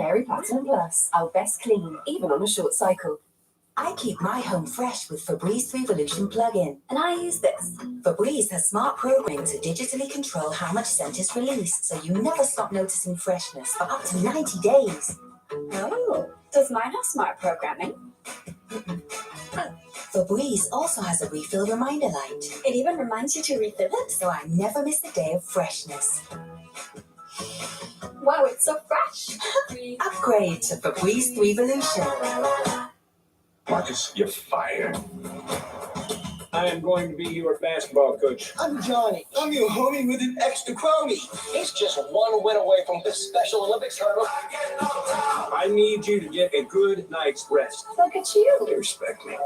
Fairy Platinum Plus, our best clean, even on a short cycle. I keep my home fresh with Febreze Revolution plug-in, and I use this. Febreze has smart programming to digitally control how much scent is released, so you never stop noticing freshness for up to 90 days. Oh, does mine have smart programming? Febreze also has a refill reminder light. It even reminds you to refill it? So I never miss a day of freshness. Wow, it's so fresh. Upgrade to Febreze Revolution. Marcus, you're fired. I am going to be your basketball coach. I'm Johnny. I'm your homie with an extra crony. He's just one win away from his Special Olympics title. I need you to get a good night's rest. Look at you. They respect me.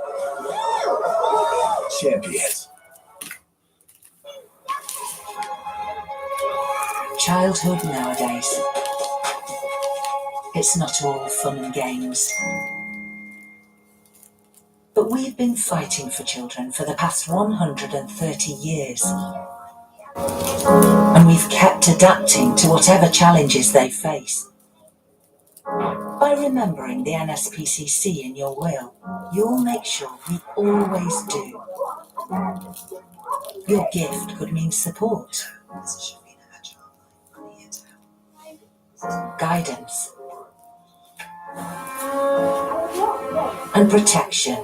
Champions. Childhood nowadays. It's not all fun and games. But we've been fighting for children for the past 130 years. And we've kept adapting to whatever challenges they face. By remembering the NSPCC in your will, you'll make sure we always do. Your gift could mean support, guidance, and protection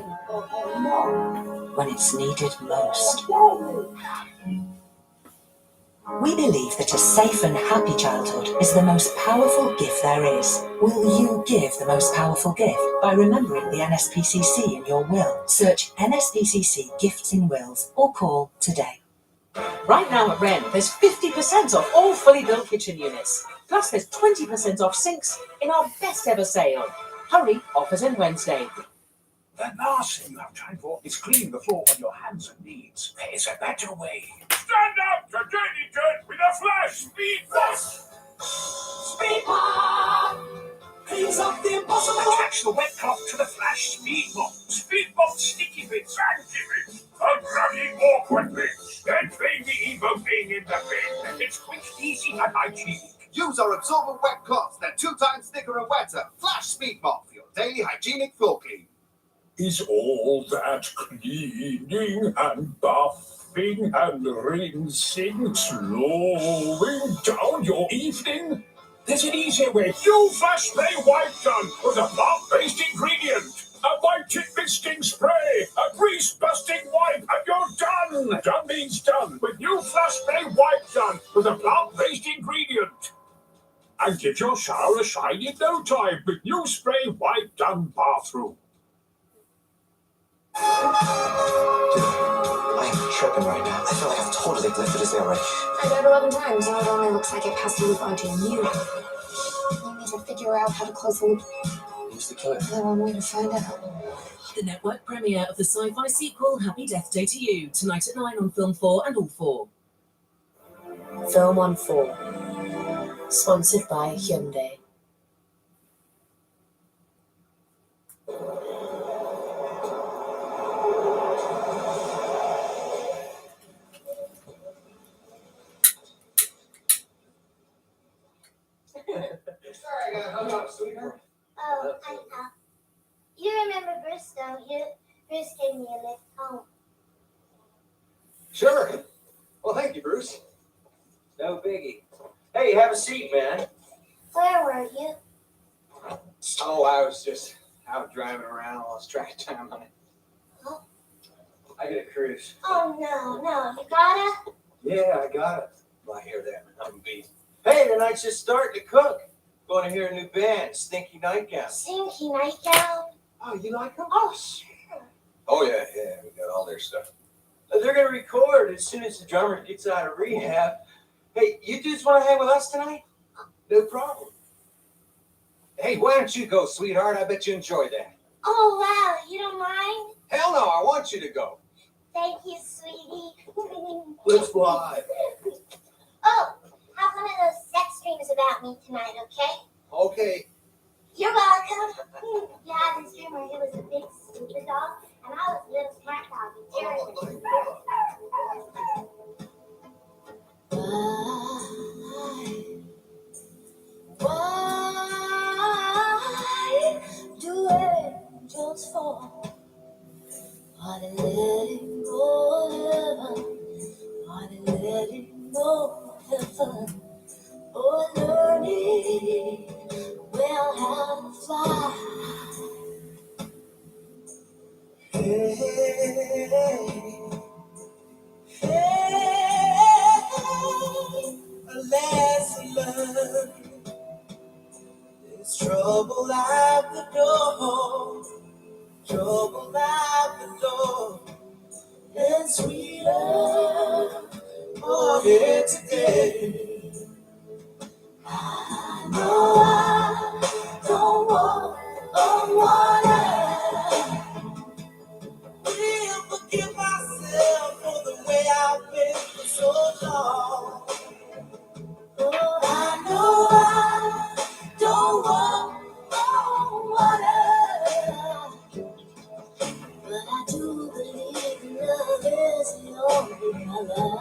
when it's needed most. We believe that a safe and happy childhood is the most powerful gift there is. Will you give the most powerful gift by remembering the NSPCC in your will? Search NSPCC Gifts in Wills or call today. Right now at Wren, there's 50% off all fully built kitchen units. Plus there's 20% off sinks in our best ever sale. Hurry, offers end Wednesday. The last thing you have time for is cleaning the floor on your hands and knees. There's a better way. Stand up to Dirty Dirt with a Flash Speed Mop! Speed Mop! Cleans up the impossible. Attach the wet cloth to the Flash Speed Mop. Speed Mop sticky bits and gimmicks, unrubbing awkward bits, and playing the evil thing in the bin. It's quick, easy, and hygienic. Use our absorbent wet cloths. They're 2 times thicker and wetter. Flash Speed Mop for your daily hygienic floor clean. Is all that cleaning and buffing and rinsing slowing down your evening? There's an easier way. New Flash Spray Wipe Gun with a plant-based ingredient. A white misting spray, a grease-busting wipe, and you're done. Done means done with new Flash Spray Wipe Gun with a plant-based ingredient. And give your shower a shine in no time with new Spray Wipe Done Bathroom. I'm tripping right now. I feel like I've totally lifted his already. I died 11 times, and it only looks like it has to move on to you. I need to figure out how to close the loop. Who's the killer? There's one way to find out. The network premiere of the sci-fi sequel Happy Death Day to You, tonight at 9 on Film 4 and All 4. Film on 4. Sponsored by Hyundai. Sorry, I got hung up, sweetheart. Oh, I know. You remember Bruce, don't you? Bruce gave me a lift home. Sure. Well, thank you, Bruce. No biggie. Hey, have a seat, man. Where were you? Oh, I was just out driving around. I lost track of time on it. Oh. I get a cruise. Oh, no. You gotta? Yeah, I got it. Well, I hear that. I'm beat. Hey, the night's just starting to cook. Going to hear a new band, Stinky Nightgown. Stinky Nightgown? Oh, you like them? Oh, sure. Oh, yeah, we got all their stuff. They're going to record as soon as the drummer gets out of rehab. Hey, you dudes want to hang with us tonight? No problem. Hey, why don't you go, sweetheart? I bet you enjoy that. Oh, wow. You don't mind? Hell no, I want you to go. Thank you, sweetie. Let's fly. Oh, have one of those sex dreams about me tonight, okay? Okay. You're welcome. You had this dream where he was a big stupid dog, and I was a little smart dog. And Why Are they letting go of heaven? Are they letting go of heaven? Or learning well how to fly? Hey, hey, a lesson learned. There's trouble at the door, trouble at the door, and sweeter for here today. I know I don't want a water. Will forgive myself for the way I've been for so long. Oh, I know I don't want no water, but I do believe love is the only color.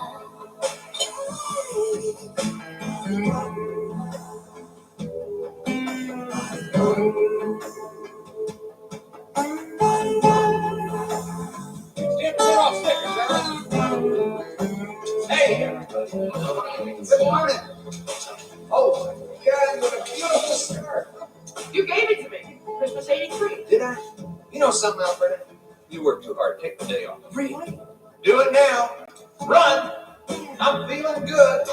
Hey, good morning. Oh, God, what a beautiful skirt. You gave it to me. Christmas '83. Did I? You know something, Alfred? You work too hard. Take the day off. Really? Do it now. Run. I'm feeling good.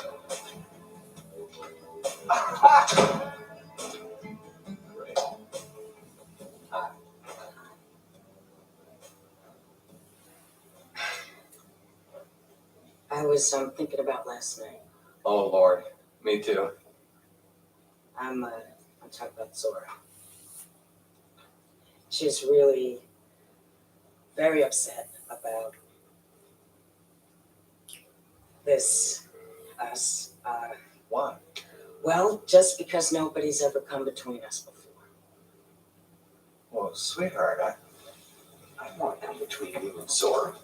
I was thinking about last night. Oh, Lord. Me too. I'm talking about Zora. She's really very upset about this, us. Why? Well, just because nobody's ever come between us before. Well, sweetheart, I want to come between you and Zora.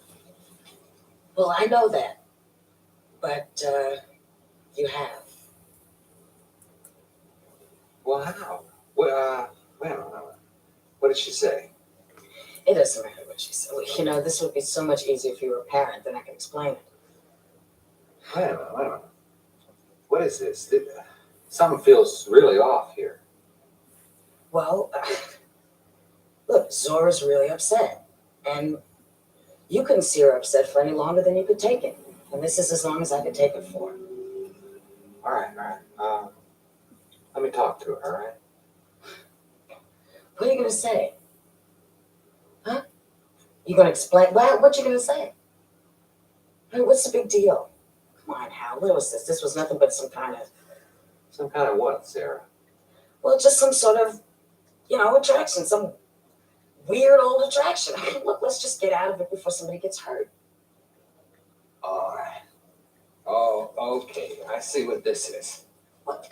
Well, I know that, but you have. Well, how? Well, wait a minute. What did she say? It doesn't matter what she said. You know, this would be so much easier if you were a parent, then I can explain it. Wait a minute. What is this? Something feels really off here. Well, look, Zora's really upset, and you couldn't see her upset for any longer than you could take it. And this is as long as I could take it for. All right. Let me talk to her, all right? What are you going to say? Huh? You going to explain? What you going to say? I mean, what's the big deal? Come on, Hal. What was this? This was nothing but some kind of... Some kind of what, Sarah? Well, just some sort of, attraction. Some weird old attraction. I mean, look, let's just get out of it before somebody gets hurt. All right. Oh, okay. I see what this is. What?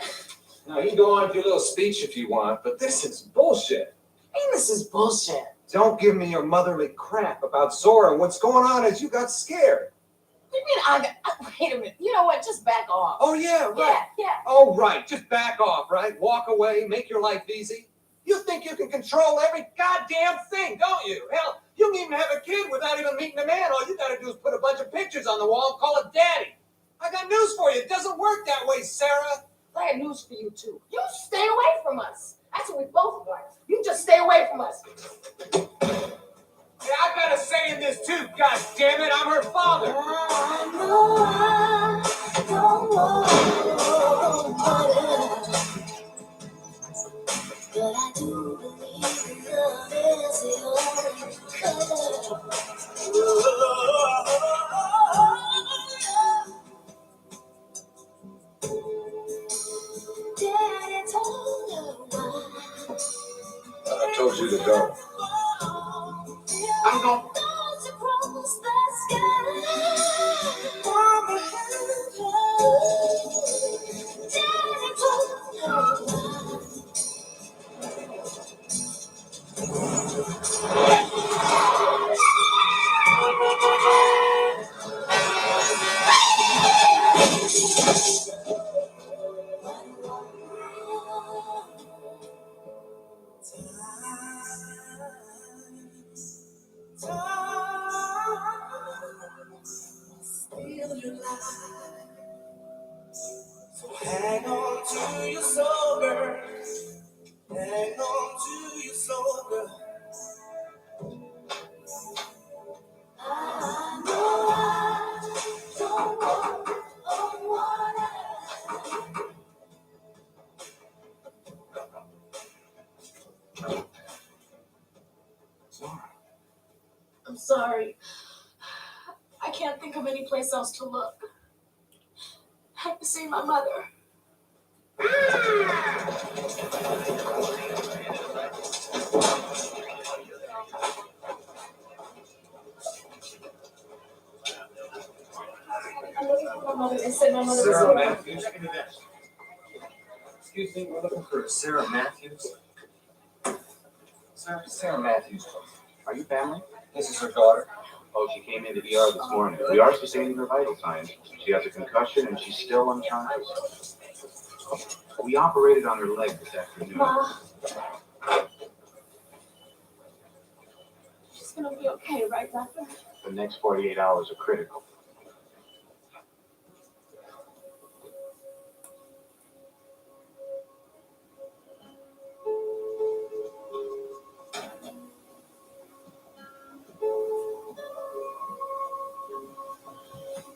Now, you can go on with your little speech if you want, but this is bullshit. I mean, this is bullshit. Don't give me your motherly crap about Zora. What's going on is you got scared. What do you mean wait a minute. You know what? Just back off. Oh, yeah, right. Yeah. Oh, right. Just back off, right? Walk away, make your life easy. You think you can control every goddamn thing, don't you? Hell, you can even have a kid without even meeting a man. All you gotta do is put a bunch of pictures on the wall and call it daddy. I got news for you. It doesn't work that way, Sarah. I have news for you, too. You stay away from us. That's what we both want. You just stay away from us. Yeah, I got a say in this, too. God damn it, I'm her father. I know I don't want water, but I do believe love is the only color. Daddy told her why. I told you to go. I'm going. Across the sky. Daddy told her why. Time I'm sorry. I can't think of any place else to look. I have to see my mother. I'm looking for my mother. They said my mother was Sarah here. Matthews. Excuse me, we're looking for Sarah Matthews. Sarah Matthews. Are you family? This is her daughter. Oh, she came into the ER this morning. We are sustaining her vital signs. She has a concussion and she's still unconscious. We operated on her leg this afternoon. Ma. She's gonna be okay, right, Doctor? The next 48 hours are critical.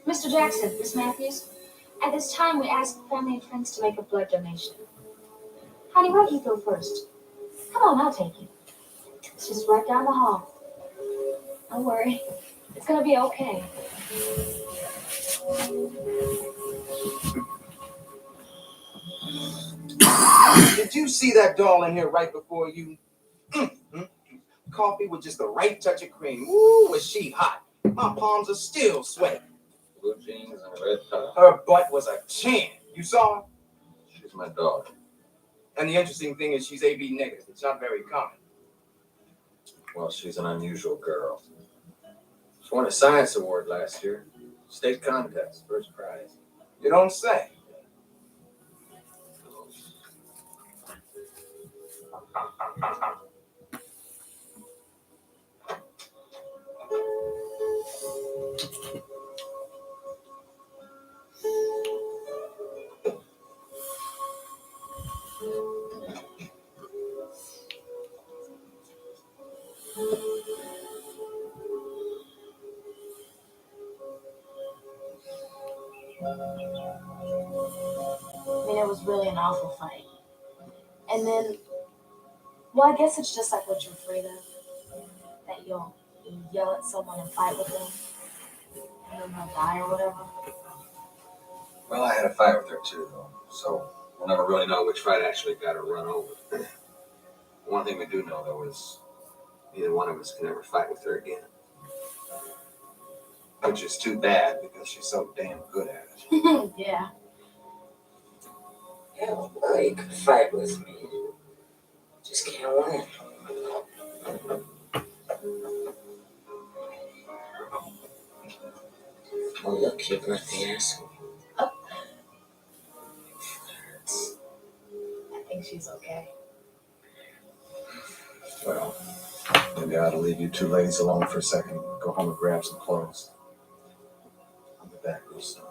Mr. Jackson, Miss Matthews, at this time we ask family and friends to make a blood donation. Honey, why don't you go first? Come on, I'll take you. It's just right down the hall. Don't worry. It's gonna be okay. Did you see that doll in here right before you? Coffee with just the right touch of cream. Ooh, was she hot? My palms are still sweating. Blue jeans and a red tie. Her butt was a 10. You saw her? She's my daughter. And the interesting thing is she's AB negative. It's not very common. Well, she's an unusual girl. She won a science award last year. State contest, first prize. You don't say. I mean, it was really an awful fight. And then, well, I guess it's just like what you're afraid of. That you'll yell at someone and fight with them. And then they'll die or whatever. Well, I had a fight with her too, though. So we'll never really know which fight actually got her run over. One thing we do know, though, is neither one of us can ever fight with her again. Which is too bad because she's so damn good at it. Yeah. Yeah, well, you can fight with me. Just can't win. Well, look, you got the asshole. I think she's okay. Well, maybe I ought to leave you two ladies alone for a second. Go home and grab some clothes. I'll be back real soon.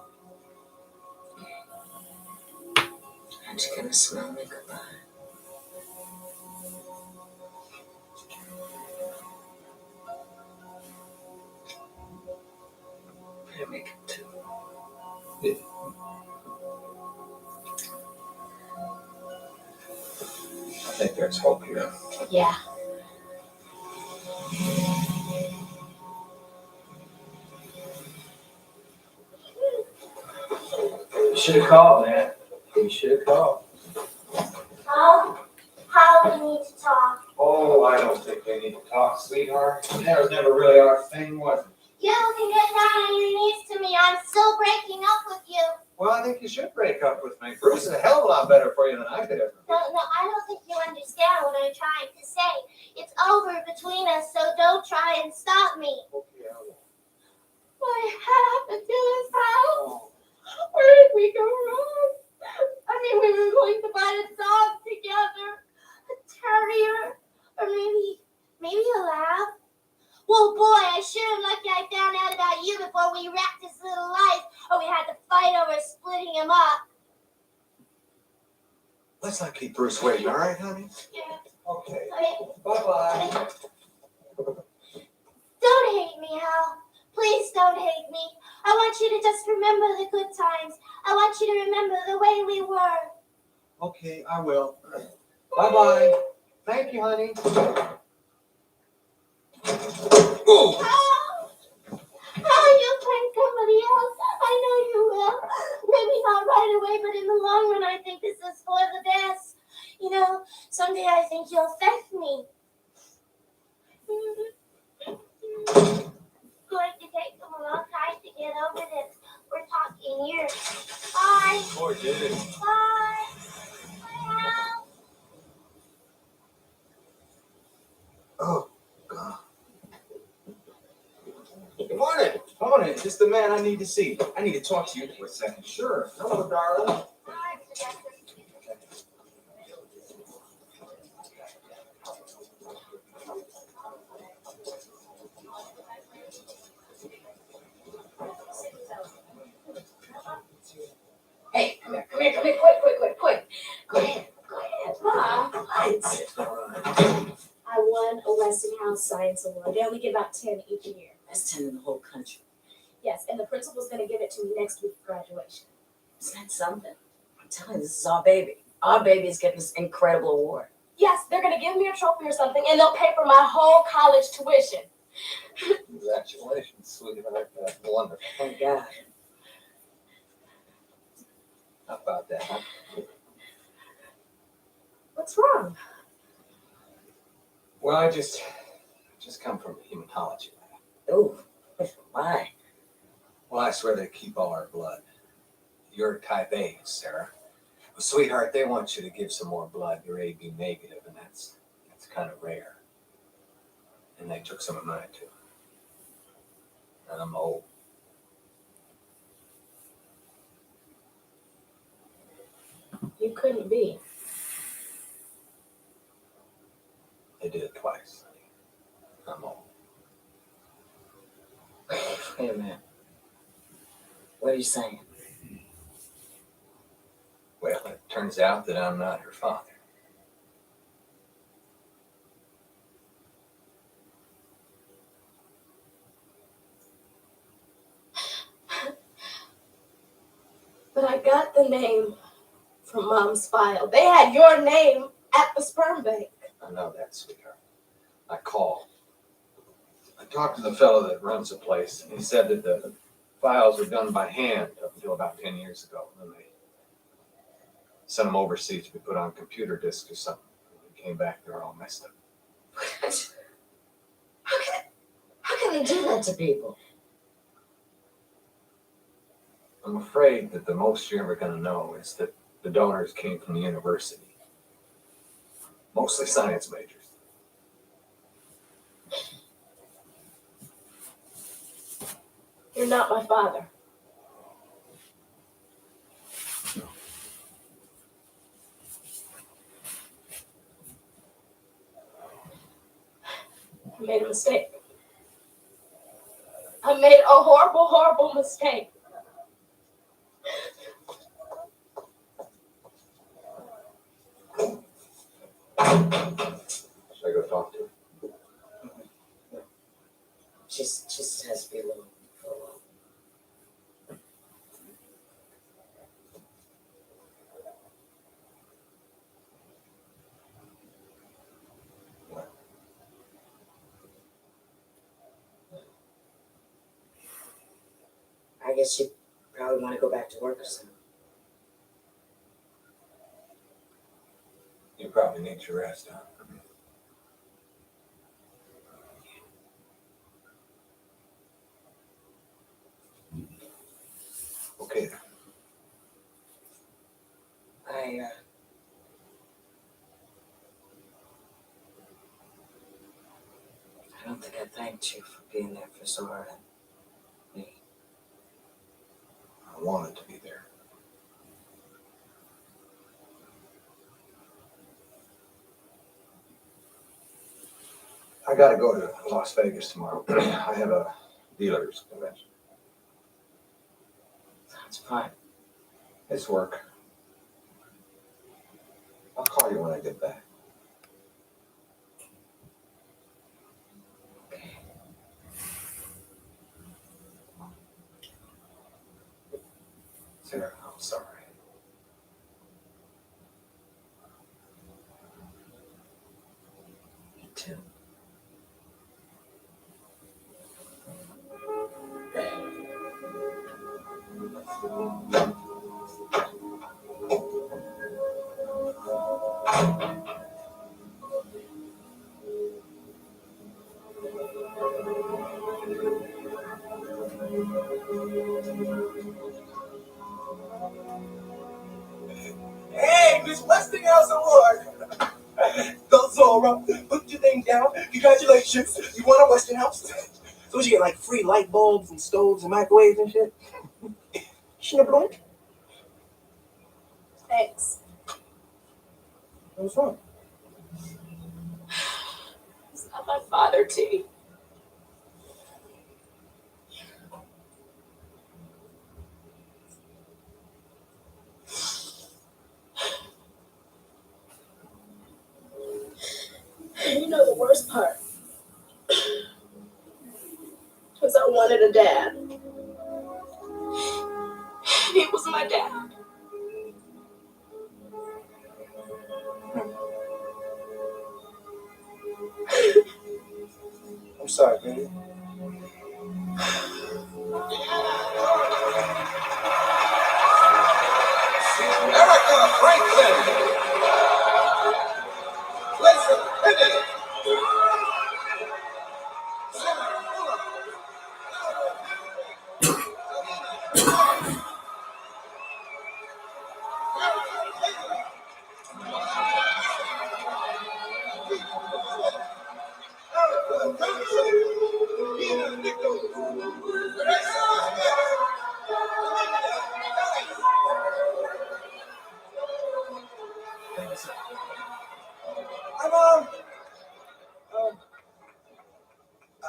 Aren't you gonna smell me goodbye? Better make it two. Yeah. I think there's hope here. Yeah. You should have called, man. You should have called. How do we need to talk? Oh, I don't think we need to talk, sweetheart. That was never really our thing, was it? You can get down on your knees to me. I'm still breaking up with you. Well, I think you should break up with me. Bruce is a hell of a lot better for you than I could ever be. No, I don't think you understand what I'm trying to say. It's over between us, so don't try and stop me. Okay, I won't. What happened to this house? Where did we go wrong? I mean, we were going to buy a dog together, a terrier, or maybe a lab. Well, boy, I sure am lucky I found out about you before we wrecked his little life, or we had to fight over splitting him up. Let's not keep Bruce waiting, all right, honey? Yeah. Okay. Okay. Bye-bye. Don't hate me, Hal. Please don't hate me. I want you to just remember the good times. I want you to remember the way we were. Okay, I will. Bye-bye. Thank you, honey. Oh, you'll find somebody else. I know you will. Maybe not right away, but in the long run, I think this is for the best. You know, someday I think you'll thank me. Going to take them a long time to get over this. We're talking years. Bye. Poor dude. Bye. Bye. Oh, God. Good morning. Morning. Just the man I need to see. I need to talk to you for a second. Sure. Hello, darling. Bye, Sebastian. Hey, come here, quick. Go ahead. Mom, What? I won a Westinghouse Science Award. They only give out 10 each year. That's 10 in the whole country. Yes, and the principal's going to give it to me next week for graduation. Isn't that something? I'm telling you, this is our baby. Our baby is getting this incredible award. Yes, they're going to give me a trophy or something, and they'll pay for my whole college tuition. Congratulations, sweetheart. That's wonderful. Thank God. How about that, huh? What's wrong? Well, I just come from a hematology lab. Ooh, why? Well, I swear they keep all our blood. You're type A, Sarah. Well, sweetheart, they want you to give some more blood. You're AB negative, and that's kind of rare. And they took some of mine too. And I'm old. You couldn't be. They did it twice. I'm old. Wait a minute. What are you saying? Well, it turns out that I'm not her father. But I got the name from Mom's file. They had your name at the sperm bank. I know that, sweetheart. I called. I talked to the fellow that runs the place, and he said that the files were done by hand up until about 10 years ago. And then they sent them overseas to be put on computer disks or something. When they came back, they were all messed up. How can they do that to people? I'm afraid that the most you're ever going to know is that the donors came from the university. Mostly science majors. You're not my father. I made a mistake. I made a horrible, horrible mistake. Should I go talk to her? She just has to be alone for a while. I guess you probably want to go back to work or something. You probably need your rest, huh? Okay then. I don't think I thanked you for being there for Zora and me. I wanted to be there. I gotta go to Las Vegas tomorrow. I have a dealer's convention. Sounds fine. It's work. I'll call you when I get back. Okay. Sarah, I'm sorry. too. Hey, Miss Westinghouse Award! Go Zora, put your thing down. Congratulations, you won a Westinghouse. So what you get, like free light bulbs and stoves and microwaves and shit? Schnibbelunk? Thanks. What's wrong? It's not my father, T. You know the worst part? Was I wanted a dad. He was my dad. I'm sorry, baby. Erica Franklin. Listen, Penny.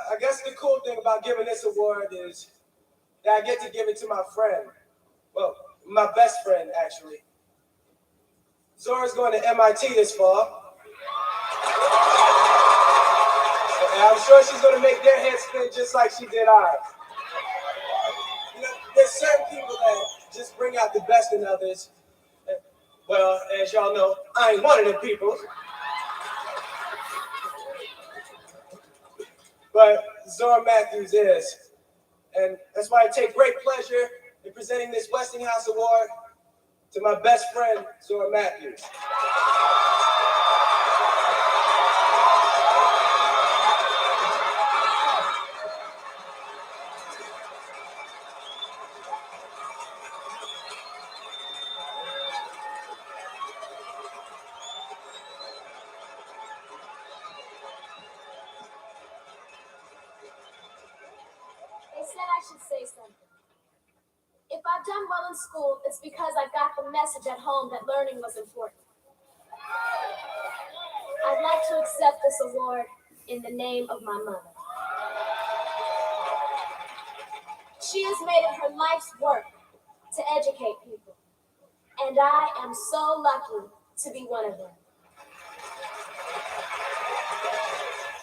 I guess the cool thing about giving this award is that I get to give it to my friend. Well, my best friend, actually. Zora's going to MIT this fall. And I'm sure she's going to make their heads spin just like she did ours. You know, there's certain people that just bring out the best in others. Well, as y'all know, I ain't one of them people. But Zora Matthews is. And that's why I take great pleasure in presenting this Westinghouse Award to my best friend, Zora Matthews. They said I should say something. If I've done well in school, it's because I got the message at home that learning was important. I'd like to accept this award in the name of my mother. She has made it her life's work to educate people, and I am so lucky to be one of them.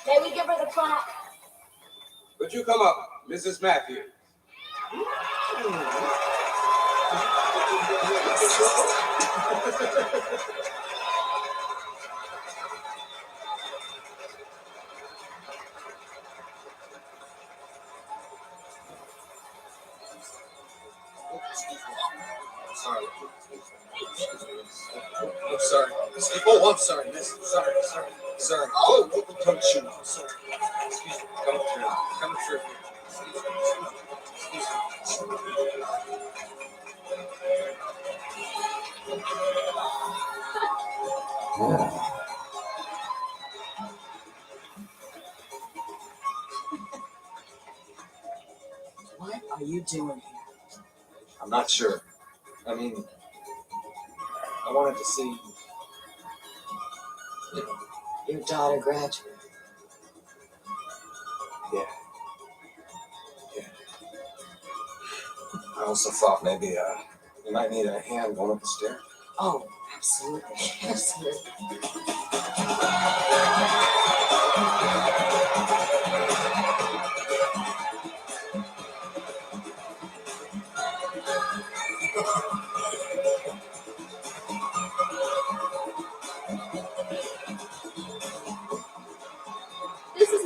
May we give her the clap? Would you come up, Mrs. Matthews? Sorry. I'm sorry. Oh, I'm sorry, miss. Sorry. Oh, don't shoot. I'm sorry. Excuse me. Come through. Excuse me. What are you doing here? I'm not sure. I mean, I wanted to see. Your daughter graduated. Yeah. I also thought maybe you might need a hand going up the stairs. Oh, absolutely. Absolutely.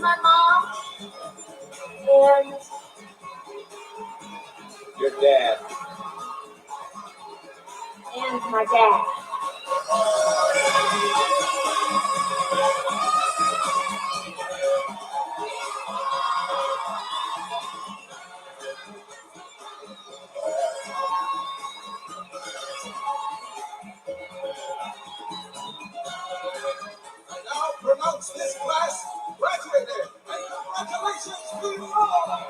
my mom and Your dad. my dad. And now promotes this class graduated. And congratulations to you all.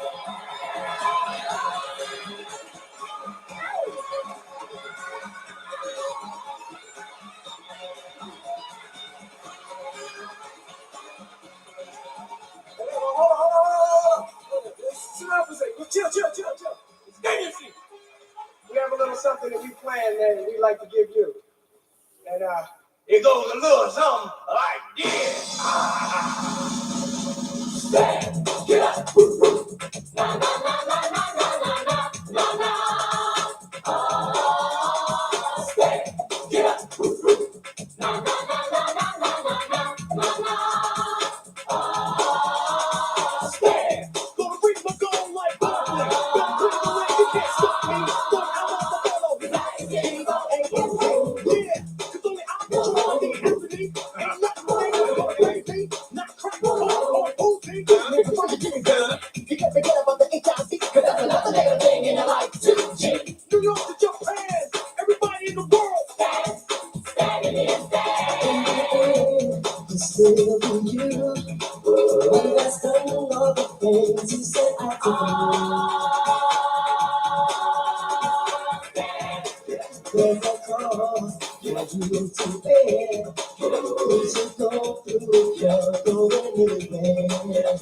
Hold on. Sit down for a second. Chill. Stay your seat. We have a little something that we planned that we'd like to give you. And it goes a little something like this. Gonna reach my goal like Barkley. Gonna bring the leg, you can't stop me. But I'm on the follow. Yeah, 'cause only I control the Anthony. Ain't nothing gonna make me. Not crack, or movie. You got to get about the HIV, 'cause that's another negative thing in your life. New York to Japan, everybody in the world. Still be you. When that's done all the things you said I could do. There's a cause, you're due to bear. Things you go through, you're going anywhere.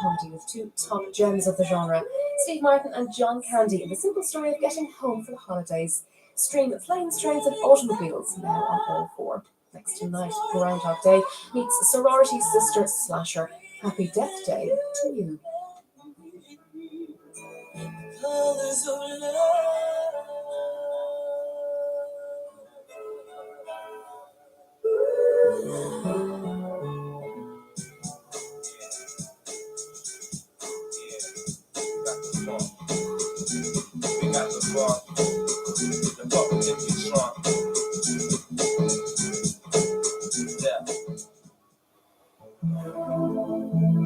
comedy with two top gems of the genre, Steve Martin and John Candy, in the simple story of getting home for the holidays. Stream Planes, Trains and Automobiles now on all four. Next tonight, Groundhog Day meets sorority sister slasher. Happy Death Day to you. We got the bar. The fucking empty trunk. Yeah.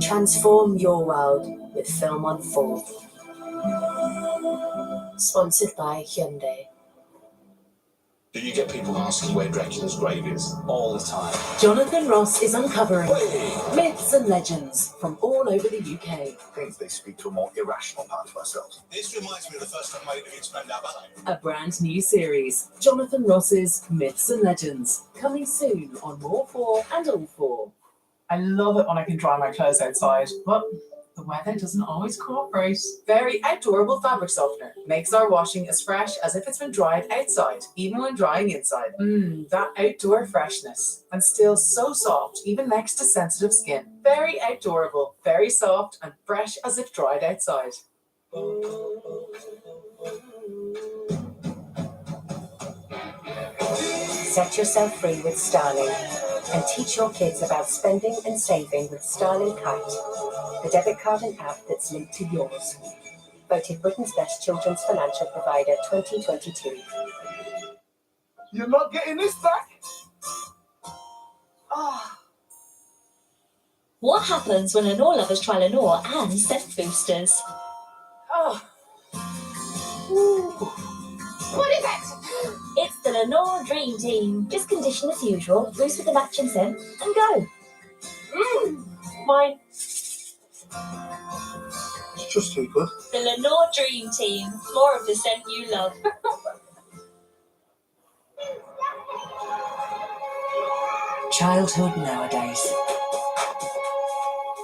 Transform your world with Film on 4. Sponsored by Hyundai. Do you get people asking where Dracula's grave is? All the time. Jonathan Ross is uncovering myths and legends from all over the UK. Things they speak to a more irrational part of ourselves. This reminds me of the first time I explained our ballet. A brand new series, Jonathan Ross's Myths and Legends, coming soon on More 4 and All 4. I love it when I can dry my clothes outside, but the weather doesn't always cooperate. Very Outdoorable fabric softener makes our washing as fresh as if it's been dried outside, even when drying inside. That outdoor freshness. And still so soft, even next to sensitive skin. Very Outdoorable, very soft and fresh as if dried outside. Set yourself free with Starling and teach your kids about spending and saving with Starling Kite, the debit card and app that's linked to yours. Voted Britain's best children's financial provider 2022. You're not getting this back? What happens when Lenore lovers try Lenore and scent boosters? What is it? It's the Lenore Dream Team. Just condition as usual, boost with the matching scent, and go. Mine. It's just too good. The Lenore Dream Team. More of the scent you love. Childhood nowadays.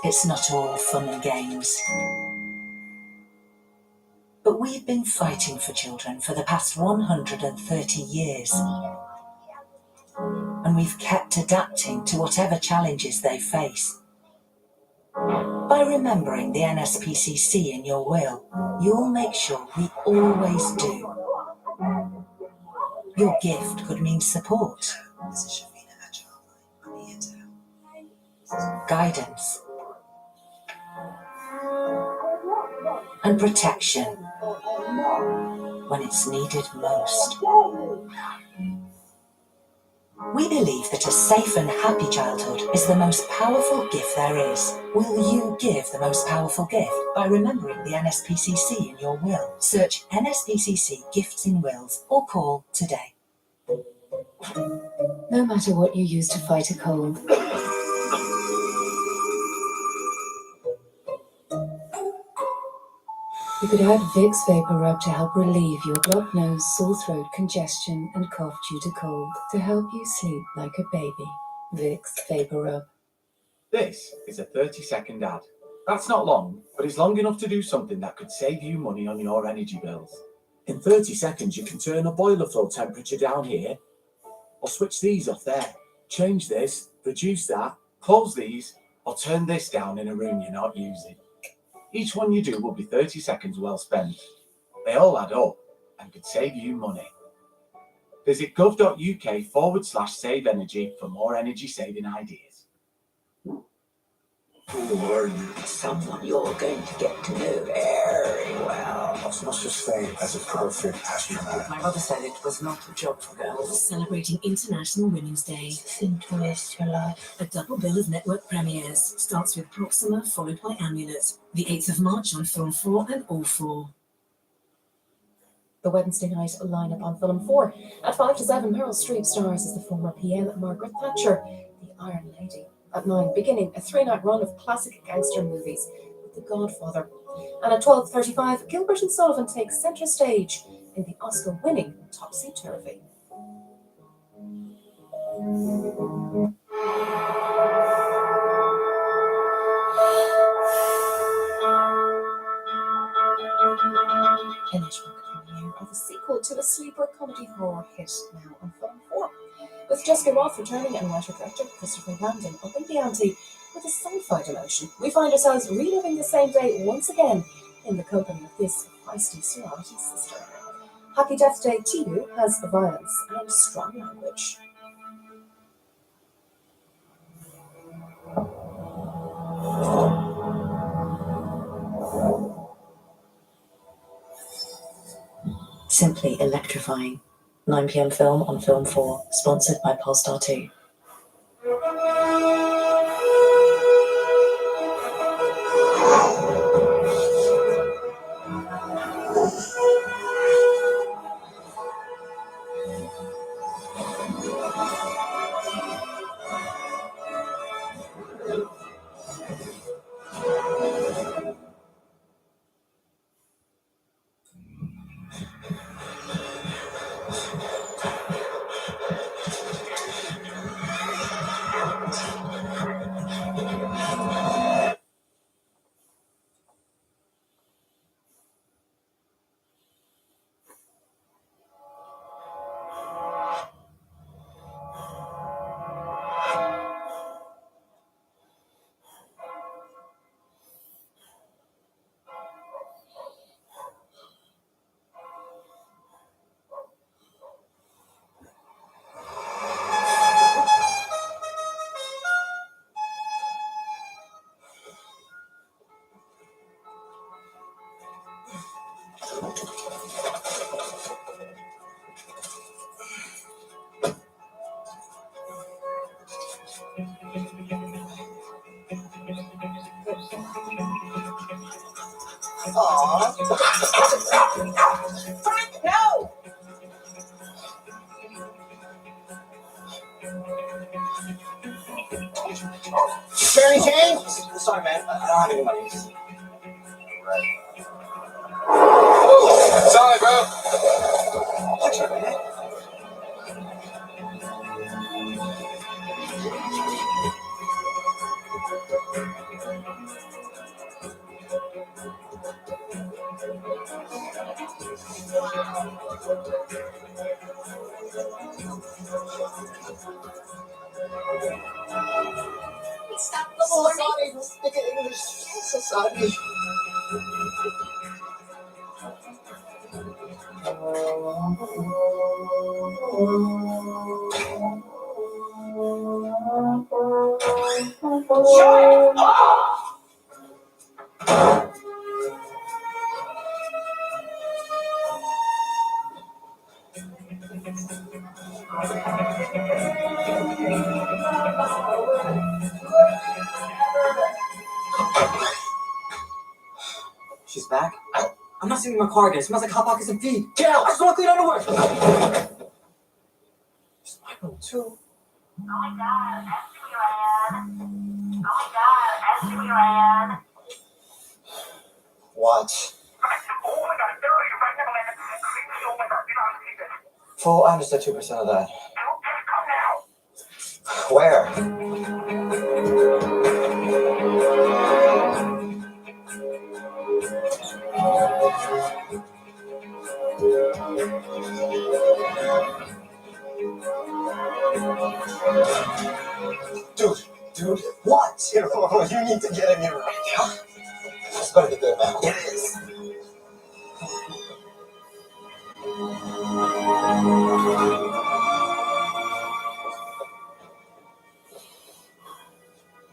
It's not all fun and games. But we've been fighting for children for the past 130 years. And we've kept adapting to whatever challenges they face. By remembering the NSPCC in your will, you'll make sure we always do. Your gift could mean support, guidance, and protection when it's needed most. We believe that a safe and happy childhood is the most powerful gift there is. Will you give the most powerful gift by remembering the NSPCC in your will? Search NSPCC Gifts in Wills or call today. No matter what you use to fight a cold, you could add Vicks Vapor Rub to help relieve your blocked nose, sore throat, congestion, and cough due to cold, to help you sleep like a baby. Vicks Vapor Rub. This is a 30-second ad. That's not long, but it's long enough to do something that could save you money on your energy bills. In 30 seconds, you can turn a boiler flow temperature down here, or switch these off there. Change this, reduce that, close these, or turn this down in a room you're not using. Each one you do will be 30 seconds well spent. They all add up and could save you money. Visit gov.uk/save energy for more energy saving ideas. Who are you? Someone you're going to get to know very well. Let's not just say as a perfect astronaut. My mother said it was not a job for girls. Celebrating International Women's Day. Seem to waste your life. A double bill of network premieres. Starts with Proxima, followed by Amulet. The 8th of March on Film 4 and All 4. The Wednesday night lineup on Film 4. At 5 to 7, Meryl Streep stars as the former PM Margaret Thatcher, the Iron Lady. At 9, beginning a 3-night run of classic gangster movies with The Godfather. And at 12:35, Gilbert and Sullivan take centre stage in the Oscar-winning Topsy-Turvy. a network premiere of a sequel to a sleeper comedy horror hit now on Film 4. With Jessica Roth returning and writer-director Christopher Landon upping the ante with a sci-fi dimension, we find ourselves reliving the same day once again in the company of this feisty sorority sister. Happy Death Day to You has violence and strong language. Simply electrifying. 9 p.m. film on Film 4, sponsored by Polestar 2. No! Spare any change? Sorry, man. I don't have any money. Sorry, bro. Watch it, man. Stop the warning. Sorry, don't speak English. So sorry. Shut up! She's back? I'm not sitting in my car again. It smells like hot pockets and feet. Get out! I just want to clean underwear. It's my room, too. Oh my god, Disneyland. Oh my god, Disneyland. What? Oh my god, seriously, right now, man. Creepy, oh my god, you know how to see this. Well, I understood 2% of that. Don't just come now. Where? Dude, what? You need to get in here right now. It's gonna be good, man. It is.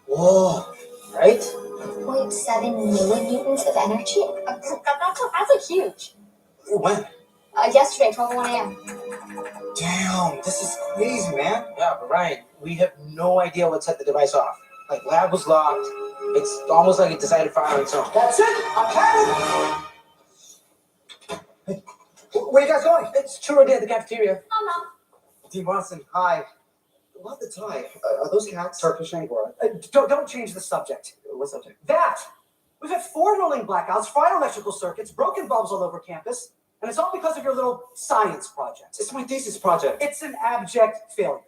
Whoa, right? 0.7 millinewtons of energy? That's huge. When? Yesterday, 12:01 a.m. Damn, this is crazy, man. Yeah, but Ryan, we have no idea what set the device off. Like, lab was locked. It's almost like it decided to fire on its own. That's it! I'm coming! Hey, where are you guys going? It's Churro Day at the cafeteria. Oh, Dean Watson, hi. Love the tie. Are those cats? Turkish Angora. Don't change the subject. What subject? That! We've had 4 rolling blackouts, fried electrical circuits, broken bulbs all over campus, and it's all because of your little science project. It's my thesis project. It's an abject failure.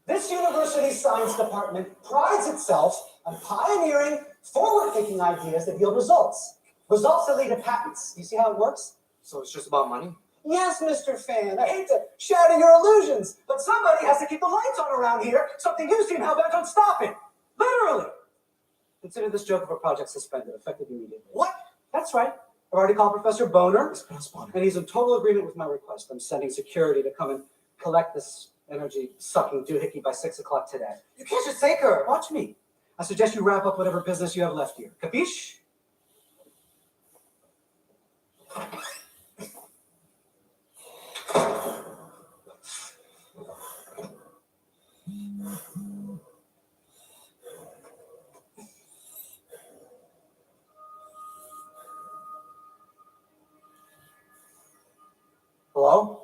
This university's science department prides itself on pioneering, forward-thinking ideas that yield results. Results that lead to patents. You see how it works? So it's just about money? Yes, Mr. Fan. I hate to shatter your illusions, but somebody has to keep the lights on around here. Something you seem hell-bent on stopping. Literally. Consider this joke of a project suspended, effective immediately. What? That's right. I've already called Professor Boner, It's Prince Bonner. and he's in total agreement with my request. I'm sending security to come and collect this energy-sucking doohickey by 6 o'clock today. You can't just take her. Watch me. I suggest you wrap up whatever business you have left here. Capiche? Hello?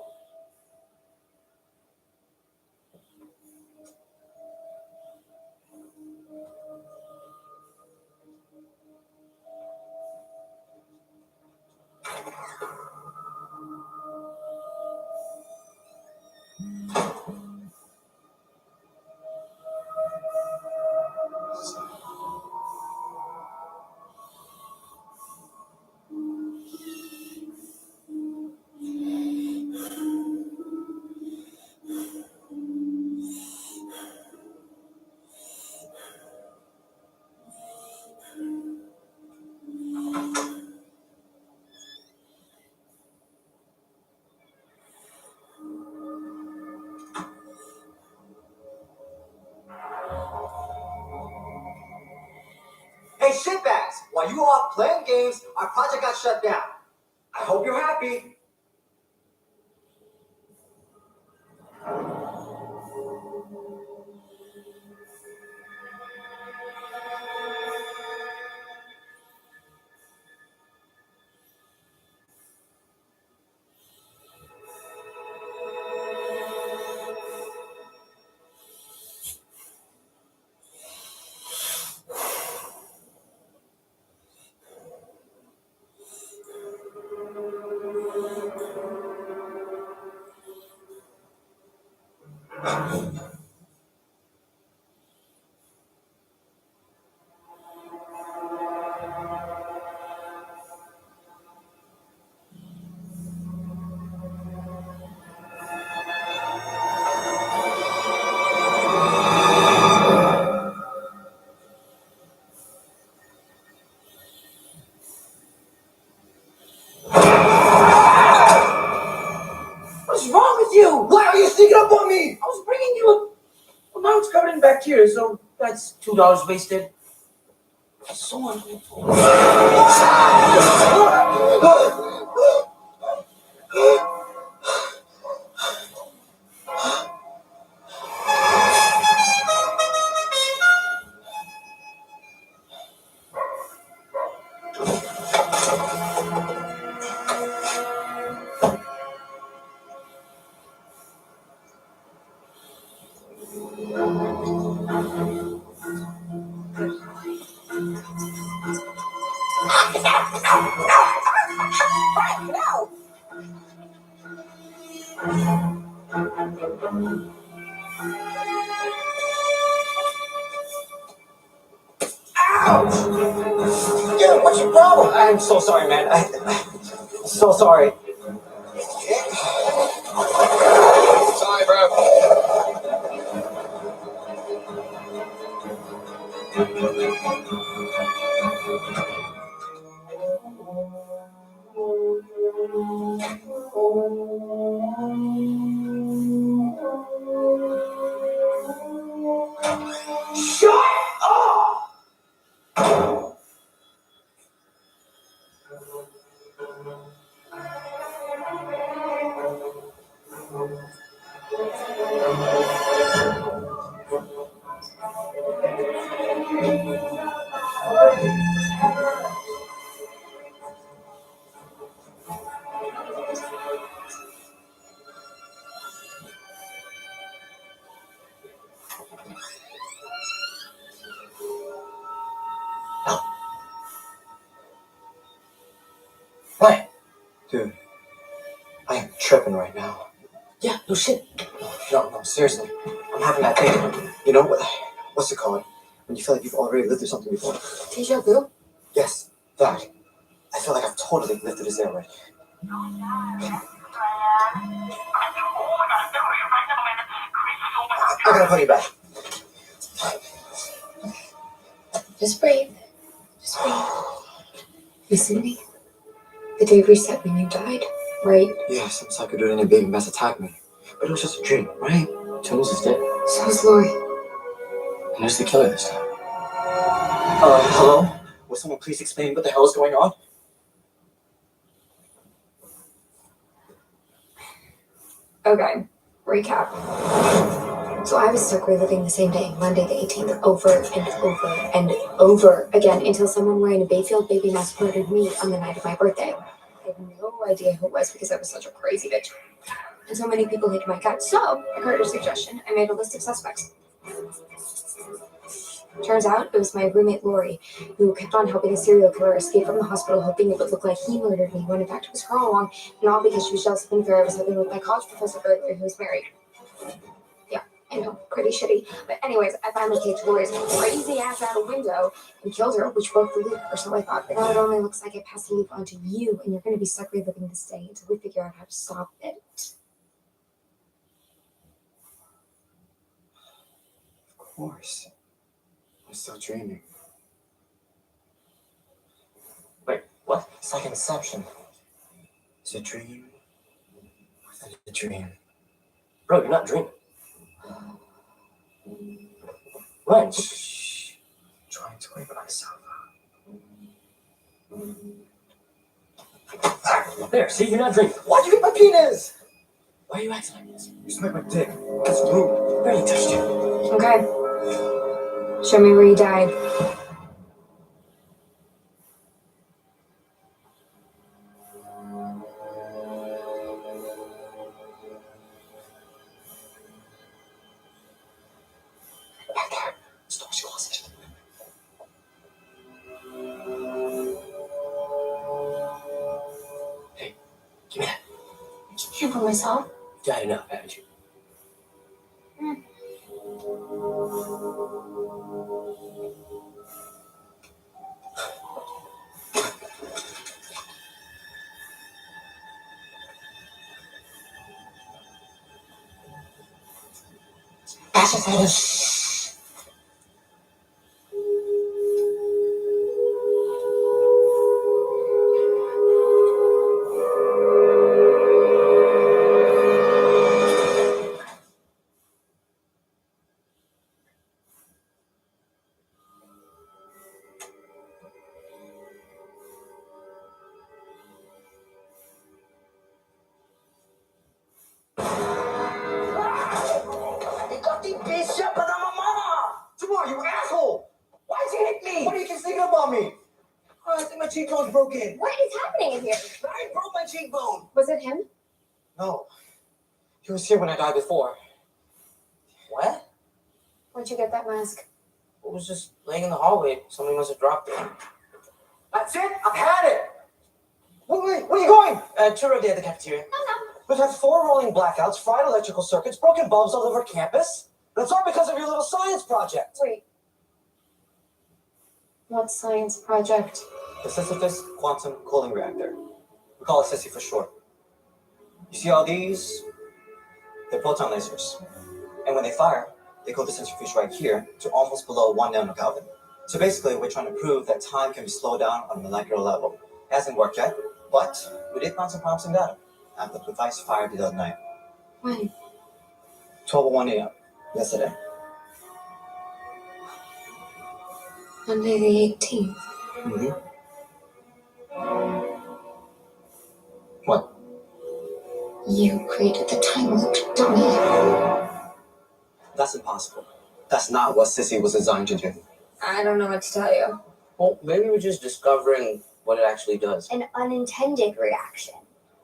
Hey, shitbags! While you were off playing games, our project got shut down. I hope you're happy. What's wrong with you? Why are you sneaking up on me? I was bringing you a mouth covered in bacteria, so that's $2 wasted. So ungrateful. Dude, what's your problem? I'm so sorry, man. I'm so sorry. Sorry, bro. Shut up! What? Dude, I am tripping right now. Yeah, no shit. No, seriously. I'm having that thing. You know what? What's it called? When you feel like you've already lived through something before. Deja vu? Yes, that. I feel like I've totally lived through this era. I gotta call you back. Just breathe. Just breathe. Listen to me. The day reset when you died, right? Yeah, some psycho dude in a baby mess attacked me. But it was just a dream, right? Tones is dead. So is Lori. And who's the killer this time? Hello? Will someone please explain what the hell is going on? Okay, recap. So I was stuck reliving the same day, Monday the 18th, over and over and over again until someone wearing a Bayfield baby mask murdered me on the night of my birthday. I had no idea who it was because I was such a crazy bitch. And so many people hated my guts. So, I heard her suggestion. I made a list of suspects. Turns out it was my roommate Lori, who kept on helping a serial killer escape from the hospital, hoping it would look like he murdered me, when in fact it was her all along, and all because she was jealous of an affair I was having with my college professor earlier, who was married. Yeah, I know, pretty shitty. But anyways, I finally kicked Lori's crazy ass out a window and killed her, which broke the loop, or so I thought. But now it only looks like I passed the loop onto you, and you're going to be stuck reliving this day until we figure out how to stop it. Of course. I'm still dreaming. Wait, what? It's like Inception. It's a dream within a dream. Bro, you're not dreaming. Ryan, Shh. I'm trying to wake myself up. there, see, you're not dreaming. Why'd you hit my penis? Why are you acting like this? You smacked my dick. That's rude. Barely touched you. Okay. Show me where you died. Back there. Storm's closet. Hey, give me that. Can't for myself. You had enough, haven't you? That's just it. You asshole! Why'd you hit me? What are you thinking about me? Oh, I think my cheekbone's broken. What is happening in here? I broke my cheekbone. Was it him? No. He was here when I died before. What? Where'd you get that mask? It was just laying in the hallway. Somebody must have dropped it. That's it? I've had it! Wait, where are you going? Tour day at the cafeteria. We've had 4 rolling blackouts, fried electrical circuits, broken bulbs all over campus. And it's all because of your little science project. Wait. What science project? The Sisyphus Quantum Cooling Reactor. We call it SISI for short. You see all these? They're proton lasers. And when they fire, they cool the centrifuge right here to almost below 1 nanokelvin. So basically, we're trying to prove that time can be slowed down on a molecular level. It hasn't worked yet, but we did find some promising data after the device fired the other night. When? 12:01 a.m. yesterday. Monday the 18th. Mm-hmm. What? You created the time loop, dummy. That's impossible. That's not what SISI was designed to do. I don't know what to tell you. Well, maybe we're just discovering what it actually does. An unintended reaction.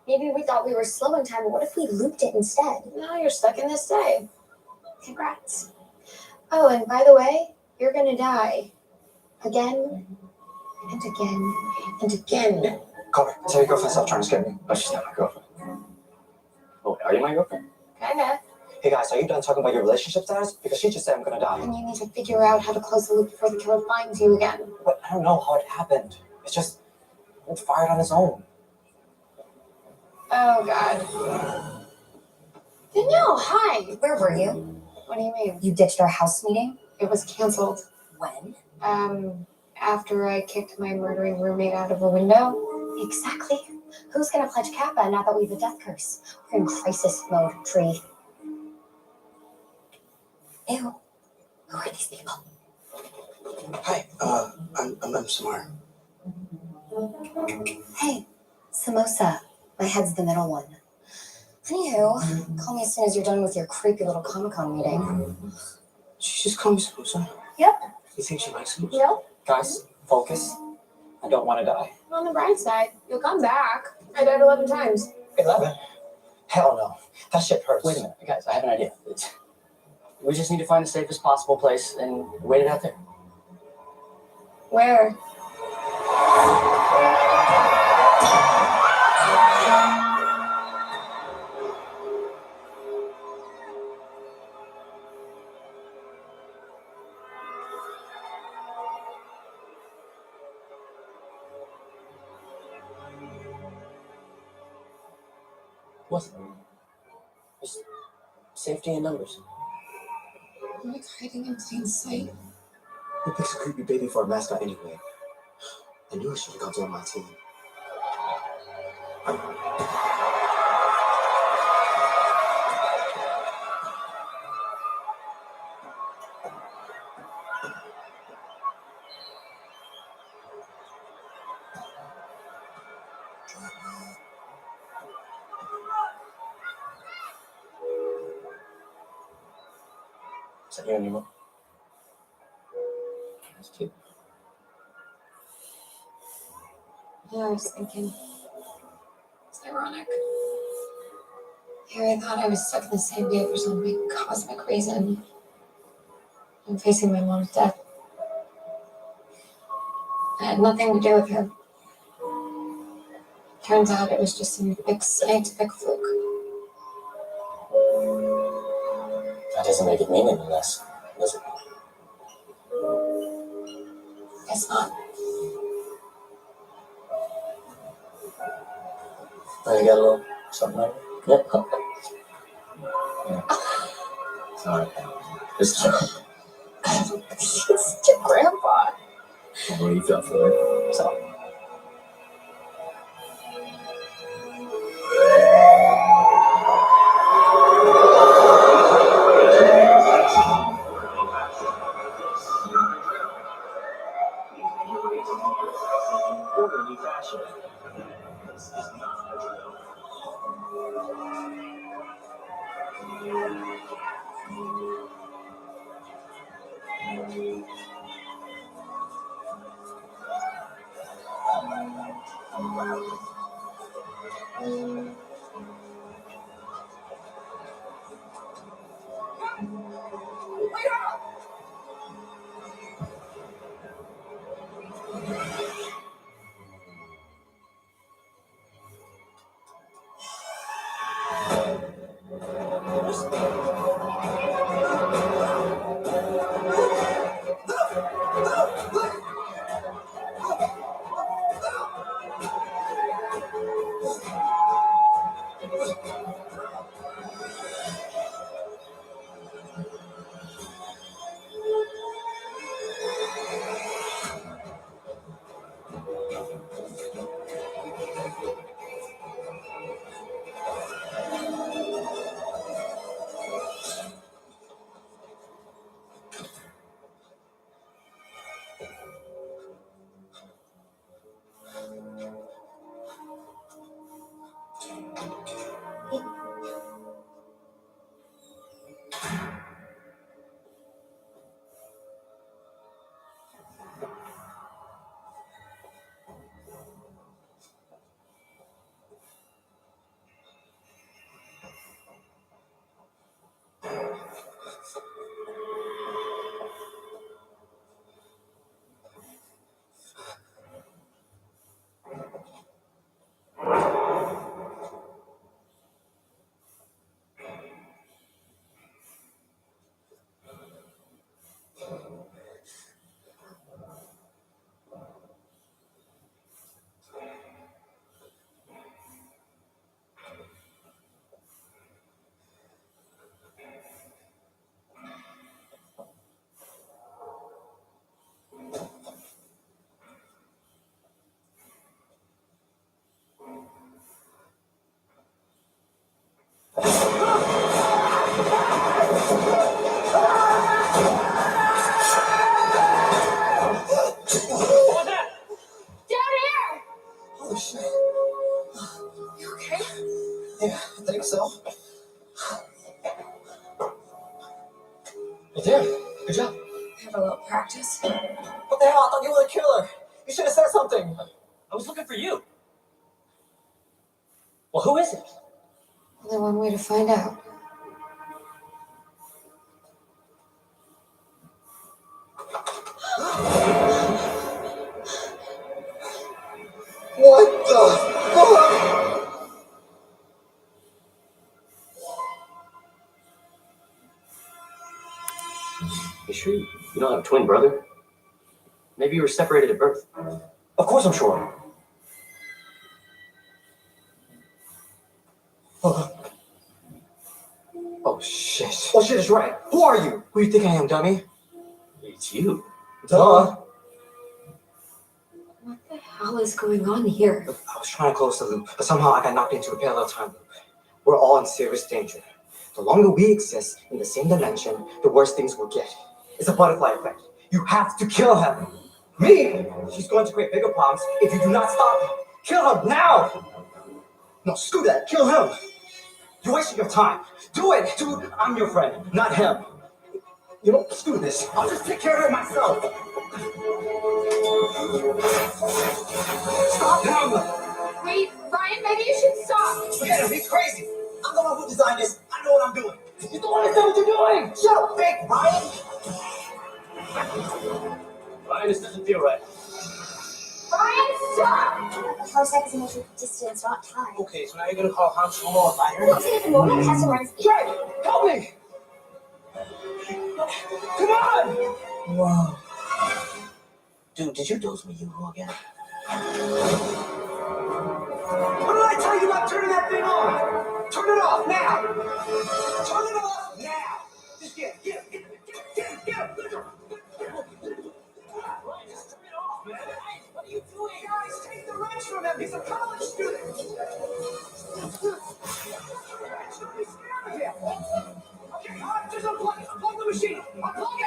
Maybe we thought we were slowing time, but what if we looped it instead? Now you're stuck in this day. Congrats. Oh, and by the way, you're gonna die. Again, and again, and again. Call her. Tell your girlfriend stop trying to scare me. Oh, she's not my girlfriend. Oh, are you my girlfriend? Kinda. Hey guys, are you done talking about your relationship status? Because she just said I'm gonna die. And you need to figure out how to close the loop before the killer finds you again. But I don't know how it happened. It's just It fired on its own. Oh God. Danielle, hi. Where were you? What do you mean? You ditched our house meeting? It was canceled. When? After I kicked my murdering roommate out of a window. Exactly. Who's gonna pledge Kappa now that we have a death curse? We're in crisis mode, Tree. Ew. Who are these people? Hi, I'm Samar. Hey, Samosa. My head's the middle one. Anywho, call me as soon as you're done with your creepy little Comic-Con meeting. She just called me Samosa. Yep. You think she likes Samosa? Yep. Guys, focus. I don't want to die. On the bright side, you'll come back. I died 11 times. 11? Hell no. That shit hurts. Wait a minute, guys, I have an idea. We just need to find the safest possible place and wait it out there. Where? What? Just safety in numbers. I'm like hiding in plain sight. Who picks a creepy baby for a mascot anyway? I knew I should have gone to my team. Is that you anymore? That's cute. Yeah, I was thinking. It's ironic. Here I thought I was stuck in the same day for some big cosmic reason. I'm facing my mom's death. I had nothing to do with her. Turns out it was just some big scientific fluke. That doesn't make it mean any less, does it? Guess not. Oh, you got a little something on you? Yep. Yeah. Sorry. Just It's your grandpa. what do you feel for it? So. Oh. You did. Good job. Have a little practice. What the hell? I thought you were the killer. You should have said something. I was looking for you. Well, who is it? Only one way to find out. What the fuck? You sure you don't have a twin brother? Maybe you were separated at birth. Of course I'm sure. Oh shit. Oh shit is right. Who are you? Who do you think I am, dummy? It's you. Duh. What the hell is going on here? I was trying to close the loop, but somehow I got knocked into a parallel time loop. We're all in serious danger. The longer we exist in the same dimension, the worse things will get. It's a butterfly effect. You have to kill her. Me? She's going to create bigger problems if you do not stop her. Kill her now! No, screw that. Kill him. You're wasting your time. Do it, dude. I'm your friend, not him. You know, screw this. I'll just take care of it myself. Stop him! Wait, Ryan, maybe you should stop. Forget him. He's crazy. I'm the one who designed this. I know what I'm doing. You don't understand what you're doing. Shut up, fake Ryan. Ryan, this doesn't feel right. Ryan, stop! 4 seconds in measured distance, not time. Okay, so now you're gonna call Han Solo a liar? We'll see if the moment has to run. Jay, help me! Come on! Whoa. Dude, did you dose me Yoo-hoo again? What did I tell you about turning that thing on? Turn it off now! Turn it off now! Just get him! Ryan, just turn it off, man! Hey, what are you doing? Guys, take the wrench from him! He's a college student! Let me stay out of here! Okay, all right, just unplug it! Unplug the machine! Unplug it!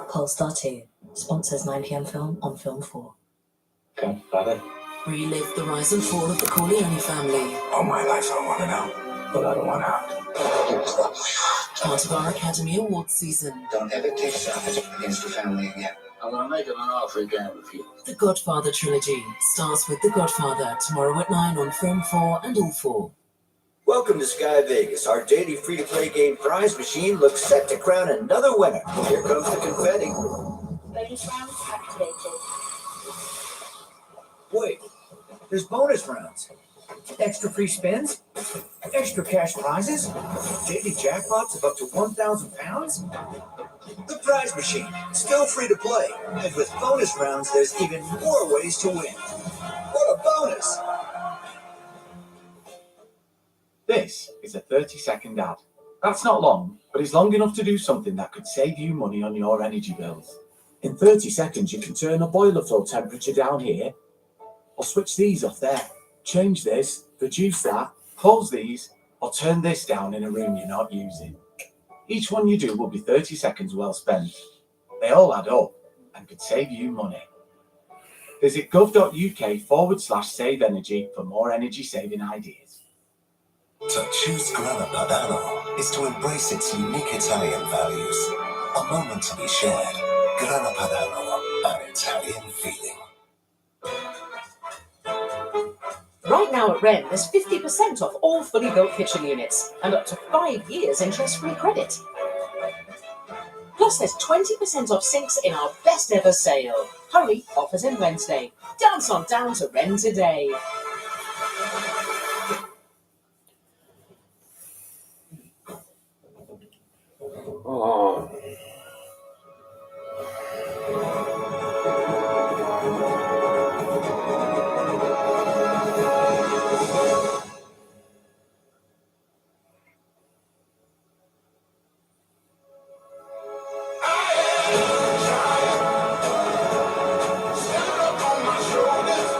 Polestar 2 sponsors 9 PM film on Film 4. Okay, got it. Relive the rise and fall of the Corleone family. All my life I want to know, but I don't want out. Part of our Academy Awards season. Don't ever take sides against the family again. I'm gonna make it an offer again with you. The Godfather trilogy stars with The Godfather tomorrow at 9 on Film 4 and All 4. Welcome to Sky Vegas. Our daily free-to-play game prize machine looks set to crown another winner. Here comes the confetti. Bonus rounds activated. Wait, there's bonus rounds. Extra free spins? Extra cash prizes? Daily jackpots of up to 1,000 pounds? The prize machine, still free to play. And with bonus rounds, there's even more ways to win. What a bonus! This is a 30-second ad. That's not long, but it's long enough to do something that could save you money on your energy bills. In 30 seconds, you can turn a boiler flow temperature down here, or switch these off there. Change this, reduce that, close these, or turn this down in a room you're not using. Each one you do will be 30 seconds well spent. They all add up and could save you money. Visit gov.uk/save energy for more energy saving ideas. To choose Grana Padano is to embrace its unique Italian values. A moment to be shared. Grana Padano. Wren, there's 50% off all fully built kitchen units and up to 5 years interest-free credit. Plus, there's 20% off sinks in our best ever sale. Hurry, offers end Wednesday. Dance on down to Wren today. Oh.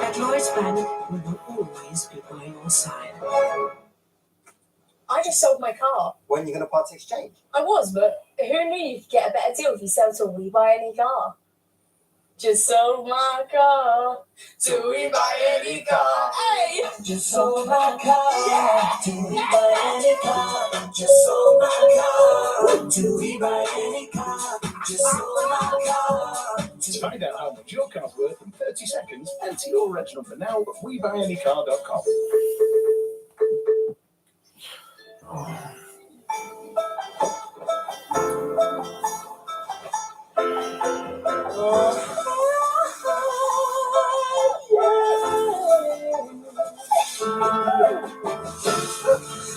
At Lloyd's Bank, we will always be by your side. I just sold my car. When are you going to part exchange? I was, but who knew you could get a better deal if you sell to We Buy Any Car? Just sold my car. Do we buy any car? Hey! Just sold my car. Yeah. Do we buy any car? Just sold my car. Do we buy any car? Just sold my car. To find out how much your car's worth in 30 seconds, enter your reg number now at WeBuyAnyCar.com.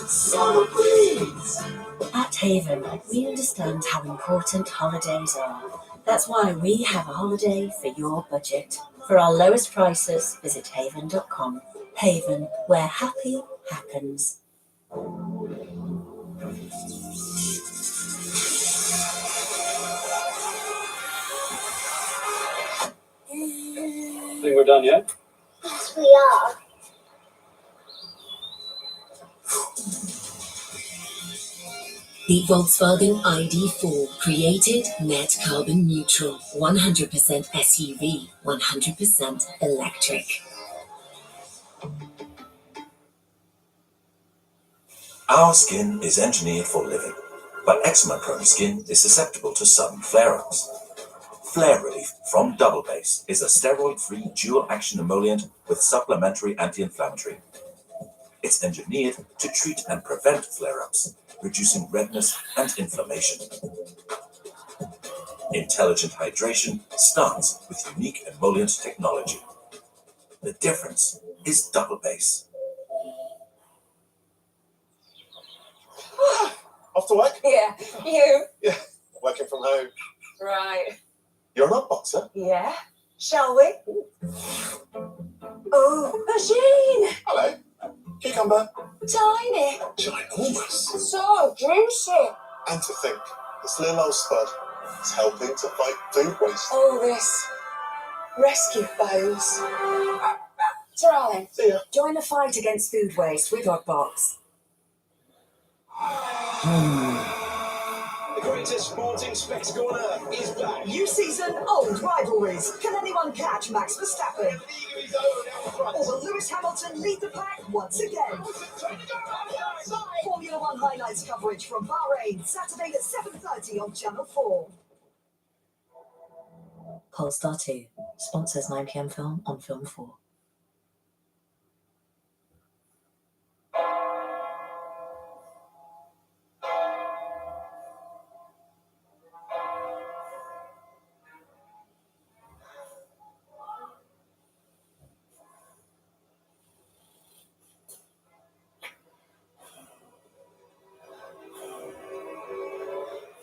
Summer breeze. At Haven, we understand how important holidays are. That's why we have a holiday for your budget. For our lowest prices, visit haven.com. Haven, where happy happens. Think we're done yet? Yes, we are. The Volkswagen ID4, created net carbon neutral, 100% SUV, 100% electric. Our skin is engineered for living, but eczema-prone skin is susceptible to sudden flare-ups. Flare Relief from Double Base is a steroid-free dual-action emollient with supplementary anti-inflammatory. It's engineered to treat and prevent flare-ups, reducing redness and inflammation. Intelligent hydration starts with unique emollient technology. The difference is Double Base. Off to work? Yeah, you. Yeah, working from home. Right. You're not boxer. Yeah. Shall we? Oh, machine! Hello. Cucumber. Tiny. Ginormous. So juicy. And to think, this little old spud is helping to fight food waste. All this. Rescue phones. Darling, See ya. Join the fight against food waste with Oddbox. The greatest sporting spectacle on earth is back. New season, old rivalries. Can anyone catch Max Verstappen? Or will Lewis Hamilton lead the pack once again? Formula One highlights coverage from Bahrain, Saturday at 7:30 on Channel 4. Polestar 2 sponsors 9pm film on Film 4.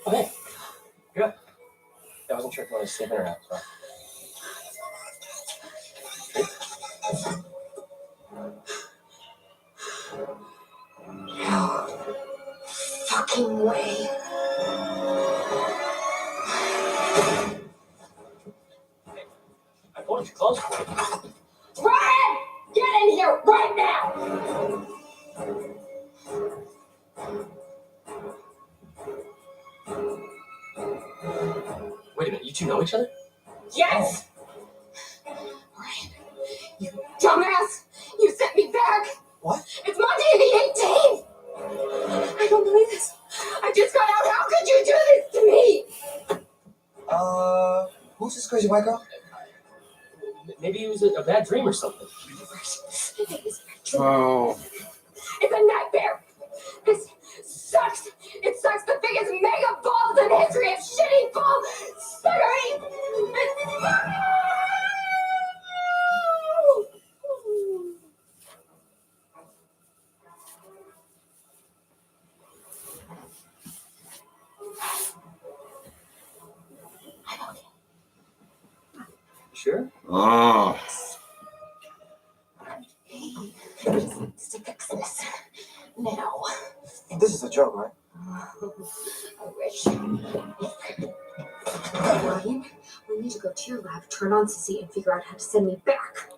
Okay. Good. I wasn't sure if you wanted to sleep in or not, so. No fucking way. I pulled your clothes for you. Ryan! Get in here right now! Wait a minute, you two know each other? Yes! Ryan, you dumbass! You sent me back! What? It's Monday the 18th! I don't believe this. I just got out. How could you do this to me? Who's this crazy white girl? Maybe it was a bad dream or something. Oh. It's a nightmare. This sucks. It sucks. The biggest mega balls in the history of shitty ball suckery. Sure? Oh. Needs to fix this now. This is a joke, right? I wish. Ryan, we need to go to your lab, turn on Sissy, and figure out how to send me back.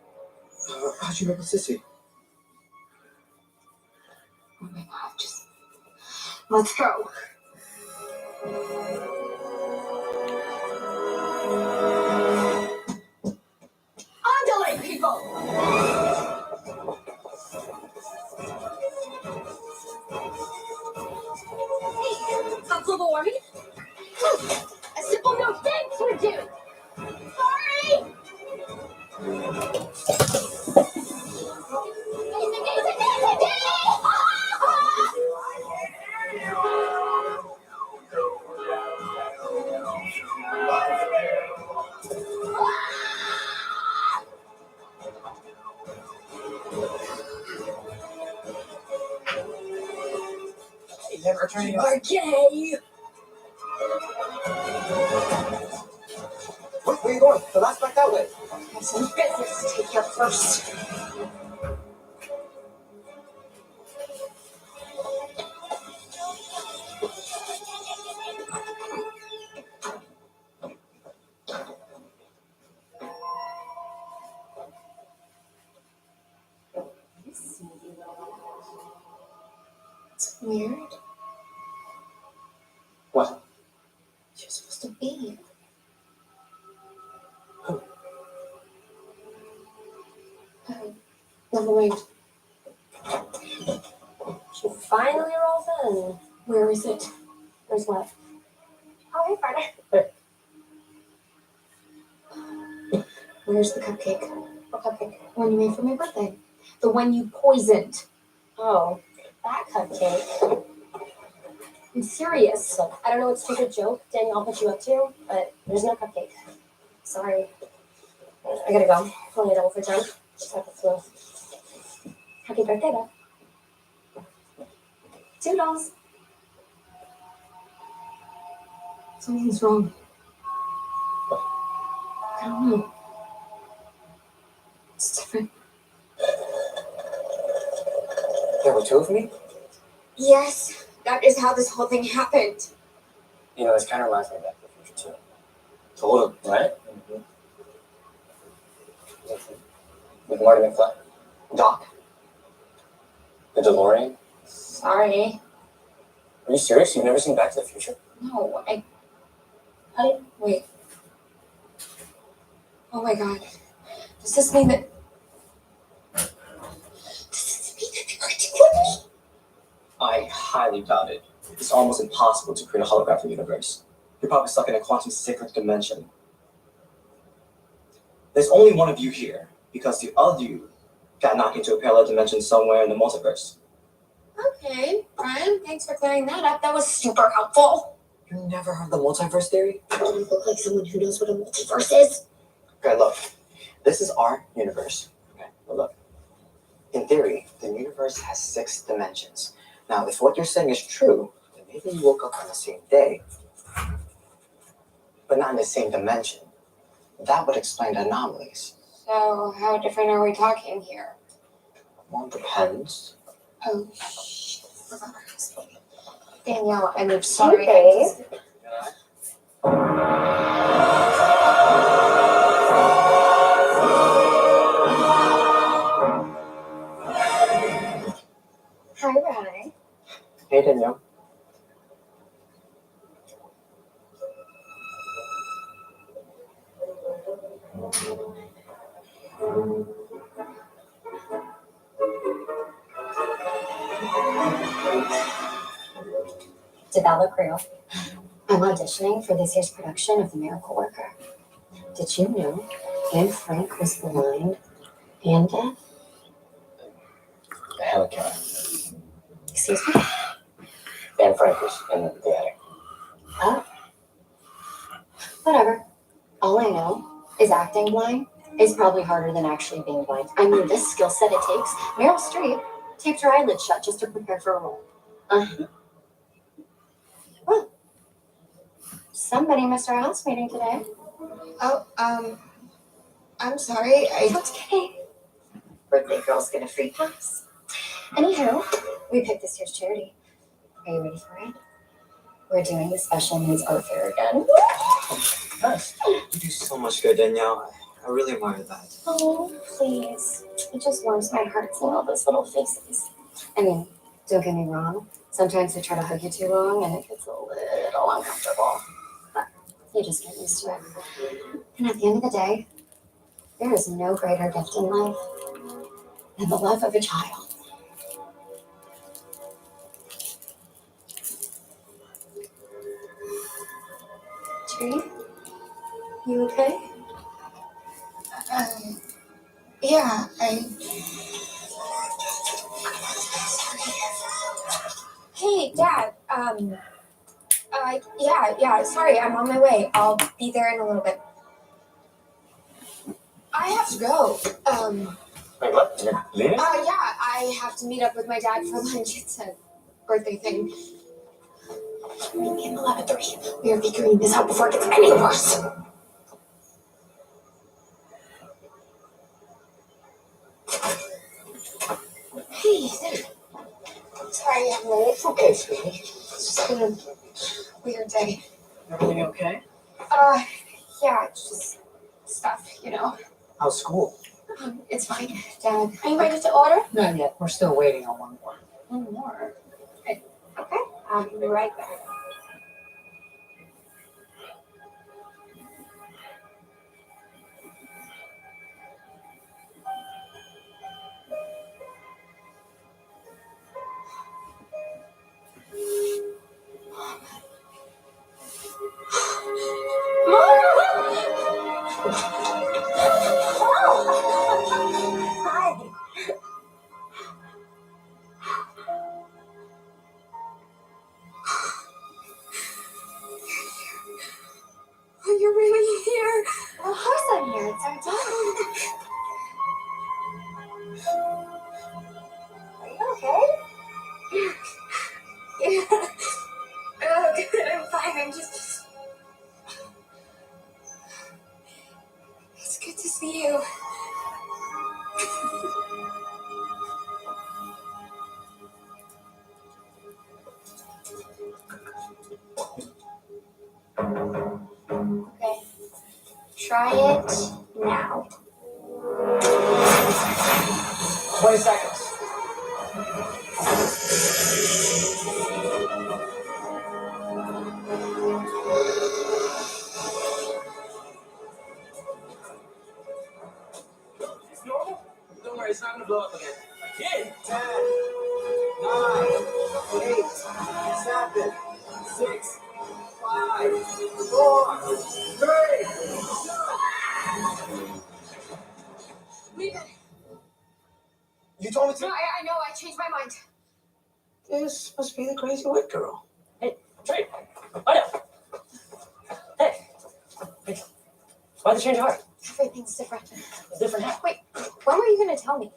How'd you know Sissy? Oh my god, just let's go. Andale, people! Hey, stop global warming? A simple no thanks would do. Sorry! Never turning You are gay! Where are you going? The last back that way. I have some business to take care of first. It's weird. What? You're supposed to be here. Never mind. She finally rolls in. Where is it? There's what? Oh, hey, Friday. Where's the cupcake? What cupcake? One you made for my birthday. The one you poisoned. Oh, that cupcake. I'm serious. Look, I don't know what stupid joke Danielle put you up to, but there's no cupcake. Sorry. I gotta go. Only a double for time. Just have the flu. Happy birthday, though. $2. Something's wrong. I don't know. It's different. There were two of me? Yes, that is how this whole thing happened. You know, this kind of reminds me of Back to the Future, too. Totally. Right? Mm-hmm. With Marty McFly. Doc. The DeLorean. Sorry. Are you serious? You've never seen Back to the Future? No, wait. Oh my god. Does this mean that... I highly doubt it. It's almost impossible to create a holographic universe. You're probably stuck in a quantum cyclic dimension. There's only one of you here, because the other you got knocked into a parallel dimension somewhere in the multiverse. Okay, Brian, thanks for clearing that up. That was super helpful. You never heard the multiverse theory? I don't look like someone who knows what a multiverse is. Okay, look. This is our universe. Okay, well, look. In theory, the universe has 6 dimensions. Now, if what you're saying is true, then maybe you woke up on the same day, but not in the same dimension. That would explain the anomalies. So, how different are we talking here? Well, it depends. Oh, shit. Danielle, I'm sorry. Okay. Hi, Ryan. Hey, Danielle. Did that look real? I'm auditioning for this year's production of The Miracle Worker. Did you know kid, Frank, was blind and deaf? Helen Keller. Excuse me? Dan Frank was in the attic. Oh. Whatever. All I know is acting blind is probably harder than actually being blind. I mean, this skill set it takes. Meryl Streep taped her eyelids shut just to prepare for a role. Well, somebody missed our house meeting today. Oh, I'm sorry. That's okay. Birthday girls get a free pass. Anywho, we picked this year's charity. Are you ready for it? We're doing the special needs art fair again. Nice. You do so much good, Danielle. I really admire that. Oh, please. It just warms my heart seeing all those little faces. I mean, don't get me wrong. Sometimes I try to hug you too long and it gets a little uncomfortable. But you just get used to it. And at the end of the day, there is no greater gift in life than the love of a child. Tree? You okay? Yeah, Hey, Dad. Yeah. Sorry, I'm on my way. I'll be there in a little bit. I have to go. Wait, what? You're leaving? Yeah. I have to meet up with my dad for lunch. It's a birthday thing. Meet me in the laboratory. We are figuring this out before it gets any worse. Hey, sorry I'm late. It's okay, sweetie. It's just been a weird day. Everything okay? Yeah, it's just stuff, you know. How's school? It's fine, Dad. Are you ready to order? Not yet. We're still waiting on one more. One more. Okay, I'll be right back. Oh, you're really here. Well, of course I'm here. It's our dad. Are you okay? Yeah. Oh, good. I'm fine. I'm just. It's good to see you. Okay. Try it now. 20 seconds. It's normal? Don't worry, it's not gonna blow up again. Again? 10, 9, 8, 7, 6, 5, 4, 3. Leave it. You told me to. No, I know. I changed my mind. This must be the crazy white girl. Hey, Trey. Why Hey. Why the change of heart? Everything's different. Different how? Wait, when were you going to tell me?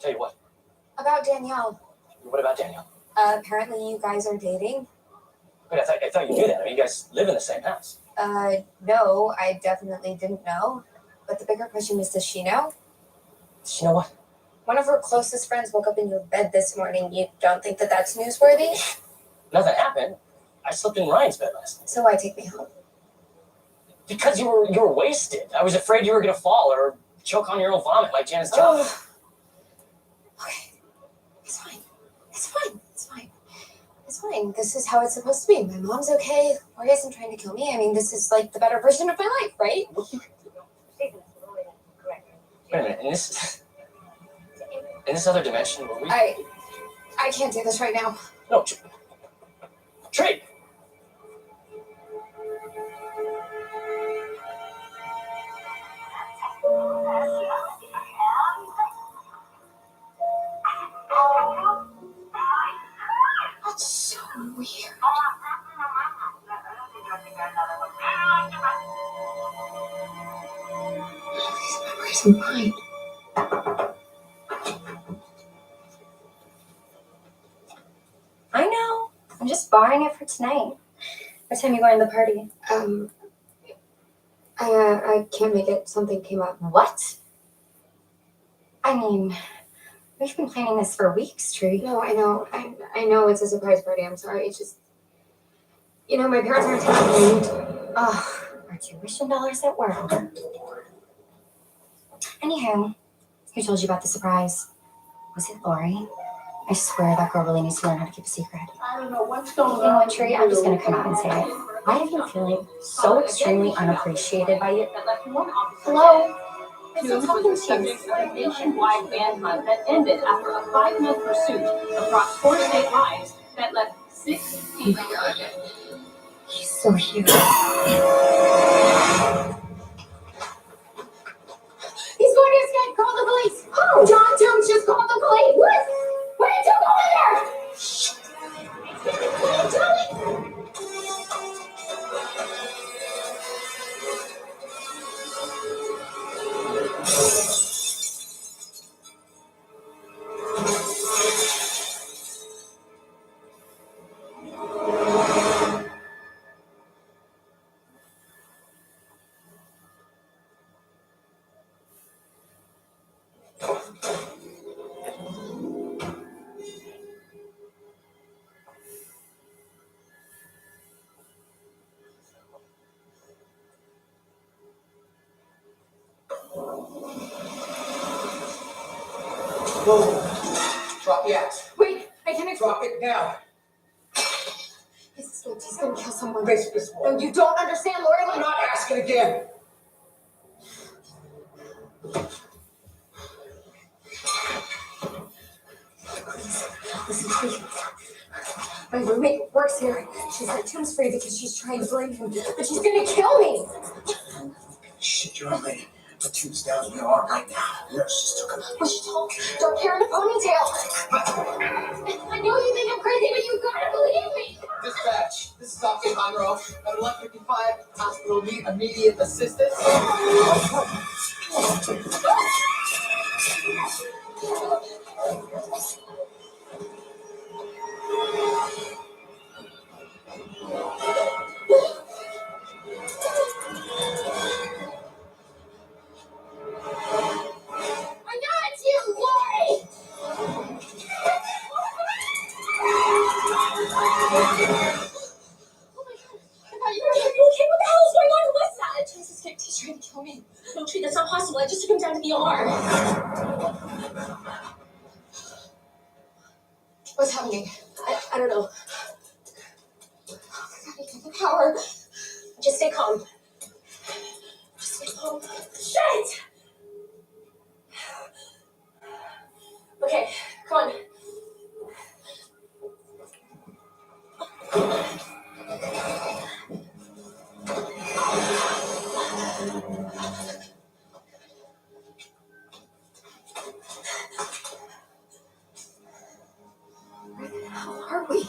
Tell you what. About Danielle. What about Danielle? Apparently you guys are dating. Wait, I thought you knew that. I mean, you guys live in the same house. No, I definitely didn't know. But the bigger question is, does she know? Does she know what? One of her closest friends woke up in your bed this morning. You don't think that that's newsworthy? Nothing happened. I slept in Ryan's bed last night. So why take me home? Because you were wasted. I was afraid you were gonna fall or choke on your own vomit like Janis Joplin. Okay. It's fine. It's fine. It's fine. It's fine. This is how it's supposed to be. My mom's okay. Lori isn't trying to kill me. I mean, this is like the better version of my life, right? Wait a minute. In this other dimension where we... I can't do this right now. No, Trey! These memories of mine. I know. I'm just borrowing it for tonight. What time are you going to the party? I can't make it. Something came up. What? I mean, we've been planning this for weeks, Tree. No, I know. I know it's a surprise party. I'm sorry. It's just, my parents aren't taking me. Oh, our tuition dollars at work. Anywho, who told you about the surprise? Was it Lori? I swear that girl really needs to learn how to keep a secret. I don't know what's going on. You know what, Tree? I'm just gonna come out and say it. I have been feeling so extremely unappreciated by you. Hello? Humes was the subject of a nationwide manhunt that ended after a 5-month pursuit across 4 state lines that left 6 people dead. He's so huge. He's going to escape. Call the police. Oh, John Toombs just called the police. What? What did you go in there? Shh. What are you doing? Whoa. Drop the axe. Wait, I can't Drop it now. He's escaped. He's going to kill someone. Face this wall. No, you don't understand, Lori. I'm not asking again. Listen, please. My roommate works here. She's at Tim's free because she's trying to blame him, but she's gonna kill me. Shit, you're late. Platoon's down in the arm right now. Nurse just took him. But she told me, dark hair and a ponytail. I know you think I'm crazy, but you gotta believe me. Dispatch. This is Officer Monroe. At 11:55, hospital need immediate assistance. I know it's you, Lori. Are you okay? What the hell is going on? What's that? Chase escaped. He's trying to kill me. No, Tree, that's not possible. I just took him down to the ER. What's happening? I don't know. Oh my God, I get the power. Just stay calm. Just stay calm. Shit! Okay, come on. How are we?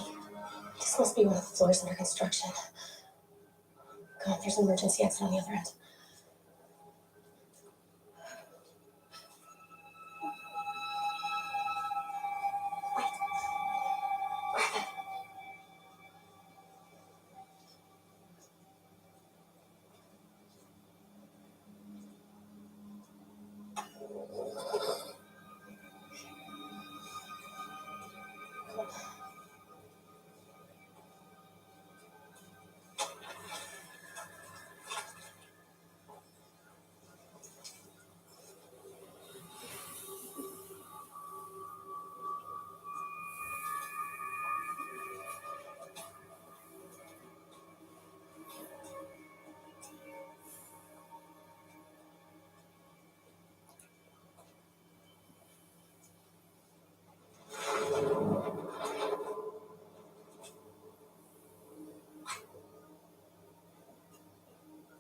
This must be one of the floors under construction. God, there's an emergency exit on the other end.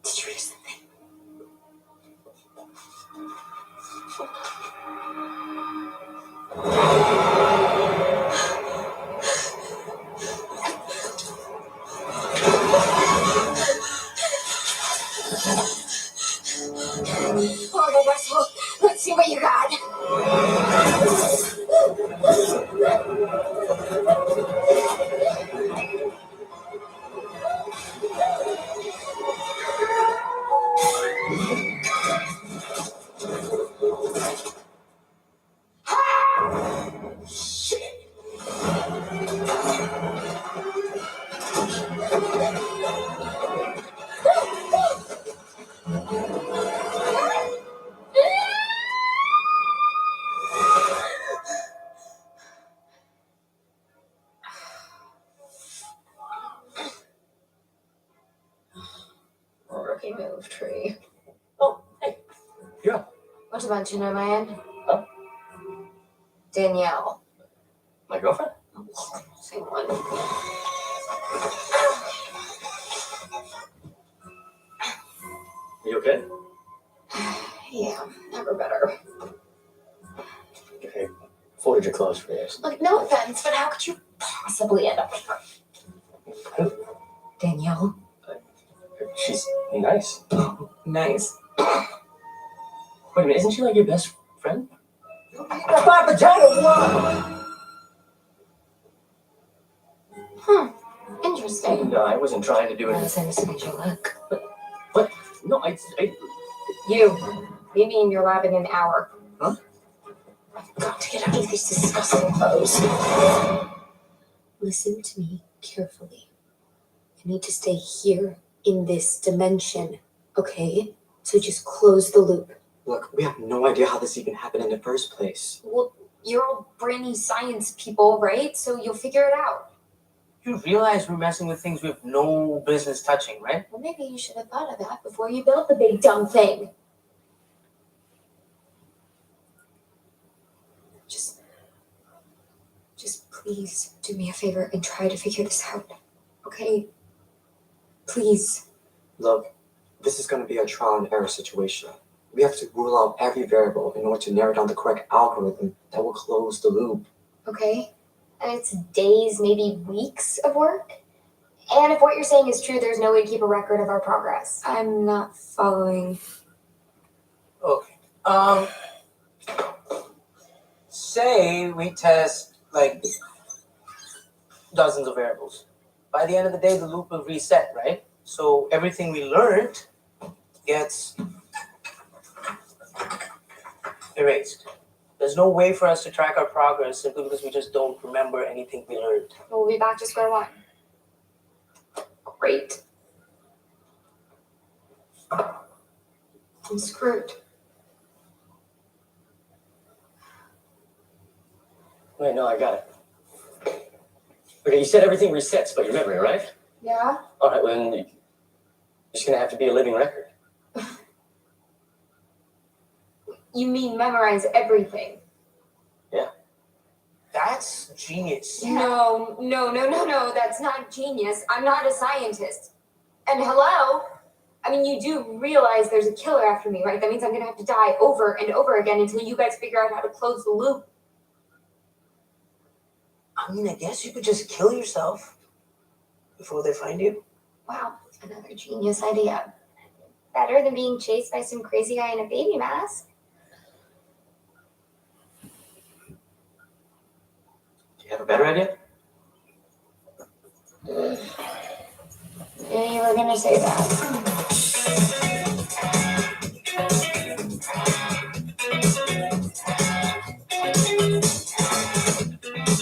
Did you hear something? Okay, Russell, let's see what you got. Rookie move, tree. Oh, hey. Yeah. What dimension am I in? Huh? Danielle. My girlfriend? Same one. You okay? Yeah, never better. Okay. Folded your clothes for you. Look, no offense, but how could you possibly end up with her? Who? Danielle. She's nice. Nice. Wait a minute, isn't she like your best friend? That's my vagina. Interesting. No, I wasn't trying to do Well, it. as innocent as you look. What? No, I You. Meet me in your lab in an hour. Huh? I've got to get out of these disgusting clothes. Listen to me carefully. I need to stay here in this dimension, okay? So just close the loop. Look, we have no idea how this even happened in the first place. Well, you're all brainy science people, right? So you'll figure it out. You realize we're messing with things we have no business touching, right? Well, maybe you should have thought of that before you built the big dumb thing. Just please do me a favor and try to figure this out, okay? Please. Look, this is going to be a trial and error situation. We have to rule out every variable in order to narrow down the correct algorithm that will close the loop. Okay? And it's days, maybe weeks of work. And if what you're saying is true, there's no way to keep a record of our progress. I'm not following. Okay. Say we test like dozens of variables. By the end of the day, the loop will reset, right? So everything we learned gets erased. There's no way for us to track our progress simply because we just don't remember anything we learned. We'll be back to square one. Great. I'm screwed. Wait, no, I got it. Okay, you said everything resets, but your memory, right? Yeah? All right, well, then you're just gonna have to be a living record. You mean memorize everything? Yeah. That's genius. No, that's not genius. I'm not a scientist. And hello? I mean, you do realize there's a killer after me, right? That means I'm gonna have to die over and over again until you guys figure out how to close the loop. I mean, I guess you could just kill yourself before they find you. Wow, another genius idea. Better than being chased by some crazy guy in a baby mask. Do you have a better idea? Yeah, you were gonna say that.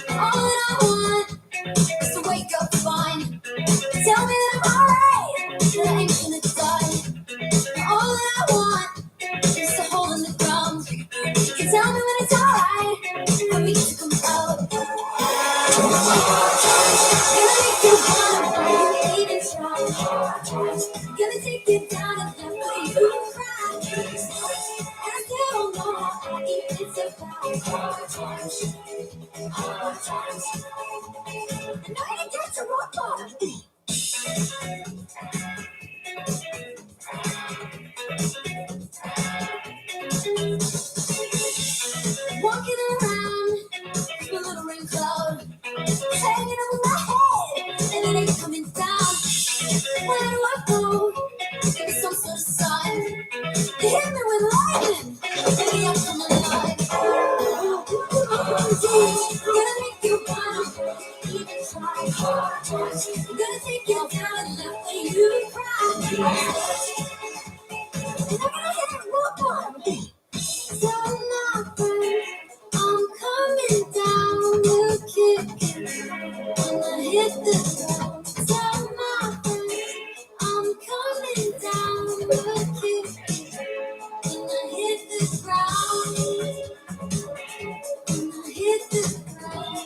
All that I want is to wake up fine. Tell me that I'm alright, that I ain't gonna die. All that I want is a hole in the ground. You can tell me when it's alright for me to come out. Gonna make you wanna believe in strong. Gonna take you down and left where you cry. And I still don't know how I even survive hard times. Hard times. I know you get to rock bottom. Baby, I'm coming alive. Gonna make you wanna even try. Gonna take you down and love when you cry. And I'm gonna hit one more. So nothing. I'm coming down the kick. Gonna hit the ground. So nothing. I'm coming down the kick. Gonna hit the ground. Gonna hit the ground.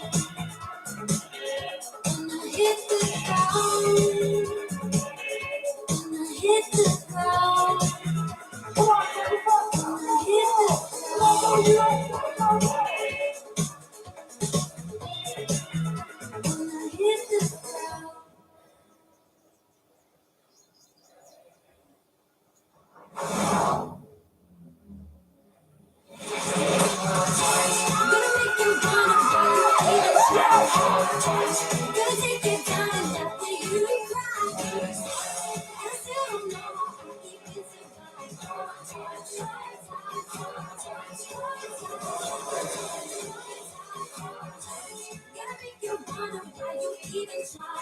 Gonna hit the ground. Gonna hit the ground. Come on, everybody. Gonna hit the ground. Gonna hit the ground. Gonna make you wanna even try. Gonna take you down and love when you cry. And I still don't know how you can Gonna make you wanna why you even try.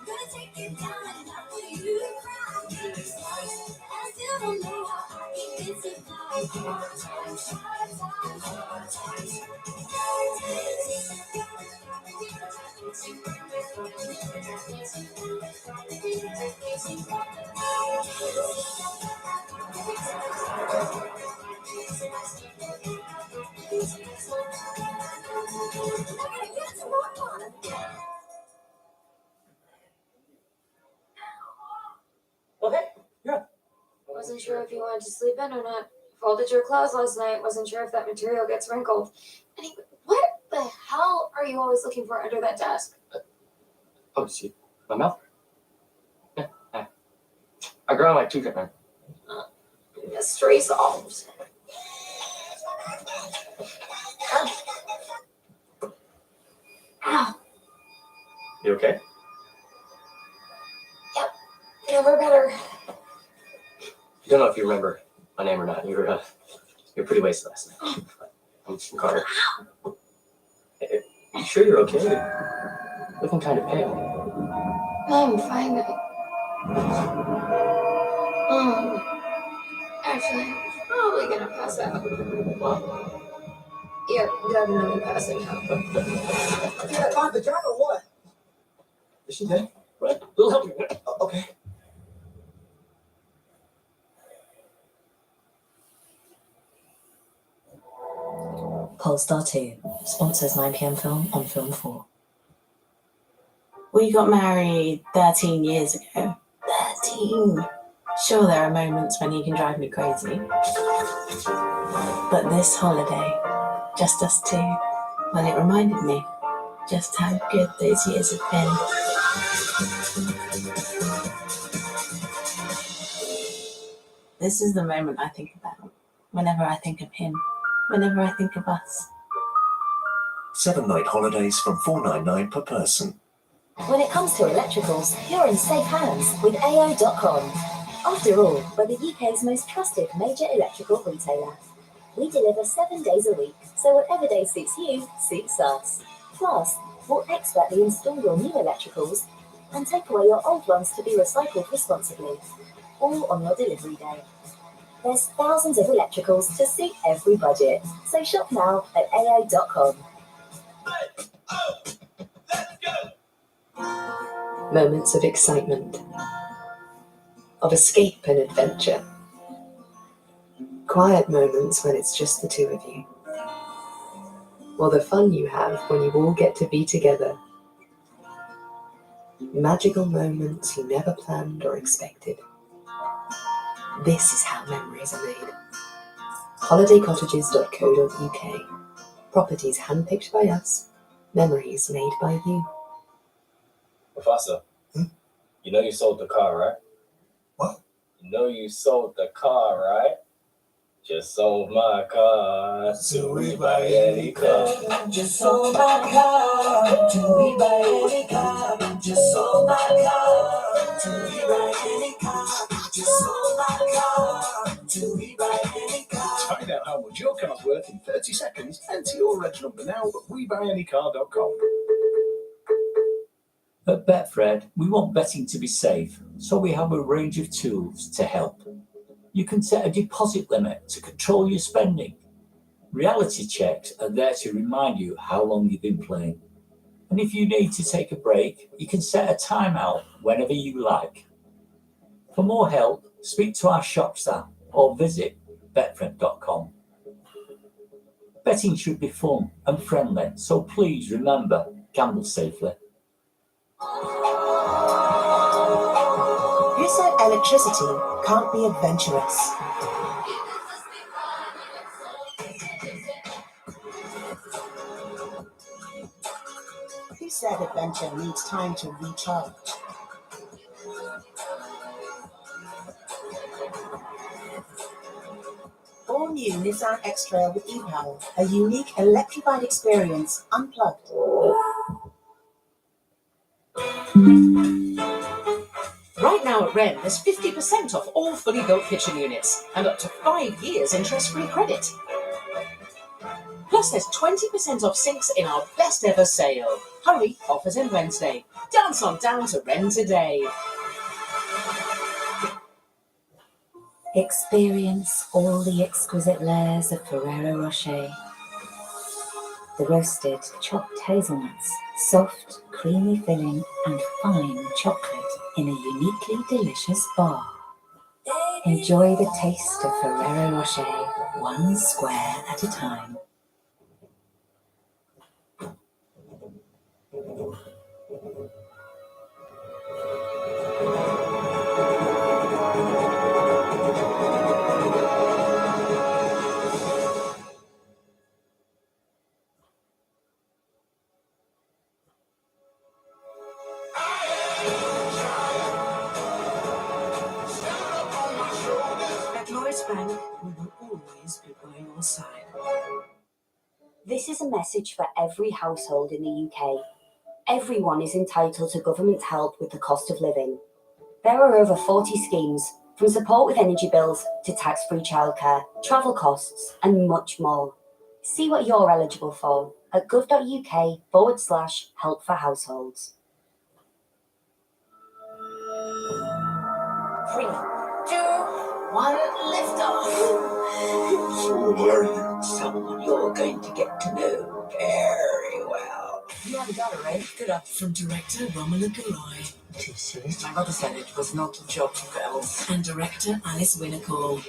Gonna take you down and love when you cry. And I still don't know how you can Well, hey. Wasn't sure if you wanted to sleep in or not. Folded your clothes last night. Wasn't sure if that material gets wrinkled. Anyway, what the hell are you always looking for under that desk? Oh, see, my mouth. Yeah, hi. I ground like 2 treatment. Mystery solved. Ow. You okay? Never better. I don't know if you remember my name or not. You were pretty wasted last night. I'm Carter. Hey, you sure you're okay? You're looking kind of pale. I'm fine. Actually, I'm probably gonna pass out. Yeah, definitely passing out. You gotta find the jar or what? Is she dead? Right. We'll help you. Okay. Polestar 2 sponsors 9pm film on Film 4. We got married 13 years ago. 13! Sure, there are moments when you can drive me crazy. But this holiday, just us two, well, it reminded me just how good those years have been. This is the moment I think about whenever I think of him, whenever I think of us. 7-night holidays from $4.99 per person. When it comes to electricals, you're in safe hands with AO.com. After all, we're the UK's most trusted major electrical retailer. We deliver 7 days a week, so whatever day suits you, suits us. Plus, we'll expertly install your new electricals and take away your old ones to be recycled responsibly, all on your delivery day. There's thousands of electricals to suit every budget, so shop now at AO.com. Moments of excitement, of escape and adventure. Quiet moments when it's just the two of you. Or the fun you have when you all get to be together. Magical moments you never planned or expected. This is how memories are made. holidaycottages.co.uk. Properties handpicked by us. Memories made by you. Mufasa, you know you sold the car, right? What? You know you sold the car, right? Just sold my car. Do we buy any car? Just sold my car. Do we buy any car? Just sold my car. Do we buy any car? Just sold my car. Do we Find out how much your car's worth in 30 seconds. Enter your reg number now at WeBuyAnyCar.com. At Betfred, we want betting to be safe, so we have a range of tools to help. You can set a deposit limit to control your spending. Reality checks are there to remind you how long you've been playing. And if you need to take a break, you can set a timeout whenever you like. For more help, speak to our shop staff or visit Betfred.com. Betting should be fun and friendly, so please remember, gamble safely. Who said electricity can't be adventurous? Who said adventure needs time to recharge? All new Nissan X-Trail with e-Power, a unique electrified experience, unplugged. Right now at Wren, there's 50% off all fully built kitchen units and up to 5 years interest-free credit. Plus, there's 20% off sinks in our best ever sale. Hurry, offers end Wednesday. Dance on down to Wren today. Experience all the exquisite layers of Ferrero Rocher. The roasted, chopped hazelnuts, soft, creamy filling, and fine chocolate in a uniquely delicious bar. Enjoy the taste of Ferrero Rocher, one square at a time. At Lloyds Bank, we will always be by your side. This is a message for every household in the UK. Everyone is entitled to government help with the cost of living. There are over 40 schemes, from support with energy bills to tax-free childcare, travel costs, and much more. See what you're eligible for at gov.uk/help for households. 3, 2, 1, lift off. Who are you? Someone you're going to get to know very well. You haven't got it, right? Good up from director Romola Garai. My mother said it was not a job for girls. And director Alice Winnicall.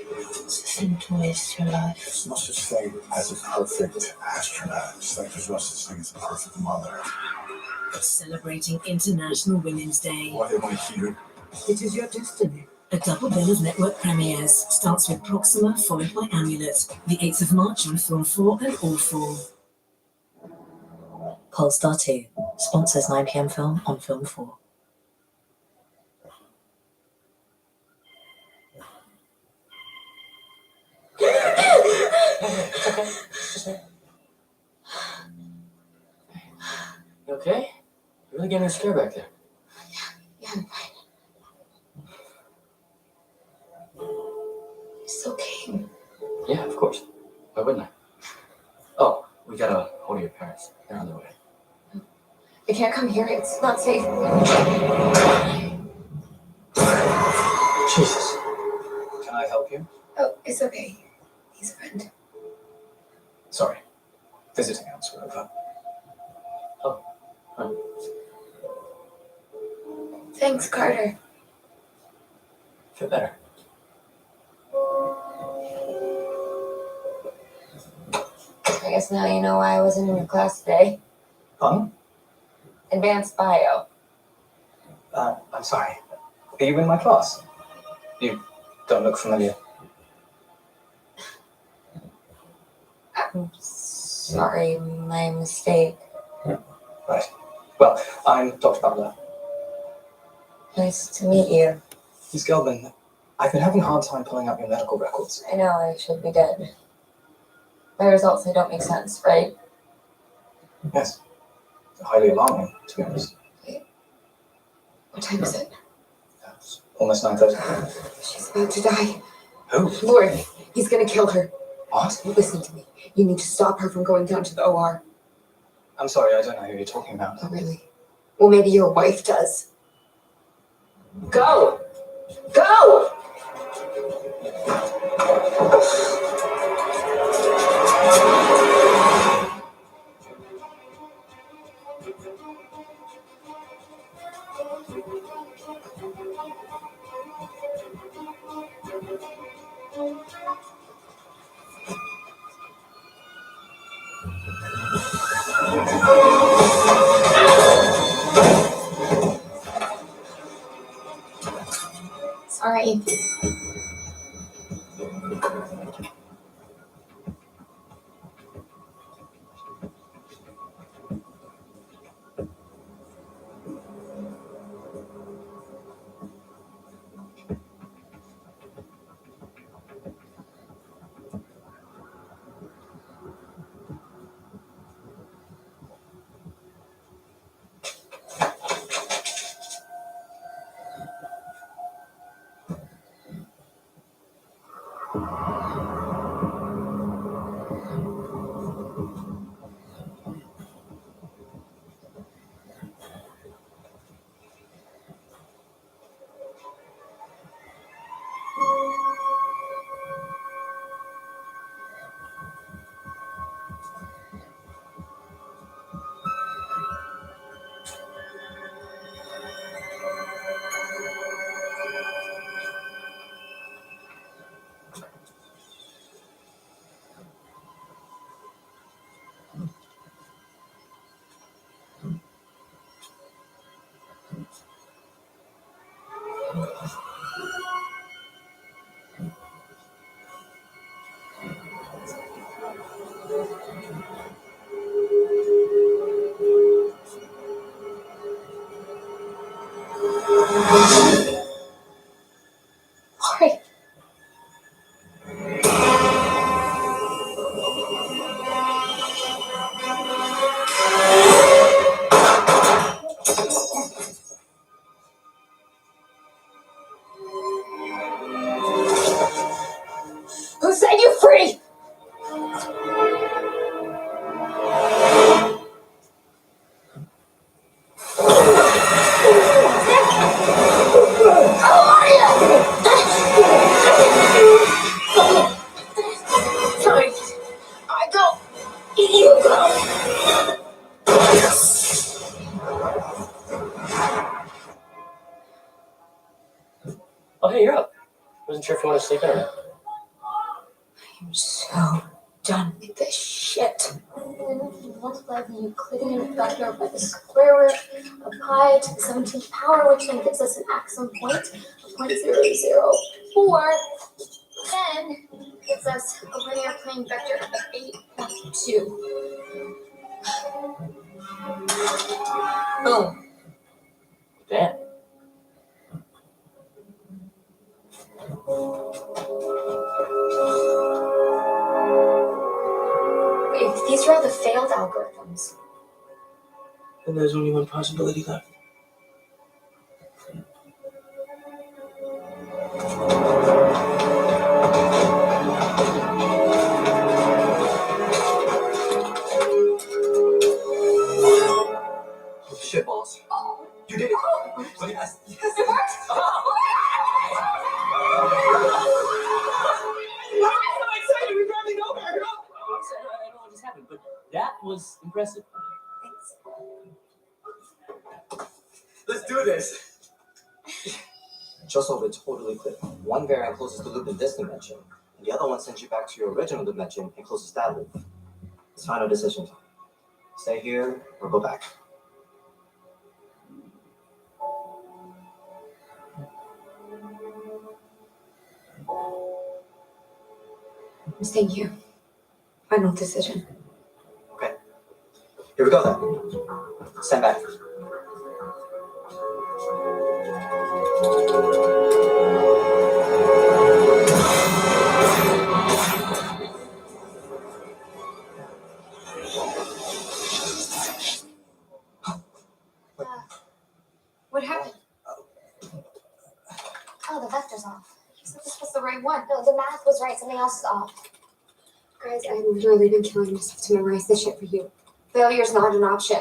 Sing toys to life. There's no such thing as a perfect astronaut. Just like there's no such thing as a perfect mother. Celebrating International Women's Day. Why am I here? It is your destiny. A double bill of network premieres starts with Proxima, followed by Amulet, the 8th of March on Film 4 and All 4. Polestar 2 sponsors 9 PM film on Film 4. You okay? You're really getting a scare back there. Yeah, I'm fine. It's okay. Yeah, of course. Why wouldn't I? Oh, we gotta hold your parents. They're on their way. I can't come here. It's not safe. Jesus. Can I help you? Oh, it's okay. He's a friend. Sorry. Visiting hours were over. Thanks, Carter. Feel better. I guess now you know why I wasn't in your class today. Pardon? Advanced bio. I'm sorry. Are you in my class? You don't look familiar. I'm sorry, my mistake. Right. Well, I'm Dr. Butler. Nice to meet you. Miss Gelman, I've been having a hard time pulling up your medical records. I know I should be dead. My results, they don't make sense, right? Yes. Highly alarming, to be honest. What time is it? Almost 9:30. She's about to die. Who? Lord, He's gonna kill her. What? Listen to me. You need to stop her from going down to the OR. I'm sorry, I don't know who you're talking about. Oh, really? Well, maybe your wife does. Go! Go! Sorry. Sorry. Who set you free? Sorry. I go. You go. Oh, hey, you're up. Wasn't sure if you want to sleep in or not. I'm so done with this shit. Then if you multiply the Euclidean vector by the square root of pi to the 17th power, which then gives us an axiom point of 0.004, then gives us a linear plane vector of 8.2. Boom. Damn. Wait, these are all the failed algorithms. And there's only one possibility left. Shitballs. You did it. Yes. It worked! I'm so excited, we barely know her. I don't know what just happened, but that was impressive. Let's do this. Just so we're totally clear, one variant closes the loop in this dimension, and the other one sends you back to your original dimension and closes that loop. It's final decision time. Stay here or go back. I'm staying here. Final decision. Okay. Here we go then. Stand back. What happened? Oh, the vector's off. You said this was the right one. on. No, the math was right. Something else is off. Guys, I've literally been killing myself to memorize this shit for you. Failure's not an option.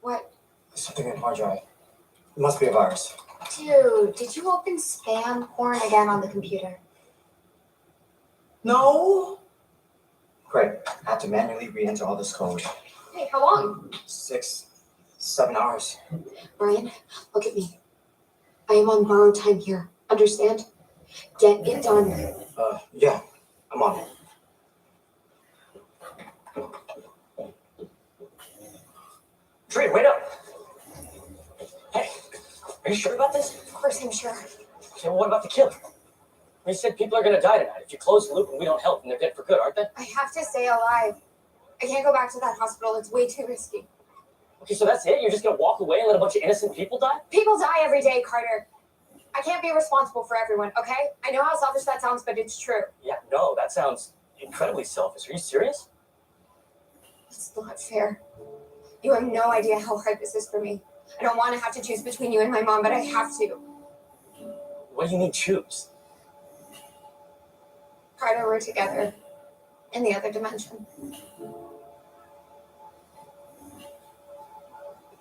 What? There's something in the hard drive. It must be a virus. Dude, did you open spam porn again on the computer? No. Great. I have to manually re-enter all this code. Hey, how long? 6, 7 hours. Brian, look at me. I am on borrowed time here. Understand? Get it done. Yeah, I'm on it. Trey, wait up. Hey, are you sure about this? Of course I'm sure. Okay, well, what about the killer? They said people are gonna die tonight if you close the loop and we don't help, and they're dead for good, aren't they? I have to stay alive. I can't go back to that hospital. It's way too risky. Okay, so that's it? You're just gonna walk away and let a bunch of innocent people die? People die every day, Carter. I can't be responsible for everyone, okay? I know how selfish that sounds, but it's true. Yeah, no, that sounds incredibly selfish. Are you serious? It's not fair. You have no idea how hard this is for me. I don't want to have to choose between you and my mom, but I have to. What do you mean choose? Carter, we're together in the other dimension.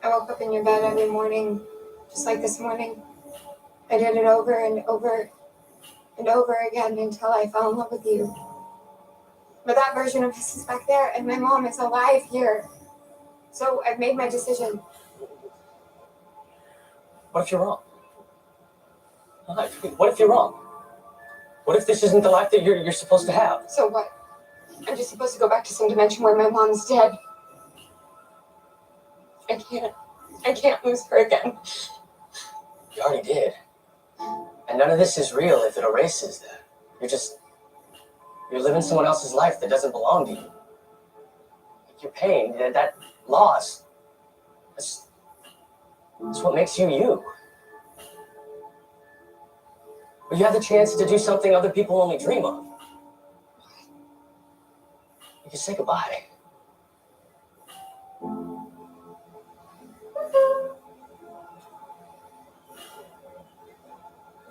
I woke up in your bed every morning, just like this morning. I did it over and over and over again until I fell in love with you. But that version of us is back there, and my mom is alive here. So I've made my decision. What if you're wrong? What if you're wrong? What if this isn't the life that you're supposed to have? So what? I'm just supposed to go back to some dimension where my mom's dead. I can't lose her again. You already did. And none of this is real if it erases that. You're living someone else's life that doesn't belong to you. Like your pain, that loss, that's what makes you you. But you have the chance to do something other people only dream of. You can say goodbye.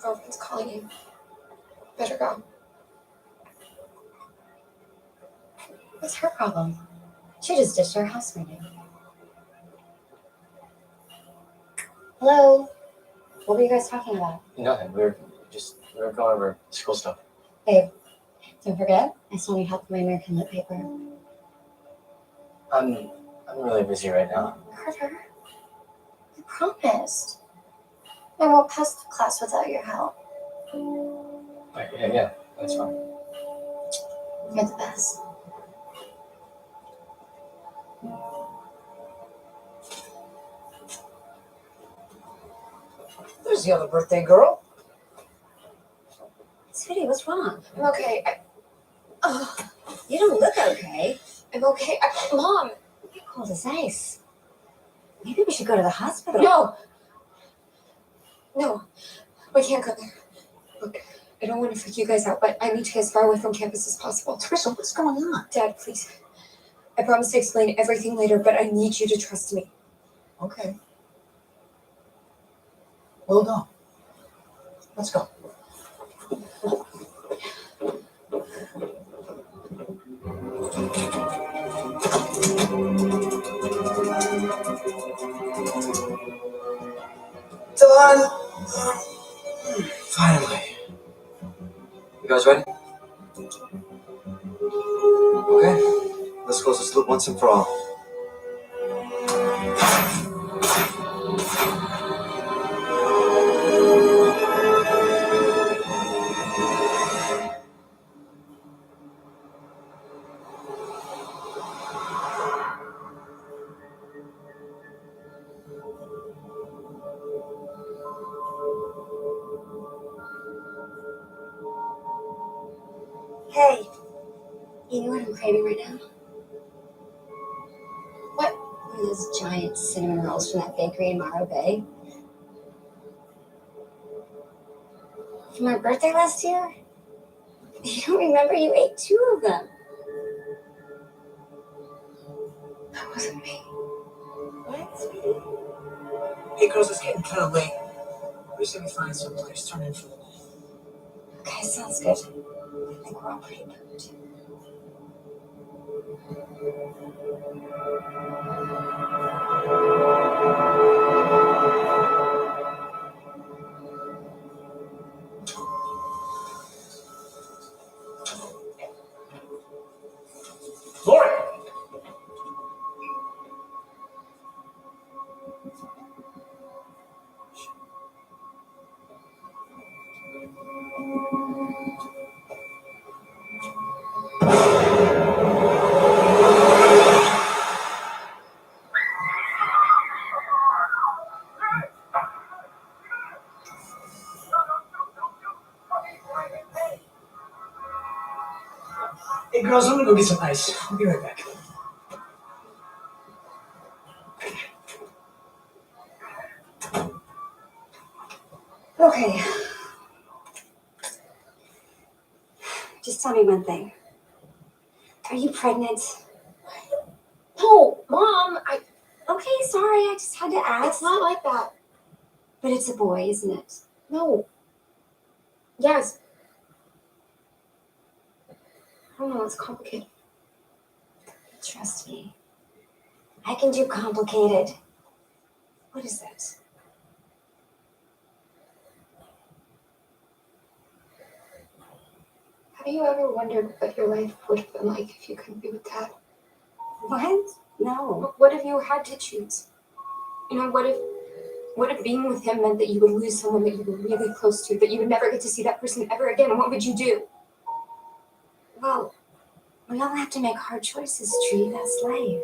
Girlfriend's calling you. Better go. What's her problem? She just ditched our house meeting. Hello? What were you guys talking about? Nothing. We were going over school stuff. Babe, don't forget, I still need help with my American Lit paper. I'm really busy right now. Carter, I promised. I won't pass the class without your help. Right, yeah, that's fine. You're the best. There's the other birthday girl. Sweetie, what's wrong? I'm okay. You don't look okay. I'm okay. Mom! You're cold as ice. Maybe we should go to the hospital. No, we can't go there. Look, I don't want to freak you guys out, but I need to get as far away from campus as possible. Teresa, what's going on? Dad, please. I promise to explain everything later, but I need you to trust me. Okay. We'll go. Let's go. Done! Finally. You guys ready? Okay. Let's close this loop once and for all. Hey, you know what I'm craving right now? What? One of those giant cinnamon rolls from that bakery in Morro Bay. From our birthday last year? You don't remember you ate 2 of them. That wasn't me. What, sweetie? Hey, girls, it's getting kind of late. We should find some place to turn in for the night. Okay, sounds good. I think we're all pretty good. Lori! Hey girls, I'm gonna go get some ice. I'll be right back. Okay. Just tell me one thing. Are you pregnant? No, Mom, Okay, sorry, I just had to ask. it's not like that. But it's a boy, isn't it? No. Yes. I don't know, it's complicated. Trust me. I can do complicated. What is that? Have you ever wondered what your life would have been like if you couldn't be with Dad? What? No. What if you had to choose? You know, what if being with him meant that you would lose someone that you were really close to, that you would never get to see that person ever again? What would you do? Well, we all have to make hard choices, Tree. That's life.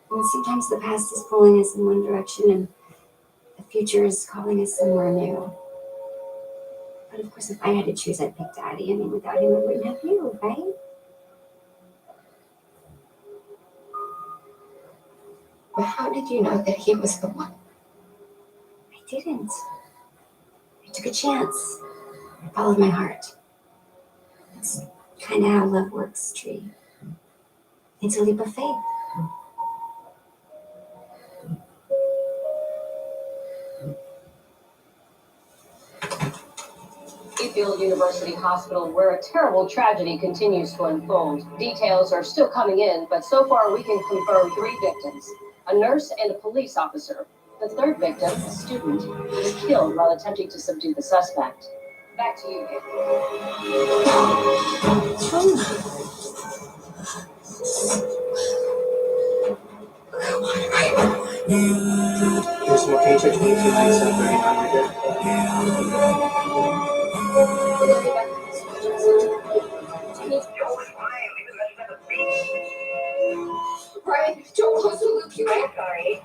And sometimes the past is pulling us in one direction and the future is calling us somewhere new. But of course, if I had to choose, I'd pick Daddy. I mean, without him, I wouldn't have you, right? But how did you know that he was the one? I didn't. I took a chance. I followed my heart. That's kind of how love works, Tree. It's a leap of faith. Sheffield University Hospital, where a terrible tragedy continues to unfold. Details are still coming in, but so far we can confirm 3 victims, a nurse and a police officer. The third victim, a student, was killed while attempting to subdue the suspect. Back to you, Nick. Here's some more paycheck 2297 Brian, don't close the loop, you right? Sorry.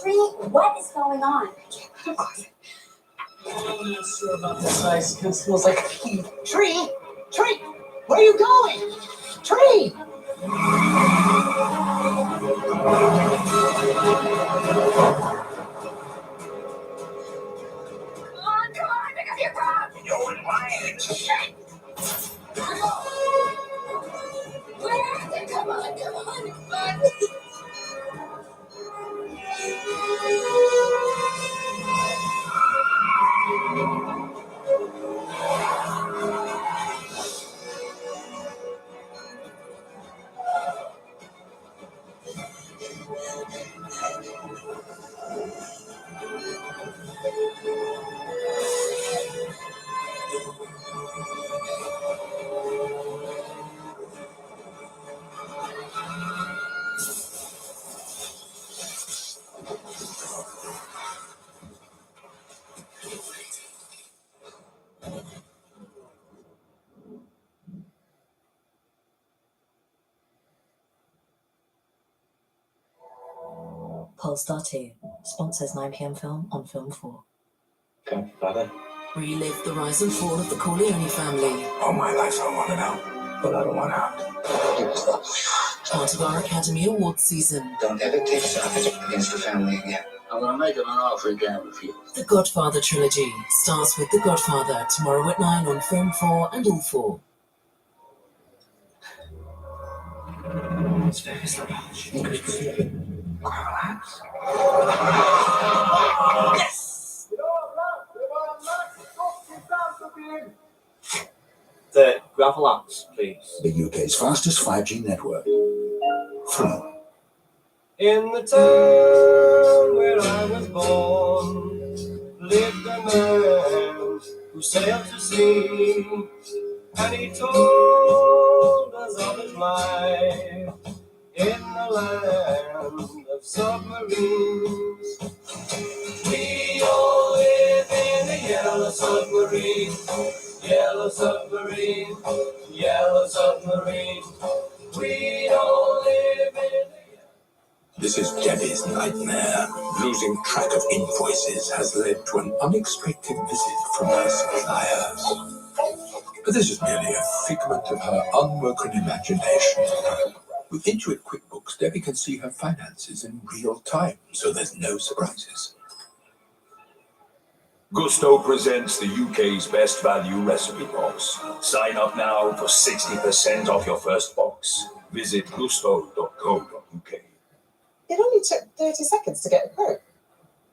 Tree, what is going on? I'm not sure about this ice because it smells like pee. Tree! Tree! Where are you going? Tree! Come on, pick up your crop! You're lying. Where? Come on. Polestar 2 sponsors 9 PM film on Film 4. Okay, got it. Relive the rise and fall of the Corleone family. All my life I want it out, but I don't want out. Part of our Academy Awards season. Don't ever take sides against the family again. I'm gonna make it an offer again with you. The Godfather trilogy starts with The Godfather tomorrow at 9 on Film 4 and All 4. It's very slow. Relax. Yes! The Gravelance, please. The UK's fastest 5G network. From In the town where I was born lived a man who sailed to sea, and he told us of his life in the land of submarines. We all live in a yellow submarine, yellow submarine, yellow submarine. We all live in. This is Debbie's nightmare. Losing track of invoices has led to an unexpected visit from her suppliers. But this is merely a figment of her unwoken imagination. With Intuit QuickBooks, Debbie can see her finances in real time, so there's no surprises. Gusto presents the UK's best value recipe box. Sign up now for 60% off your first box. Visit gusto.co.uk. It only took 30 seconds to get a quote.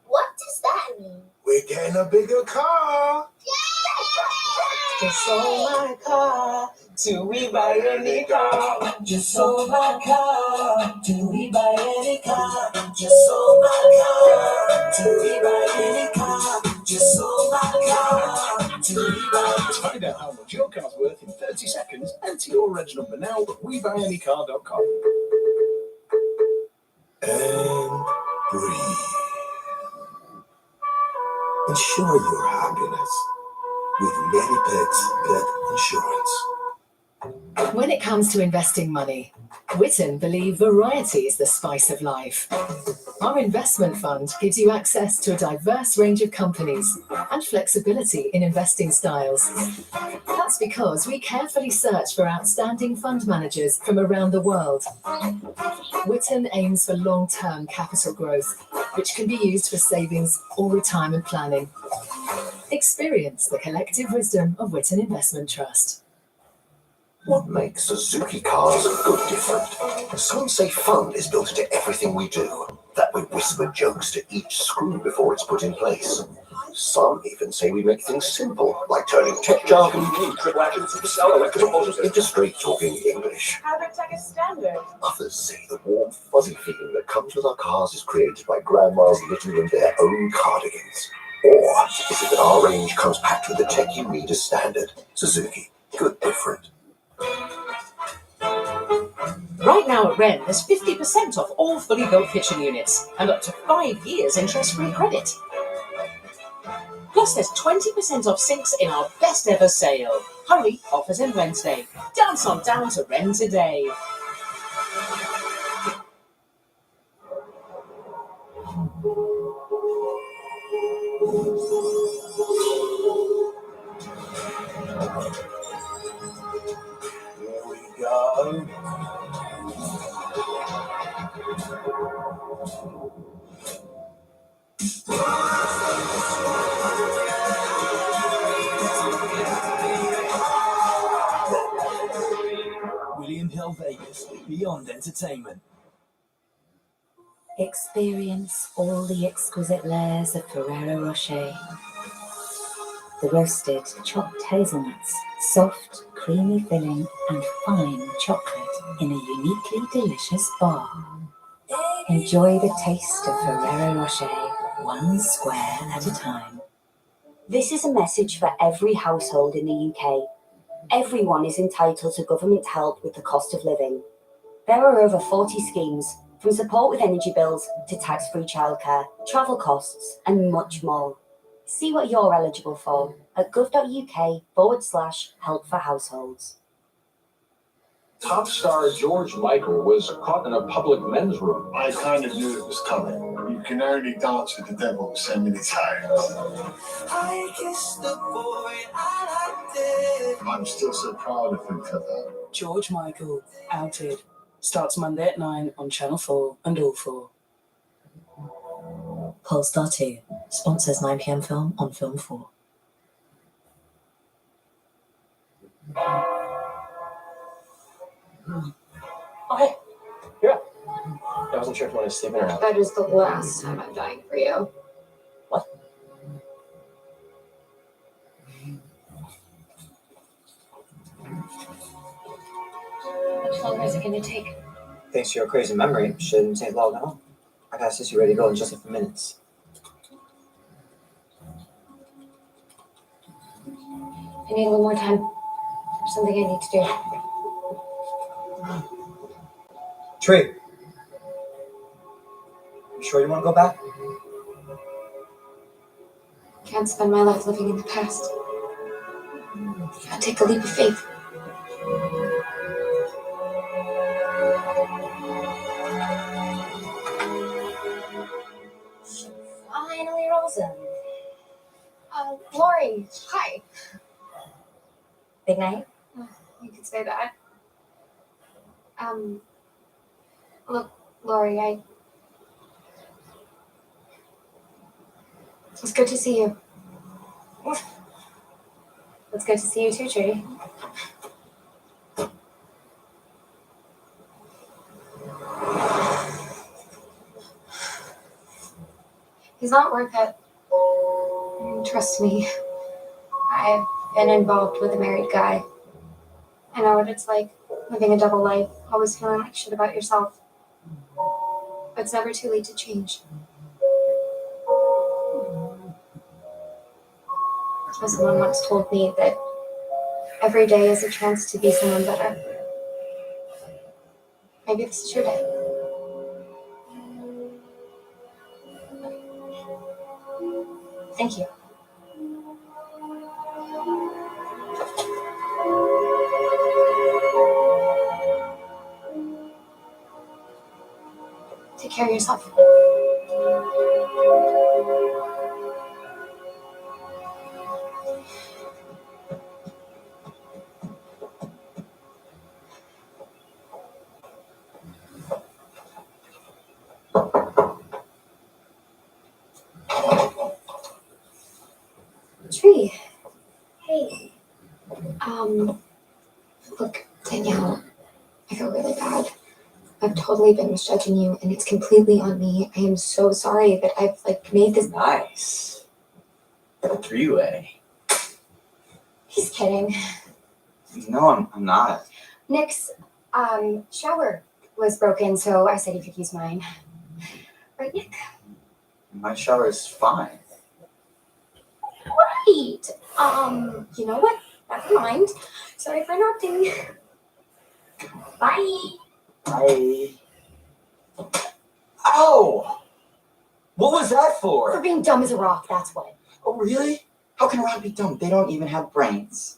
What does that mean? We're getting a bigger car. Just sold my car. Do we buy any car? Just sold my car. Do we buy any car? Just sold my car. Do we buy any car? Just sold my car. Do we buy? Find out how much your car's worth in 30 seconds. Enter your reg number now at WeBuyAnyCar.com. And breathe. Ensure your happiness with MediPet's Pet Insurance. When it comes to investing money, Witten believe variety is the spice of life. Our investment fund gives you access to a diverse range of companies and flexibility in investing styles. That's because we carefully search for outstanding fund managers from around the world. Witten aims for long-term capital growth, which can be used for savings or retirement planning. Experience the collective wisdom of Witten Investment Trust. What makes Suzuki cars good different? Some say fun is built into everything we do, that we whisper jokes to each screw before it's put in place. Some even say we make things simple, like turning tech jargon, triple action, supercell, electrical motors into straight-talking English. Habit Tech is standard. Others say the warm, fuzzy feeling that comes with our cars is created by grandmas knitting them their own cardigans. Or is it that our range comes packed with the tech you need as standard? Suzuki, good different. Right now at Wren, there's 50% off all fully built kitchen units and up to 5 years interest-free credit. Plus, there's 20% off sinks in our best ever sale. Hurry, offers end Wednesday. Dance on down to Wren today. Here we go. William Hill Vegas, Beyond Entertainment. Experience all the exquisite layers of Ferrero Rocher. The roasted, chopped hazelnuts, soft, creamy filling, and fine chocolate in a uniquely delicious bar. Enjoy the taste of Ferrero Rocher, one square at a time. This is a message for every household in the UK. Everyone is entitled to government help with the cost of living. There are over 40 schemes, from support with energy bills to tax-free childcare, travel costs, and much more. See what you're eligible for at gov.uk/help for households. Top star George Michael was caught in a public men's room. I kind of knew it was coming. You can only dance with the devil so many times. I kissed the boy I liked it. I'm still so proud of him for that. George Michael, Outed. Starts Monday at 9 on Channel 4 and All 4. Polestar 2 sponsors 9 PM film on Film 4. Okay. Yeah. I wasn't sure if you wanted to sleep in or not. That is the last time I'm dying for you. much longer is it going to take? Thanks to your crazy memory, it shouldn't take long at all. I got Sissy ready to go in just a few minutes. I need a little more time. There's something I need to do. Tree. You sure you want to go back? Can't spend my life living in the past. Gotta take a leap of faith. Finally rolls in. Lori, hi. Big night? You could say that. Look, Lori, it's good to see you. It's good to see you too, Trudy. He's not worth it. Trust me. I've been involved with a married guy. I know what it's like, living a double life, always feeling like shit about yourself. But it's never too late to change. Someone once told me that every day is a chance to be someone better. Maybe this is your day. Thank you. Take care of yourself. Tree. Hey. Look, Danielle, I feel really bad. I've totally been misjudging you, and it's completely on me. I am so sorry that I've made this. Nice. Three-way. He's kidding. No, I'm not. Nick's shower was broken, so I said he could use mine. Right, Nick? My shower is fine. Right. You know what? Never mind. Sorry for interrupting. Bye. Bye. Ow! What was that For for? being dumb as a rock, that's what. Oh, really? How can a rock be dumb? They don't even have brains.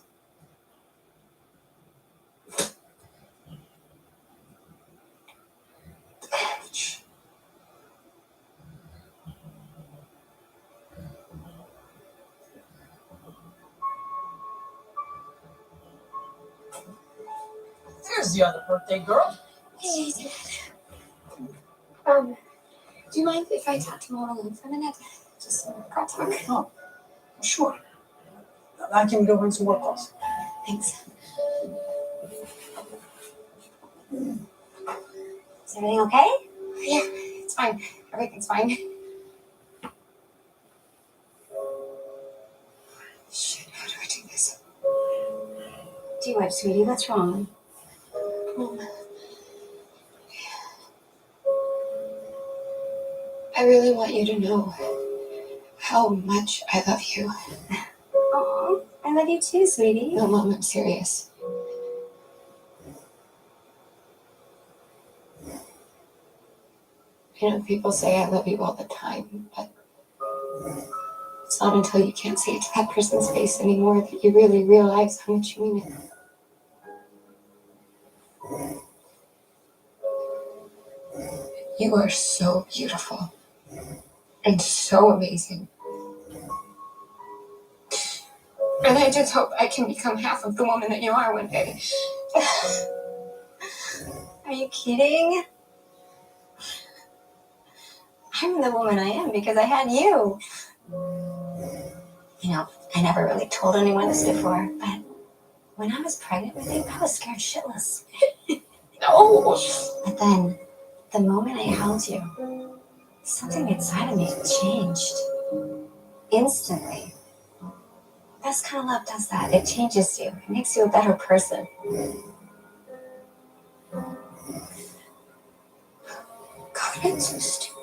Ouch. There's the other birthday girl. Hey, Dad. Do you mind if I talk to Mom alone for a minute? Just girl talk. Oh, sure. I can go run some more calls. Thanks. Is everything okay? Yeah, it's fine. Everything's fine. Shit, how do I do this? Do what, sweetie? What's wrong? I really want you to know how much I love you. Aw, I love you too, sweetie. No, Mom, I'm serious. You know, people say I love you all the time, but it's not until you can't say it to that person's face anymore that you really realize how much you mean it. You are so beautiful and so amazing. And I just hope I can become half of the woman that you are one day. Are you kidding? I'm the woman I am because I had you. You know, I never really told anyone this before, but when I was pregnant with you, I was scared shitless. No! But then, the moment I held you, something inside of me changed. Instantly. This kind of love does that. It changes you. It makes you a better person. It's so stupid.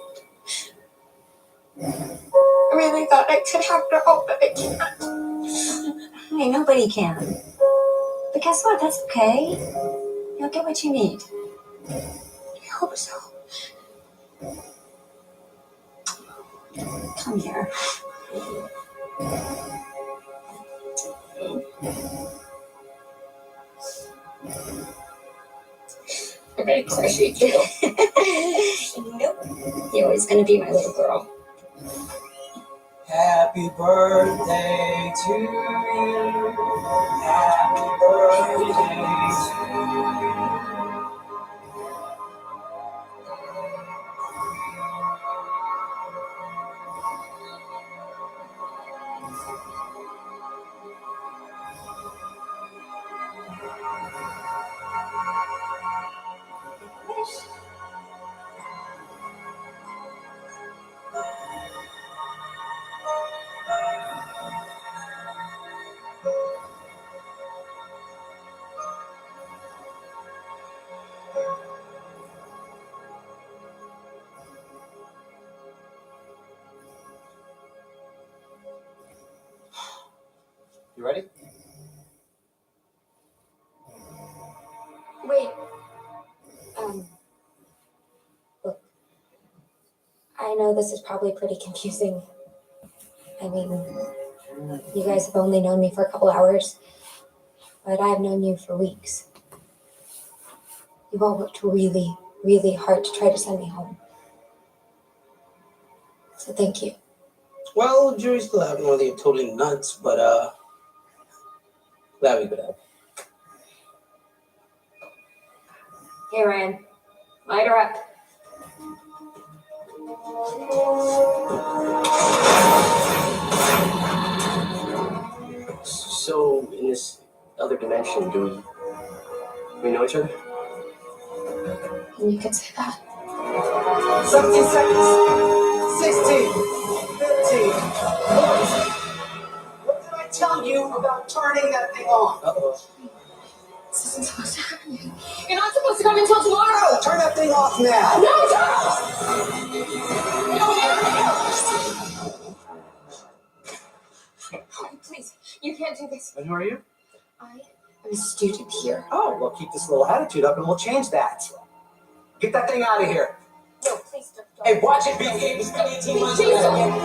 I really thought I could have it all, but I can't. Hey, nobody can. But guess what? That's okay. You'll get what you need. I hope so. Come here. I'm gonna crush you too. Nope. You're always gonna be my little girl. Happy birthday to you. Happy birthday to you. You ready? Wait. Look. I know this is probably pretty confusing. I mean, you guys have only known me for a couple hours, but I've known you for weeks. You've all worked really, really hard to try to send me home. So thank you. Well, the jury's still out on whether you're totally nuts, but glad we could help. Hey, Ryan. Light her up. So, in this other dimension, do we know each other? You could say that. 17 seconds. 16. 15. 14. What did I tell you about turning that thing on? Uh-oh. This isn't supposed to happen. You're not supposed to come until tomorrow. Turn that thing off now. No, Charles! Please, you can't do this. And who are you? I'm a student here. Oh, well, keep this little attitude up and we'll change that. Get that thing out of here. No, please don't. Hey, watch it, BK. We spent 18 months on that.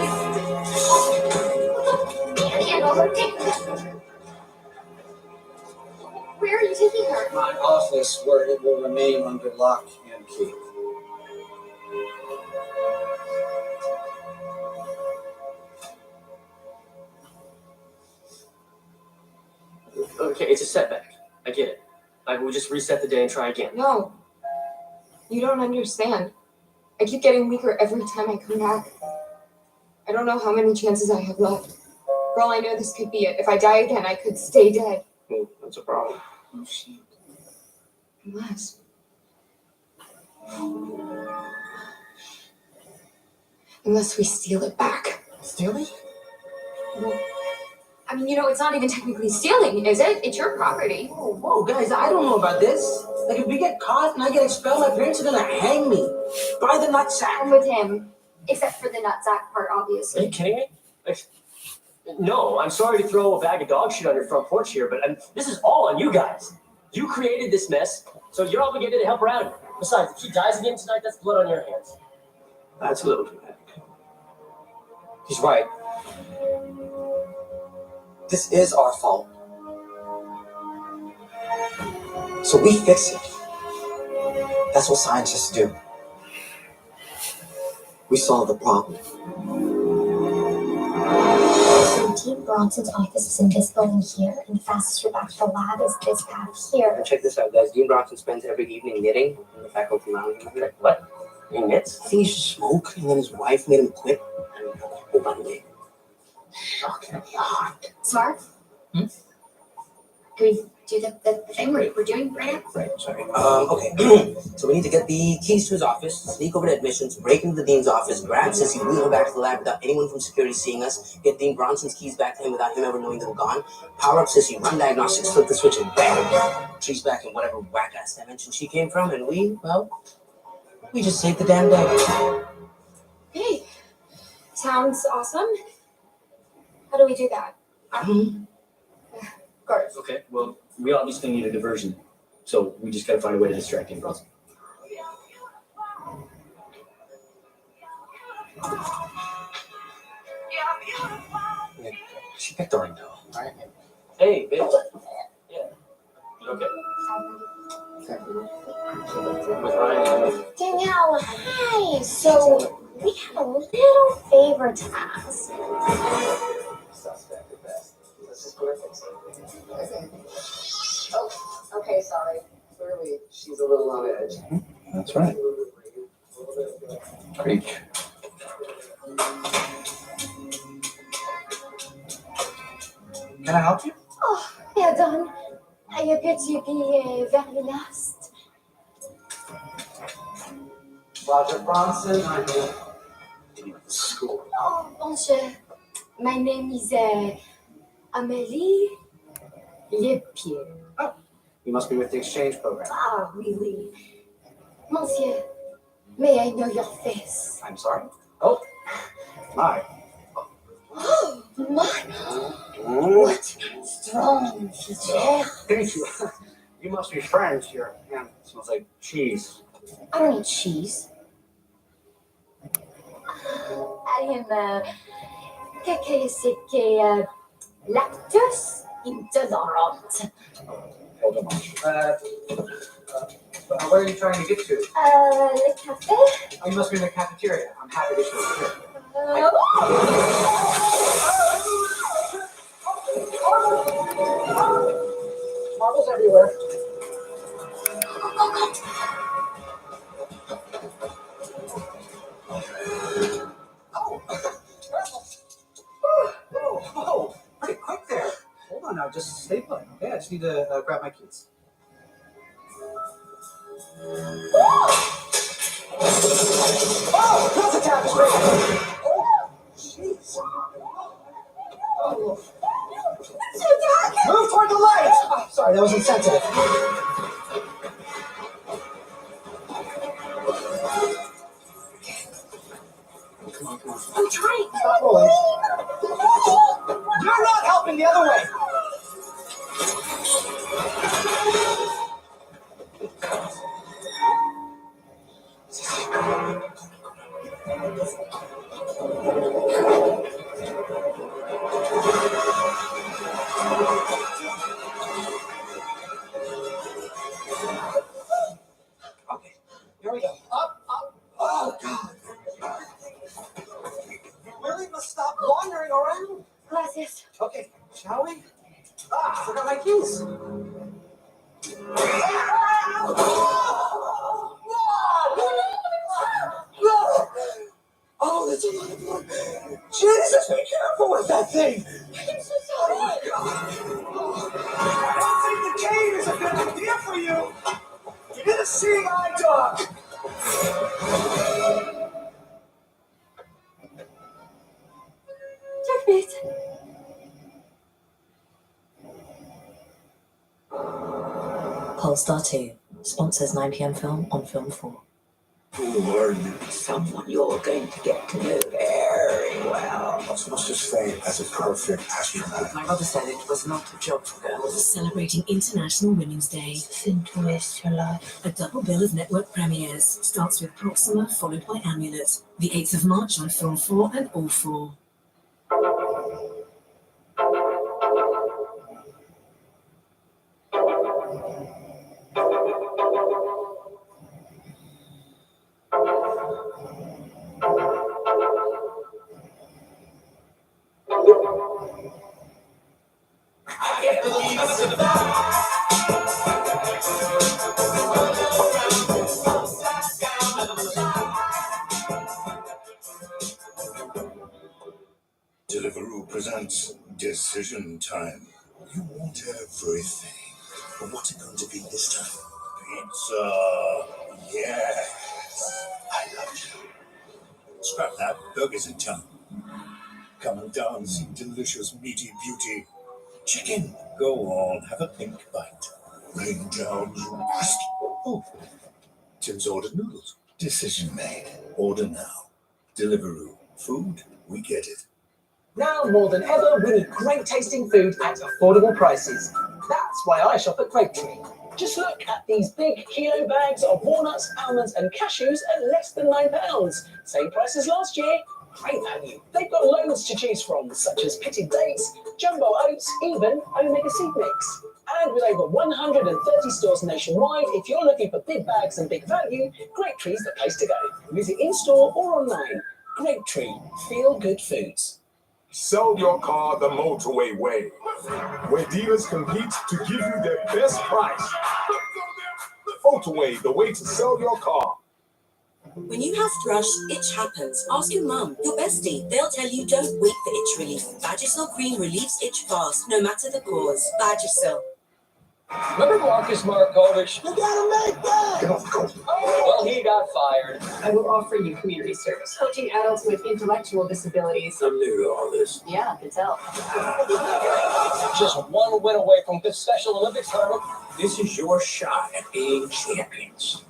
Where are you taking her? My office, where it will remain under lock and key. Okay, it's a setback. I get it. I will just reset the day and try again. No. You don't understand. I keep getting weaker every time I come back. I don't know how many chances I have left. For all I know, this could be it. If I die again, I could stay dead. Well, that's a problem. Oh, shit. Unless. Unless we steal it back. Steal it? Well, I mean, it's not even technically stealing, is it? It's your property. Whoa, guys, I don't know about this. Like, if we get caught and I get expelled, my parents are gonna hang me. By the nutsack. I'm with him. Except for the nutsack part, obviously. Are you kidding me? No, I'm sorry to throw a bag of dog shit on your front porch here, but this is all on you guys. You created this mess, so you're obligated to help her out of it. Besides, if she dies again tonight, that's blood on your hands. That's a little dramatic. He's right. This is our fault. So we fix it. That's what scientists do. We solve the problem. So Dean Bronson's office is in this building here, and the fastest route back to the lab is this path here. Check this out, guys. Dean Bronson spends every evening knitting in the faculty lounge. What? He knits? I think he used to smoke, and then his wife made him quit. Oh, by the way, shockingly hot. Smart? Can we do the thing we're doing right now? Right, sorry. Okay. So we need to get the keys to his office, sneak over to admissions, break into the dean's office, grab Sissy, wheel her back to the lab without anyone from security seeing us, get Dean Bronson's keys back to him without him ever knowing they were gone, power up Sissy, run diagnostics, flip the switch, and bam! She's back in whatever whack-ass dimension she came from, and we, well, We just saved the damn day. Hey, sounds awesome. How do we do that? Of course. Okay, well, we obviously need a diversion, so we just gotta find a way to distract him. She picked the ring though, right? Hey, babe. Yeah. Okay. With Ryan. Danielle, hi. So we have a little favor to ask. Suspect at best. Let's just put her face. Oh, okay, sorry. Clearly, she's a little on edge. That's right. Preach. Can I help you? Oh, pardon. I appear to be very lost. Roger Bronson, I'm here. School. Oh, bonjour. My name is Amélie Lepied. Oh, you must be with the exchange program. Ah, really? Monsieur, may I know your face? I'm sorry. Oh, my. Oh, my. What strong figure. Thank you. You must be French. Your hand smells like cheese. I don't eat cheese. I am lactose intolerant. Hold on. Where are you trying to get to? Le café? Oh, you must be in the cafeteria. I'm happy to show you here. Marbles everywhere. Oh, pretty quick there. Hold on now, just stay put. Okay, I just need to grab my keys. Oh, that's a tapestry. Oh, jeez. Oh. So dark. Move toward the light. Oh, sorry, that was insensitive. I'm trying. Stop rolling. You're not helping the other way. Okay, here we go. Up, up. Oh, God. You really must stop wandering around. Gracias. Okay, shall we? Ah, I forgot my keys. Oh, that's a lot of blood. Jesus, be careful with that thing. I'm so sorry. Oh, my God. I don't think the cane is a good idea for you. You need a seeing eye dog. Checkmate. Polestar 2 sponsors 9pm film on Film 4. Who are you? Someone you're going to get to know very well. Let's just say as a perfect astronaut. My mother said it was not a job for girls. Celebrating International Women's Day. Sin to waste your life. A double bill of network premieres starts with Proxima, followed by Amulet. The 8th of March on Film 4 and All 4. Deliveroo presents Decision Time. You want everything. But what's it going to be this time? Pizza. Yes. I love you. Scrap that. Burger's in town. Come and dance, you delicious meaty beauty. Chicken. Go on, have a pink bite. Rain down, you crispy. Oh, Tim's ordered noodles. Decision made. Order now. Deliveroo. Food, we get it. Now more than ever, we need great tasting food at affordable prices. That's why I shop at Grape Tree. Just look at these big kilo bags of walnuts, almonds, and cashews at less than £9. Same price as last year. Great value. They've got loads to choose from, such as pitted dates, jumbo oats, even Omega seed mix. And with over 130 stores nationwide, if you're looking for big bags and big value, Grape Tree's the place to go. Visit in-store or online. Grape Tree. Feel good foods. Sell your car the motorway way, where dealers compete to give you their best price. Motorway, the way to sell your car. When you have thrush, itch happens. Ask your mum, your bestie. They'll tell you don't wait for itch relief. Vagisil cream relieves itch fast, no matter the cause. Vagisil. Remember Marcus Markovich? You gotta make that! Get off the court. Well, he got fired. I will offer you community service, coaching adults with intellectual disabilities. I'm new to all this. Yeah, I can tell. Just one win away from this Special Olympics tournament. This is your shot at being champions.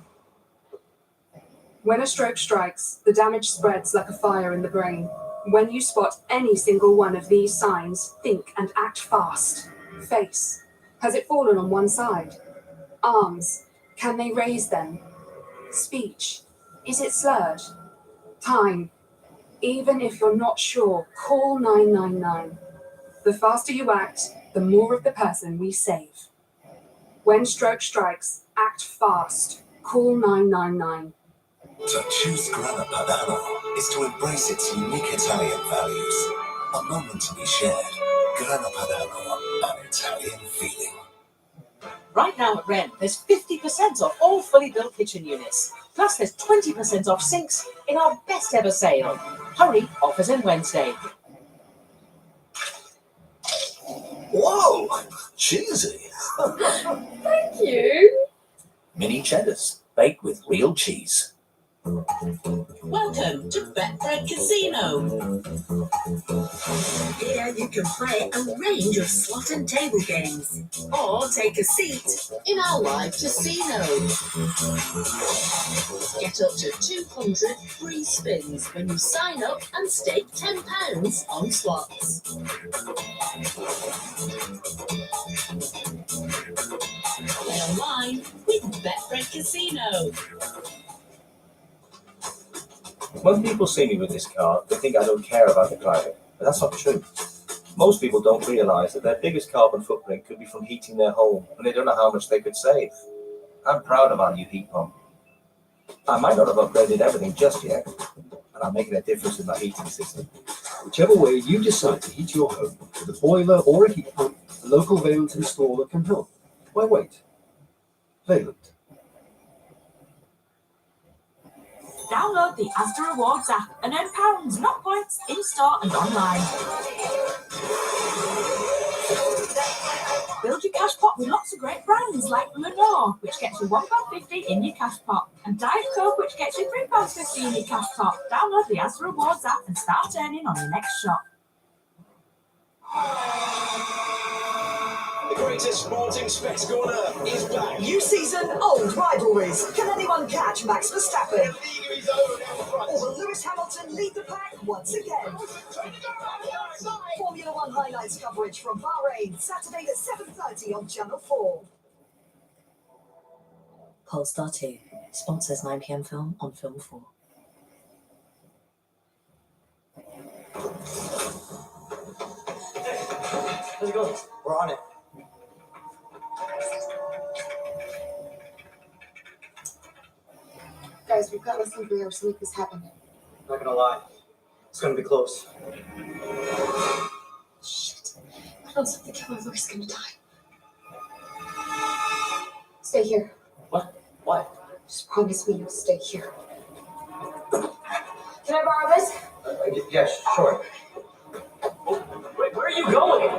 When a stroke strikes, the damage spreads like a fire in the brain. When you spot any single one of these signs, think and act fast. Face. Has it fallen on one side? Arms. Can they raise them? Speech. Is it slurred? Time. Even if you're not sure, call 999. The faster you act, the more of the person we save. When stroke strikes, act fast. Call 999. To choose Grana Padano is to embrace its unique Italian values. A moment to be shared. Grana Padano, an Italian feeling. Right now at Wren, there's 50% off all fully built kitchen units. Plus, there's 20% off sinks in our best ever sale. Hurry, offers end Wednesday. Whoa! Cheesy! Thank you. Mini cheddars, baked with real cheese. Welcome to Betfred Casino. Here you can play a range of slot and table games, or take a seat in our live casino. Get up to 200 free spins when you sign up and stake £10 on slots. Play online with Betfred Casino. When people see me with this car, they think I don't care about the climate, but that's not true. Most people don't realise that their biggest carbon footprint could be from heating their home, and they don't know how much they could save. I'm proud of our new heat pump. I might not have upgraded everything just yet, and I'm making a difference in my heating system. Whichever way you decide to heat your home, with a boiler or a heat pump, a local Valent installer can help. Why wait? Valent. Download the Asda Rewards app and earn pounds, not points, in-store and online. Build your cash pot with lots of great brands like Lenore, which gets you £1.50 in your cash pot, and Diet Coke, which gets you £3.50 in your cash pot. Download the Asda Rewards app and start earning on your next shop. The greatest sporting spectacle on earth is back. New season, old rivalries. Can anyone catch Max Verstappen? Or will Lewis Hamilton lead the pack once again? Formula One highlights coverage from Bahrain, Saturday at 7:30 on Channel 4. Polestar 2 sponsors 9pm film on Film 4. How's it going? We're on it. Guys, we've got less than 3 hours to make this happen. Not gonna lie, it's gonna be close. Shit. I don't think the killer Lewis is gonna die. Stay here. What? Why? Just promise me you'll stay here. Can I borrow this? Yeah, sure. Wait, where are you going?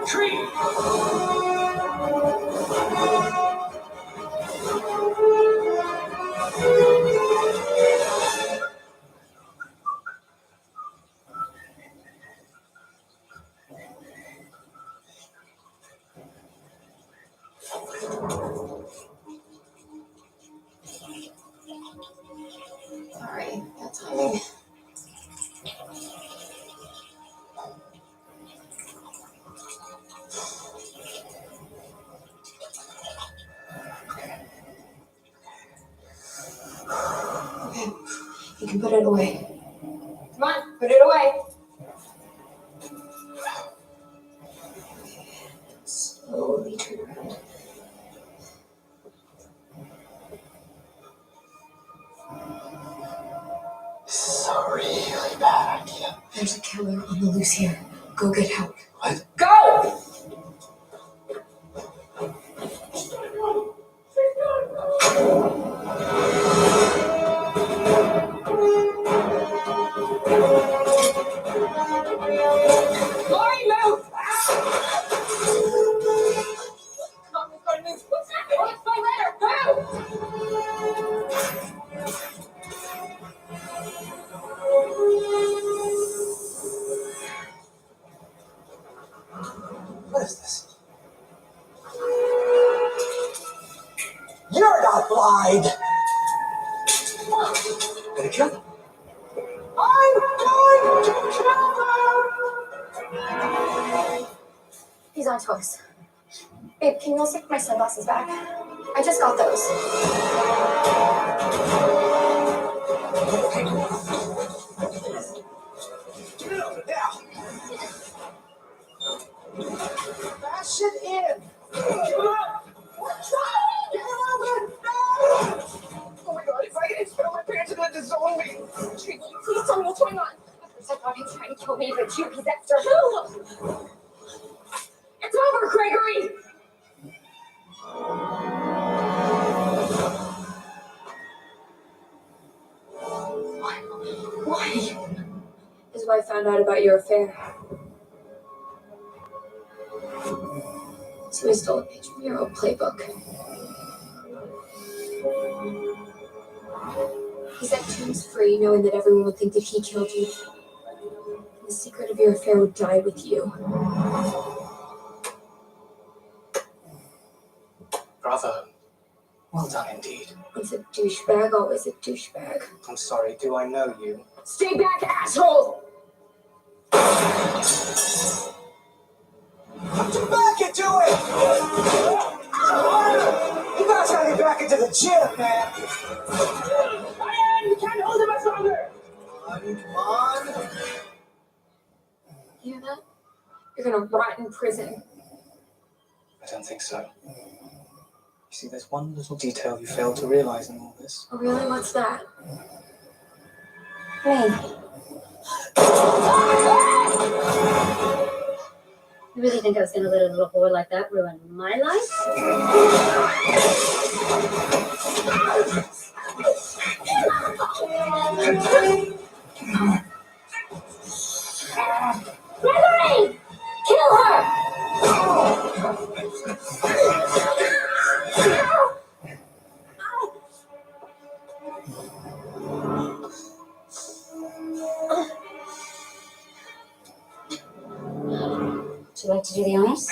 Tree! can put it away. Come on, put it away. Slowly turn around. This is a really bad idea. There's a killer on the loose here. Go get help. What? Go! Lori, move! Come on, we've got to move. What's happening? What's my letter? Go! What is this? You're not blind! Gonna kill them. I'm going to kill them! These aren't toys. Babe, can you also put my sunglasses back? I just got those. Now! Bash it in! Give it up! What's wrong? Give it up! No! Oh my god, if I get expelled, my parents are gonna disown me! Please tell me what's going on. At first I thought he was trying to kill me, but you, he's after who? It's over, Gregory! Why? His wife found out about your affair. So he stole a page from your old playbook. He set James free, knowing that everyone would think that he killed you. The secret of your affair would die with you. Bravo. Well done indeed. Once a douchebag, always a douchebag. I'm sorry, do I know you? Stay back, asshole! Get back into it! You guys gotta get back into the gym, man! You can't hold him much longer! Come on. You hear that? You're gonna rot in prison. I don't think so. You see, there's one little detail you failed to realize in all this. Oh, really? What's that? Hey. You really think I was gonna let a little boy like that ruin my life? Gregory! Kill her! Would you like to do the honors?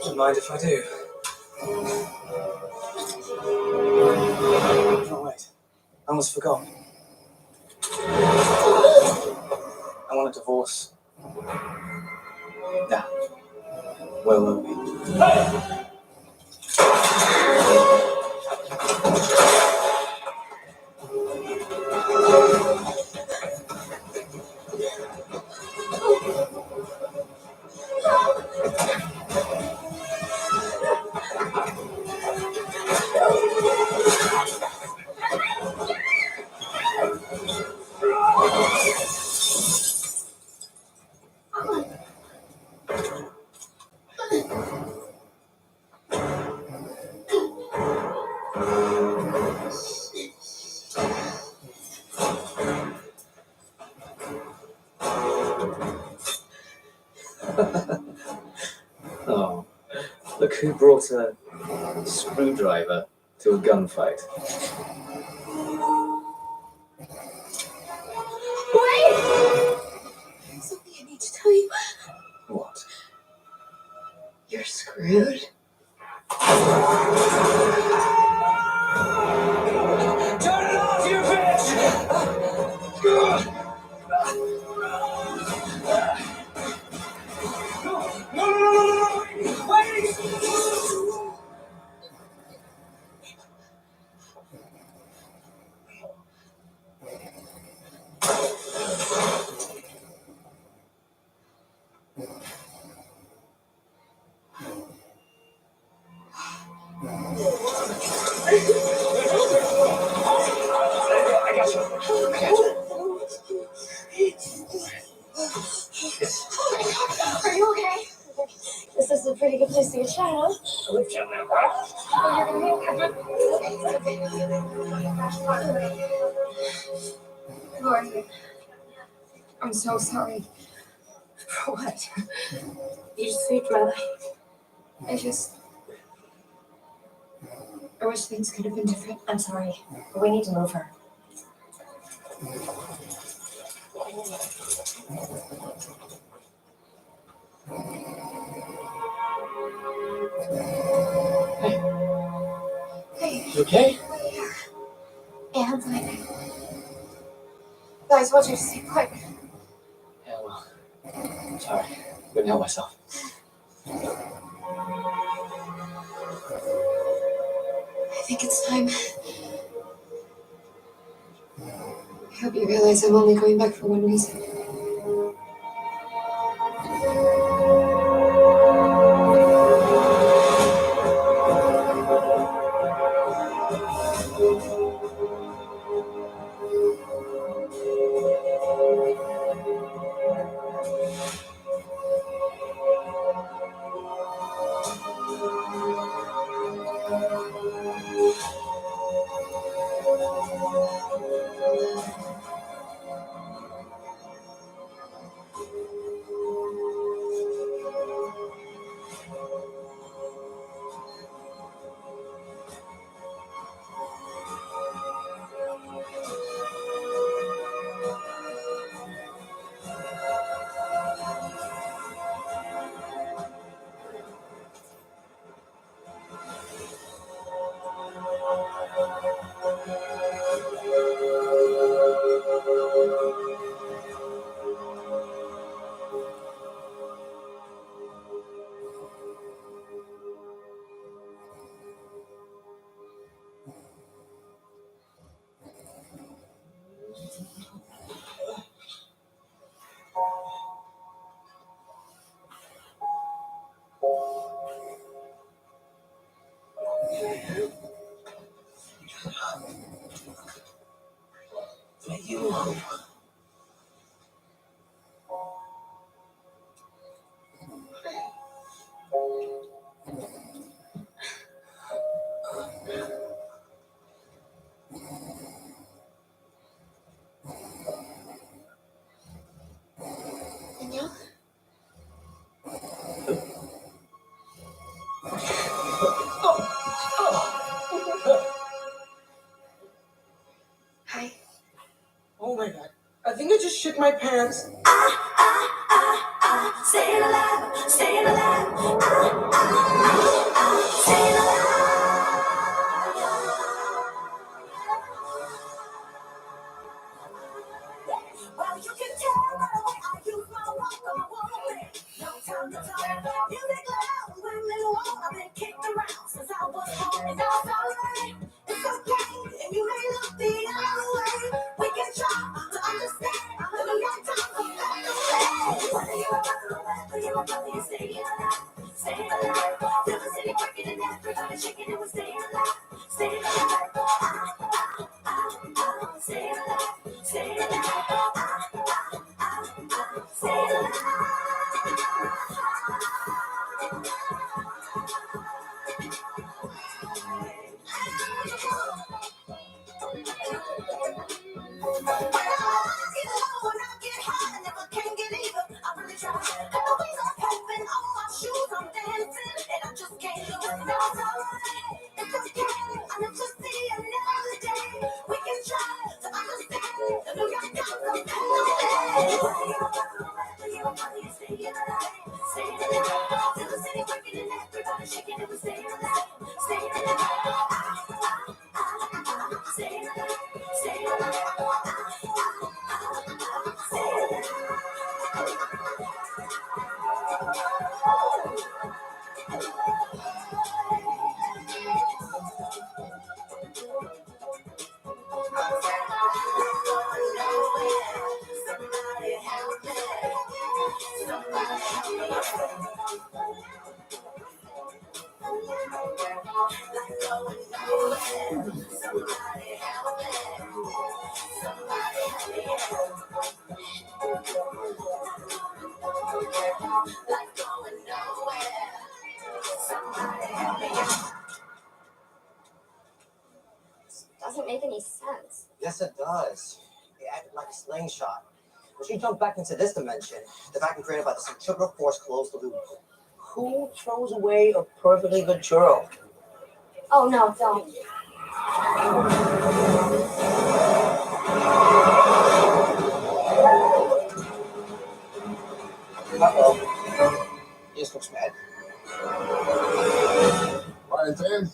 Don't mind if I do. Oh, wait. I almost forgot. I want a divorce. Now. Where will we? Oh, look who brought a screwdriver to a gunfight. Wait! Something I need to tell you. What? You're screwed. Turn it off, you bitch! No! Wait! Just see a shadow. I live down there, right? Oh, you're gonna be Lauren, I'm so sorry. For what? You just saved my life. I wish things could have been different. I'm sorry, but we need to move her. Hey. You okay? Yeah, I'm fine. Guys, I told you to stay quiet. Yeah, well, sorry. Couldn't help myself. I think it's time. I hope you realize I'm only going back for one reason. Danielle? Hi. Oh my god. I think I just shit my pants. Staying alive, staying alive. Staying alive. Well, you can tell by the way I use my walk on my wallet. No time to talk. Music loud, women walk. I've been kicked around since I was born. And that's alright. It's okay. And you may look the other way. We can try to understand. Living your time for better. Whether you're a brother or whether you're a brother, you're staying alive. Staying alive. Feel the city working and everybody shaking and we're staying alive. Staying alive. Staying alive. Staying alive. Doesn't make any sense. Yes, it does. It acted like a slingshot. When she jumped back into this dimension, the vacuum created by the centrifugal force closed the loop. Who throws away a perfectly good churro? Oh no, don't. Uh-oh. He just looks mad. Ryan Tan?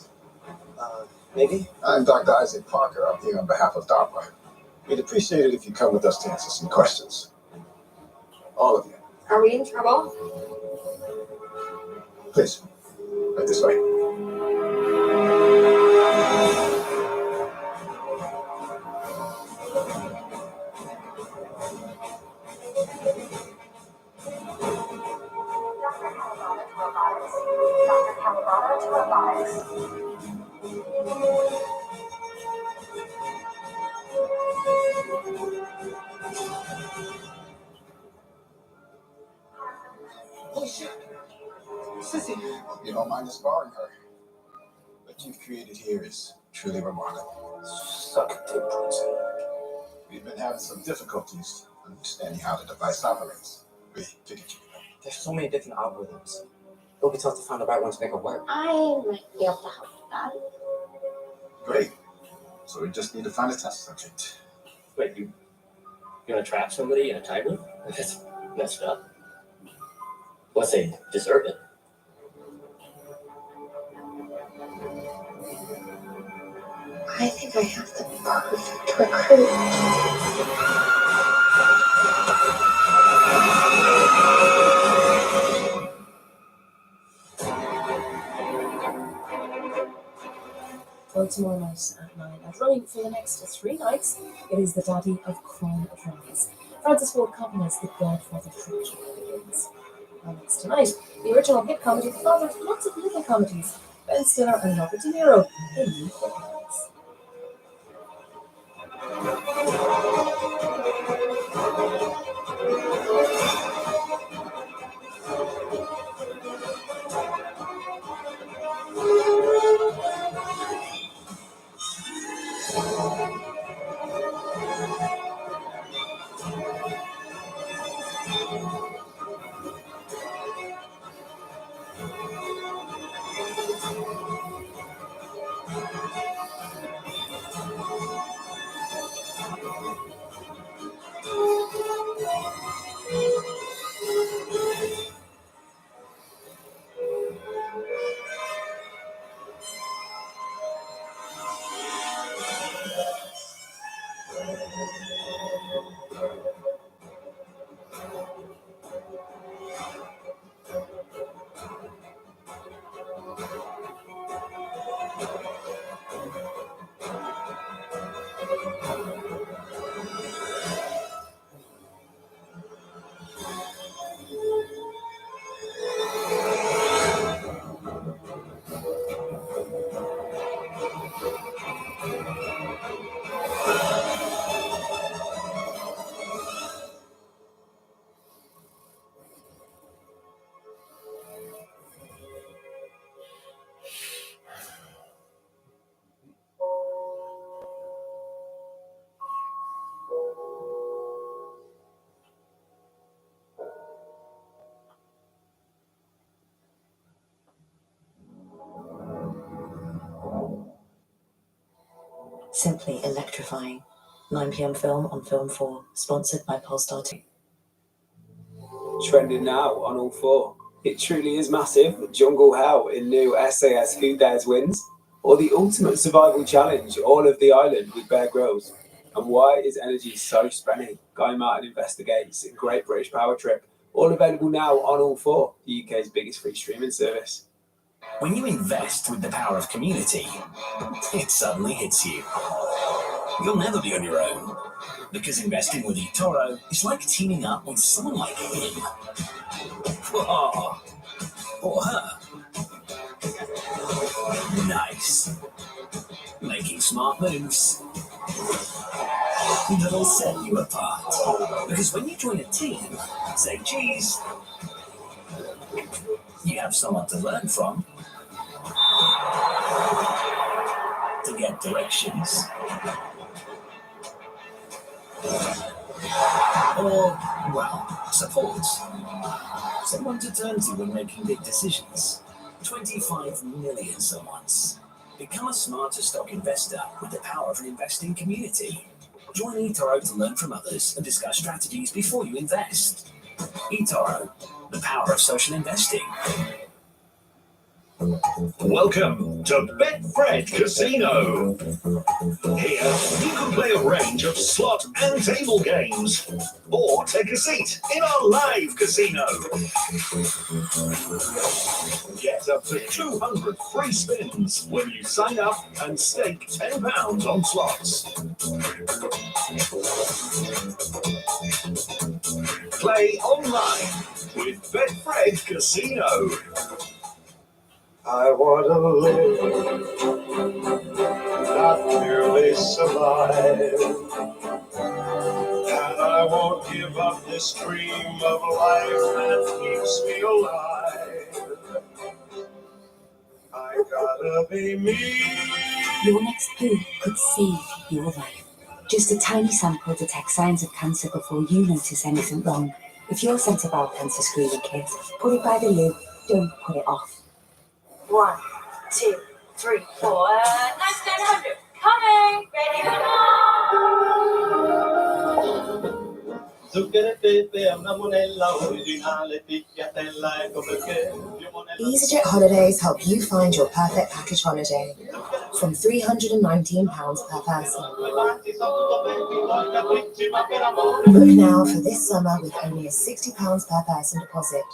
Maybe? I'm Dr. Isaac Parker. I'm here on behalf of DARPA. We'd appreciate it if you come with us to answer some questions. All of you. Are we in trouble? Please, right this way. Oh shit. Sissy. You don't mind us borrowing her. What you've created here is truly remarkable. Suck it, Prince. We've been having some difficulties understanding how the device operates. We figured you would know. There's so many different algorithms. It'll be tough to find the right one to make it work. I might be able to help with that. Great. So we just need to find a test subject. Wait, you gonna trap somebody in a time loop? That's messed up. Unless they deserve it. I think I have the perfect recruit. For tomorrow night at 9 and running for the next 3 nights, it is the daddy of crime dramas. Francis Ford Coppola's The Godfather trilogy begins. And next tonight, the original hit comedy, the father of lots of little comedies, Ben Stiller and Robert De Niro in New Orleans. Simply electrifying. 9 p.m. film on Film 4, sponsored by Polestar 2. Trending now on All 4. It truly is massive. Jungle Hell in new SAS Who Dares Wins, or the Ultimate Survival Challenge, All of the Island with Bear Grylls. And why is energy so spenny? Guy Martin investigates. Great British Power Trip. All available now on All 4, the UK's biggest free streaming service. When you invest with the power of community, it suddenly hits you. You'll never be on your own, because investing with eToro is like teaming up with someone like him. Or her. Nice. Making smart moves. That'll set you apart. Because when you join a team, say cheese, you have someone to learn from, To get directions. Or, well, support. Someone to turn to when making big decisions. 25 million someones. Become a smarter stock investor with the power of an investing community. Join eToro to learn from others and discuss strategies before you invest. eToro, the power of social investing. Welcome to Betfred Casino. Here, you can play a range of slot and table games, or take a seat in our live casino. Get up to 200 free spins when you sign up and stake £10 on slots. Play online with Betfred Casino. I want to live, not merely survive. And I won't give up this dream of life that keeps me alive. I gotta be me. Your next poo could save your life. Just a tiny sample detects signs of cancer before you notice anything wrong. If you're sent a bowel cancer screening kit, put it by the loo, don't put it off. 1, 2, 3, 4. Nice 900. Coming. Ready or EasyJet Holidays help you find your perfect package holiday from £319 per person. Book now for this summer with only a £60 per person deposit.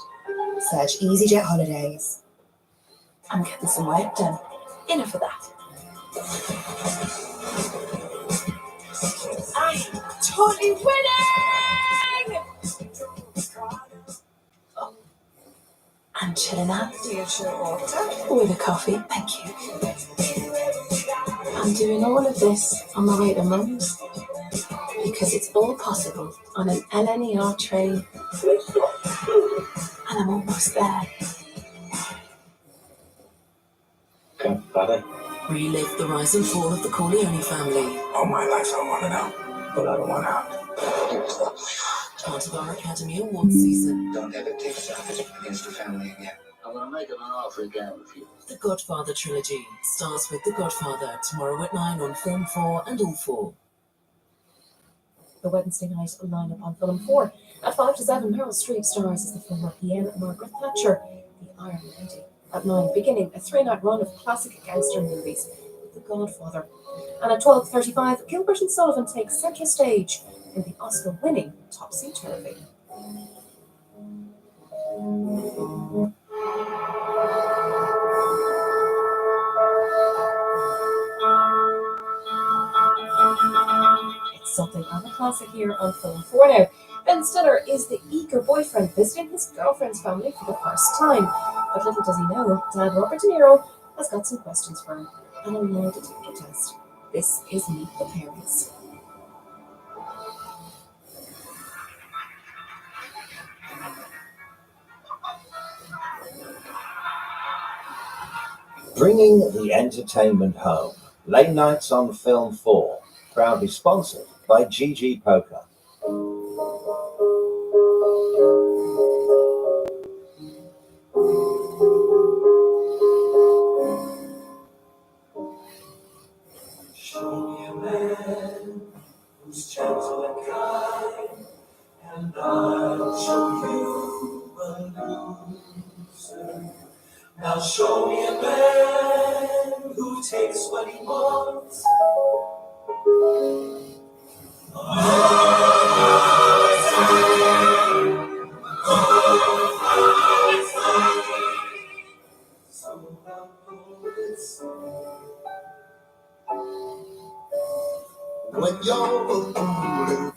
Search EasyJet Holidays. I'm getting some work done. Enough of that. I'm totally winning! I'm chilling out. Do you chill water? With a coffee, thank you. I'm doing all of this on my way to Mum's because it's all possible on an LNER train. And I'm almost there. Father? Relive the rise and fall of the Corleone family. All my life I want to know, but I don't want out. Part of our Academy Awards season. Don't ever take savage against your family again. I'm gonna make him an offer again with you. The Godfather trilogy starts with The Godfather tomorrow at 9 on Film 4 and All 4. The Wednesday night lineup on Film 4. At 5 to 7, Meryl Streep stars as the former PM Margaret Thatcher, the Iron Lady. At 9, beginning a 3-night run of classic gangster movies, The Godfather. And at 12:35, Gilbert and Sullivan take centre stage in the Oscar-winning Topsy-Turvy. It's something of a classic here on Film 4 now. Ben Stiller is the eager boyfriend visiting his girlfriend's family for the first time. But little does he know, Dad Robert De Niro has got some questions for him and a lie detector test. This is Meet the Parents. Bringing the entertainment home. Late nights on Film 4. Proudly sponsored by GG Poker. Show me a man who's gentle and kind, and I'll show you a loser. Now show me a man who takes what he wants. When you're fooling.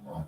Mate.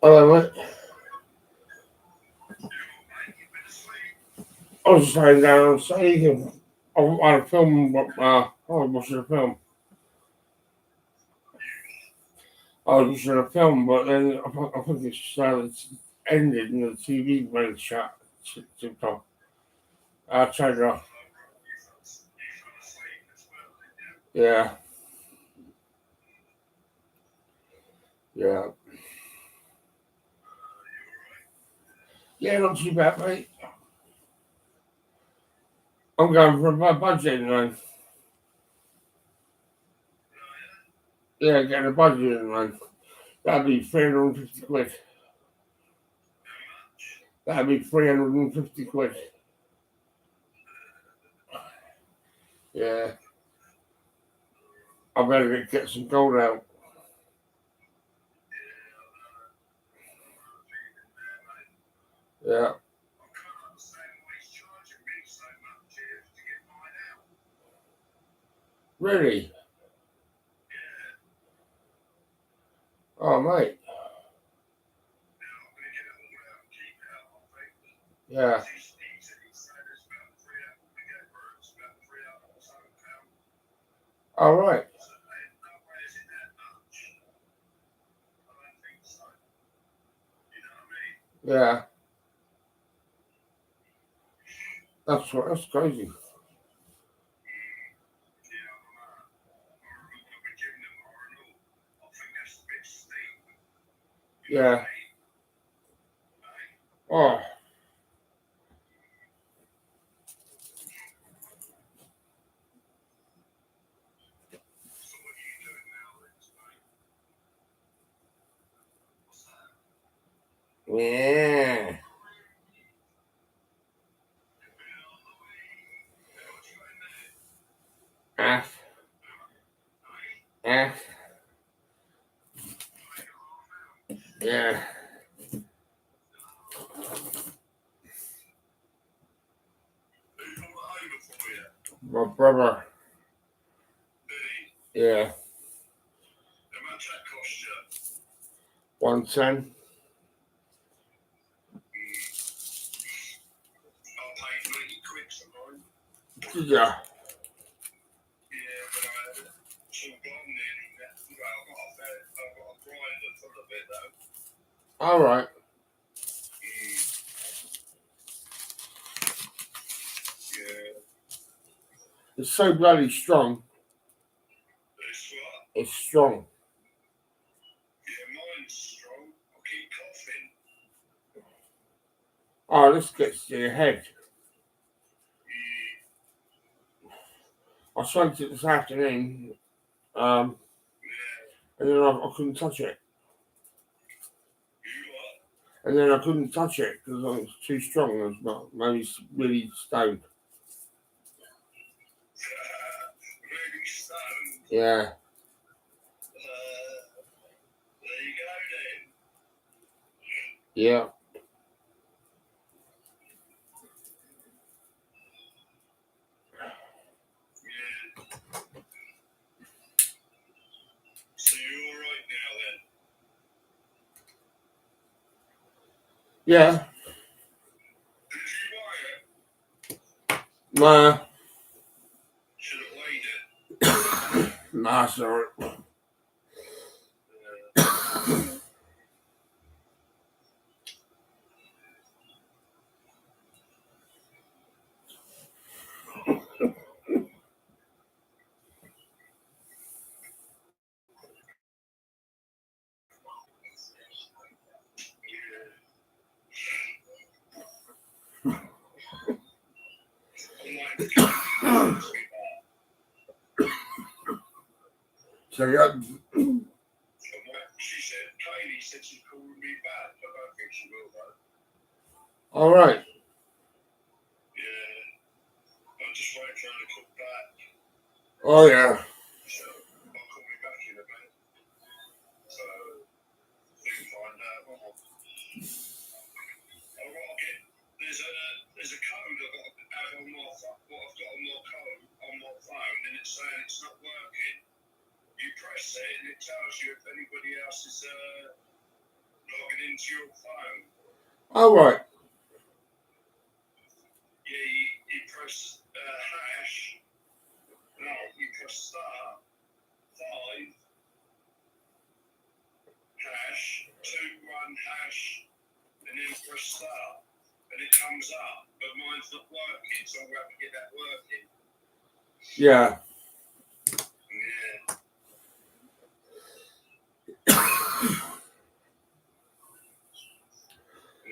I was just laying down saying I had a film, but I was watching a film. I was watching a film, but then I think it's ended and the TV went shut. TikTok. I turned it off. Yeah. Yeah. Yeah, not too bad, mate. I'm going for my budget man. Yeah, getting a budget man. That'd be 350 quid. That'd be 350 quid. Yeah. I better get some gold out. Yeah. Really? Oh, mate. Yeah. All right. Yeah. That's crazy. Yeah. Oh. Yeah. F. F. Yeah. My brother. Yeah. 110. Yeah. All right. It's so bloody strong. It's strong. Oh, this gets to your head. I smoked it this afternoon, and then I couldn't touch it. And then I couldn't touch it because it was too strong. I was not maybe really stoned. Yeah. Yeah. Yeah. Nah. Nah, sorry. So you got. All right. Oh yeah. There's a code I've got to have on my phone. I've got on my phone, and it's saying it's not working. You press it, and it tells you if anybody else is logging into your phone. All right. Yeah, you press hash. No, you press star 5 hash 21 hash, and then press star, and it comes up. But mine's not working, so I'm going to have to get that working. Yeah.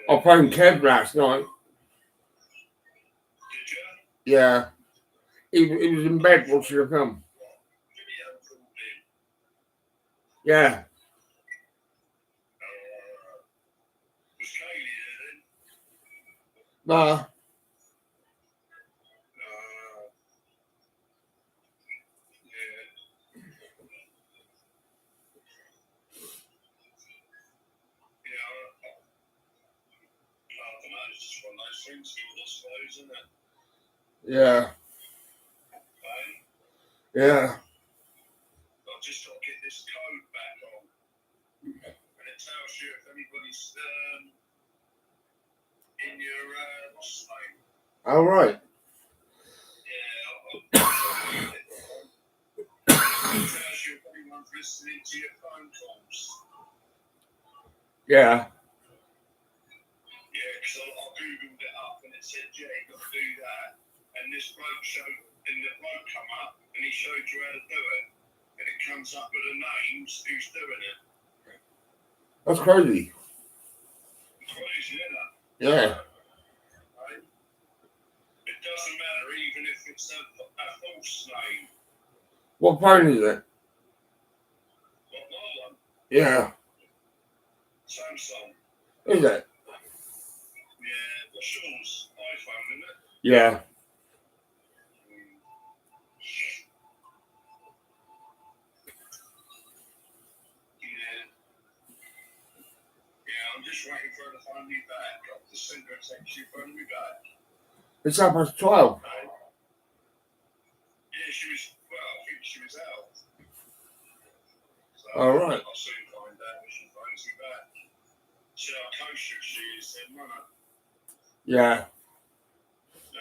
I phoned Kev last night. Did you? Yeah. He was in bed watching her come. Yeah. Nah. Yeah. Yeah. I've just got to get this code back on. And it tells you if anybody's in your what's the name? All right. It tells you if anyone's listening to your phone calls. Yeah. Yeah, because I googled it up and it said, yeah, you got to do that. And this bloke come up and he showed you how to do it. And it comes up with the names who's doing it. That's crazy. Crazy, isn't it? Yeah. Right? It doesn't matter even if it's a false name. What phone is it? What, my one? Yeah. Samsung. Is it? Yeah, what's yours? iPhone, isn't it? Yeah. I'm just waiting for her to phone me back. I've just sent her a text, she phoned me back. It's up past 12. Yeah, she was, well, I think she was out. So All right. I'll soon find out when she phones me back. See how kosher she is, then, won't I? Yeah. No?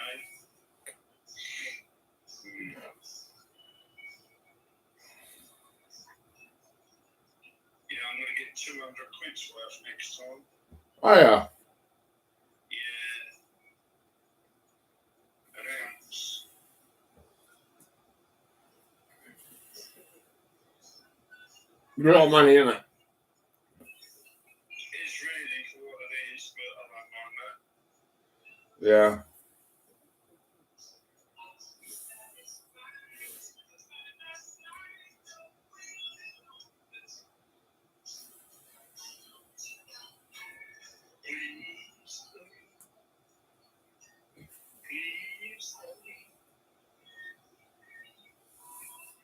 Yeah, I'm going to get 200 quid's worth next time. Oh, yeah. An ounce. A lot of money, isn't it? It's really for what it is, but I don't mind that. Yeah.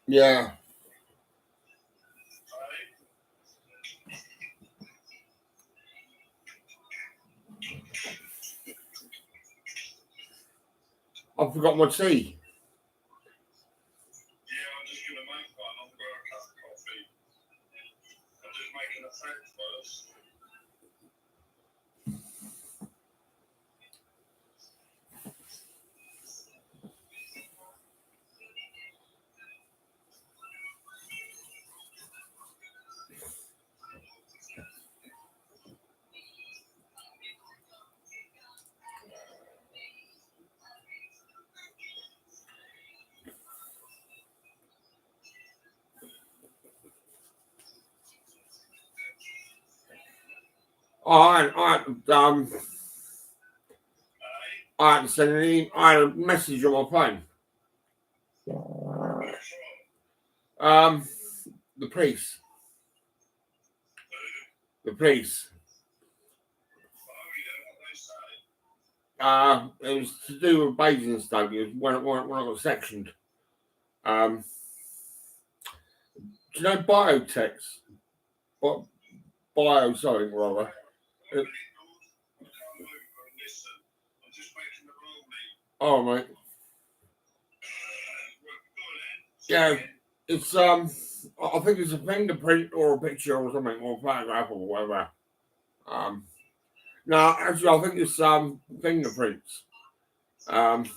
Yeah. I forgot my tea. Yeah, I'm just going to make one. I'm going to a cup of coffee. I'm just making a French first. I had to send I had a message on my phone. The police. The police. It was to do with bathing stuff. It was when I got sectioned. Do you know Biotex? Bio something rather. Oh mate. Yeah, it's I think it's a fingerprint or a picture or something, or a photograph or whatever. No, actually I think it's fingerprints. Because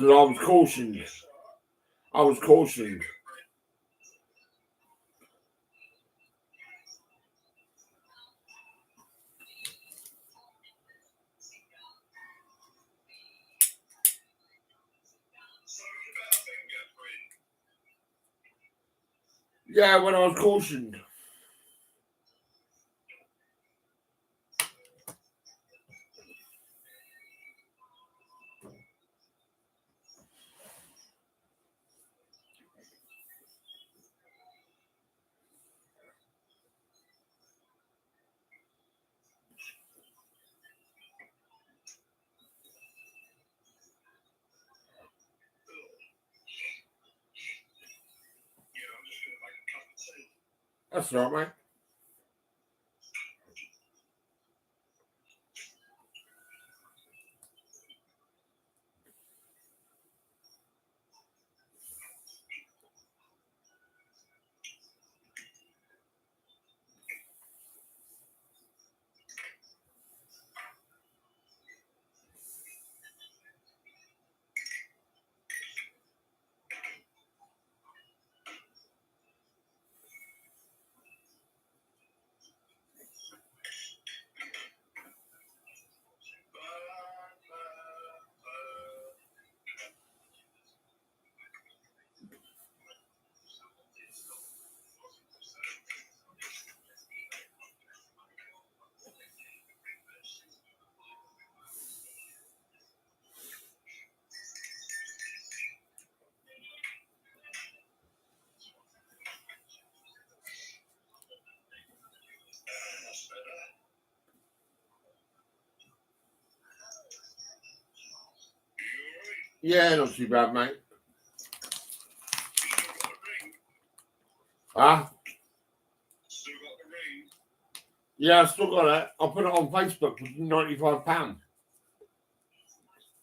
I was cautioned. Yeah, when I was cautioned. That's all right, mate. Yeah, not too bad, mate. Huh? Still got the ring. Yeah, I still got it. I put it on Facebook for £95.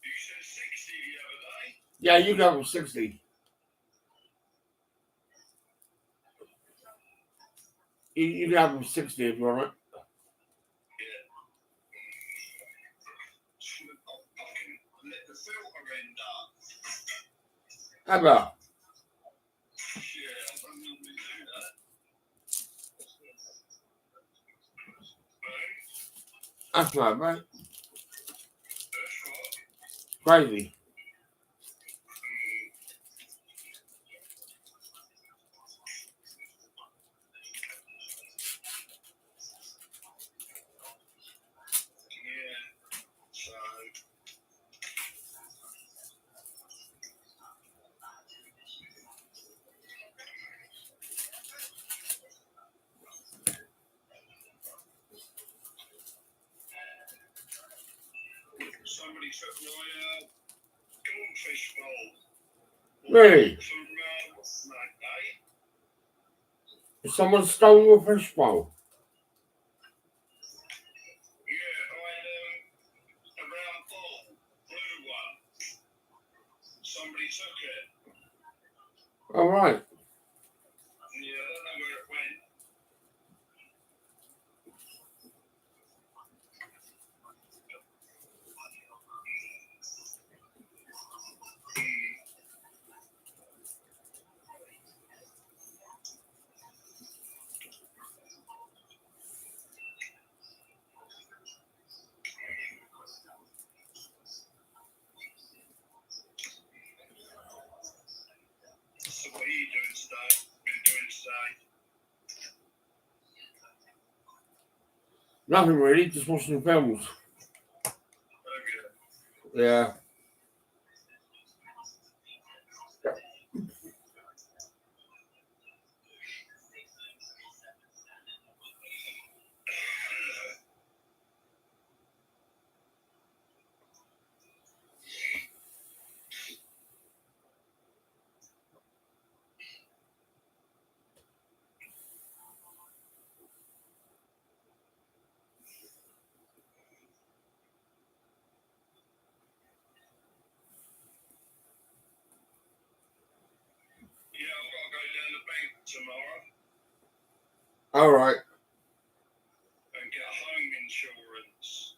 You said 60 the other day. Yeah, you go with 60. You can have them 60 if you want it. Let the filter end up. How about? Yeah, I don't normally do that. That's right, mate. Crazy. Somebody took my goldfish bowl. Really? From what's that day? Someone stole your fish bowl. Yeah, I had a round bowl, blue one. Somebody took it. All right. Yeah, I don't know where it went. So what are you doing today? Been doing today? Nothing really, just watching films. Yeah. Yeah, I've got to go down the bank tomorrow All right. and get home insurance.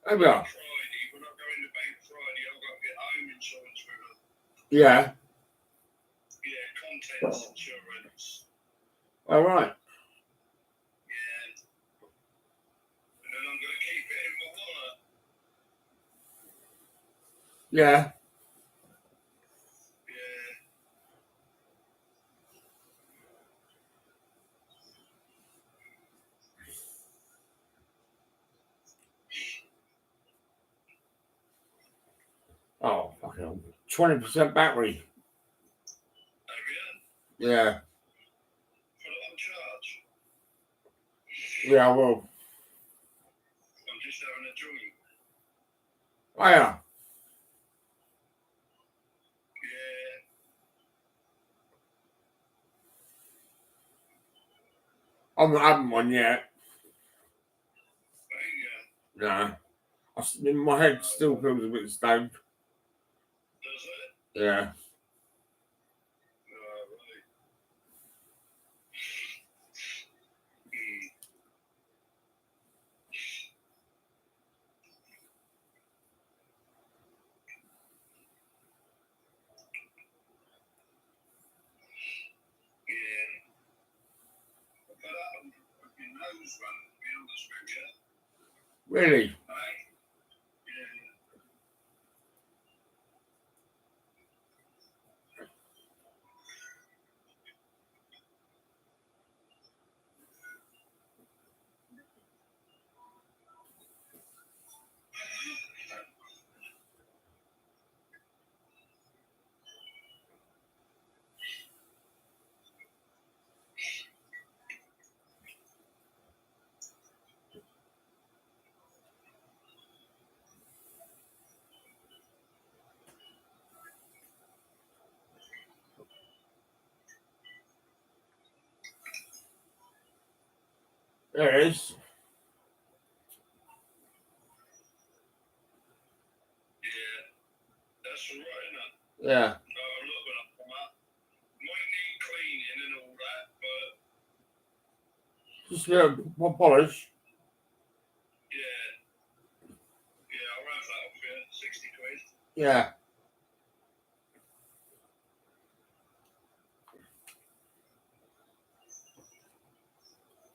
How about? Friday, when I go in the bank Friday, I've got to get home insurance with them. Yeah. Yeah, contents insurance. All right. Yeah. And then I'm going to keep it in my wallet. Yeah. Yeah. Oh, fucking 20% battery. Yeah. Put it on charge. Yeah, I will. I'm just having a joint. Oh, yeah. Yeah. I haven't one yet. No. My head still feels a bit stoned. Yeah. Really? There it is. That's all right, isn't it? Yeah. Cleaning and all that, but Just a bit more polish. I'll have that off you, 60 quid. Yeah.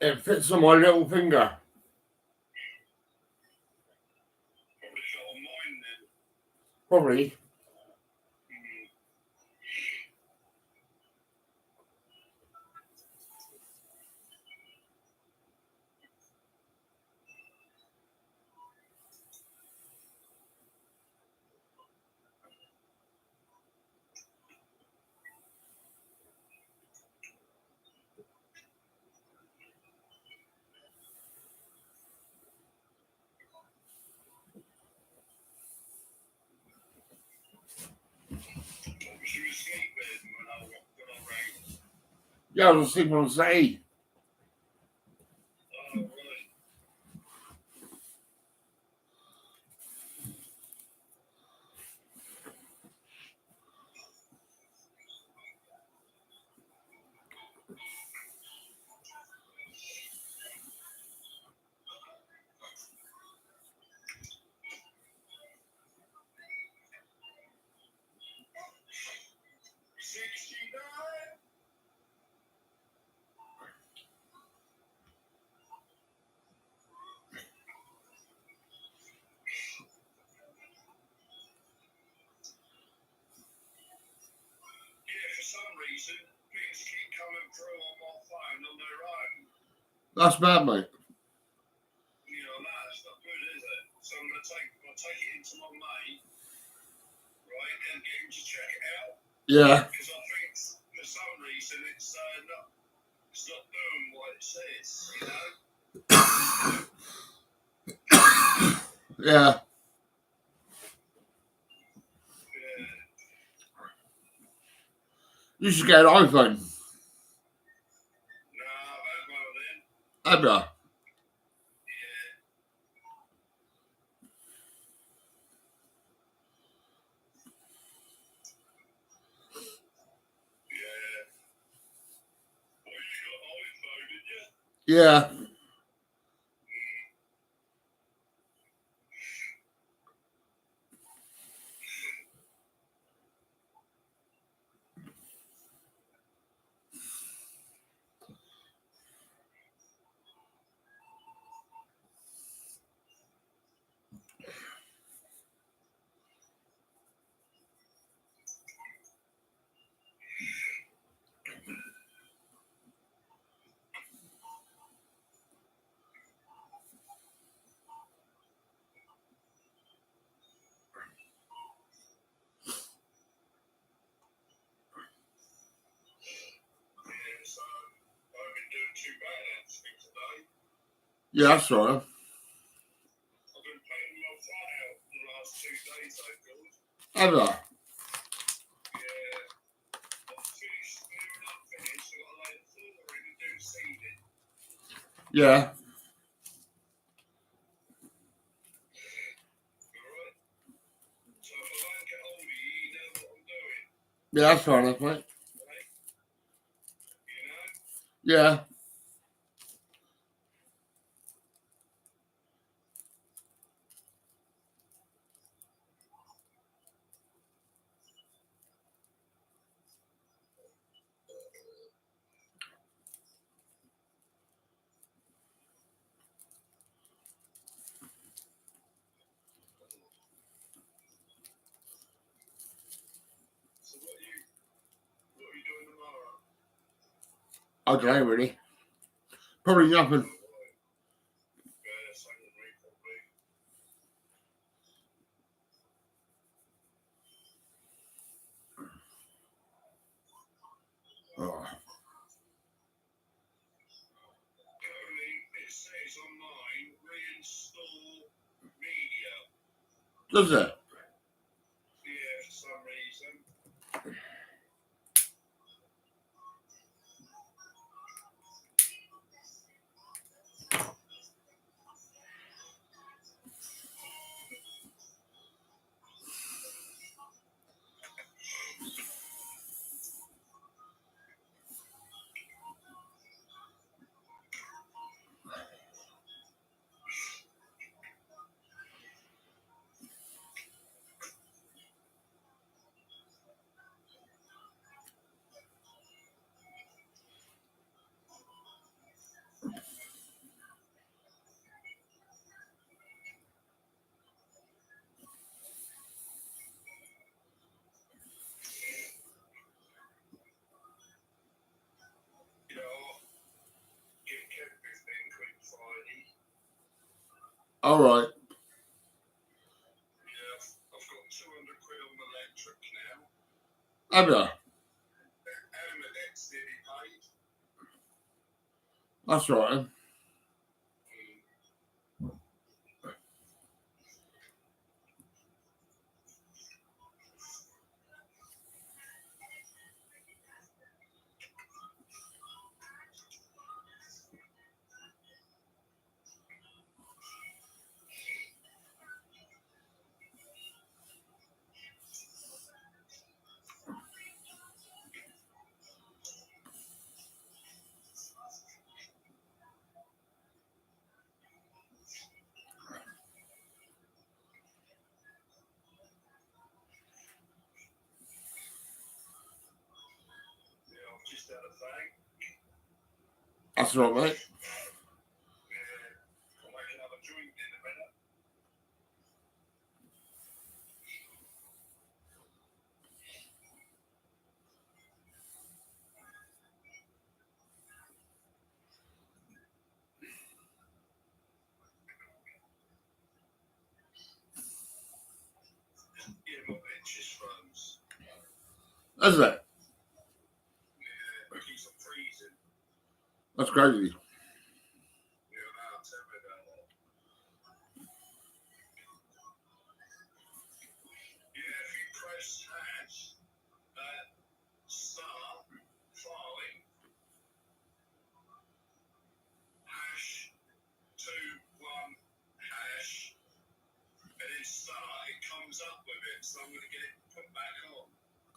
It fits on my little finger. Probably. Yeah, I was sleeping on Saturday. For some reason, things keep coming through on my phone on their own. That's bad, mate. It's not good, is it? So I'm gonna take it into my mate, right, and get him to check it out. Yeah. Because I think for some reason it's not doing what it says, Yeah. You should get an iPhone. Have you? Yeah. Yeah, that's all right. Have you? Yeah. Yeah, that's fair enough, mate. Yeah. I don't know, really. Probably nothing. Oh. Does it? All right. Have you? That's all right. That's all right, mate. Is it? That's crazy.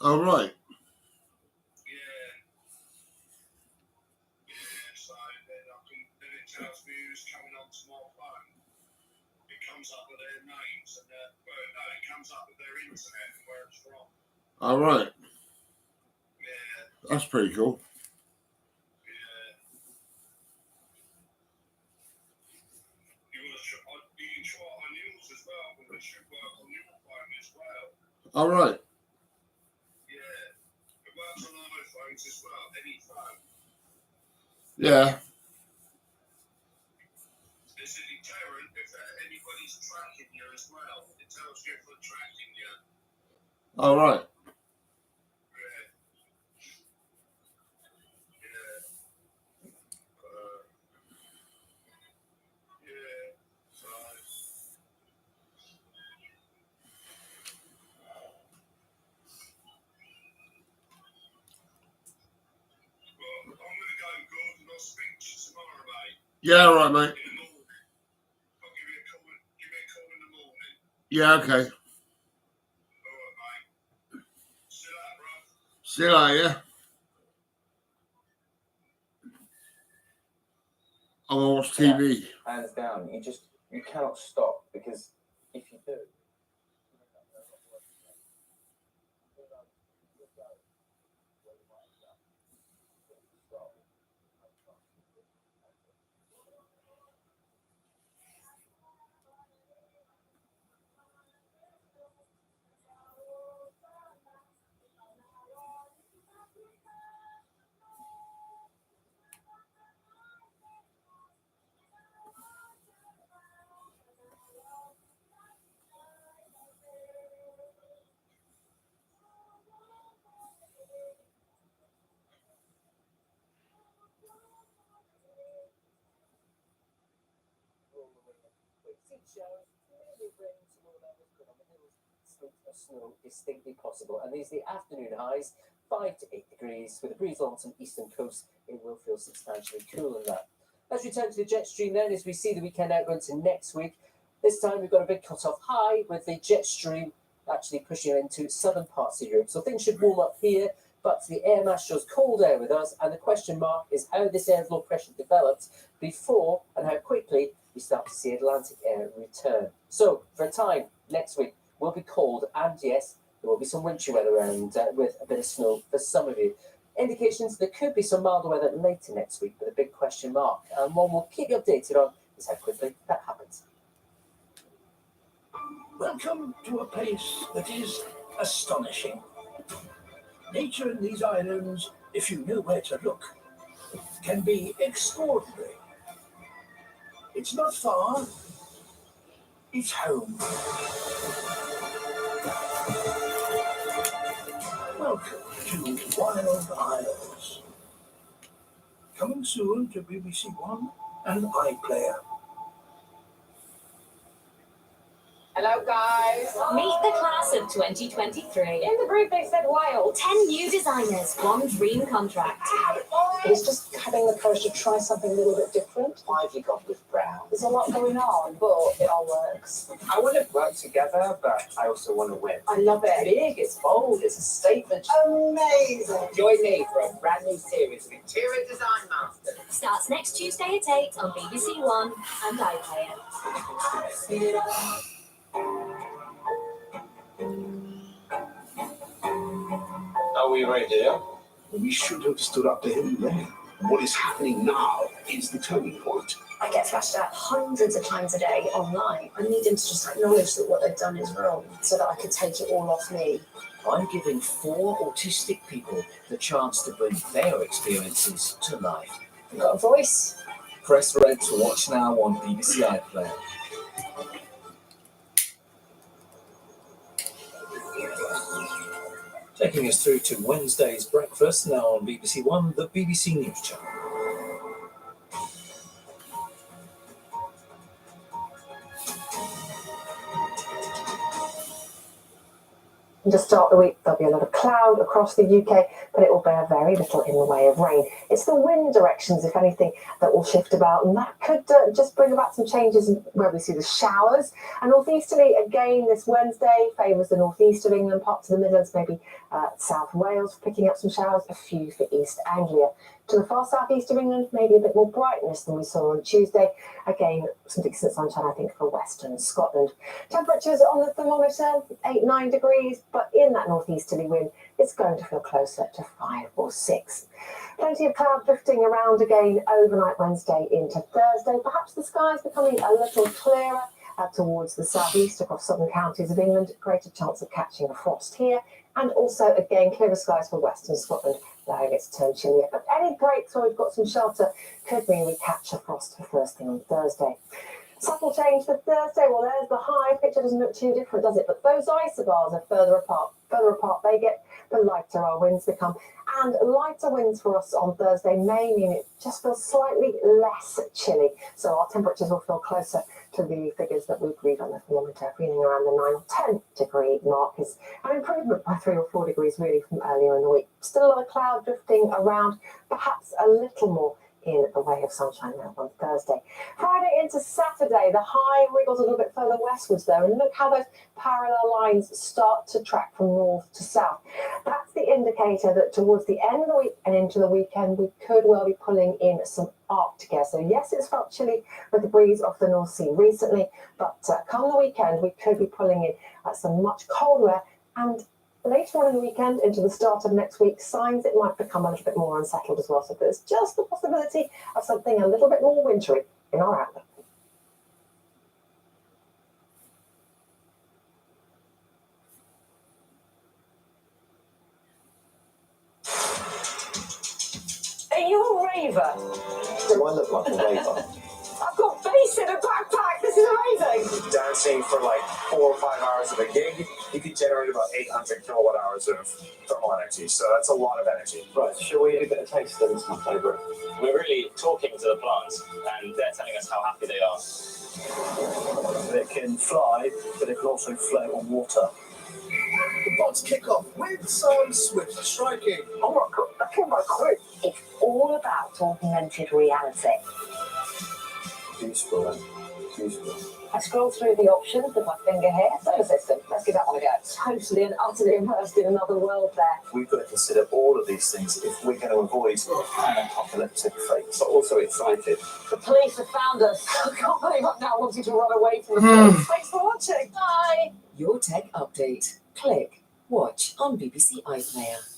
All right. All right. That's pretty cool. All right. Yeah. All right. Yeah, all right, mate. Yeah, okay. See you later, yeah? I want to watch TV. Hands down. You cannot stop because if you do. Snow distinctly possible, and these are the afternoon highs, 5 to 8 degrees. With a breeze along some eastern coast, it will feel substantially cooler than that. Let's return to the jet stream then, as we see the weekend out going to next week. This time we've got a big cut-off high with the jet stream actually pushing into southern parts of Europe. So things should warm up here, but the air mass shows cold air with us, and the question mark is how this air low pressure develops before and how quickly we start to see Atlantic air return. So for a time next week, will be cold, and yes, there will be some wintry weather around with a bit of snow for some of you. Indications there could be some milder weather later next week, but a big question mark. And one we'll keep you updated on is how quickly that happens. Welcome to a place that is astonishing. Nature in these islands, if you know where to look, can be extraordinary. It's not far. It's home. Welcome to Wild Isles. Coming soon to BBC One and iPlayer. Hello, guys. Meet the class of 2023. In the brief, they said wild. 10 new designers, one dream contract. It's just having the courage to try something a little bit different. Why have you gone with brown? There's a lot going on, but it all works. I want to work together, but I also want to win. I love it. It's big, it's bold, it's a statement. Amazing. Join me for a brand new series of Interior Design Masters. Starts next Tuesday at 8 on BBC One and iPlayer. Are we ready, dear? We should have stood up to him then. What is happening now is the turning point. I get flashed out hundreds of times a day online. I need them to just acknowledge that what they've done is wrong so that I can take it all off me. I'm giving 4 autistic people the chance to bring their experiences to life. I've got a voice. Press red to watch now on BBC iPlayer. Taking us through to Wednesday's breakfast, now on BBC One, the BBC News Channel. And to start the week, there'll be a lot of cloud across the UK, but it will bear very little in the way of rain. It's the wind directions, if anything, that will shift about, and that could just bring about some changes in where we see the showers. And northeasterly again this Wednesday favours the northeast of England, parts of the Midlands, maybe South Wales, picking up some showers, a few for East Anglia. To the far southeast of England, maybe a bit more brightness than we saw on Tuesday. Again, some decent sunshine, I think, for western Scotland. Temperatures on the thermometer, 8-9 degrees, but in that northeasterly wind, it's going to feel closer to 5 or 6. Plenty of cloud drifting around again overnight Wednesday into Thursday. Perhaps the sky's becoming a little clearer towards the southeast across southern counties of England. Greater chance of catching a frost here. And also, again, clearer skies for western Scotland, allowing it to turn chillier. But any breaks where we've got some shelter could mean we catch a frost for first thing on Thursday. Subtle change for Thursday. Well, there's the high. Picture doesn't look too different, does it? But those isobars are further apart. Further apart they get, the lighter our winds become. And lighter winds for us on Thursday may mean it just feels slightly less chilly. So our temperatures will feel closer to the figures that we read on the thermometer, feeling around the 9 or 10 degree mark. Is an improvement by 3 or 4 degrees really from earlier in the week. Still a lot of cloud drifting around, perhaps a little more in the way of sunshine now on Thursday. Friday into Saturday, the high wriggles a little bit further westwards though, and look how those parallel lines start to track from north to south. That's the indicator that towards the end of the week and into the weekend, we could well be pulling in some Arctic air. So yes, it's felt chilly with the breeze off the North Sea recently, but come the weekend, we could be pulling in some much colder air, and later on in the weekend into the start of next week, signs it might become a little bit more unsettled as well. So there's just the possibility of something a little bit more wintry in our outlook. Are you a raver? Do I look like a raver? I've got bass in a backpack. This is amazing. Dancing for like 4 or 5 hours of a gig, you could generate about 800 kilowatt hours of thermal energy. So that's a lot of energy. Right, shall we get a taste of this, my favourite? We're really talking to the plants, and they're telling us how happy they are. It can fly, but it can also float on water. The bots kick off with some swift striking. Oh my god, that came by quick. It's all about augmented reality. Useful, then. Useful. I scroll through the options with my finger here. Solar system. Let's give that one a go. Totally and utterly immersed in another world there. We've got to consider all of these things if we're going to avoid an apocalyptic fate. But also excited. The police have found us. I can't believe I'm now wanting to run away from the police. Thanks for watching. Bye. Your Tech Update. Click Watch on BBC iPlayer.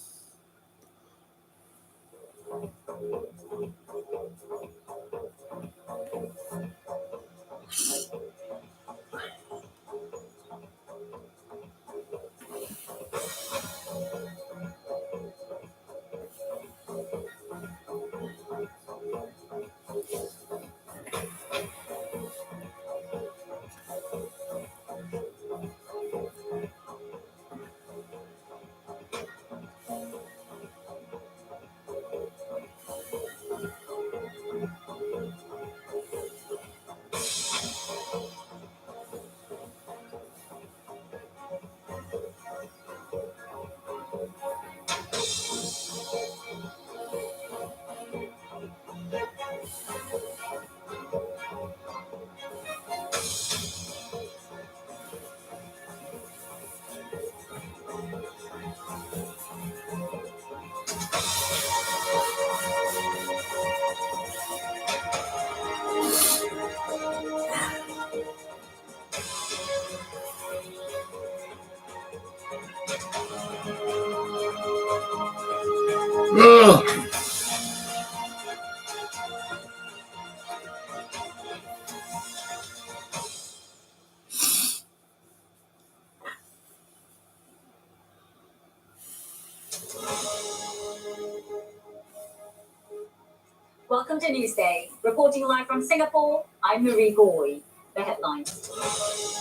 Welcome to Newsday. Reporting live from Singapore, I'm Marie Goy. The headlines.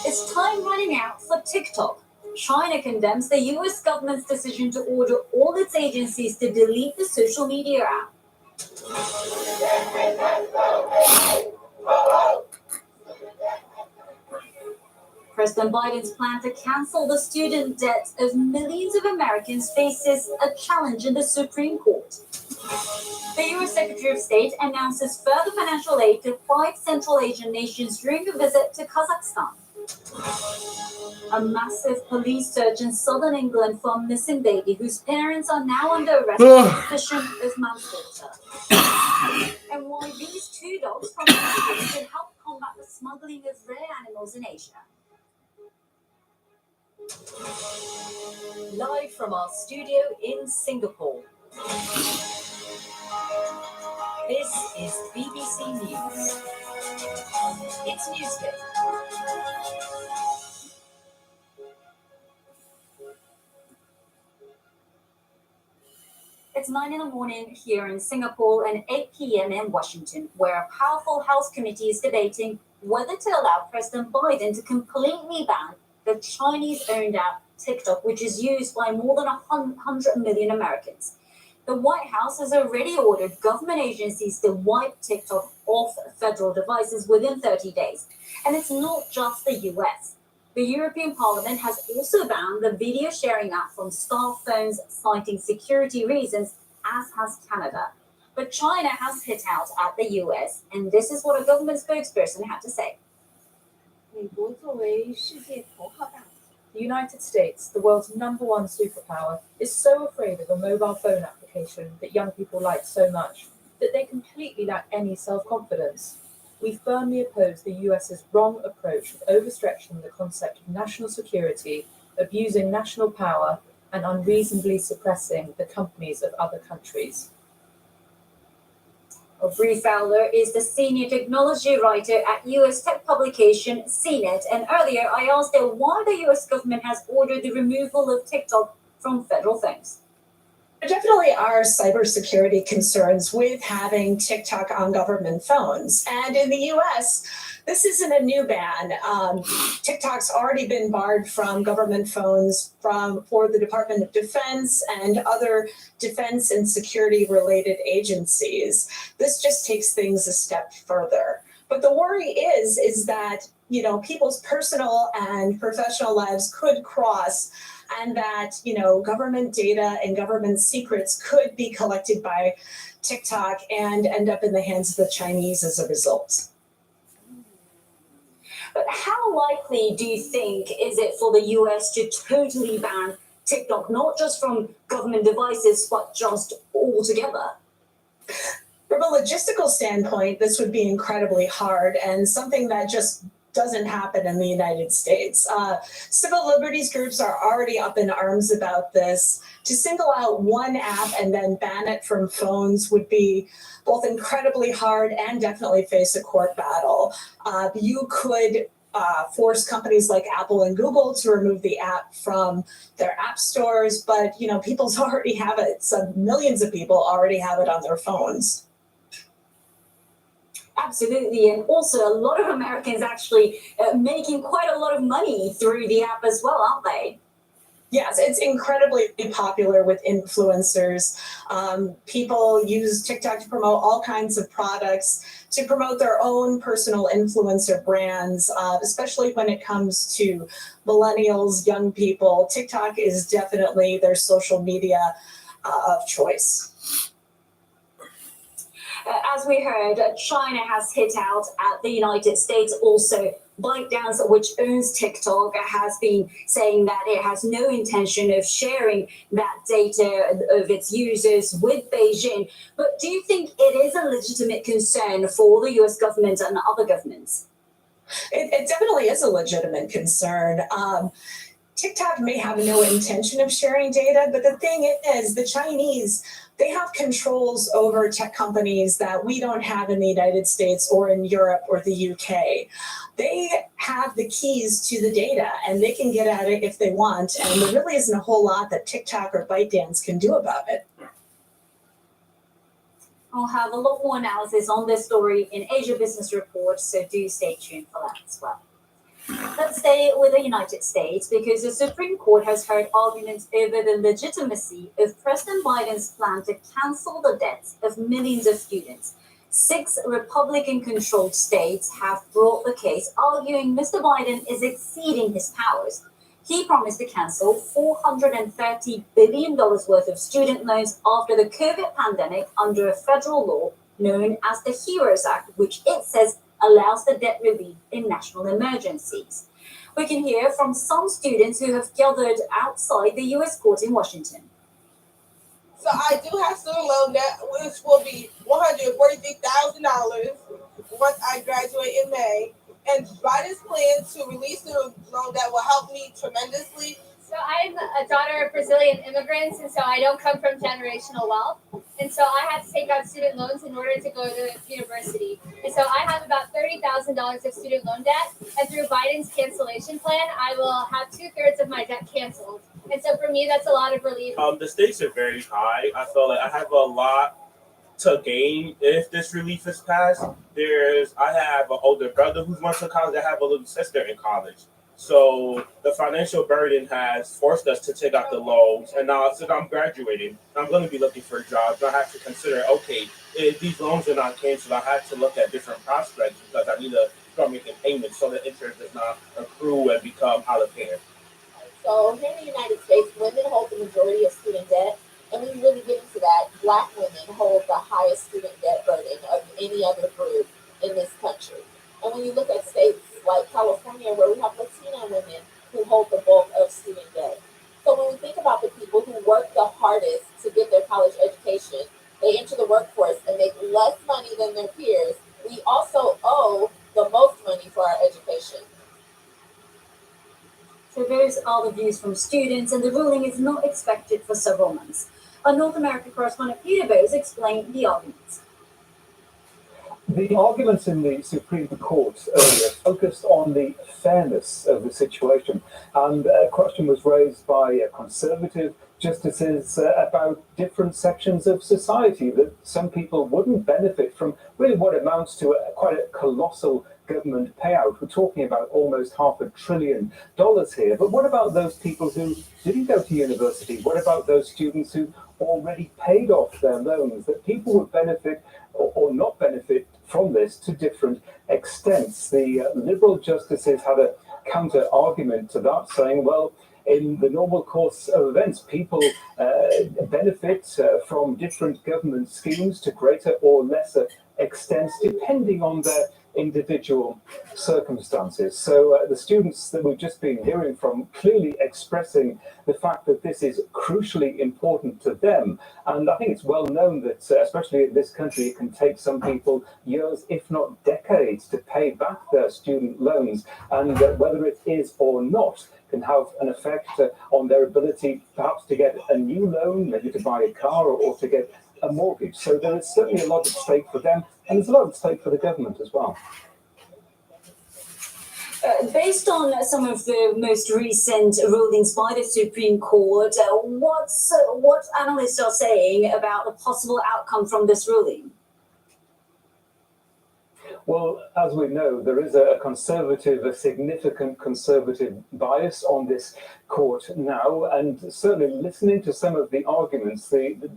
Is time running out for TikTok? China condemns the US government's decision to order all its agencies to delete the social media app. President Biden's plan to cancel the student debt of millions of Americans faces a challenge in the Supreme Court. The US Secretary of State announces further financial aid to 5 Central Asian nations during a visit to Kazakhstan. A massive police search in southern England for a missing baby whose parents are now under arrest on suspicion of manslaughter. And why these 2 dogs from Sweden can help combat the smuggling of rare animals in Asia. Live from our studio in Singapore. This is BBC News. It's Newsday. It's 9 in the morning here in Singapore and 8 p.m. in Washington, where a powerful House committee is debating whether to allow President Biden to completely ban the Chinese-owned app TikTok, which is used by more than 100 million Americans. The White House has already ordered government agencies to wipe TikTok off federal devices within 30 days. And it's not just the US. The European Parliament has also banned the video sharing app from smartphones, citing security reasons, as has Canada. But China has hit out at the US, and this is what a government spokesperson had to say. 美国作为世界头号大国 The United States, the world's #1 superpower, is so afraid of a mobile phone application that young people like so much that they completely lack any self-confidence. We firmly oppose the US's wrong approach of overstretching the concept of national security, abusing national power, and unreasonably suppressing the companies of other countries. Bree Fowler is the senior technology writer at US tech publication CNET, and earlier I asked her why the US government has ordered the removal of TikTok from federal phones. There definitely are cybersecurity concerns with having TikTok on government phones. And in the US, this isn't a new ban. TikTok's already been barred from government phones for the Department of Defense and other defense and security related agencies. This just takes things a step further. But the worry is that, people's personal and professional lives could cross, and that, government data and government secrets could be collected by TikTok and end up in the hands of the Chinese as a result. But how likely do you think is it for the US to totally ban TikTok, not just from government devices, but just altogether? From a logistical standpoint, this would be incredibly hard and something that just doesn't happen in the United States. Civil liberties groups are already up in arms about this. To single out one app and then ban it from phones would be both incredibly hard and definitely face a court battle. You could force companies like Apple and Google to remove the app from their app stores, but people already have it. So millions of people already have it on their phones. Absolutely, and also a lot of Americans actually making quite a lot of money through the app as well, aren't they? Yes, it's incredibly popular with influencers. People use TikTok to promote all kinds of products, to promote their own personal influencer brands, especially when it comes to millennials, young people. TikTok is definitely their social media of choice. As we heard, China has hit out at the United States. Also, ByteDance, which owns TikTok, has been saying that it has no intention of sharing that data of its users with Beijing. But do you think it is a legitimate concern for the US government and other governments? It definitely is a legitimate concern. TikTok may have no intention of sharing data, but the thing is, the Chinese, they have controls over tech companies that we don't have in the United States or in Europe or the UK. They have the keys to the data and they can get at it if they want. And there really isn't a whole lot that TikTok or ByteDance can do about it. I'll have a lot more analysis on this story in Asia Business Report, so do stay tuned for that as well. Let's stay with the United States because the Supreme Court has heard arguments over the legitimacy of President Biden's plan to cancel the debts of millions of students. 6 Republican-controlled states have brought the case, arguing Mr. Biden is exceeding his powers. He promised to cancel $430 billion worth of student loans after the COVID pandemic under a federal law known as the HEROES Act, which it says allows the debt relief in national emergencies. We can hear from some students who have gathered outside the U.S. court in Washington. So I do have student loan debt, which will be $143,000 once I graduate in May. And Biden's plan to release the loan debt will help me tremendously. So I'm a daughter of Brazilian immigrants, and so I don't come from generational wealth. And so I had to take out student loans in order to go to university. And so I have about $30,000 of student loan debt. And through Biden's cancellation plan, I will have 2/3 of my debt canceled. And so for me, that's a lot of relief. The stakes are very high. I feel like I have a lot to gain if this relief is passed. I have an older brother who's went to college. I have a little sister in college. So the financial burden has forced us to take out the loans. And now since I'm graduating, I'm going to be looking for jobs. I have to consider, okay, if these loans are not canceled, I have to look at different prospects because I need to start making payments so the interest does not accrue and become out of hand. So here in the United States, women hold the majority of student debt. And when you really get into that, Black women hold the highest student debt burden of any other group in this country. And when you look at states like California, where we have Latina women who hold the bulk of student debt. So when we think about the people who work the hardest to get their college education, they enter the workforce and make less money than their peers. We also owe the most money for our education. So those are the views from students, and the ruling is not expected for several months. Our North American correspondent Peter Bowes explained the arguments. The arguments in the Supreme Court earlier focused on the fairness of the situation, and a question was raised by conservative justices about different sections of society, that some people wouldn't benefit from really what amounts to quite a colossal government payout. We're talking about almost $500 billion here. But what about those people who didn't go to university? What about those students who already paid off their loans? That people would benefit or not benefit from this to different extents. The Liberal justices had a counter argument to that, saying, well, in the normal course of events, people benefit from different government schemes to greater or lesser extents, depending on their individual circumstances. So the students that we've just been hearing from clearly expressing the fact that this is crucially important to them. And I think it's well known that, especially in this country, it can take some people years, if not decades, to pay back their student loans. And whether it is or not, can have an effect on their ability perhaps to get a new loan, maybe to buy a car or to get a mortgage. So there is certainly a lot at stake for them, and there's a lot at stake for the government as well. Based on some of the most recent rulings by the Supreme Court, what analysts are saying about the possible outcome from this ruling? Well, as we know, there is a significant conservative bias on this court now, and certainly listening to some of the arguments, the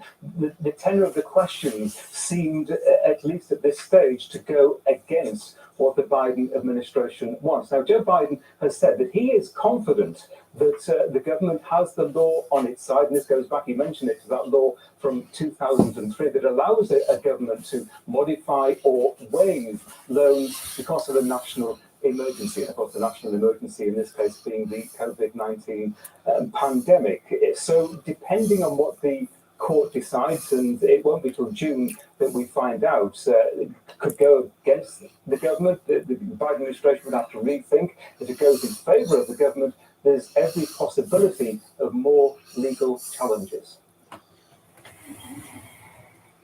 tenor of the questions seemed, at least at this stage, to go against what the Biden administration wants. Now, Joe Biden has said that he is confident that the government has the law on its side, and this goes back, he mentioned it, to that law from 2003 that allows a government to modify or waive loans because of a national emergency. And of course, the national emergency in this case being the COVID-19 pandemic. So depending on what the court decides, and it won't be till June that we find out, it could go against the government. The Biden administration would have to rethink. If it goes in favor of the government, there's every possibility of more legal challenges.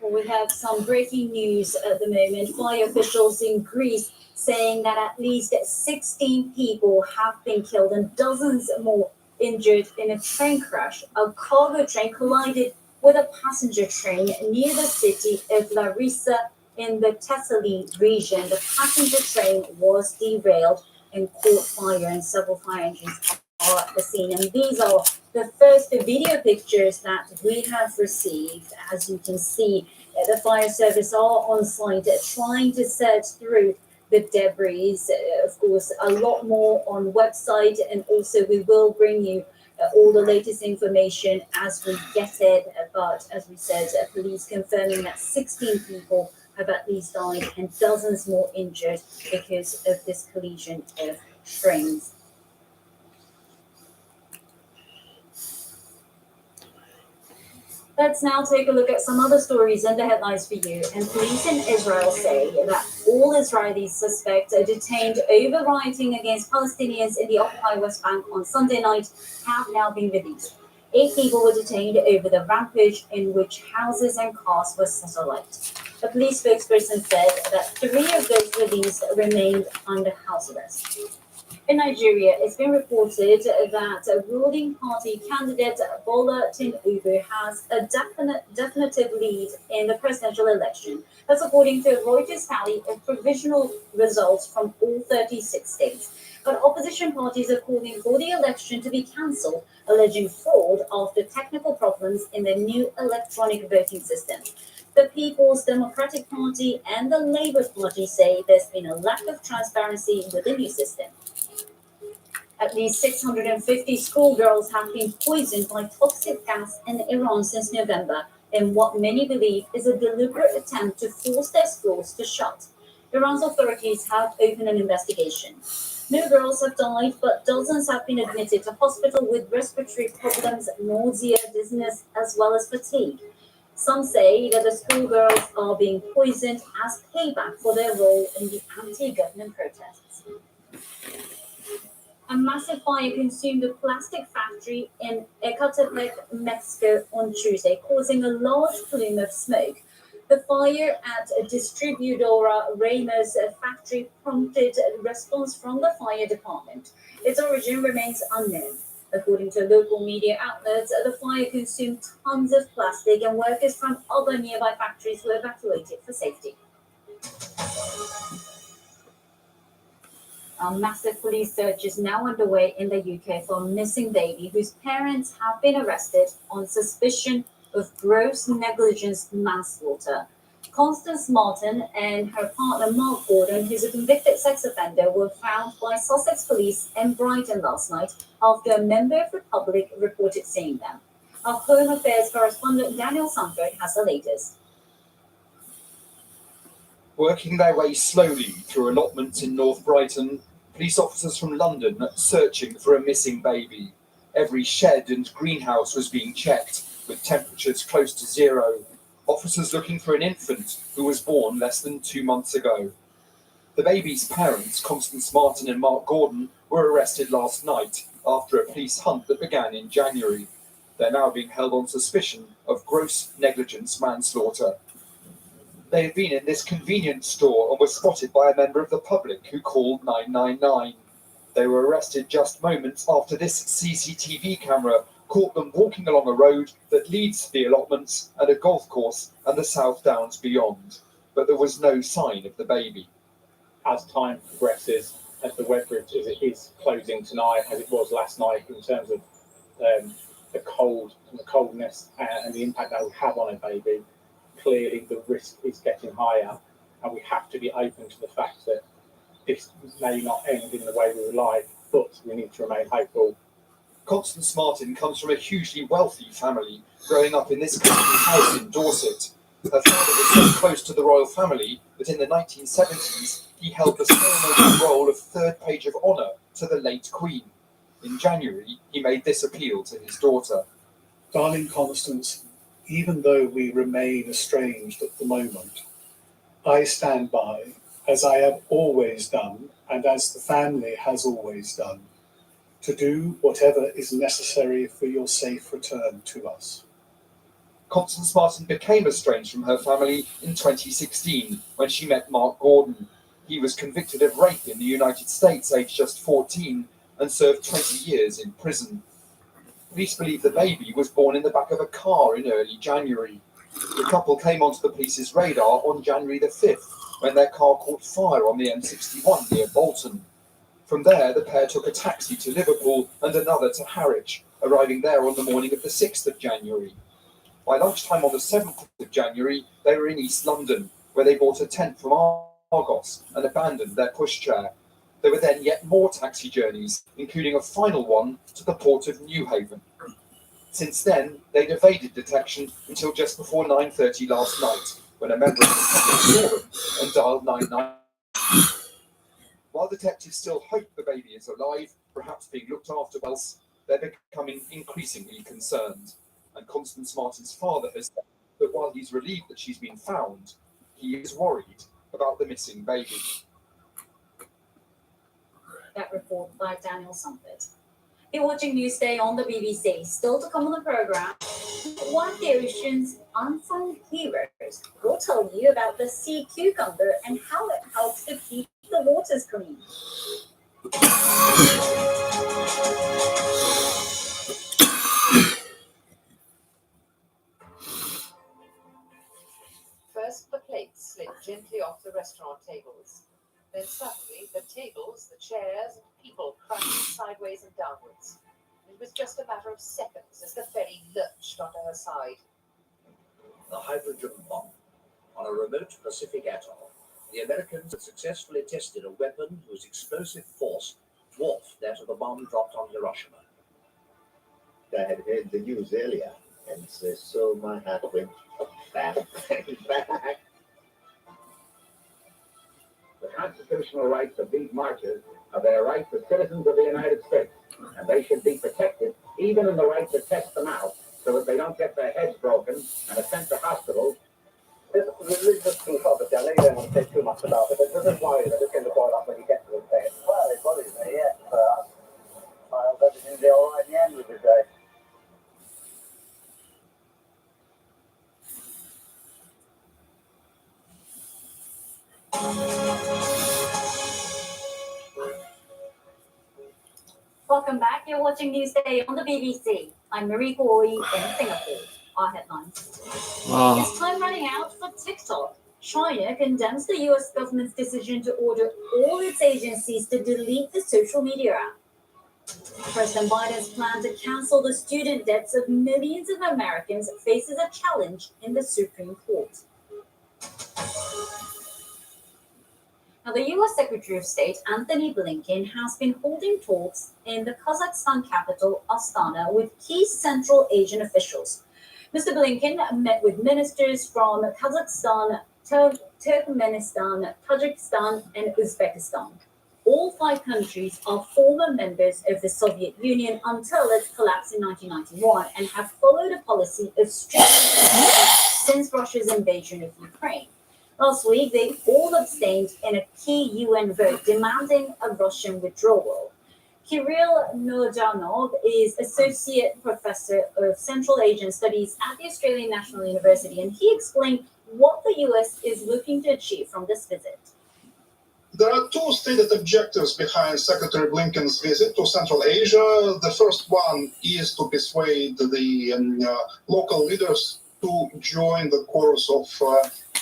We have some breaking news at the moment. Fire officials in Greece saying that at least 16 people have been killed and dozens more injured in a train crash. A cargo train collided with a passenger train near the city of Larissa in the Thessaly region. The passenger train was derailed and caught fire, and several fire engines are at the scene. And these are the first video pictures that we have received. As you can see, the fire service are on site trying to search through the debris. Of course, a lot more on website, and also we will bring you all the latest information as we get it. But as we said, police confirming that 16 people have at least died and dozens more injured because of this collision of trains. Let's now take a look at some other stories in the headlines for you. And police in Israel say that all Israelis suspects are detained over rioting against Palestinians in the occupied West Bank on Sunday night have now been released. 8 people were detained over the rampage in which houses and cars were set alight. A police spokesperson said that 3 of those released remained under house arrest. In Nigeria, it's been reported that ruling party candidate Bola Tinubu has a definitive lead in the presidential election. That's according to a Reuters tally of provisional results from all 36 states. But opposition parties are calling for the election to be cancelled, alleging fraud after technical problems in the new electronic voting system. The People's Democratic Party and the Labour Party say there's been a lack of transparency with the new system. At least 650 schoolgirls have been poisoned by toxic gas in Iran since November, in what many believe is a deliberate attempt to force their schools to shut. Iran's authorities have opened an investigation. No girls have died, but dozens have been admitted to hospital with respiratory problems, nausea, dizziness, as well as fatigue. Some say that the schoolgirls are being poisoned as payback for their role in the anti-government protests. A massive fire consumed a plastic factory in Ecatepec, Mexico on Tuesday, causing a large plume of smoke. The fire at Distribuidora Ramos factory prompted a response from the fire department. Its origin remains unknown. According to local media outlets, the fire consumed tons of plastic and workers from other nearby factories were evacuated for safety. A massive police search is now underway in the UK for a missing baby whose parents have been arrested on suspicion of gross negligence manslaughter. Constance Martin and her partner Mark Gordon, who's a convicted sex offender, were found by Sussex police in Brighton last night after a member of the public reported seeing them. Our Home Affairs correspondent Daniel Sanford has the latest. Working their way slowly through allotments in North Brighton, police officers from London searching for a missing baby. Every shed and greenhouse was being checked, with temperatures close to zero. Officers looking for an infant who was born less than 2 months ago. The baby's parents, Constance Martin and Mark Gordon, were arrested last night after a police hunt that began in January. They're now being held on suspicion of gross negligence manslaughter. They had been in this convenience store and were spotted by a member of the public who called 999. They were arrested just moments after this CCTV camera caught them walking along a road that leads to the allotments and a golf course and the South Downs beyond. But there was no sign of the baby. As time progresses, as the wet bridge is closing tonight, as it was last night, in terms of the cold and the coldness and the impact that will have on a baby, clearly the risk is getting higher, and we have to be open to the fact that this may not end in the way we would like, but we need to remain hopeful. Constance Martin comes from a hugely wealthy family, growing up in this country house in Dorset. Her father was so close to the royal family that in the 1970s he held the ceremonial role of third page of honour to the late Queen. In January, he made this appeal to his daughter. Darling Constance, even though we remain estranged at the moment, I stand by, as I have always done, and as the family has always done, to do whatever is necessary for your safe return to us. Constance Martin became estranged from her family in 2016 when she met Mark Gordon. He was convicted of rape in the United States, aged just 14, and served 20 years in prison. Police believe the baby was born in the back of a car in early January. The couple came onto the police's radar on January the 5th when their car caught fire on the M61 near Bolton. From there, the pair took a taxi to Liverpool and another to Harwich, arriving there on the morning of the 6th of January. By lunchtime on the 7th of January, they were in East London, where they bought a tent from Argos and abandoned their pushchair. There were then yet more taxi journeys, including a final one to the port of Newhaven. Since then, they'd evaded detection until just before 9:30 last night, when a member of the public saw them and dialed 999. While detectives still hope the baby is alive, perhaps being looked after well, they're becoming increasingly concerned. And Constance Martin's father has said that while he's relieved that she's been found, he is worried about the missing baby. That report by Daniel Sanford. You're watching Newsday on the BBC. Still to come on the programme, one of the ocean's unsung heroes will tell you about the sea cucumber and how it helps to keep the waters clean. First, the plates slid gently off the restaurant tables. Then suddenly, the tables, the chairs, and people crashed sideways and downwards. It was just a matter of seconds as the ferry lurched onto her side. The hydrogen bomb. On a remote Pacific atoll, the Americans had successfully tested a weapon whose explosive force dwarfs that of the bomb dropped on Hiroshima. I had heard the news earlier, and so my heart went back and back. The constitutional rights of these marchers are their rights as citizens of the United States, and they should be protected, even in the right to test them out, so that they don't get their heads broken and are sent to hospitals. This religious controversy, I know you don't want to say too much about it, but it doesn't worry that it's going to boil up when you get to the day. Well, it worries me, yes. I hope everything will be all right in the end of the day. Welcome back. You're watching Newsday on the BBC. I'm Marie Goy in Singapore. Our headlines. Is time running out for TikTok? China condemns the US government's decision to order all its agencies to delete the social media app. President Biden's plan to cancel the student debts of millions of Americans faces a challenge in the Supreme Court. Now, the U.S. Secretary of State Anthony Blinken has been holding talks in the Kazakhstan capital Astana with key Central Asian officials. Mr. Blinken met with ministers from Kazakhstan, Turkmenistan, Tajikistan, and Uzbekistan. All 5 countries are former members of the Soviet Union until its collapse in 1991 and have followed a policy of strict since Russia's invasion of Ukraine. Last week, they all abstained in a key UN vote demanding a Russian withdrawal. Kirill Nurjanov is Associate Professor of Central Asian Studies at the Australian National University, and he explained what the US is looking to achieve from this visit. There are 2 stated objectives behind Secretary Blinken's visit to Central Asia. The first one is to persuade the local leaders to join the chorus of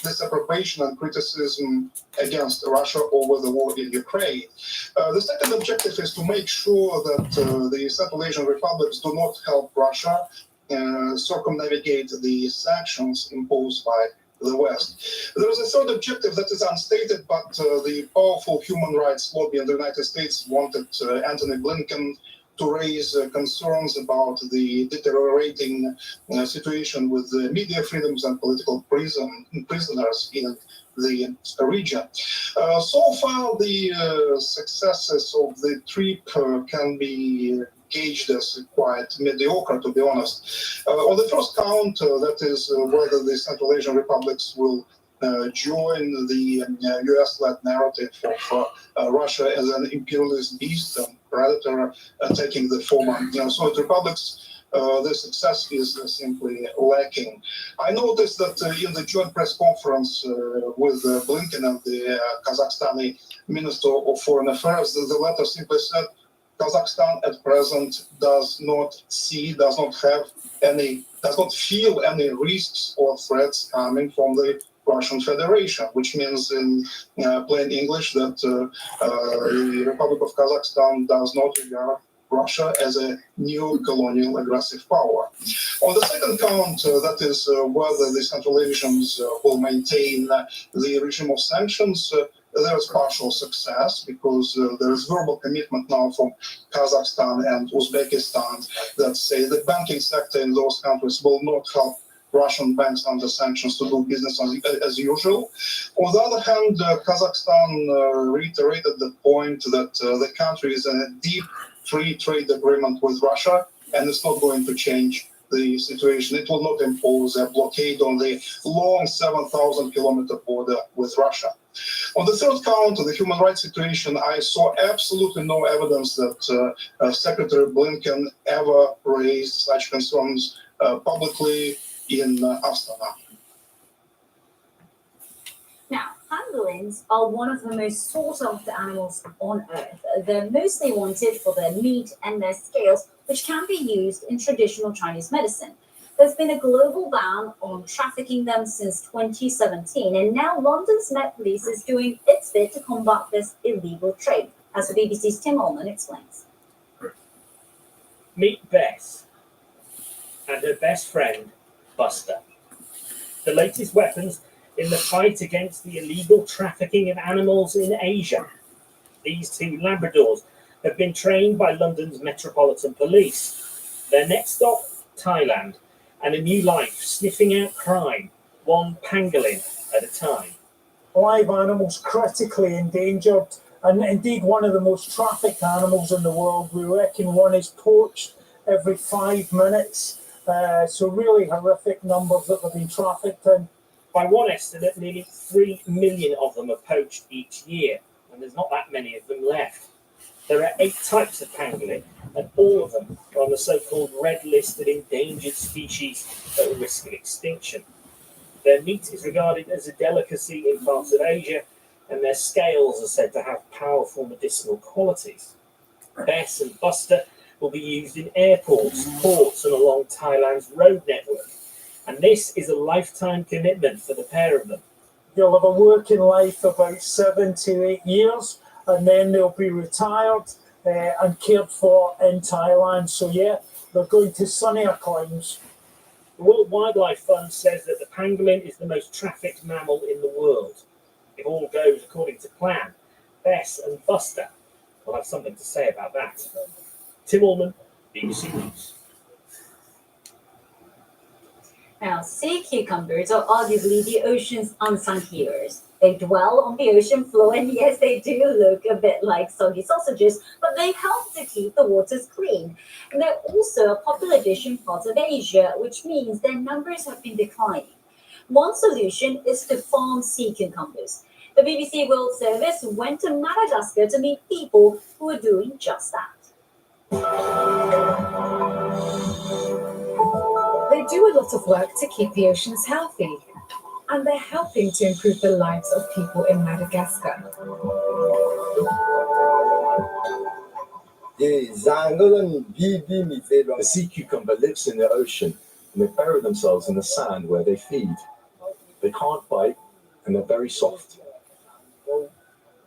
disapprobation and criticism against Russia over the war in Ukraine. The second objective is to make sure that the Central Asian republics do not help Russia circumnavigate the sanctions imposed by the West. There is a third objective that is unstated, but the powerful human rights lobby in the United States wanted Anthony Blinken to raise concerns about the deteriorating situation with the media freedoms and political prisoners in the region. So far, the successes of the trip can be gauged as quite mediocre, to be honest. On the first count, that is whether the Central Asian republics will join the US-led narrative of Russia as an imperialist beast and predator attacking the former Soviet republics, the success is simply lacking. I noticed that in the joint press conference with Blinken and the Kazakhstani Minister of Foreign Affairs, the latter simply said Kazakhstan at present does not feel any risks or threats coming from the Russian Federation, which means in plain English that the Republic of Kazakhstan does not regard Russia as a new colonial aggressive power. On the second count, that is whether the Central Asians will maintain the regime of sanctions, there is partial success because there is verbal commitment now from Kazakhstan and Uzbekistan that say the banking sector in those countries will not help Russian banks under sanctions to do business as usual. On the other hand, Kazakhstan reiterated the point that the country is in a deep free trade agreement with Russia, and it's not going to change the situation. It will not impose a blockade on the long 7,000-kilometer border with Russia. On the third count, the human rights situation, I saw absolutely no evidence that Secretary Blinken ever raised such concerns publicly in Astana. Now, pangolins are one of the most sought-after animals on Earth. They're mostly wanted for their meat and their scales, which can be used in traditional Chinese medicine. There's been a global ban on trafficking them since 2017, and now London's Met Police is doing its bit to combat this illegal trade, as the BBC's Tim Ullman explains. Meet Bess and her best friend, Buster. The latest weapons in the fight against the illegal trafficking of animals in Asia. These 2 Labradors have been trained by London's Metropolitan Police. Their next stop, Thailand, and a new life sniffing out crime, one pangolin at a time. Live animals critically endangered, and indeed one of the most trafficked animals in the world. We reckon one is poached every 5 minutes. So really horrific numbers that have been trafficked in. By one estimate, nearly 3 million of them are poached each year, and there's not that many of them left. There are 8 types of pangolin, and all of them are on the so-called red list of endangered species at risk of extinction. Their meat is regarded as a delicacy in parts of Asia, and their scales are said to have powerful medicinal qualities. Bess and Buster will be used in airports, ports, and along Thailand's road network. And this is a lifetime commitment for the pair of them. They'll have a working life of about 7 to 8 years, and then they'll be retired and cared for in Thailand. So yeah, they're going to sunnier climes. The World Wildlife Fund says that the pangolin is the most trafficked mammal in the world. If all goes according to plan, Bess and Buster will have something to say about that. Tim Allman, BBC News. Now, sea cucumbers are arguably the ocean's unsung heroes. They dwell on the ocean floor, and yes, they do look a bit like soggy sausages, but they help to keep the waters clean. And they're also a popular dish in parts of Asia, which means their numbers have been declining. One solution is to farm sea cucumbers. The BBC World Service went to Madagascar to meet people who are doing just that. They do a lot of work to keep the oceans healthy, and they're helping to improve the lives of people in Madagascar. The sea cucumber lives in the ocean, and they bury themselves in the sand where they feed. They can't bite, and they're very soft.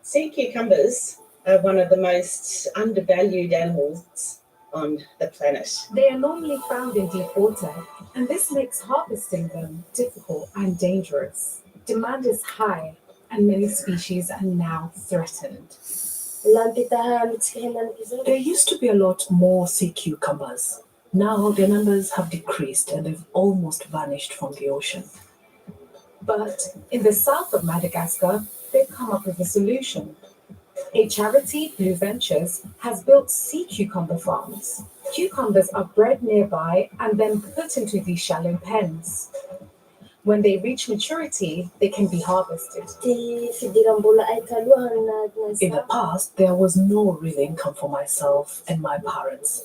Sea cucumbers are one of the most undervalued animals on the planet. They are normally found in deep water, and this makes harvesting them difficult and dangerous. Demand is high, and many species are now threatened. There used to be a lot more sea cucumbers. Now their numbers have decreased and they've almost vanished from the ocean. But in the south of Madagascar, they've come up with a solution. A charity, Blue Ventures, has built sea cucumber farms. Cucumbers are bred nearby and then put into these shallow pens. When they reach maturity, they can be harvested. In the past, there was no real income for myself and my parents.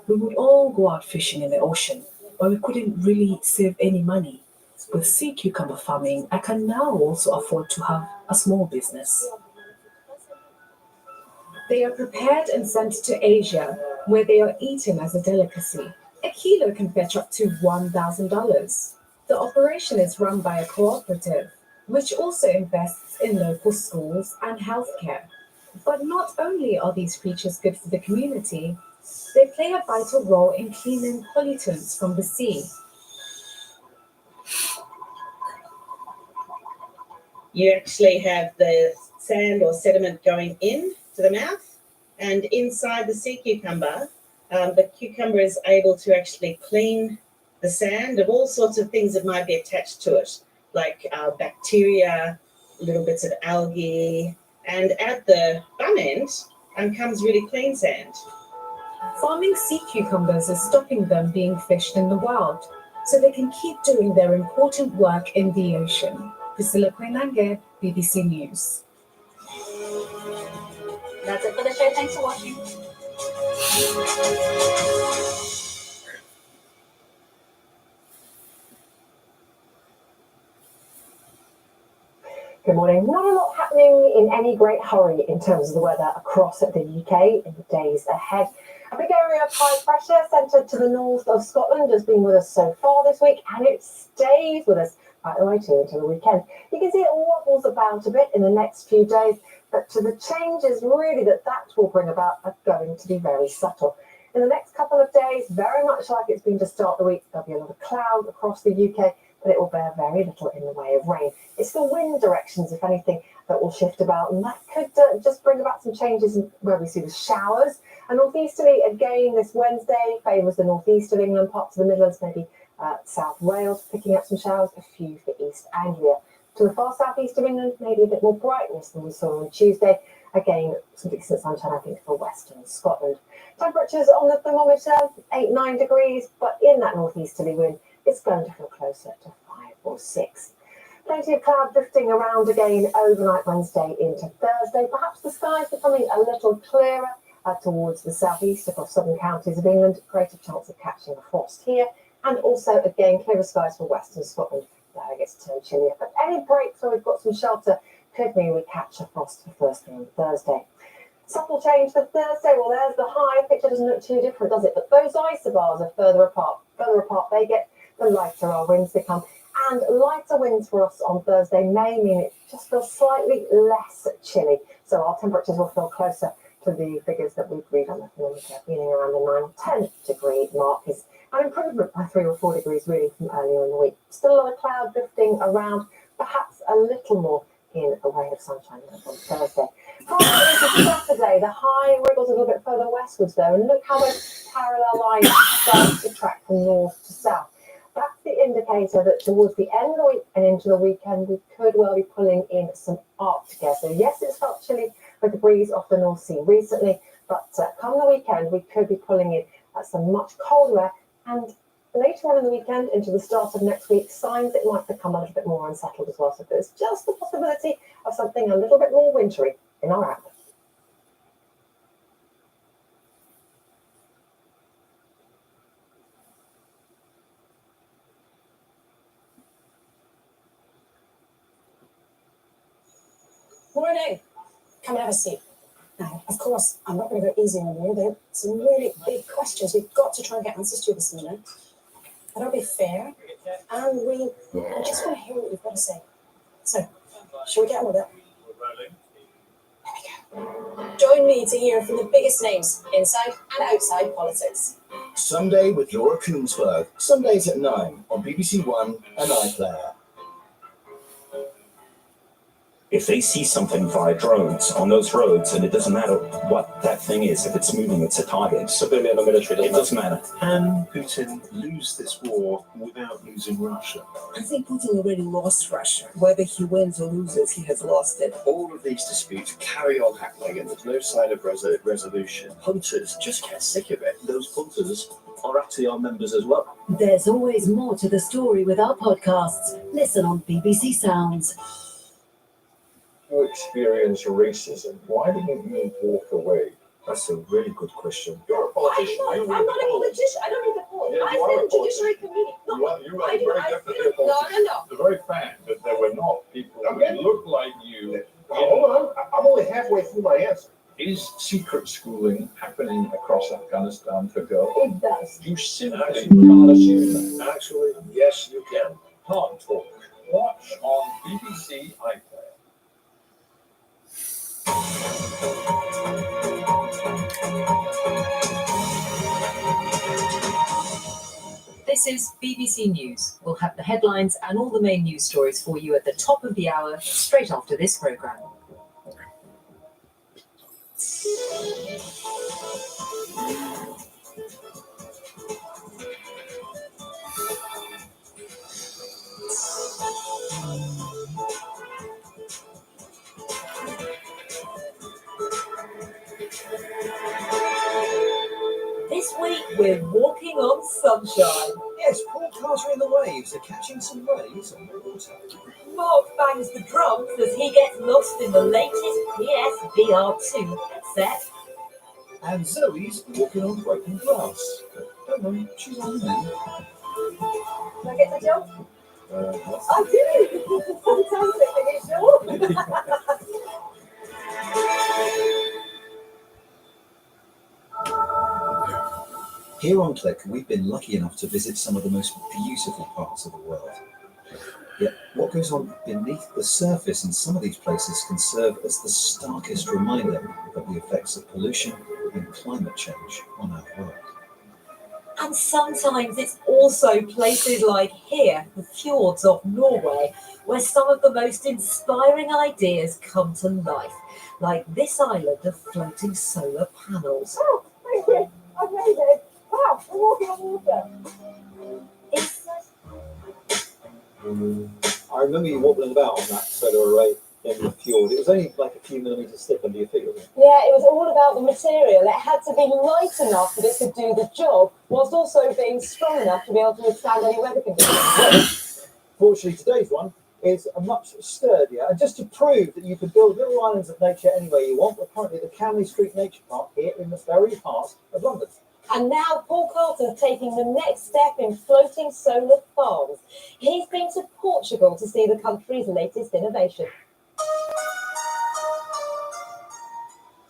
We would all go out fishing in the ocean, but we couldn't really save any money. With sea cucumber farming, I can now also afford to have a small business. They are prepared and sent to Asia, where they are eaten as a delicacy. A kilo can fetch up to $1,000. The operation is run by a cooperative, which also invests in local schools and healthcare. But not only are these creatures good for the community, they play a vital role in cleaning pollutants from the sea. You actually have the sand or sediment going in to the mouth, and inside the sea cucumber, the cucumber is able to actually clean the sand of all sorts of things that might be attached to it, like bacteria, little bits of algae, and at the bum end comes really clean sand. Farming sea cucumbers is stopping them being fished in the wild, so they can keep doing their important work in the ocean. Priscilla Koinange, BBC News. That's it for the show. Thanks for watching. Good morning. Not a lot happening in any great hurry in terms of the weather across the UK in the days ahead. A big area of high pressure centred to the north of Scotland has been with us so far this week, and it stays with us right the way to until the weekend. You can see it wobbles about a bit in the next few days, but the changes really that will bring about are going to be very subtle. In the next couple of days, very much like it's been to start the week, there'll be a lot of cloud across the UK, but it will bear very little in the way of rain. It's the wind directions, if anything, that will shift about, and that could just bring about some changes in where we see the showers. And northeasterly, again, this Wednesday favours the northeast of England, parts of the Midlands, maybe South Wales, picking up some showers, a few for East Anglia. To the far southeast of England, maybe a bit more brightness than we saw on Tuesday. Again, some decent sunshine, I think, for western Scotland. Temperatures on the thermometer, 8-9 degrees, but in that northeasterly wind, it's going to feel closer to 5 or 6. Plenty of cloud drifting around again overnight Wednesday into Thursday. Perhaps the skies becoming a little clearer towards the southeast across southern counties of England. Greater chance of catching a frost here. And also, again, clearer skies for western Scotland. There it gets turned chillier. But any breaks where we've got some shelter could mean we catch a frost for first thing on Thursday. Subtle change for Thursday. Well, there's the high. Picture doesn't look too different, does it? But those isobars are further apart. Further apart they get, the lighter our winds become. And lighter winds for us on Thursday may mean it just feels slightly less chilly. So our temperatures will feel closer to the figures that we read on the thermometer, feeling around the 9 or 10 degree mark. Is an improvement by 3 or 4 degrees really from earlier in the week. Still a lot of cloud drifting around, perhaps a little more in a way of sunshine on Thursday. Friday into Saturday, the high wriggles a little bit further westwards though, and look how those parallel lines start to track from north to south. That's the indicator that towards the end of the week and into the weekend, we could well be pulling in some Arctic air. So yes, it's felt chilly with the breeze off the North Sea recently, but come the weekend, we could be pulling in some much colder air. And later on in the weekend, into the start of next week, signs it might become a little bit more unsettled as well. So there's just the possibility of something a little bit more wintry in our outlook. Morning. Come and have a seat. Now, of course, I'm not going to go easy on you. There are some really big questions we've got to try and get answers to this morning. But I'll be fair, and we just want to hear what you've got to say. So, shall we get on with it? There we go. Join me to hear from the biggest names inside and outside politics. Sunday with Laura Koonsberg. Sundays at 9 on BBC One and iPlayer. If they see something via drones on those roads, and it doesn't matter what that thing is, if it's moving, it's a target. Civilian or military, it doesn't matter. Can Putin lose this war without losing Russia? I think Putin already lost Russia. Whether he wins or loses, he has lost it. All of these disputes carry on happening, and there's no sign of resolution. Hunters just get sick of it. Those hunters are actually our members as well. There's always more to the story with our podcasts. Listen on BBC Sounds. You experience racism. Why didn't you walk away? That's a really good question. You're a politician. I'm not a politician. I don't need the poll. Yeah, I sit in Judiciary Committee. You are very definitely a politician. No. The very fact that there were not people who looked like you. Hold on. I'm only halfway through my answer. Is secret schooling happening across Afghanistan for girls? It does. You simply can't assume that. Actually, yes, you can. Can't talk. Watch on BBC iPlayer. This is BBC News. We'll have the headlines and all the main news stories for you at the top of the hour, straight after this programme. This week, we're walking on sunshine. Yes, Paul Carter in the Waves are catching some rays on the water. Mark bangs the drums as he gets lost in the latest PSVR2 headset. And Zoe's walking on broken glass. But don't worry, she's on the mend. Do I get the job? I do. Fantastic. Are you sure? Here on Click, we've been lucky enough to visit some of the most beautiful parts of the world. Yet what goes on beneath the surface in some of these places can serve as the starkest reminder of the effects of pollution and climate change on our world. And sometimes it's also places like here, the fjords of Norway, where some of the most inspiring ideas come to life, like this island of floating solar panels. Oh, thank you. I've made it. Wow, we're walking on water. I remember you wobbling about on that solar array in the fjord. It was only like a few millimetres thick under your feet, wasn't it? Yeah, it was all about the material. It had to be light enough that it could do the job, whilst also being strong enough to be able to withstand any weather conditions. Fortunately, today's one is a much sturdier. And just to prove that you can build little islands of nature anywhere you want, we're currently at the Camley Street Nature Park here in the very heart of London. And now Paul Carter's taking the next step in floating solar farms. He's been to Portugal to see the country's latest innovation.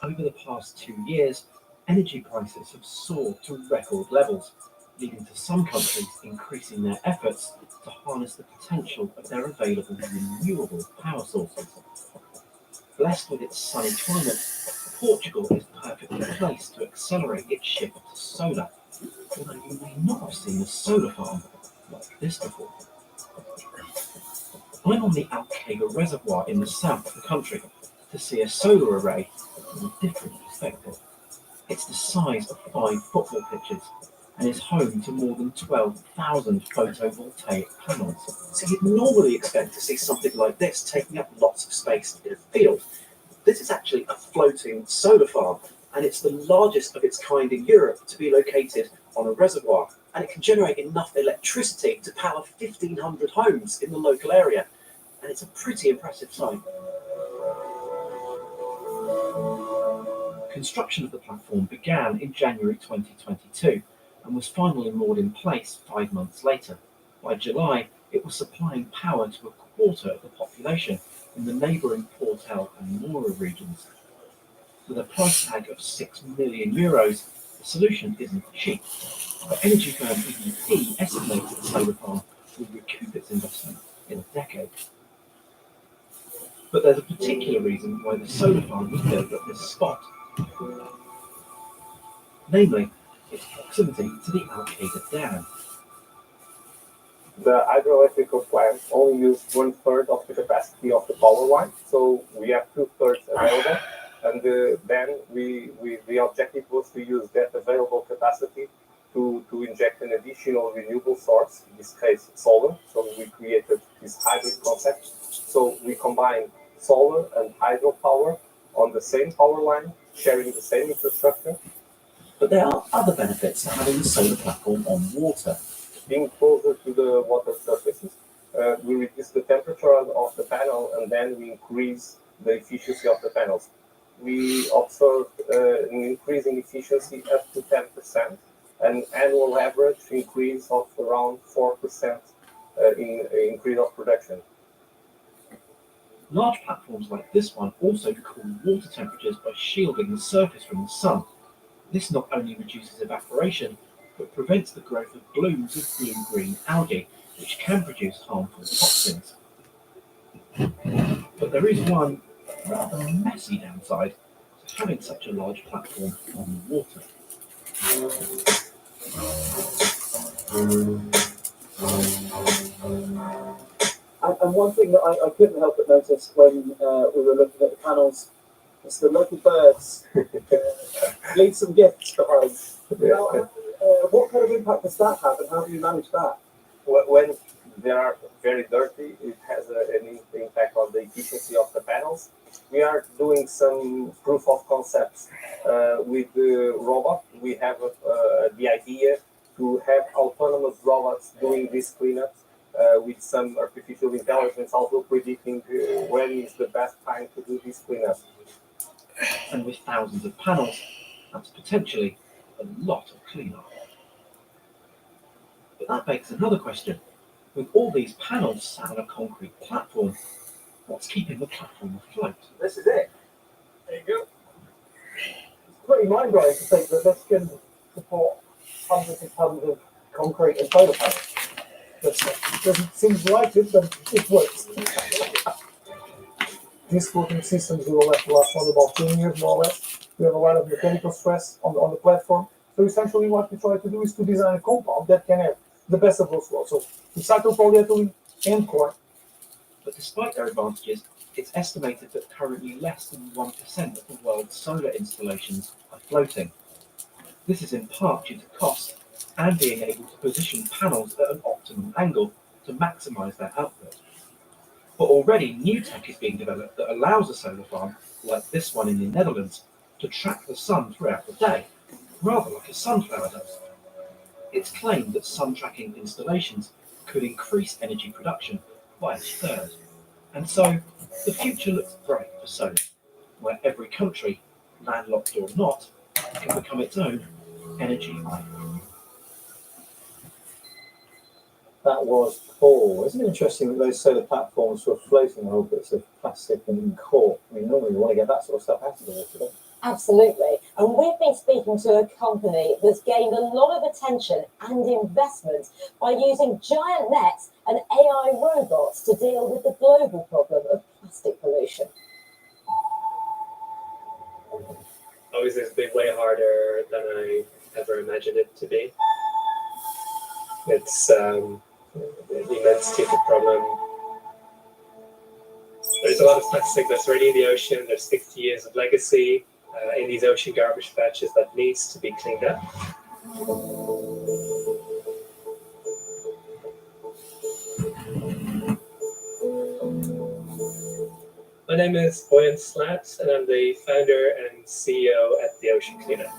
Over the past 2 years, energy prices have soared to record levels, leading to some countries increasing their efforts to harness the potential of their available renewable power sources. Blessed with its sunny climate, Portugal is perfectly placed to accelerate its shift to solar, although you may not have seen a solar farm like this before. I'm on the Alqueva Reservoir in the south of the country to see a solar array from a different perspective. It's the size of 5 football pitches and is home to more than 12,000 photovoltaic panels. So you'd normally expect to see something like this taking up lots of space in a field. This is actually a floating solar farm, and it's the largest of its kind in Europe to be located on a reservoir, and it can generate enough electricity to power 1,500 homes in the local area, and it's a pretty impressive sight. Construction of the platform began in January 2022 and was finally moored in place 5 months later. By July, it was supplying power to a quarter of the population in the neighbouring Portel and Mora regions. With a price tag of €6 million, the solution isn't cheap, but energy firm EDP estimates the solar farm will recoup its investment in a decade. But there's a particular reason why the solar farm was built at this spot, namely its proximity to the Alqueva Dam. The hydroelectric plant only used 1/3 of the capacity of the power line, so we have 2/3 available. And then the objective was to use that available capacity to inject an additional renewable source, in this case solar. So we created this hybrid concept. So we combine solar and hydropower on the same power line, sharing the same infrastructure. But there are other benefits to having a solar platform on water. Being closer to the water surfaces, we reduce the temperature of the panel, and then we increase the efficiency of the panels. We observed an increasing efficiency up to 10%, an annual average increase of around 4% in increase of production. Large platforms like this one also cool water temperatures by shielding the surface from the sun. This not only reduces evaporation, but prevents the growth of blooms of blue-green algae, which can produce harmful toxins. But there is one rather messy downside to having such a large platform on the water. And one thing that I couldn't help but notice when we were looking at the panels is the local birds leave some gifts behind. Now, what kind of impact does that have, and how do you manage that? When they are very dirty, it has an impact on the efficiency of the panels. We are doing some proof of concepts with the robot. We have the idea to have autonomous robots doing this cleanup with some artificial intelligence also predicting when is the best time to do this cleanup. And with thousands of panels, that's potentially a lot of cleanup. But that begs another question. With all these panels sat on a concrete platform, what's keeping the platform afloat? This is it. There you go. It's pretty mind-blowing to think that this can support hundreds of tons of concrete and solar panels. Doesn't seem like it, but it works. These floating systems will last for about 10 years, more or less. We have a lot of mechanical stress on the platform, So essentially what we try to do is to design a compound that can have the best of both worlds. So recycled polyethylene and corn. But despite their advantages, it's estimated that currently less than 1% of the world's solar installations are floating. This is in part due to cost and being able to position panels at an optimum angle to maximize their output. But already new tech is being developed that allows a solar farm, like this one in the Netherlands, to track the sun throughout the day, rather like a sunflower does. It's claimed that sun tracking installations could increase energy production by a third. And so the future looks bright for solar, where every country, landlocked or not, can become its own energy icon. That was Paul. Isn't it interesting that those solar platforms were floating on all bits of plastic and cork? I mean, normally we want to get that sort of stuff out of the water, don't we? Absolutely. And we've been speaking to a company that's gained a lot of attention and investment by using giant nets and AI robots to deal with the global problem of plastic pollution. Obviously, it's been way harder than I ever imagined it to be. It's an immense stupid problem. There's a lot of plastic that's already in the ocean. There's 60 years of legacy in these ocean garbage patches that needs to be cleaned up. My name is Boyan Slat, and I'm the founder and CEO at the Ocean Cleanup.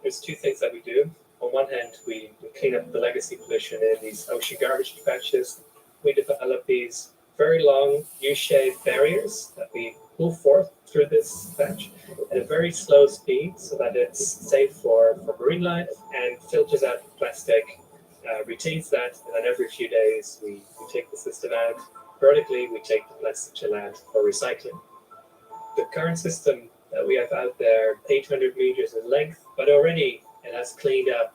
There's two things that we do. On one hand, we clean up the legacy pollution in these ocean garbage patches. We develop these very long U-shaped barriers that we pull forth through this patch at a very slow speed so that it's safe for marine life and filters out the plastic, retains that, and then every few days we take the system out. Vertically, we take the plastic to land for recycling. The current system that we have out there, 800 meters in length, but already it has cleaned up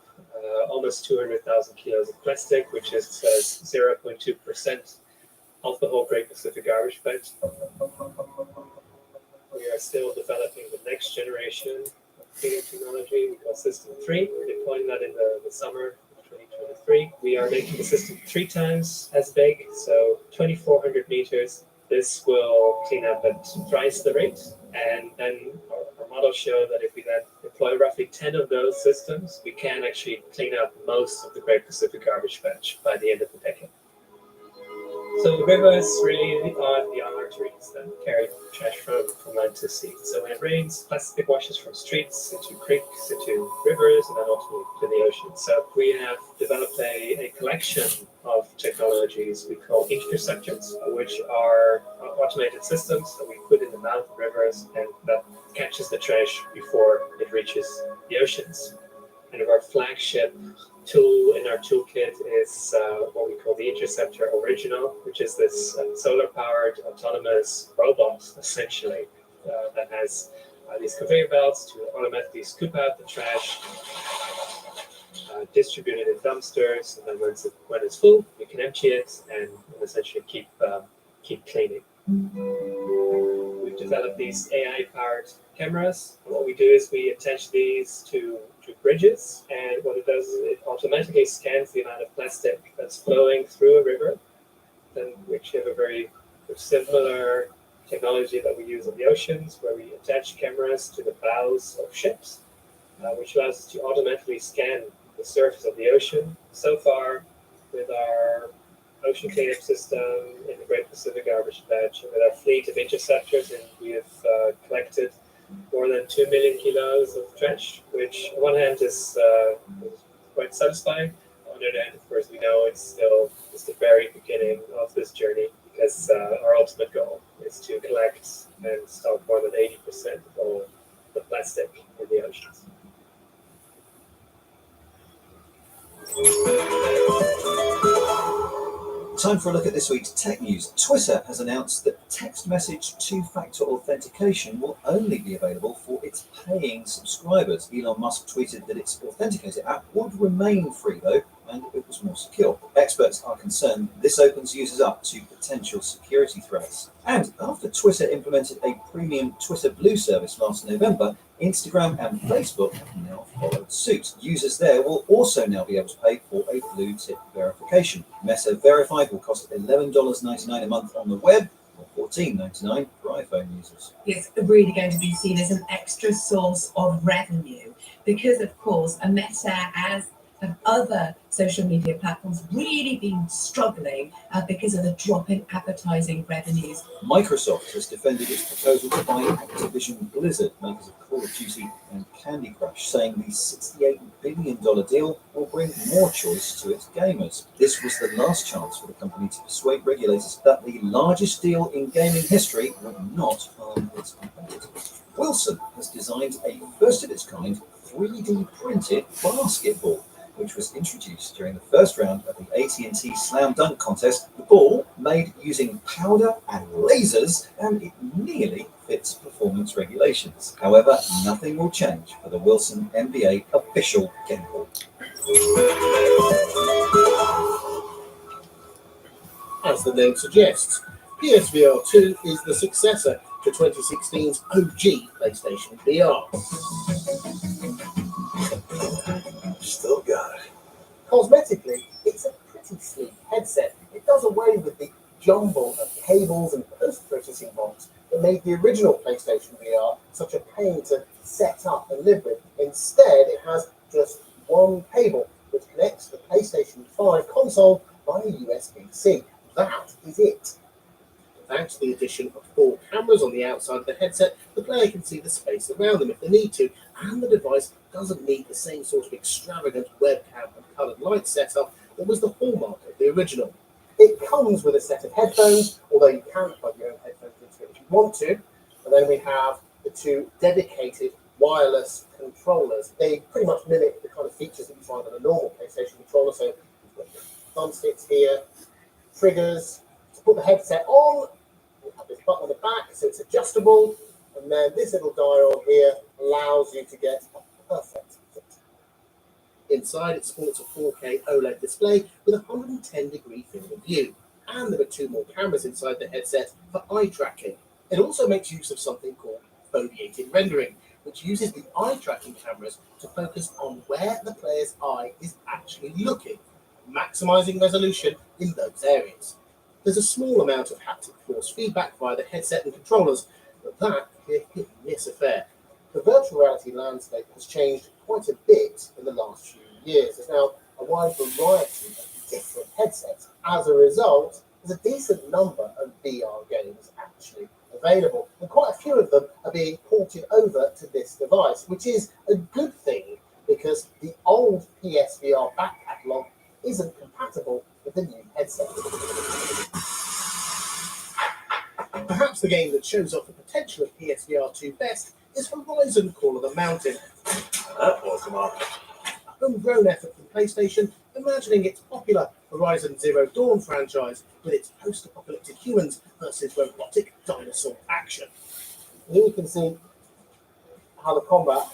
almost 200,000 kilos of plastic, which is 0.2% of the whole Great Pacific Garbage Patch. We are still developing the next generation of cleaner technology. We call System 3. We're deploying that in the summer of 2023. We are making the system 3 times as big, so 2,400 meters. This will clean up at twice the rate, and then our models show that if we then deploy roughly 10 of those systems, we can actually clean up most of the Great Pacific Garbage Patch by the end of the decade. So the rivers really are the arteries that carry trash from land to sea. So when it rains, plastic washes from streets into creeks, into rivers, and then ultimately to the ocean. So we have developed a collection of technologies we call interceptors, which are automated systems that we put in the mouth of rivers and that catches the trash before it reaches the oceans. And our flagship tool in our toolkit is what we call the Interceptor Original, which is this solar-powered autonomous robot, essentially, that has these conveyor belts to automatically scoop out the trash, distribute it in dumpsters, and then when it's full, you can empty it and essentially keep cleaning. We've developed these AI-powered cameras. And what we do is we attach these to bridges, and what it does is it automatically scans the amount of plastic that's flowing through a river. Then we actually have a very similar technology that we use on the oceans, where we attach cameras to the bows of ships, which allows us to automatically scan the surface of the ocean. So far, with our ocean cleanup system in the Great Pacific Garbage Patch, and with our fleet of interceptors, and we have collected more than 2 million kilos of trash, which on one hand is quite satisfying. On the other hand, of course, we know it's still just the very beginning of this journey, because our ultimate goal is to collect and stop more than 80% of all the plastic in the oceans. Time for a look at this week's tech news. Twitter has announced that text message two-factor authentication will only be available for its paying subscribers. Elon Musk tweeted that its Authenticator app would remain free, though, and it was more secure. Experts are concerned this opens users up to potential security threats. And after Twitter implemented a premium Twitter Blue service last November, Instagram and Facebook have now followed suit. Users there will also now be able to pay for a blue tick verification. Meta Verified will cost $11.99 a month on the web, or $14.99 for iPhone users. It's really going to be seen as an extra source of revenue because, of course, Meta, as have other social media platforms, really been struggling because of the drop in advertising revenues. Microsoft has defended its proposal to buy Activision Blizzard, makers of Call of Duty and Candy Crush, saying the $68 billion deal will bring more choice to its gamers. This was the last chance for the company to persuade regulators that the largest deal in gaming history would not harm its competitors. Wilson has designed a first-of-its-kind 3D printed basketball, which was introduced during the first round of the AT&T Slam Dunk contest. The ball, made using powder and lasers, and it nearly fits performance regulations. However, nothing will change for the Wilson NBA official game ball. As the name suggests, PSVR 2 is the successor to 2016's OG PlayStation VR. Still got it. Cosmetically, it's a pretty sleek headset. It does away with the jumble of cables and post-processing box that made the original PlayStation VR such a pain to set up and live with. Instead, it has just one cable, which connects the PlayStation 5 console via USB-C. That is it. Thanks to the addition of 4 cameras on the outside of the headset, the player can see the space around them if they need to, and the device doesn't need the same sort of extravagant webcam and coloured light setup that was the hallmark of the original. It comes with a set of headphones, although you can plug your own headphones into it if you want to. And then we have the 2 dedicated wireless controllers. They pretty much mimic the kind of features that you find on a normal PlayStation controller. So you've got your thumbsticks here, triggers. To put the headset on, you have this button on the back, so it's adjustable. And then this little dial here allows you to get a perfect fit. Inside, it sports a 4K OLED display with a 110-degree field of view. And there are 2 more cameras inside the headset for eye tracking. It also makes use of something called foveated rendering, which uses the eye tracking cameras to focus on where the player's eye is actually looking, maximizing resolution in those areas. There's a small amount of haptic force feedback via the headset and controllers, but that is a hit-and-miss affair. The virtual reality landscape has changed quite a bit in the last few years. There's now a wide variety of different headsets. As a result, there's a decent number of VR games actually available, and quite a few of them are being ported over to this device, which is a good thing because the old PSVR back catalogue isn't compatible with the new headset. Perhaps the game that shows off the potential of PSVR 2 best is Horizon Call of the Mountain. That was a homegrown effort from PlayStation, imagining its popular Horizon Zero Dawn franchise with its post-apocalyptic humans versus robotic dinosaur action. Here you can see how the combat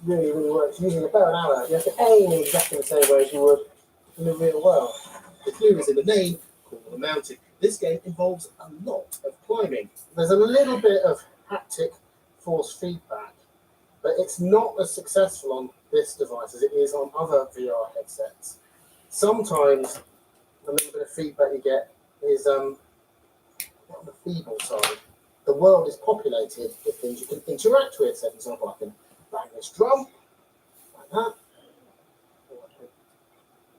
really works. Using a bow and arrow, you have to aim in exactly the same way as you would in the real world. The clue is in the name, Call of the Mountain. This game involves a lot of climbing. There's a little bit of haptic force feedback, but it's not as successful on this device as it is on other VR headsets. Sometimes the little bit of feedback you get is on the feeble side. The world is populated with things you can interact with. So, for example, I can bang this drum like that, or I can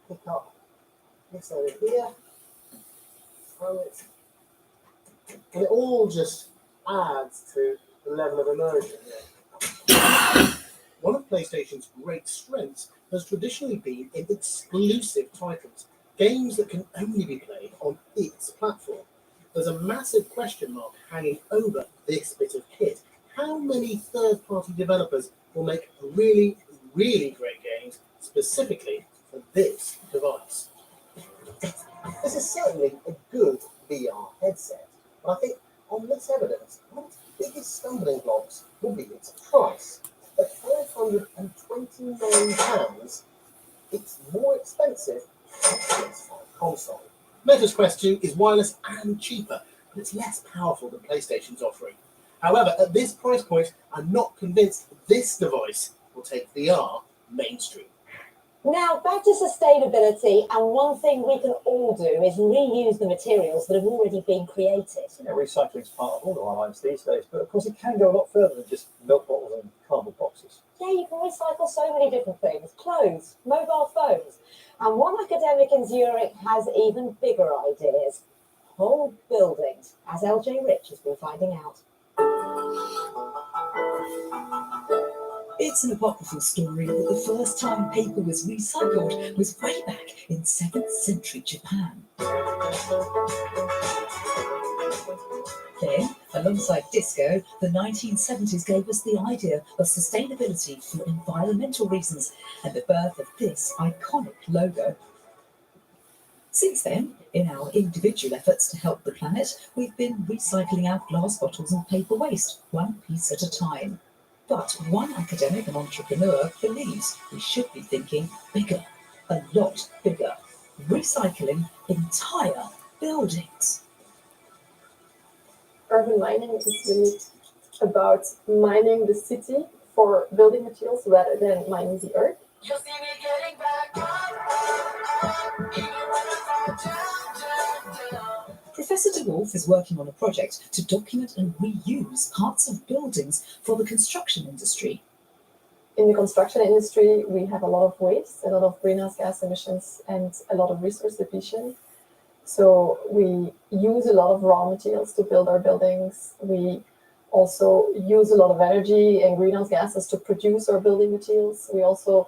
pick up this over here, throw it, and it all just adds to the level of immersion. One of PlayStation's great strengths has traditionally been in exclusive titles, games that can only be played on its platform. There's a massive question mark hanging over this bit of kit. How many third-party developers will make really, really great games specifically for this device? This is certainly a good VR headset, but I think on this evidence, one of the biggest stumbling blocks will be its price. At £529, it's more expensive than the PS5 console. Meta's Quest 2 is wireless and cheaper, but it's less powerful than PlayStation's offering. However, at this price point, I'm not convinced this device will take VR mainstream. Now, back to sustainability, and one thing we can all do is reuse the materials that have already been created. Yeah, recycling is part of all of our lives these days, but of course it can go a lot further than just milk bottles and cardboard boxes. Yeah, you can recycle so many different things. Clothes, mobile phones. And one academic in Zurich has even bigger ideas. Whole buildings, as LJ Rich has been finding out. It's an apocryphal story that the first time paper was recycled was way back in 7th century Japan. Then, alongside disco, the 1970s gave us the idea of sustainability for environmental reasons and the birth of this iconic logo. Since then, in our individual efforts to help the planet, we've been recycling out glass bottles and paper waste, one piece at a time. But one academic and entrepreneur believes we should be thinking bigger, a lot bigger, recycling entire buildings. Urban mining is really about mining the city for building materials rather than mining the earth. Professor de Wolf is working on a project to document and reuse parts of buildings for the construction industry. In the construction industry, we have a lot of waste, a lot of greenhouse gas emissions, and a lot of resource depletion. So we use a lot of raw materials to build our buildings. We also use a lot of energy and greenhouse gases to produce our building materials. We also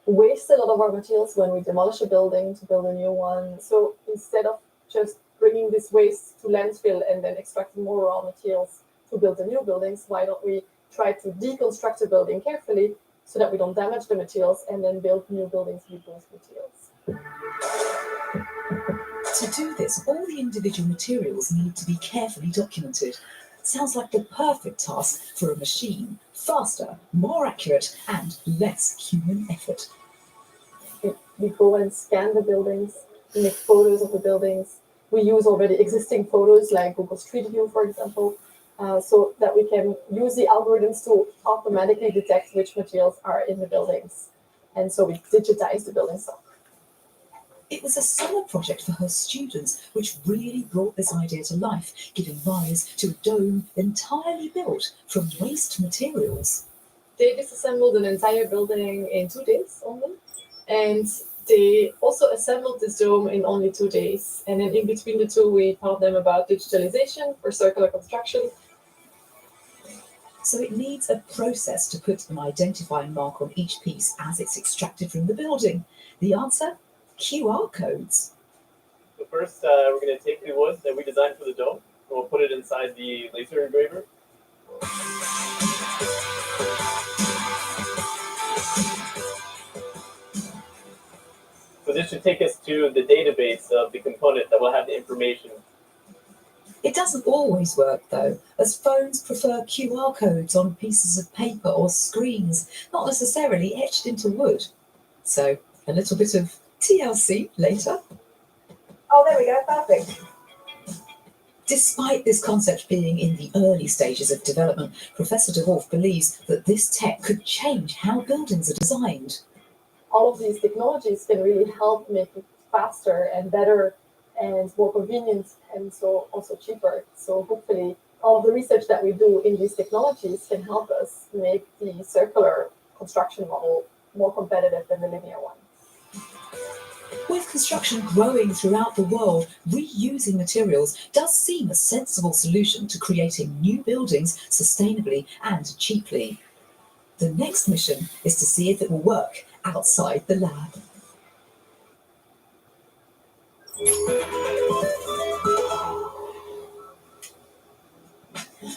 waste a lot of our materials when we demolish a building to build a new one. So instead of just bringing this waste to landfill and then extracting more raw materials to build the new buildings, why don't we try to deconstruct a building carefully so that we don't damage the materials and then build new buildings with those materials? To do this, all the individual materials need to be carefully documented. Sounds like the perfect task for a machine. Faster, more accurate, and less human effort. We go and scan the buildings, we make photos of the buildings. We use already existing photos like Google Street View, for example, so that we can use the algorithms to automatically detect which materials are in the buildings. And so we digitize the building stock. It was a summer project for her students, which really brought this idea to life, giving rise to a dome entirely built from waste materials. They disassembled an entire building in 2 days only, and they also assembled this dome in only 2 days. And then in between the two, we taught them about digitalization for circular construction. So it needs a process to put an identifying mark on each piece as it's extracted from the building. The answer? QR codes. So first, we're going to take the wood that we designed for the dome, and we'll put it inside the laser engraver. So this should take us to the database of the component that will have the information. It doesn't always work though, as phones prefer QR codes on pieces of paper or screens, not necessarily etched into wood. So a little bit of TLC later. Oh, there we go, perfect. Despite this concept being in the early stages of development, Professor de Wolf believes that this tech could change how buildings are designed. All of these technologies can really help make it faster and better and more convenient, and so also cheaper. So hopefully all of the research that we do in these technologies can help us make the circular construction model more competitive than the linear one. With construction growing throughout the world, reusing materials does seem a sensible solution to creating new buildings sustainably and cheaply. The next mission is to see if it will work outside the lab.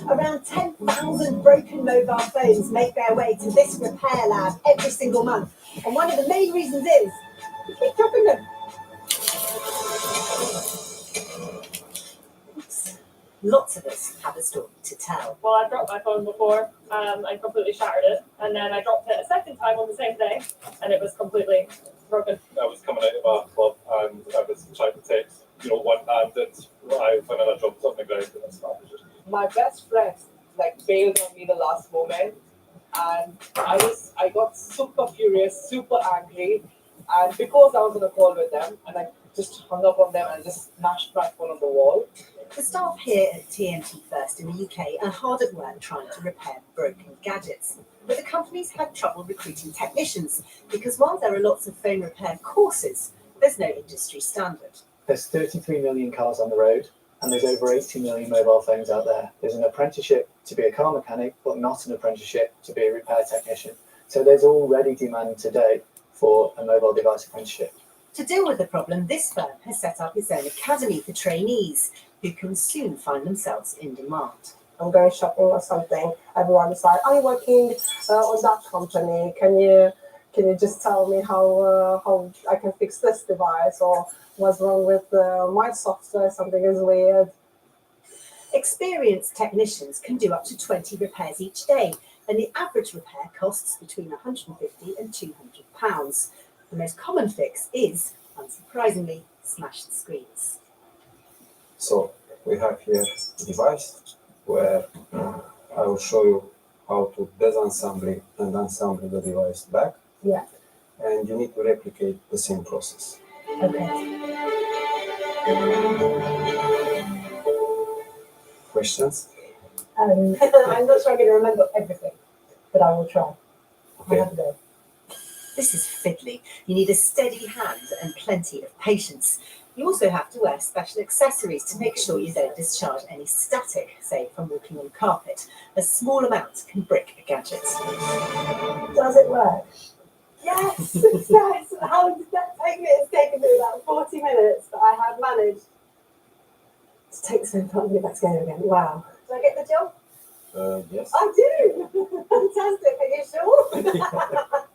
Around 10,000 broken mobile phones make their way to this repair lab every single month. And one of the main reasons is we keep dropping them. Lots of us have a story to tell. Well, I dropped my phone before, I completely shattered it, and then I dropped it a second time on the same day, and it was completely broken. I was coming out of a club and I was trying to text, one hand, and I found I dropped something down and it started just. My best friend, like bailed on me the last moment, and I got super furious, super angry, and because I was on a call with them, and I just hung up on them and just smashed my phone on the wall. The staff here at TNT First in the UK are hard at work trying to repair broken gadgets. But the companies had trouble recruiting technicians because while there are lots of phone repair courses, there's no industry standard. There's 33 million cars on the road, and there's over 80 million mobile phones out there. There's an apprenticeship to be a car mechanic, but not an apprenticeship to be a repair technician. So there's already demand today for a mobile device apprenticeship. To deal with the problem, this firm has set up its own academy for trainees who can soon find themselves in demand. I'm going shopping or something. Everyone is like, I'm working on that company. Can you just tell me how I can fix this device, or what's wrong with my software? Something is weird. Experienced technicians can do up to 20 repairs each day, and the average repair costs between £150 and £200. The most common fix is, unsurprisingly, smashed screens. So we have here a device where I will show you how to disassemble and assemble the device back. Yeah. And you need to replicate the same process. Okay. Questions? I'm not sure I'm going to remember everything, but I will try. Okay. I have to go. This is fiddly. You need a steady hand and plenty of patience. You also have to wear special accessories to make sure you don't discharge any static, say from walking on carpet. A small amount can brick a gadget. Does it work? Yes, success. How did that take me? It's taken me about 40 minutes, but I have managed. It takes so time to get back together again. Wow. Did I get the job? Yes. I do. Fantastic. Are you sure?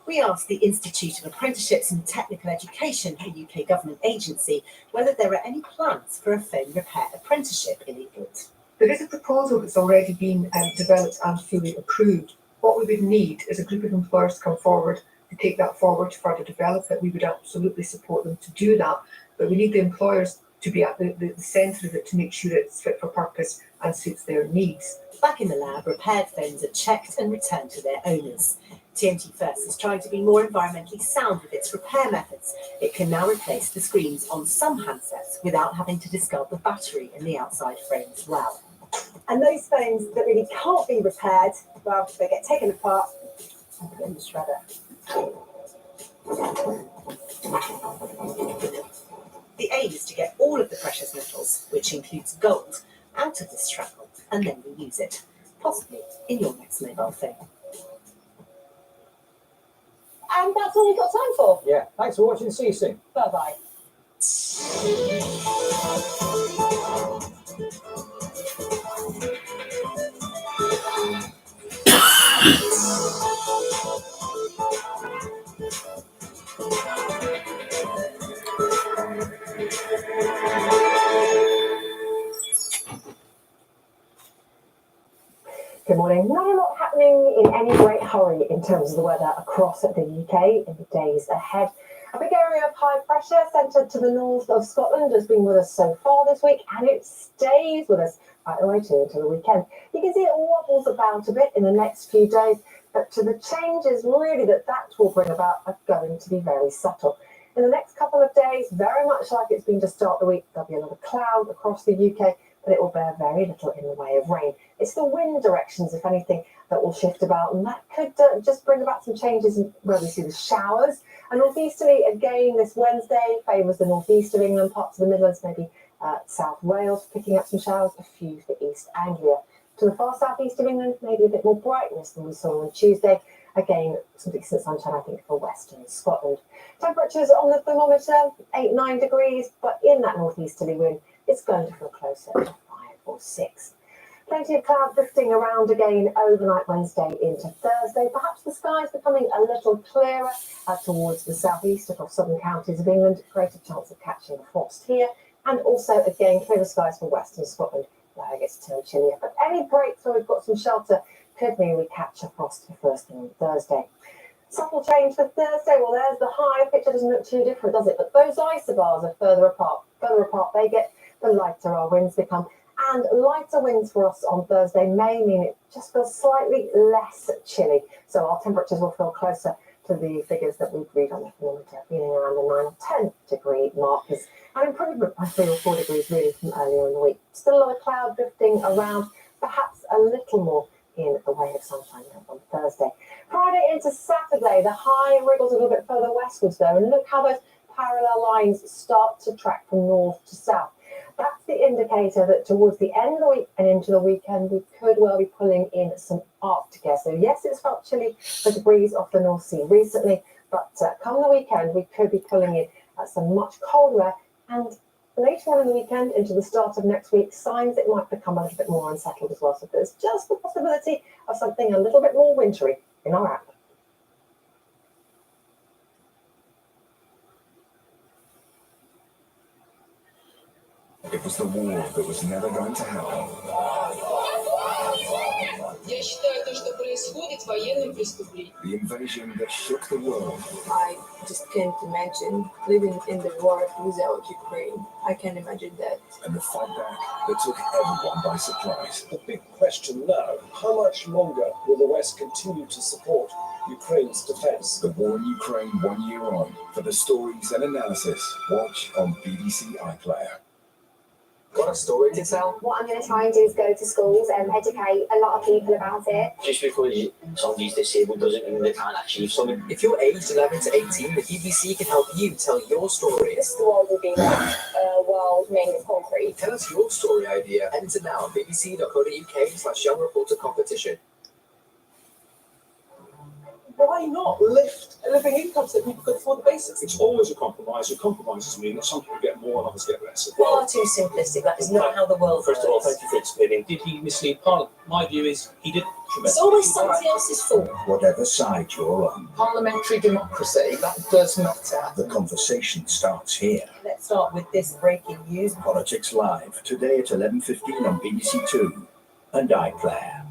We asked the Institute of Apprenticeships and Technical Education, a UK government agency, whether there are any plans for a phone repair apprenticeship in England. There is a proposal that's already been developed and fully approved. What we would need is a group of employers to come forward to take that forward to further develop it. We would absolutely support them to do that, but we need the employers to be at the centre of it to make sure it's fit for purpose and suits their needs. Back in the lab, repaired phones are checked and returned to their owners. TNT First is trying to be more environmentally sound with its repair methods. It can now replace the screens on some handsets without having to discard the battery in the outside frame as well. And those phones that really can't be repaired, well, they get taken apart and put in the shredder. The aim is to get all of the precious metals, which includes gold, out of this shrapnel and then reuse it, possibly in your next mobile phone. And that's all we've got time for. Yeah, thanks for watching. See you soon. Bye-bye. Good morning. Not a lot happening in any great hurry in terms of the weather across the UK in the days ahead. A big area of high pressure centred to the north of Scotland has been with us so far this week, and it stays with us right the way until the weekend. You can see it wobbles about a bit in the next few days, but to the changes really that will bring about are going to be very subtle. In the next couple of days, very much like it's been to start the week, there'll be a lot of cloud across the UK, but it will bear very little in the way of rain. It's the wind directions, if anything, that will shift about, and that could just bring about some changes in where we see the showers. And northeasterly again this Wednesday favours the northeast of England, parts of the Midlands, maybe South Wales, picking up some showers, a few for East Anglia. To the far southeast of England, maybe a bit more brightness than we saw on Tuesday. Again, some decent sunshine, I think, for western Scotland. Temperatures on the thermometer, 8-9 degrees, but in that northeasterly wind, it's going to feel closer to 5 or 6. Plenty of cloud drifting around again overnight Wednesday into Thursday. Perhaps the skies becoming a little clearer towards the southeast across southern counties of England. Greater chance of catching frost here. And also, again, clearer skies for western Scotland, where it gets a little chillier. But any breaks where we've got some shelter could mean we catch a frost for first thing on Thursday. Subtle change for Thursday. Well, there's the high. Picture doesn't look too different, does it? But those isobars are further apart. Further apart they get, the lighter our winds become. And lighter winds for us on Thursday may mean it just feels slightly less chilly. So our temperatures will feel closer to the figures that we read on the thermometer, feeling around the 9 or 10 degree mark. Is an improvement by 3 or 4 degrees really from earlier in the week. Still a lot of cloud drifting around, perhaps a little more in the way of sunshine on Thursday. Friday into Saturday, the high wriggles a little bit further westwards though, and look how those parallel lines start to track from north to south. That's the indicator that towards the end of the week and into the weekend, we could well be pulling in some Arctic air. So yes, it's felt chilly with the breeze off the North Sea recently, but come the weekend, we could be pulling in some much colder air. And later on in the weekend, into the start of next week, signs it might become a little bit more unsettled as well. So there's just the possibility of something a little bit more wintry in our app. It was the war that was never going to happen. Я считаю, то, что происходит, военным преступлением. The invasion that shook the world. I just can't imagine living in the war without Ukraine. I can't imagine that. And the fight back that took everyone by surprise. The big question now, how much longer will the West continue to support Ukraine's defense? The war in Ukraine 1 year on. For the stories and analysis, watch on BBC iPlayer. Got a story to tell? What I'm going to try and do is go to schools and educate a lot of people about it. Just because somebody's disabled doesn't mean they can't achieve something. If you're aged 11 to 18, the BBC can help you tell your story. This world will be like a world made of concrete. Tell us your story idea. Enter now on bbc.co.uk/young reporter competition. Why not lift a living income so people can afford the basics? It's always a compromise, and compromises mean that some people get more and others get less. Far too simplistic. That is not how the world First of all, works. thank you for explaining. Did he mislead Parliament? My view is he didn't. It's always somebody else's fault. Whatever side you're on, Parliamentary democracy, that does matter. the conversation starts here. Let's start with this breaking news. Politics Live, today at 11:15 on BBC Two and iPlayer.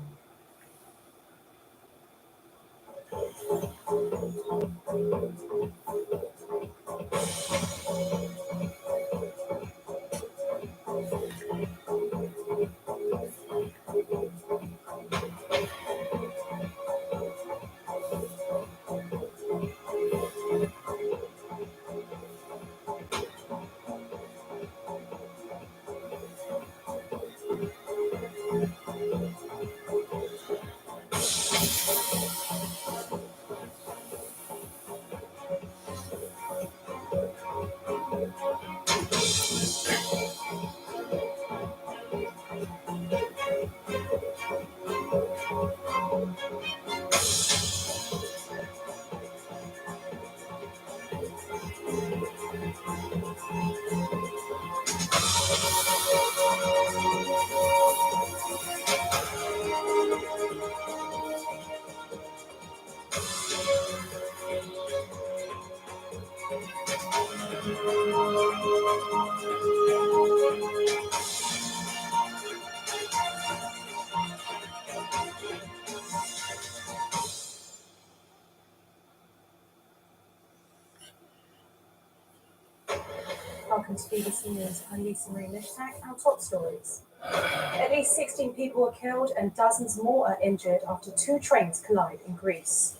Welcome to BBC News. I'm Lisa Marie Liftak. Our top stories. At least 16 people were killed and dozens more are injured after 2 trains collide in Greece.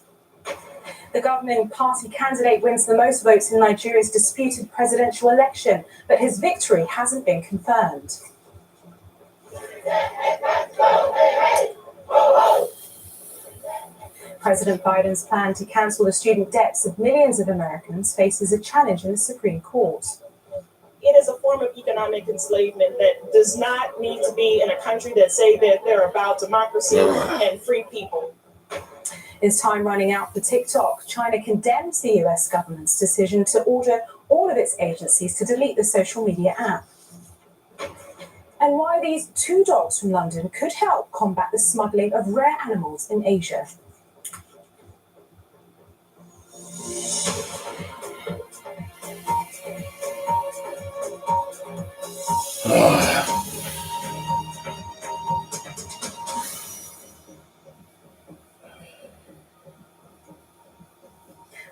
The governing party candidate wins the most votes in Nigeria's disputed presidential election, but his victory hasn't been confirmed. President Biden's plan to cancel the student debts of millions of Americans faces a challenge in the Supreme Court. It is a form of economic enslavement that does not need to be in a country that say that they're about democracy and free people. Is time running out for TikTok? China condemns the US government's decision to order all of its agencies to delete the social media app. And why these 2 dogs from London could help combat the smuggling of rare animals in Asia.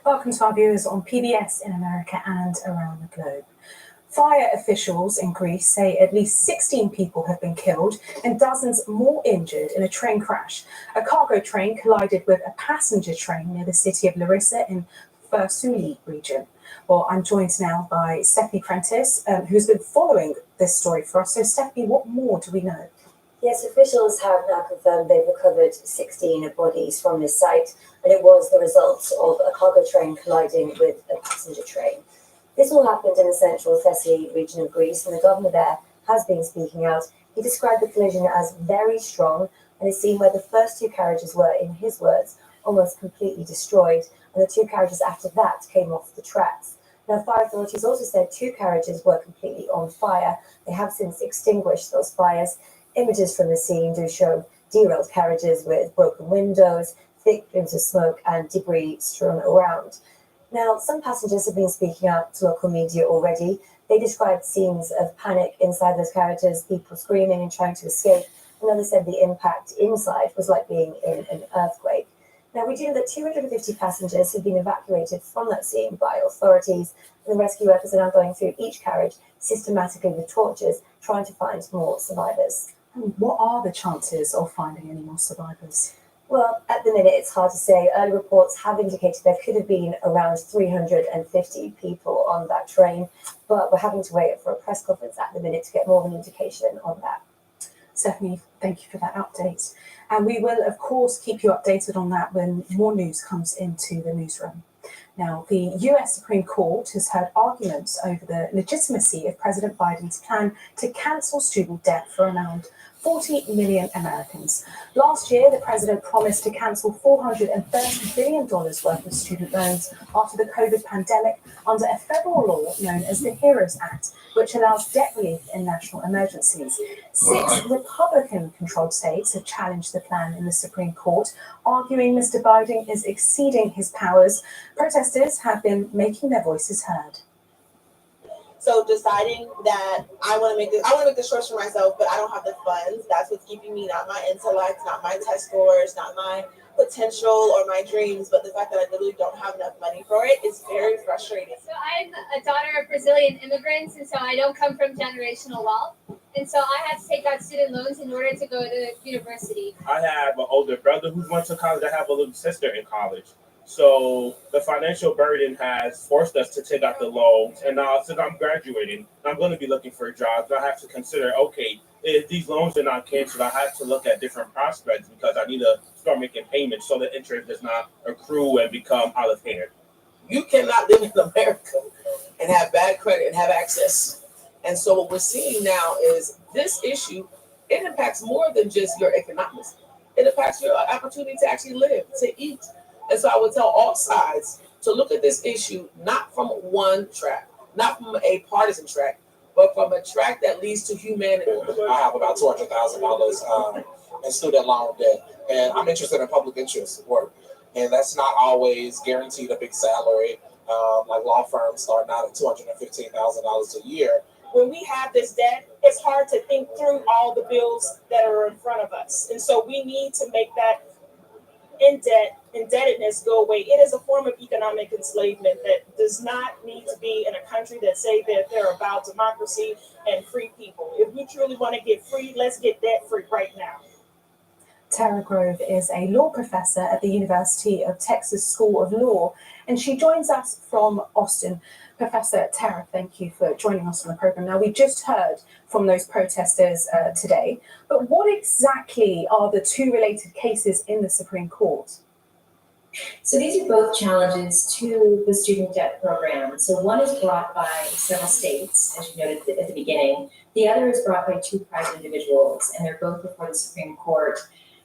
Welcome to our viewers on PBS in America and around the globe. Fire officials in Greece say at least 16 people have been killed and dozens more injured in a train crash. A cargo train collided with a passenger train near the city of Larissa in Fasouli region. Well, I'm joined now by Stephanie Prentice, who's been following this story for us. So, Stephanie, what more do we know? Yes, officials have now confirmed they've recovered 16 bodies from this site, and it was the result of a cargo train colliding with a passenger train. This all happened in the central Thessaly region of Greece, and the governor there has been speaking out. He described the collision as very strong, and a scene where the first two carriages were, in his words, almost completely destroyed, and the two carriages after that came off the tracks. Now, fire authorities also said two carriages were completely on fire. They have since extinguished those fires. Images from the scene do show derailed carriages with broken windows, thick plumes of smoke, and debris strewn around. Now, some passengers have been speaking out to local media already. They described scenes of panic inside those carriages, people screaming and trying to escape. And others said the impact inside was like being in an earthquake. Now, we do know that 250 passengers have been evacuated from that scene by authorities, and the rescue workers are now going through each carriage systematically with torches, trying to find more survivors. What are the chances of finding any more survivors? Well, at the minute, it's hard to say. Early reports have indicated there could have been around 350 people on that train, but we're having to wait for a press conference at the minute to get more of an indication on that. Stephanie, thank you for that update. And we will, of course, keep you updated on that when more news comes into the newsroom. Now, the US Supreme Court has heard arguments over the legitimacy of President Biden's plan to cancel student debt for around 40 million Americans. Last year, the president promised to cancel $430 billion worth of student loans after the COVID pandemic under a federal law known as the HEROES Act, which allows debt relief in national emergencies. 6 Republican-controlled states have challenged the plan in the Supreme Court, arguing Mr. Biden is exceeding his powers. Protesters have been making their voices heard. So deciding that I want to make this choice for myself, but I don't have the funds. That's what's keeping me, not my intellect, not my test scores, not my potential or my dreams, but the fact that I literally don't have enough money for it is very frustrating. So I'm a daughter of Brazilian immigrants, and so I don't come from generational wealth. And so I had to take out student loans in order to go to university. I have an older brother who went to college. I have a little sister in college. So the financial burden has forced us to take out the loans. And now since I'm graduating, I'm going to be looking for jobs. I have to consider, okay, if these loans are not canceled, I have to look at different prospects because I need to start making payments so the interest does not accrue and become out of hand. You cannot live in America and have bad credit and have access. And so what we're seeing now is this issue, it impacts more than just your economics. It impacts your opportunity to actually live, to eat. And so I would tell all sides to look at this issue not from one track, not from a partisan track, but from a track that leads to humanity. I have about $200,000 in student loan debt, and I'm interested in public interest work. And that's not always guaranteed a big salary. Like law firms starting out at $215,000 a year. When we have this debt, it's hard to think through all the bills that are in front of us. And so we need to make that indebtedness go away. It is a form of economic enslavement that does not need to be in a country that say that they're about democracy and free people. If we truly want to get free, let's get debt free right now. Tara Grove is a law professor at the University of Texas School of Law, and she joins us from Austin. Professor Tara, thank you for joining us on the program. Now, we just heard from those protesters today, but what exactly are the two related cases in the Supreme Court? So these are both challenges to the student debt program. So one is brought by several states, as you noted at the beginning. The other is brought by 2 private individuals, and they're both before the Supreme Court.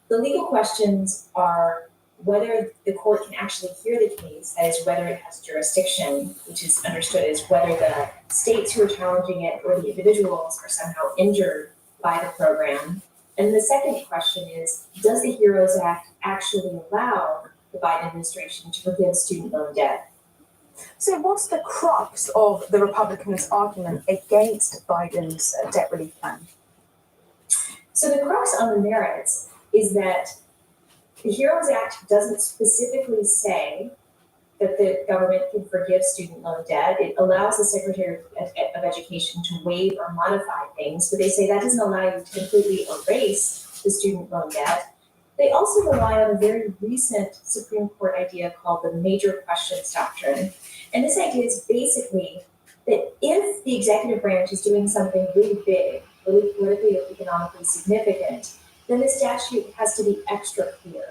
The legal questions are whether the court can actually hear the case, that is, whether it has jurisdiction, which is understood as whether the states who are challenging it or the individuals are somehow injured by the program. And the second question is, does the HEROES Act actually allow the Biden administration to forgive student loan debt? So what's the crux of the Republicans' argument against Biden's debt relief plan? So the crux on the merits is that the HEROES Act doesn't specifically say that the government can forgive student loan debt. It allows the Secretary of Education to waive or modify things, but they say that doesn't allow you to completely erase the student loan debt. They also rely on a very recent Supreme Court idea called the Major Questions Doctrine. And this idea is basically that if the executive branch is doing something really big, really politically or economically significant, then the statute has to be extra clear.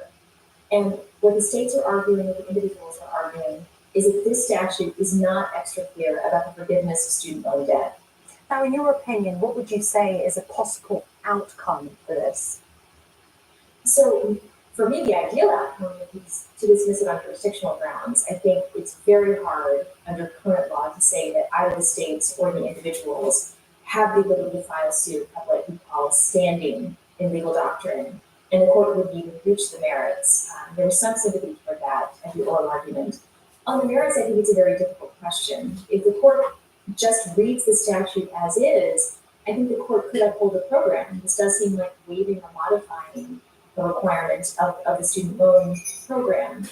And what the states are arguing, what the individuals are arguing, is that this statute is not extra clear about the forgiveness of student loan debt. Now, in your opinion, what would you say is a possible outcome for this? So, for me, the ideal outcome is to dismiss it on jurisdictional grounds. I think it's very hard under current law to say that either the states or the individuals have the ability to file suit of what we call standing in legal doctrine, and the court would even reach the merits. There was some sympathy for that at the oral argument. On the merits, I think it's a very difficult question. If the court just reads the statute as is, I think the court could uphold the program. This does seem like waiving or modifying the requirements of the student loan program.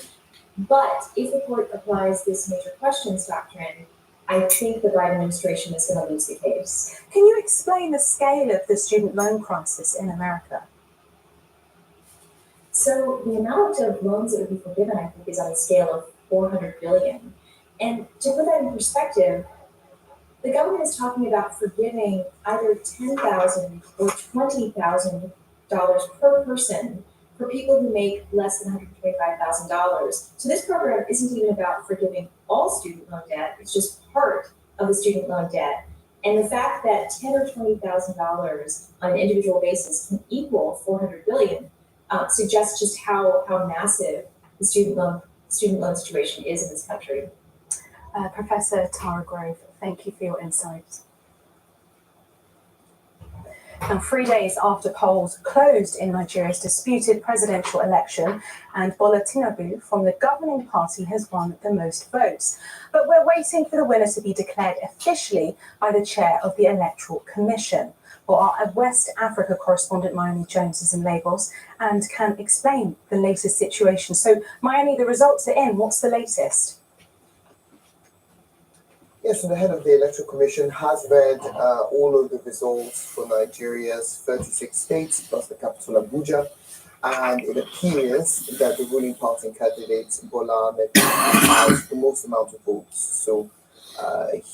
But if the court applies this major questions doctrine, I think the Biden administration is going to lose the case. Can you explain the scale of the student loan crisis in America? So the amount of loans that would be forgiven, I think, is on a scale of 400 billion. And to put that in perspective, the government is talking about forgiving either $10,000 or $20,000 per person for people who make less than $125,000. So this program isn't even about forgiving all student loan debt, it's just part of the student loan debt. And the fact that $10,000 or $20,000 on an individual basis can equal 400 billion suggests just how massive the student loan situation is in this country. Professor Tara Grove, thank you for your insights. Now, 3 days after polls closed in Nigeria's disputed presidential election, and Bola Tinubu from the governing party has won the most votes. But we're waiting for the winner to be declared officially by the chair of the Electoral Commission. Well, our West Africa correspondent Mayoni Jones is in Lagos and can explain the latest situation. So, Mayoni, the results are in. What's the latest? Yes, so the head of the Electoral Commission has read all of the results for Nigeria's 36 states plus the capital Abuja, and it appears that the ruling party candidate Bola Ahmed has the most amount of votes. So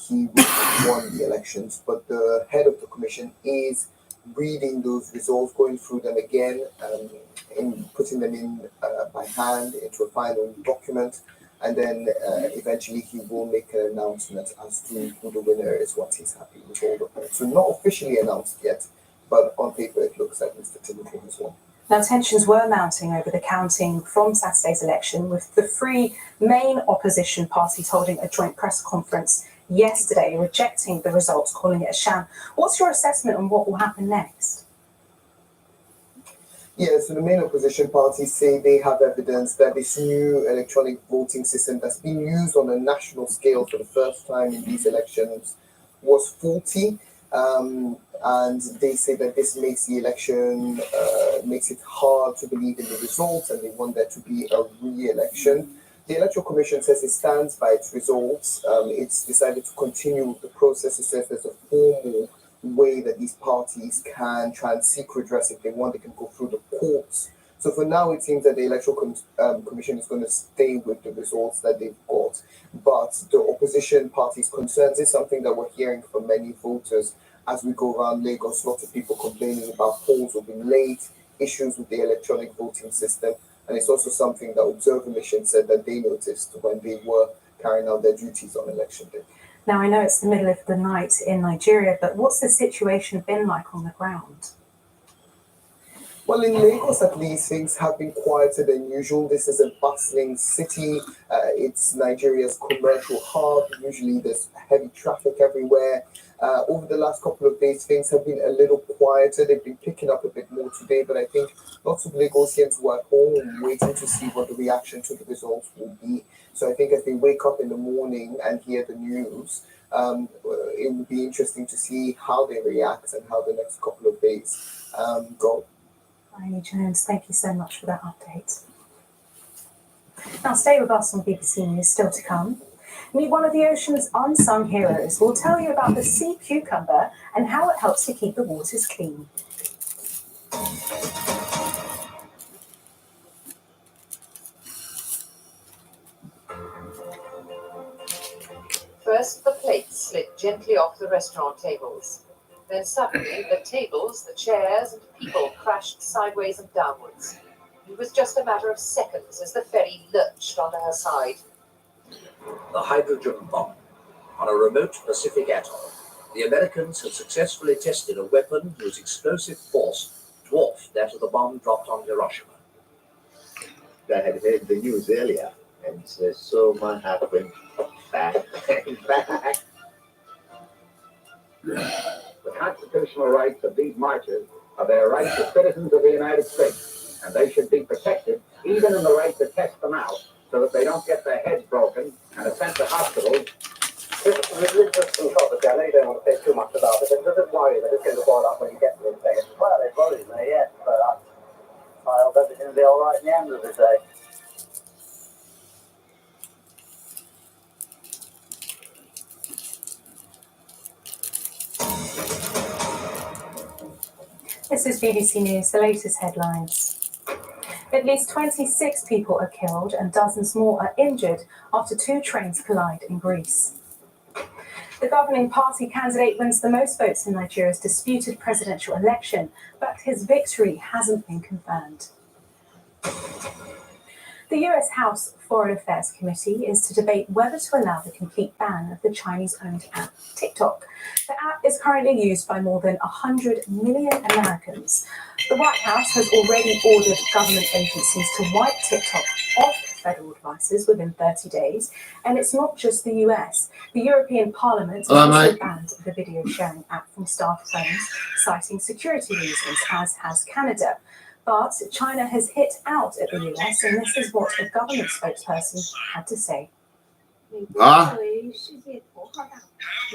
he would have won the elections, but the head of the commission is reading those results, going through them again, and putting them in by hand into a final document. And then eventually he will make an announcement as to who the winner is once he's happy with all of them. So not officially announced yet, but on paper it looks like Mr. Tinubu has won. Now, tensions were mounting over the counting from Saturday's election, with the three main opposition parties holding a joint press conference yesterday, rejecting the results, calling it a sham. What's your assessment on what will happen next? Yeah, so the main opposition parties say they have evidence that this new electronic voting system that's been used on a national scale for the first time in these elections was faulty. And they say that this makes the election, makes it hard to believe in the results, and they want there to be a re-election. The Electoral Commission says it stands by its results. It's decided to continue with the process. It says there's a formal way that these parties can try and seek redress if they want. They can go through the courts. So for now, it seems that the Electoral Commission is going to stay with the results that they've got. But the opposition parties' concerns is something that we're hearing from many voters as we go around Lagos. Lots of people complaining about polls have been late, issues with the electronic voting system. And it's also something that Observer Mission said that they noticed when they were carrying out their duties on election day. Now, I know it's the middle of the night in Nigeria, but what's the situation been like on the ground? Well, in Lagos, at least, things have been quieter than usual. This is a bustling city. It's Nigeria's commercial hub. Usually there's heavy traffic everywhere. Over the last couple of days, things have been a little quieter. They've been picking up a bit more today, but I think lots of Lagosians were at home waiting to see what the reaction to the results will be. So I think as they wake up in the morning and hear the news, it would be interesting to see how they react and how the next couple of days go. Mayoni Jones, thank you so much for that update. Now stay with us on BBC News, still to come. Meet one of the ocean's unsung heroes. We'll tell you about the sea cucumber and how it helps to keep the waters clean. First, the plates slid gently off the restaurant tables. Then suddenly, the tables, the chairs, and people crashed sideways and downwards. It was just a matter of seconds as the ferry lurched onto her side. The hydrogen bomb. On a remote Pacific atoll, the Americans had successfully tested a weapon whose explosive force dwarfed that of the bomb dropped on Hiroshima. I had heard the news earlier, and so much happened back and back. The constitutional rights of these marchers are their rights as citizens of the United States, and they should be protected, even in the right to test them out, so that they don't get their heads broken and are sent to hospitals. Religious controversy, I know you don't want to say too much about it, but does it worry that it's going to boil up when you get to the thing? Well, it worries me, yes, but I hope everything will be all right in the end of the day. This is BBC News, the latest headlines. At least 26 people are killed and dozens more are injured after two trains collide in Greece. The governing party candidate wins the most votes in Nigeria's disputed presidential election, but his victory hasn't been confirmed. The US House Foreign Affairs Committee is to debate whether to allow the complete ban of the Chinese-owned app TikTok. The app is currently used by more than 100 million Americans. The White House has already ordered government agencies to wipe TikTok off federal devices within 30 days. And it's not just the US. The European Parliament has also banned the video sharing app from staff phones, citing security reasons, as has Canada. But China has hit out at the US, and this is what a government spokesperson had to say. The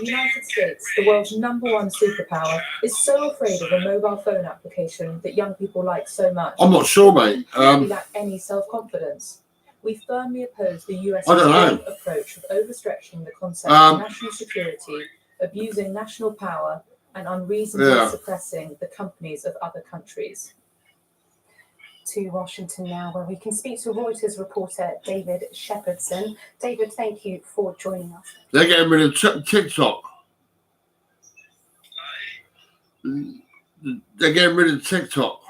United States, the world's #1 superpower, is so afraid of a mobile phone application that young people like so much. I'm not sure, mate. We lack any self-confidence. We firmly oppose the US approach of overstretching the concept of national security, abusing national power, and unreasonably suppressing the companies of other countries. To Washington now, where we can speak to Reuters reporter David Shepherdson. David, thank you for joining us. They're getting rid of TikTok. They're getting rid of TikTok.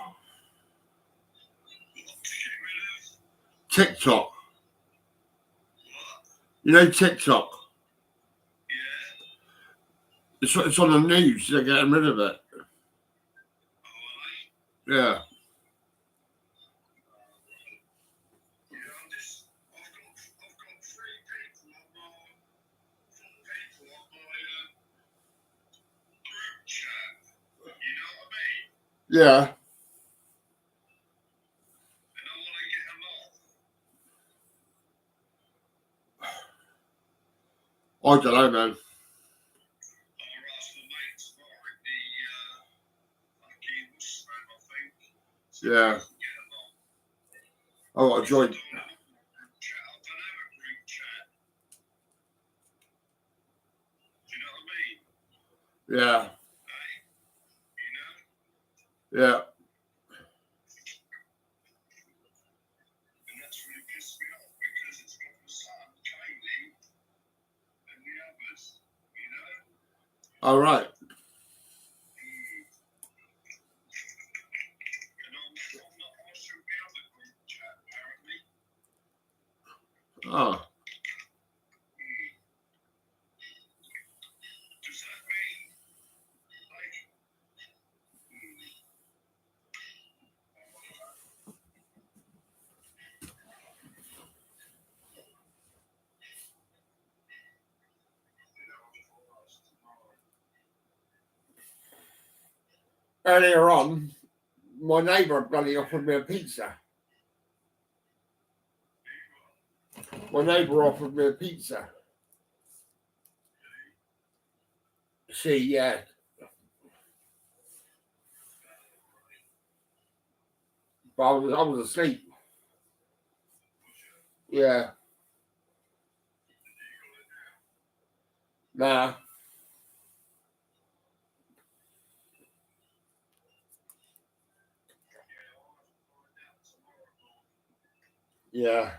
TikTok. You know TikTok? It's on the news. They're getting rid of it. Yeah. Yeah. I don't know, man. Yeah. Oh, I joined. Yeah. Yeah. All right. Oh. Earlier on, my neighbour bloody offered me a pizza. My neighbour offered me a pizza. Yeah. But I was asleep. Yeah. Nah. Yeah.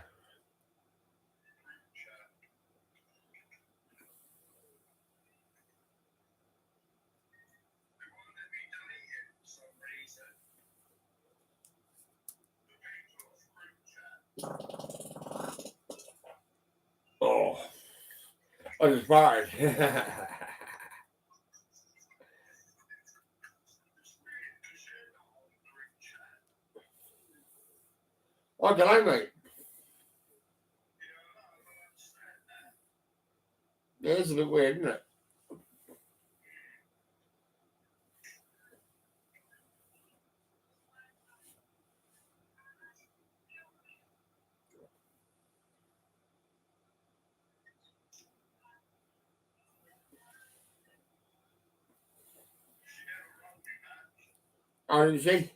Oh, I just farted. I don't know, mate. Yeah, it's a bit weird, isn't it? Oh, did she?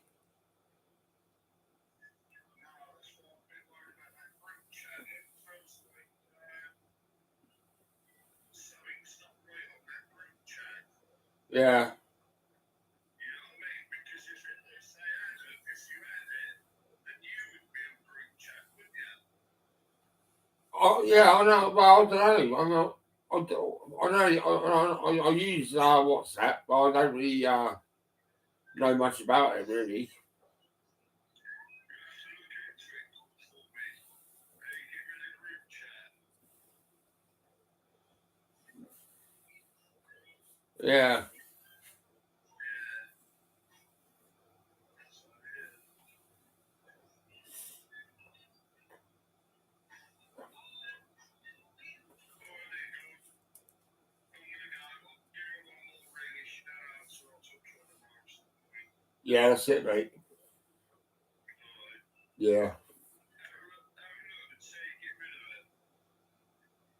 Yeah. Oh, yeah, I know. Well, I don't know. I use WhatsApp, but I don't really know much about it, really. Yeah. Yeah, that's it, mate. Yeah.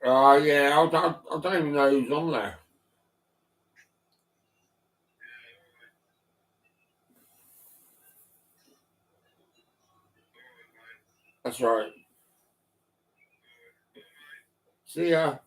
Yeah, I don't even know who's on there. That's right. See ya.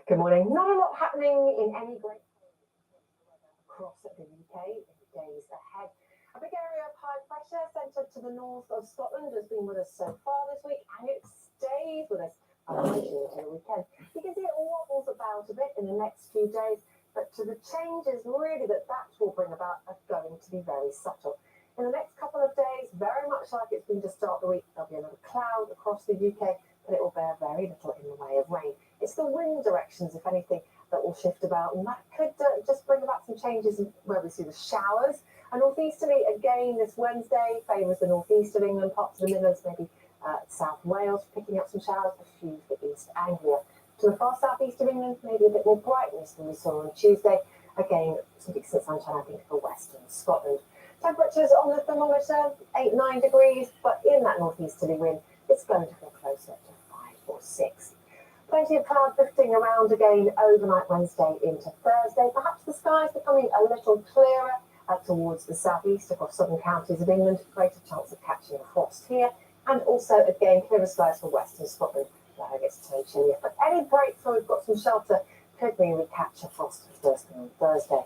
Good morning. Not a lot happening in any great across the UK in the days ahead. A big area of high pressure centred to the north of Scotland has been with us so far this week, and it stays with us until the weekend. You can see it wobbles about a bit in the next few days, but to the changes really that will bring about are going to be very subtle. In the next couple of days, very much like it's been to start the week, there'll be another cloud across the UK, but it will bear very little in the way of rain. It's the wind directions, if anything, that will shift about, and that could just bring about some changes in where we see the showers. And northeasterly again this Wednesday favours the northeast of England, parts of the Midlands, maybe South Wales, picking up some showers, a few to the East Anglia. To the far southeast of England, maybe a bit more brightness than we saw on Tuesday. Again, some decent sunshine, I think, for western Scotland. Temperatures on the thermometer, 8-9 degrees, but in that northeasterly wind, it's going to feel closer to 5 or 6. Plenty of cloud drifting around again overnight Wednesday into Thursday. Perhaps the skies becoming a little clearer towards the southeast across southern counties of England. Greater chance of catching a frost here. And also, again, clearer skies for western Scotland, where it gets turned chillier. But any breakthrough, we've got some shelter, could mean we catch a frost first thing on Thursday.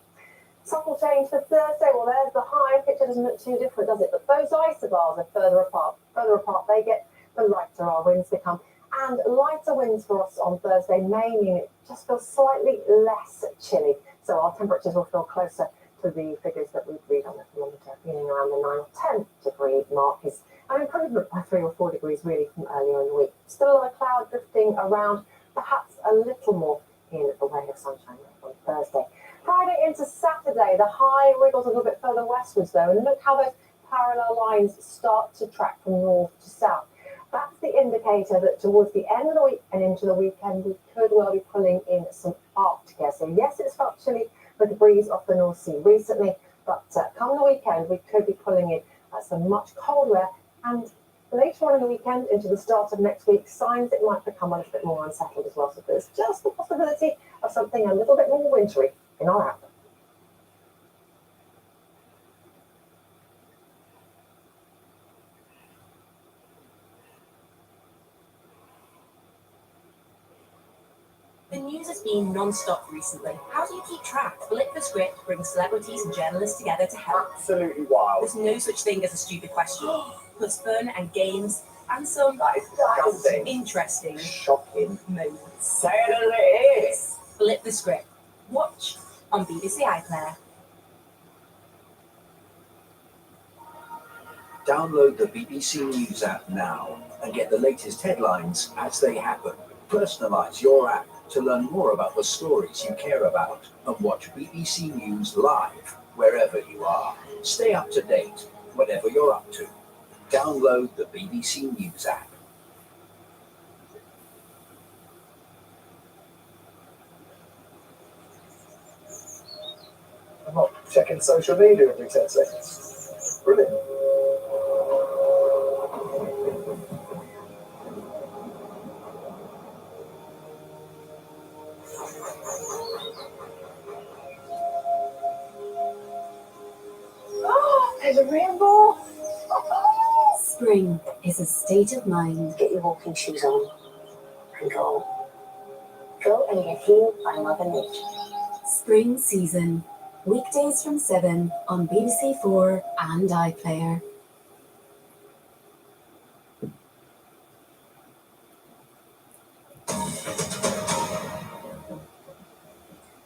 Subtle change for Thursday. Well, there's the high. Picture doesn't look too different, does it? But those isobars are further apart. Further apart they get, the lighter our winds become. And lighter winds for us on Thursday may mean it just feels slightly less chilly. So our temperatures will feel closer to the figures that we read on the thermometer, feeling around the 9 or 10 degree mark. Is an improvement by 3 or 4 degrees really from earlier in the week. Still a lot of cloud drifting around, perhaps a little more in the way of sunshine on Thursday. Friday into Saturday, the high wriggles a little bit further westwards though, and look how those parallel lines start to track from north to south. That's the indicator that towards the end of the week and into the weekend, we could well be pulling in some Arctic air. So yes, it's felt chilly with the breeze off the North Sea recently, but come the weekend, we could be pulling in some much colder air. And later on in the weekend, into the start of next week, signs it might become a little bit more unsettled as well. So there's just the possibility of something a little bit more wintry in our outlook. The news has been non-stop recently. How do you keep track? Flip the Script brings celebrities and journalists together to help. Absolutely wild. There's no such thing as a stupid question. Plus fun and games and some disgusting, interesting, shocking moments. Say it as it is. Flip the Script. Watch on BBC iPlayer. Download the BBC News app now and get the latest headlines as they happen. Personalise your app to learn more about the stories you care about and watch BBC News live wherever you are. Stay up to date whatever you're up to. Download the BBC News app. I'm not checking social media every 10 seconds. Brilliant. Oh, there's a rainbow. Spring is a state of mind. Get your walking shoes on and go. Go and get healed by Mother Nature. Spring season. Weekdays from 7 on BBC4 and iPlayer.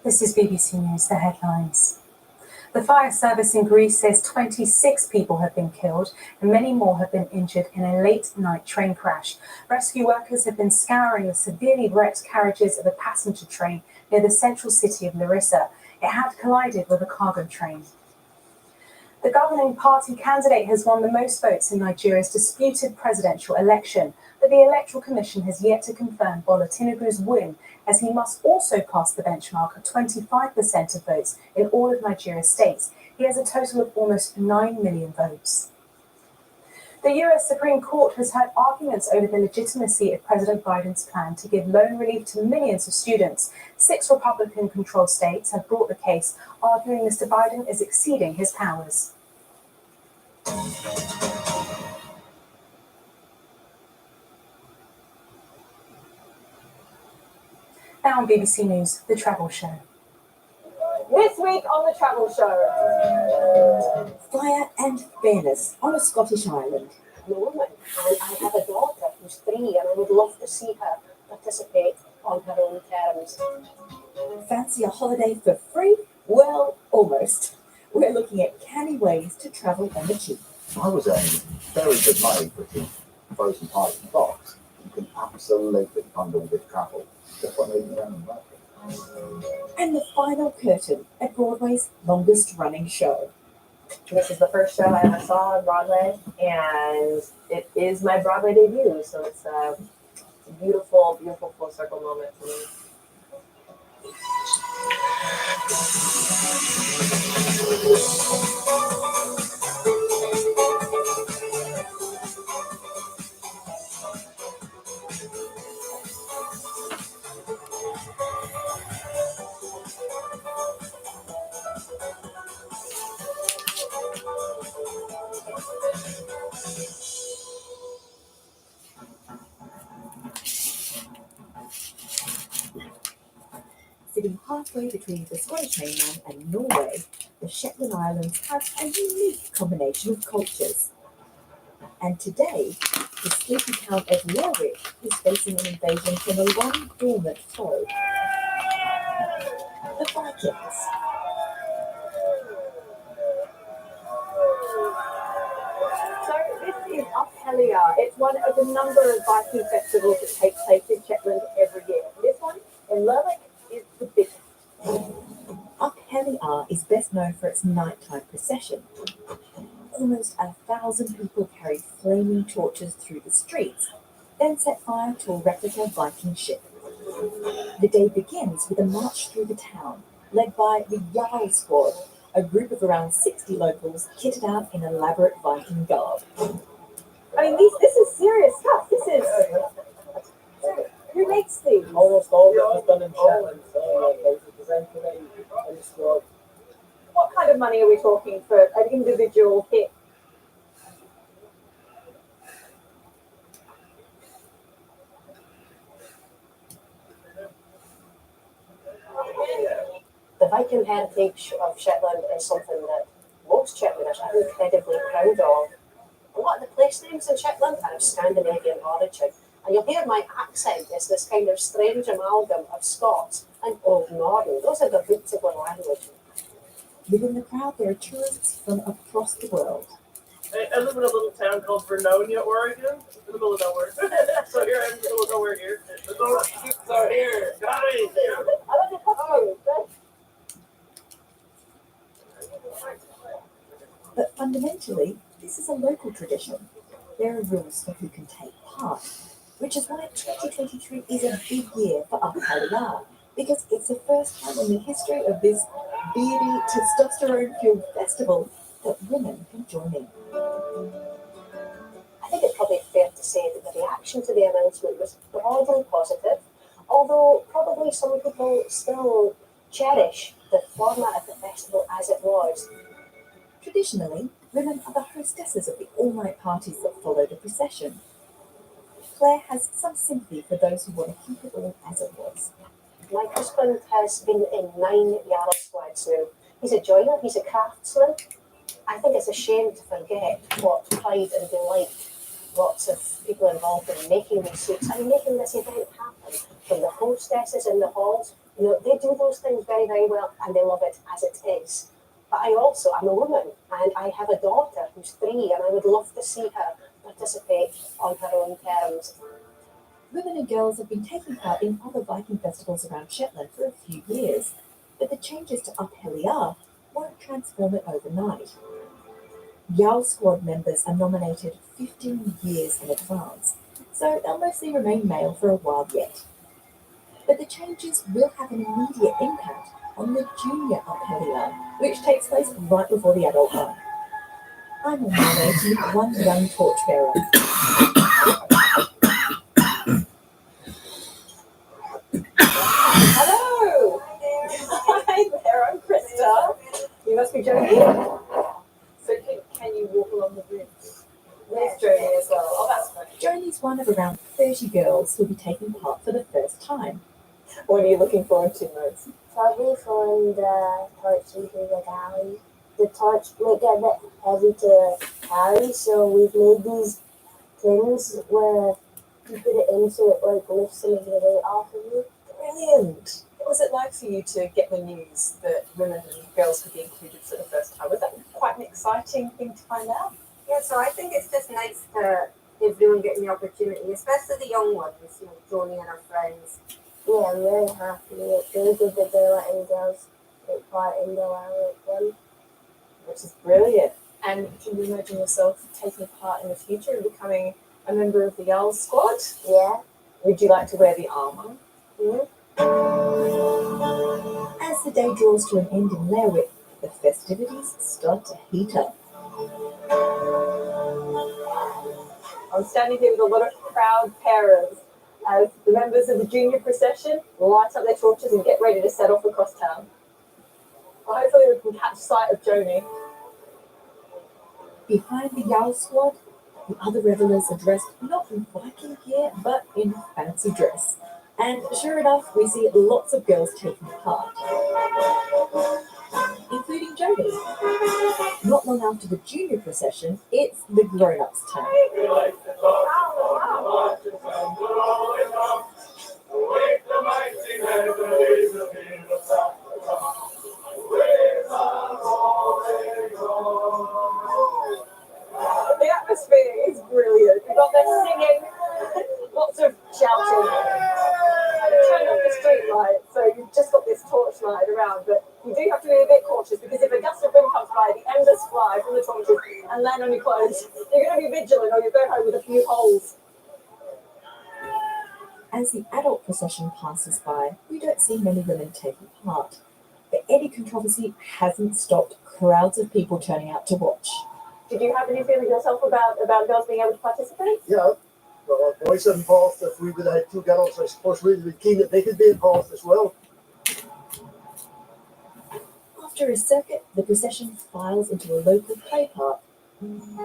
This is BBC News, the headlines. The fire service in Greece says 26 people have been killed and many more have been injured in a late-night train crash. Rescue workers have been scouring the severely wrecked carriages of a passenger train near the central city of Larissa. It had collided with a cargo train. The governing party candidate has won the most votes in Nigeria's disputed presidential election, but the Electoral Commission has yet to confirm Bola Tinubu's win, as he must also pass the benchmark of 25% of votes in all of Nigeria's states. He has a total of almost 9 million votes. The US Supreme Court has heard arguments over the legitimacy of President Biden's plan to give loan relief to millions of students. 6 Republican-controlled states have brought the case, arguing Mr. Biden is exceeding his powers. Now on BBC News, The Travel Show. This week on the Travel Show. Fire and fairness on a Scottish island. I'm a woman and I have a daughter who's 3 and I would love to see her participate on her own terms. Fancy a holiday for free? Well, almost. We're looking at canny ways to travel on the cheap. I was earning very good money putting frozen pies in a box. You can absolutely bundle with travel just by moving around the market. And the final curtain at Broadway's longest running show. This is the first show I ever saw on Broadway, and it is my Broadway debut, so it's a beautiful, beautiful full circle moment for me. Sitting halfway between the Scottish mainland and Norway, the Shetland Islands have a unique combination of cultures. And today, the sleepy town of Lerwick is facing an invasion from a long dormant foe, the Vikings. So this is Uphellia. It's one of a number of Viking festivals that take place in Shetland every year. This one in Lerwick is the biggest. Uphellia is best known for its nighttime procession. Almost 1,000 people carry flaming torches through the streets, then set fire to a replica Viking ship. The day begins with a march through the town, led by the Jarl Squad, a group of around 60 locals kitted out in elaborate Viking garb. I mean, this is serious stuff. This is... Who makes these? Almost all of it was done in Shetland, so they were presenting in squad. What kind of money are we talking for an individual kit? The Viking heritage of Shetland is something that most Shetlanders are incredibly proud of. A lot of the place names in Shetland are of Scandinavian origin, and you'll hear my accent is this kind of strange amalgam of Scots and Old Northern. Those are the roots of our language. Within the crowd, there are tourists from across the world. I live in a little town called Vernonia, Oregon, in the middle of nowhere. So here I'm in the middle of nowhere here. The kids are here. Guys! But fundamentally, this is a local tradition. There are rules for who can take part, which is why 2023 is a big year for Uphellia, because it's the first time in the history of this beardy, testosterone-fueled festival that women can join in. I think it's probably fair to say that the reaction to the announcement was broadly positive, although probably some people still cherish the format of the festival as it was. Traditionally, women are the hostesses of the all-night parties that follow the procession. Claire has some sympathy for those who want to keep it all as it was. My husband has been in 9 Jarl squads now. He's a joiner, he's a craftsman. I think it's a shame to forget what pride and delight lots of people involved in making these suits and making this event happen. From the hostesses in the halls, they do those things very, very well and they love it as it is. But I'm a woman and I have a daughter who's 3 and I would love to see her participate on her own terms. Women and girls have been taking part in other Viking festivals around Shetland for a few years, but the changes to Uphellia won't transform it overnight. Jarl Squad members are nominated 15 years in advance, so they'll mostly remain male for a while yet. But the changes will have an immediate impact on the junior Uphellia, which takes place right before the adult one. I'm on my way to meet one young torchbearer. Hello! Hi there, I'm Krista. You must be Jodie. So can you walk along the bridge? There's Jodie as well. Oh, that's great. Jodie's one of around 30 girls who'll be taking part for the first time. What are you looking forward to most? Probably throwing the torch into the galley. The torch might get a bit heavy to carry, so we've made these things where you put it in so it like lifts some of the weight off of you. Brilliant. What was it like for you to get the news that women and girls could be included for the first time? Was that quite an exciting thing to find out? Yeah, so I think it's just nice to everyone getting the opportunity, especially the young ones, you know, Joni and her friends. Yeah, I'm really happy. It's really good that they're letting girls take part in the Wild one. Which is brilliant. And can you imagine yourself taking part in the future and becoming a member of the Yarl squad? Yeah. Would you like to wear the armour? Mm-hmm. As the day draws to an end in Lerwick, the festivities start to heat up. I'm standing here with a lot of proud parents as the members of the junior procession light up their torches and get ready to set off across town. Well, hopefully we can catch sight of Joni. Behind the Yarl squad, the other revelers are dressed not in Viking gear, but in fancy dress. And sure enough, we see lots of girls taking part, including Joni. Not long after the junior procession, it's the grown-ups' turn. The atmosphere is brilliant. You've got them singing, lots of shouting. Turn off the street light, so you've just got this torch light around, but you do have to be a bit cautious because if a gust of wind comes by, the embers fly from the torches and land on your clothes. You're going to be vigilant or you'll go home with a few holes. As the adult procession passes by, we don't see many women taking part. The Eddie controversy hasn't stopped crowds of people turning out to watch. Did you have any feeling yourself about girls being able to participate? Yeah. Well, our boys involved, if we would have had two girls, I suppose we'd be keen that they could be involved as well. After a circuit, the procession files into a local play park. You've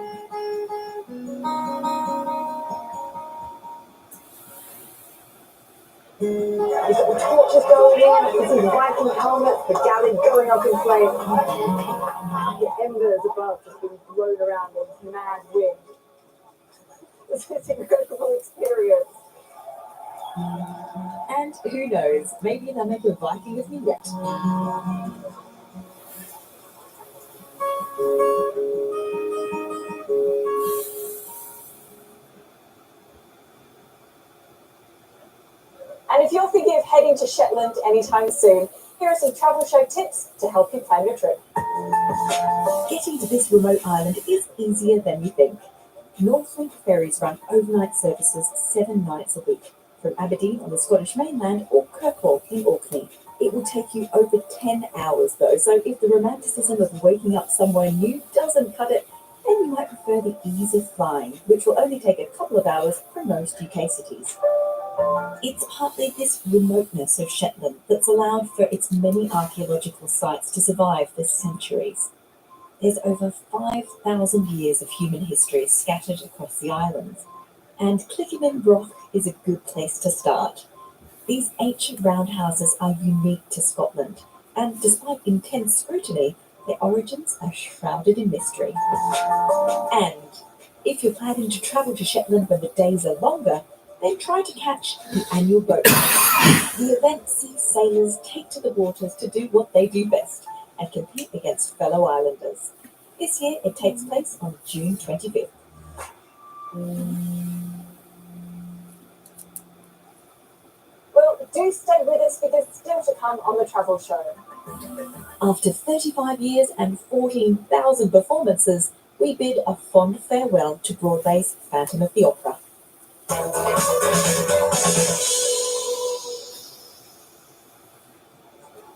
got the torches going in, you see the Viking helmets, the galley going up in flames. The embers above just being blown around in mad wind. It's an incredible experience. And who knows, maybe they'll make a Viking of me yet. And if you're thinking of heading to Shetland anytime soon, here are some travel show tips to help you plan your trip. Getting to this remote island is easier than you think. Northlink ferries run overnight services 7 nights a week from Aberdeen on the Scottish mainland or Kirkwall in Orkney. It will take you over 10 hours though, so if the romanticism of waking up somewhere new doesn't cut it, then you might prefer the ease of flying, which will only take a couple of hours from most UK cities. It's partly this remoteness of Shetland that's allowed for its many archaeological sites to survive for centuries. There's over 5,000 years of human history scattered across the islands, and Clickenham is a good place to start. These ancient roundhouses are unique to Scotland, and despite intense scrutiny, their origins are shrouded in mystery. And if you're planning to travel to Shetland when the days are longer, then try to catch the annual boat race. The event sees sailors take to the waters to do what they do best and compete against fellow islanders. This year it takes place on June 25th. Well, do stay with us because it's still to come on the travel show. After 35 years and 14,000 performances, we bid a fond farewell to Broadway's Phantom of the Opera.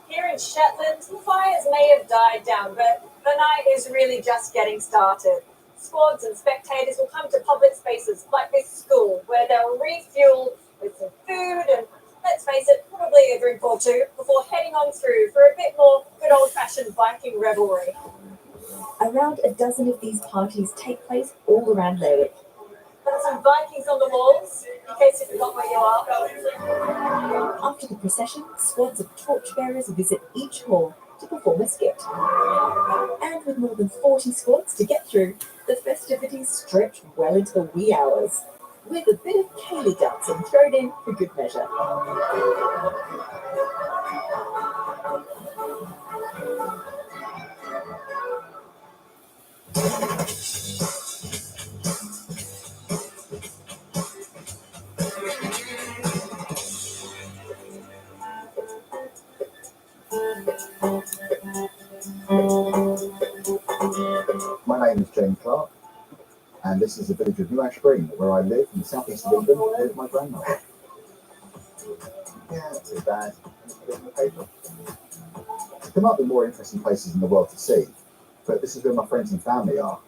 Here in Shetland, the fires may have died down, but the night is really just getting started. Squads and spectators will come to public spaces like this school, where they'll refuel with some food and, let's face it, probably a drink or two before heading on through for a bit more good old-fashioned Viking revelry. Around a dozen of these parties take place all around Lerwick. That's and Vikings on the walls, in case you forgot where you are. After the procession, squads of torchbearers visit each hall to perform a skit. And with more than 40 squads to get through, the festivities stretch well into the wee hours, with a bit of Kaylee dancing thrown in for good measure. My name is James Clark, and this is the village of New Ash Green, where I live in the southeast of England with my grandmother. Yeah, not too bad. There might be more interesting places in the world to see, but this is where my friends and family are.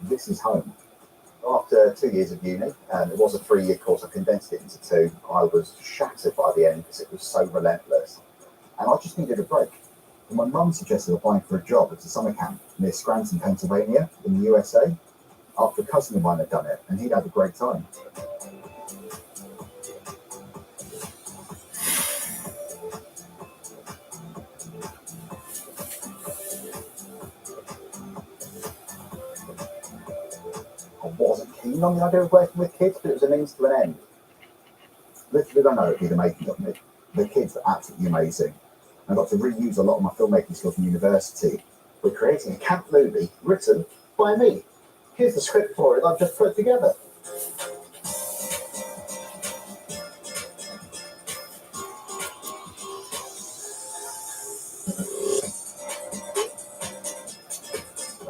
This is home. After 2 years of uni, and it was a 3-year course, I condensed it into 2. I was shattered by the end because it was so relentless, and I just needed a break. And my mum suggested applying for a job at a summer camp near Scranton, Pennsylvania, in the USA, after a cousin of mine had done it, and he'd had a great time. I wasn't keen on the idea of working with kids, but it was a means to an end. Little did I know it'd be the making of me. The kids are absolutely amazing. I got to reuse a lot of my filmmaking skills from university. We're creating a Camp Movie written by me. Here's the script for it I've just put together.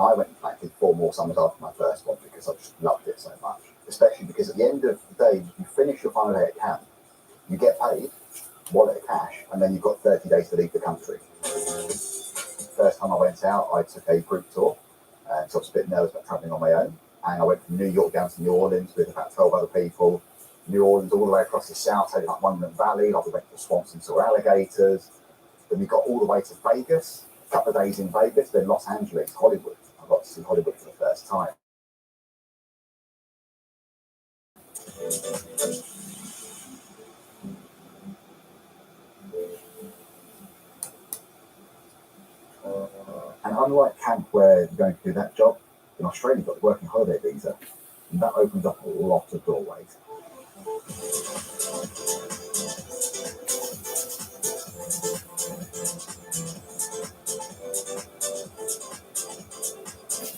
I went and planted 4 more summers after my first one because I just loved it so much. Especially because at the end of the day, you finish your final day at camp, you get paid, wallet of cash, and then you've got 30 days to leave the country. First time I went out, I took a group tour, so I was a bit nervous about travelling on my own. And I went from New York down to New Orleans with about 12 other people. New Orleans all the way across the south, heading up Monument Valley. We went to the swamps and saw alligators. Then we got all the way to Vegas, a couple of days in Vegas, then Los Angeles, Hollywood. I got to see Hollywood for the first time. And unlike camp where you're going to do that job, in Australia you've got the working holiday visa, and that opens up a lot of doorways.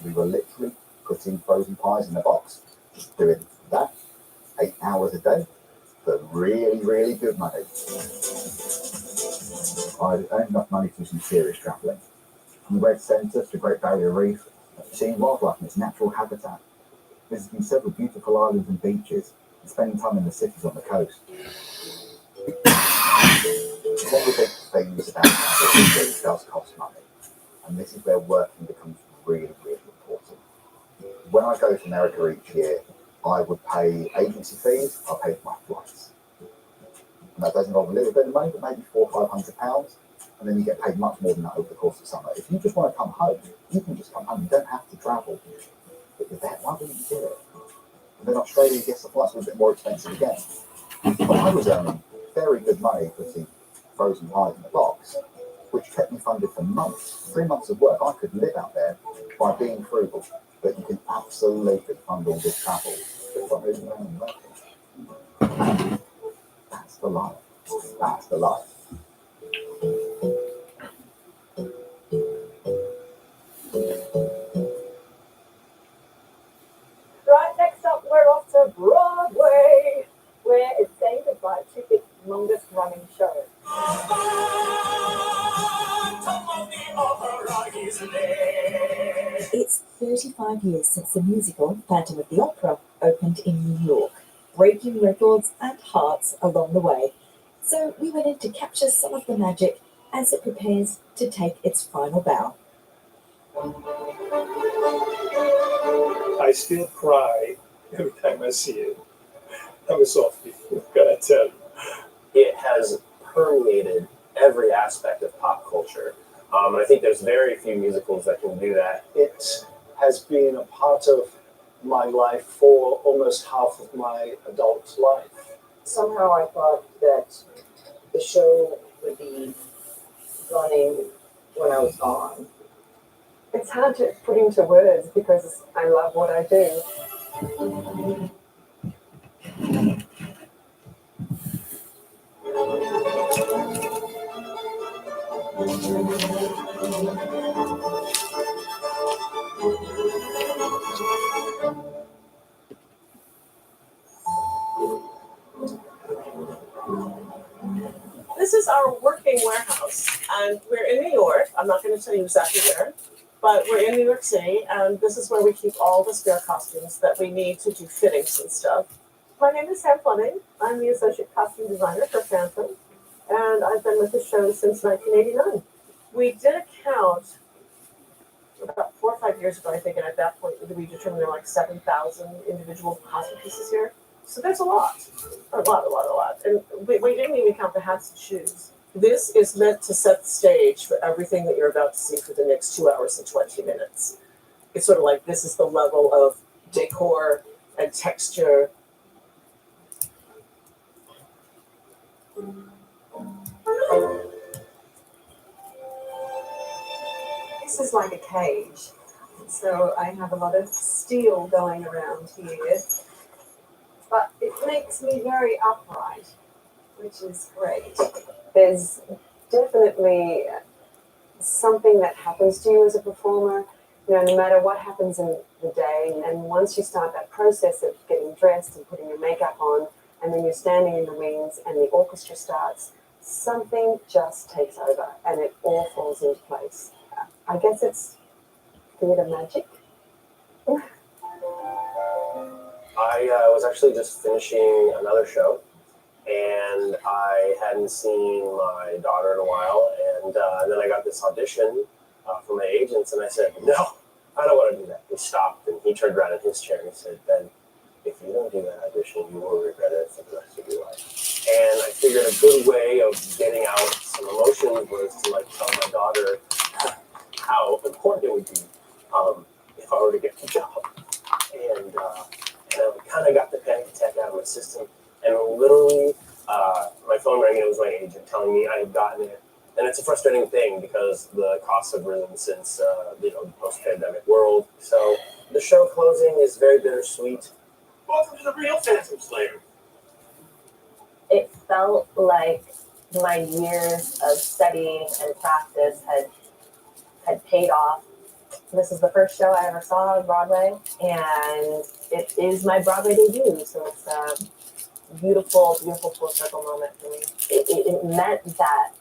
We were literally putting frozen pies in a box, just doing that, 8 hours a day, for really, really good money. I earned enough money to do some serious travelling. From the Red Centre to the Great Barrier Reef, seeing wildlife in its natural habitat, visiting several beautiful islands and beaches, and spending time in the cities on the coast. One of the big things about it does cost money, and this is where working becomes really, really important. When I go to America each year, I would pay agency fees, I pay for my flights. And that does involve a little bit of money, but maybe £400 or £500. And then you get paid much more than that over the course of summer. If you just want to come home, you can just come home. You don't have to travel. But you're there, why wouldn't you do it? And then Australia, yes, the flights were a bit more expensive again. But I was earning very good money putting frozen pies in the box, which kept me funded for months. 3 months of work. I could live out there by being frugal. But you can absolutely fund all this travel just by moving around and working. That's the life. That's the life. Right, next up, we're off to Broadway, where it's saying goodbye to its longest running show. It's 35 years since the musical Phantom of the Opera opened in New York, breaking records and hearts along the way. So we went in to capture some of the magic as it prepares to take its final bow. I still cry every time I see it. I'm a softie, gotta tell you. It has permeated every aspect of pop culture. And I think there's very few musicals that can do that. It has been a part of my life for almost half of my adult life. Somehow I thought that the show would be running when I was gone. It's hard to put into words because I love what I do. This is our working warehouse, and we're in New York. I'm not going to tell you exactly where, but we're in New York City, and this is where we keep all the spare costumes that we need to do fittings and stuff. My name is Sam Fleming. I'm the associate costume designer for Phantom, and I've been with the show since 1989. We did a count about 4 or 5 years ago, I think, and at that point we determined there were like 7,000 individual costume pieces here. So there's a lot. And we didn't even count the hats and shoes. This is meant to set the stage for everything that you're about to see for the next 2 hours and 20 minutes. It's sort of like this is the level of decor and texture. This is like a cage. So I have a lot of steel going around here. But it makes me very upright, which is great. There's definitely something that happens to you as a performer, no matter what happens in the day. And once you start that process of getting dressed and putting your makeup on, and then you're standing in the wings and the orchestra starts, something just takes over and it all falls into place. I guess it's theatre magic. I was actually just finishing another show, and I hadn't seen my daughter in a while, and then I got this audition from my agents, and I said, no, I don't want to do that. He stopped, and he turned around in his chair, and he said, Ben, if you don't do that audition, you will regret it for the rest of your life. And I figured a good way of getting out some emotions was to tell my daughter how important it would be if I were to get the job. And I kind of got the panic attack out of my system, and literally my phone rang, and it was my agent telling me I had gotten it. And it's a frustrating thing because the costs have risen since the post-pandemic world. So the show closing is very bittersweet. Welcome to the real Phantom Slayer. It felt like my years of studying and practice had paid off. This is the first show I ever saw on Broadway, and it is my Broadway debut, so it's a beautiful, beautiful full circle moment for me. It meant that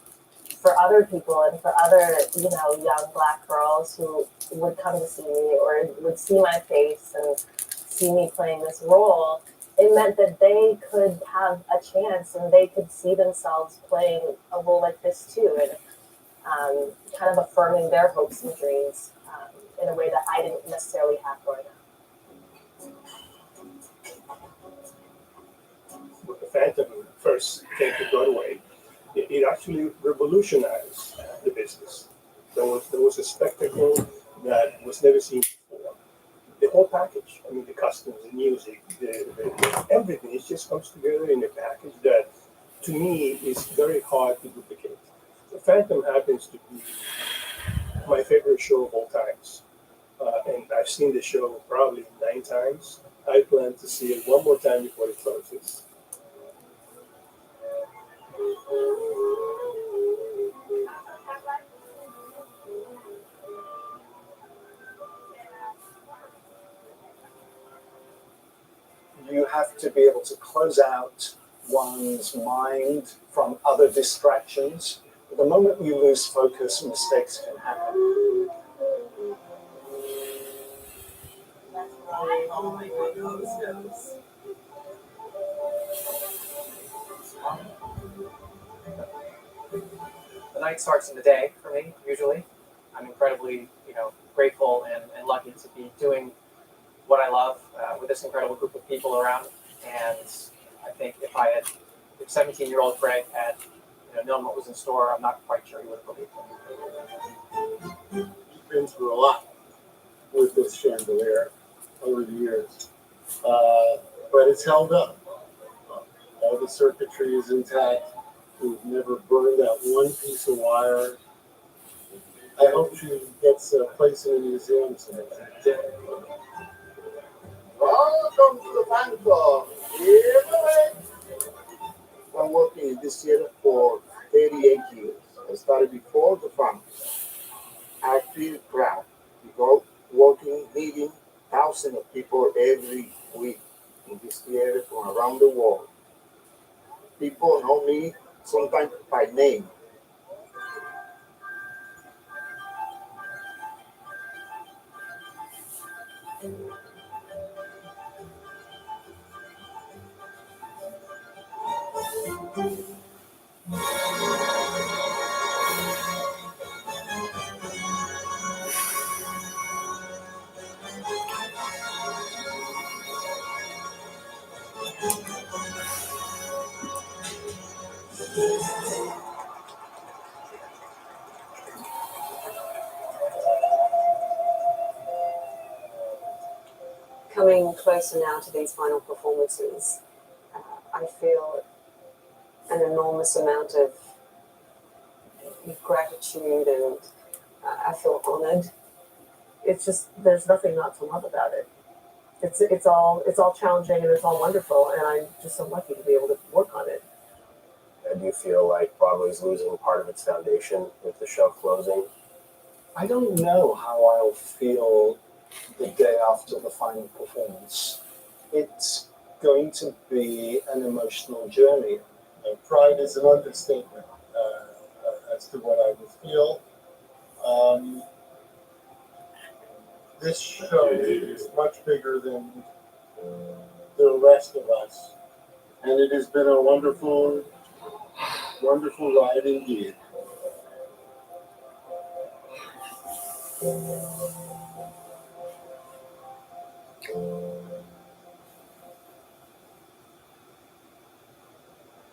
for other people and for other, young Black girls who would come to see me or would see my face and see me playing this role, it meant that they could have a chance and they could see themselves playing a role like this too, and kind of affirming their hopes and dreams in a way that I didn't necessarily have growing up. When the Phantom first came to Broadway, it actually revolutionized the business. There was a spectacle that was never seen before. The whole package, the costumes, the music, everything, it just comes together in a package that, to me, is very hard to duplicate. The Phantom happens to be my favorite show of all times. And I've seen the show probably 9 times. I plan to see it one more time before it closes. You have to be able to close out one's mind from other distractions. The moment you lose focus, mistakes can happen. Oh my goodness. The night starts in the day for me, usually. I'm incredibly, grateful and lucky to be doing what I love with this incredible group of people around. And I think if 17-year-old Greg had known what was in store, I'm not quite sure he would have believed me. You've been through a lot with this chandelier. over the years. But it's held up. All the circuitry is intact. We've never burned out one piece of wire. I hope she gets a place in a museum someday. Welcome to the fan club. I'm working in this theater for 38 years. I started before the fun. I feel proud because working, meeting thousands of people every week in this theater from around the world. People know me sometimes by name. Coming closer now to these final performances, I feel an enormous amount of gratitude, and I feel honored. It's just, there's nothing not to love about it. It's all challenging and it's all wonderful, and I'm just so lucky to be able to work on it. And do you feel like Broadway's losing part of its foundation with the show closing? I don't know how I'll feel the day after the final performance. It's going to be an emotional journey. Pride is an understatement as to what I would feel. This show is much bigger than the rest of us, and it has been a wonderful, wonderful ride indeed.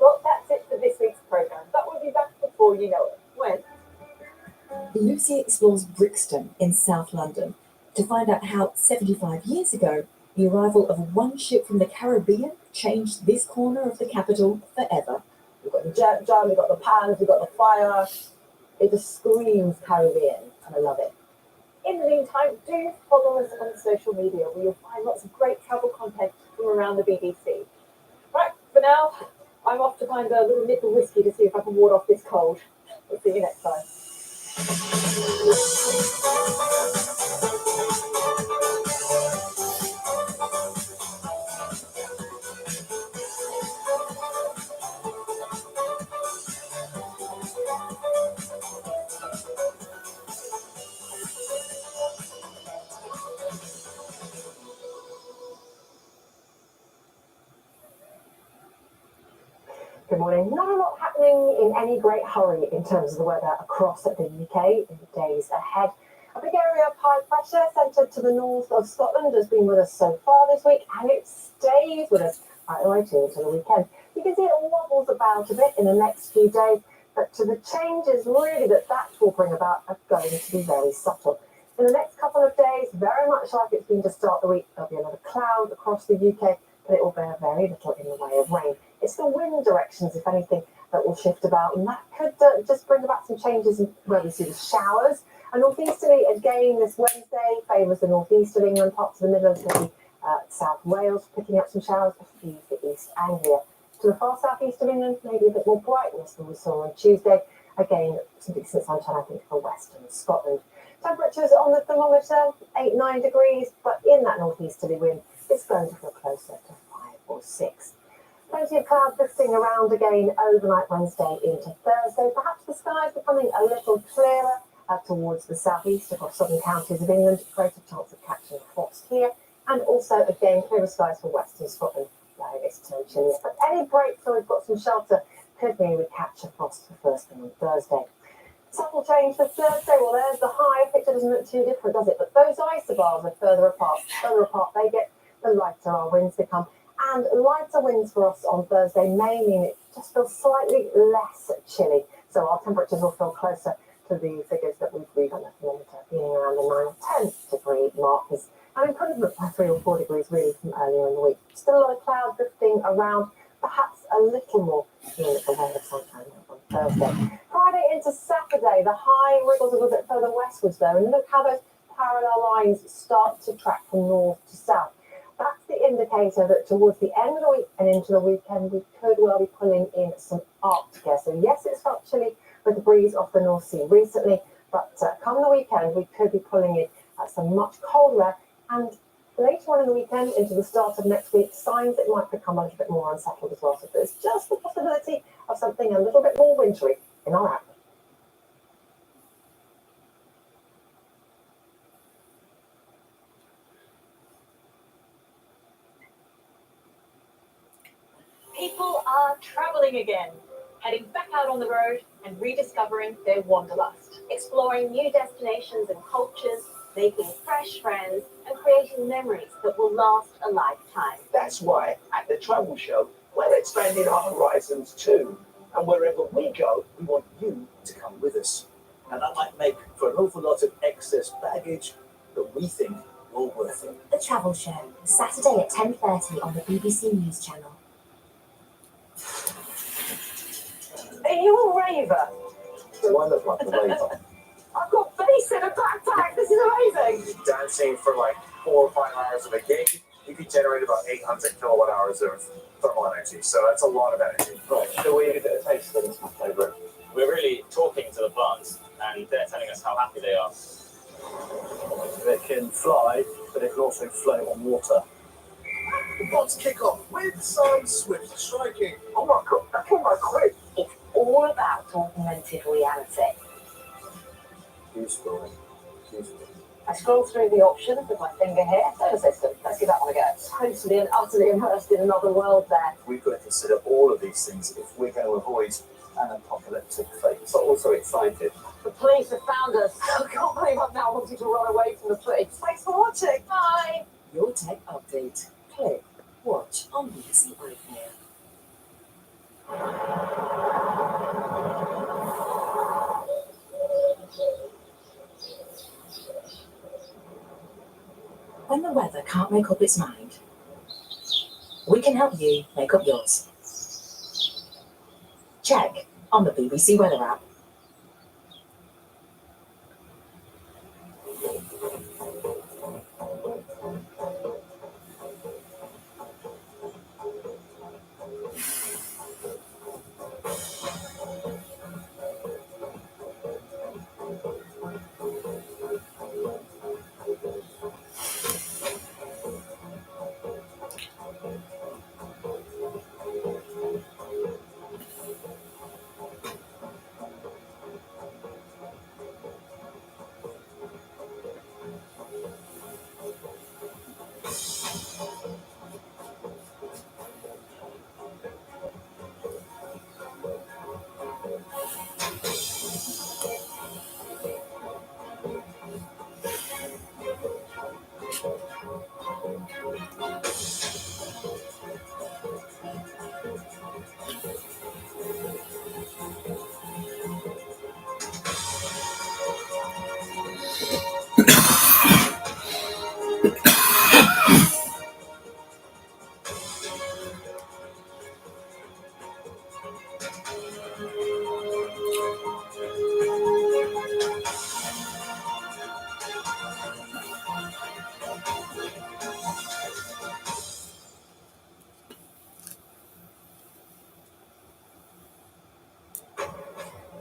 Well, that's it for this week's programme, but we'll be back before you know it. When? Lucy explores Brixton in South London to find out how 75 years ago the arrival of one ship from the Caribbean changed this corner of the capital forever. We've got the jet jar, we've got the pans, we've got the fire. It just screams Caribbean, and I love it. In the meantime, do follow us on social media where you'll find lots of great travel content from around the BBC. Right, for now, I'm off to find a little nip of whiskey to see if I can ward off this cold. We'll see you next time. Good morning. Not a lot happening in any great hurry in terms of the weather across the UK in the days ahead. A big area of high pressure centred to the north of Scotland has been with us so far this week, and it stays with us right the way to the weekend. You can see it wobbles about a bit in the next few days, but to the changes really that will bring about are going to be very subtle. In the next couple of days, very much like it's been to start the week, there'll be another cloud across the UK, but it will bear very little in the way of rain. It's the wind directions, if anything, that will shift about, and that could just bring about some changes in where we see the showers. And northeasterly again this Wednesday favours the northeast of England, parts of the Midlands, maybe South Wales, picking up some showers, a few for East Anglia. To the far southeast of England, maybe a bit more brightness than we saw on Tuesday. Again, some decent sunshine, I think, for western Scotland. Temperatures on the thermometer, 8-9 degrees, but in that northeasterly wind, it's going to feel closer to 5 or 6. Plenty of cloud drifting around again overnight Wednesday into Thursday. Perhaps the skies becoming a little clearer towards the southeast across southern counties of England. Greater chance of catching frost here. And also, again, clearer skies for western Scotland, where it's turned chillier. But any break, so we've got some shelter, could mean we catch a frost for first thing on Thursday. Subtle change for Thursday. Well, there's the high. Picture doesn't look too different, does it? But those isobars are further apart. Further apart they get, the lighter our winds become. And lighter winds for us on Thursday may mean it just feels slightly less chilly. So our temperatures will feel closer to the figures that we've read on the thermometer, being around the 9 or 10 degree markers. An improvement by 3 or 4 degrees really from earlier in the week. Still a lot of cloud drifting around, perhaps a little more here at the way of sunshine on Thursday. Friday into Saturday, the high wriggles a little bit further westwards though, and look how those parallel lines start to track from north to south. That's the indicator that towards the end of the week and into the weekend, we could well be pulling in some Arctic air. So yes, it's felt chilly with the breeze off the North Sea recently, but come the weekend, we could be pulling in some much colder air. And later on in the weekend, into the start of next week, signs it might become a little bit more unsettled as well. So there's just the possibility of something a little bit more wintry in our outlook. People are traveling again, heading back out on the road and rediscovering their wanderlust, exploring new destinations and cultures, making fresh friends, and creating memories that will last a lifetime. That's why at the Travel Show, we're expanding our horizons too. And wherever we go, we want you to come with us. And that might make for an awful lot of excess baggage, but we think you're worth it. The Travel Show, Saturday at 10:30 on the BBC News Channel. Are you a raver? Do I look like a raver? I've got bass in a backpack. This is amazing. Dancing for like 4 or 5 hours of a gig, you could generate about 800 kilowatt hours of thermal energy. So that's a lot of energy. Right. So we give it a taste of this, my favourite. We're really talking to the plants, and they're telling us how happy they are. They can fly, but they can also float on water. The bots kick off with some swift striking. Oh my god, that came by quick. It's all about augmented reality. Useful. I scroll through the options with my finger here. Solar system. Let's give that one a go. Totally and utterly immersed in another world there. We've got to consider all of these things if we're going to avoid an apocalyptic fate. But also excited. The police have found us. I can't believe I'm now wanting to run away from the police. Thanks for watching. Bye. Your Tech Update. Click, watch on BBC iPlayer. When the weather can't make up its mind, we can help you make up yours. Check on the BBC Weather app.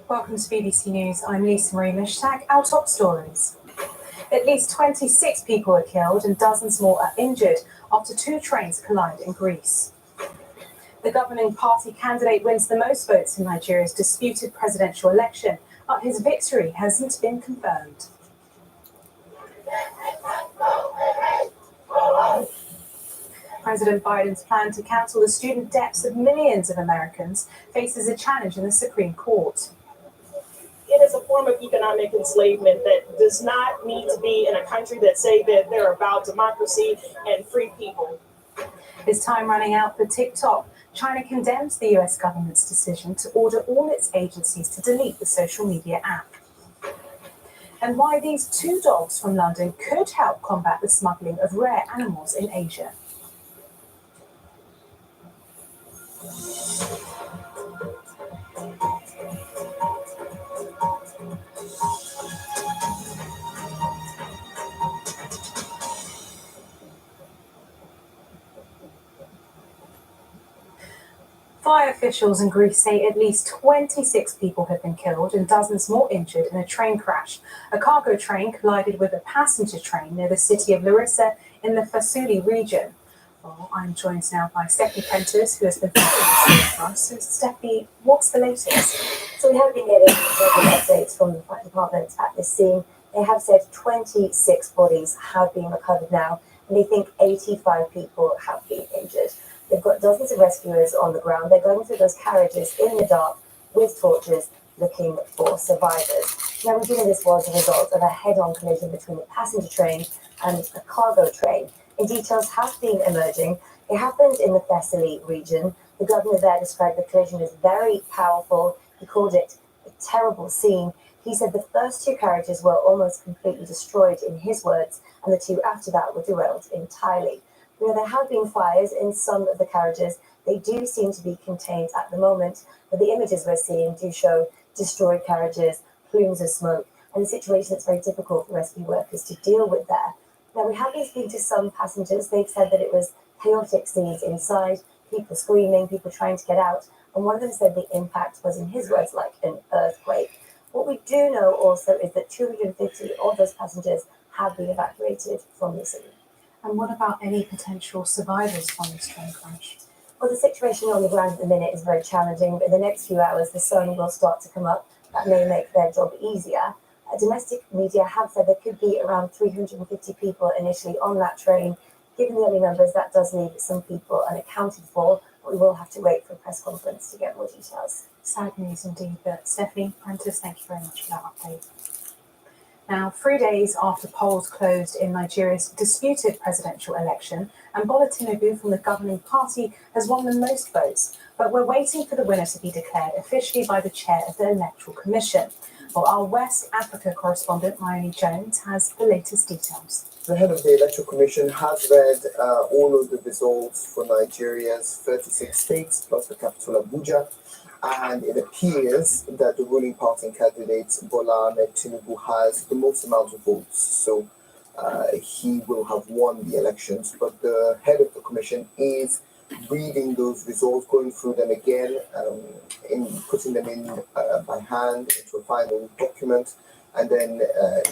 Welcome to BBC News. I'm Lisa Marie Mishtak. Our top stories. At least 26 people are killed and dozens more are injured after 2 trains collide in Greece. The governing party candidate wins the most votes in Nigeria's disputed presidential election, but his victory hasn't been confirmed. President Biden's plan to cancel the student debts of millions of Americans faces a challenge in the Supreme Court. It is a form of economic enslavement that does not need to be in a country that say that they're about democracy and free people. Is time running out for TikTok? China condemns the US government's decision to order all its agencies to delete the social media app. and why these two dogs from London could help combat the smuggling of rare animals in Asia. Fire officials in Greece say at least 26 people have been killed and dozens more injured in a train crash. A cargo train collided with a passenger train near the city of Larissa in the Fasuli region. Well, I'm joined now by Stephanie Prentice, who has been following this story for us. So, Stephanie, what's the latest? So we have been getting regular updates from the fire department at this scene. They have said 26 bodies have been recovered now, and they think 85 people have been injured. They've got dozens of rescuers on the ground. They're going through those carriages in the dark with torches looking for survivors. Now, we do know this was a result of a head-on collision between a passenger train and a cargo train. And details have been emerging. It happened in the Thessaly region. The governor there described the collision as very powerful. He called it a terrible scene. He said the first two carriages were almost completely destroyed, in his words, and the two after that were derailed entirely. You know, there have been fires in some of the carriages. They do seem to be contained at the moment, but the images we're seeing do show destroyed carriages, plumes of smoke, and a situation that's very difficult for rescue workers to deal with there. Now, we have been speaking to some passengers. They've said that it was chaotic scenes inside, people screaming, people trying to get out, and one of them said the impact was, in his words, like an earthquake. What we do know also is that 250 of those passengers have been evacuated from the city. And what about any potential survivors from this train crash? Well, the situation on the ground at the minute is very challenging, but in the next few hours, the sun will start to come up. That may make their job easier. Domestic media have said there could be around 350 people initially on that train. Given the early numbers, that does leave some people unaccounted for, but we will have to wait for a press conference to get more details. Sad news indeed, but Stephanie Prentice, thank you very much for that update. Now, 3 days after polls closed in Nigeria's disputed presidential election, and Bola Tinubu from the governing party has won the most votes, but we're waiting for the winner to be declared officially by the chair of the Electoral Commission. Well, our West Africa correspondent, Mayoni Jones, has the latest details. The head of the Electoral Commission has read all of the results for Nigeria's 36 states, plus the capital Abuja, and it appears that the ruling party candidate Bola Ahmed Tinubu has the most amount of votes, so he will have won the elections. But the head of the commission is reading those results, going through them again, putting them in by hand into a final document, and then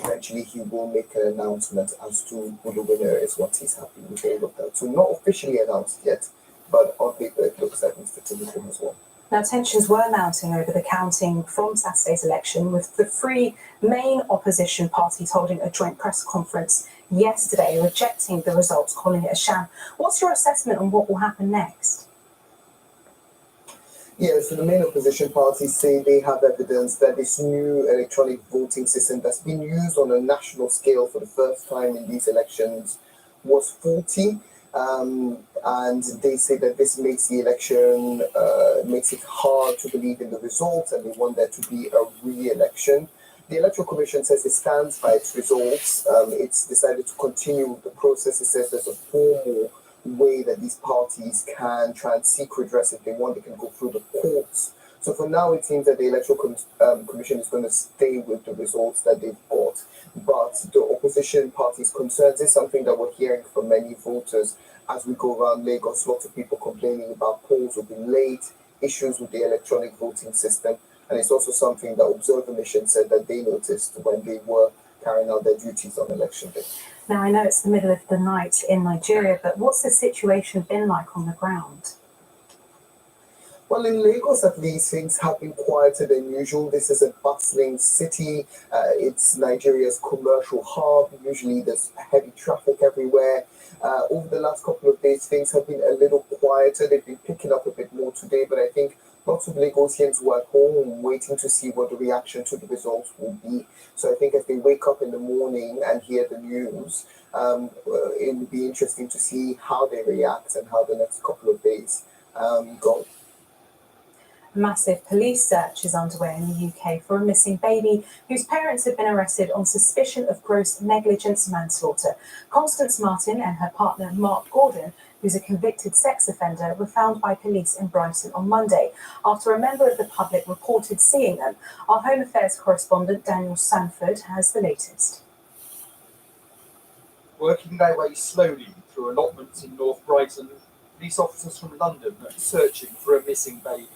eventually he will make an announcement as to who the winner is, once he's happy with all of that. So not officially announced yet, but on paper it looks like Mr. Tinubu has won. Now, tensions were mounting over the counting from Saturday's election, with the three main opposition parties holding a joint press conference yesterday, rejecting the results, calling it a sham. What's your assessment on what will happen next? Yeah, so the main opposition parties say they have evidence that this new electronic voting system that's been used on a national scale for the first time in these elections was faulty. And they say that this makes the election, makes it hard to believe in the results, and they want there to be a re-election. The Electoral Commission says it stands by its results. It's decided to continue the process. It says there's a formal way that these parties can try and seek redress if they want. They can go through the courts. So for now, it seems that the Electoral Commission is going to stay with the results that they've got. But the opposition parties' concerns is something that we're hearing from many voters as we go around Lagos. Lots of people complaining about polls will be late, issues with the electronic voting system. And it's also something that Observer Mission said that they noticed when they were carrying out their duties on election day. Now, I know it's the middle of the night in Nigeria, but what's the situation been like on the ground? Well, in Lagos, at least, things have been quieter than usual. This is a bustling city. It's Nigeria's commercial hub. Usually there's heavy traffic everywhere. Over the last couple of days, things have been a little quieter. They've been picking up a bit more today, but I think lots of Lagosians were at home waiting to see what the reaction to the results will be. So I think as they wake up in the morning and hear the news, it will be interesting to see how they react and how the next couple of days go. A massive police search is underway in the UK for a missing baby whose parents have been arrested on suspicion of gross negligence manslaughter. Constance Martin and her partner Mark Gordon, who's a convicted sex offender, were found by police in Brighton on Monday after a member of the public reported seeing them. Our Home Affairs correspondent Daniel Sanford has the latest. Working their way slowly through allotments in North Brighton, police officers from London are searching for a missing baby.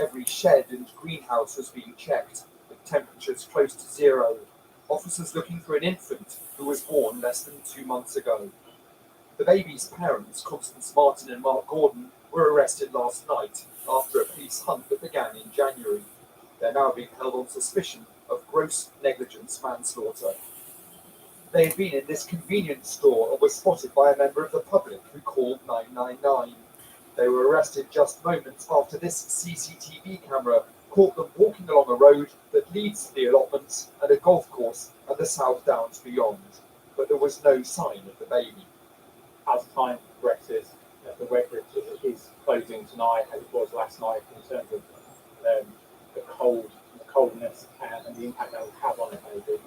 Every shed and greenhouse was being checked, with temperatures close to zero. Officers looking for an infant who was born less than 2 months ago. The baby's parents, Constance Martin and Mark Gordon, were arrested last night after a police hunt that began in January. They're now being held on suspicion of gross negligence manslaughter. They had been in this convenience store and were spotted by a member of the public who called 999. They were arrested just moments after this CCTV camera caught them walking along a road that leads to the allotments and a golf course and the South Downs beyond. But there was no sign of the baby. As time progresses, the Redbridge is closing tonight as it was last night in terms of the coldness and the impact that will have on a baby.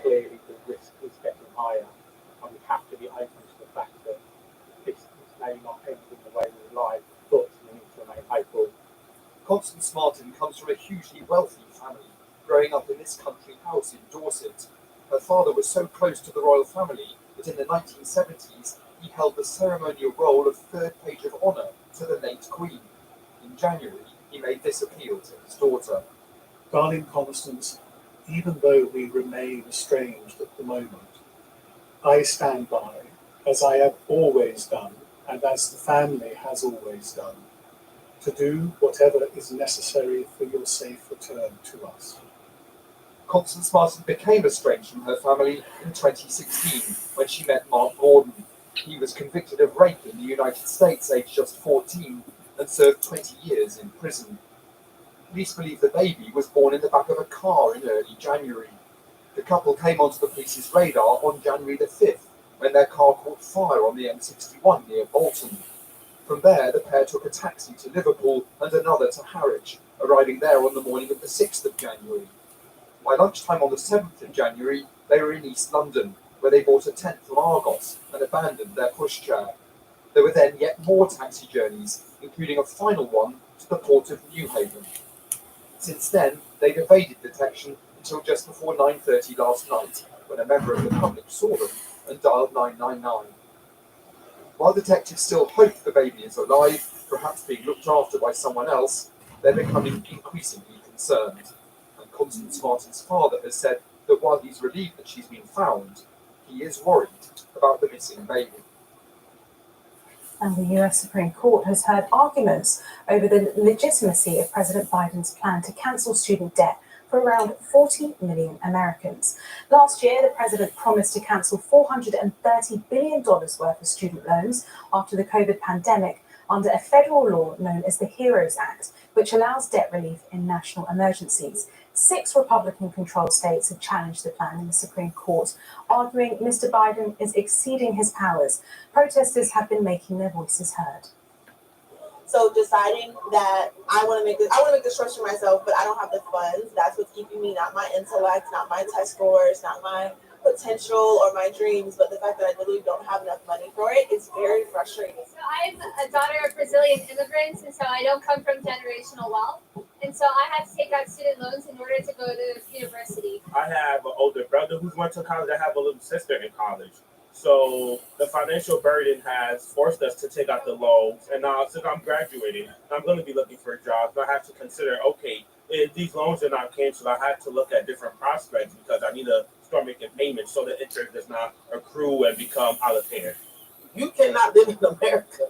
Clearly the risk is getting higher, and we have to be open to the fact that this may not end in the way we would like, but we need to remain hopeful. Constance Martin comes from a hugely wealthy family, growing up in this country house in Dorset. Her father was so close to the royal family that in the 1970s he held the ceremonial role of third page of honour to the late Queen. In January, he made this appeal to his daughter. Darling Constance, even though we remain estranged at the moment, I stand by, as I have always done, and as the family has always done, to do whatever is necessary for your safe return to us. Constance Martin became estranged from her family in 2016 when she met Mark Gordon. He was convicted of rape in the United States, aged just 14, and served 20 years in prison. Police believe the baby was born in the back of a car in early January. The couple came onto the police's radar on January the 5th, when their car caught fire on the M61 near Bolton. From there, the pair took a taxi to Liverpool and another to Harwich, arriving there on the morning of the 6th of January. By lunchtime on the 7th of January, they were in East London, where they bought a tent from Argos and abandoned their pushchair. There were then yet more taxi journeys, including a final one to the port of Newhaven. Since then, they'd evaded detection until just before 9:30 last night, when a member of the public saw them and dialed 999. While detectives still hope the baby is alive, perhaps being looked after by someone else, they're becoming increasingly concerned. And Constance Martin's father has said that while he's relieved that she's been found, he is worried about the missing baby. And the US Supreme Court has heard arguments over the legitimacy of President Biden's plan to cancel student debt for around 40 million Americans. Last year, the president promised to cancel $430 billion worth of student loans after the COVID pandemic under a federal law known as the HEROES Act, which allows debt relief in national emergencies. 6 Republican-controlled states have challenged the plan in the Supreme Court, arguing Mr. Biden is exceeding his powers. Protesters have been making their voices heard. So deciding that I want to make this choice for myself, but I don't have the funds. That's what's keeping me, not my intellect, not my test scores, not my potential or my dreams, but the fact that I literally don't have enough money for it is very frustrating. So I'm a daughter of Brazilian immigrants, and so I don't come from generational wealth. And so I had to take out student loans in order to go to university. I have an older brother who's went to college. I have a little sister in college. So the financial burden has forced us to take out the loans. And now since I'm graduating, I'm going to be looking for a job. I have to consider, okay, if these loans are not canceled, I have to look at different prospects because I need to start making payments so the interest does not accrue and become out of hand. You cannot live in America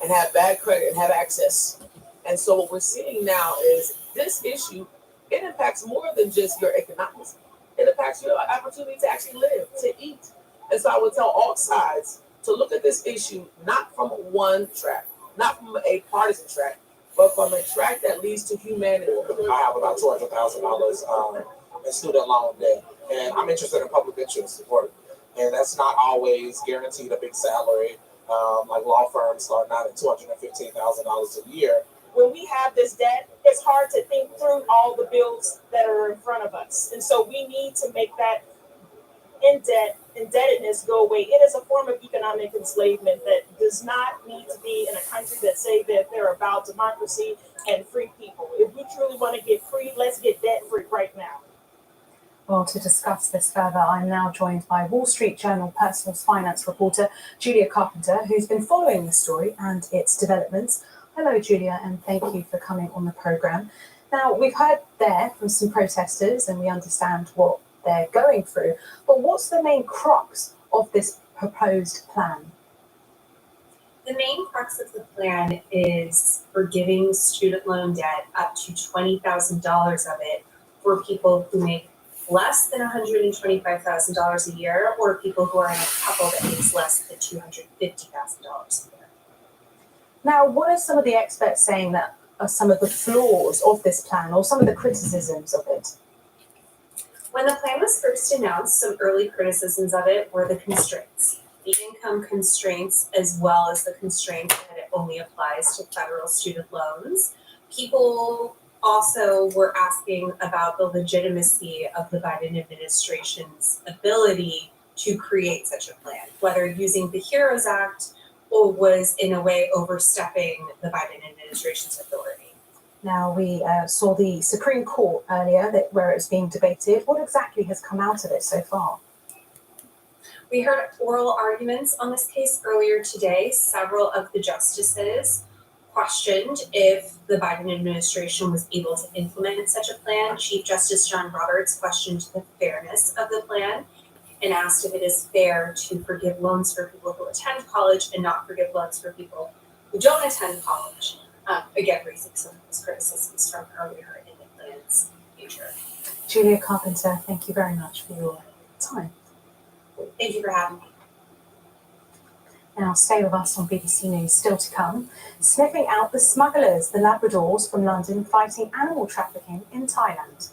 and have bad credit and have access. And so what we're seeing now is this issue, it impacts more than just your economics. It impacts your opportunity to actually live, to eat. And so I would tell all sides to look at this issue not from one track, not from a partisan track, but from a track that leads to humanity. I have about $200,000 in student loan debt, and I'm interested in public interest work. And that's not always guaranteed a big salary. Like law firms start out at $215,000 a year. when we have this debt, it's hard to think through all the bills that are in front of us. And so we need to make that indebtedness go away. It is a form of economic enslavement that does not need to be in a country that say that they're about democracy and free people. If we truly want to get free, let's get debt free right now. Well, to discuss this further, I'm now joined by Wall Street Journal personal finance reporter Julia Carpenter, who's been following the story and its developments. Hello, Julia, and thank you for coming on the programme. Now, we've heard there from some protesters and we understand what they're going through, but what's the main crux of this proposed plan? The main crux of the plan is forgiving student loan debt up to $20,000 of it for people who make less than $125,000 a year, or people who are in a couple that makes less than $250,000 a year. Now, what are some of the experts saying that are some of the flaws of this plan, or some of the criticisms of it? When the plan was first announced, some early criticisms of it were the constraints, the income constraints, as well as the constraint that it only applies to federal student loans. People also were asking about the legitimacy of the Biden administration's ability to create such a plan, whether using the HEROES Act or was in a way overstepping the Biden administration's authority. Now, we saw the Supreme Court earlier where it was being debated. What exactly has come out of it so far? We heard oral arguments on this case earlier today. Several of the justices questioned if the Biden administration was able to implement such a plan. Chief Justice John Roberts questioned the fairness of the plan and asked if it is fair to forgive loans for people who attend college and not forgive loans for people who don't attend college. Again, raising some of those criticisms from earlier in the plan's future. Julia Carpenter, thank you very much for your time. Thank you for having me. Now, stay with us on BBC News, still to come. Sniffing out the smugglers, the Labradors from London fighting animal trafficking in Thailand.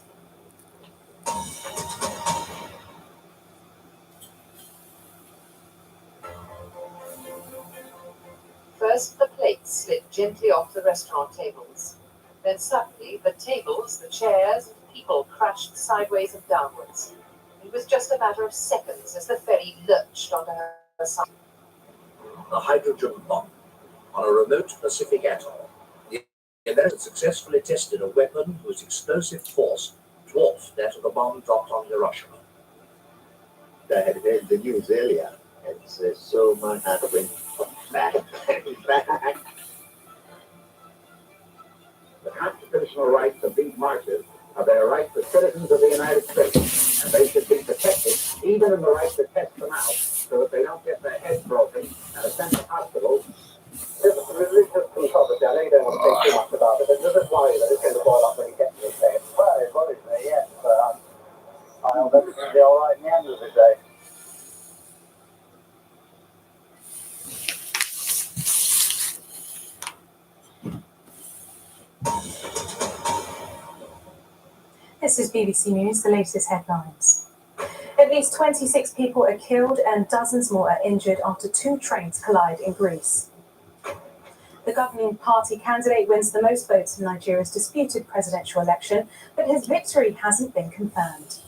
First, the plates slid gently off the restaurant tables. Then suddenly, the tables, the chairs, and people crashed sideways and downwards. It was just a matter of seconds as the ferry lurched onto her side. A hydrogen bomb on a remote Pacific atoll. The Americans successfully tested a weapon whose explosive force dwarfed that of the bomb dropped on Hiroshima. I had heard the news earlier, and so my heart went back and back. The constitutional rights of these marchers are their rights as citizens of the United States, and they should be protected, even in the right to test them out, so that they don't get their heads broken and sent to hospitals. This religious controversy, I know you don't want to say too much about it, but does it worry that it's going to boil up when you get to the stage? Well, it worries me, yes, but I hope everything will be all right in the end of the day. This is BBC News, the latest headlines. At least 26 people are killed and dozens more are injured after two trains collide in Greece. The governing party candidate wins the most votes in Nigeria's disputed presidential election, but his victory hasn't been confirmed.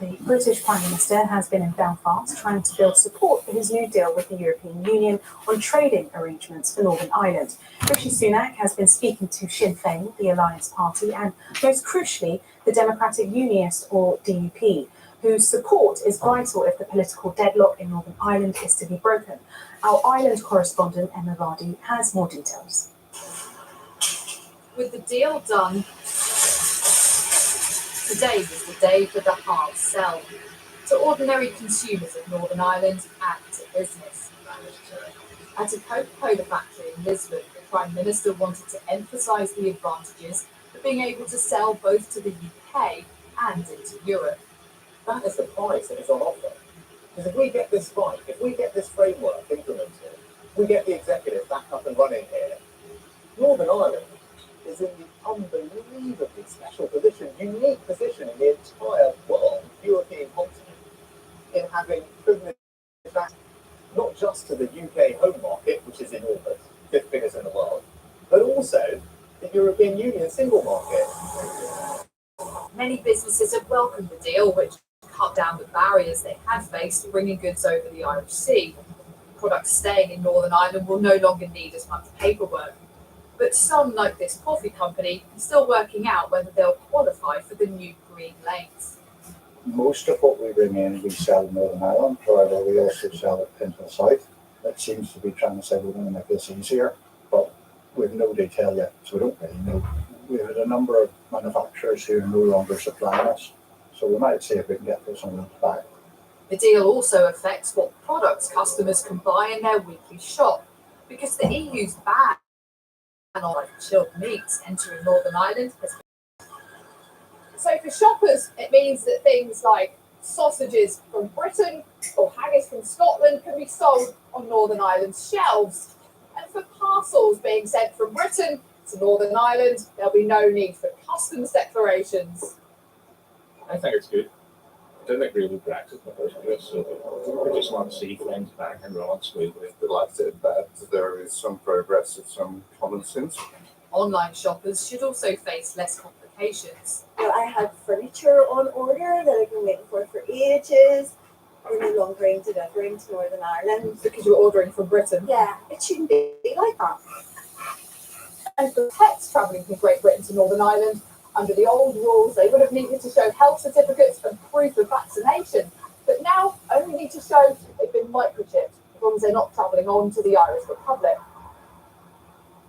The British Prime Minister has been in Belfast trying to build support for his new deal with the European Union on trading arrangements for Northern Ireland. Rishi Sunak has been speaking to Sinn Féin, the Alliance Party, and most crucially, the Democratic Unionist, or DUP, whose support is vital if the political deadlock in Northern Ireland is to be broken. Our Ireland correspondent, Emma Vardy, has more details. With the deal done, today was the day for the hard sell. To ordinary consumers of Northern Ireland and to business. At a Coca-Cola factory in Lisbon, the Prime Minister wanted to emphasise the advantages of being able to sell both to the UK and into Europe. That is the price that is on offer. Because if we get this right, if we get this framework implemented, we get the executive back up and running here, Northern Ireland is in the unbelievably special position, unique position in the entire world, European continent, in having privileged access not just to the UK home market, which is enormous, fifth biggest in the world, also the European Union single market. Many businesses have welcomed the deal, which cut down the barriers they had faced bringing goods over the Irish Sea. Products staying in Northern Ireland will no longer need as much paperwork. But some, like this coffee company, are still working out whether they'll qualify for the new green lanes. Most of what we bring in, we sell in Northern Ireland. However, we also sell it into the south. It seems to be trying to say we're going to make this easier, but we've no detail yet, so we don't really know. We've had a number of manufacturers who are no longer supplying us, so we might see if we can get this on the back. The deal also affects what products customers can buy in their weekly shop, because the EU's ban on chilled meats entering Northern Ireland has been. So for shoppers, it means that things like sausages from Britain or haggis from Scotland can be sold on Northern Ireland's shelves. And for parcels being sent from Britain to Northern Ireland, there'll be no need for customs declarations. I think it's good. I didn't agree with Brexit in the first place, so we just want to see things back and run smoothly. Delighted that there is some progress and some common sense. Online shoppers should also face less complications. I had furniture on order that I've been waiting for ages. We're no longer in delivering to Northern Ireland. Because you're ordering from Britain? Yeah, it shouldn't be like that. And for pets travelling from Great Britain to Northern Ireland, under the old rules, they would have needed to show health certificates and proof of vaccination. But now, only need to show they've been microchipped, as long as they're not travelling on to the Irish Republic.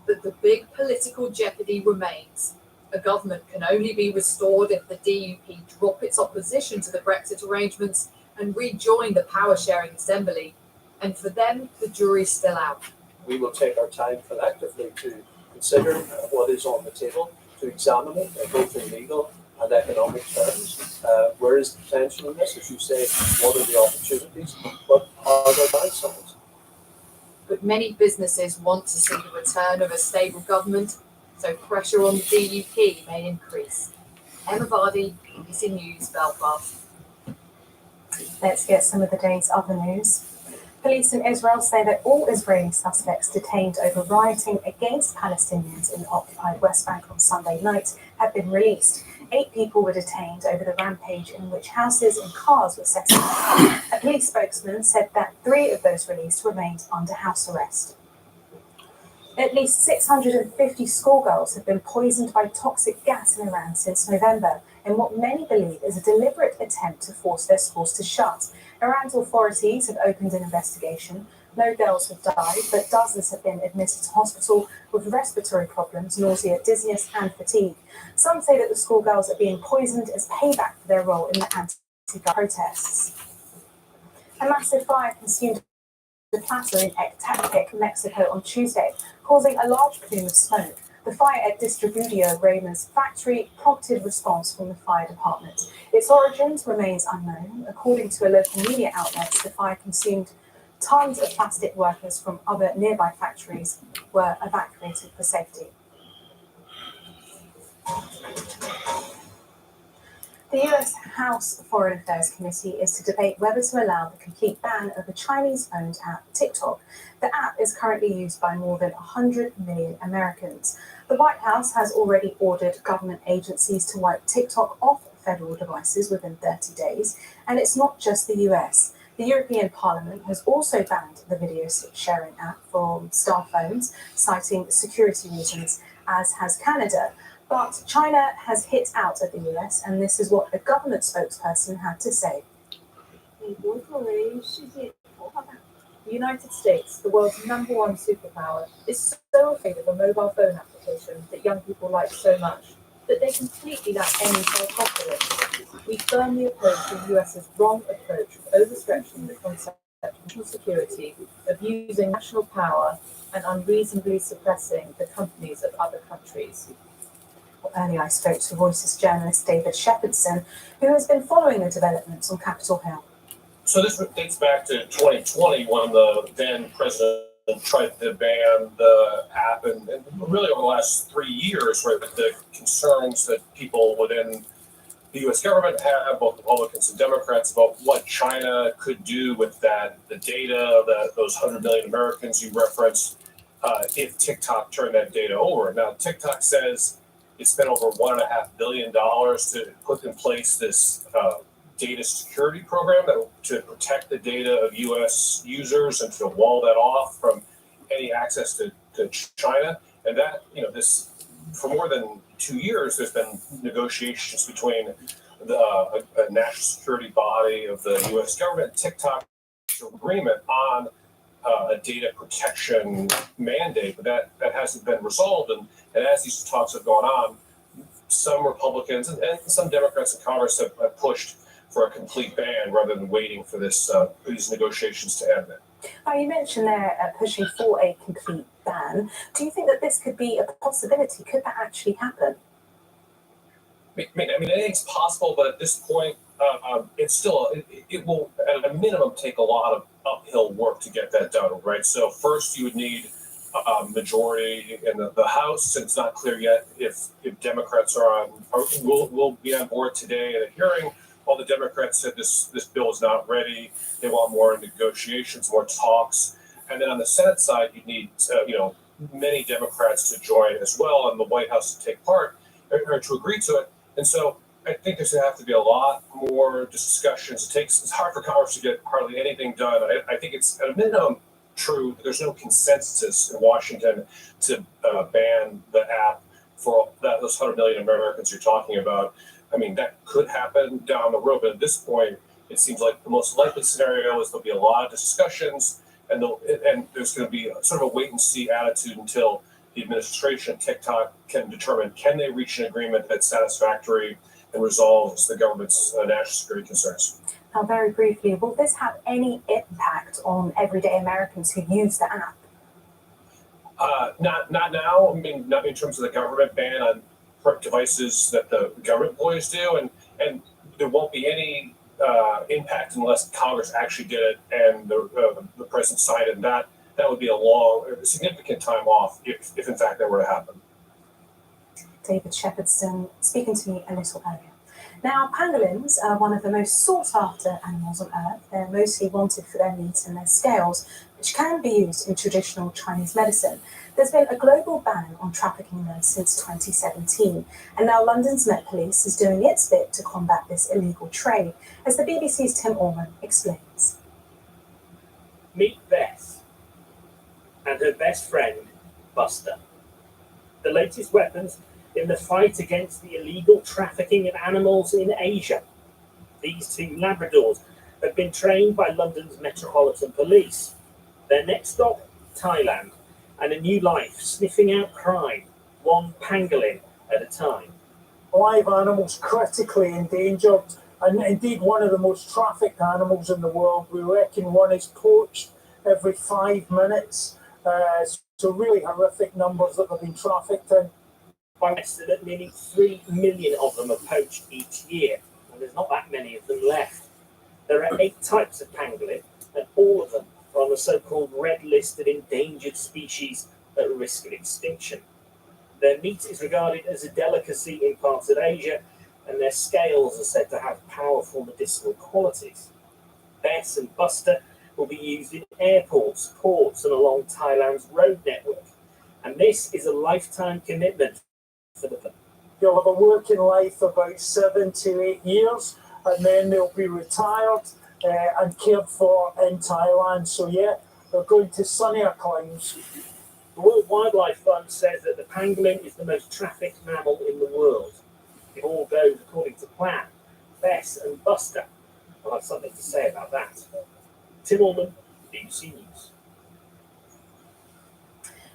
But the big political jeopardy remains. A government can only be restored if the DUP drop its opposition to the Brexit arrangements and rejoin the power-sharing assembly. And for them, the jury's still out. We will take our time collectively to consider what is on the table, to examine it, both in legal and economic terms. Where is the potential in this? As you say, what are the opportunities? What are the downsides? But many businesses want to see the return of a stable government, so pressure on the DUP may increase. Emma Vardy, BBC News, Belfast. Let's get some of the day's other news. Police in Israel say that all Israeli suspects detained over rioting against Palestinians in the occupied West Bank on Sunday night have been released. 8 people were detained over the rampage in which houses and cars were set alight. A police spokesman said that 3 of those released remained under house arrest. At least 650 schoolgirls have been poisoned by toxic gas in Iran since November, in what many believe is a deliberate attempt to force their schools to shut. Iran's authorities have opened an investigation. No girls have died, but dozens have been admitted to hospital with respiratory problems, nausea, dizziness, and fatigue. Some say that the schoolgirls are being poisoned as payback for their role in the anti-gun protests. A massive fire consumed the plaza in Ecatepec, Mexico on Tuesday, causing a large plume of smoke. The fire at Distribuidor Raymond's factory prompted response from the fire department. Its origins remains unknown. According to a local media outlet, the fire consumed tons of plastic. Workers from other nearby factories were evacuated for safety. The US House Foreign Affairs Committee is to debate whether to allow the complete ban of the Chinese-owned app TikTok. The app is currently used by more than 100 million Americans. The White House has already ordered government agencies to wipe TikTok off federal devices within 30 days. And it's not just the US. The European Parliament has also banned the video sharing app from star phones, citing security reasons, as has Canada. But China has hit out at the US, and this is what a government spokesperson had to say. The United States, the world's #1 superpower, is so afraid of a mobile phone application that young people like so much that they completely lack any self-confidence. We firmly oppose the US's wrong approach of overstretching the concept of national security, abusing national power, and unreasonably suppressing the companies of other countries. Earlier, I spoke to Reuters journalist David Shepherdson, who has been following the developments on Capitol Hill. So this dates back to 2020 when the then president tried to ban the app, and really over the last 3 years, right, with the concerns that people within the U.S. government have, both Republicans and Democrats, about what China could do with that, the data, that those 100 million Americans you referenced. if TikTok turned that data over. Now, TikTok says it spent over $1.5 billion to put in place this data security program to protect the data of U.S. users and to wall that off from any access to China. And that, this for more than 2 years, there's been negotiations between a national security body of the U.S. government, TikTok, agreement on a data protection mandate, but that hasn't been resolved. And as these talks have gone on, some Republicans and some Democrats in Congress have pushed for a complete ban rather than waiting for these negotiations to end. You mentioned they're pushing for a complete ban. Do you think that this could be a possibility? Could that actually happen? I mean, anything's possible, but at this point, it's still, it will, at a minimum, take a lot of uphill work to get that done, right? So first, you would need a majority in the House, and it's not clear yet if Democrats will be on board today at a hearing. All the Democrats said this bill is not ready. They want more negotiations, more talks. And then on the Senate side, you need, many Democrats to join as well, and the White House to take part or to agree to it. And so I think there's going to have to be a lot more discussions. It's hard for Congress to get hardly anything done. I think it's at a minimum true that there's no consensus in Washington to ban the app for those 100 million Americans you're talking about. I mean, that could happen down the road, but at this point, it seems like the most likely scenario is there'll be a lot of discussions, and there's going to be sort of a wait-and-see attitude until the administration, TikTok, can determine, can they reach an agreement that's satisfactory and resolves the government's national security concerns. Now, very briefly, will this have any impact on everyday Americans who use the app? Not now. I mean, not in terms of the government ban on devices that the government employees do, and there won't be any impact unless Congress actually did it and the president signed it. And that would be a significant time off if in fact that were to happen. David Shepherdston speaking to me a little earlier. Now, pangolins are one of the most sought-after animals on Earth. They're mostly wanted for their meat and their scales, which can be used in traditional Chinese medicine. There's been a global ban on trafficking them since 2017, and now London's Met Police is doing its bit to combat this illegal trade, as the BBC's Tim Orman explains. Meet Beth and her best friend, Buster. The latest weapons in the fight against the illegal trafficking of animals in Asia. These two Labradors have been trained by London's Metropolitan Police. Their next stop, Thailand, and a new life sniffing out crime, one pangolin at a time. Live animals critically endangered, and indeed one of the most trafficked animals in the world. We reckon one is poached every 5 minutes. So really horrific numbers that have been trafficked in. By estimate, nearly 3 million of them are poached each year, and there's not that many of them left. There are 8 types of pangolin, and all of them are on the so-called red list of endangered species at risk of extinction. Their meat is regarded as a delicacy in parts of Asia, and their scales are said to have powerful medicinal qualities. Bess and Buster will be used in airports, ports, and along Thailand's road network. And this is a lifetime commitment for them. They'll have a working life of about 7 to 8 years, and then they'll be retired and cared for in Thailand. So yeah, they're going to sunnier climes. The World Wildlife Fund says that the pangolin is the most trafficked mammal in the world. If all goes according to plan, Bess and Buster will have something to say about that. Tim Orman, BBC News.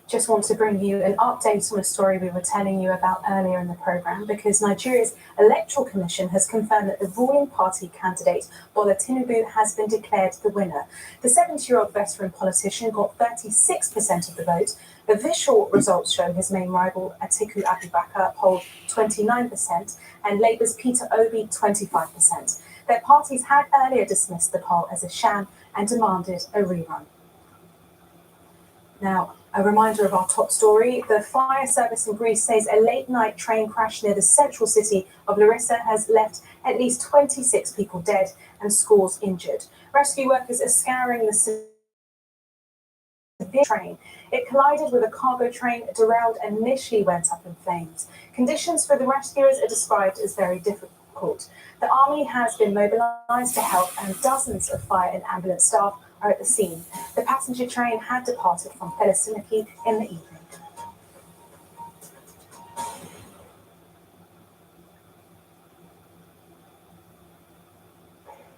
Just want to bring you an update on a story we were telling you about earlier in the programme, because Nigeria's Electoral Commission has confirmed that the ruling party candidate Bola Tinubu has been declared the winner. The 70-year-old veteran politician got 36% of the vote. Official results show his main rival Atiku Abubakar polled 29% and Labour's Peter Obi 25%. Their parties had earlier dismissed the poll as a sham and demanded a rerun. Now, a reminder of our top story. The fire service in Greece says a late-night train crash near the central city of Larissa has left at least 26 people dead and scores injured. Rescue workers are scouring the train. It collided with a cargo train, derailed, and initially went up in flames. Conditions for the rescuers are described as very difficult. The army has been mobilised to help, and dozens of fire and ambulance staff are at the scene. The passenger train had departed from Thessaloniki in the evening.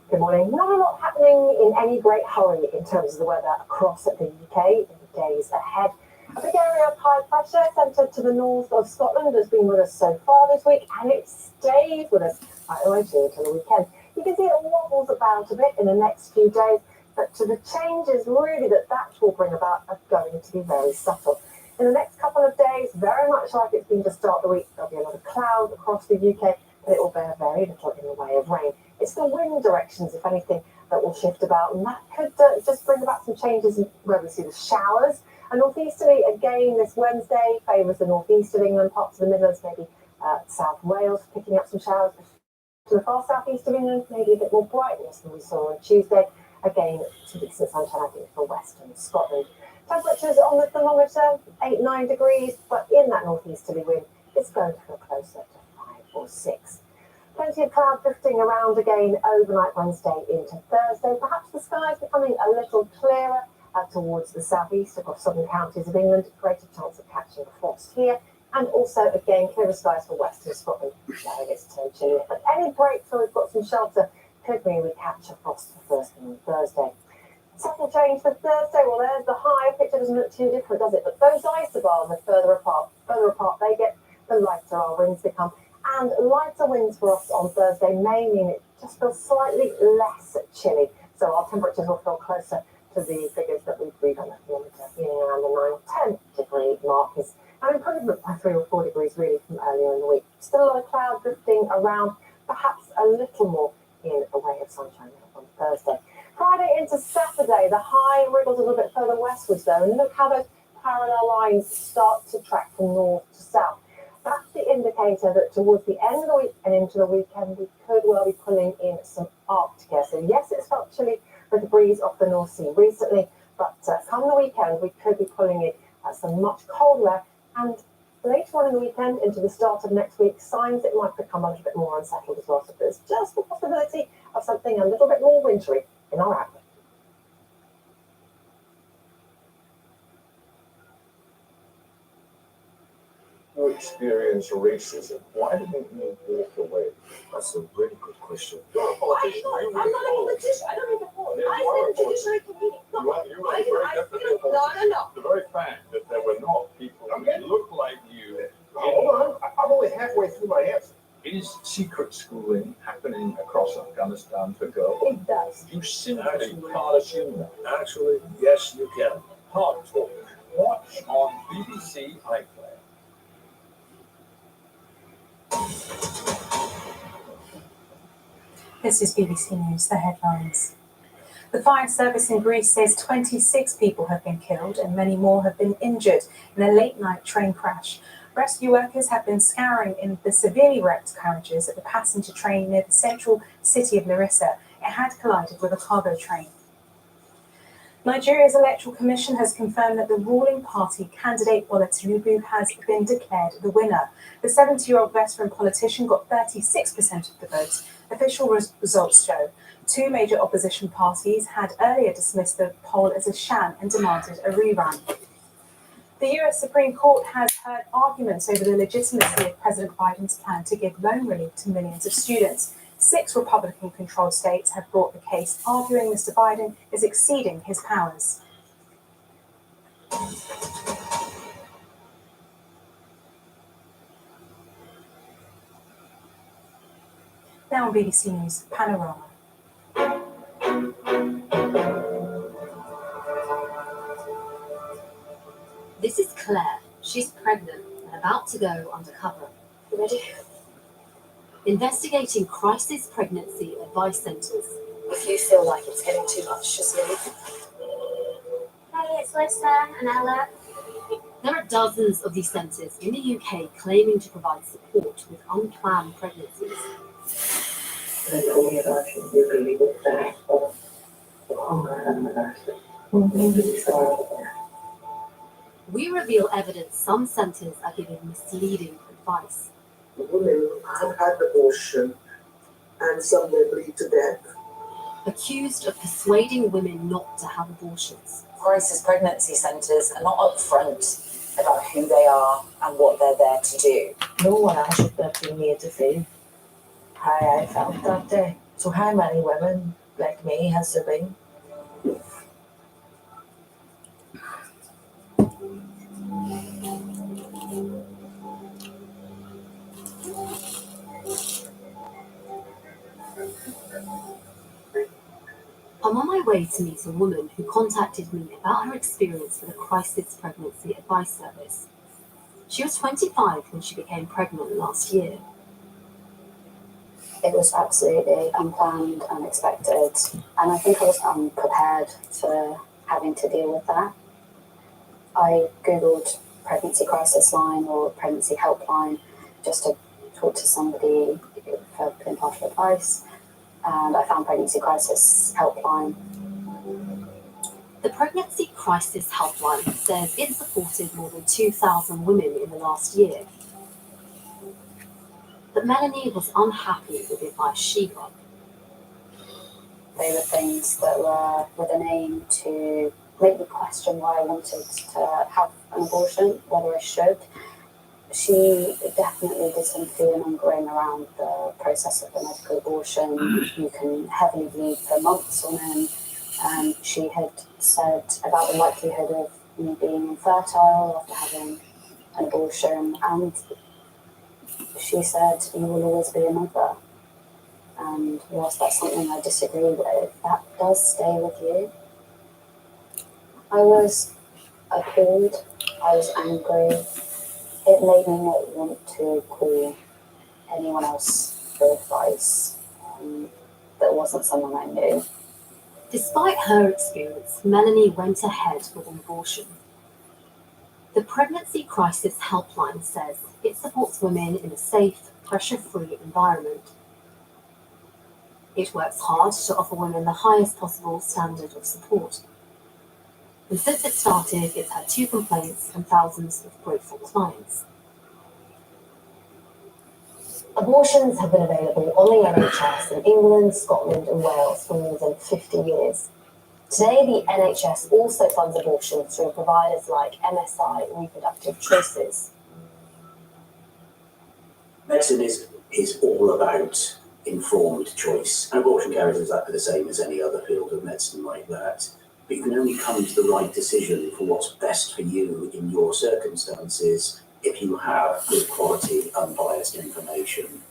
Good morning. Not a lot happening in any great hurry in terms of the weather across the UK in the days ahead. A big area of high pressure centred to the north of Scotland has been with us so far this week, and it stays with us right the way through until the weekend. You can see it wobbles about a bit in the next few days, but to the changes really that will bring about are going to be very subtle. In the next couple of days, very much like it's been to start the week, there'll be a lot of cloud across the UK, but it will bear very little in the way of rain. It's the wind directions, if anything, that will shift about, and that could just bring about some changes in where we see the showers. And northeasterly, again, this Wednesday favours the northeast of England, parts of the Midlands, maybe South Wales, picking up some showers. To the far southeast of England, maybe a bit more brightness than we saw on Tuesday. Again, some decent sunshine, I think, for western Scotland. Temperatures on the thermometer, 8-9 degrees, but in that northeasterly wind, it's going to feel closer to 5 or 6. Plenty of cloud drifting around again overnight Wednesday into Thursday. Perhaps the skies becoming a little clearer towards the southeast across southern counties of England. Greater chance of catching a frost here. And also, again, clearer skies for western Scotland. There it gets turned chilly. But any break, so we've got some shelter, could mean we catch a frost for first thing on Thursday. Second change for Thursday, well, there's the high. Picture doesn't look too different, does it? But those isobars are further apart they get, the lighter our winds become. And lighter winds for us on Thursday may mean it just feels slightly less chilly. So our temperatures will feel closer to the figures that we read on the thermometer, meaning around the 9-10 degree mark is an improvement by 3 or 4 degrees really from earlier in the week. Still a lot of cloud drifting around, perhaps a little more in the way of sunshine on Thursday. Friday into Saturday, the high wriggles a little bit further westwards though, and look how those parallel lines start to track from north to south. That's the indicator that towards the end of the week and into the weekend, we could well be pulling in some Arctic air. So yes, it's felt chilly with the breeze off the North Sea recently, but come the weekend, we could be pulling in some much colder air. And later on in the weekend, into the start of next week, signs it might become a little bit more unsettled as well. So there's just the possibility of something a little bit more wintry in our outlook. You experience racism. Why didn't you walk away? That's a really good question. I'm not a politician. I don't need to vote. I said judiciary committee. You were very definitely No. the very fact that there were not people who looked like you. Hold on, I'm only halfway through my answer. Is secret schooling happening across Afghanistan for girls? It does. You simply can't assume that. Actually, yes, you can. Hard talk. Watch on BBC iPlayer. This is BBC News, the headlines. The fire service in Greece says 26 people have been killed and many more have been injured in a late-night train crash. Rescue workers have been scouring in the severely wrecked carriages at the passenger train near the central city of Larissa. It had collided with a cargo train. Nigeria's Electoral Commission has confirmed that the ruling party candidate Bola Tinubu has been declared the winner. The 70-year-old veteran politician got 36% of the votes. Official results show 2 major opposition parties had earlier dismissed the poll as a sham and demanded a rerun. The US Supreme Court has heard arguments over the legitimacy of President Biden's plan to give loan relief to millions of students. 6 Republican-controlled states have brought the case, arguing Mr. Biden is exceeding his powers. Now on BBC News, Panorama. This is Claire. She's pregnant and about to go undercover. You ready? Investigating crisis pregnancy advice centres. If you feel like it's getting too much, just leave. Hey, it's Lisa and Ella. There are dozens of these centres in the UK claiming to provide support with unplanned pregnancies. We reveal evidence some centres are giving misleading advice. Women have had abortion and some may bleed to death. Accused of persuading women not to have abortions. Crisis pregnancy centres are not upfront about who they are and what they're there to do. No one else should have been here to see how I felt that day. So how many women like me has there been? I'm on my way to meet a woman who contacted me about her experience with a crisis pregnancy advice service. She was 25 when she became pregnant last year. It was absolutely unplanned, unexpected, and I think I was unprepared for having to deal with that. I googled pregnancy crisis line or pregnancy helpline just to talk to somebody for impartial advice, and I found pregnancy crisis helpline. The Pregnancy Crisis Helpline says it supported more than 2,000 women in the last year. But Melanie was unhappy with the advice she got. They were things that were with an aim to make me question why I wanted to have an abortion, whether I should. She definitely did some fear-mongering around the process of the medical abortion. You can heavily bleed for months on end. She had said about the likelihood of me being infertile after having an abortion, and she said, "You will always be a mother." And whilst that's something I disagree with, that does stay with you. I was appalled, I was angry. It made me not want to call anyone else for advice that wasn't someone I knew. Despite her experience, Melanie went ahead with an abortion. The Pregnancy Crisis Helpline says it supports women in a safe, pressure-free environment. It works hard to offer women the highest possible standard of support. And since it started, it's had 2 complaints and thousands of grateful clients. Abortions have been available on the NHS in England, Scotland and Wales for more than 50 years. Today, the NHS also funds abortion through providers like MSI Reproductive Choices. Medicine is all about informed choice. And abortion care is exactly the same as any other field of medicine like that. But you can only come to the right decision for what's best for you in your circumstances if you have good quality, unbiased information.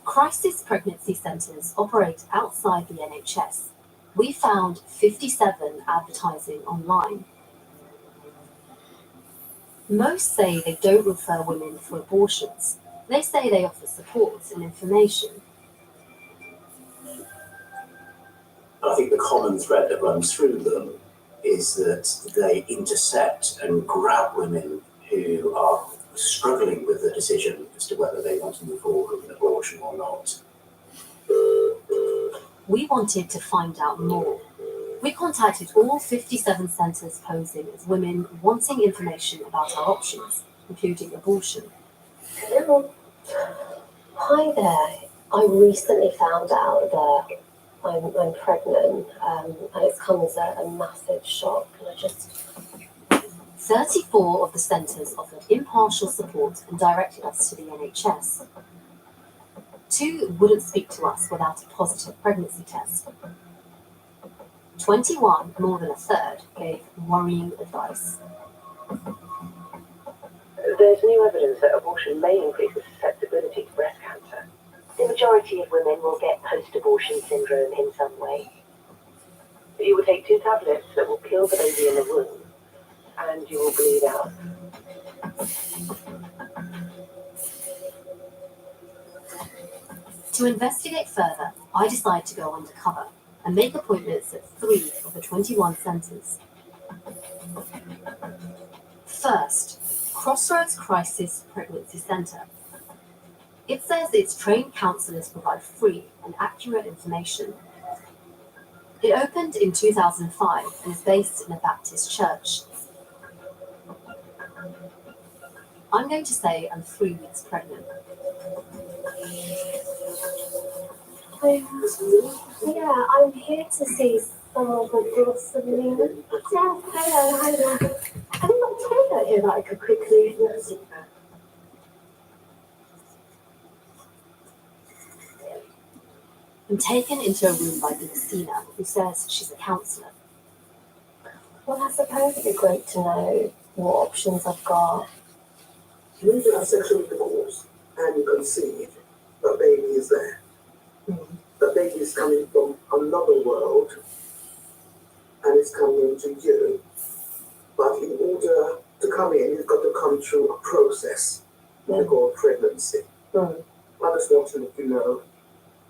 Crisis pregnancy centres operate outside the NHS. We found 57 advertising online. Most say they don't refer women for abortions. They say they offer support and information. I think the common thread that runs through them is that they intercept and grab women who are struggling with the decision as to whether they want to move forward with an abortion or not. We wanted to find out more. We contacted all 57 centres posing as women wanting information about our options, including abortion. Hello. Hi there. I recently found out that I'm pregnant, and it's come as a massive shock. And I just 34 of the centres offered impartial support and directed us to the NHS. 2 wouldn't speak to us without a positive pregnancy test. 21, more than a third, gave worrying advice. There's new evidence that abortion may increase the susceptibility to breast cancer. The majority of women will get post-abortion syndrome in some way. You will take 2 tablets that will kill the baby in the womb, and you will bleed out. To investigate further, I decided to go undercover and make appointments at 3 of the 21 centres. First, Crossroads Crisis Pregnancy Centre. It says its trained counsellors provide free and accurate information. It opened in 2005 and is based in a Baptist church. I'm going to say I'm 3 weeks pregnant. Yeah, I'm here to see some of the girls of Lena. Yeah, hello, hello. Have you got a toilet here that I could quickly use? I'm taken into a room by Glossina, who says she's a counsellor. Well, I suppose it'd be great to know what options I've got. When you are sexually divorced and you conceive, the baby is there. The baby is coming from another world and it's coming into you. But in order to come in, you've got to come through a process called pregnancy. I just want you to know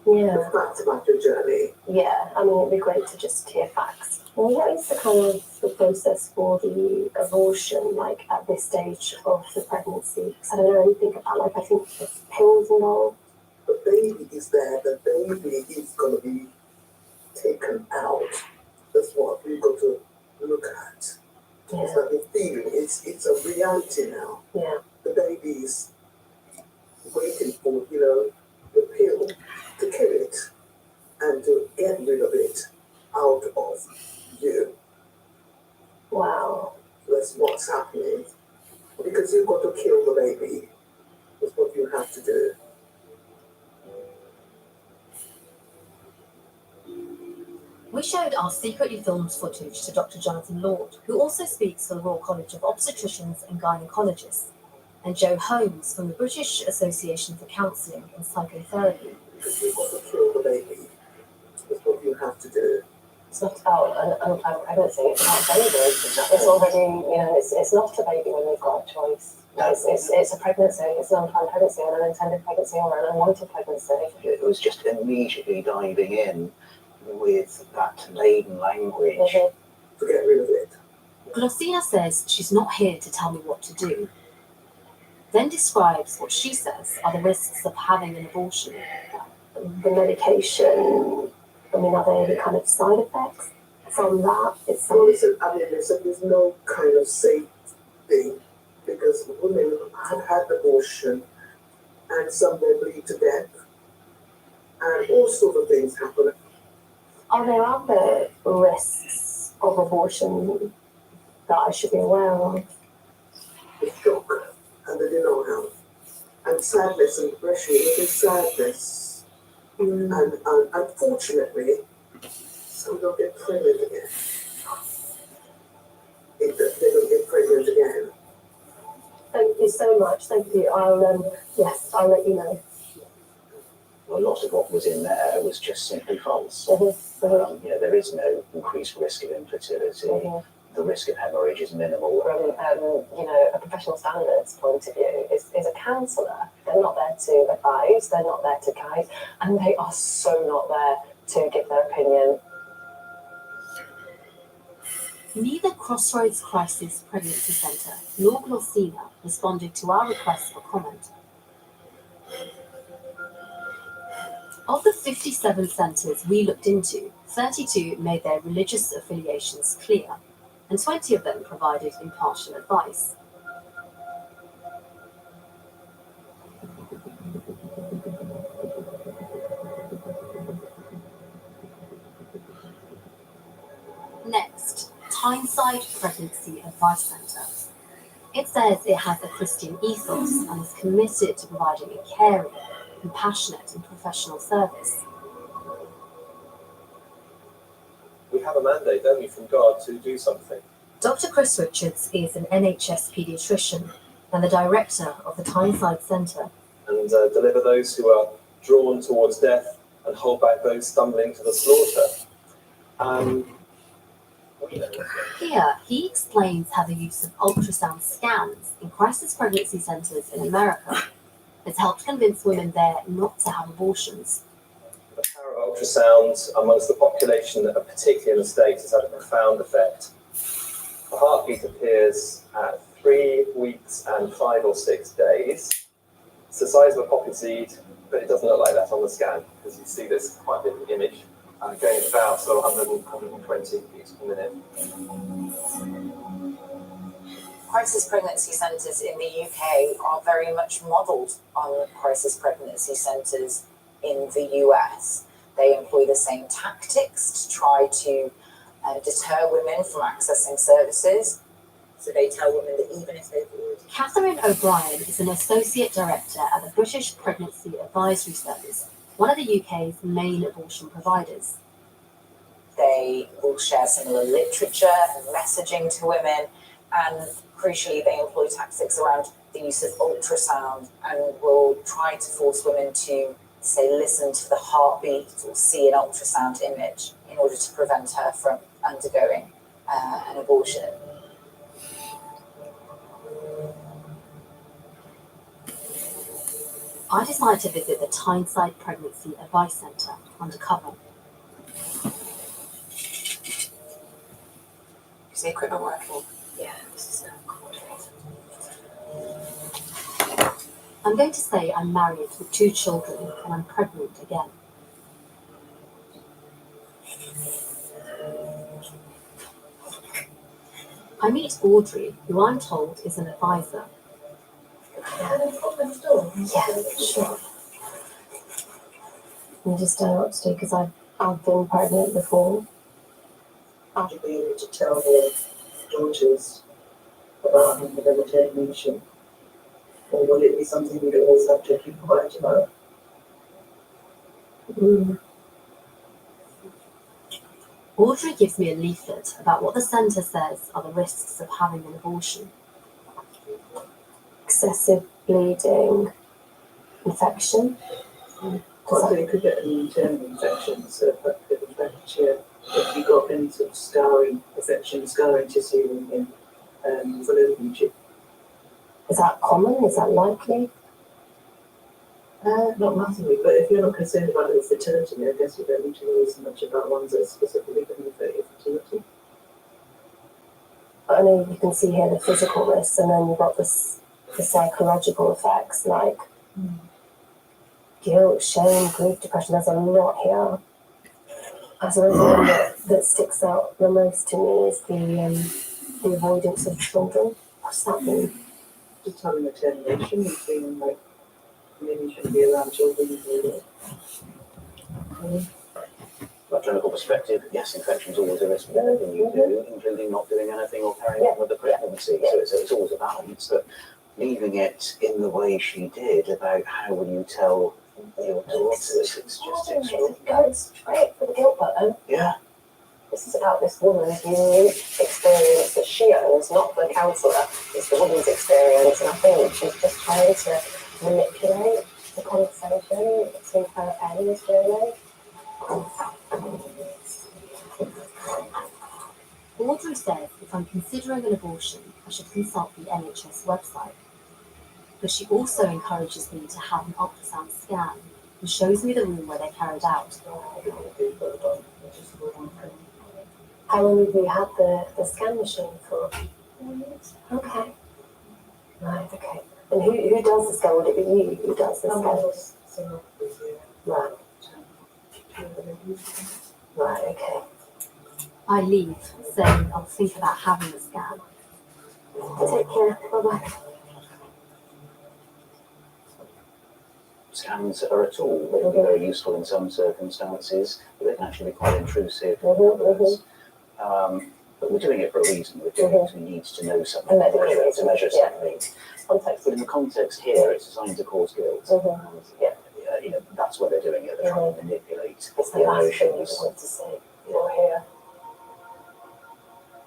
the facts about your journey. Yeah, I mean, it'd be great to just hear facts. Well, what is the kind of the process for the abortion, like at this stage of the pregnancy? Because I don't know anything about, like, I think there's pills involved. The baby is there, the baby is going to be taken out. That's what we've got to look at. Yeah. It's like a feeling, it's a reality now. Yeah. The baby is waiting for, the pill to kill it and to get rid of it out of you. Wow. That's what's happening. Because you've got to kill the baby. That's what you have to do. We showed our secretly filmed footage to Dr. Jonathan Lord, who also speaks for the Royal College of Obstetricians and Gynecologists, and Joe Holmes from the British Association for Counselling and Psychotherapy. Because you've got to kill the baby. That's what you have to do. It's not about an unplanned pregnancy, it's about a baby. It's already, it's not a baby when you've got a choice. It's a pregnancy, it's an unplanned pregnancy, an unintended pregnancy, or an unwanted pregnancy. It was just immediately diving in with that laden language. To get rid of it. Glossina says she's not here to tell me what to do, then describes what she says are the risks of having an abortion. The medication, I mean, are there any kind of side effects from that? Well, listen, there's no kind of safe thing because women have had abortion and some may bleed to death and all sorts of things happen. Are there other risks of abortion that I should be aware of? The shock and the denial and sadness and depression, there's sadness. And unfortunately, some don't get pregnant again. They don't get pregnant again. Thank you so much. Thank you. I'll let you know. A lot of what was in there was just simply false. There is no increased risk of infertility. The risk of hemorrhage is minimal. From a professional standards point of view, is a counsellor. They're not there to advise. They're not there to guide, and they are so not there to give their opinion. Neither Crossroads Crisis Pregnancy Centre nor Glossina responded to our request for comment. Of the 57 centres we looked into, 32 made their religious affiliations clear, and 20 of them provided impartial advice. Next, Tyneside Pregnancy Advice Centre. It says it has a Christian ethos and is committed to providing a caring, compassionate and professional service. We have a mandate, don't we, from God to do something. Dr. Chris Richards is an NHS paediatrician and the director of the Tyneside Centre. And deliver those who are drawn towards death and hold back those stumbling to the slaughter. Here, he explains how the use of ultrasound scans in crisis pregnancy centres in America has helped convince women there not to have abortions. The power of ultrasound amongst the population, particularly in the States, has had a profound effect. The heartbeat appears at 3 weeks and 5 or 6 days. It's the size of a poppy seed, but it doesn't look like that on the scan, because you see this quite big image. going at about sort of 100, 120 beats per minute. Crisis pregnancy centres in the UK are very much modelled on crisis pregnancy centres in the US. They employ the same tactics to try to deter women from accessing services. So they tell women that even if they've already... Catherine O'Brien is an Associate Director at the British Pregnancy Advisory Service, one of the UK's main abortion providers. They will share similar literature and messaging to women, and crucially they employ tactics around the use of ultrasound and will try to force women to, say, listen to the heartbeat or see an ultrasound image in order to prevent her from undergoing an abortion. I decided to visit the Tyneside Pregnancy Advice Centre undercover. Is the equipment working? Yeah, this is I'm going to say I'm married with 2 children and I'm pregnant again. I meet Audrey, who I'm told is an advisor. Yeah, sure. I'm just up to because I've been pregnant before. Would you be able to tell their daughters about having a termination? Or will it be something we'd always have to keep quiet about? Audrey gives me a leaflet about what the centre says are the risks of having an abortion. Excessive bleeding, infection. So you could get an internal infection, so that could affect you if you got any sort of scarring tissue in fallopian tube. Is that common? Is that likely? Not massively, but if you're not concerned about your fertility, I guess you don't need to know so much about ones that are specifically going to affect your fertility. I know you can see here the physical risks, and then you've got the psychological effects like guilt, shame, grief, depression. There's a lot here. As a result, that sticks out the most to me is the avoidance of children. What's that mean? Just having a termination, you feeling like maybe you shouldn't be around children. From a clinical perspective, yes, infection is always a risk with anything you do, including not doing anything or carrying on with the pregnancy. So it's always a balance, but leaving it in the way she did about how will you tell your daughters, it's just extraordinary. Going straight for the guilt button. Yeah. This is about this woman's unique experience that she owns, not the counsellor. It's the woman's experience, and I think she's just trying to manipulate the conversation between her ends, really. Audrey says if I'm considering an abortion, I should consult the NHS website. But she also encourages me to have an ultrasound scan and shows me the room where they're carried out. How long have you had the scan machine for? Okay. Right, okay. And who does the scan? Would it be you who does the scan? Right. Right, okay. I leave, saying I'll think about having a scan. Take care. Bye-bye. Scans are a tool. They can be very useful in some circumstances, but they can actually be quite intrusive. But we're doing it for a reason. We're doing it because we need to know something, to measure something. But in the context here, it's designed to cause guilt. And, that's why they're doing it. They're trying to manipulate the emotions.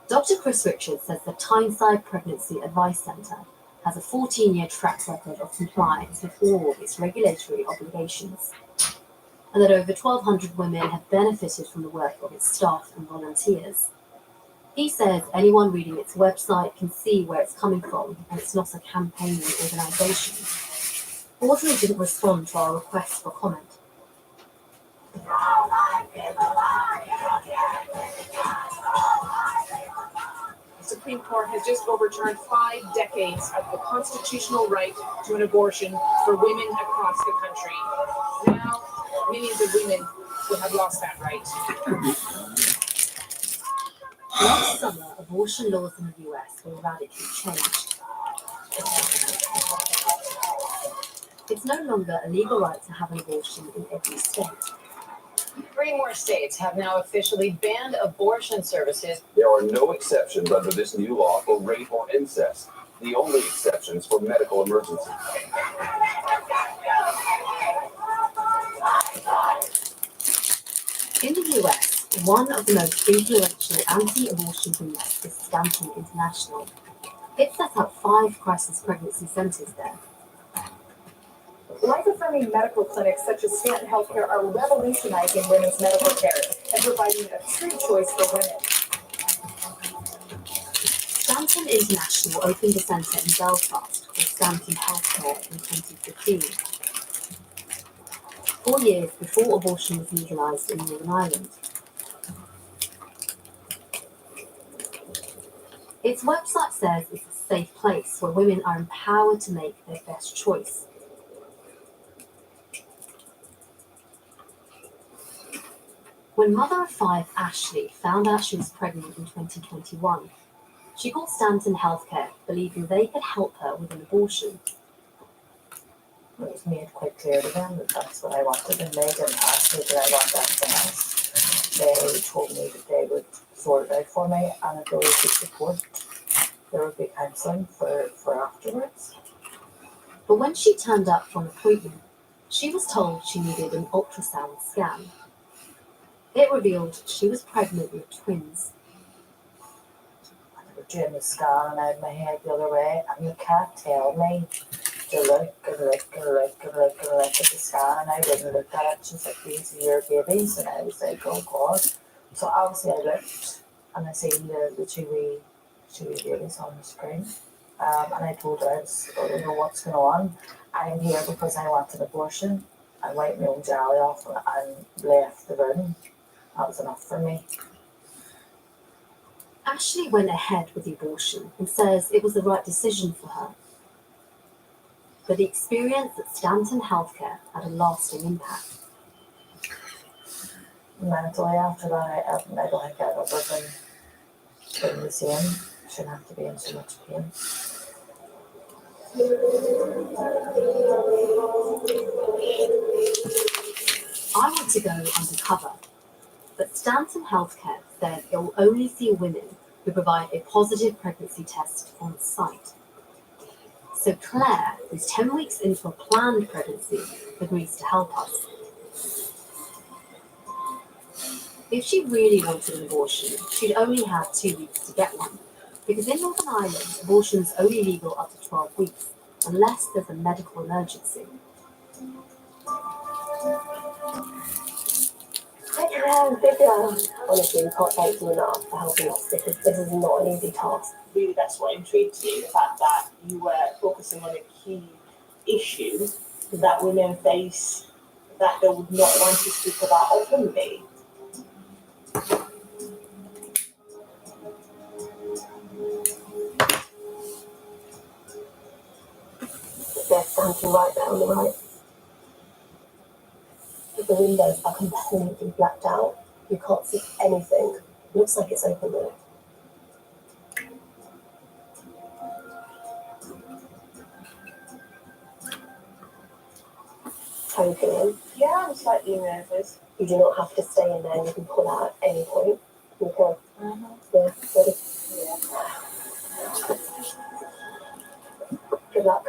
Dr. Chris Richards says the Tyneside Pregnancy Advice Centre has a 14-year track record of compliance with all its regulatory obligations, and that over 1,200 women have benefited from the work of its staff and volunteers. He says anyone reading its website can see where it's coming from, and it's not a campaigning organisation. Audrey didn't respond to our request for comment. The Supreme Court has just overturned 5 decades of the constitutional right to an abortion for women across the country. Now, millions of women we have lost that right. Last summer, abortion laws in the US were radically changed. It's no longer a legal right to have an abortion in every state. 3 more states have now officially banned abortion services. There are no exceptions under this new law for rape or incest. The only exceptions for medical emergency. In the US, one of the most influential anti-abortion groups is Stanton International. It set up 5 crisis pregnancy centers there. Life-affirming medical clinics such as Stanton Healthcare are revolutionizing women's medical care and providing a true choice for women. Stanton International opened a centre in Belfast called Stanton Healthcare in 2015. 4 years before abortion was legalised in Northern Ireland. Its website says it's a safe place where women are empowered to make their best choice. When mother of 5 Ashley found out she was pregnant in 2021, she called Stanton Healthcare, believing they could help her with an abortion. It was made quite clear to them that that's what I wanted, and they didn't ask me did I want anything else. They told me that they would sort it out for me, and that there would be support. There would be counselling for afterwards. But when she turned up for an appointment, she was told she needed an ultrasound scan. It revealed she was pregnant with twins. They were doing the scan, and I had my head the other way, and you can't tell me to look and look and look and look and look at the scan, and I wouldn't look at it. She's like, these are your babies, and I was like, oh God. So obviously I looked, and I seen the two wee babies on the screen, and I told her I don't know what's going on. I'm here because I want an abortion. I wiped my own jelly off and left the room. That was enough for me. Ashley went ahead with the abortion and says it was the right decision for her. But the experience at Stanton Healthcare had a lasting impact. Mentally, after that, I don't think I've ever been the same. Shouldn't have to be in so much pain. I want to go undercover, but Stanton Healthcare said it will only see women who provide a positive pregnancy test on site. So Claire, who's 10 weeks into a planned pregnancy, agrees to help us. If she really wanted an abortion, she'd only have 2 weeks to get one, because in Northern Ireland, abortion's only legal up to 12 weeks, unless there's a medical emergency. Honestly, we can't thank you enough for helping us because this is not an easy task. Really, that's what intrigued me, the fact that you were focusing on a key issue that women face that they would not want to speak about openly. They're standing right there on the right. The windows are completely blacked out. You can't see anything. It looks like it's open though. How are you feeling? Yeah, I'm slightly nervous. You do not have to stay in there. You can pull out at any point. Okay. Yeah, ready? Yeah. Good luck.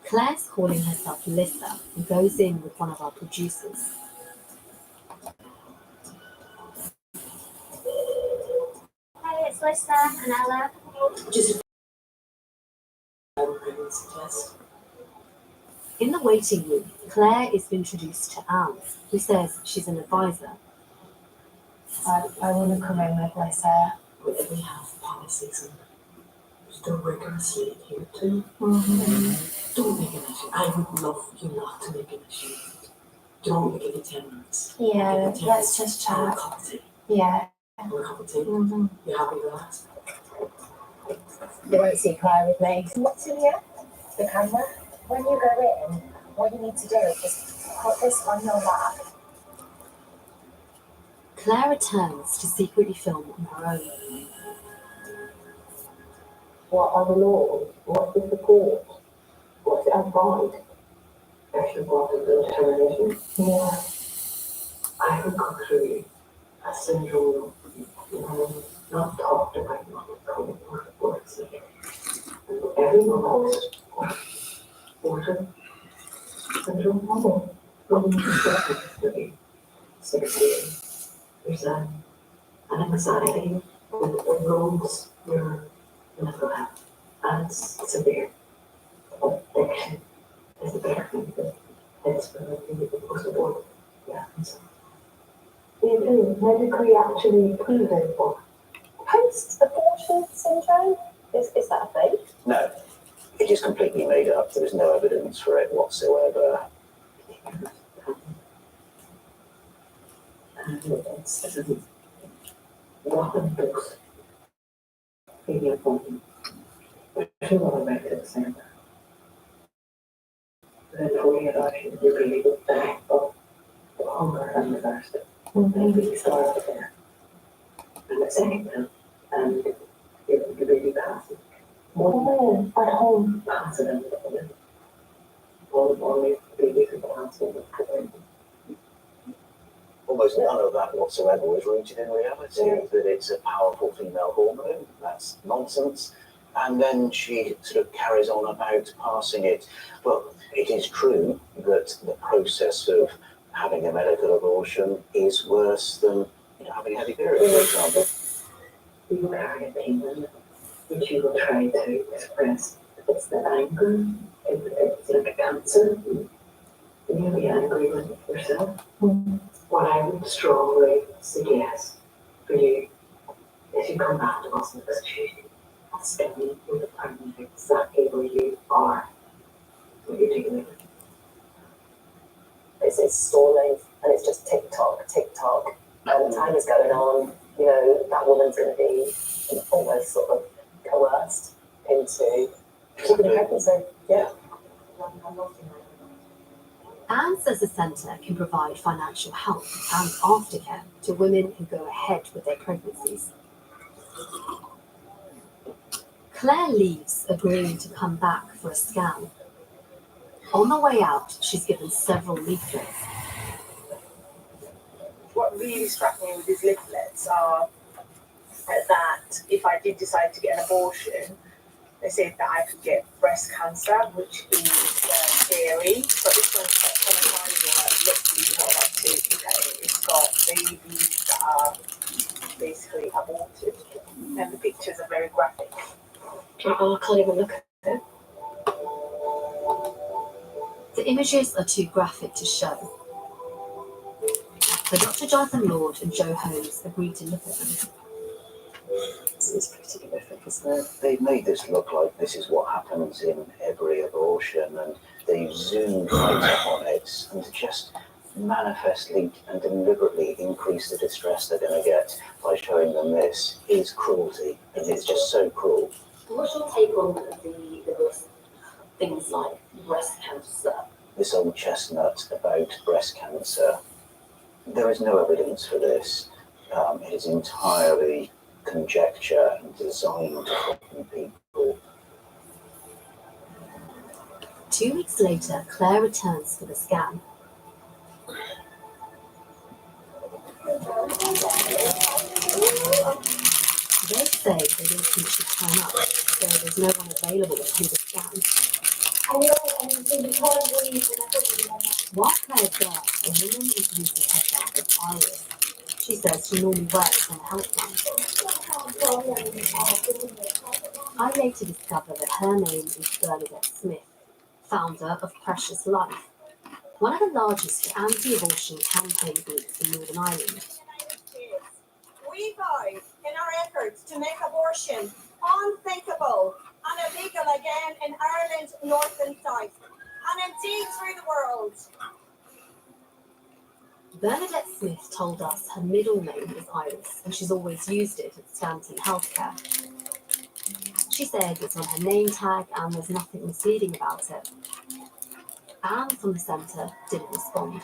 Claire's calling herself Lissa and goes in with one of our producers. Hi, it's Lisa and Ella. Just a pregnancy test. In the waiting room, Claire is introduced to Anne, who says she's an advisor. I want to come in with Lisa. We have policies and still rigorously adhere to. Don't make an issue. I would love you not to make an issue. Don't make it 10 minutes. Yeah, let's just Have a chat. cup of tea. Yeah. Have a cup of tea. You happy with that? They won't see Claire with me. What's in here? The camera. When you go in, what you need to do is just put this on your lap. Claire returns to secretly film on her own. What are the laws? What's the support? What's it advised? Actually, what is the determination? Yeah. I haven't gone through a syndrome, not talked about what it's called, what it's like. Everyone else, water syndrome, when you get 16, there's an anxiety that erodes your mental health, and it's severe. Addiction is a better thing than it's really across the board. Yeah, and so. You do medically actually proven for Post-abortion syndrome? Is that a thing? No, it is completely made up. There is no evidence for it whatsoever. and it's lot of books in your body. There's a lot of methods in there. Then for your life, you really look back of the hunger and the thirst. And we start there. And the second time, and you really pass it. More at home, pass it on the woman. All the babies can pass it. Almost none of that whatsoever was rooted in reality, that it's a powerful female hormone. That's nonsense. And then she sort of carries on about passing it. Well, it is true that the process of having a medical abortion is worse than having a heavy period, for example. You carry a demon which you will try to express. It's the anger, it's like a cancer. You'll be angry with yourself. What I would strongly suggest for you is you come back to us next Tuesday and stay with the partner exactly where you are. What you're dealing with. It's stalling and it's just tick tock, and time is going on. That woman's going to be almost sort of coerced into keeping pregnant. So yeah. Anne says the centre can provide financial help and aftercare to women who go ahead with their pregnancies. Claire leaves, agreeing to come back for a scan. On the way out, she's given several leaflets. What really struck me with these leaflets are that if I did decide to get an abortion, they said that I could get breast cancer, which is scary. But this one's got kind of high, literally not like to look at it. It's got babies that are basically aborted, and the pictures are very graphic. I can't even look at it. The images are too graphic to show. So Dr. Jonathan Lord and Joe Holmes agreed to look at them. It's pretty horrific, isn't it? They've made this look like this is what happens in every abortion, and they've zoomed right on it and just manifestly and deliberately increase the distress they're going to get by showing them this is cruelty. And it's just so cruel. What's your take on the things like breast cancer? This old chestnut about breast cancer, there is no evidence for this. It is entirely conjecture and designed to frighten people. 2 weeks later, Claire returns for the scan. They say they didn't think she'd turn up, so there's no one available to do the scan. While Claire's there, a woman introduces herself as Iris. She says she normally works on a helpline. I later discover that her name is Bernadette Smith, founder of Precious Life, one of the largest anti-abortion campaign groups in Northern Ireland. We guide in our efforts to make abortion unthinkable and illegal again in Ireland's north and south, and indeed through the world. Bernadette Smith told us her middle name is Iris, and she's always used it at Stanton Healthcare. She said it's on her name tag and there's nothing misleading about it. Anne from the centre didn't respond.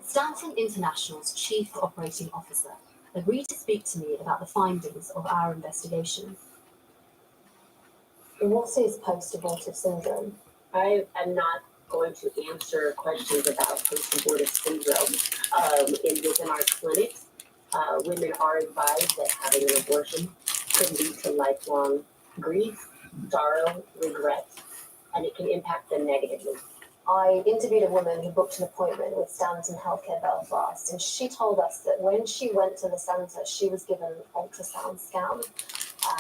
Stanton International's Chief Operating Officer agreed to speak to me about the findings of our investigation. What is post-abortive syndrome? I am not going to answer questions about post-abortive syndrome. Within our clinics, women are advised that having an abortion could lead to lifelong grief, sorrow, regret, and it can impact them negatively. I interviewed a woman who booked an appointment with Stanton Healthcare Belfast, and she told us that when she went to the centre, she was given an ultrasound scan.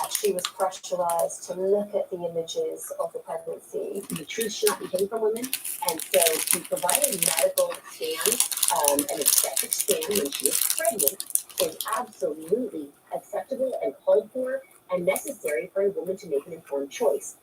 She was pressurised to look at the images of the pregnancy. The truth should not be hidden from women, and so to provide a medical scan, an obstetric scan when she is pregnant, is absolutely acceptable and called for and necessary for a woman to make an informed choice.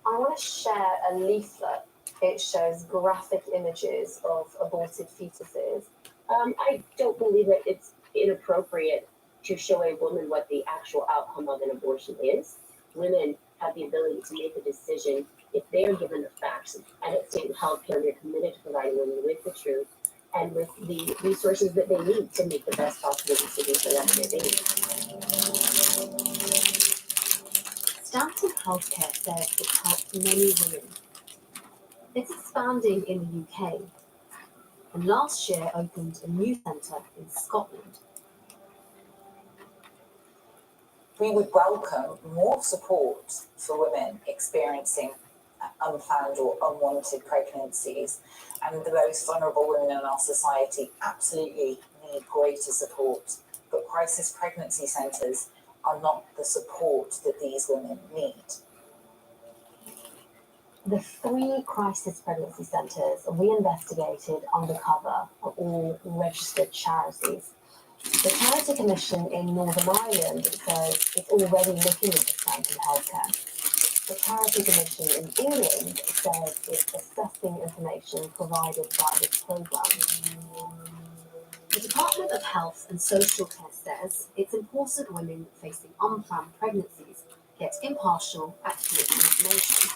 I want to share a leaflet. It shows graphic images of aborted fetuses. I don't believe that it's inappropriate to show a woman what the actual outcome of an abortion is. Women have the ability to make a decision if they are given the facts. And at Stanton Healthcare, we're committed to providing women with the truth and with the resources that they need to make the best possible decision for them and their baby. Stanton Healthcare says it's helped many women. It's expanding in the UK, and last year opened a new centre in Scotland. We would welcome more support for women experiencing unplanned or unwanted pregnancies, and the most vulnerable women in our society absolutely need greater support. But crisis pregnancy centres are not the support that these women need. The 3 crisis pregnancy centres we investigated undercover are all registered charities. The Charity Commission in Northern Ireland says it's already looking into Stanton Healthcare. The Charity Commission in England says it's assessing information provided by this programme. The Department of Health and Social Care says it's important women facing unplanned pregnancies get impartial, accurate information.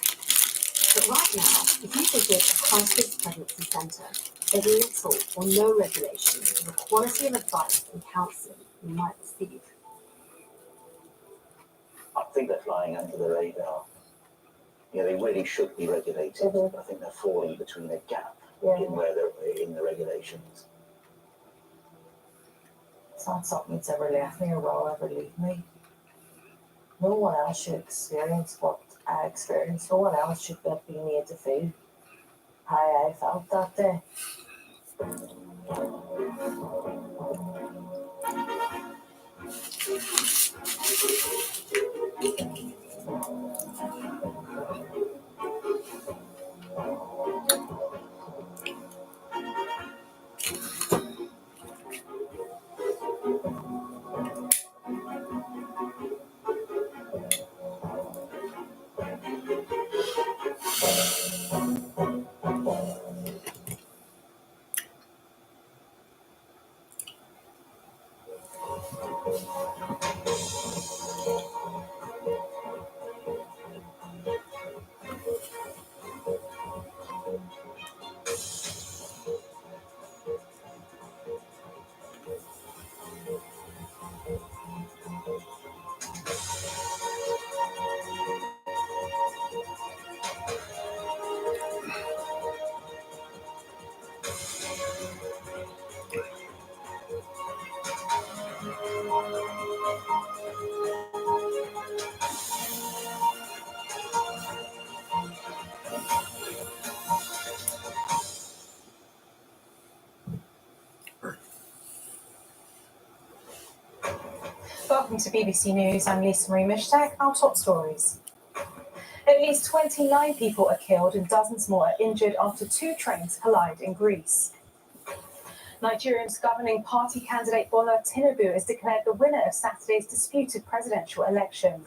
But right now, if you visit a crisis pregnancy centre, there's little or no regulation of the quality of advice and counselling you might receive. I think they're flying under the radar. Yeah, they really should be regulated. I think they're falling between a gap in where they're in the regulations. It's not something that's ever left me or will ever leave me. No one else should experience what I experienced. No one else should be made to feel how I felt that day. Welcome to BBC News. I'm Lisa Marie Mishtak. Our top stories. At least 29 people are killed and dozens more are injured after 2 trains collide in Greece. Nigeria's governing party candidate Bola Tinubu is declared the winner of Saturday's disputed presidential election.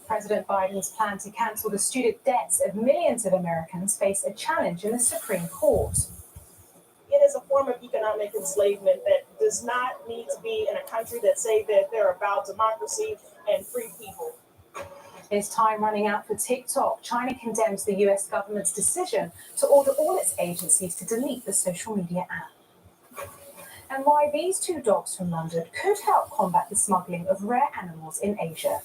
President Biden's plan to cancel the student debts of millions of Americans face a challenge in the Supreme Court. It is a form of economic enslavement that does not need to be in a country that say that they're about democracy and free people. It's time running out for TikTok. China condemns the US government's decision to order all its agencies to delete the social media app. And why these two dogs from London could help combat the smuggling of rare animals in Asia.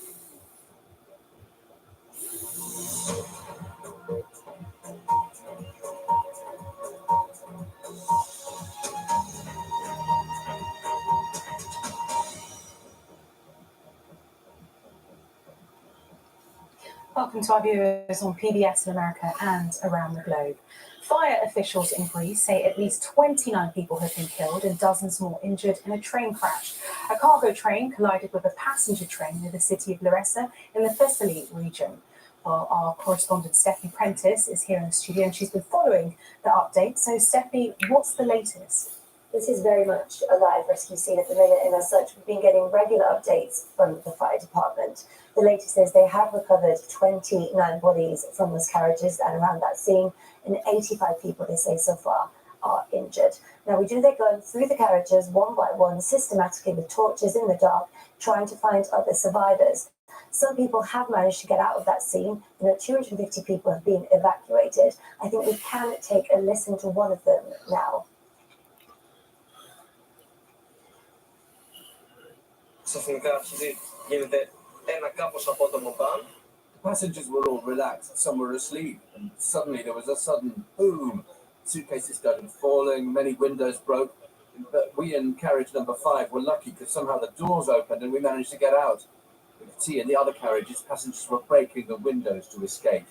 Welcome to our viewers on PBS in America and around the globe. Fire officials in Greece say at least 29 people have been killed and dozens more injured in a train crash. A cargo train collided with a passenger train near the city of Larissa in the Thessaly region. Well, our correspondent Stephanie Prentice is here in the studio and she's been following the update. So Stephanie, what's the latest? This is very much a live rescue scene at the minute, and as such, we've been getting regular updates from the fire department. The latest is they have recovered 29 bodies from those carriages and around that scene, and 85 people, they say so far, are injured. Now, they're going through the carriages one by one, systematically with torches in the dark, trying to find other survivors. Some people have managed to get out of that scene. 250 people have been evacuated. I think we can take a listen to one of them now. The passengers were all relaxed, some were asleep, and suddenly there was a sudden boom. Suitcases started falling, many windows broke, but we in carriage number 5 were lucky because somehow the doors opened and we managed to get out. We could see in the other carriages, passengers were breaking the windows to escape.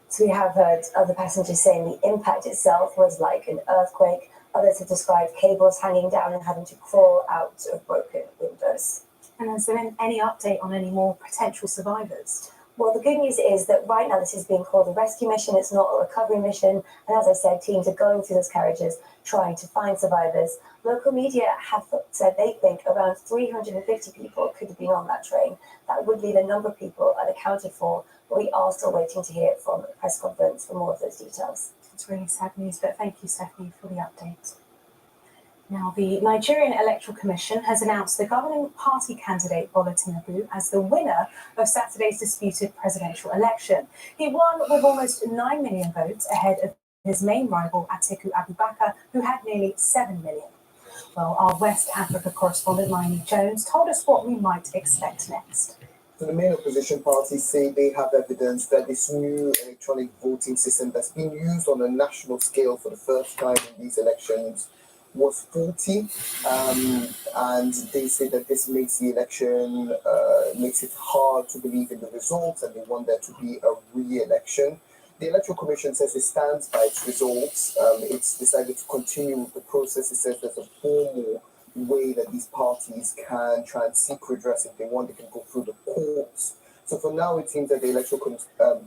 So we have heard other passengers saying the impact itself was like an earthquake. Others have described cables hanging down and having to crawl out of broken windows. And has there been any update on any more potential survivors? Well, the good news is that right now this is being called a rescue mission. It's not a recovery mission. And as I said, teams are going through those carriages trying to find survivors. Local media have said they think around 350 people could have been on that train. That would leave a number of people unaccounted for, but we are still waiting to hear from the press conference for more of those details. It's really sad news, but thank you, Stephanie, for the update. Now, the Nigerian Electoral Commission has announced the governing party candidate Bola Tinubu as the winner of Saturday's disputed presidential election. He won with almost 9 million votes ahead of his main rival Atiku Abubakar, who had nearly 7 million. Well, our West Africa correspondent Laini Jones told us what we might expect next. So the main opposition parties say they have evidence that this new electronic voting system that's been used on a national scale for the first time in these elections was faulty, and they say that this makes the election, makes it hard to believe in the results, and they want there to be a re-election. The Electoral Commission says it stands by its results. It's decided to continue with the process. It says there's a formal way that these parties can try and seek redress if they want. They can go through the courts. So for now, it seems that the Electoral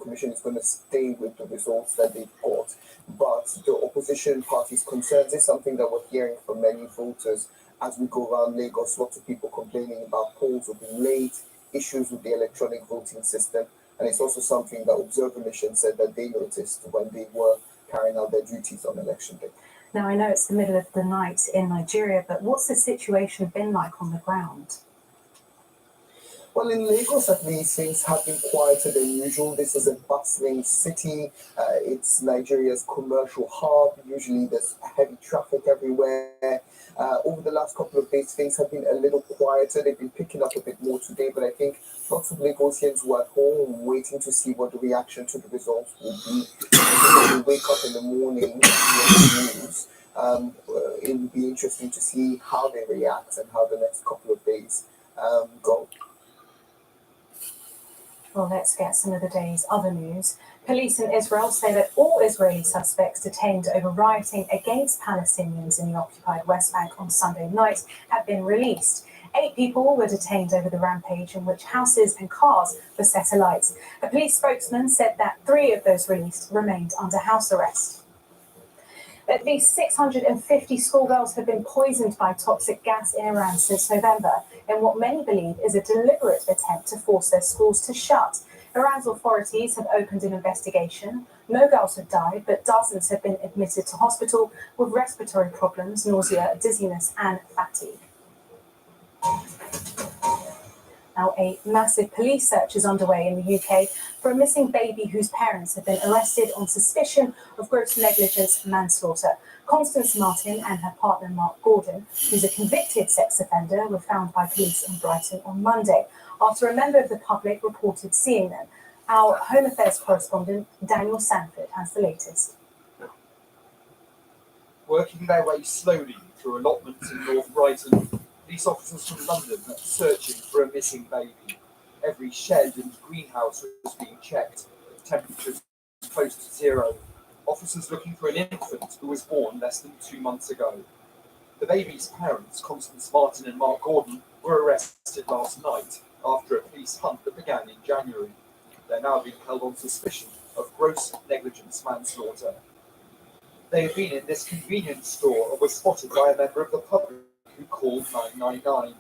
Commission is going to stay with the results that they've got. But the opposition parties' concerns is something that we're hearing from many voters as we go around Lagos. Lots of people complaining about polls will be late, issues with the electronic voting system. And it's also something that Observer Mission said that they noticed when they were carrying out their duties on election day. Now, I know it's the middle of the night in Nigeria, but what's the situation been like on the ground? Well, in Lagos, at least, things have been quieter than usual. This is a bustling city. It's Nigeria's commercial hub. Usually there's heavy traffic everywhere. Over the last couple of days, things have been a little quieter. They've been picking up a bit more today, but I think lots of Lagosians were at home waiting to see what the reaction to the results would be. When they wake up in the morning and hear the news, it would be interesting to see how they react and how the next couple of days go. Well, let's get some of the day's other news. Police in Israel say that all Israeli suspects detained over rioting against Palestinians in the occupied West Bank on Sunday night have been released. 8 people were detained over the rampage in which houses and cars were set alight. A police spokesman said that 3 of those released remained under house arrest. At least 650 schoolgirls have been poisoned by toxic gas in Iran since November, in what many believe is a deliberate attempt to force their schools to shut. Iran's authorities have opened an investigation. No girls have died, but dozens have been admitted to hospital with respiratory problems, nausea, dizziness, and fatigue. Now, a massive police search is underway in the UK for a missing baby whose parents have been arrested on suspicion of gross negligence manslaughter. Constance Martin and her partner Mark Gordon, who's a convicted sex offender, were found by police in Brighton on Monday after a member of the public reported seeing them. Our Home Affairs correspondent Daniel Sanford has the latest. Working their way slowly through allotments in North Brighton, police officers from London are searching for a missing baby. Every shed and greenhouse was being checked, with temperatures close to zero. Officers looking for an infant who was born less than 2 months ago. The baby's parents, Constance Martin and Mark Gordon, were arrested last night after a police hunt that began in January. They're now being held on suspicion of gross negligence manslaughter. They had been in this convenience store and were spotted by a member of the public who called 999.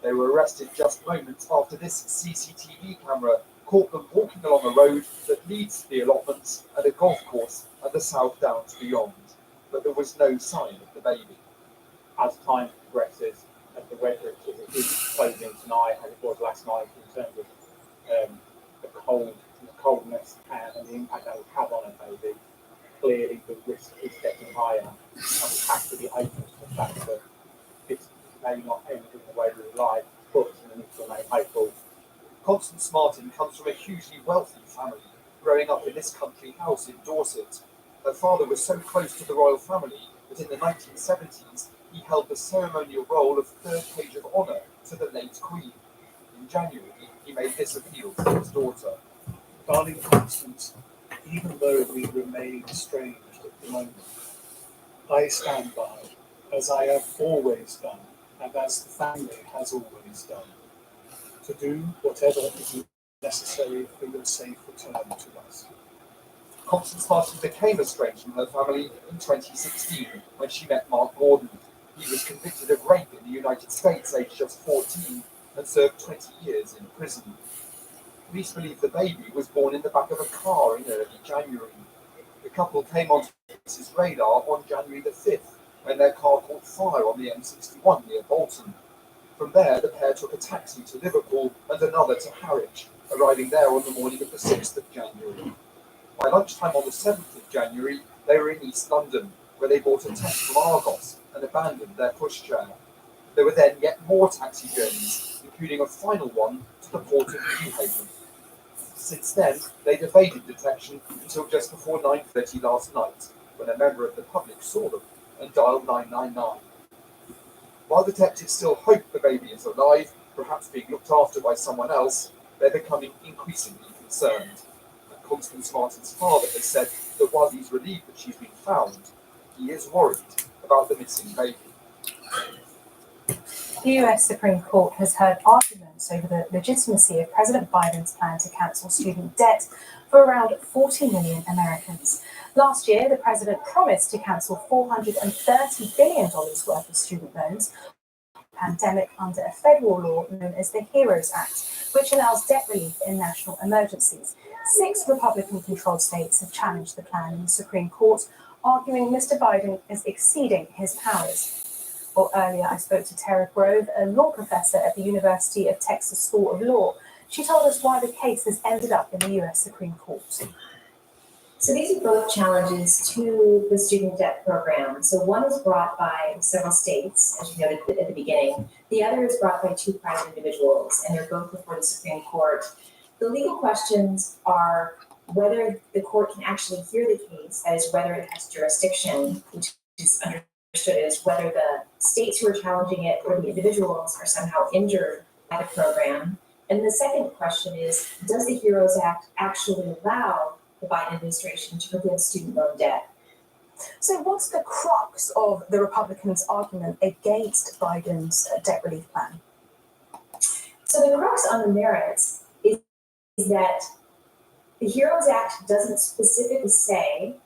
They were arrested just moments after this CCTV camera caught them walking along a road that leads to the allotments and a golf course and the South Downs beyond. But there was no sign of the baby. As time progresses, as the weather is closing tonight, as it was last night, in terms of the coldness and the impact that will have on a baby, clearly the risk is getting higher, and we have to be open to the fact that this may not end in the way we would like, but we need to remain hopeful. Constance Martin comes from a hugely wealthy family, growing up in this country house in Dorset. Her father was so close to the royal family that in the 1970s he held the ceremonial role of third page of honour to the late Queen. In January, he made this appeal to his daughter. Darling Constance, even though we remain estranged at the moment, I stand by, as I have always done, and as the family has always done, to do whatever is necessary for your safe return to us. Constance Martin became estranged from her family in 2016 when she met Mark Gordon. He was convicted of rape in the United States, aged just 14, and served 20 years in prison. Police believe the baby was born in the back of a car in early January. The couple came onto police's radar on January the 5th when their car caught fire on the M61 near Bolton. From there, the pair took a taxi to Liverpool and another to Harwich, arriving there on the morning of the 6th of January. By lunchtime on the 7th of January, they were in East London, where they bought a taxi from Argos and abandoned their pushchair. There were then yet more taxi journeys, including a final one to the port of Newhaven. Since then, they'd evaded detection until just before 9:30 last night, when a member of the public saw them and dialed 999. While detectives still hope the baby is alive, perhaps being looked after by someone else, they're becoming increasingly concerned. And Constance Martin's father has said that while he's relieved that she's been found, he is worried about the missing baby. The US Supreme Court has heard arguments over the legitimacy of President Biden's plan to cancel student debt for around 40 million Americans. Last year, the president promised to cancel $430 billion worth of student loans pandemic under a federal law known as the HEROES Act, which allows debt relief in national emergencies. 6 Republican-controlled states have challenged the plan in the Supreme Court, arguing Mr. Biden is exceeding his powers. Well, earlier I spoke to Tara Grove, a law professor at the University of Texas School of Law. She told us why the case has ended up in the US Supreme Court. So these are both challenges to the student debt program. So one is brought by several states, as you noted at the beginning. The other is brought by 2 private individuals, and they're both before the Supreme Court. The legal questions are whether the court can actually hear the case, that is, whether it has jurisdiction, which is understood as whether the states who are challenging it or the individuals are somehow injured by the program. And the second question is, does the HEROES Act actually allow the Biden administration to forgive student loan debt? So what's the crux of the Republicans' argument against Biden's debt relief plan? So the crux on the merits is that the HEROES Act doesn't specifically say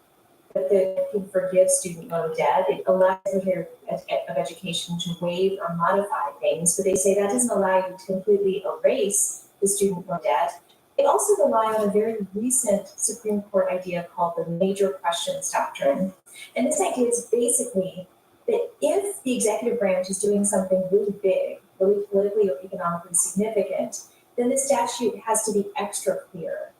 that they can forgive student loan debt. It allows the Secretary of Education to waive or modify things, but they say that doesn't allow you to completely erase the student loan debt. They also rely on a very recent Supreme Court idea called the major questions doctrine. And this idea is basically that if the executive branch is doing something really big, really politically or economically significant, then the statute has to be extra clear.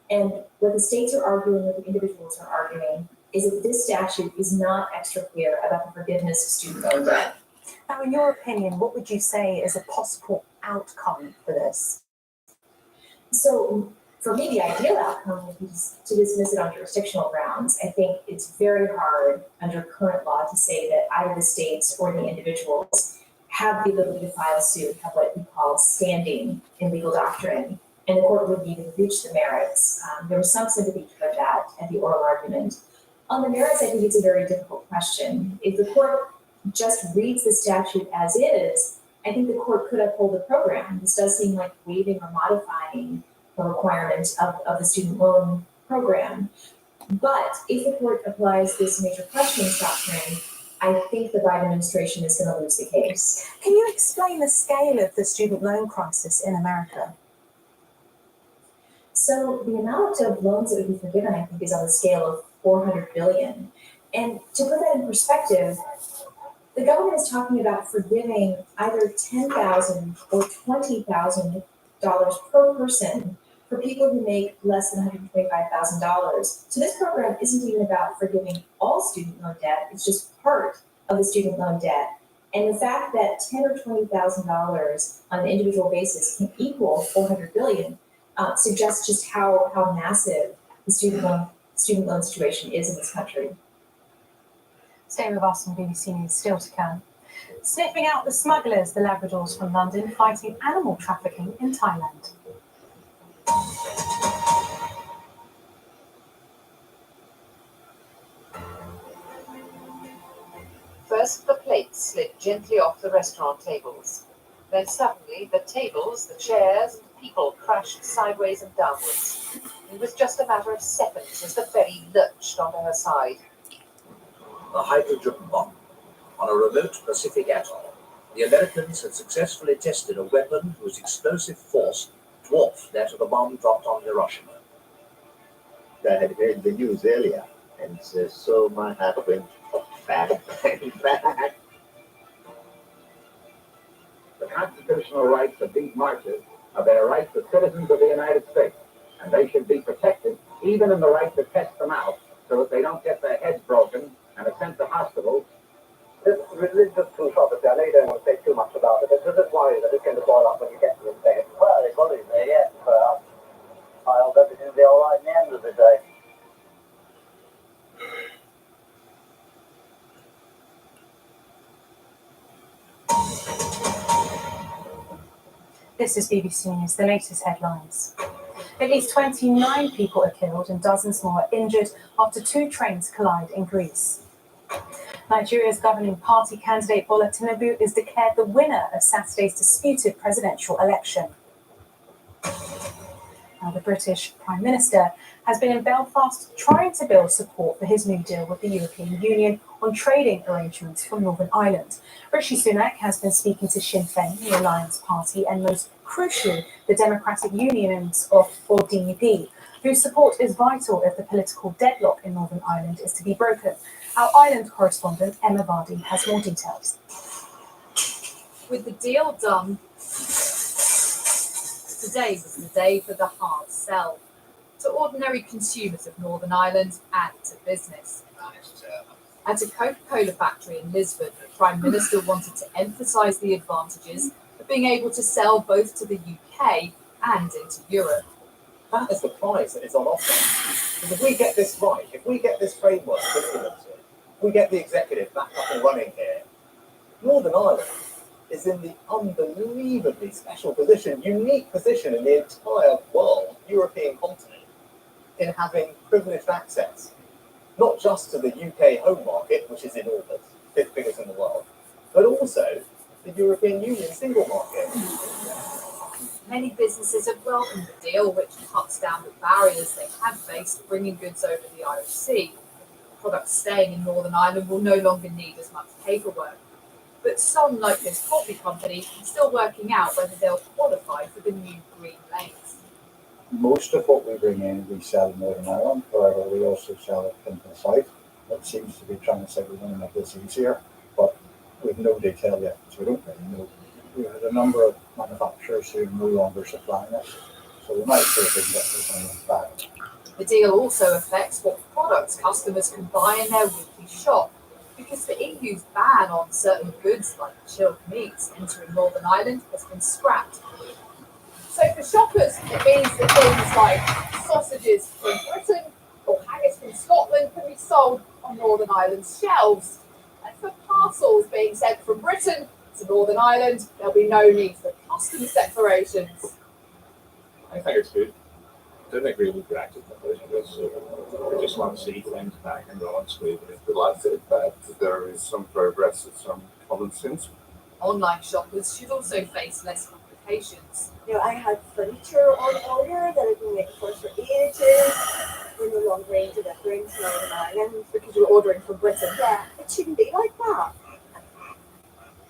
And what the states are arguing, what the individuals are arguing, is that this statute is not extra clear about the forgiveness of student loan debt. Now, in your opinion, what would you say is a possible outcome for this? So, for me, the ideal outcome would be to dismiss it on jurisdictional grounds. I think it's very hard under current law to say that either the states or the individuals have the ability to file suit, have what we call standing in legal doctrine, and the court wouldn't even reach the merits. There was some sympathy toward that at the oral argument. On the merits, I think it's a very difficult question. If the court just reads the statute as is, I think the court could uphold the program. This does seem like waiving or modifying the requirement of the student loan program. But if the court applies this major questions doctrine, I think the Biden administration is going to lose the case. Can you explain the scale of the student loan crisis in America? So the amount of loans that would be forgiven, I think, is on the scale of 400 billion. And to put that in perspective, the government is talking about forgiving either $10,000 or $20,000 per person for people who make less than $125,000. So this program isn't even about forgiving all student loan debt, it's just part of the student loan debt. And the fact that $10,000 or $20,000 on an individual basis can equal 400 billion suggests just how massive the student loan situation is in this country. Stay with us on BBC News, still to come. Sniffing out the smugglers, the Labradors from London fighting animal trafficking in Thailand. First, the plates slid gently off the restaurant tables. Then suddenly, the tables, the chairs, and the people crashed sideways and downwards. It was just a matter of seconds as the ferry lurched onto her side. A hydrogen bomb on a remote Pacific atoll. The Americans had successfully tested a weapon whose explosive force dwarfed that of the bomb dropped on Hiroshima. I had heard the news earlier, and so my heart went back and back. The constitutional rights of these marchers are their rights as citizens of the United States, and they should be protected, even in the right to test them out, so that they don't get their heads broken and are sent to hospitals. This religious controversy, I know you don't want to say too much about it, but does it worry that it's going to boil up when you get to the day? Well, it will be there, yes, but I hope everything will be all right in the end of the day. This is BBC News, the latest headlines. At least 29 people are killed and dozens more are injured after two trains collide in Greece. Nigeria's governing party candidate Bola Tinubu is declared the winner of Saturday's disputed presidential election. Now, the British Prime Minister has been in Belfast trying to build support for his new deal with the European Union on trading arrangements for Northern Ireland. Rishi Sunak has been speaking to Sinn Féin, the Alliance Party, and most crucially, the Democratic Unions or DUP, whose support is vital if the political deadlock in Northern Ireland is to be broken. Our Ireland correspondent, Emma Vardy, has more details. With the deal done, today was the day for the hard sell to ordinary consumers of Northern Ireland and to business. At a Coca-Cola factory in Lisbon, the Prime Minister wanted to emphasise the advantages of being able to sell both to the UK and into Europe. That is the prize that is on offer. Because if we get this right, if we get this framework implemented, if we get the executive back up and running here, Northern Ireland is in the unbelievably special position, unique position in the entire world, European continent, in having privileged access, not just to the UK home market, which is enormous, fifth biggest in the world, but also the European Union single market. Many businesses have welcomed the deal, which cuts down the barriers they have faced bringing goods over the Irish Sea. Products staying in Northern Ireland will no longer need as much paperwork. But some, like this coffee company, are still working out whether they'll qualify for the new green lanes. Most of what we bring in, we sell in Northern Ireland. However, we also sell it into the south. That seems to be trying to say we're going to make this easier, but we've no detail yet, so we don't really know. We have a number of manufacturers who are no longer supplying us, so we might see if we can get this one back. The deal also affects what products customers can buy in their weekly shop, because the EU's ban on certain goods like chilled meats entering Northern Ireland has been scrapped. So for shoppers, it means that things like sausages from Britain or haggis from Scotland can be sold on Northern Ireland's shelves. And for parcels being sent from Britain to Northern Ireland, there'll be no need for customs declarations. I think it's good. I don't agree with Brexit because I just want to see things back and rolling smoothly. Delighted that there is some progress and some common sense. Online shoppers should also face less complications. I had furniture on order that I've been waiting for ages. We're no longer delivering to Northern Ireland because you're ordering from Britain. Yeah, it shouldn't be like that.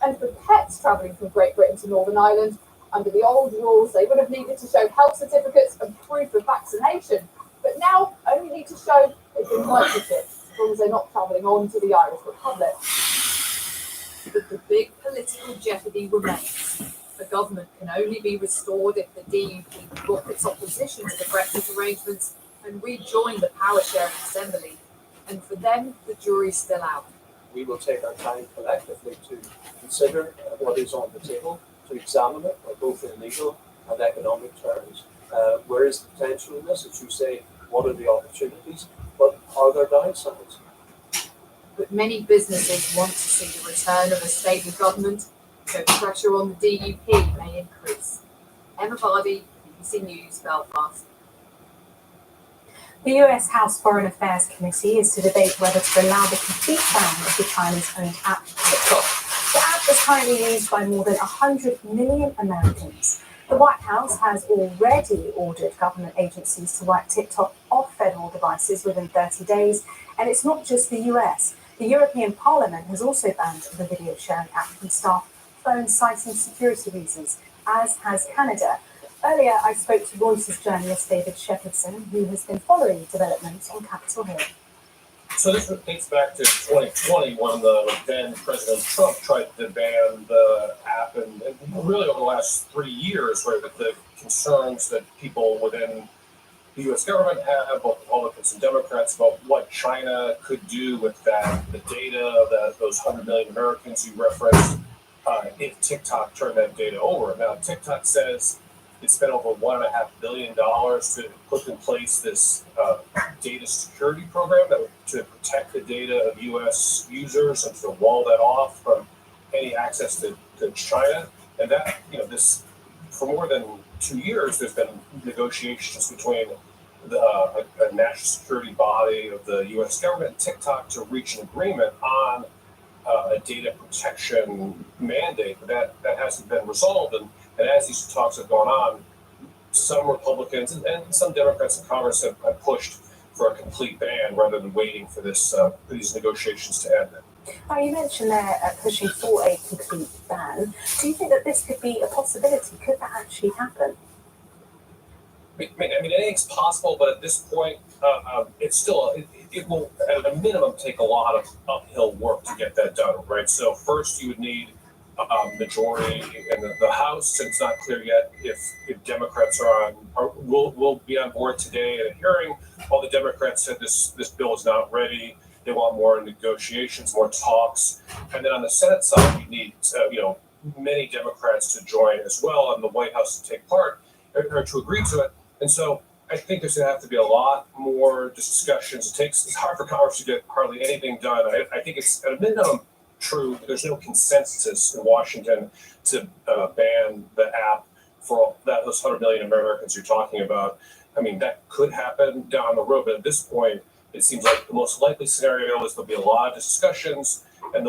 And for pets travelling from Great Britain to Northern Ireland, under the old rules, they would have needed to show health certificates and proof of vaccination. But now only need to show they've been microchipped, as long as they're not travelling on to the Irish Republic. But the big political jeopardy remains. The government can only be restored if the DUP drop its opposition to the Brexit arrangements and rejoin the power-sharing assembly. And for them, the jury's still out. We will take our time collectively to consider what is on the table, to examine it, both in legal and economic terms. Where is the potential in this? As you say, what are the opportunities? But are there downsides? But many businesses want to see the return of a stable government, so pressure on the DUP may increase. Emma Vardy, BBC News, Belfast. The US House Foreign Affairs Committee is to debate whether to allow the complete ban of the Chinese-owned app TikTok. The app is currently used by more than 100 million Americans. The White House has already ordered government agencies to wipe TikTok off federal devices within 30 days, and it's not just the US. The European Parliament has also banned the video sharing app from staff phones, citing security reasons, as has Canada. Earlier, I spoke to Reuters journalist David Shepherdson, who has been following developments on Capitol Hill. So this dates back to 2020 when then President Trump tried to ban the app, and really over the last 3 years, right, with the concerns that people within the U.S. government have, both Republicans and Democrats, about what China could do with that, the data, those 100 million Americans you referenced, if TikTok turned that data over. Now, TikTok says it spent over $1.5 billion to put in place this data security program that would to protect the data of U.S. users and to wall that off from any access to China. And that, this for more than 2 years, there's been negotiations between a national security body of the U.S. government and TikTok to reach an agreement on a data protection mandate, but that hasn't been resolved. And as these talks have gone on, some Republicans and some Democrats in Congress have pushed for a complete ban rather than waiting for these negotiations to end. Now, you mentioned they're pushing for a complete ban. Do you think that this could be a possibility? Could that actually happen? I mean, anything's possible, but at this point, it's still, it will, at a minimum, take a lot of uphill work to get that done, right? So first, you would need a majority in the House, and it's not clear yet if Democrats will be on board today at a hearing. While the Democrats said this bill is not ready, they want more negotiations, more talks, and then on the Senate side, we need many Democrats to join as well, and the White House to take part or to agree to it. And so I think there's going to have to be a lot more discussions. It's hard for Congress to get hardly anything done. I think it's at a minimum true. There's no consensus in Washington to ban the app for those 100 million Americans you're talking about. I mean, that could happen down the road, but at this point, it seems like the most likely scenario is there'll be a lot of discussions, and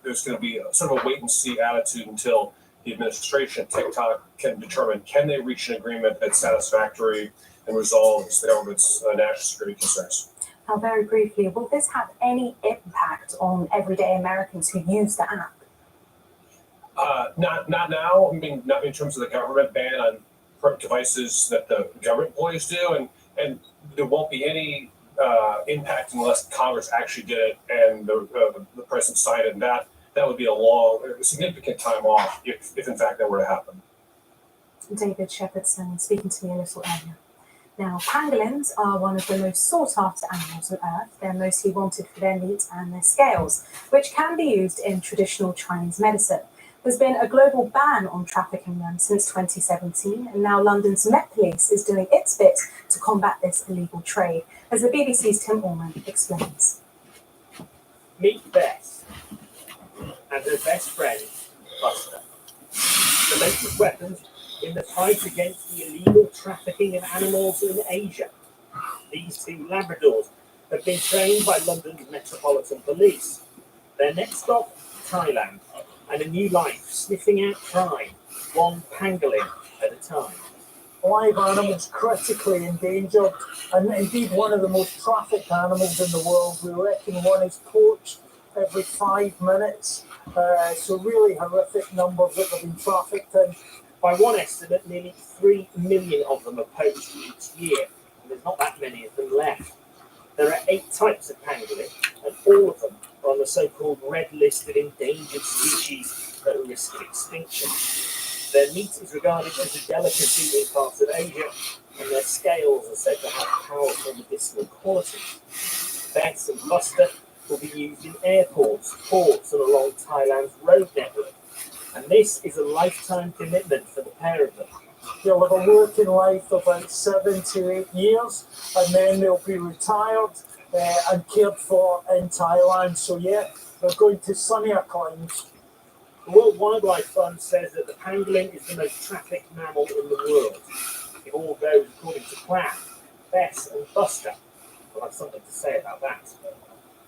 there's going to be sort of a wait-and-see attitude until the administration, TikTok, can determine, can they reach an agreement that's satisfactory and resolves the government's national security concerns. Now, very briefly, will this have any impact on everyday Americans who use the app? Not now. I mean, not in terms of the government ban on devices that the government employees do, and there won't be any impact unless Congress actually did it and the president signed it, and that would be a significant time off if in fact that were to happen. David Shepherdson speaking to me a little earlier. Now, pangolins are one of the most sought-after animals on Earth. They're mostly wanted for their meat and their scales, which can be used in traditional Chinese medicine. There's been a global ban on trafficking them since 2017, and now London's Met Police is doing its bit to combat this illegal trade, as the BBC's Tim Allman explains. Meet Bess and her best friend, Buster, the latest weapons in the fight against the illegal trafficking of animals in Asia. These two Labradors have been trained by London's Metropolitan Police. Their next stop, Thailand, and a new life sniffing out crime, one pangolin at a time. Live animals critically endangered, and indeed one of the most trafficked animals in the world. We reckon one is poached every 5 minutes, so really horrific numbers that have been trafficked in. By one estimate, nearly 3 million of them are poached each year, and there's not that many of them left. There are 8 types of pangolin, and all of them are on the so-called red list of endangered species at risk of extinction. Their meat is regarded as a delicacy in parts of Asia, and their scales are said to have powerful medicinal qualities. Bess and Buster will be used in airports, ports, and along Thailand's road network. And this is a lifetime commitment for the pair of them. They'll have a working life of about 7 to 8 years, and then they'll be retired and cared for in Thailand. So yeah, they're going to sunnier climes. The World Wildlife Fund says that the pangolin is the most trafficked mammal in the world. If all goes according to plan, Bess and Buster will have something to say about that.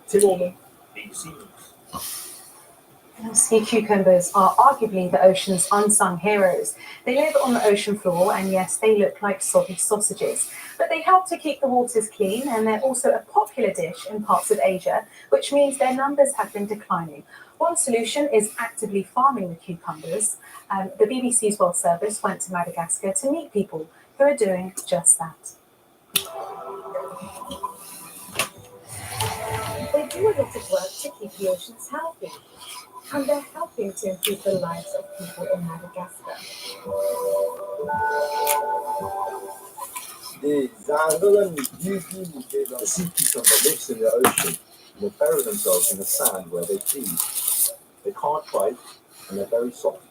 Tim Allman, BBC News. Sea cucumbers are arguably the ocean's unsung heroes. They live on the ocean floor, and yes, they look like soggy sausages, but they help to keep the waters clean, and they're also a popular dish in parts of Asia, which means their numbers have been declining. One solution is actively farming the cucumbers. The BBC's World Service went to Madagascar to meet people who are doing just that. They do a lot of work to keep the oceans healthy, and they're helping to improve the lives of people in Madagascar. The sea cucumber lives in the ocean, and they bury themselves in the sand where they feed. They can't bite, and they're very soft.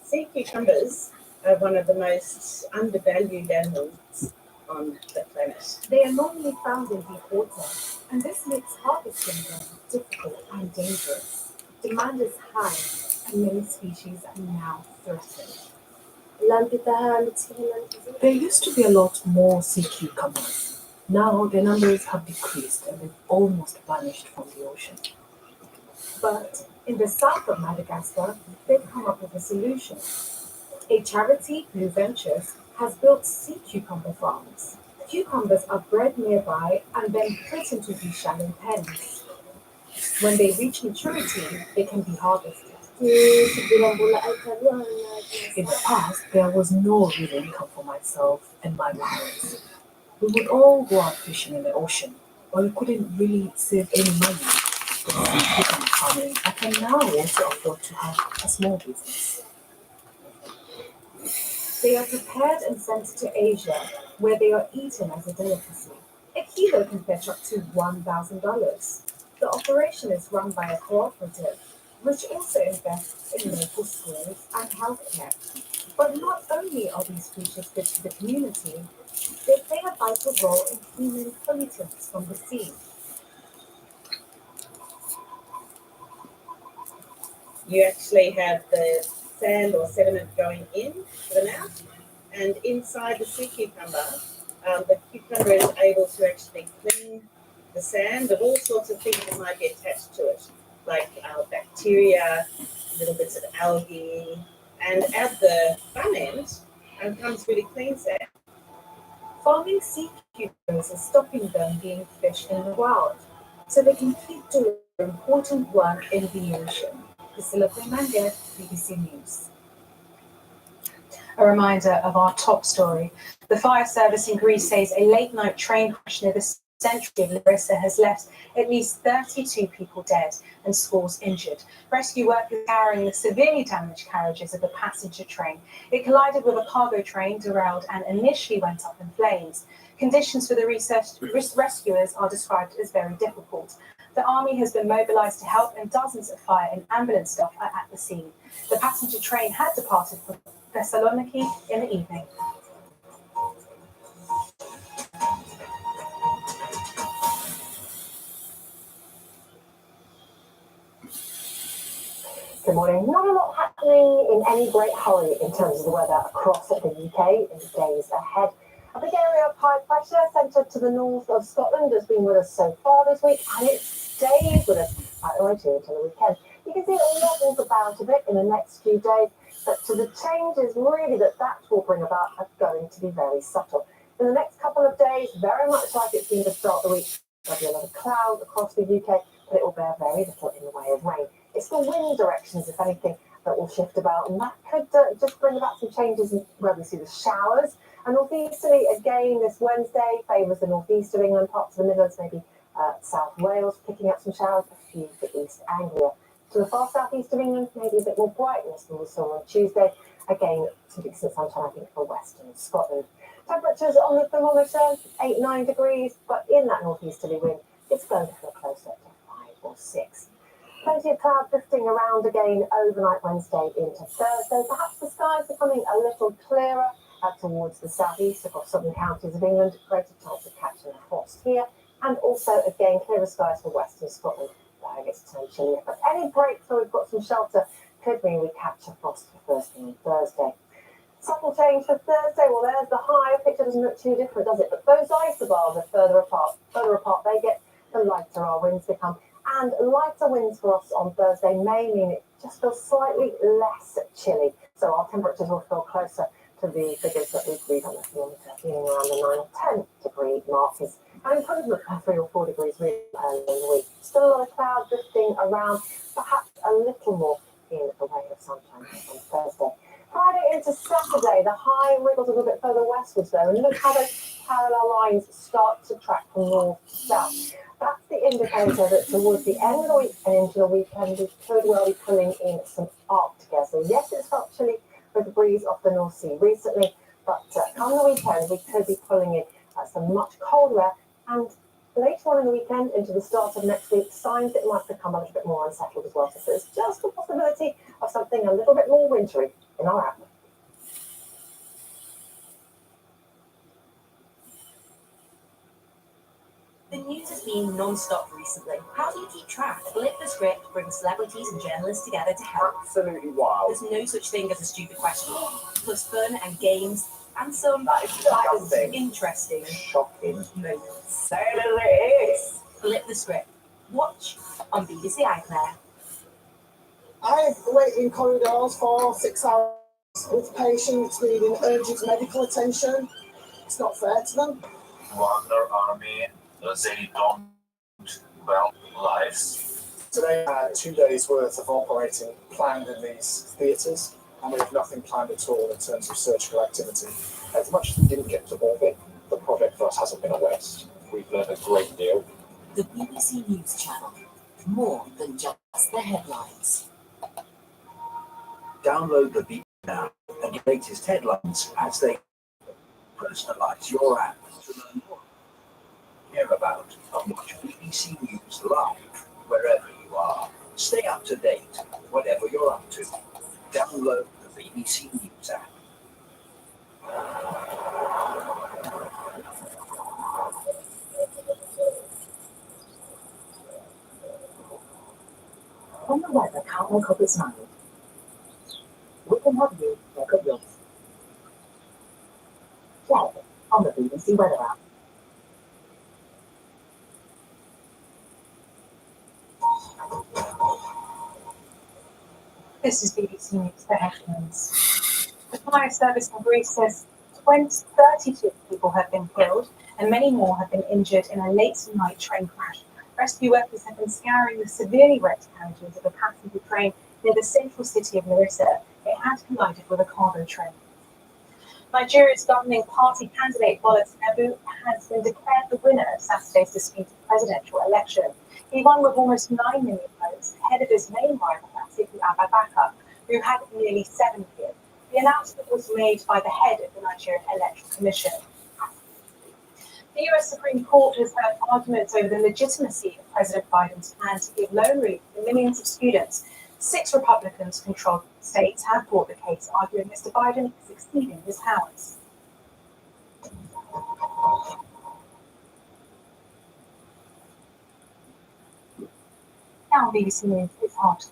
Sea cucumbers are one of the most undervalued animals on the planet. They are normally found in deep water, and this makes harvesting them difficult and dangerous. Demand is high, and many species are now threatened. There used to be a lot more sea cucumbers. Now the numbers have decreased and they've almost vanished from the ocean. But in the south of Madagascar, they've come up with a solution. A charity, Blue Ventures, has built sea cucumber farms. Cucumbers are bred nearby and then put into these shallow pens. When they reach maturity, they can be harvested. In the past, there was no real income for myself and my brothers. We would all go out fishing in the ocean, but we couldn't really save any money. I can now also afford to have a small business. They are prepared and sent to Asia, where they are eaten as a delicacy. A kilo can fetch up to $1,000. The operation is run by a cooperative, which also invests in local schools and healthcare. But not only are these creatures good to the community, they play a vital role in cleaning pollutants from the sea. You actually have the sand or sediment going in to the mouth, and inside the sea cucumber, the cucumber is able to actually clean the sand of all sorts of things that might be attached to it, like bacteria, little bits of algae, and at the front end comes really clean sand. Farming sea cucumbers is stopping them being fished in the wild, so they can keep doing important work in the ocean. Priscilla Koimanga, BBC News. A reminder of our top story. The fire service in Greece says a late-night train crash near the central of Larissa has left at least 32 people dead and scores injured. Rescue workers scouring the severely damaged carriages of a passenger train. It collided with a cargo train, derailed, and initially went up in flames. Conditions for the rescuers are described as very difficult. The army has been mobilised to help, and dozens of fire and ambulance staff are at the scene. The passenger train had departed from Thessaloniki in the evening. Good morning. Not a lot happening in any great hurry in terms of the weather across the UK in the days ahead. A big area of high pressure centred to the north of Scotland has been with us so far this week, and it stays with us right the way to until the weekend. You can see it levels about a bit in the next few days, but to the changes really that will bring about are going to be very subtle. In the next couple of days, very much like it's been to start the week, there'll be a lot of cloud across the UK, but it will bear very little in the way of rain. It's the wind directions, if anything, that will shift about, and that could just bring about some changes in where we see the showers. And northeasterly, again, this Wednesday favours the northeast of England, parts of the Midlands, maybe South Wales, picking up some showers, a few for East Anglia. To the far southeast of England, maybe a bit more brightness than we saw on Tuesday. Again, some decent sunshine, I think, for western Scotland. Temperatures on the thermometer, 8-9 degrees, but in that northeasterly wind, it's going to feel closer to 5 or 6. Plenty of cloud drifting around again overnight Wednesday into Thursday. Perhaps the skies becoming a little clearer towards the southeast across southern counties of England. Greater chance of catching a frost here. And also, again, clearer skies for western Scotland. Where it's turned chillier. But any breaks where we've got some shelter could mean we catch a frost for first thing on Thursday. Subtle change for Thursday. Well, there's the high. The picture doesn't look too different, does it? But those isobars are further apart. Further apart they get, the lighter our winds become. And lighter winds for us on Thursday may mean it just feels slightly less chilly. So our temperatures will feel closer to the figures that we read on the thermometer, feeling around the 9 or 10 degree mark. Is an improvement by 3 or 4 degrees really early in the week. Still a lot of cloud drifting around, perhaps a little more in the way of sunshine on Thursday. Friday into Saturday, the high wriggles a little bit further westwards though, and look how those parallel lines start to track from north to south. That's the indicator that towards the end of the week and into the weekend, we could well be pulling in some Arctic air. So yes, it's felt chilly with the breeze off the North Sea recently, but come the weekend, we could be pulling in some much colder air, and later on in the weekend into the start of next week, signs it might become a little bit more unsettled as well. So there's just a possibility of something a little bit more wintry in our outlook. The news has been non-stop recently. How do you keep track? Flip the Script brings celebrities and journalists together to help. Absolutely wild. There's no such thing as a stupid question. Plus fun and games and some interesting, shocking moments. Say it is. Flip the Script. Watch on BBC iPlayer. I've waited in corridors for 6 hours with patients needing urgent medical attention. It's not fair to them. Wagner Army, they don't well lives. Today I had 2 days worth of operating planned in these theatres, and we have nothing planned at all in terms of surgical activity. As much as we didn't get to orbit, the project for us hasn't been a waste. We've learned a great deal. The BBC News Channel. More than just the headlines. Download the BBC now and get latest headlines as they personalise your app to learn more, hear about, and watch BBC News live wherever you are. Stay up to date, whatever you're up to. Download the BBC News app. When the weather can't make up its mind, we can help you make up yours. Check on the BBC Weather app. This is BBC News, the headlines. The fire service in Greece says 32 people have been killed and many more have been injured in a late night train crash. Rescue workers have been scouring the severely wrecked carriages of a passenger train near the central city of Larissa. It had collided with a cargo train. Nigeria's governing party candidate Bola Tinubu has been declared the winner of Saturday's disputed presidential election. He won with almost 9 million votes, ahead of his main rival, Atiku Abubakar, who had nearly 7 million. The announcement was made by the head of the Nigerian Electoral Commission. The US Supreme Court has heard arguments over the legitimacy of President Biden's plan to give loan relief to millions of students. 6 Republicans-controlled states have brought the case, arguing Mr. Biden is exceeding his powers. Now, BBC News is hot.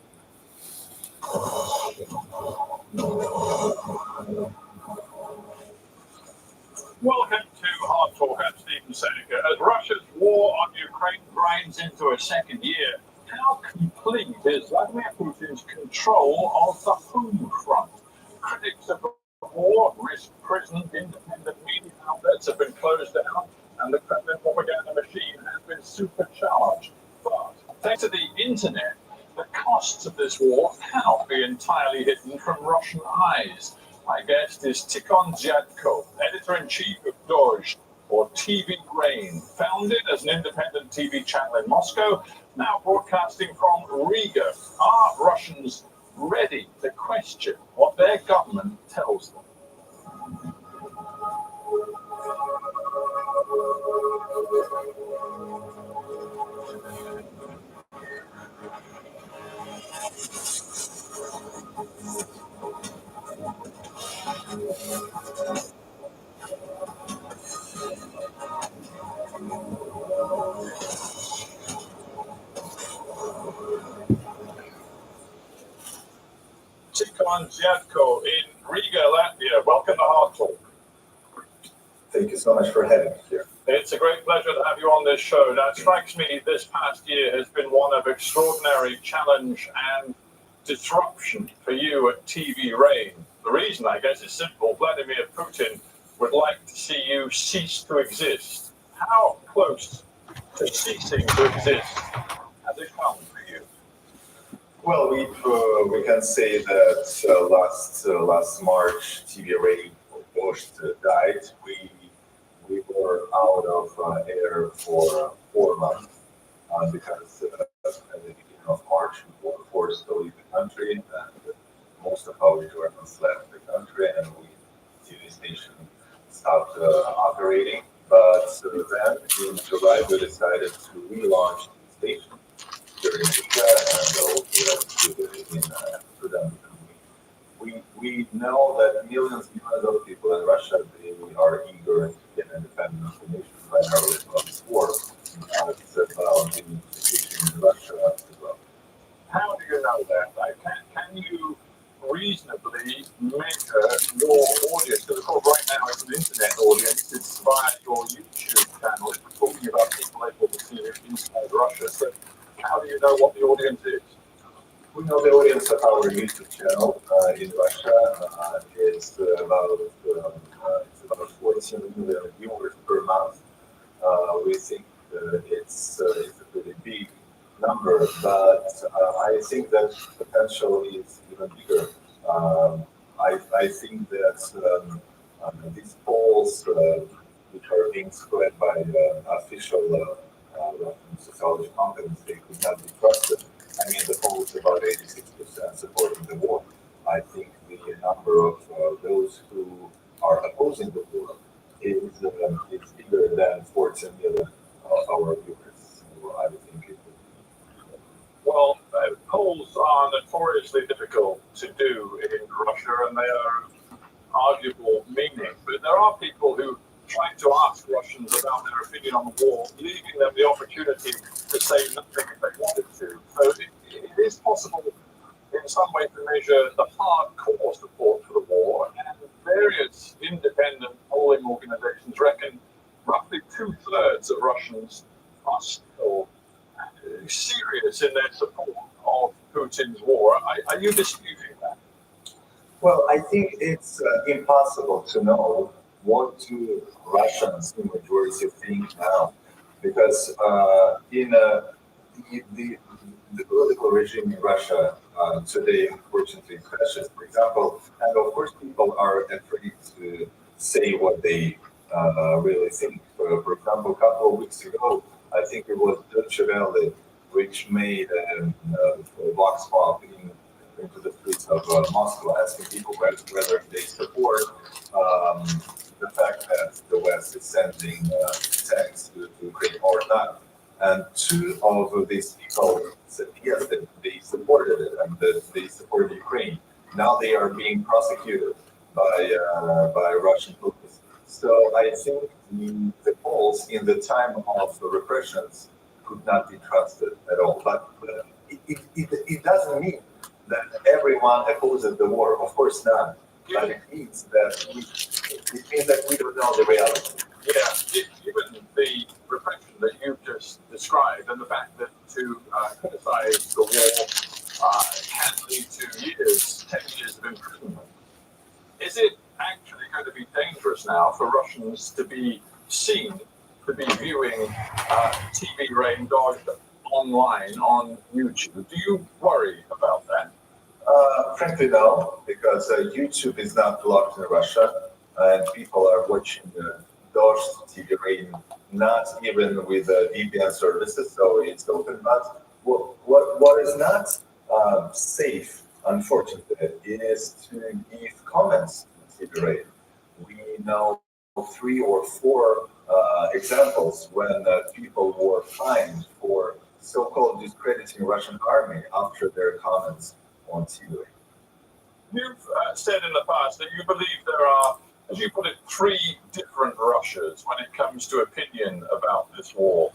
Welcome to Hard Talk. I'm Stephen Seneca. As Russia's war on Ukraine grinds into a second year, how complete is Vladimir Putin's control of the home front? Critics of the war risk prisons, independent media outlets have been closed down, and the Kremlin propaganda machine has been supercharged. But thanks to the internet, the costs of this war cannot be entirely hidden from Russian eyes. My guest is Tikhon Zyadko, editor-in-chief of Dozh, or TV Rain, founded as an independent TV channel in Moscow, now broadcasting from Riga. Are Russians ready to question what their government tells them? Tikhon Zyadko in Riga, Latvia. Welcome to Hard Talk. Thank you so much for having me here. It's a great pleasure to have you on this show. Now, it strikes me this past year has been one of extraordinary challenge and disruption for you at TV Rain. The reason, I guess, is simple. Vladimir Putin would like to see you cease to exist. How close to ceasing to exist has it come for you? Well, we can say that last March, TV Rain almost died. We were out of air for 4 months because at the beginning of March we were forced to leave the country, and most of our journalists left the country, and TV station stopped operating. But then in July we decided to relaunch the station here in Riga and also in Sudan. We know that millions of people in Russia, they are eager to get independent information, primarily about this war. It's about the situation in Russia as well. How do you know that? Like, can you reasonably measure your audience? Because of course right now it's an internet audience, it's via your YouTube channel, it's talking about people able to see it inside Russia. So how do you know what the audience is? We know the audience of our YouTube channel in Russia is about 47 million viewers per month. We think it's a pretty big number, but I think that potential is even bigger. I think that these polls, which are being spread by official Russian sociology companies, they could not be trusted. I mean, the poll is about 86% supporting the war. I think the number of those who are opposing the war is bigger than 14 million of our viewers. So I would think it would be. Well, polls are notoriously difficult to do in Russia, and they are arguable meaning. But there are people who try to ask Russians about their opinion on the war, leaving them the opportunity to say nothing if they wanted to. So it is possible in some way to measure the hardcore support for the war, and various independent polling organizations reckon roughly 2/3 of Russians are still serious in their support of Putin's war. Are you disputing that? Well, I think it's impossible to know what do Russians in majority think now, because the political regime in Russia today, unfortunately, crashes. For example, and of course, people are afraid to say what they really think. For example, a couple of weeks ago, I think it was Deutsche Welle which made a vox pop into the streets of Moscow, asking people whether they support the fact that the West is sending tanks to Ukraine or not. And two of these people said yes, that they supported it and that they supported Ukraine. Now they are being prosecuted by Russian police. So I think the polls in the time of the repressions could not be trusted at all. But it doesn't mean that everyone opposes the war. Of course not. But it means that we don't know the reality. Yeah, given the repression that you've just described and the fact that to criticize the war can lead to 10 years of imprisonment, is it actually going to be dangerous now for Russians to be seen to be viewing TV Rain Dog online on YouTube? Do you worry about that? Frankly, no, because YouTube is not blocked in Russia, and people are watching Dost TV Rain, not even with VPN services, so it's open. But what is not safe, unfortunately, is to give comments to TV Rain. We know 3 or 4 examples when people were fined for so-called discrediting Russian army after their comments on TV. You've said in the past that you believe there are, as you put it, 3 different Russias when it comes to opinion about this war.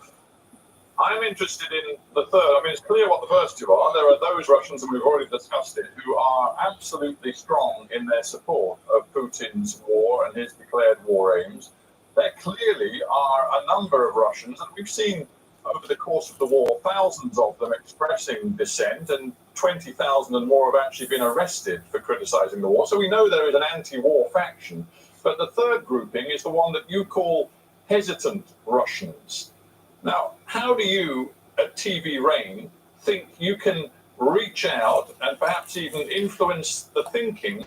I'm interested in the third. I mean, it's clear what the first 2 are. There are those Russians, and we've already discussed it, who are absolutely strong in their support of Putin's war and his declared war aims. There clearly are a number of Russians, and we've seen over the course of the war, thousands of them expressing dissent, and 20,000 and more have actually been arrested for criticizing the war. So we know there is an anti-war faction. But the third grouping is the one that you call hesitant Russians. Now, how do you, at TV Rain, think you can reach out and perhaps even influence the thinking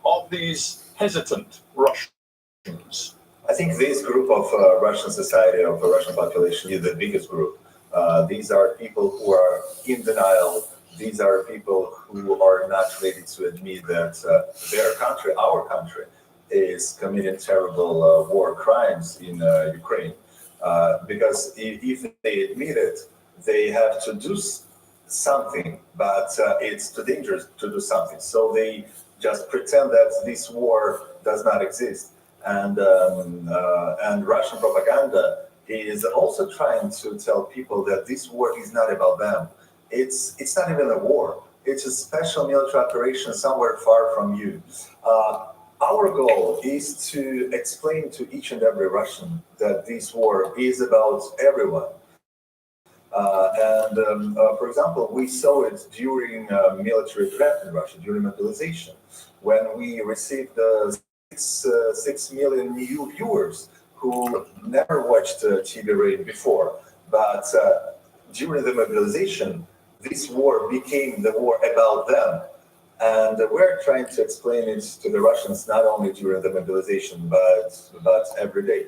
of these hesitant Russians? I think this group of Russian society, of the Russian population, is the biggest group. These are people who are in denial. These are people who are not ready to admit that their country, our country, is committing terrible war crimes in Ukraine. Because if they admit it, they have to do something, but it's too dangerous to do something. So they just pretend that this war does not exist. And Russian propaganda is also trying to tell people that this war is not about them. It's not even a war. It's a special military operation somewhere far from you. Our goal is to explain to each and every Russian that this war is about everyone. For example, we saw it during military draft in Russia, during mobilization, when we received 6 million new viewers who never watched TV Rain before. But during the mobilization, this war became the war about them. And we're trying to explain it to the Russians not only during the mobilization, but every day.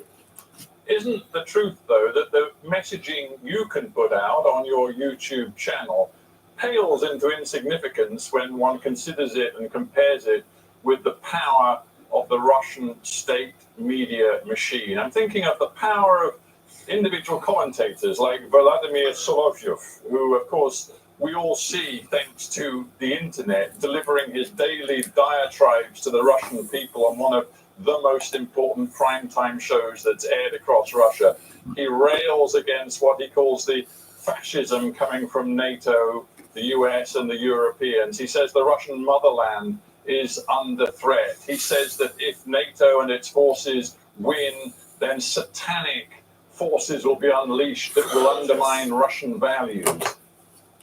Isn't the truth, though, that the messaging you can put out on your YouTube channel pales into insignificance when one considers it and compares it with the power of the Russian state media machine? I'm thinking of the power of individual commentators like Vladimir Solovyov, who, of course, we all see thanks to the internet, delivering his daily diatribes to the Russian people on one of the most important primetime shows that's aired across Russia. He rails against what he calls the fascism coming from NATO, the US, and the Europeans. He says the Russian motherland is under threat. He says that if NATO and its forces win, then satanic forces will be unleashed that will undermine Russian values.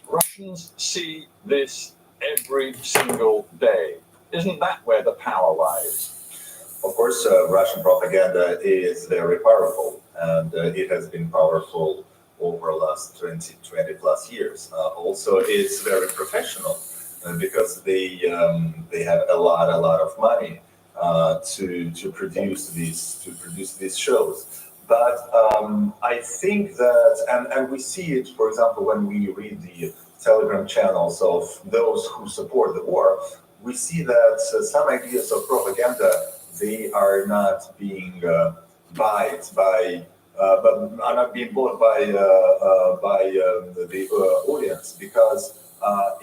Russians see this every single day. Isn't that where the power lies? Of course, Russian propaganda is very powerful, and it has been powerful over the last 20 plus years. Also, it's very professional because they have a lot of money, to produce these shows. But I think that, and we see it, for example, when we read the Telegram channels of those who support the war, we see that some ideas of propaganda, they are not being bought by the audience, because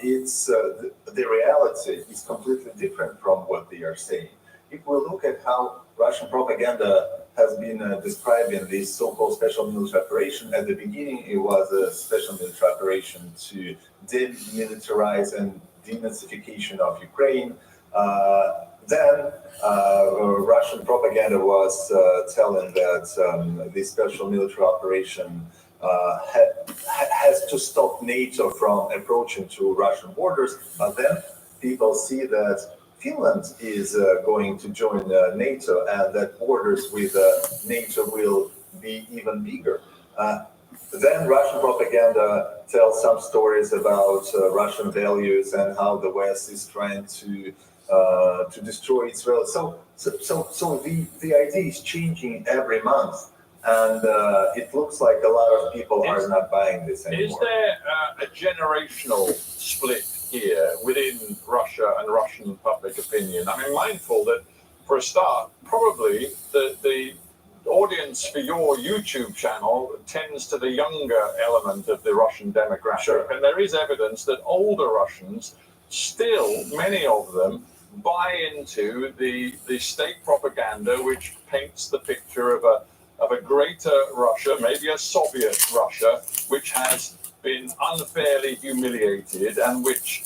it's the reality is completely different from what they are saying. If we look at how Russian propaganda has been describing this so-called special military operation, at the beginning it was a special military operation to demilitarize and denazification of Ukraine. Then Russian propaganda was telling that this special military operation has to stop NATO from approaching to Russian borders. But then people see that Finland is going to join NATO, and that borders with NATO will be even bigger. Then Russian propaganda tells some stories about Russian values and how the West is trying to destroy Israel. So the idea is changing every month, and it looks like a lot of people are not buying this anymore. Is there a generational split here within Russia and Russian public opinion? I mean, mindful that for a start, probably the audience for your YouTube channel tends to the younger element of the Russian demographic. Sure. And there is evidence that older Russians, still, many of them, buy into the state propaganda which paints the picture of a greater Russia, maybe a Soviet Russia, which has been unfairly humiliated and which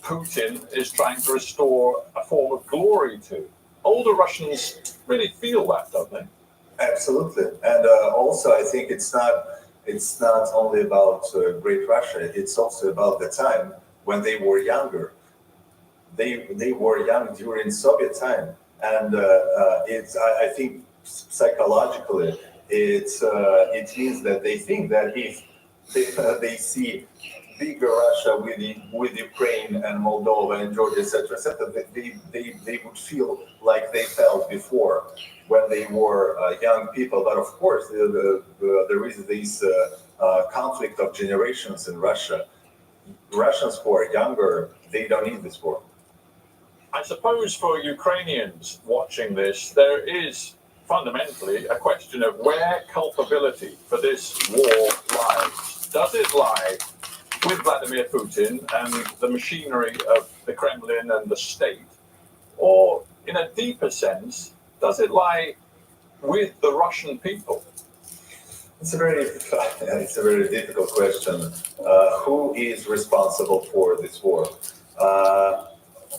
Putin is trying to restore a form of glory to. Older Russians really feel that, don't they? Absolutely, and also I think it's not only about Great Russia. It's also about the time when they were younger. They were young during Soviet time, and I think psychologically it means that they think that if they see bigger Russia with Ukraine and Moldova and Georgia, etc., they would feel like they felt before when they were young people. But of course, there is this conflict of generations in Russia. Russians who are younger, they don't need this war. I suppose for Ukrainians watching this, there is fundamentally a question of where culpability for this war lies. Does it lie with Vladimir Putin and the machinery of the Kremlin and the state? Or, in a deeper sense, does it lie with the Russian people? It's a very difficult question. Who is responsible for this war?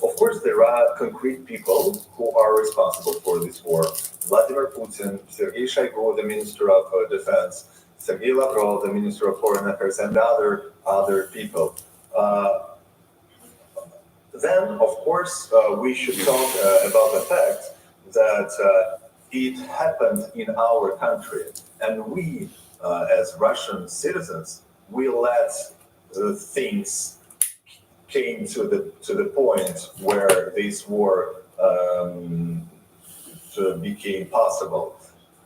Of course, there are concrete people who are responsible for this war. Vladimir Putin, Sergei Shoigu, the Minister of Defense, Sergei Lavrov, the Minister of Foreign Affairs, and other people. Then, of course, we should talk about the fact that it happened in our country, and we, as Russian citizens, we let things came to the point where this war became possible.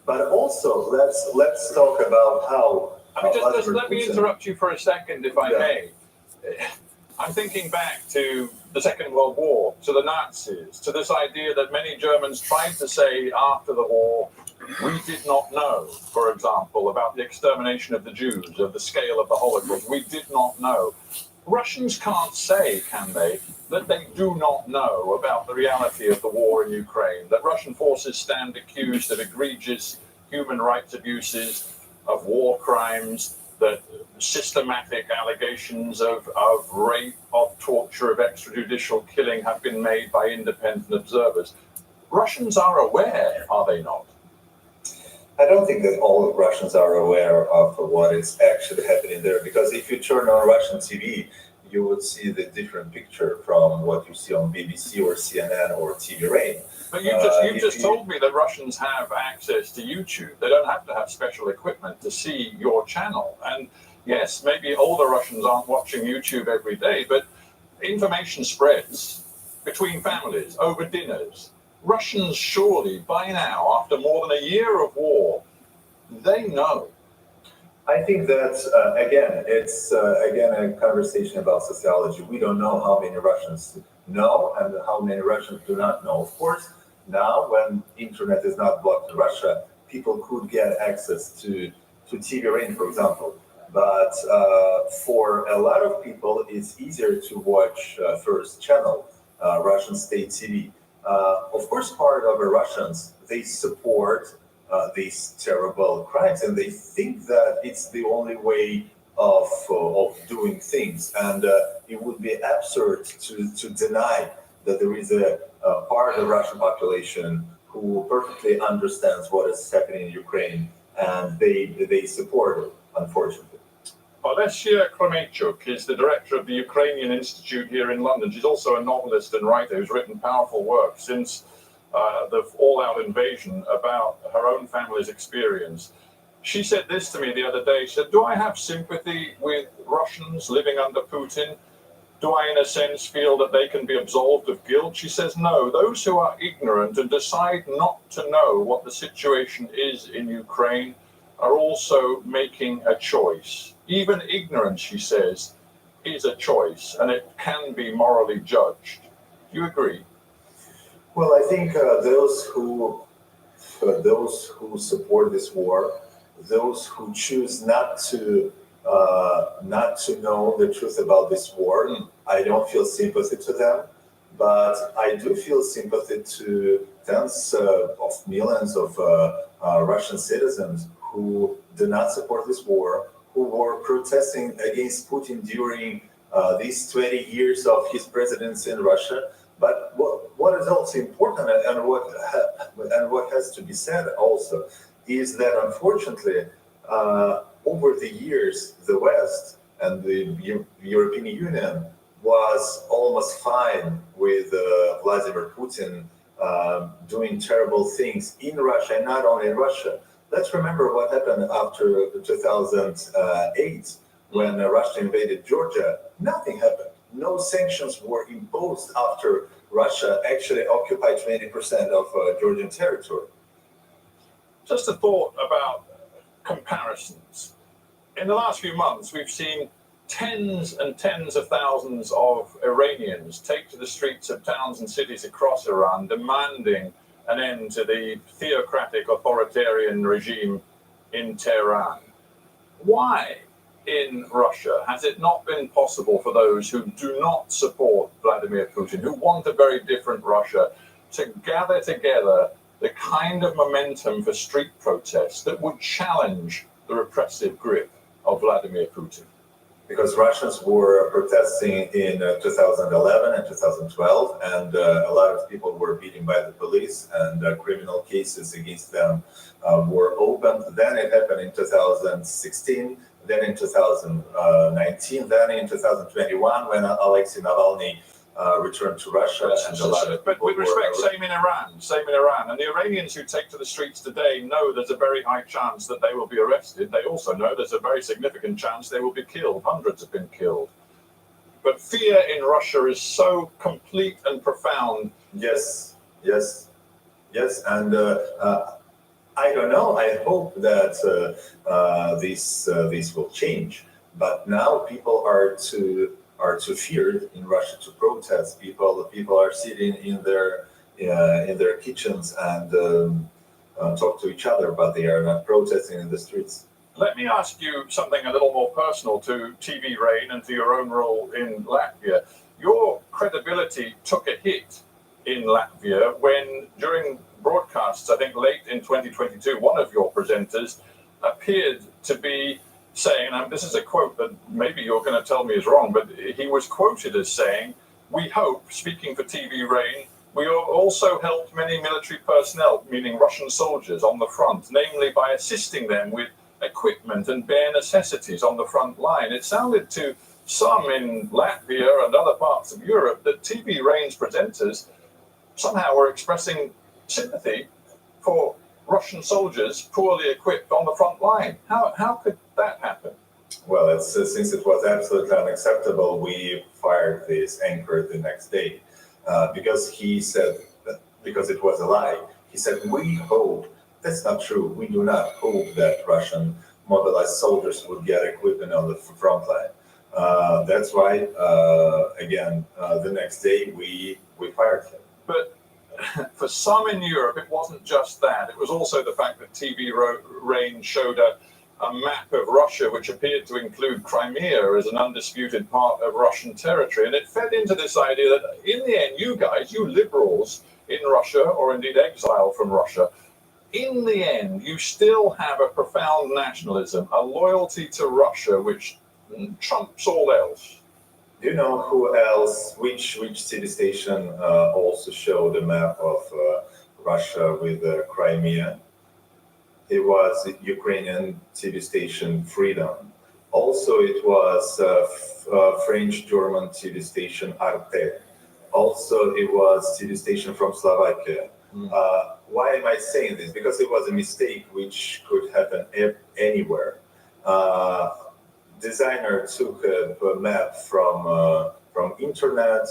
But also, let's talk about how. Just let me interrupt you for a second, if I may. I'm thinking back to the Second World War, to the Nazis, to this idea that many Germans tried to say after the war, we did not know, for example, about the extermination of the Jews, of the scale of the Holocaust. We did not know. Russians can't say, can they, that they do not know about the reality of the war in Ukraine, that Russian forces stand accused of egregious human rights abuses, of war crimes, that systematic allegations of rape, of torture, of extrajudicial killing have been made by independent observers. Russians are aware, are they not? I don't think that all Russians are aware of what is actually happening there, because if you turn on Russian TV, you would see the different picture from what you see on BBC or CNN or TV Rain. But you just told me that Russians have access to YouTube. They don't have to have special equipment to see your channel. And yes, maybe older Russians aren't watching YouTube every day, but information spreads between families, over dinners. Russians surely by now, after more than a year of war, they know. I think that again, it's again a conversation about sociology. We don't know how many Russians know and how many Russians do not know. Of course, now when internet is not blocked in Russia, people could get access to TV Rain, for example. But for a lot of people, it's easier to watch First Channel, Russian state TV. Of course, part of the Russians, they support these terrible crimes, and they think that it's the only way of doing things. And it would be absurd to deny that there is a part of the Russian population who perfectly understands what is happening in Ukraine, and they support it, unfortunately. Olesya Kremeychuk is the director of the Ukrainian Institute here in London. She's also a novelist and writer who's written powerful work since the all-out invasion about her own family's experience. She said this to me the other day. She said, do I have sympathy with Russians living under Putin? Do I, in a sense, feel that they can be absolved of guilt? She says, no. Those who are ignorant and decide not to know what the situation is in Ukraine are also making a choice. Even ignorance, she says, is a choice, and it can be morally judged. Do you agree? Well, I think those who support this war, those who choose not to know the truth about this war, I don't feel sympathy to them, but I do feel sympathy to tens of millions of Russian citizens who do not support this war, who were protesting against Putin during these 20 years of his presidency in Russia. But what is also important, and what has to be said also, is that unfortunately, over the years, the West and the European Union was almost fine with Vladimir Putin doing terrible things in Russia, and not only in Russia. Let's remember what happened after 2008, when Russia invaded Georgia. Nothing happened. No sanctions were imposed after Russia actually occupied 20% of Georgian territory. Just a thought about comparisons. In the last few months, we've seen tens and tens of thousands of Iranians take to the streets of towns and cities across Iran, demanding an end to the theocratic authoritarian regime in Tehran. Why in Russia has it not been possible for those who do not support Vladimir Putin, who want a very different Russia, to gather together the kind of momentum for street protests that would challenge the repressive grip of Vladimir Putin? Because Russians were protesting in 2011 and 2012, and a lot of people were beaten by the police, and criminal cases against them were opened. Then it happened in 2016, then in 2019, then in 2021, when Alexei Navalny returned to Russia, and a lot of but people with respect, were same in Iran. And the Iranians who take to the streets today know there's a very high chance that they will be arrested. They also know there's a very significant chance they will be killed. Hundreds have been killed. But fear in Russia is so complete and profound. Yes. And I don't know. I hope that this will change. But now people are too feared in Russia to protest. People are sitting in their kitchens and talk to each other, but they are not protesting in the streets. Let me ask you something a little more personal to TV Rain and to your own role in Latvia. Your credibility took a hit in Latvia when, during broadcasts, I think late in 2022, one of your presenters appeared to be saying, and this is a quote that maybe you're going to tell me is wrong, but he was quoted as saying, "We hope," speaking for TV Rain, "we also helped many military personnel," meaning Russian soldiers, "on the front, namely by assisting them with equipment and bare necessities on the front line." It sounded to some in Latvia and other parts of Europe that TV Rain's presenters somehow were expressing sympathy for Russian soldiers poorly equipped on the front line. How could that happen? Well, since it was absolutely unacceptable, we fired this anchor the next day because he said because it was a lie. He said, we hope, that's not true. We do not hope that Russian mobilized soldiers would get equipment on the front line. That's why, again, the next day we fired him. But for some in Europe, it wasn't just that. It was also the fact that TV Rain showed a map of Russia which appeared to include Crimea as an undisputed part of Russian territory. And it fed into this idea that in the end, you guys, you liberals in Russia, or indeed exiled from Russia, in the end, you still have a profound nationalism, a loyalty to Russia, which trumps all else. Do you know who else, which TV station also showed a map of Russia with Crimea? It was Ukrainian TV station Freedom. Also, it was French-German TV station Arte. Also, it was TV station from Slovakia. Why am I saying this? Because it was a mistake which could happen anywhere. Designer took a map from internet.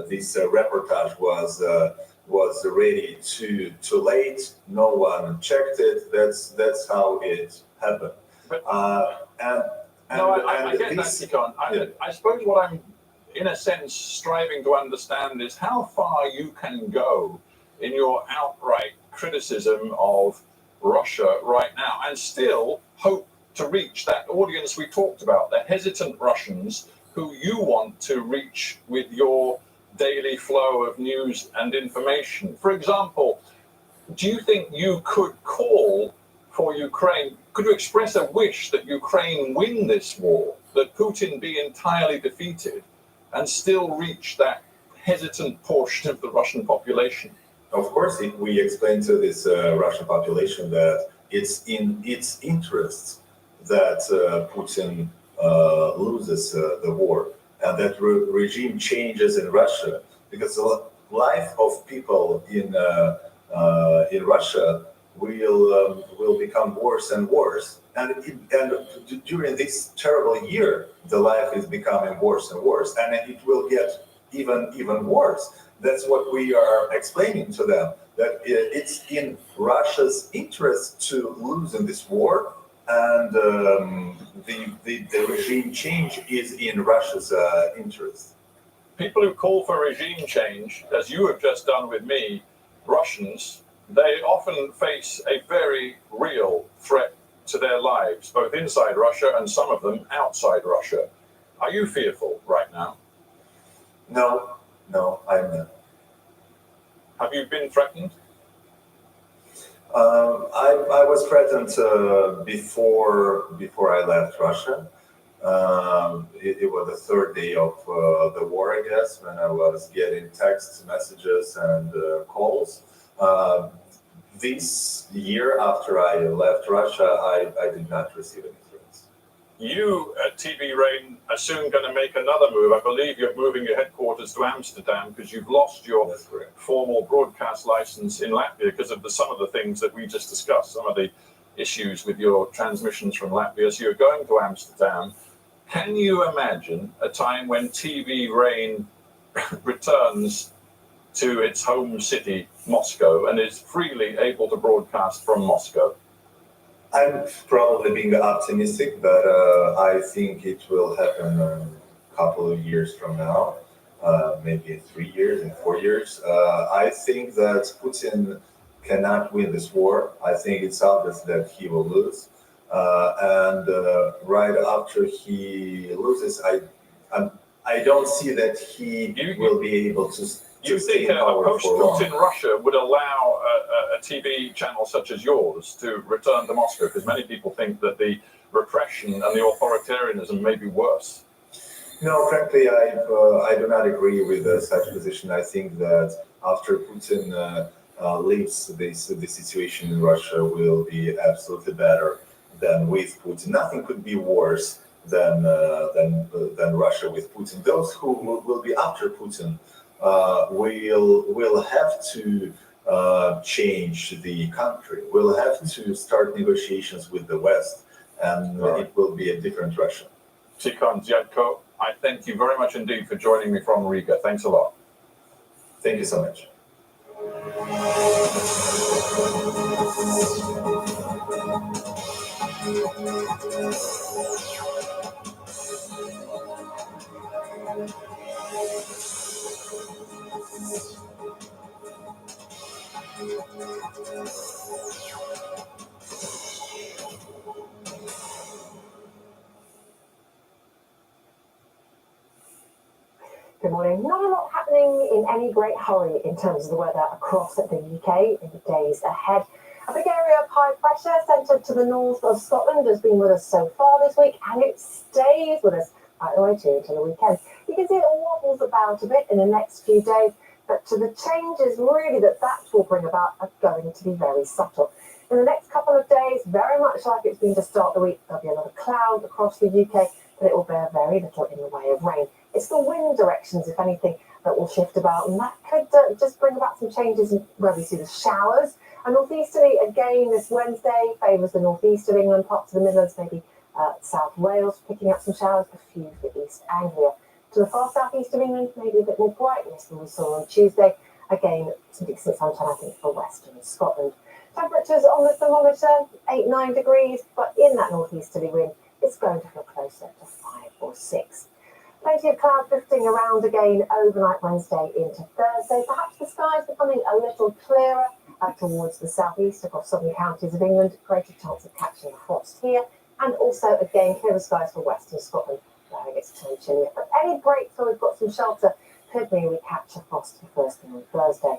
This reportage was ready too late. No one checked it. That's how it happened. I get that, Tikhon. I suppose what I'm, in a sense, striving to understand is how far you can go in your outright criticism of Russia right now and still hope to reach that audience we talked about, the hesitant Russians who you want to reach with your daily flow of news and information. For example, do you think you could call for Ukraine, could you express a wish that Ukraine win this war, that Putin be entirely defeated and still reach that hesitant portion of the Russian population? Of course, we explain to this Russian population that it's in its interests that Putin loses the war and that regime changes in Russia, because the life of people in Russia will become worse and worse. And during this terrible year, the life is becoming worse and worse, and it will get even worse. That's what we are explaining to them, that it's in Russia's interest to lose in this war, and the regime change is in Russia's interest. People who call for regime change, as you have just done with me, Russians, they often face a very real threat to their lives, both inside Russia and some of them outside Russia. Are you fearful right now? No, I'm not. Have you been threatened? I was threatened before I left Russia. It was the third day of the war, I guess, when I was getting text messages and calls. This year, after I left Russia, I did not receive any threats. You at TV Rain are soon going to make another move. I believe you're moving your headquarters to Amsterdam because you've lost your formal broadcast license in Latvia because of some of the things that we just discussed, some of the issues with your transmissions from Latvia. So you're going to Amsterdam. Can you imagine a time when TV Rain returns to its home city, Moscow, and is freely able to broadcast from Moscow? I'm probably being optimistic, but I think it will happen a couple of years from now, maybe 3 years and 4 years. I think that Putin cannot win this war. I think it's obvious that he will lose. And right after he loses, I don't see that he will be able to. You think a post-Putin Russia would allow a TV channel such as yours to return to Moscow? Because many people think that the repression and the authoritarianism may be worse. No, frankly, I do not agree with such a position. I think that after Putin leaves, the situation in Russia will be absolutely better than with Putin. Nothing could be worse than Russia with Putin. Those who will be after Putin will have to change the country. We'll have to start negotiations with the West, and it will be a different Russia. Tikhon Dziadko, I thank you very much indeed for joining me from Riga. Thanks a lot. Thank you so much. Good morning. Not a lot happening in any great hurry in terms of the weather across the UK in the days ahead. A big area of high pressure centred to the north of Scotland has been with us so far this week, and it stays with us right the way to until the weekend. You can see it wobbles about a bit in the next few days, but to the changes really that will bring about are going to be very subtle. In the next couple of days, very much like it's been to start the week, there'll be a lot of cloud across the UK, but it will bear very little in the way of rain. It's the wind directions, if anything, that will shift about, and that could just bring about some changes in where we see the showers. And northeasterly again this Wednesday favours the northeast of England, parts of the Midlands, maybe South Wales, picking up some showers, a few for East Anglia. To the far southeast of England, maybe a bit more brightness than we saw on Tuesday. Again, some decent sunshine, I think, for western Scotland. Temperatures on the thermometer, 8-9 degrees, but in that northeasterly wind, it's going to feel closer to 5 or 6. Plenty of cloud drifting around again overnight Wednesday into Thursday. Perhaps the skies becoming a little clearer towards the southeast across southern counties of England. Greater chance of catching a frost here. And also, again, clearer skies for western Scotland, where it gets turned chillier. But any breaks where we've got some shelter could mean we catch a frost the first thing on Thursday.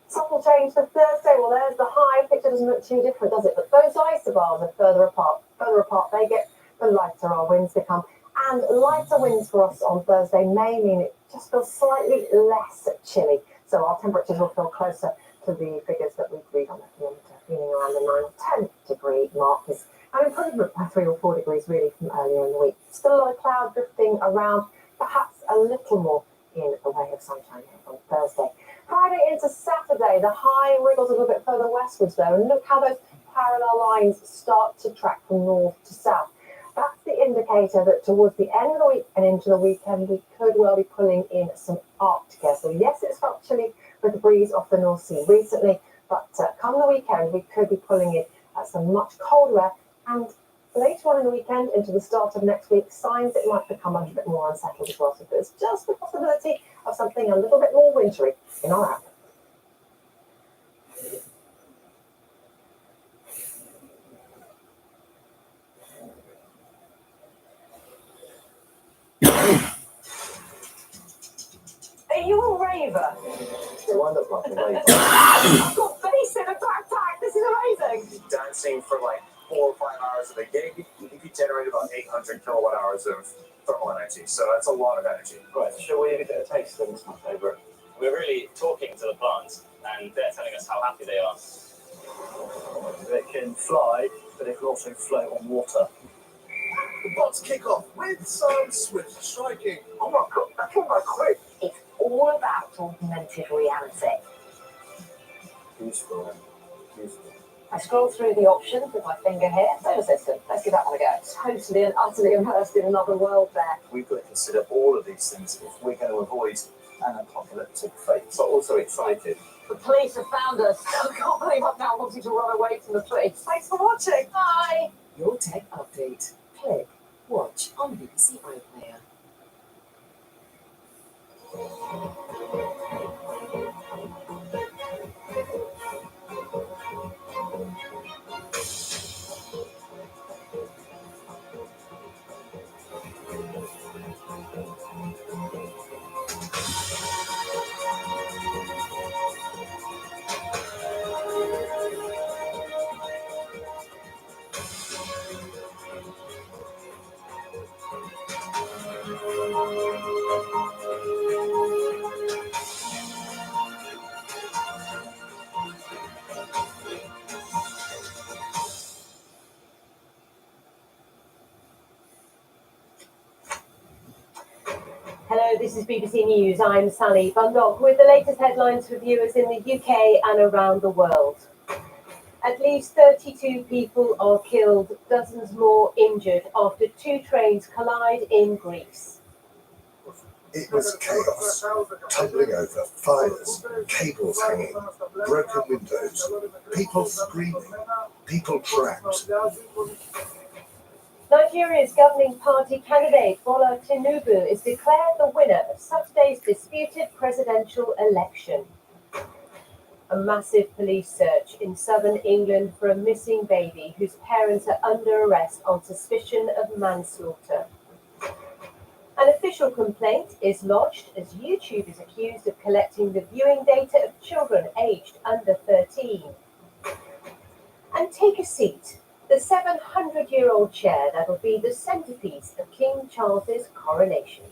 Subtle change for Thursday. Well, there's the high. Picture doesn't look too different, does it? But those isobars are further apart. Further apart they get, the lighter our winds become. And lighter winds for us on Thursday may mean it just feels slightly less chilly. So our temperatures will feel closer to the figures that we read on the thermometer, feeling around the 9 or 10 degree mark. Is an improvement by 3 or 4 degrees really from earlier in the week. Still a lot of cloud drifting around, perhaps a little more in the way of sunshine here on Thursday. Friday into Saturday, the high wriggles a little bit further westwards though, and look how those parallel lines start to track from north to south. That's the indicator that towards the end of the week and into the weekend, we could well be pulling in some Arctic air. So yes, it's felt chilly with the breeze off the North Sea recently, but come the weekend, we could be pulling in some much colder air. And later on in the weekend, into the start of next week, signs it might become a little bit more unsettled as well. So there's just the possibility of something a little bit more wintry in our outlook. Are you a raver? They wind up like a raver. I've got bass in a backpack. This is amazing. Dancing for like 4 or 5 hours of a gig, you could generate about 800 kilowatt hours of thermal energy. So that's a lot of energy. Right, shall we give it a taste then? It's my favourite. We're really talking to the plants, and they're telling us how happy they are. They can fly, but they can also float on water. The bots kick off with some swift striking. Oh my God, that's all my quick. It's all about augmented reality. Useful. Useful. I scroll through the options with my finger here. Same assistant. Let's give that one a go. Totally and utterly immersed in another world there. We've got to consider all of these things if we're going to avoid an apocalyptic fate, but also excited. The police have found us. I can't believe I'm now wanting to run away from the police. Thanks for watching. Bye. Your tech update. Click Watch on BBC iPlayer. Hello, this is BBC News. I'm Sally Bundock with the latest headlines for viewers in the UK and around the world. At least 32 people are killed, dozens more injured after 2 trains collide in Greece. It was chaos, tumbling over, fires, cables hanging, broken windows, people screaming, people trapped. Nigeria's governing party candidate Bola Tinubu is declared the winner of Saturday's disputed presidential election. A massive police search in southern England for a missing baby whose parents are under arrest on suspicion of manslaughter. An official complaint is lodged as YouTube is accused of collecting the viewing data of children aged under 13. And take a seat. The 700-year-old chair that will be the centerpiece of King Charles's coronation.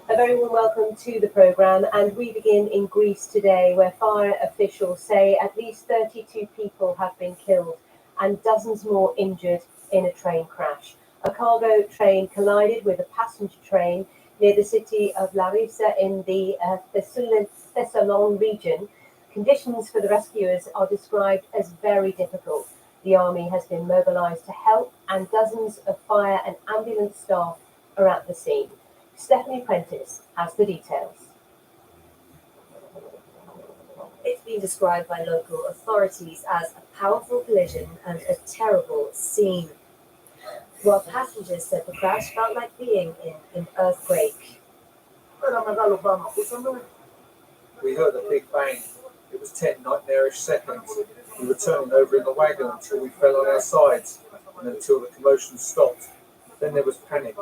A very warm welcome to the programme, and we begin in Greece today, where fire officials say at least 32 people have been killed and dozens more injured in a train crash. A cargo train collided with a passenger train near the city of Larissa in the Thessalon region. Conditions for the rescuers are described as very difficult. The army has been mobilised to help, and dozens of fire and ambulance staff are at the scene. Stephanie Prentice has the details. It's been described by local authorities as a powerful collision and a terrible scene, while passengers said the crash felt like being in an earthquake. We heard a big bang. It was 10 nightmarish seconds. We were turning over in the wagon until we fell on our sides, and until the commotion stopped. Then there was panic.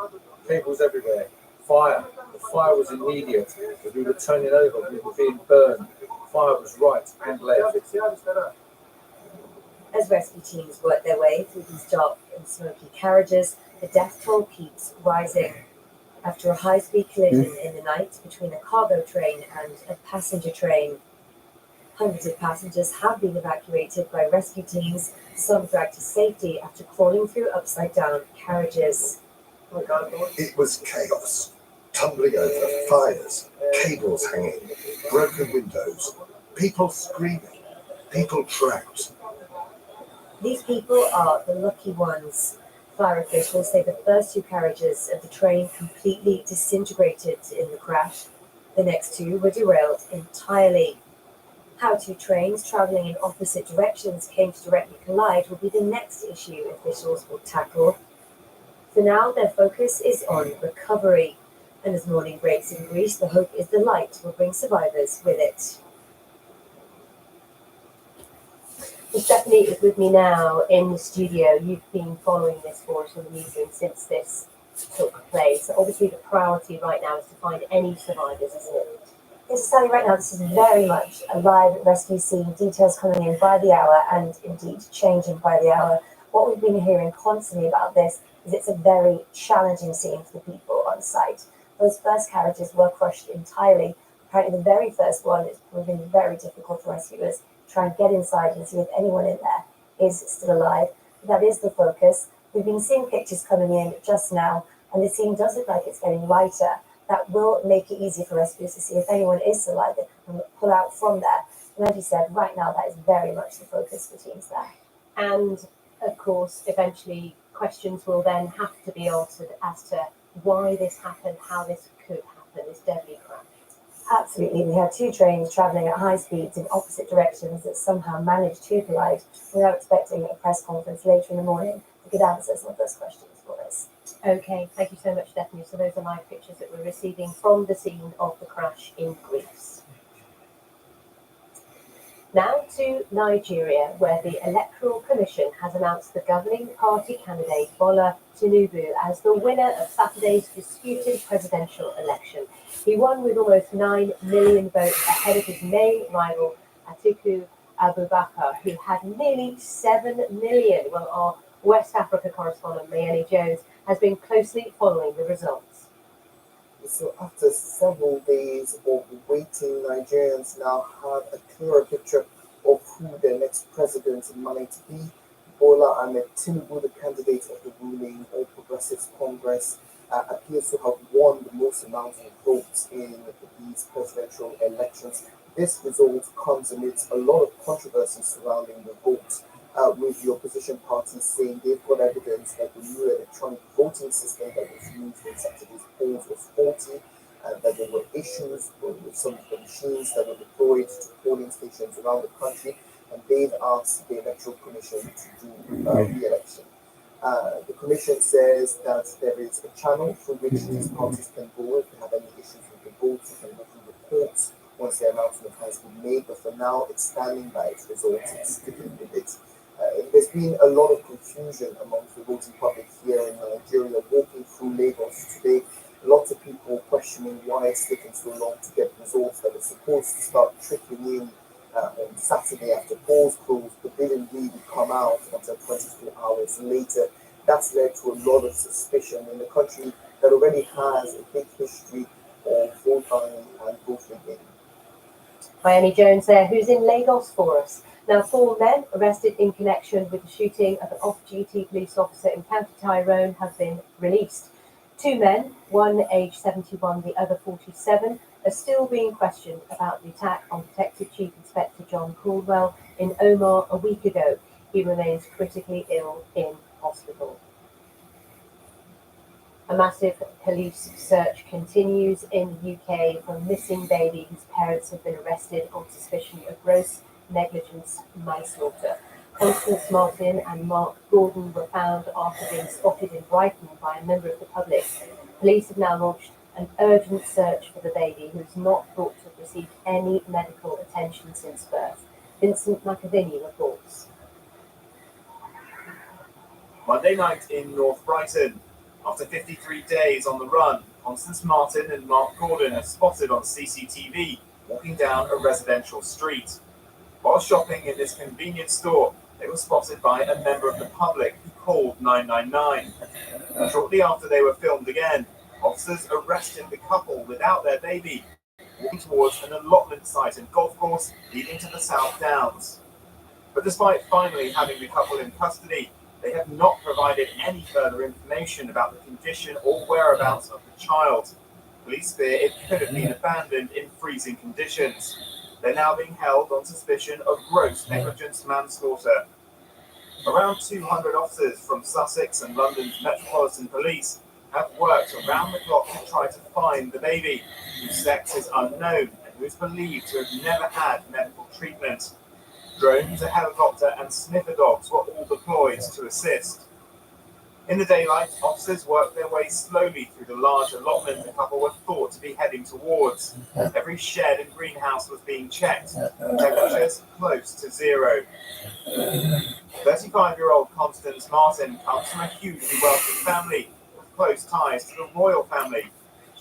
Cables everywhere. Fire. The fire was immediate. As we were turning over, we were being burned. Fire was right and left. As rescue teams work their way through these dark and smoky carriages, the death toll keeps rising. After a high-speed collision in the night between a cargo train and a passenger train, hundreds of passengers have been evacuated by rescue teams, some dragged to safety after crawling through upside-down carriages. It was chaos, tumbling over, fires, cables hanging, broken windows, people screaming, people trapped. These people are the lucky ones. Fire officials say the first two carriages of the train completely disintegrated in the crash. The next two were derailed entirely. How two trains travelling in opposite directions came to directly collide will be the next issue officials will tackle. For now, their focus is on recovery. And as morning breaks in Greece, the hope is the light will bring survivors with it. Well, Stephanie is with me now in the studio. You've been following this for us on the newsroom since this took place. Obviously, the priority right now is to find any survivors, isn't it? Yes, Sally, right now this is very much a live rescue scene, details coming in by the hour and indeed changing by the hour. What we've been hearing constantly about this is it's a very challenging scene for the people on site. Those first carriages were crushed entirely. Apparently the very first one is proving very difficult for rescuers to try and get inside and see if anyone in there is still alive. That is the focus. We've been seeing pictures coming in just now, and the scene does look like it's getting lighter. That will make it easier for rescuers to see if anyone is still alive and pull out from there. And as you said, right now that is very much the focus for teams there. And of course, eventually questions will then have to be answered as to why this happened, how this could happen, this deadly crash. Absolutely. We had two trains travelling at high speeds in opposite directions that somehow managed to collide. We are expecting a press conference later in the morning to get answers on those questions for us. Okay, thank you so much, Stephanie. So those are live pictures that we're receiving from the scene of the crash in Greece. Now to Nigeria, where the Electoral Commission has announced the governing party candidate Bola Tinubu as the winner of Saturday's disputed presidential election. He won with almost 9 million votes ahead of his main rival, Atiku Abubakar, who had nearly 7 million. Well, our West Africa correspondent, Mayeni Jones, has been closely following the results. So after several days of waiting, Nigerians now have a clearer picture of who their next president might be. Bola Ahmed Tinubu, the candidate of the ruling All Progressives Congress, appears to have won the most amount of votes in these presidential elections. This result comes amidst a lot of controversy surrounding the vote, with the opposition parties saying they've got evidence that the new electronic voting system that was used in Saturday's polls was faulty, and that there were issues with some of the machines that were deployed to polling stations around the country, and they've asked the Electoral Commission to do re-election. The Commission says that there is a channel through which these parties can go if they have any issues with the votes. They can go through the courts once the announcement has been made, but for now it's standing by its results, it's sticking with it. There's been a lot of confusion amongst the voting public here in Nigeria. Walking through Lagos today, lots of people questioning why it's taking so long to get results that were supposed to start trickling in on Saturday after polls closed, but didn't really come out until 24 hours later. That's led to a lot of suspicion in a country that already has a big history of vote buying and vote rigging. Miami Jones there, who's in Lagos for us. Now, 4 men arrested in connection with the shooting of an off-duty police officer in County Tyrone have been released. 2 men, one aged 71, the other 47, are still being questioned about the attack on Detective Chief Inspector John Caldwell in Omar a week ago. He remains critically ill in hospital. A massive police search continues in the UK for a missing baby whose parents have been arrested on suspicion of gross negligence manslaughter. Constance Martin and Mark Gordon were found after being spotted in Brighton by a member of the public. Police have now launched an urgent search for the baby, who is not thought to have received any medical attention since birth. Vincent McAviney reports. Monday night in North Brighton. After 53 days on the run, Constance Martin and Mark Gordon are spotted on CCTV walking down a residential street. While shopping in this convenience store, they were spotted by a member of the public who called 999. Shortly after they were filmed again, officers arrested the couple without their baby, walking towards an allotment site and golf course leading to the South Downs. But despite finally having the couple in custody, they have not provided any further information about the condition or whereabouts of the child. Police fear it could have been abandoned in freezing conditions. They're now being held on suspicion of gross negligence manslaughter. Around 200 officers from Sussex and London's Metropolitan Police have worked around the clock to try to find the baby, whose sex is unknown and who is believed to have never had medical treatment. Drones, a helicopter and sniffer dogs were all deployed to assist. In the daylight, officers worked their way slowly through the large allotment the couple were thought to be heading towards. Every shed and greenhouse was being checked, temperatures close to zero. 35-year-old Constance Martin comes from a hugely wealthy family with close ties to the royal family.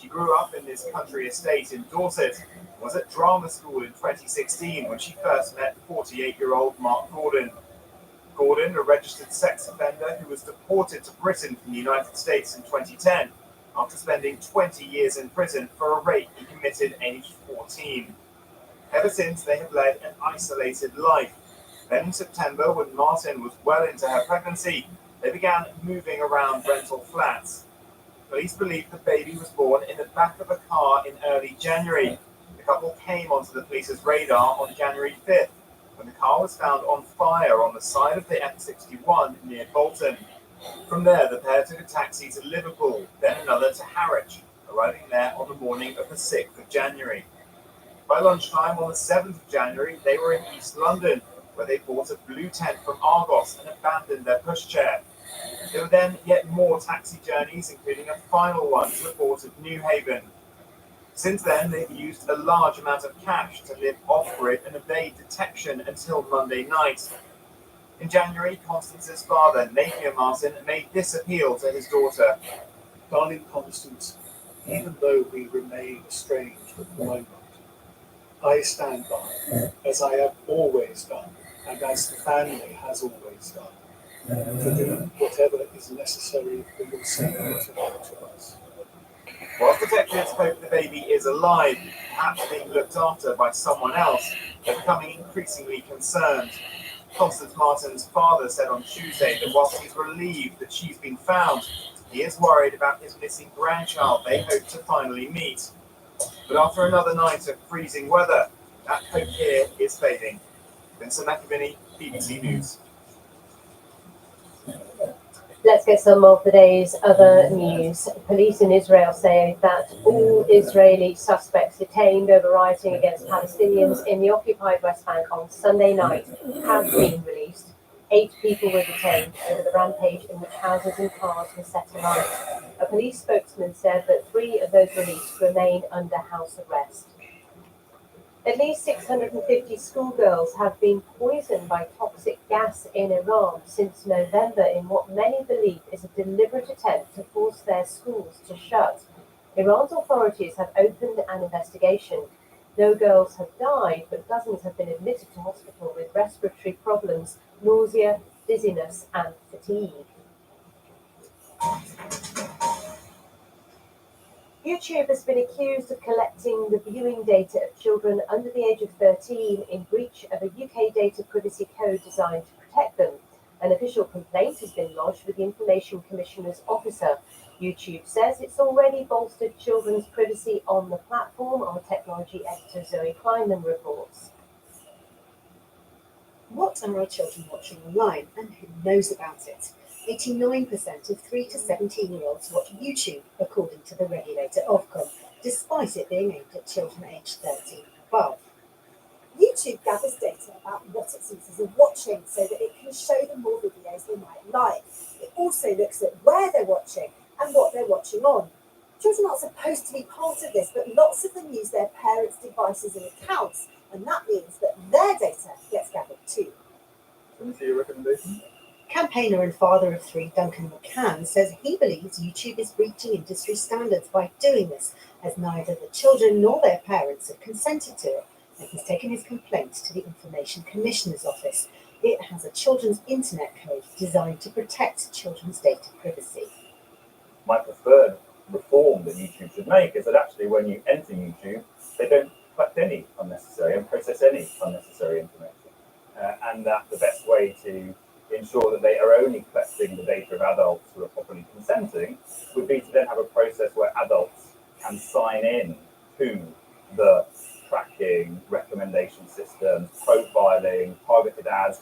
She grew up in this country estate in Dorset and was at drama school in 2016 when she first met 48-year-old Mark Gordon. Gordon, a registered sex offender who was deported to Britain from the United States in 2010 after spending 20 years in prison for a rape he committed aged 14. Ever since, they have led an isolated life. Then in September, when Martin was well into her pregnancy, they began moving around rental flats. Police believe the baby was born in the back of a car in early January. The couple came onto the police's radar on January 5th, when the car was found on fire on the side of the M61 near Bolton. From there, the pair took a taxi to Liverpool, then another to Harwich, arriving there on the morning of the 6th of January. By lunchtime on the 7th of January, they were in East London, where they bought a blue tent from Argos and abandoned their pushchair. There were then yet more taxi journeys, including a final one to the port of Newhaven. Since then, they've used a large amount of cash to live off-grid and evade detection until Monday night. In January, Constance's father, Napier Martin, made this appeal to his daughter. Darling Constance, even though we remain estranged at the moment, I stand by, as I have always done, and as the family has always done, to do whatever is necessary for your safety to us. Whilst detectives hope the baby is alive, perhaps being looked after by someone else, they're becoming increasingly concerned. Constance Martin's father said on Tuesday that whilst he's relieved that she's been found, He is worried about his missing grandchild they hope to finally meet. But after another night of freezing weather, that hope here is fading. Vincent McAviney, BBC News. Let's get some of the day's other news. Police in Israel say that all Israeli suspects detained over rioting against Palestinians in the occupied West Bank on Sunday night have been released. 8 people were detained over the rampage in which houses and cars were set alight. A police spokesman said that 3 of those released remain under house arrest. At least 650 schoolgirls have been poisoned by toxic gas in Iran since November in what many believe is a deliberate attempt to force their schools to shut. Iran's authorities have opened an investigation. No girls have died, but dozens have been admitted to hospital with respiratory problems, nausea, dizziness, and fatigue. YouTube has been accused of collecting the viewing data of children under the age of 13 in breach of a UK data privacy code designed to protect them. An official complaint has been lodged with the Information Commissioner's Officer. YouTube says it's already bolstered children's privacy on the platform, our technology editor Zoe Kleinman reports. What are our children watching online, and who knows about it? 89% of 3 to 17-year-olds watch YouTube, according to the regulator Ofcom, despite it being aimed at children aged 13 and above. YouTube gathers data about what its users are watching so that it can show them more videos they might like. It also looks at where they're watching and what they're watching on. Children aren't supposed to be part of this, but lots of them use their parents' devices and accounts, and that means that their data gets gathered too. Can we see your recommendation? Campaigner and father of 3, Duncan McCann, says he believes YouTube is breaching industry standards by doing this, as neither the children nor their parents have consented to it, and he's taken his complaint to the Information Commissioner's Office. It has a children's internet code designed to protect children's data privacy. My preferred reform that YouTube should make is that actually when you enter YouTube, they don't collect any unnecessary and process any unnecessary information. And that the best way to ensure that they are only collecting the data of adults who are properly consenting would be to then have a process where adults can sign in to the tracking, recommendation systems, profiling, targeted ads.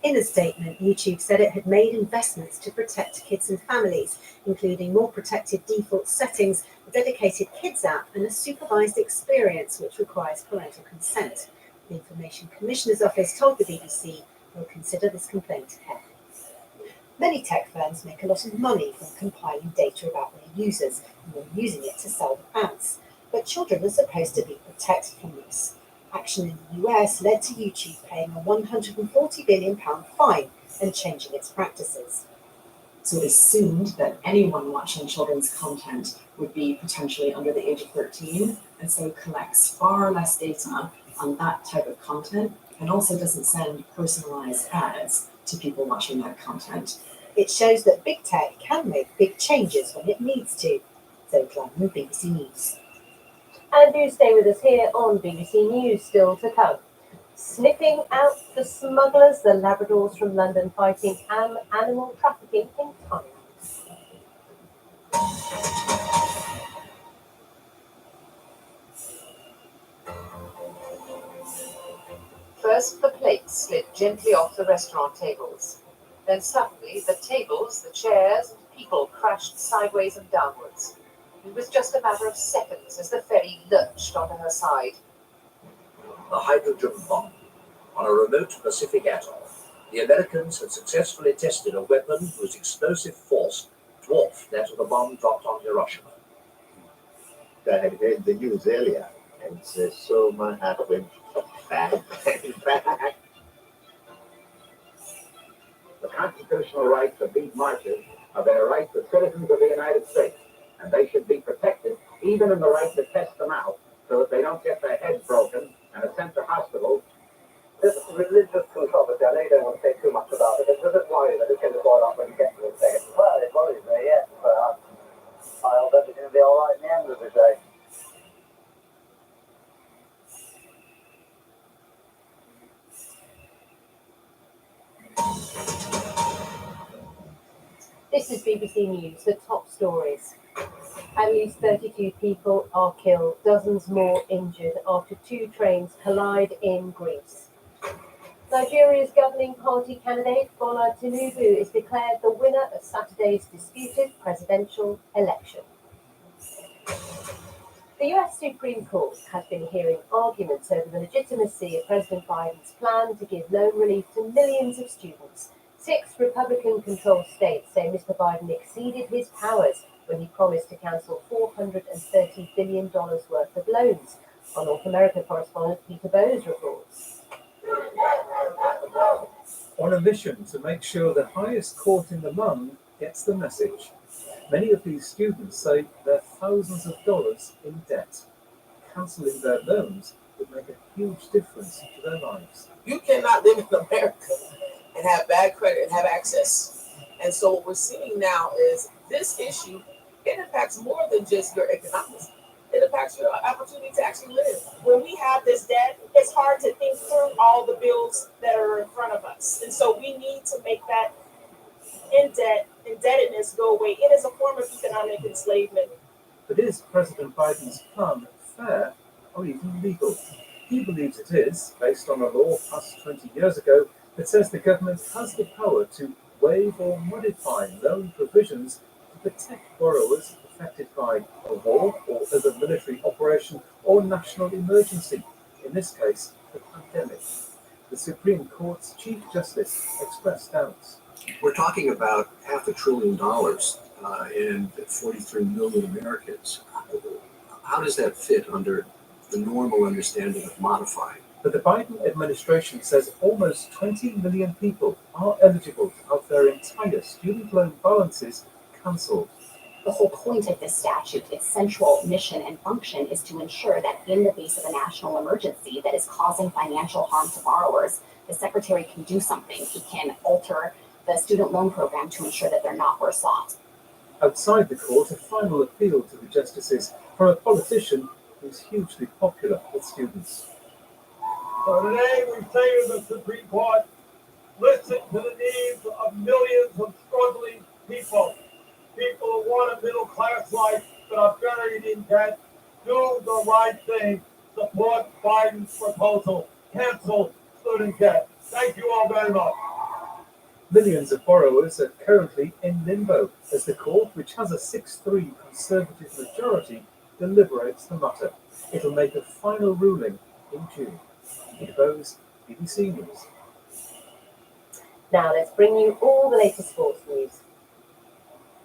In a statement, YouTube said it had made investments to protect kids and families, including more protected default settings, a dedicated kids app, and a supervised experience which requires parental consent. The Information Commissioner's Office told the BBC will consider this complaint carefully. Many tech firms make a lot of money from compiling data about their users and then using it to sell ads, but children are supposed to be protected from this. Action in the US led to YouTube paying a £140 billion fine and changing its practices. So it assumed that anyone watching children's content would be potentially under the age of 13, and so collects far less data on that type of content, and also doesn't send personalized ads to people watching that content. It shows that big tech can make big changes when it needs to. Zoe Kleinman, BBC News. And do stay with us here on BBC News, still to come. Sniffing out the smugglers, the Labradors from London fighting animal trafficking in Thailand. First, the plates slid gently off the restaurant tables. Then suddenly, the tables, the chairs, and people crashed sideways and downwards. It was just a matter of seconds as the ferry lurched onto her side. The hydrogen bomb. On a remote Pacific atoll, the Americans had successfully tested a weapon whose explosive force dwarfed that of the bomb dropped on Hiroshima. I had heard the news earlier, and so my heart went back and back. The constitutional rights of these marchers are their rights as citizens of the United States, and they should be protected, even in the right to test them out, so that they don't get their heads broken and are sent to hospitals. This religious controversy, I know you don't want to say too much about it, but does it worry that it's going to boil up when you get to the second? Well, it worries me, yes, but I hope everything's going to be all right in the end of the day. This is BBC News, the top stories. At least 32 people are killed, dozens more injured after two trains collide in Greece. Nigeria's governing party candidate Bola Tinubu is declared the winner of Saturday's disputed presidential election. The US Supreme Court has been hearing arguments over the legitimacy of President Biden's plan to give loan relief to millions of students. 6 Republican-controlled states say Mr. Biden exceeded his powers when he promised to cancel $430 billion worth of loans. Our North America correspondent Peter Bowes reports. On a mission to make sure the highest court in the land gets the message. Many of these students say they're thousands of dollars in debt. Cancelling their loans would make a huge difference to their lives. You cannot live in America and have bad credit and have access. And so what we're seeing now is this issue, it impacts more than just your economics. It impacts your opportunity to actually live. When we have this debt, it's hard to think through all the bills that are in front of us. And so we need to make that indebtedness go away. It is a form of economic enslavement. But is President Biden's plan fair or even legal? He believes it is, based on a law passed 20 years ago that says the government has the power to waive or modify loan provisions to protect borrowers affected by a war or other military operation or national emergency, in this case, the pandemic. The Supreme Court's Chief Justice expressed doubts. We're talking about $500 billion and 43 million Americans. How does that fit under the normal understanding of modifying? But the Biden administration says almost 20 million people are eligible to have their entire student loan balances cancelled. The whole point of this statute, its central mission and function, is to ensure that in the face of a national emergency that is causing financial harm to borrowers, the Secretary can do something. He can alter the student loan program to ensure that they're not worse off. Outside the court, a final appeal to the justices from a politician who's hugely popular with students. So today we say to the Supreme Court, listen to the needs of millions of struggling people. People who want a middle-class life but are buried in debt. Do the right thing. Support Biden's proposal. Cancel student debt. Thank you all very much. Millions of borrowers are currently in limbo as the court, which has a 6-3 Conservative majority, deliberates the matter. It'll make a final ruling in June. Peter Bowes, BBC News. Now let's bring you all the latest sports news.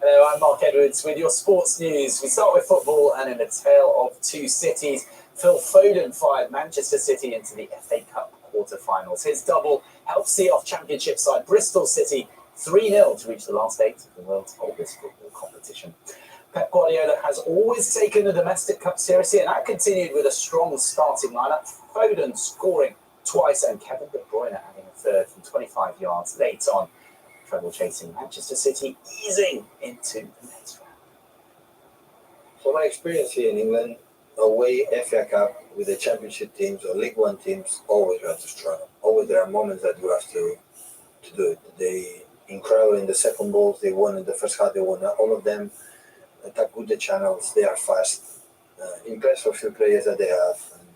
Hello, I'm Mark Edwards with your sports news. We start with football and in a tale of two cities. Phil Foden fired Manchester City into the FA Cup quarter-finals. His double helped see off Championship side Bristol City 3-0 to reach the last 8 of the world's oldest football competition. Pep Guardiola has always taken the domestic cup seriously, and that continued with a strong starting lineup. Foden scoring twice and Kevin De Bruyne adding a third from 25 yards late on. Treble chasing Manchester City easing into the next round. From my experience here in England, away FA Cup with the Championship teams or League One teams, always you have to struggle. Always there are moments that you have to do it. They incredible in the second balls, they won in the first half, they won all of them. Attack good the channels, they are fast. Impressed with few players that they have. And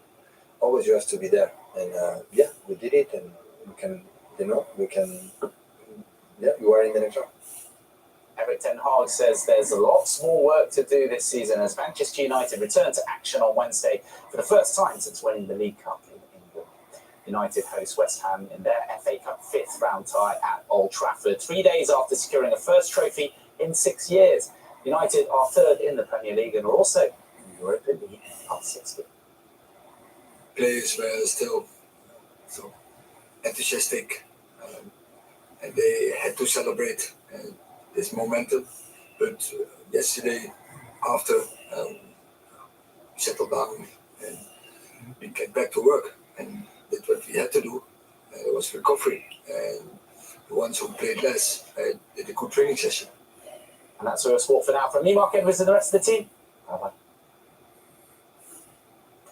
always you have to be there. And yeah, we did it, and you are in the next round. Erik ten Hag says there's lots more work to do this season as Manchester United return to action on Wednesday for the first time since winning the League Cup in England. United host West Ham in their FA Cup 5th round tie at Old Trafford, 3 days after securing a first trophy in 6 years. United are third in the Premier League and are also in the Europa League last 60. Players were still so enthusiastic, and they had to celebrate this momentum. But yesterday, after we settled down and we get back to work, and did what we had to do. It was recovery, and the ones who played less did a good training session. And that's all sport for now. From me, Mark Edwards, and the rest of the team. Bye-bye.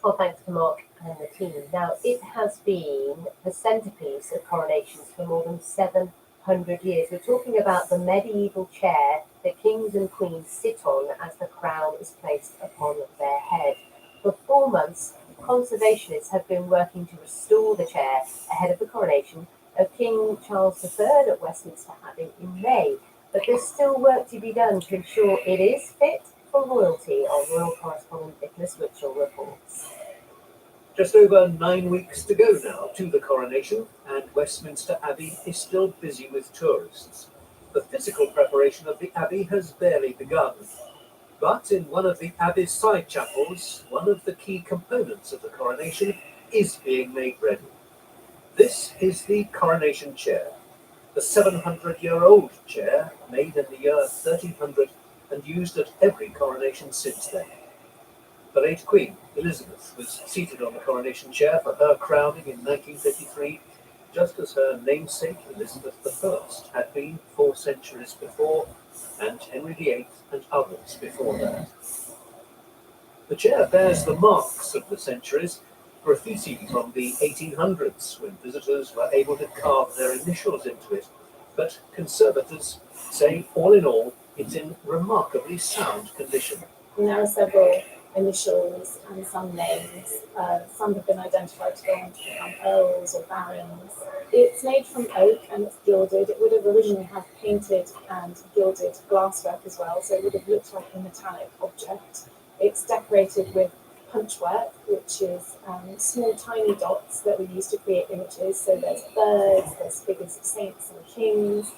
Well, thanks to Mark and the team. Now, it has been the centrepiece of coronations for more than 700 100 years. We're talking about the medieval chair that kings and queens sit on as the crown is placed upon their head. For 4 months, conservationists have been working to restore the chair ahead of the coronation of King Charles III at Westminster Abbey in May. But there's still work to be done to ensure it is fit for royalty. Our royal correspondent Nicholas Witchell reports. Just over 9 weeks to go now to the coronation, and Westminster Abbey is still busy with tourists. The physical preparation of the Abbey has barely begun. But in one of the Abbey's side chapels, one of the key components of the coronation is being made ready. This is the coronation chair, the 700-year-old chair made in the year 1300 and used at every coronation since then. The late Queen Elizabeth was seated on the coronation chair for her crowning in 1953, just as her namesake Elizabeth I had been 4 centuries before, and Henry VIII and others before that. The chair bears the marks of the centuries, graffiti from the 1800s when visitors were able to carve their initials into it, but conservators say all in all it's in remarkably sound condition. And there are several initials and some names. Some have been identified to go on to become earls or barons. It's made from oak and it's gilded. It would have originally had painted and gilded glasswork as well, so it would have looked like a metallic object. It's decorated with punchwork, which is small tiny dots that we use to create images. So there's birds, there's figures of saints and kings,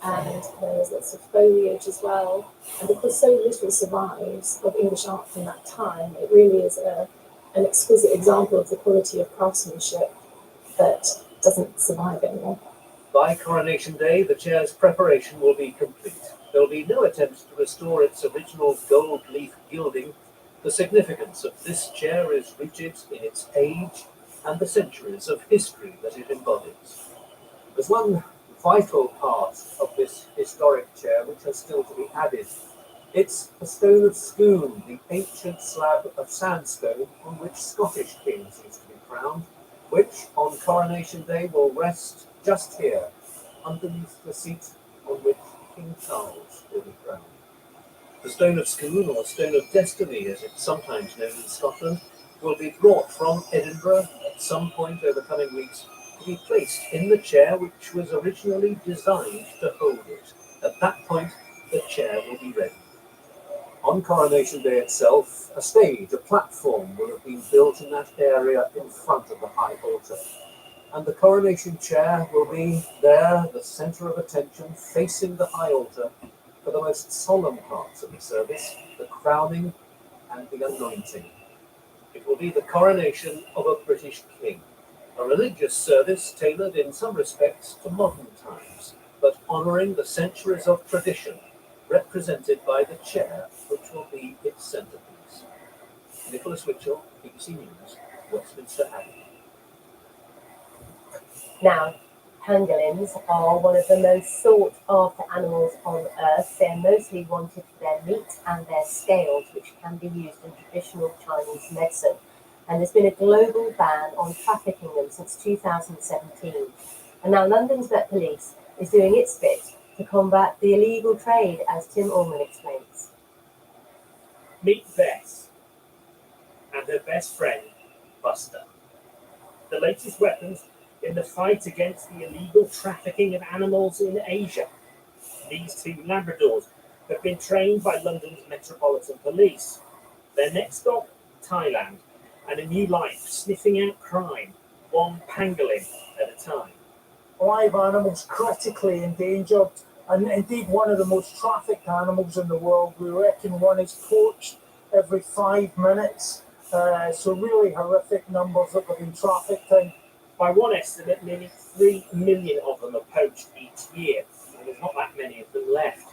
and there's lots of foliage as well. And because so little survives of English art from that time, it really is an exquisite example of the quality of craftsmanship that doesn't survive anymore. By coronation day, the chair's preparation will be complete. There will be no attempt to restore its original gold leaf gilding. The significance of this chair is rooted in its age and the centuries of history that it embodies. There's one vital part of this historic chair which has still to be added. It's the Stone of Scone, the ancient slab of sandstone on which Scottish kings used to be crowned, which on coronation day will rest just here, underneath the seat on which King Charles will be crowned. The Stone of Scone, or Stone of Destiny as it's sometimes known in Scotland, will be brought from Edinburgh at some point over coming weeks to be placed in the chair which was originally designed to hold it. At that point, the chair will be ready. On coronation day itself, a stage, a platform will have been built in that area in front of the high altar. And the coronation chair will be there, the centre of attention, facing the high altar for the most solemn parts of the service, the crowning and the anointing. It will be the coronation of a British king, a religious service tailored in some respects to modern times, but honouring the centuries of tradition represented by the chair, which will be its centrepiece. Nicholas Witchell, BBC News, Westminster Abbey. Now, pangolins are one of the most sought after animals on Earth. They're mostly wanted for their meat and their scales, which can be used in traditional Chinese medicine. And there's been a global ban on trafficking them since 2017. And now London's Met Police is doing its bit to combat the illegal trade, as Tim Allman explains. Meet Bess and her best friend, Buster. The latest weapons in the fight against the illegal trafficking of animals in Asia. These 2 Labradors have been trained by London's Metropolitan Police. Their next stop, Thailand, and a new life sniffing out crime, one pangolin at a time. Live animals critically endangered, and indeed one of the most trafficked animals in the world. We reckon one is poached every 5 minutes. So really horrific numbers that have been trafficked in. By one estimate, nearly 3 million of them are poached each year, and there's not that many of them left.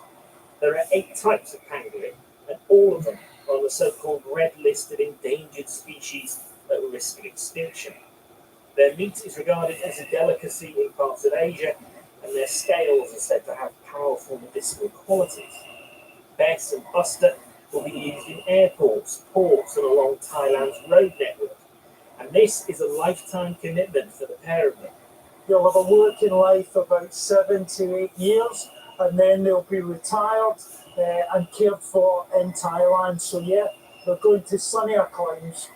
There are 8 types of pangolin, and all of them are on the so-called red list of endangered species at risk of extinction. Their meat is regarded as a delicacy in parts of Asia, and their scales are said to have powerful medicinal qualities. Bess and Buster will be used in airports, ports, and along Thailand's road network. And this is a lifetime commitment for the pair of them. They'll have a working life of about 7 to 8 years, and then they'll be retired and cared for in Thailand. So yeah, they're going to sunnier climes.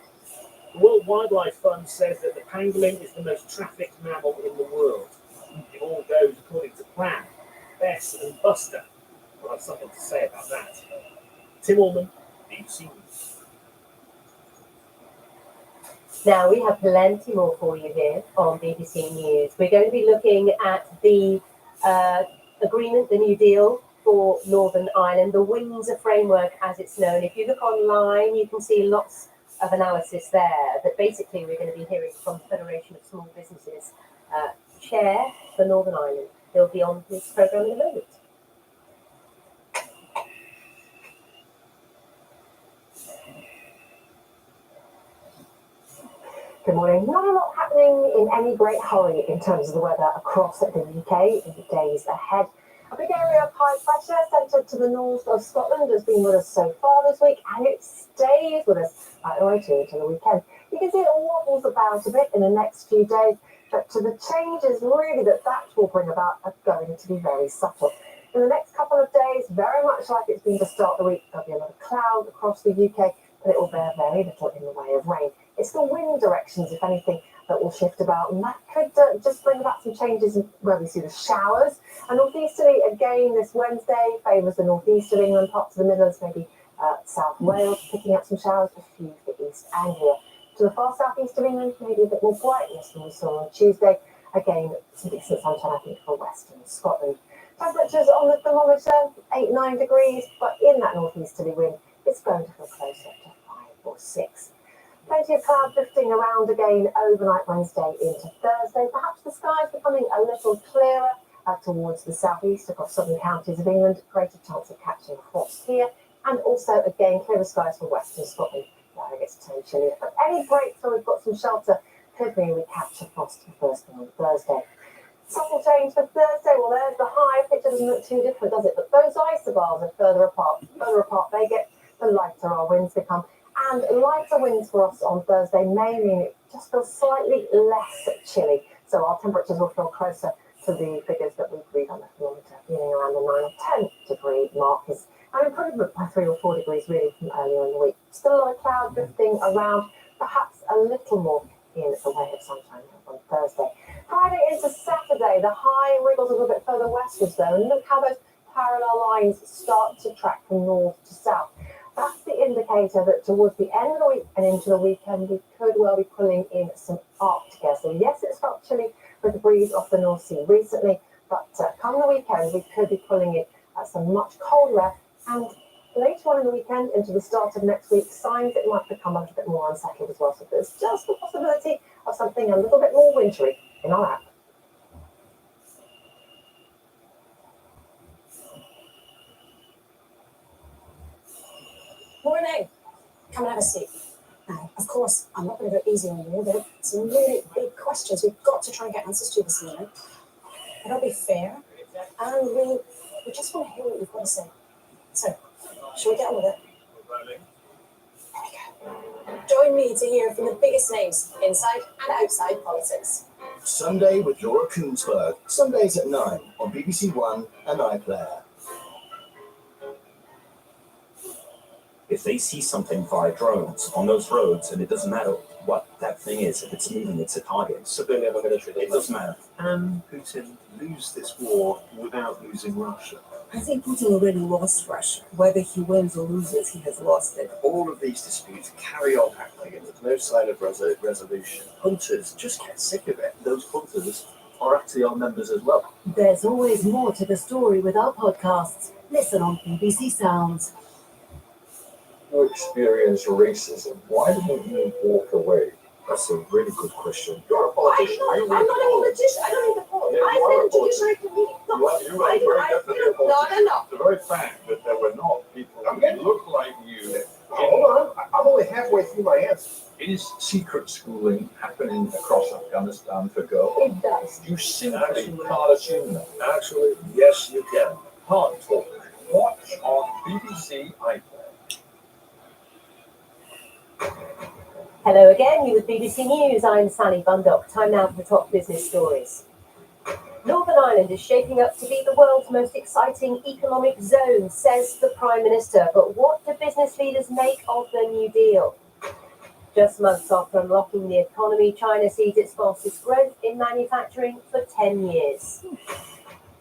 The World Wildlife Fund says that the pangolin is the most trafficked mammal in the world. It all goes according to plan. Bess and Buster will have something to say about that. Tim Allman, BBC News. Now, we have plenty more for you here on BBC News. We're going to be looking at the agreement, the New Deal for Northern Ireland, the Windsor Framework as it's known. If you look online, you can see lots of analysis there. But basically, we're going to be hearing from the Federation of Small Businesses chair for Northern Ireland. They'll be on this programme in a moment. Good morning. Not a lot happening in any great hurry in terms of the weather across the UK in the days ahead. A big area of high pressure centred to the north of Scotland has been with us so far this week, and it stays with us right through until the weekend. You can see it wobbles about a bit in the next few days, but to the changes really that will bring about are going to be very subtle. In the next couple of days, very much like it's been to start the week, there'll be a lot of cloud across the UK, but it will bear very little in the way of rain. It's the wind directions, if anything, that will shift about, and that could just bring about some changes in where we see the showers. And northeasterly again this Wednesday favours the northeast of England, parts of the Midlands, maybe South Wales, picking up some showers, a few for East Anglia. To the far southeast of England, maybe a bit more brightness than we saw on Tuesday. Again, some decent sunshine, I think, for western Scotland. Temperatures on the thermometer, 8-9 degrees, but in that northeasterly wind, it's going to feel closer to 5 or 6. Plenty of cloud drifting around again overnight Wednesday into Thursday. Perhaps the skies becoming a little clearer towards the southeast across southern counties of England. Greater chance of catching frost here. And also, again, clearer skies for western Scotland, where it gets turned chillier. But any breaks where we've got some shelter could mean we catch a frost first thing on Thursday. Subtle change for Thursday. Well, there's the high. Picture doesn't look too different, does it? But those isobars are further apart. The further apart they get, the lighter our winds become. And lighter winds for us on Thursday may mean it just feels slightly less chilly. So our temperatures will feel closer to the figures that we read on the thermometer, feeling around the 9 or 10 degree mark. Is an improvement by 3 or 4 degrees really from earlier in the week. Still a lot of cloud drifting around, perhaps a little more in the way of sunshine on Thursday. Friday into Saturday, the high wriggles a little bit further westwards though, and look how those parallel lines start to track from north to south. That's the indicator that towards the end of the week and into the weekend, we could well be pulling in some Arctic air. So yes, it's felt chilly with the breeze off the North Sea recently, but come the weekend, we could be pulling in some much colder air. And later on in the weekend, into the start of next week, signs it might become a little bit more unsettled as well. So there's just the possibility of something a little bit more wintry in our app. Morning. Come and have a seat. Now, of course, I'm not going to go easy on you. There are some really big questions we've got to try and get answers to this evening. It'll be fair, and we just want to hear what you've got to say. So, shall we get on with it? There we go. Join me to hear from the biggest names inside and outside politics. Sunday with Laura Koonsberg. Sundays at 9 on BBC One and iPlayer. If they see something via drones on those roads, and it doesn't matter what that thing is, if it's moving, it's a target. Civilian or military, it doesn't matter. Can Putin lose this war without losing Russia? I think Putin already lost Russia. Whether he wins or loses, he has lost it. All of these disputes carry on happening and there's no sign of resolution. Hunters just get sick of it. Those hunters are actually our members as well. There's always more to the story with our podcasts. Listen on BBC Sounds. You experience racism. Why didn't you walk away? That's a really good question. You're a politician. I'm not a politician. I don't need the vote. I said the judiciary committee. No. The very fact that there were not people who look like you. Hold on, I'm only halfway through my answer. Is secret schooling happening across Afghanistan for girls? It does. You simply can't assume that. Actually, yes, you can. Hard talk. Watch on BBC iPlayer. Hello again, you with BBC News. I'm Sally Bundock. Time now for the top business stories. Northern Ireland is shaping up to be the world's most exciting economic zone, says the Prime Minister. But what do business leaders make of the New Deal? Just months after unlocking the economy, China sees its fastest growth in manufacturing for 10 years.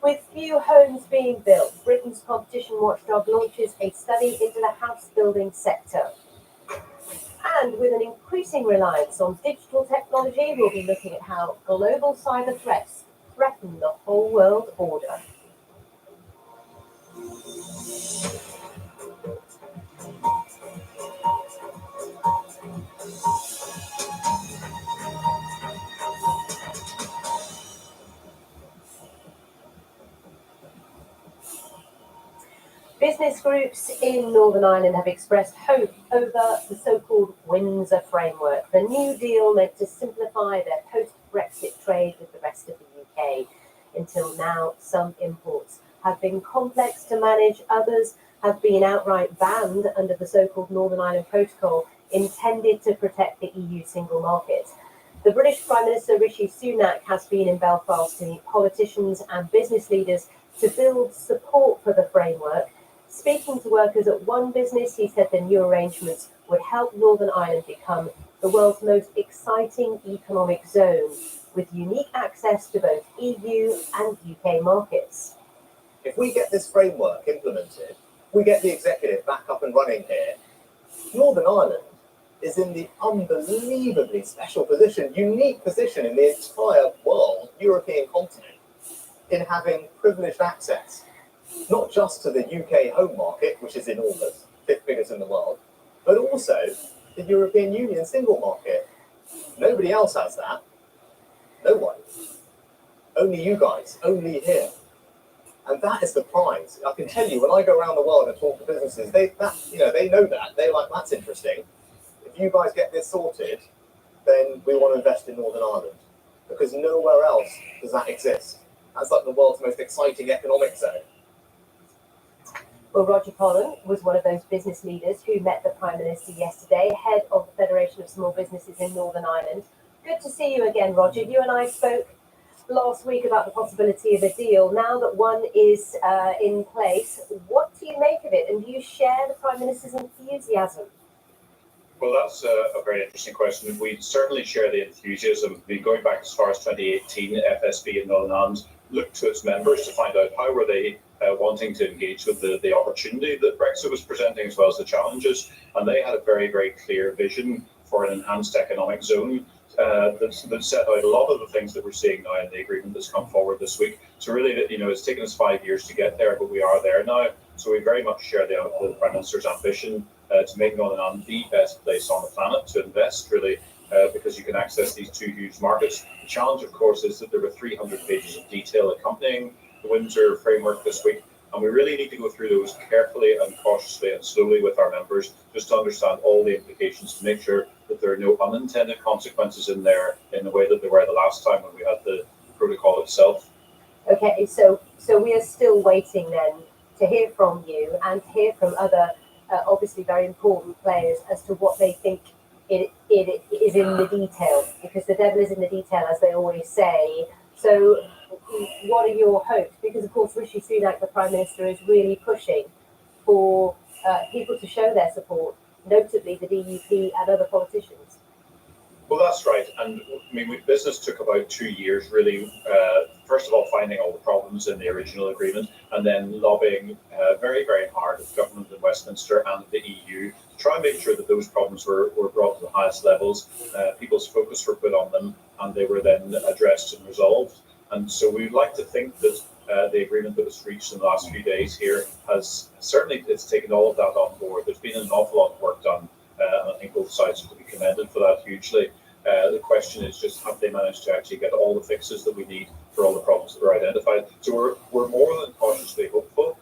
With few homes being built, Britain's competition watchdog launches a study into the house building sector. And with an increasing reliance on digital technology, we'll be looking at how global cyber threats threaten the whole world order. Business groups in Northern Ireland have expressed hope over the so-called Windsor Framework, the New Deal meant to simplify their post-Brexit trade with the rest of the UK. Until now, some imports have been complex to manage, others have been outright banned under the so-called Northern Ireland Protocol intended to protect the EU single market. The British Prime Minister Rishi Sunak has been in Belfast to meet politicians and business leaders to build support for the framework. Speaking to workers at one business, he said the new arrangements would help Northern Ireland become the world's most exciting economic zone, with unique access to both EU and UK markets. If we get this framework implemented, we get the executive back up and running here, Northern Ireland is in the unbelievably special position, unique position in the entire world, European continent, in having privileged access, not just to the UK home market, which is enormous, 5th biggest in the world, but also the European Union single market. Nobody else has that. No one. Only you guys, only here. And that is the prize. I can tell you, when I go around the world and talk to businesses, they know that. They're like, that's interesting. If you guys get this sorted, then we want to invest in Northern Ireland, because nowhere else does that exist. That's like the world's most exciting economic zone. Well, Roger Pollen was one of those business leaders who met the Prime Minister yesterday, head of the Federation of Small Businesses in Northern Ireland. Good to see you again, Roger. You and I spoke last week about the possibility of a deal. Now that one is in place, what do you make of it? And do you share the Prime Minister's enthusiasm? Well, that's a very interesting question. We certainly share the enthusiasm. I mean, going back as far as 2018, FSB in Northern Ireland looked to its members to find out how were they wanting to engage with the opportunity that Brexit was presenting, as well as the challenges. And they had a very, very clear vision for an enhanced economic zone that set out a lot of the things that we're seeing now in the agreement that's come forward this week. So really, it's taken us 5 years to get there, but we are there now. So we very much share the Prime Minister's ambition to make Northern Ireland the best place on the planet to invest, really, because you can access these two huge markets. The challenge, of course, is that there were 300 pages of detail accompanying the Windsor Framework this week, and we really need to go through those carefully and cautiously and slowly with our members, just to understand all the implications, to make sure that there are no unintended consequences in there in the way that there were the last time when we had the protocol itself. Okay, so we are still waiting then to hear from you and hear from other obviously very important players as to what they think it is in the detail, because the devil is in the detail, as they always say. So what are your hopes? Because, of course, Rishi Sunak, the Prime Minister, is really pushing for people to show their support, notably the DUP and other politicians. Well, that's right. And I mean, business took about 2 years, really, first of all, finding all the problems in the original agreement, and then lobbying very, very hard with government in Westminster and the EU to try and make sure that those problems were brought to the highest levels. People's focus were put on them, and they were then addressed and resolved. And so we'd like to think that the agreement that was reached in the last few days here has certainly taken all of that on board. There's been an awful lot of work done, and I think both sides are to be commended for that hugely. The question is just, have they managed to actually get all the fixes that we need for all the problems that were identified? So we're more than cautiously hopeful.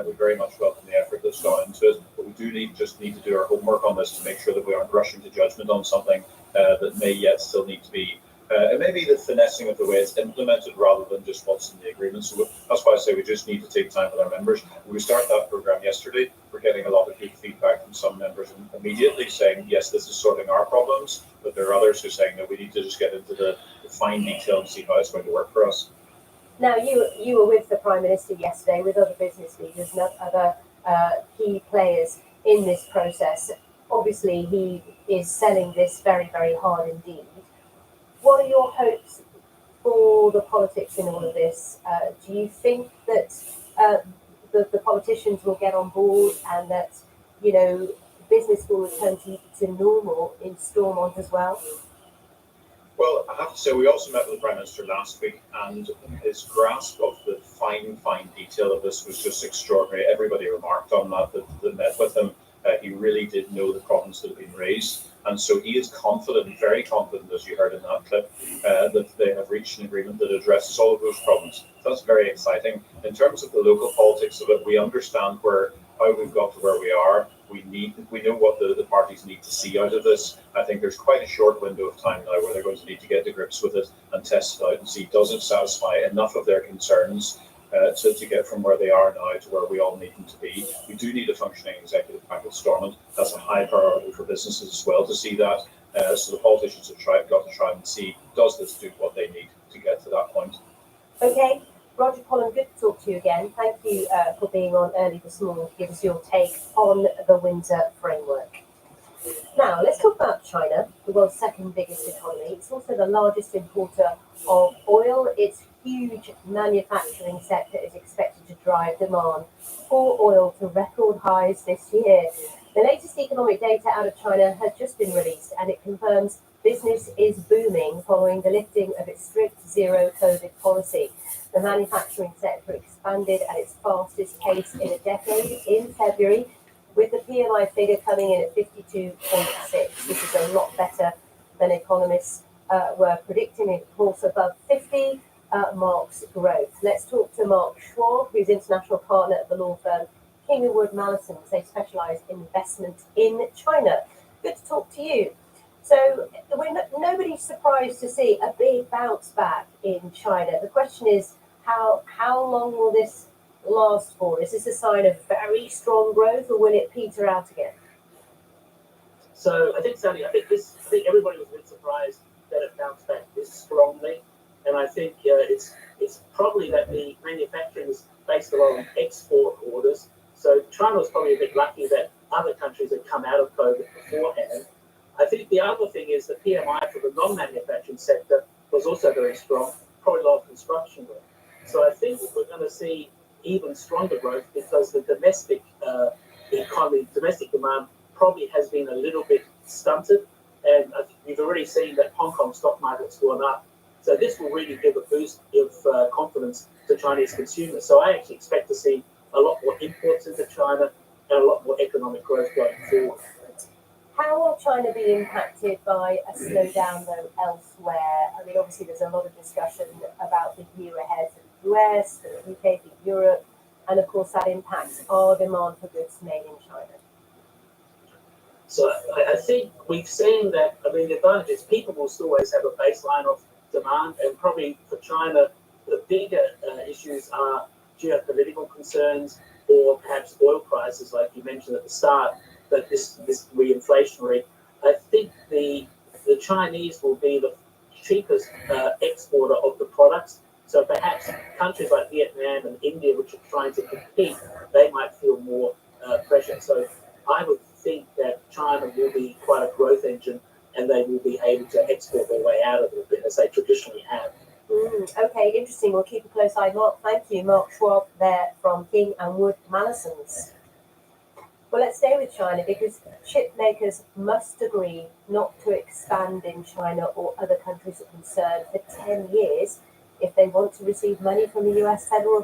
We very much welcome the effort that's gone into it, but we do need to do our homework on this to make sure that we aren't rushing to judgment on something that may yet still need to be. It may be the finessing of the way it's implemented rather than just what's in the agreement. So that's why I say we just need to take time with our members. We started that program yesterday. We're getting a lot of good feedback from some members immediately saying, yes, this is sorting our problems. But there are others who are saying that we need to just get into the fine detail and see how it's going to work for us. Now, you were with the Prime Minister yesterday with other business leaders and other key players in this process. Obviously, he is selling this very, very hard indeed. What are your hopes for the politics in all of this? Do you think that the politicians will get on board and that, you know, business will return to normal in Stormont as well? Well, I have to say, we also met with the Prime Minister last week, and his grasp of the fine detail of this was just extraordinary. Everybody remarked on that met with him. He really did know the problems that have been raised. And so he is confident, very confident, as you heard in that clip, that they have reached an agreement that addresses all of those problems. That's very exciting. In terms of the local politics of it, we understand how we've got to where we are. We know what the parties need to see out of this. I think there's quite a short window of time now where they're going to need to get to grips with it and test it out and see, does it satisfy enough of their concerns to get from where they are now to where we all need them to be. We do need a functioning executive bank at Stormont. That's a high priority for businesses as well to see that. So the politicians have got to try and see, does this do what they need to get to that point? Okay, Roger Pollen, good to talk to you again. Thank you for being on early this morning to give us your take on the Windsor framework. Now, let's talk about China, the world's second biggest economy. It's also the largest importer of oil. Its huge manufacturing sector is expected to drive demand for oil to record highs this year. The latest economic data out of China has just been released, and it confirms business is booming following the lifting of its strict zero COVID policy. The manufacturing sector expanded at its fastest pace in a decade in February, with the PMI figure coming in at 52.6. This is a lot better than economists were predicting. Of course, above 50 marks growth. Let's talk to Mark Schwab, who's international partner at the law firm King & Wood Mallesons. They specialise in investment in China. Good to talk to you. So nobody's surprised to see a big bounce back in China. The question is, how long will this last for? Is this a sign of very strong growth, or will it peter out again? So I think, Sally, I think everybody was a bit surprised that it bounced back this strongly, and I think it's probably that the manufacturing is based a lot on export orders. So China was probably a bit lucky that other countries had come out of COVID beforehand. I think the other thing is the PMI for the non-manufacturing sector was also very strong, probably a lot of construction growth. So I think we're going to see even stronger growth because the domestic economy, domestic demand probably has been a little bit stunted. And I think we've already seen that Hong Kong stock market's gone up. So this will really give a boost of confidence to Chinese consumers. So I actually expect to see a lot more imports into China and a lot more economic growth going forward. How will China be impacted by a slowdown, though, elsewhere? I mean, obviously, there's a lot of discussion about the year ahead for the US, for the UK, for Europe, and of course, that impacts our demand for goods made in China. So I think we've seen that, I mean, the advantage is people will still always have a baseline of demand, and probably for China, the bigger issues are geopolitical concerns or perhaps oil prices, like you mentioned at the start, that this reinflationary. I think the Chinese will be the cheapest exporter of the products. So perhaps countries like Vietnam and India, which are trying to compete, they might feel more pressure. So I would think that China will be quite a growth engine, and they will be able to export their way out of it as they traditionally have. Okay, interesting. We'll keep a close eye. Mark, thank you. Mark Schwab there from King & Wood Mallesons. Well, let's stay with China because chip makers must agree not to expand in China or other countries of concern for 10 years if they want to receive money from the US federal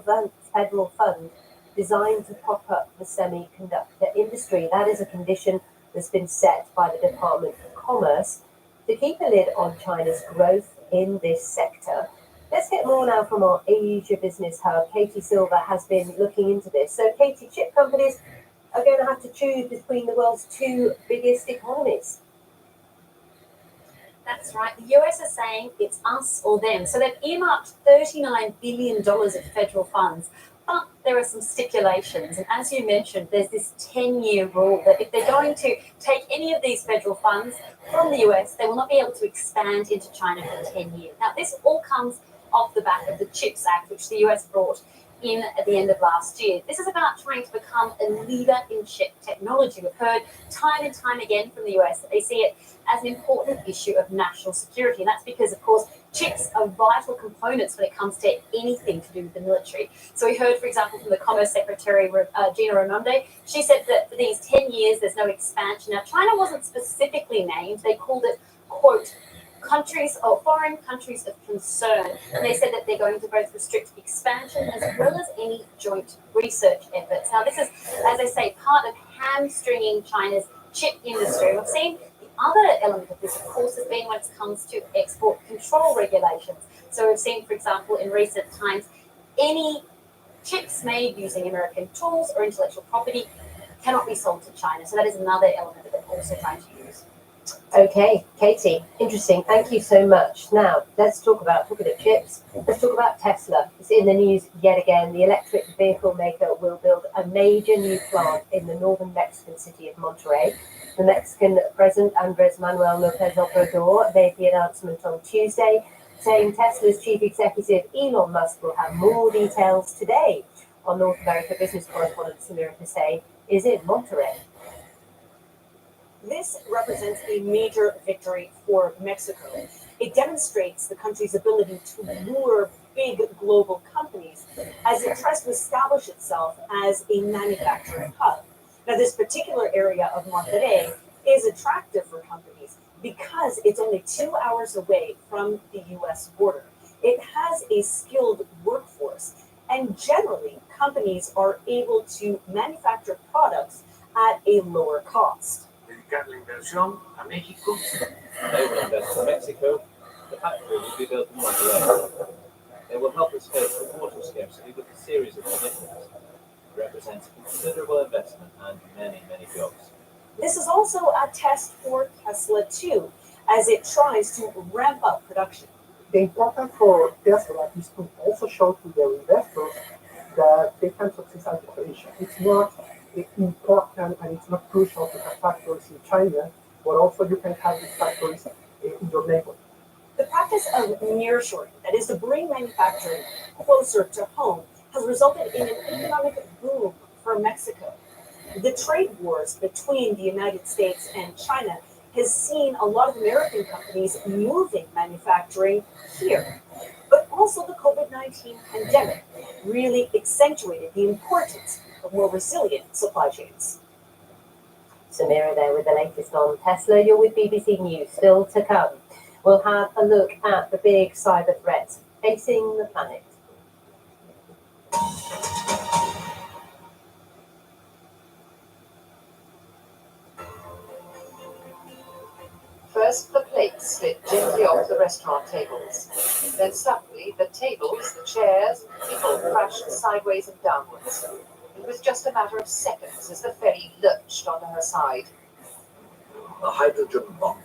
fund designed to prop up the semiconductor industry. That is a condition that's been set by the Department of Commerce to keep a lid on China's growth in this sector. Let's get more now from our Asia Business Hub. Katie Silver has been looking into this. So, Katie, chip companies are going to have to choose between the world's two biggest economies. That's right. The US are saying it's us or them. So they've earmarked $39 billion of federal funds. But there are some stipulations. And as you mentioned, there's this 10-year rule that if they're going to take any of these federal funds from the US, they will not be able to expand into China for 10 years. Now, this all comes off the back of the CHIPS Act, which the US brought in at the end of last year. This is about trying to become a leader in chip technology. We've heard time and time again from the US that they see it as an important issue of national security. And that's because, of course, chips are vital components when it comes to anything to do with the military. So we heard, for example, from the Commerce Secretary, Gina Raimondo. She said that for these 10 years, there's no expansion. Now, China wasn't specifically named. They called it, quote, countries or foreign countries of concern. And they said that they're going to both restrict expansion as well as any joint research efforts. Now, this is, as I say, part of hamstringing China's chip industry. We've seen the other element of this, of course, has been when it comes to export control regulations. So we've seen, for example, in recent times, any chips made using American tools or intellectual property cannot be sold to China. So that is another element that they're also trying to use. Okay, Katie, interesting. Thank you so much. Now, let's talk about, talking of chips, let's talk about Tesla. It's in the news yet again. The electric vehicle maker will build a major new plant in the northern Mexican city of Monterrey. The Mexican President Andrés Manuel López Obrador made the announcement on Tuesday, saying Tesla's chief executive Elon Musk will have more details today. Our North America business correspondent Samira Hussain is in Monterrey. This represents a major victory for Mexico. It demonstrates the country's ability to lure big global companies as it tries to establish itself as a manufacturing hub. Now, this particular area of Monterrey is attractive for companies because it's only 2 hours away from the US border. It has a skilled workforce, and generally, companies are able to manufacture products at a lower cost. Dedicar la inversión a México. They will invest in Mexico. The factory will be built in Monterrey. They will help us face the water scarcity with a series of commitments. It represents considerable investment and many, many jobs. This is also a test for Tesla too, as it tries to ramp up production. The important for Tesla is to also show to their investors that they can succeed at operation. It's not important and it's not crucial to have factories in China, but also you can have these factories in your neighborhood. The practice of nearshoring, that is to bring manufacturing closer to home, has resulted in an economic boom for Mexico. The trade wars between the United States and China has seen a lot of American companies moving manufacturing here. But also the COVID-19 pandemic really accentuated the importance of more resilient supply chains. Samira there with the latest on Tesla. You're with BBC News. Still to come, we'll have a look at the big cyber threats facing the planet. First, the plates slid gently off the restaurant tables. Then suddenly, the tables, the chairs, people crashed sideways and downwards. It was just a matter of seconds as the ferry lurched onto her side. A hydrogen bomb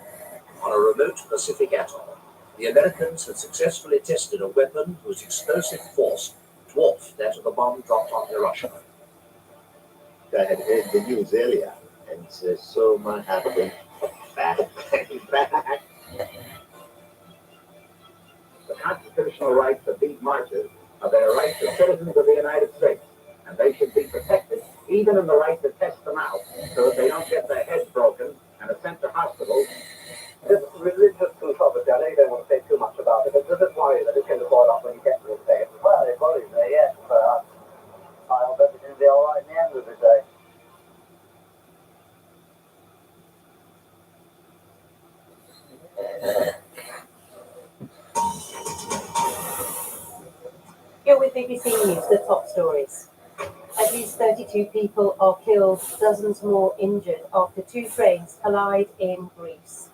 on a remote Pacific atoll. The Americans had successfully tested a weapon whose explosive force dwarfed that of the bomb dropped on Hiroshima. I had heard the news earlier, and so my heart went back. The constitutional rights of these marchers are their rights as citizens of the United States, and they should be protected, even in the right to test them out, so that they don't get their heads broken and are sent to hospitals. This religious controversy, I know you don't want to say too much about it, but does it worry that it's going to boil up when you get to the day? Well, it worries me, yes, but I'll bet it's going to be all right in the end of the day. Here with BBC News, the top stories. At least 32 people are killed, dozens more injured after two trains collide in Greece.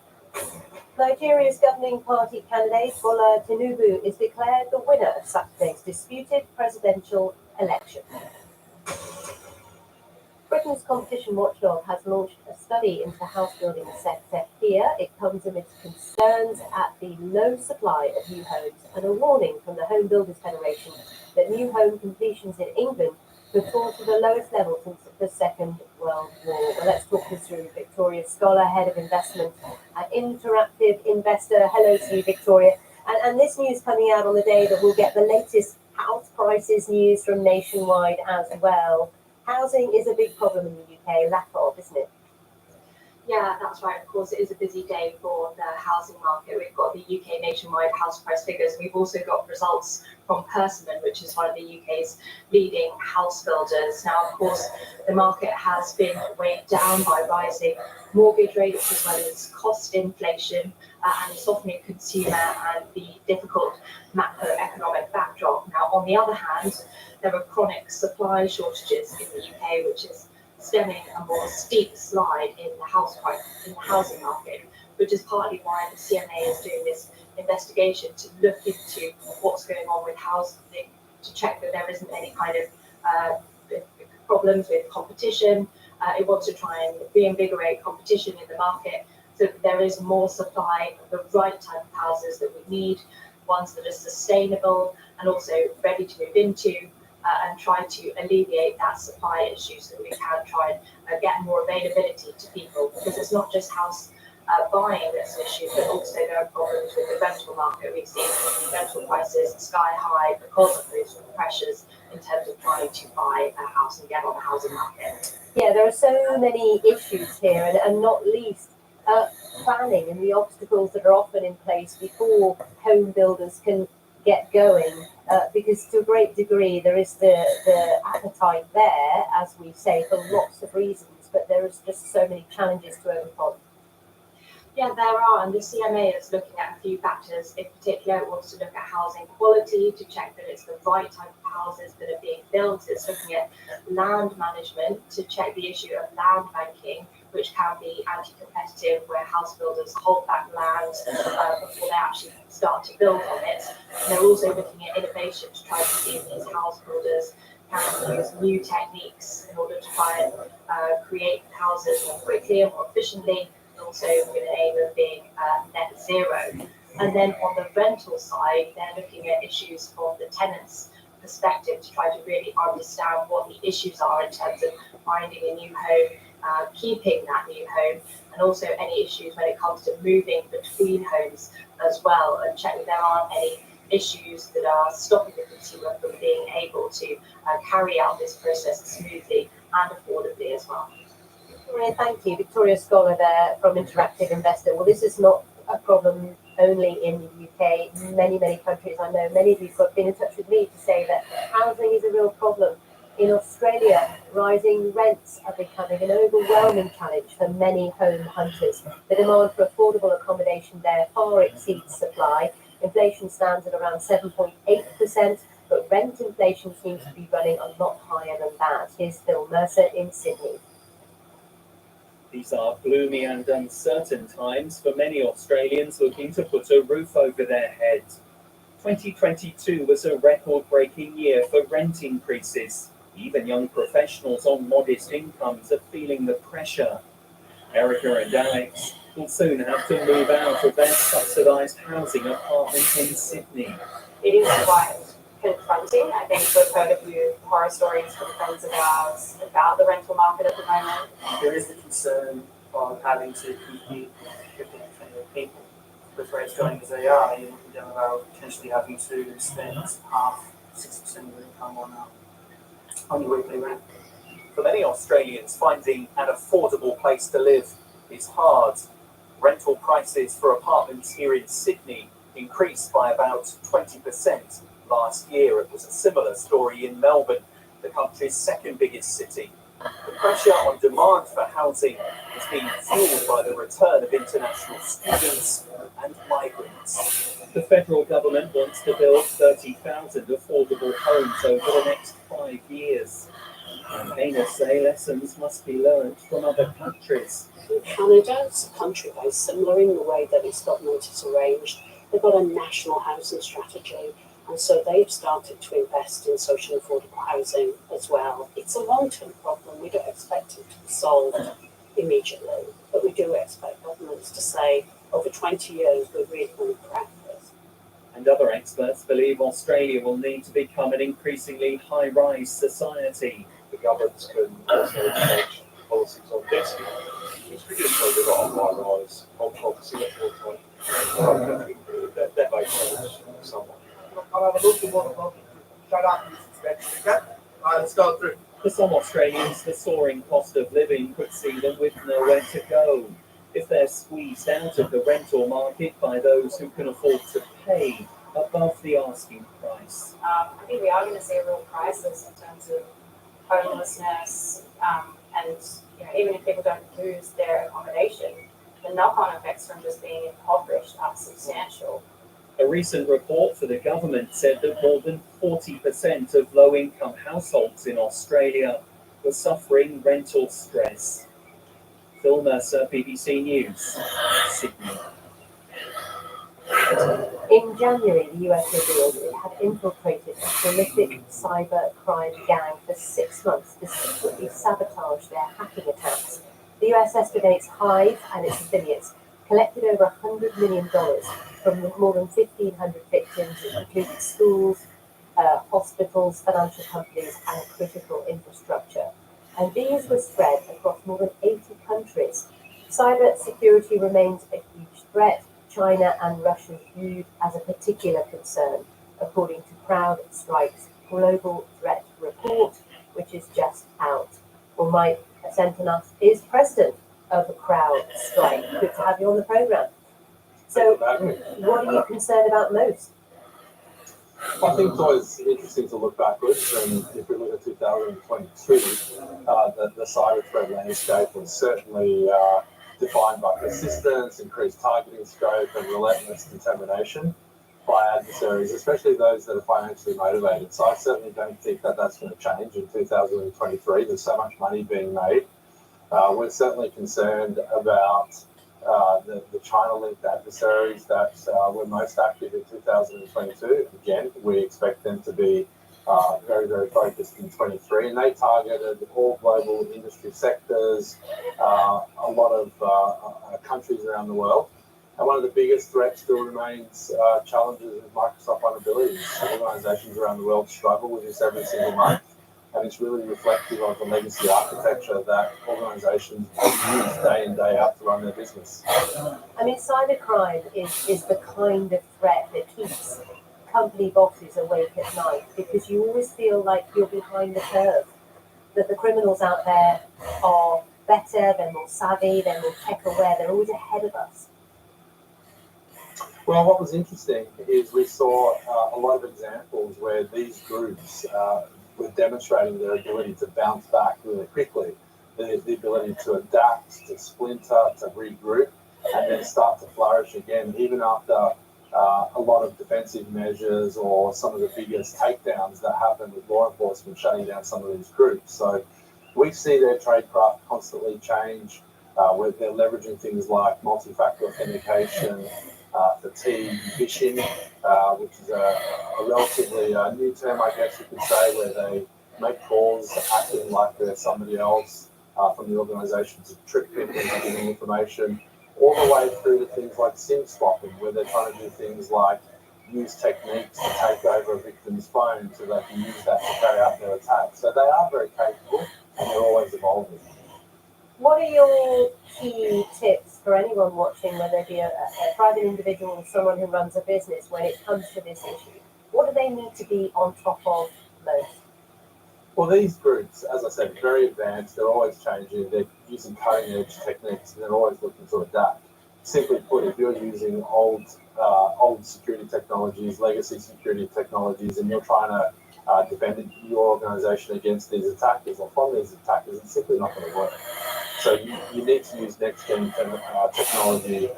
Nigeria's governing party candidate Bola Tinubu is declared the winner of Saturday's disputed presidential election. Britain's competition watchdog has launched a study into the house building sector here. It comes amidst concerns at the low supply of new homes and a warning from the Home Builders Federation that new home completions in England could fall to the lowest level since the Second World War. Well, let's talk this through Victoria Scholar, Head of Investment at Interactive Investor. Hello to you, Victoria. And this news coming out on the day that we'll get the latest house prices news from Nationwide as well. Housing is a big problem in the UK, lack of, isn't it? Yeah, that's right. Of course, it is a busy day for the housing market. We've got the UK nationwide house price figures. We've also got results from Persimmon, which is one of the UK's leading house builders. Now, of course, the market has been weighed down by rising mortgage rates as well as cost inflation and a softening consumer and the difficult macroeconomic backdrop. Now, on the other hand, there are chronic supply shortages in the UK, which is stemming a more steep slide in the housing market, which is partly why the CMA is doing this investigation to look into what's going on with housing, to check that there isn't any kind of problems with competition. It wants to try and reinvigorate competition in the market so that there is more supply of the right type of houses that we need, ones that are sustainable and also ready to move into, and try to alleviate that supply issue so that we can try and get more availability to people, because it's not just house buying that's an issue, but also there are problems with the rental market. We've seen rental prices sky high because of those pressures in terms of trying to buy a house and get on the housing market. Yeah, there are so many issues here, and not least planning and the obstacles that are often in place before home builders can get going, because to a great degree there is the appetite there, as we say, for lots of reasons, but there is just so many challenges to overcome. Yeah, there are, and the CMA is looking at a few factors. In particular, it wants to look at housing quality to check that it's the right type of houses that are being built. It's looking at land management to check the issue of land banking, which can be anti-competitive, where house builders hold back land before they actually start to build on it. And they're also looking at innovation to try to see if these house builders can use new techniques in order to try and create houses more quickly and more efficiently, and also with an aim of being net zero. And then on the rental side, they're looking at issues from the tenants' perspective to try to really understand what the issues are in terms of finding a new home, keeping that new home, and also any issues when it comes to moving between homes as well, and check that there aren't any issues that are stopping the consumer from being able to carry out this process smoothly and affordably as well. Victoria, thank you. Victoria Scholar there from Interactive Investor. Well, this is not a problem only in the UK. Many countries, I know many of you have been in touch with me to say that housing is a real problem. In Australia, rising rents are becoming an overwhelming challenge for many home hunters. The demand for affordable accommodation there far exceeds supply. Inflation stands at around 7.8%, but rent inflation seems to be running a lot higher than that. Here's Phil Mercer in Sydney. These are gloomy and uncertain times for many Australians looking to put a roof over their heads. 2022 was a record-breaking year for rent increases. Even young professionals on modest incomes are feeling the pressure. Erica and Alex will soon have to move out of their subsidised housing apartment in Sydney. It is quite confronting. I think we've heard a few horror stories from friends about the rental market at the moment. There is the concern of having to compete with 15 to 20 people. With rates going as they are, you're looking down about potentially having to spend half, 60% of your income on your weekly rent. For many Australians, finding an affordable place to live is hard. Rental prices for apartments here in Sydney increased by about 20% last year. It was a similar story in Melbourne, the country's second biggest city. The pressure on demand for housing is being fueled by the return of international students and migrants. The federal government wants to build 30,000 affordable homes over the next 5 years. Campaigners say lessons must be learned from other countries. Canada is a country very similar in the way that it's got notice arranged. They've got a national housing strategy, and so they've started to invest in social affordable housing as well. It's a long-term problem. We don't expect it to be solved immediately, but we do expect governments to say, over 20 years, we're really going to crack this. And other experts believe Australia will need to become an increasingly high-rise society. The governments can also change policies on density, which we just know a lot of high-rise Hong Kong, Singapore type country. They're based approach someone. I'll have a look at what shut up this inspection again. Let's go through. For some Australians, the soaring cost of living could see them with nowhere to go. If they're squeezed out of the rental market by those who can afford to pay above the asking price. I think we are going to see a real crisis in terms of homelessness, and even if people don't lose their accommodation, the knock-on effects from just being impoverished are substantial. A recent report for the government said that more than 40% of low-income households in Australia were suffering rental stress. Phil Mercer, BBC News, Sydney. In January, the US revealed it had infiltrated a prolific cyber crime gang for 6 months to secretly sabotage their hacking attacks. The US estimates Hive and its affiliates collected over $100 million from more than 1,500 victims, including schools, hospitals, financial companies, and critical infrastructure. And these were spread across more than 80 countries. Cyber security remains a huge threat. China and Russia viewed as a particular concern, according to CrowdStrike's Global Threat Report, which is just out. Well, Mike Centenas is president of CrowdStrike. Good to have you on the program. So, what are you concerned about most? I think it's always interesting to look backwards, and if we look at 2022, the cyber threat landscape was certainly defined by persistence, increased targeting scope, and relentless determination by adversaries, especially those that are financially motivated. So I certainly don't think that that's going to change in 2023. There's so much money being made. We're certainly concerned about the China-linked adversaries that were most active in 2022. Again, we expect them to be very, very focused in 23, and they targeted all global industry sectors, a lot of countries around the world. And one of the biggest threats still remains challenges with Microsoft vulnerabilities. Organizations around the world struggle with this every single month, and it's really reflective of the legacy architecture that organizations use day in, day out to run their business. I mean, cybercrime is the kind of threat that keeps company bosses awake at night, because you always feel like you're behind the curve, that the criminals out there are better, they're more savvy, they're more tech aware, they're always ahead of us. Well, what was interesting is we saw a lot of examples where these groups were demonstrating their ability to bounce back really quickly, the ability to adapt, to splinter, to regroup, and then start to flourish again, even after a lot of defensive measures or some of the biggest takedowns that happen with law enforcement shutting down some of these groups. So we see their tradecraft constantly change, where they're leveraging things like multi-factor authentication, fatigue, phishing, which is a relatively new term, I guess you could say, where they make calls acting like they're somebody else from the organisation to trick people into giving information, all the way through to things like SIM swapping, where they're trying to do things like use techniques to take over a victim's phone so they can use that to carry out their attacks. So they are very capable, and they're always evolving. What are your key tips for anyone watching, whether it be a private individual or someone who runs a business, when it comes to this issue? What do they need to be on top of most? Well, these groups, as I said, very advanced. They're always changing. They're using cutting-edge techniques, and they're always looking to adapt. Simply put, if you're using old security technologies, legacy security technologies, and you're trying to defend your organisation against these attackers or from these attackers, it's simply not going to work. So you need to use next-gen technology,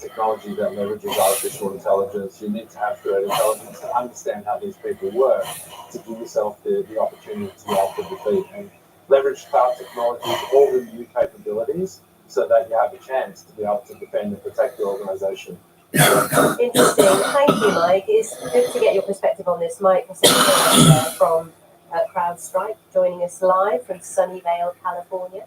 technology that leverages artificial intelligence. You need to have threat intelligence to understand how these people work, to give yourself the opportunity to be able to defeat and leverage cloud technologies, all the new capabilities, so that you have a chance to be able to defend and protect your organisation. Interesting. Thank you, Mike. It's good to get your perspective on this. Mike from CrowdStrike, joining us live from Sunnyvale, California.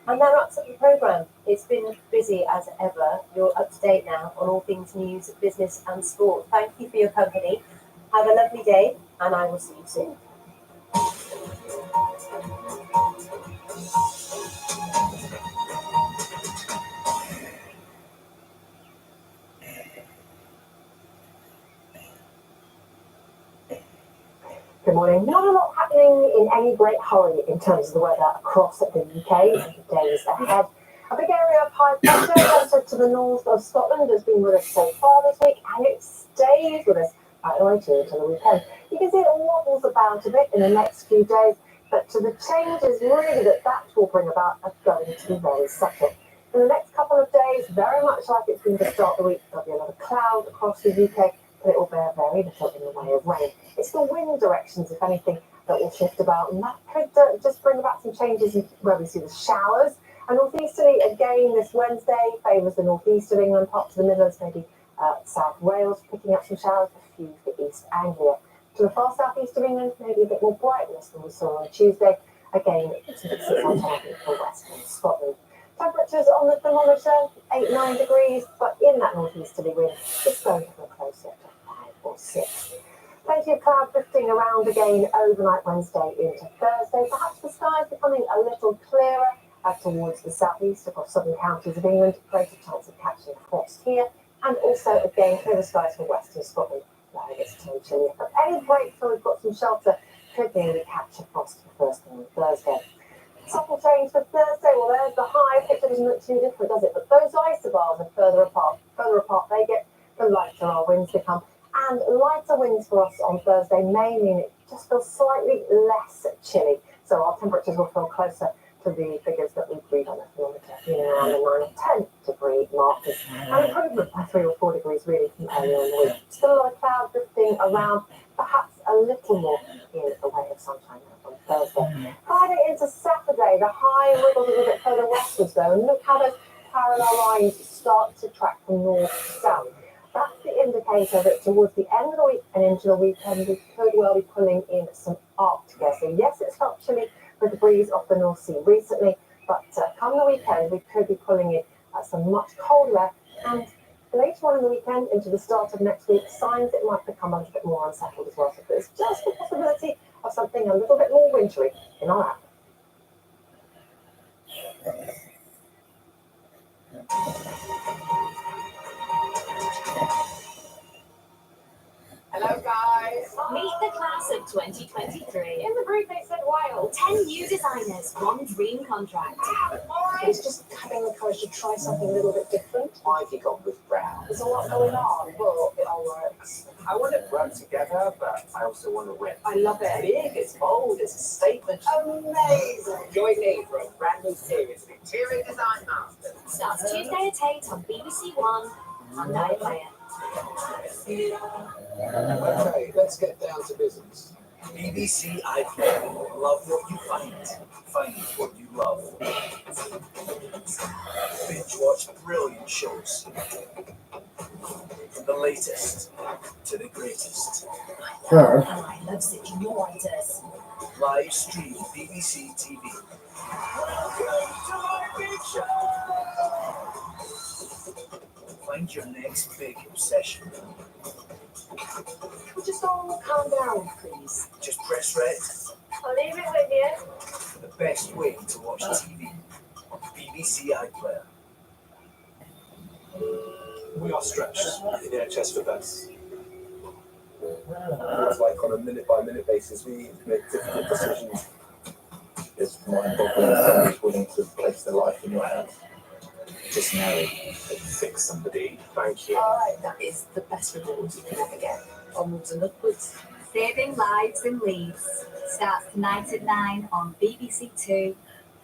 And that wraps up the programme. It's been busy as ever. You're up to date now on all things news, business and sport. Thank you for your company. Have a lovely day, and I will see you soon. Good morning. Not a lot happening in any great hurry in terms of the weather across the UK in the days ahead. A big area of high pressure closer to the north of Scotland has been with us so far this week, and it stays with us right the way to until the weekend. You can see it wobbles about a bit in the next few days, but to the changes really that will bring about are going to be very subtle. In the next couple of days, very much like it's been to start the week, there'll be a lot of cloud across the UK, but it will bear very little in the way of rain. It's the wind directions, if anything, that will shift about, and that could just bring about some changes in where we see the showers. And northeasterly again this Wednesday favours the northeast of England, parts of the Midlands, maybe South Wales, picking up some showers, a few for East Anglia. To the far southeast of England, maybe a bit more brightness than we saw on Tuesday. Again, it's a bit on target for western Scotland. Temperatures on the thermometer, 8-9 degrees, but in that northeasterly wind, it's going to go closer to 5 or 6. Plenty of cloud drifting around again overnight Wednesday into Thursday. Perhaps the skies becoming a little clearer towards the southeast across southern counties of England. Greater chance of catching frost here. And also, again, clearer skies for western Scotland, where it gets too chilly. But any break till we've got some shelter could nearly catch a frost for first thing on Thursday. Subtle change for Thursday. Well, there's the high. Picture doesn't look too different, does it? But those isobars are further apart. Further apart they get, the lighter our winds become. And lighter winds for us on Thursday may mean it just feels slightly less chilly. So our temperatures will feel closer to the figures that we read on the thermometer, around the 9 or 10 degree markers. An improvement by 3 or 4 degrees really from earlier in the week. Still a lot of cloud drifting around, perhaps a little more in the way of sunshine on Thursday. Friday into Saturday, the high wriggles a little bit further westwards though, and look how those parallel lines start to track from north to south. That's the indicator that towards the end of the week and into the weekend, we could well be pulling in some Arctic air. So yes, it's felt chilly with the breeze off the North Sea recently, but come the weekend, we could be pulling in some much colder air. And later on in the weekend, into the start of next week, signs it might become a little bit more unsettled as well. So there's just the possibility of something a little bit more wintry in our app. Hello, guys. Meet the class of 2023. In the brief, they said wild. 10 new designers, one dream contract. It's just having the courage to try something a little bit different. Why have you gone with brown? There's a lot going on. Well, it all works. I want to work together, but I also want to win. I love it. Big, it's bold, it's a statement. Amazing. Join me for a brand new series of Interior Design Masters. Starts Tuesday at 8 on BBC One and iPlayer. Okay, let's get down to business. BBC iPlayer. Love what you find. Find what you love. Binge watch brilliant shows. From the latest to the greatest. I love City Waters. Live stream BBC TV. Welcome to my big show. Find your next big obsession. Just all calm down, please. Just press red. I'll leave it with you. For the best way to watch TV. BBC iPlayer. We are stretched in the NHS for best. It's like on a minute-by-minute basis, we make difficult decisions. It's mind-boggling that somebody's willing to place their life in your hands. Just know it fix somebody. Thank you. All right, that is the best reward you can ever get. Onwards and upwards. Saving Lives in Leeds starts tonight at 9 on BBC Two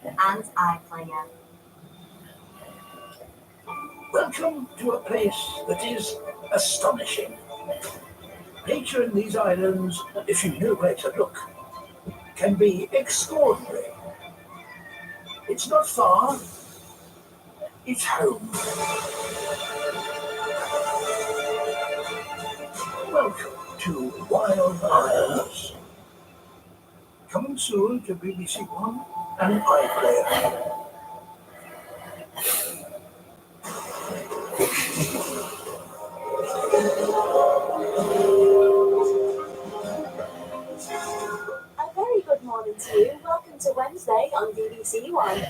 and iPlayer. Welcome to a place that is astonishing. Nature in these islands, if you know where to look, can be extraordinary. It's not far. It's home. Welcome to Wild Isles. Coming soon to BBC One and iPlayer. A very good morning to you. Welcome to Wednesday on BBC One.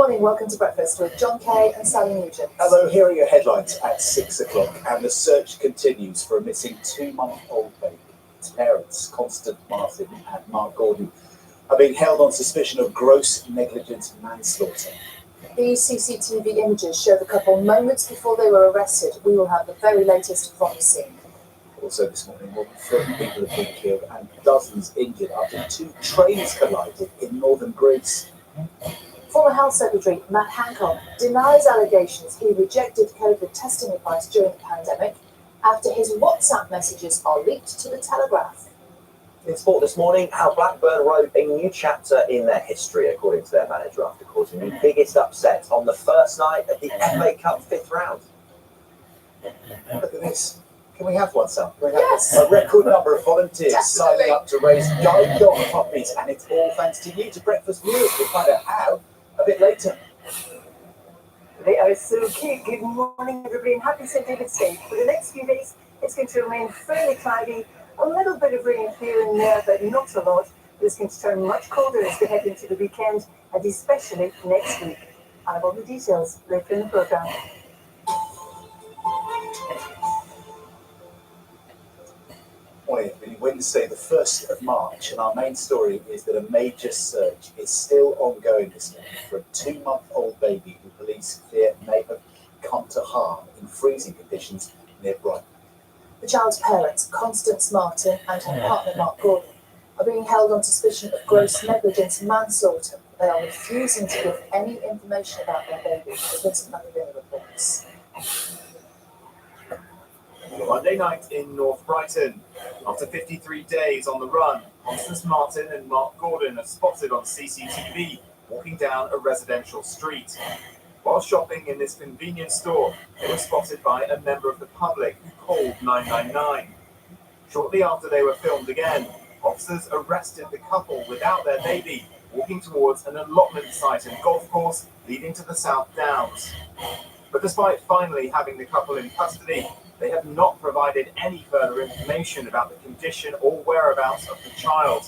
morning, welcome to breakfast with John Kay and Sally Nugent. Hello, here are your headlines at 6 o'clock, and the search continues for a missing 2-month-old baby. Its parents, Constance Martin and Mark Gordon, are being held on suspicion of gross negligent manslaughter. These CCTV images show the couple moments before they were arrested. We will have the very latest from the scene. Also this morning, more than 30 people have been killed and dozens injured after 2 trains collided in northern Greece. Former Health Secretary Matt Hancock denies allegations he rejected COVID testing advice during the pandemic after his WhatsApp messages are leaked to the Telegraph. In sport this morning, how Blackburn wrote a new chapter in their history, according to their manager, after causing the biggest upset on the first night of the FA Cup 5th round. Look at this. Can we have one, Sam? Can we have Yes. a record number of volunteers Definitely. signing up to raise guide dog puppies, and it's all thanks to you, to Breakfast viewers. We'll find out how a bit later. They are so cute. Good morning, everybody, and happy St. David's Day. For the next few days, it's going to remain fairly cloudy, a little bit of rain here and there, but not a lot. It's going to turn much colder as we head into the weekend, and especially next week. I have all the details later in the programme. Morning, everybody. Wednesday, the 1st of March, and our main story is that a major search is still ongoing this morning for a 2-month-old baby who police fear may have come to harm in freezing conditions near Brighton. The child's parents, Constance Martin and her partner Mark Gordon, are being held on suspicion of gross negligence manslaughter. They are refusing to give any information about their baby, as Vincent Macarena reports. Monday night in North Brighton. After 53 days on the run, Constance Martin and Mark Gordon are spotted on CCTV walking down a residential street. While shopping in this convenience store, they were spotted by a member of the public who called 999. Shortly after they were filmed again, officers arrested the couple without their baby, walking towards an allotment site and golf course leading to the South Downs. But despite finally having the couple in custody, they have not provided any further information about the condition or whereabouts of the child.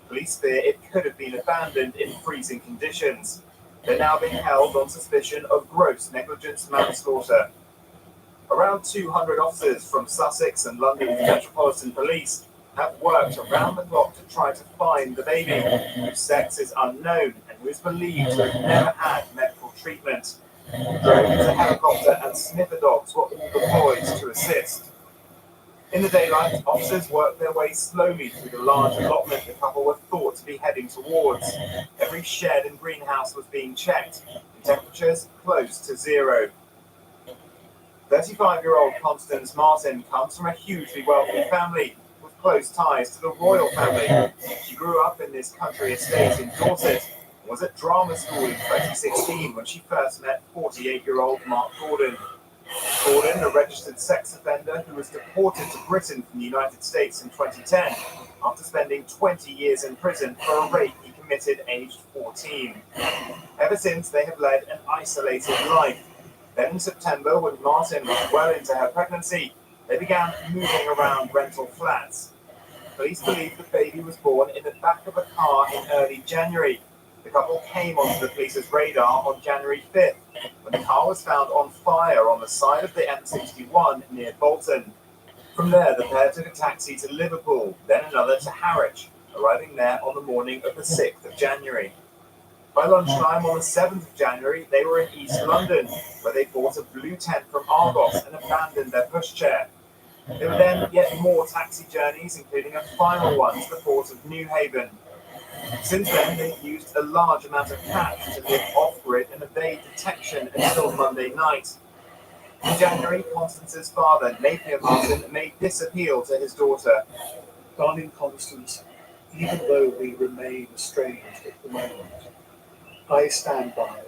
Police fear it could have been abandoned in freezing conditions. They're now being held on suspicion of gross negligence manslaughter. Around 200 officers from Sussex and London's Metropolitan Police have worked around the clock to try to find the baby, whose sex is unknown and who is believed to have never had medical treatment. Drones, a helicopter and sniffer dogs were all deployed to assist. In the daylight, officers worked their way slowly through the large allotment the couple were thought to be heading towards. Every shed and greenhouse was being checked, and temperatures close to zero. 35-year-old Constance Martin comes from a hugely wealthy family with close ties to the royal family. She grew up in this country estate in Dorset, was at drama school in 2016 when she first met 48-year-old Mark Gordon. Gordon, a registered sex offender who was deported to Britain from the United States in 2010 after spending 20 years in prison for a rape he committed aged 14. Ever since, they have led an isolated life. Then in September, when Martin was well into her pregnancy, they began moving around rental flats. Police believe the baby was born in the back of a car in early January. The couple came onto the police's radar on January 5th, when the car was found on fire on the side of the M61 near Bolton. From there, the pair took a taxi to Liverpool, then another to Harwich, arriving there on the morning of the 6th of January. By lunchtime on the 7th of January, they were in East London, where they bought a blue tent from Argos and abandoned their pushchair. There were then yet more taxi journeys, including a final one to the port of Newhaven. Since then, they've used a large amount of cash to live off-grid and evade detection until Monday night. In January, Constance's father, Napier Martin, made this appeal to his daughter. Darling Constance, even though we remain estranged at the moment, I stand by,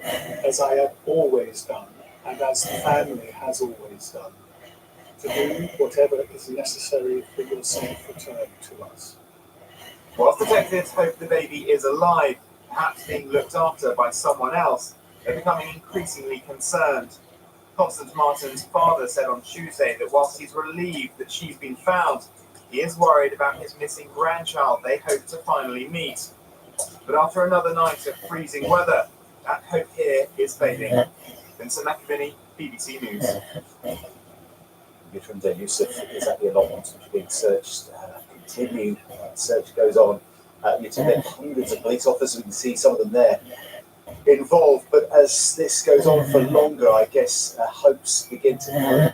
as I have always done, and as the family has always done, to do whatever is necessary for your safe return to us. Whilst detectives hope the baby is alive, perhaps being looked after by someone else, they're becoming increasingly concerned. Constance Martin's father said on Tuesday that whilst he's relieved that she's been found, he is worried about his missing grandchild they hope to finally meet. But after another night of freezing weather, That hope here is fading. Vincent McAviney, BBC News. Gitram De Yusuf is at the allotment which is being searched. Continue. Search goes on. You have hundreds of police officers. We can see some of them there involved. But as this goes on for longer, I guess hopes begin to.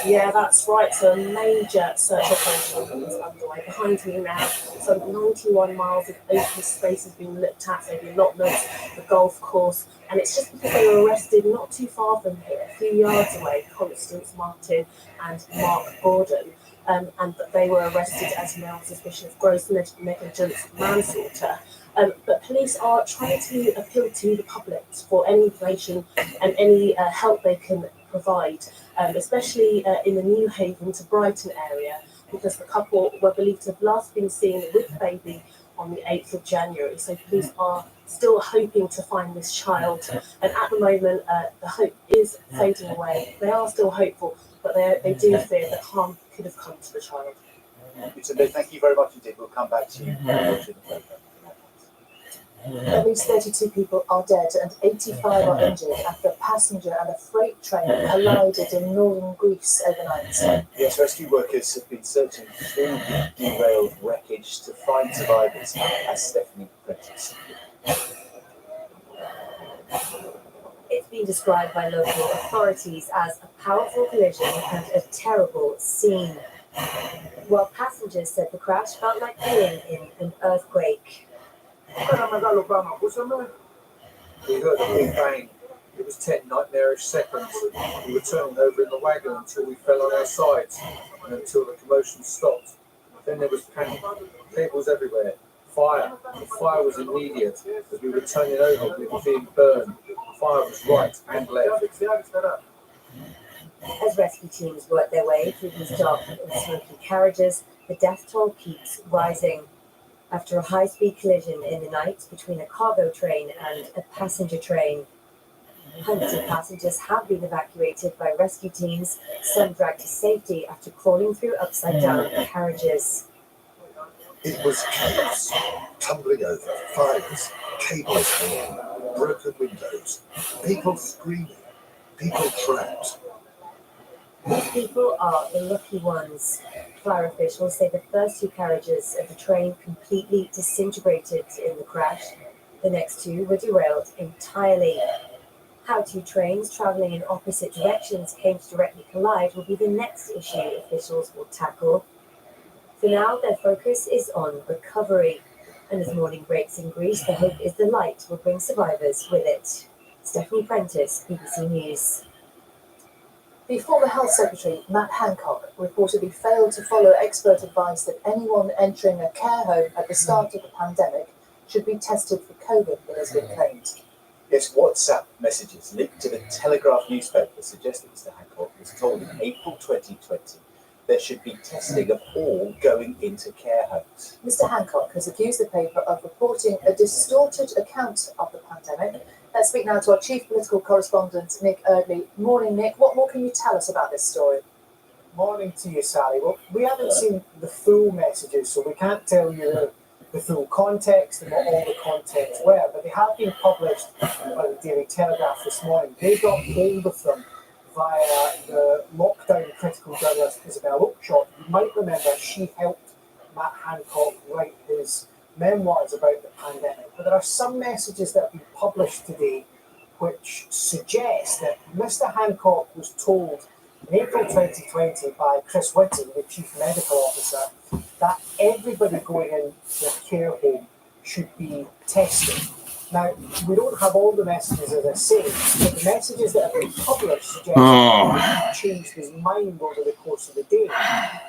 Yeah, that's right. So a major search operation is underway. Behind me now, some 91 miles of open space has been looked at. So the allotments, the golf course, and it's just because they were arrested not too far from here, a few yards away, Constance Martin and Mark Gordon. And they were arrested as you know on suspicion of gross negligence manslaughter. But police are trying to appeal to the public for any information and any help they can provide, especially in the New Haven to Brighton area, because the couple were believed to have last been seen with the baby on the 8th of January. So police are still hoping to find this child. And at the moment, the hope is fading away. They are still hopeful, but they do fear that harm could have come to the child. Thank you very much indeed. We'll come back to you. At least 32 people are dead and 85 are injured after a passenger and a freight train collided in northern Greece overnight. Yes, rescue workers have been searching through the derailed wreckage to find survivors, as Stephanie Prentice. It's been described by local authorities as a powerful collision and a terrible scene, while passengers said the crash felt like being in an earthquake. We heard a big bang. It was 10 nightmarish seconds. We were turning over in the wagon until we fell on our sides and until the commotion stopped. Then there was panic. Cables everywhere. Fire. The fire was immediate. As we were turning over, we were being burned. Fire was right and left. As rescue teams work their way through these dark and smoky carriages, the death toll keeps rising. After a high-speed collision in the night between a cargo train and a passenger train, hundreds of passengers have been evacuated by rescue teams, some dragged to safety after crawling through upside-down carriages. It was chaos, tumbling over, fires, cables falling, broken windows, people screaming, people trapped. These people are the lucky ones. Fire officials say the first two carriages of the train completely disintegrated in the crash. The next two were derailed entirely. How two trains travelling in opposite directions came to directly collide will be the next issue officials will tackle. For now, their focus is on recovery. And as morning breaks in Greece, the hope is the light will bring survivors with it. Stephanie Prentice, BBC News. The former Health Secretary, Matt Hancock, reportedly failed to follow expert advice that anyone entering a care home at the start of the pandemic should be tested for COVID, it has been claimed. Yes, WhatsApp messages linked to the Telegraph newspaper suggest that Mr. Hancock was told in April 2020 there should be testing of all going into care homes. Mr. Hancock has accused the paper of reporting a distorted account of the pandemic. Let's speak now to our chief political correspondent, Nick Erdley. Morning, Nick. What more can you tell us about this story? Morning to you, Sally. Well, we haven't seen the full messages, so we can't tell you the full context and what all the contents were, but they have been published by the Daily Telegraph this morning. They got hold of them via the lockdown critical journalist Isabel Oakeshott. You might remember she helped Matt Hancock write his memoirs about the pandemic. But there are some messages that have been published today which suggest that Mr. Hancock was told in April 2020 by Chris Whitty, the Chief Medical Officer, that everybody going into a care home should be tested. Now, we don't have all the messages, as I say, but the messages that have been published suggest that he changed his mind over the course of the day,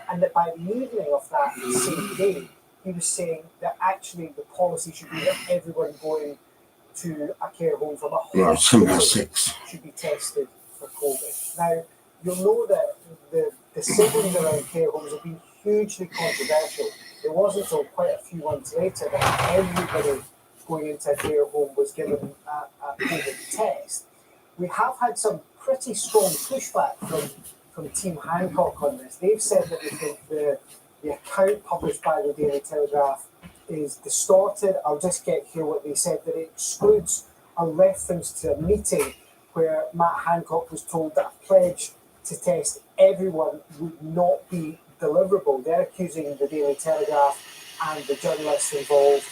and that by the evening of that same day, he was saying that actually the policy should be that everyone going to a care home from a hospital should be tested for COVID. Now, you'll know that the decisions around care homes have been hugely controversial. It wasn't until quite a few months later that everybody going into a care home was given a COVID test. We have had some pretty strong pushback from Team Hancock on this. They've said that they think the account published by the Daily Telegraph is distorted. I'll just get here what they said, that it excludes a reference to a meeting where Matt Hancock was told that a pledge to test everyone would not be deliverable. They're accusing the Daily Telegraph and the journalists involved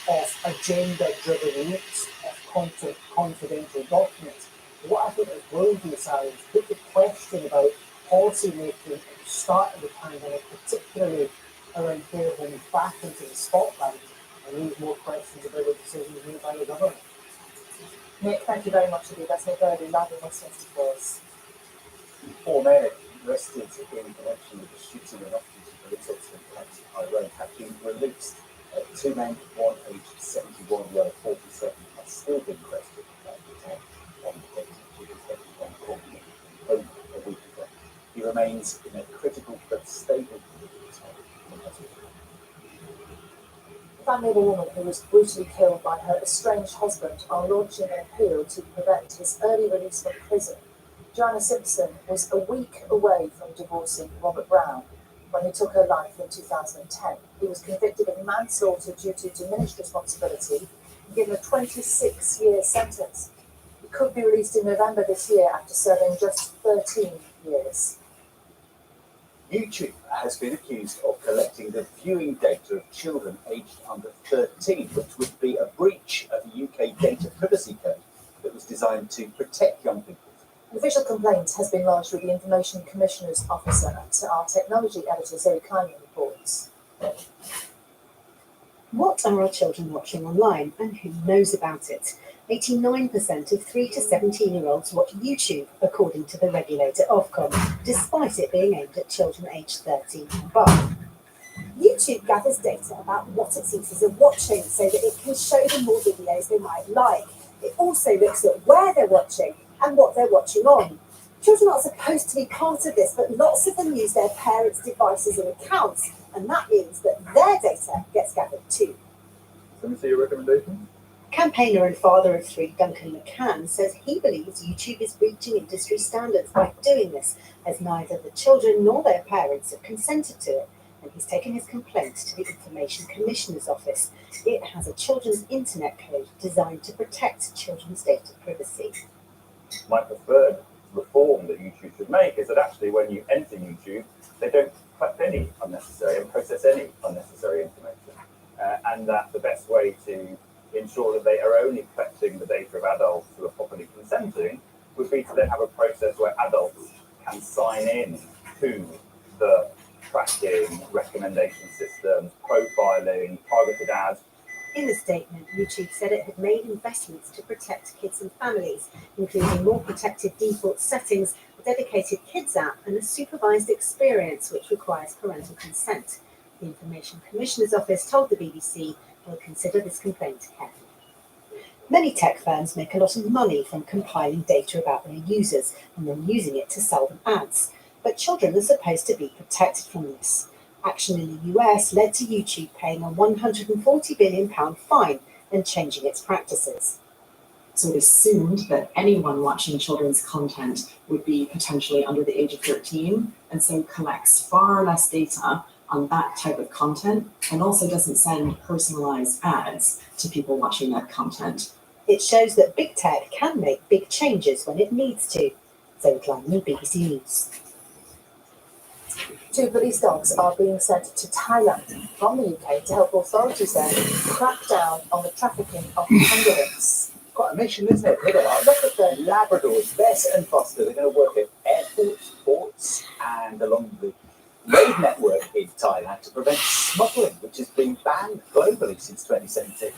of agenda-driven leaks of confidential documents. What I think is brilliant, Sally, is put the question about policy making at the start of the pandemic, particularly around care homes, back into the spotlight and leave more questions about the decisions made by the government. Nick, thank you very much indeed. That's Nick Early, live in Westminster for us. 4 men arrested in connection with the shooting of officers of police officer in County Tyrone have been released. 2 men, one aged 71, the other 47, are still being arrested and detained on the date of his head on court over a week ago. He remains in a critical but stable condition in hospital. The family of a woman who was brutally killed by her estranged husband are launching an appeal to prevent his early release from prison. Joanna Simpson was a week away from divorcing Robert Brown when he took her life in 2010. He was convicted of manslaughter due to diminished responsibility and given a 26-year sentence. He could be released in November this year after serving just 13 years. YouTube has been accused of collecting the viewing data of children aged under 13, which would be a breach of the UK Data Privacy Code that was designed to protect young people. An official complaint has been lodged with the Information Commissioner's Officer. Our technology editor, Zoe Kleiman, reports. What are our children watching online, and who knows about it? 89% of 3 to 17-year-olds watch YouTube, according to the regulator Ofcom, despite it being aimed at children aged 13 and above. YouTube gathers data about what its users are watching so that it can show them more videos they might like. It also looks at where they're watching and what they're watching on. Children aren't supposed to be part of this, but lots of them use their parents' devices and accounts, and that means that their data gets gathered too. Let me see your recommendation. Campaigner and father of 3, Duncan McCann, says he believes YouTube is breaching industry standards by doing this, as neither the children nor their parents have consented to it, and he's taken his complaint to the Information Commissioner's Office. It has a children's internet code designed to protect children's data privacy. My preferred reform that YouTube should make is that actually when you enter YouTube, they don't collect any unnecessary and process any unnecessary information, and that the best way to ensure that they are only collecting the data of adults who are properly consenting would be to then have a process where adults can sign in to the tracking, recommendation systems, profiling, targeted ads. In the statement, YouTube said it had made investments to protect kids and families, including more protected default settings, a dedicated kids app, and a supervised experience which requires parental consent. The Information Commissioner's Office told the BBC will consider this complaint carefully. Many tech firms make a lot of money from compiling data about their users and then using it to sell them ads. But children are supposed to be protected from this. Action in the US led to YouTube paying a £140 billion fine and changing its practices. So it assumed that anyone watching children's content would be potentially under the age of 13, and so collects far less data on that type of content, and also doesn't send personalized ads to people watching that content. It shows that big tech can make big changes when it needs to. Zoe Kleiman, BBC News. 2 police dogs are being sent to Thailand from the UK to help authorities there crack down on the trafficking of pangolins. Quite a mission, isn't it? Look at the Labradors, Bess and Foster. They're going to work at airports, ports, and along the road network in Thailand to prevent smuggling, which has been banned globally since 2017.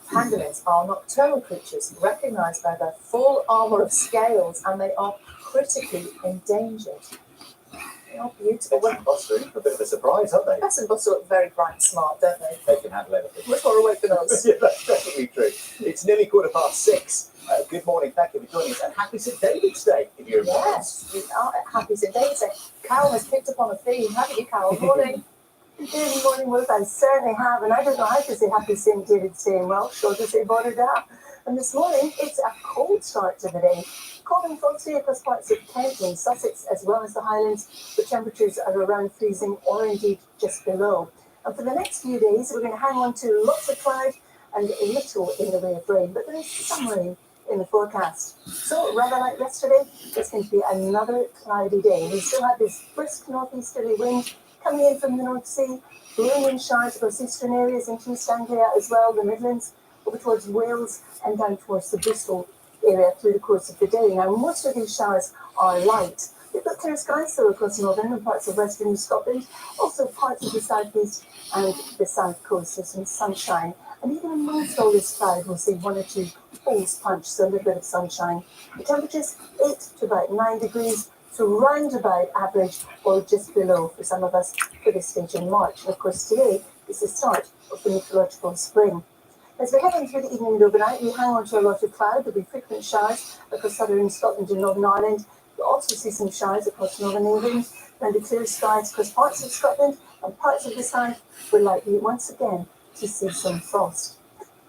Pangolins are nocturnal creatures recognised by their full armour of scales, and they are critically endangered. They are beautiful. Bess and Foster are a bit of a surprise, aren't they? Bess and Foster look very bright and smart, don't they? They can handle everything. Much more awake than us. Yeah, that's definitely true. It's nearly 6:15. Good morning, thank you for joining us, and happy St David's Day, if you're Yes, we are at Happy St David's Day. Carol has picked up on a theme, haven't you, Carol? Morning. Good morning, Wolf. I certainly have, and I don't know how to say Happy St David's Day in Welsh, or to say Border. And this morning, it's a cold start to the day. Cold and frosty across parts of Kent and Sussex, as well as the Highlands, the temperatures are around freezing or indeed just below. And for the next few days, we're going to hang on to lots of cloud and little in the way of rain, but there is some rain in the forecast. So rather like yesterday, it's going to be another cloudy day. We still have this brisk northeasterly wind coming in from the North Sea, blowing in showers across eastern areas into East Anglia as well, the Midlands, over towards Wales and down towards the Bristol area through the course of the day. Now, most of these showers are light. We've got clear skies though across northern and parts of western Scotland, also parts of the southeast and the south coast. There's some sunshine. And even amongst all this cloud, we'll see one or two falls punch, so a little bit of sunshine. The temperatures 8 to about 9 degrees, so round about average or just below for some of us for this stage in March. And of course, today is the start of the meteorological spring. As we head into the evening and overnight, we hang on to a lot of cloud. There'll be frequent showers across southern Scotland and Northern Ireland. You'll also see some showers across northern England, and the clear skies across parts of Scotland and parts of the south. We're likely once again to see some frost.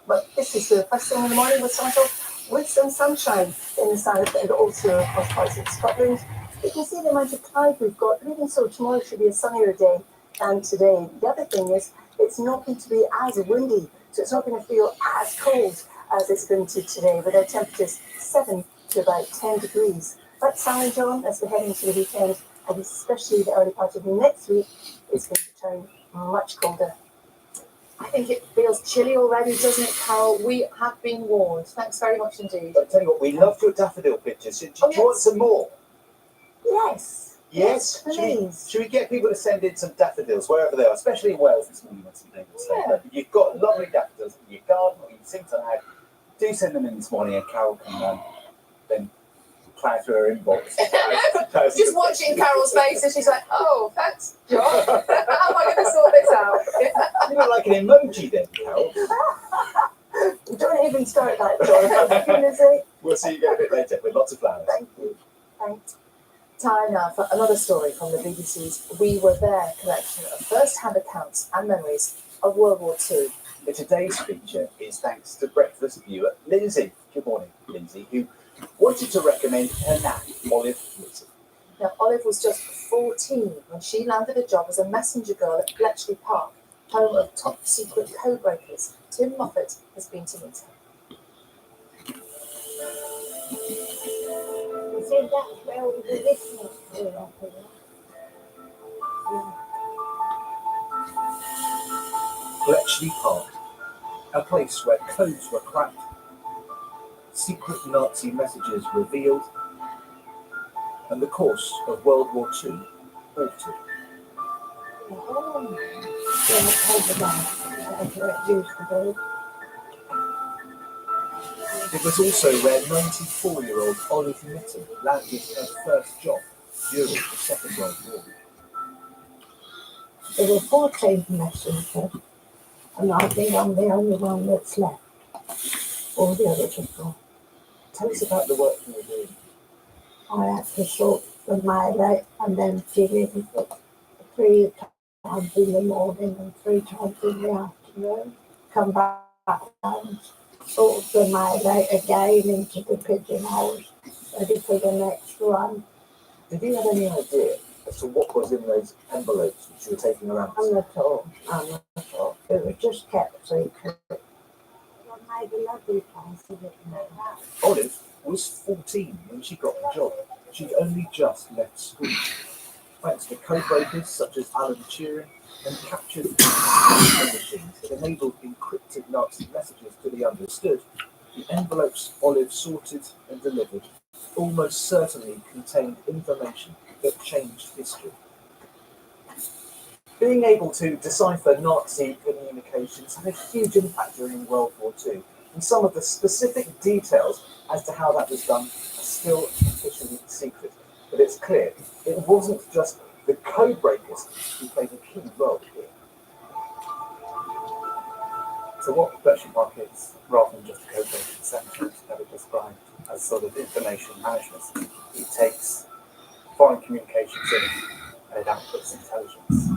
But this is the first thing in the morning. We'll start off with some sunshine in the south and also across parts of Scotland. You can see the amount of cloud we've got, but even so, tomorrow should be a sunnier day than today. The other thing is, it's not going to be as windy, so it's not going to feel as cold as it's going to today, with our temperatures 7 to about 10 degrees. But Sally John, as we head into the weekend, and especially the early part of next week, it's going to turn much colder. I think it feels chilly already, doesn't it, Carol? We have been warned. Thanks very much indeed. I'll tell you what, we loved your daffodil pictures. Do you want some more? Yes. Yes, please. Should we get people to send in some daffodils wherever they are, especially in Wales this morning when St David's Day? But you've got lovely daffodils in your garden or you seem to have. Do send them in this morning and Carol can then plough through her inbox. Just watching Carol's face and she's like, oh, thanks, John. How am I going to sort this out? You look like an emoji then, Carol. Don't even start that, John. We'll see you again a bit later with lots of flowers. Thank you. Thanks. Time now for another story from the BBC's We Were There collection of first-hand accounts and memories of World War II. Today's feature is thanks to breakfast viewer Lindsay. Good morning, Lindsay, who wanted to recommend her nan, Olive Whitson. Now, Olive was just 14 when she landed a job as a messenger girl at Bletchley Park, home of top-secret codebreakers. Tim Moffat has been to meet her. You see, that's where all the listeners grew up in. Bletchley Park, a place where codes were cracked, secret Nazi messages revealed, and the course of World War II altered. It was also where 94-year-old Olive Whitson landed her first job during the Second World War. There were 14 messengers, and I think I'm the only one that's left. All the others have gone. Tell us about the work you were doing. I had to sort the mail out and then deliver it 3 times in the morning and 3 times in the afternoon. Come back and sort the mail out again into the pigeonholes, ready for the next one. Did you have any idea as to what was in those envelopes which you were taking around? I'm not all. It was just kept secret. I made a lovely place of it now. Olive was 14 when she got the job. She'd only just left school. Thanks to codebreakers such as Alan Turing and captured machines that enabled encrypted Nazi messages to be understood, the envelopes Olive sorted and delivered almost certainly contained information that changed history. Being able to decipher Nazi communications had a huge impact during World War II, and some of the specific details as to how that was done are still officially secret. But it's clear it wasn't just the codebreakers who played a key role here. So what Bletchley Park is, rather than just a codebreaking centre, it's never described as sort of information management. It takes foreign communications in and it outputs intelligence.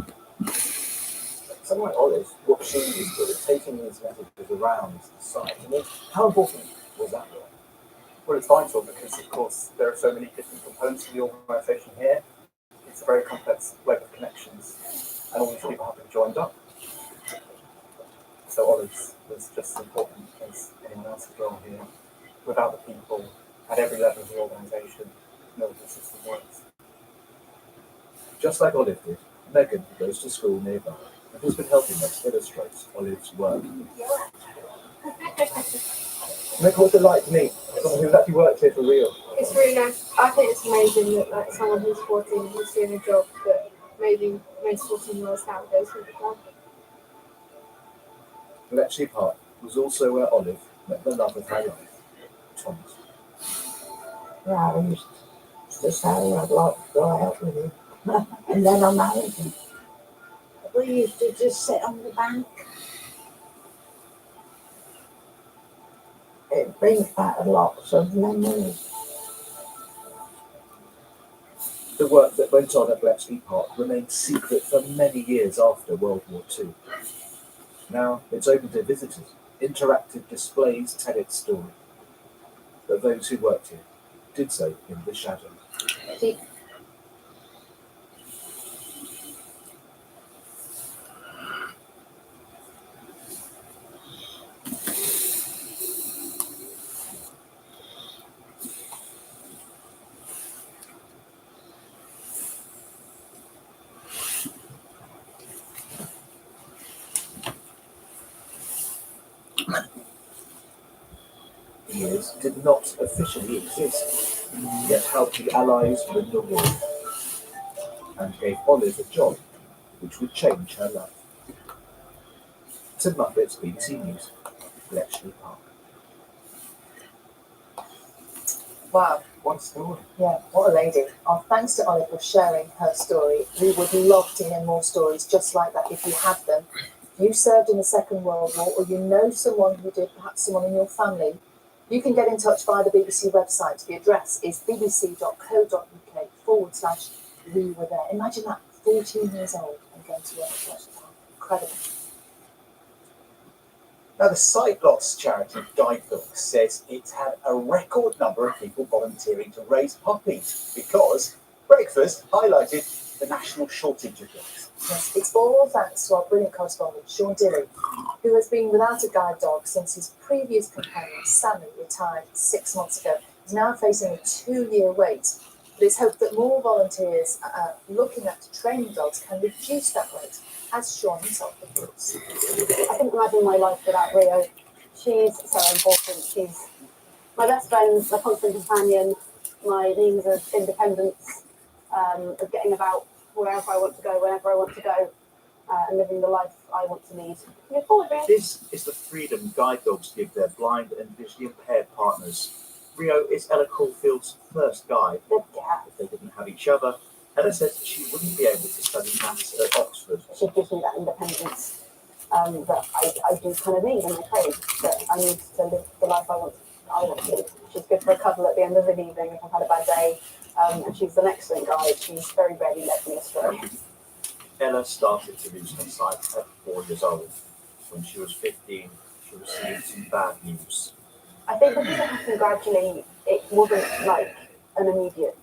Someone like Olive, what she was doing, taking these messages around the site, I mean, how important was that role? Well, it's vital because, of course, there are so many different components of the organisation here. It's a very complex web of connections, and all these people have been joined up. So Olive's was just as important as anyone else's role here. Without the people at every level of the organisation, no the system works. Just like Olive did, Megan, who goes to school nearby and has been helping us illustrate Olive's work. Meg, what's it like to meet someone who's actually worked here for real? It's really nice. I think it's amazing that like someone who's 14 who's doing a job that maybe most 14-year-olds nowadays would have done. Bletchley Park was also where Olive met the love of her life, Thomas. Yeah, I used to say I'd like to go out with him. And then I married him. We used to just sit on the bank. It brings back lots of memories. The work that went on at Bletchley Park remained secret for many years after World War II. Now it's open to visitors. Interactive displays tell its story. But those who worked here did so in the shadows. Years did not officially exist, yet helped the Allies win the war and gave Olive a job which would change her life. Tim Muppets, BBC News, Bletchley Park. Wow. What a story. Yeah, what a lady. Our thanks to Olive for sharing her story. We would love to hear more stories just like that if you have them. If you served in the Second World War or you know someone who did, perhaps someone in your family, you can get in touch via the BBC website. The address is bbc.co.uk/we were there. Imagine that, 14 years old and going to work at Bletchley Park. Incredible. Now, the Sight Loss charity Guide Dogs says it's had a record number of people volunteering to raise puppies because breakfast highlighted the national shortage of dogs. Yes, it's all thanks to our brilliant correspondent, Sean Dilley, who has been without a guide dog since his previous companion, Sammy, retired 6 months ago. He's now facing a 2-year wait. But it's hoped that more volunteers looking at training dogs can reduce that wait, as Sean himself reports. I couldn't imagine my life without Rio. She's so important. She's my best friend, my constant companion, my means of independence, of getting about wherever I want to go, whenever I want to go, and living the life I want to lead. Look forward, Rio. This is the freedom guide dogs give their blind and visually impaired partners. Rio is Ella Caulfield's first guide. If they didn't have each other, Ella says she wouldn't be able to study maths at Oxford. She gives me that independence that I do kind of need in my trade, that I need to live the life I want to live. She's good for a cuddle at the end of an evening if I've had a bad day, and she's an excellent guide. She's very rarely led me astray. Ella started to lose her sight at 4 years old. When she was 15, she received some bad news. I think because it happened gradually, it wasn't like an immediate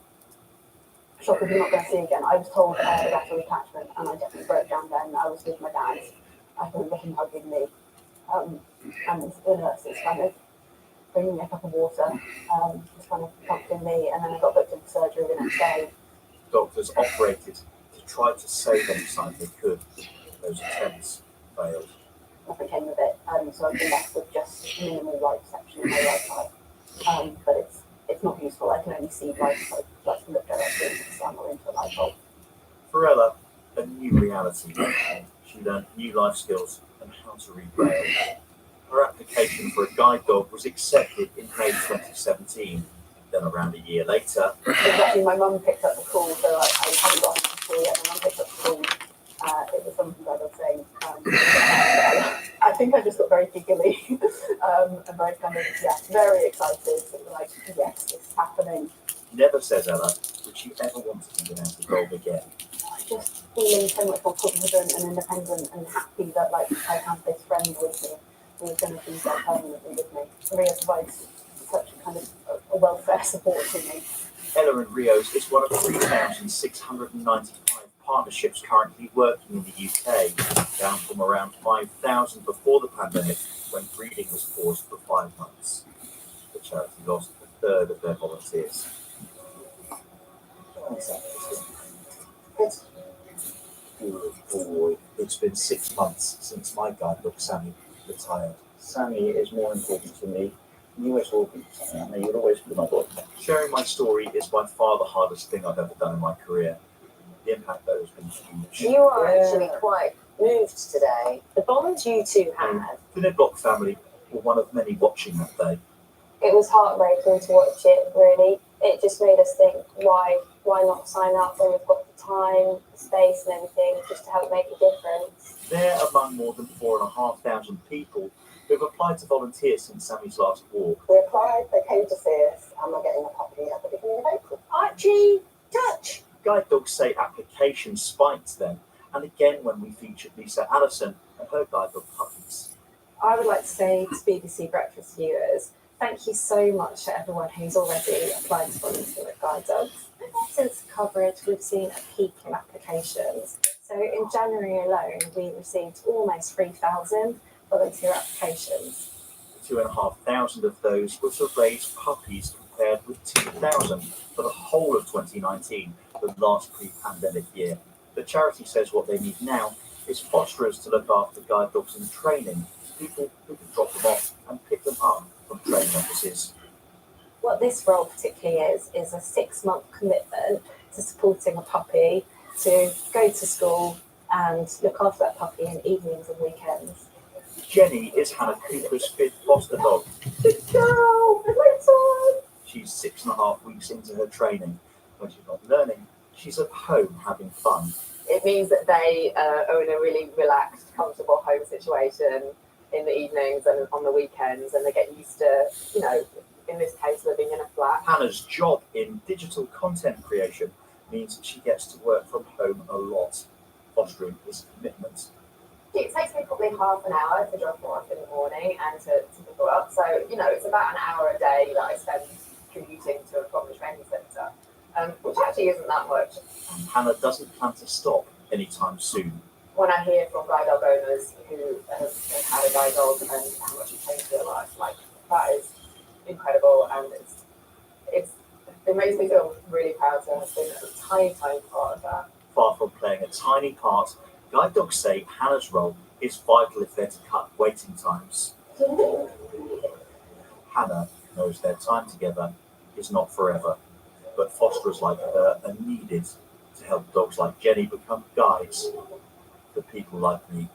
shock of you're not going to see again. I was told I had a lateral attachment, and I definitely broke down then. I was with my dad. I remember him hugging me, and the nurses kind of bringing me a cup of water, just kind of comforting me, and then I got booked into surgery the next day. Doctors operated to try to save any sight they could. Those attempts failed. Nothing came of it, so I've been left with just minimal light perception in my right eye. But it's not useful. I can only see light, so I can look directly into the sun or into a light bulb. For Ella, a new reality. She learned new life skills and how to read braille. Her application for a guide dog was accepted in May 2017. Then around a year later, Actually, my mum picked up the call, so I haven't got onto the call yet. My mum picked up the call. It was something that I was saying. I think I just got very giggly and very kind of, very excited. Like, yes, it's happening. never says Ella, would she ever want to be without a dog again. Just feeling so much more confident and independent and happy that like I have this friend with me who is going to be there permanently with me. Rio provides such a kind of a welfare support to me. Ella and Rio's is one of 3,695 partnerships currently working in the UK, down from around 5,000 before the pandemic, when breeding was paused for 5 months. The charity lost a third of their volunteers. Good boy. It's been 6 months since my guide dog Sammy retired. Sammy is more important to me. You always will be. I know you'll always be my boy. Sharing my story is by far the hardest thing I've ever done in my career. The impact, though, has been huge. You are actually quite moved today. The bonds you two had. The Nidblock family were one of many watching that day. It was heartbreaking to watch it, really. It just made us think, why not sign up when we've got the time, the space and everything, just to help make a difference. They're among more than 4,500 people who have applied to volunteer since Sammy's last walk. We applied, they came to see us, and we're getting a puppy at the beginning of April. Archie, touch! Guide dogs say applications spiked then, and again when we featured Lisa Allison and her guide dog puppies. I would like to say to BBC Breakfast viewers, thank you so much to everyone who's already applied to volunteer with guide dogs. Since the coverage, we've seen a peak in applications. So in January alone, we received almost 3,000 volunteer applications. 2,500 of those were to raise puppies compared with 2,000 for the whole of 2019, the last pre-pandemic year. The charity says what they need now is fosterers to look after guide dogs in training, people who can drop them off and pick them up from training offices. What this role particularly is a 6-month commitment to supporting a puppy to go to school and look after that puppy in evenings and weekends. Jenny is Hannah Cooper's 5th foster dog. Good girl! She's 6.5 weeks into her training. When she's not learning, she's at home having fun. It means that they are in a really relaxed, comfortable home situation in the evenings and on the weekends, and they get used to, in this case, living in a flat. Hannah's job in digital content creation means she gets to work from home a lot. Fostering is a commitment. It takes me probably half an hour to drop them off in the morning and to pick them up. So, it's about an hour a day that I spend commuting to and from the training centre, which actually isn't that much. And Hannah doesn't plan to stop anytime soon. When I hear from guide dog owners who have had a guide dog and how much it changed their life, that is incredible, and it makes me feel really proud to have been a tiny part of that. Far from playing a tiny part, guide dogs say Hannah's role is vital if they're to cut waiting times. Hannah knows their time together is not forever, but fosterers like her are needed to help dogs like Jenny become guides for people like me.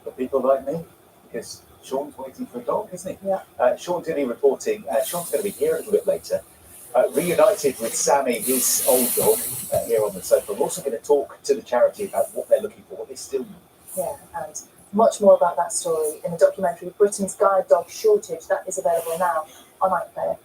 For people like me? Because Sean's waiting for a dog, isn't he? Yeah. Sean Dilley reporting. Sean's going to be here a little bit later. Reunited with Sammy, his old dog, here on the sofa. We're also going to talk to the charity about what they're looking for, what they still need. Yeah, and much more about that story in the documentary Britain's Guide Dog Shortage. That is available now on iPlayer.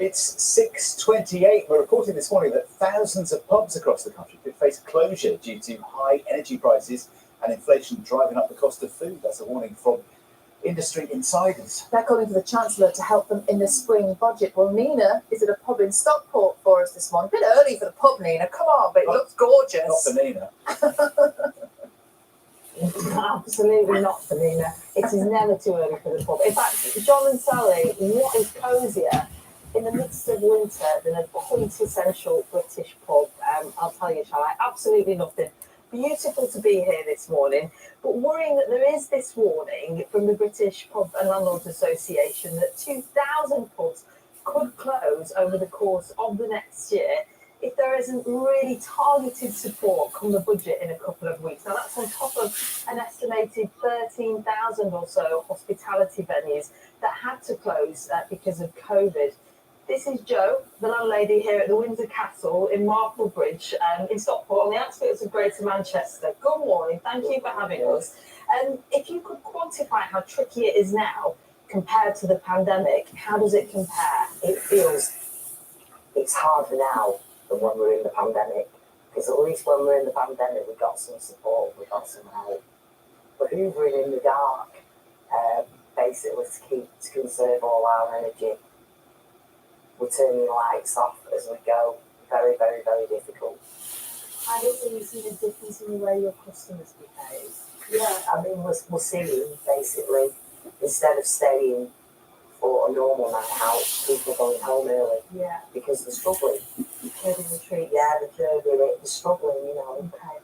It's 6:28. We're reporting this morning that thousands of pubs across the country could face closure due to high energy prices and inflation driving up the cost of food. That's a warning from industry insiders. They're calling for the Chancellor to help them in the spring budget. Well, Nina is at a pub in Stockport for us this morning. A bit early for the pub, Nina. Come on, but it looks gorgeous. Not for Nina. Absolutely not for Nina. It is never too early for the pub. In fact, John and Sally, what is cosier in the midst of winter than a quintessential British pub? I'll tell you, shall I? Absolutely nothing. Beautiful to be here this morning, but worrying that there is this warning from the British Pub and Landlords Association that 2,000 pubs could close over the course of the next year if there isn't really targeted support come the budget in a couple of weeks. Now that's on top of an estimated 13,000 or so hospitality venues that had to close because of COVID. This is Jo, the landlady here at the Windsor Castle in Marplebridge in Stockport on the outskirts of Greater Manchester. Good morning, thank you for having us. If you could quantify how tricky it is now compared to the pandemic, how does it compare? It feels it's harder now than when we were in the pandemic, because at least when we were in the pandemic we got some support, we got some help. We're hoovering in the dark, basically to conserve all our energy. We're turning lights off as we go. very, very, very difficult. Have you seen a difference in the way your customers behave? Yeah, I mean, we're seeing basically, instead of staying for a normal night out, people are going home early. Yeah. Because they're struggling. Curbing the treats. Yeah, they're struggling, you know. Okay.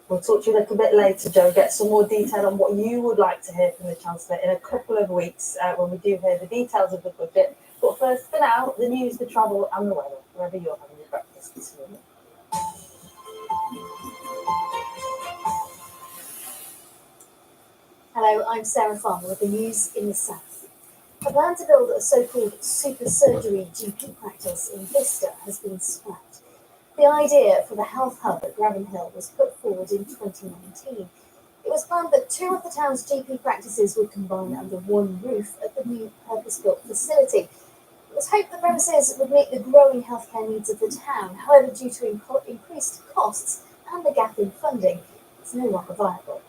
We'll talk to you a little bit later, Joe, get some more detail on what you would like to hear from the Chancellor in a couple of weeks when we do hear the details of the budget. But first, for now, the news, the travel and the weather, wherever you're having your breakfast this morning. Hello, I'm Sarah Farmer with the news in the south. A plan to build a so-called super surgery GP practice in Bicester has been scrapped. The idea for the health hub at Graven Hill was put forward in 2019. It was planned that 2 of the town's GP practices would combine under one roof at the new purpose-built facility. It was hoped the premises would meet the growing healthcare needs of the town. However, due to increased costs and the gap in funding, it's no longer viable.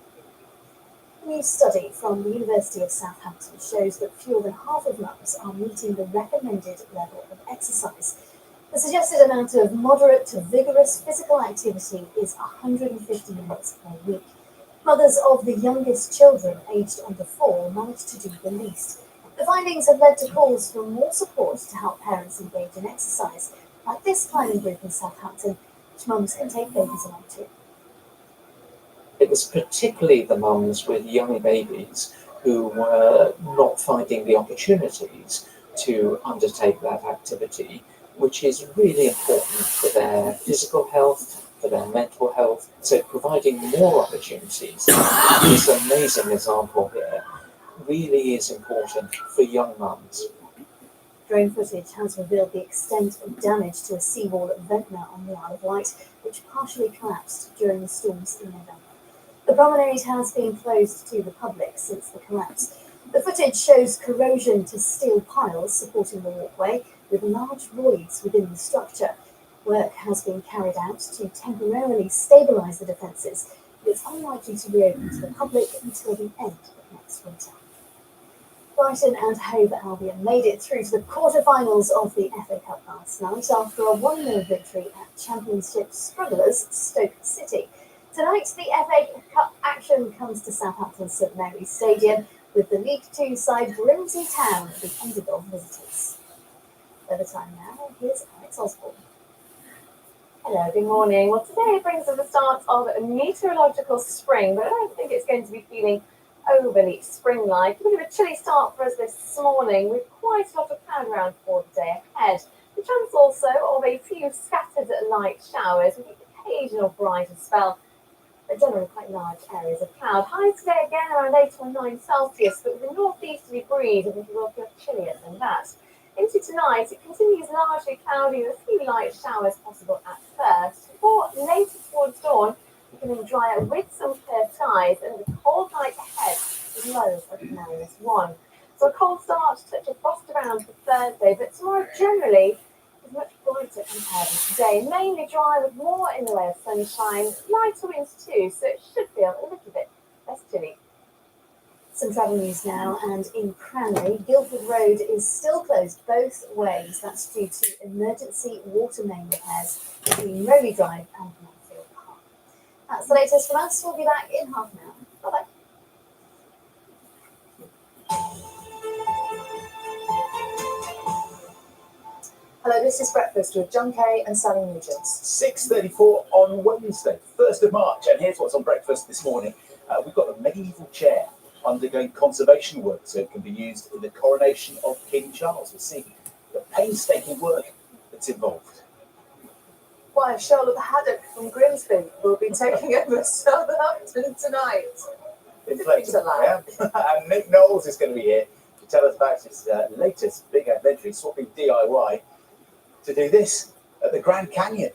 A new study from the University of Southampton shows that fewer than half of mums are meeting the recommended level of exercise. The suggested amount of moderate to vigorous physical activity is 150 minutes per week. Mothers of the youngest children, aged under 4, manage to do the least. The findings have led to calls for more support to help parents engage in exercise, like this climbing group in Southampton, which mums can take babies along to. It was particularly the mums with young babies who were not finding the opportunities to undertake that activity, which is really important for their physical health, for their mental health. So providing more opportunities, this amazing example here, really is important for young mums. Drone footage has revealed the extent of damage to a seawall at Ventnor on the Isle of Wight, which partially collapsed during the storms in November. The promenade has been closed to the public since the collapse. The footage shows corrosion to steel piles supporting the walkway, with large voids within the structure. Work has been carried out to temporarily stabilise the defences, but it's unlikely to reopen to the public until the end of next winter. Brighton and Hove Albion made it through to the quarter-finals of the FA Cup last night after a 1-0 victory at Championship strugglers Stoke City. Tonight, the FA Cup action comes to Southampton St Mary's Stadium, with the League Two side Grimsby Town the underdog visitors. Over time now, here's Alex Osborne. Hello, good morning. Well, today brings us the start of a meteorological spring, but I don't think it's going to be feeling overly spring-like. A bit of a chilly start for us this morning, with quite a lot of cloud around for the day ahead. The chance also of a few scattered light showers with the occasional brighter spell, but generally quite large areas of cloud. Highs today again around 8 or 9 Celsius, but with a northeasterly breeze, I think it will feel chillier than that. Into tonight, it continues largely cloudy with a few light showers possible at first. Before later towards dawn, becoming drier with some clear skies, and the cold night ahead with lows of -1. So a cold start, touch of frost around for Thursday, but tomorrow generally is much brighter compared with today. Mainly dry with more in the way of sunshine, lighter winds too, so it should feel a little bit less chilly. Some travel news now, and in Cranley, Guildford Road is still closed both ways. That's due to emergency water main repairs between Rowley Drive and Manfield Park. That's the latest from us. We'll be back in half an hour. Bye-bye. Hello, this is Breakfast with John Kay and Sally Nugent. 6:34 on Wednesday, 1st of March, and here's what's on breakfast this morning. We've got a medieval chair undergoing conservation work so it can be used in the coronation of King Charles. We'll see the painstaking work that's involved. Why, Charlotte Haddock from Grimsby will be taking over Southampton tonight. Inflexible, yeah. And Nick Knowles is going to be here to tell us about his latest big adventure, swapping DIY to do this at the Grand Canyon.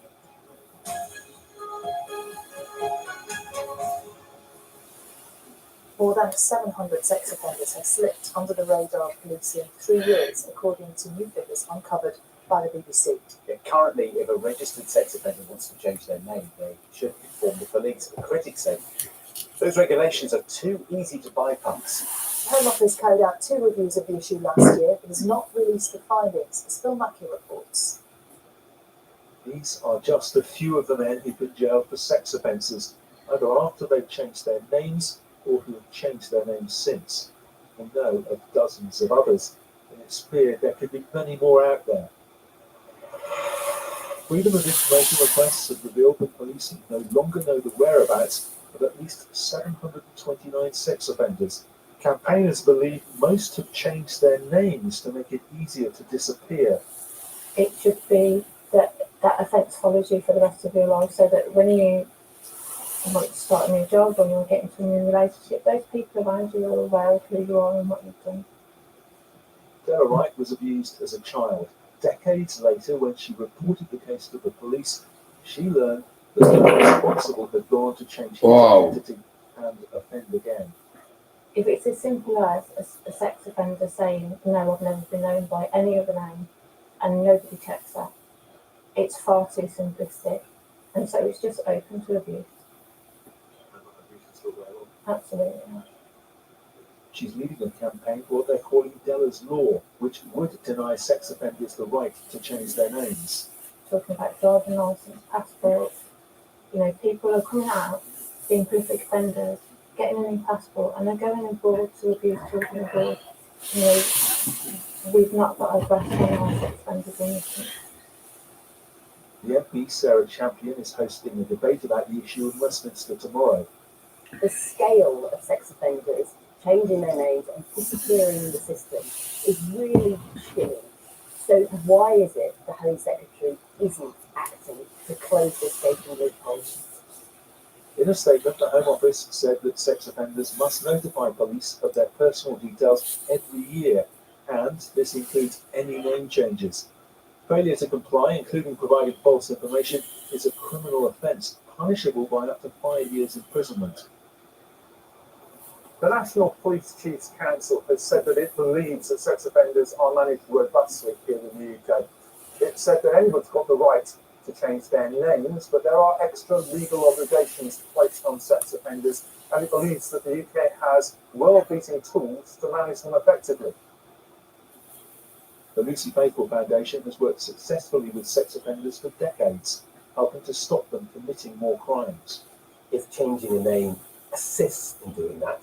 More than 700 sex offenders have slipped under the radar of police in 3 years, according to new figures uncovered by the BBC. Yeah, currently, if a registered sex offender wants to change their name, they should inform the police. But critics say those regulations are too easy to bypass. The Home Office carried out 2 reviews of the issue last year, but has not released the findings, as Phil Mackey reports. These are just a few of the men who've been jailed for sex offences, either after they've changed their names or who have changed their names since. We know of dozens of others, and it's feared there could be many more out there. Freedom of information requests have revealed that police no longer know the whereabouts of at least 729 sex offenders. Campaigners believe most have changed their names to make it easier to disappear. It should be that offence follows you for the rest of your life, so that when you want to start a new job or you're getting into a new relationship, those people around you are aware of who you are and what you've done. Della Wright was abused as a child. Decades later, when she reported the case to the police, she learned that the responsible had gone on to change his identity and offend again. If it's as simple as a sex offender saying, no, I've never been known by any other name, and nobody checks that, it's far too simplistic, and so it's just open to abuse. Absolutely. She's leading a campaign for what they're calling Della's Law, which would deny sex offenders the right to change their names. Talking about driving licence, passports, people are coming out, being prolific offenders, getting a new passport, and they're going abroad to abuse children abroad. We've not got a grasp on our sex offenders in this. The MP, Sarah Champion, is hosting a debate about the issue in Westminster tomorrow. The scale of sex offenders changing their names and disappearing in the system is really chilling. So why is it the Home Secretary isn't acting to close this gaping loophole? In a statement, the Home Office said that sex offenders must notify police of their personal details every year, and this includes any name changes. Failure to comply, including providing false information, is a criminal offence, punishable by up to 5 years imprisonment. The National Police Chiefs Council has said that it believes that sex offenders are managed robustly here in the UK. It said that anyone's got the right to change their names, but there are extra legal obligations placed on sex offenders, and it believes that the UK has world-beating tools to manage them effectively. The Lucy Faithfull Foundation has worked successfully with sex offenders for decades, helping to stop them committing more crimes. If changing a name assists in doing that,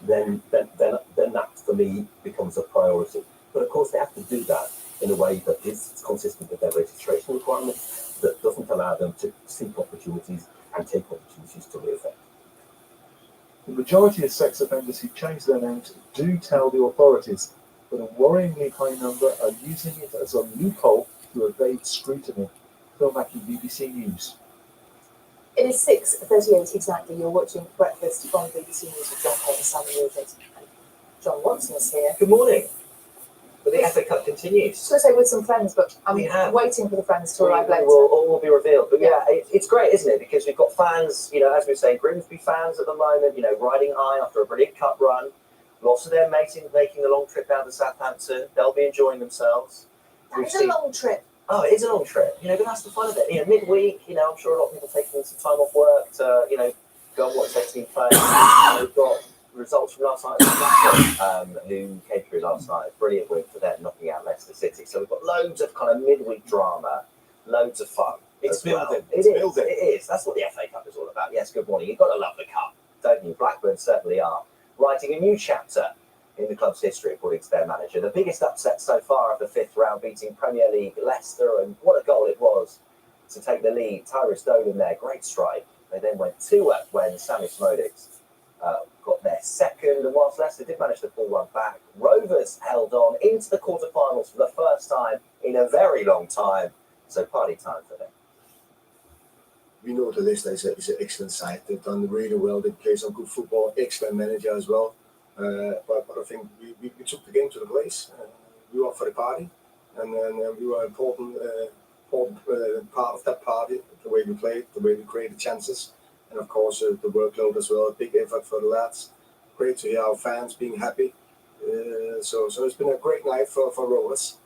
then that for me becomes a priority. But of course, they have to do that in a way that is consistent with their registration requirements, that doesn't allow them to seek opportunities and take opportunities to re-offend. The majority of sex offenders who change their names do tell the authorities, but a worryingly high number are using it as a loophole to evade scrutiny. Phil Mackey, BBC News. It is 6:38 exactly. You're watching Breakfast from BBC News with John Payne and Simon Rubin. John Watson is here. Good morning. But the FA Cup continues. So I say with some friends, but I'm waiting for the friends to arrive later. All will be revealed. But yeah, it's great, isn't it? Because we've got fans, as we say, Grimsby fans at the moment, riding high after a brilliant cup run. Lots of their mates making a long trip down to Southampton. They'll be enjoying themselves. It's a long trip. Oh, it is a long trip, but that's the fun of it. Midweek, I'm sure a lot of people taking some time off work to, go and watch their team play. We've got results from last night, who came through last night. Brilliant win for them, knocking out Leicester City. So we've got loads of kind of midweek drama, loads of fun. It's building. It is. That's what the FA Cup is all about. Yes, good morning. You've got to love the cup, don't you? Blackburn certainly are. Writing a new chapter in the club's history, according to their manager. The biggest upset so far of the fifth round, beating Premier League Leicester, and what a goal it was to take the lead. Tyrus Dolan there, great strike. They then went 2-up when Sammy Smodics got their second, and whilst Leicester did manage to pull one back, Rovers held on into the quarterfinals for the first time in a very long time. So party time for them. We know the Leicester is an excellent side. They've done really well. They play some good football, excellent manager as well. But I think we took the game to the place. We were for the party, and we were an important part of that party. The way we played, the way we created chances, and of course the workload as well. A big effort for the lads. Great to hear our fans being happy. So it's been a great night for Rovers.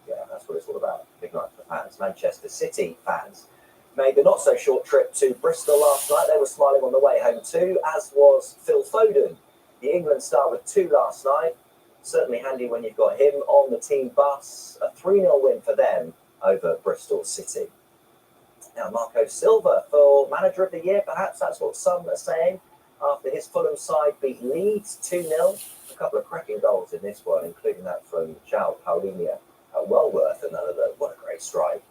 Yeah, that's what it's all about. Big night for fans. Manchester City fans made the not so short trip to Bristol last night. They were smiling on the way home too, as was Phil Foden. The England star with 2 last night. Certainly handy when you've got him on the team bus. A 3-0 win for them over Bristol City. Now, Marco Silva for Manager of the Year, perhaps that's what some are saying, after his Fulham side beat Leeds 2-0. A couple of cracking goals in this one, including that from João Paulinho. Well worth another. What a great strike.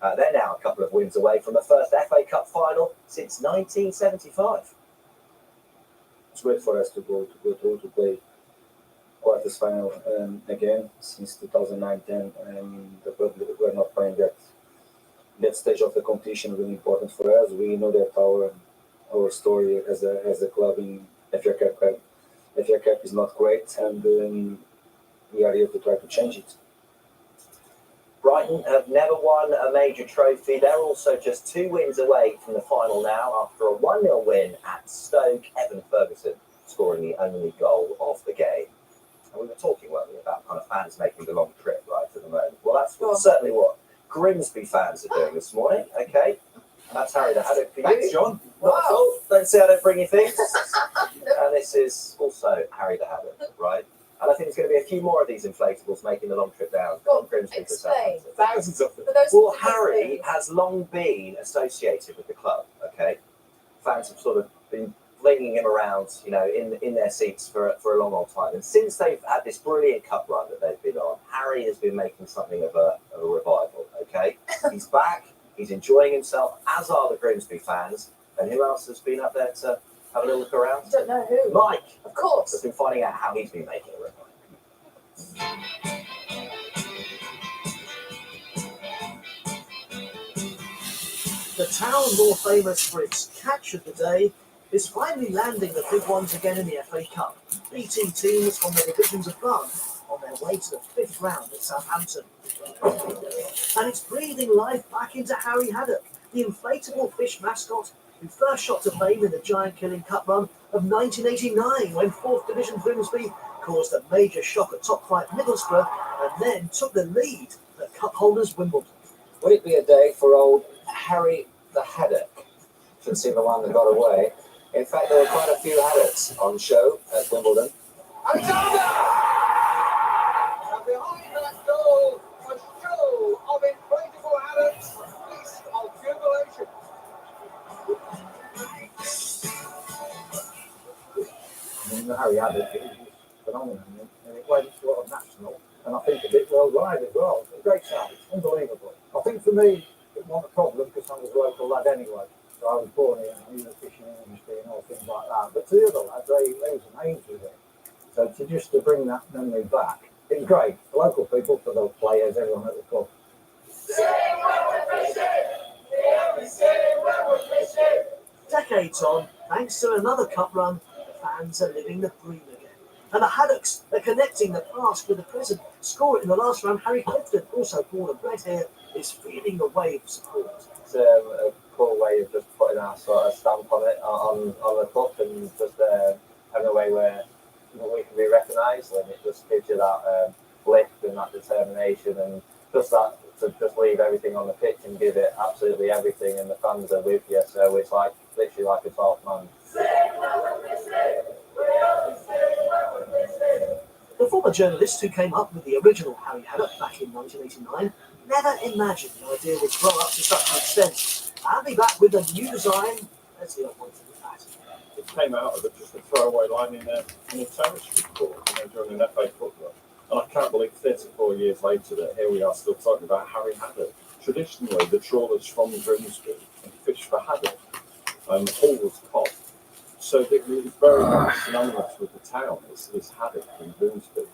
They're now a couple of wins away from the first FA Cup final since 1975. It's great for us to go through to play quarters final again since 2009-10, and we're not playing that stage of the competition. Really important for us. We know that our story as a club in FA Cup is not great, and we are here to try to change it. Brighton have never won a major trophy. They're also just 2 wins away from the final now after a 1-0 win at Stoke. Evan Ferguson scoring the only goal of the game. And we were talking, weren't we, about kind of fans making the long trip right at the moment. Well, that's certainly what Grimsby fans are doing this morning. Okay, that's Harry the Haddock for you. Thanks, John. Not at all. Don't say I don't bring you things. And this is also Harry the Haddock, right? And I think there's going to be a few more of these inflatables making the long trip down from Grimsby to Southampton. Thousands of them. Well, Harry has long been associated with the club, okay? Fans have sort of been flinging him around, you know, in their seats for a long time. And since they've had this brilliant cup run that they've been on, Harry has been making something of a revival, okay? He's back, he's enjoying himself, as are the Grimsby fans. And who else has been up there to have a little look around? I don't know who. Mike. Of course. Has been finding out how he's been making a revival. The town more famous for its catch of the day is finally landing the big ones again in the FA Cup. BT teams from the divisions above on their way to the 5th round at Southampton. And it's breathing life back into Harry Haddock, the inflatable fish mascot who first shot to fame in the giant-killing cup run of 1989 when 4th Division Grimsby caused a major shock at top-flight Middlesbrough and then took the lead at cup holders Wimbledon. Would it be a day for old Harry the Haddock? Should seem the one that got away. In fact, there were quite a few Haddocks on show at Wimbledon. And behind that goal, a show of inflatable Haddocks, feast of jubilation. I mean, Harry Haddock is phenomenal, and it went sort of national, and I think a bit worldwide as well. It's a great size, unbelievable. I think for me, it wasn't a problem because I was a local lad anyway. So I was born here, and I knew the fishing industry and all things like that. But to the other lads, they was amazed with it. So to bring that memory back, it was great. The local people, for those players, everyone at the club. Decades on, thanks to another cup run, the fans are living the dream again. And the Haddocks are connecting the past with the present. Score it in the last round, Harry Clifton, also born and bred here, is feeling the wave of support. It's a cool way of just putting our sort of stamp on it, on the cup, and just having a way where we can be recognised, and it just gives you that lift and that determination, and just that to just leave everything on the pitch and give it absolutely everything, and the fans are with you, so it's like literally like a 12th man. The former journalist who came up with the original Harry Haddock back in 1989 never imagined the idea would grow up to such an extent. I'll be back with a new design. Let's see what points of that. It came out of just a throwaway line in a terrace report, during an FA Cup run. And I can't believe 34 years later that here we are still talking about Harry Haddock. Traditionally, the trawlers from Grimsby and fish for haddock. Hull was cod. So it was very much synonymous with the town, this haddock in Grimsby.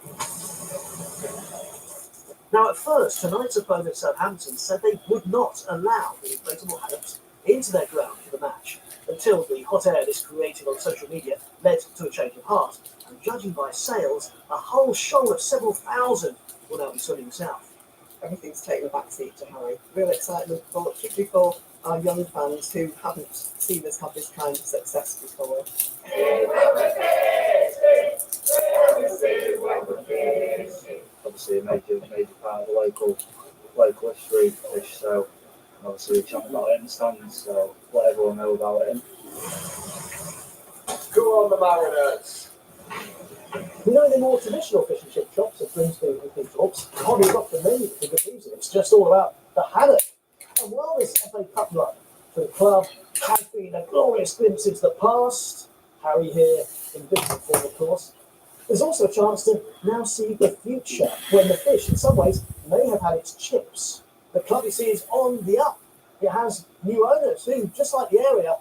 Now, at first, tonight's opponent Southampton said they would not allow the inflatable haddocks into their ground for the match, until the hot air this created on social media led to a change of heart. And judging by sales, a whole shoal of several thousand will now be swimming south. Everything's taken a backseat to Harry. Real excitement, particularly for our young fans who haven't seen us have this kind of success before. Obviously a major part of the local history of fish, so obviously we chat about it in the stands, so let everyone know about it. Go on the Mariners! We know the more traditional fish and chip shops at Grimsby and Big Clubs, cod is off the menu for good reason. It's just all about the haddock. And while this FA Cup run for the club has been a glorious glimpse into the past. Harry here in victory form, of course. There's also a chance to now see the future, when the fish, in some ways, may have had its chips. The club, you see, is on the up. It has new owners who, just like the area,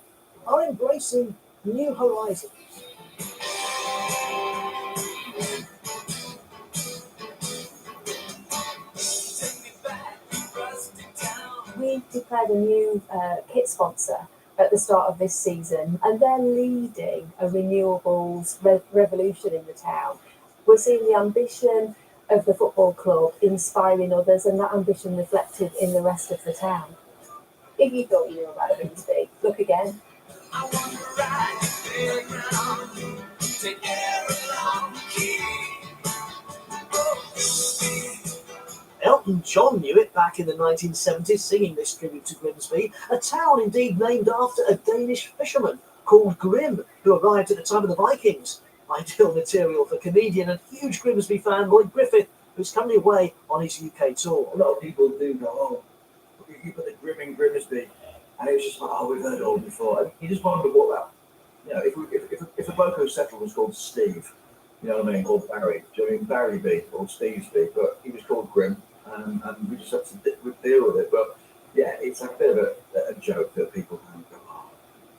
are embracing new horizons. We've declared a new kit sponsor at the start of this season, and they're leading a renewables revolution in the town. We're seeing the ambition of the football club inspiring others, and that ambition reflected in the rest of the town. If you thought you knew about Grimsby, look again. Elton John knew it back in the 1970s, singing this tribute to Grimsby, a town indeed named after a Danish fisherman called Grim, who arrived at the time of the Vikings. Ideal material for comedian and huge Grimsby fan Lloyd Griffith, who's currently away on his UK tour. A lot of people do go, oh, you put the Grim in Grimsby, and it was just like, oh, we've heard it all before. And you just wonder what that, you know, if a bloke who settled was called Steve, you know what I mean, called Barry, do you know what I mean, Barry B or Steve B, but he was called Grim. And we just have to deal with it. But yeah, it's a bit of a joke that people kind of go, oh,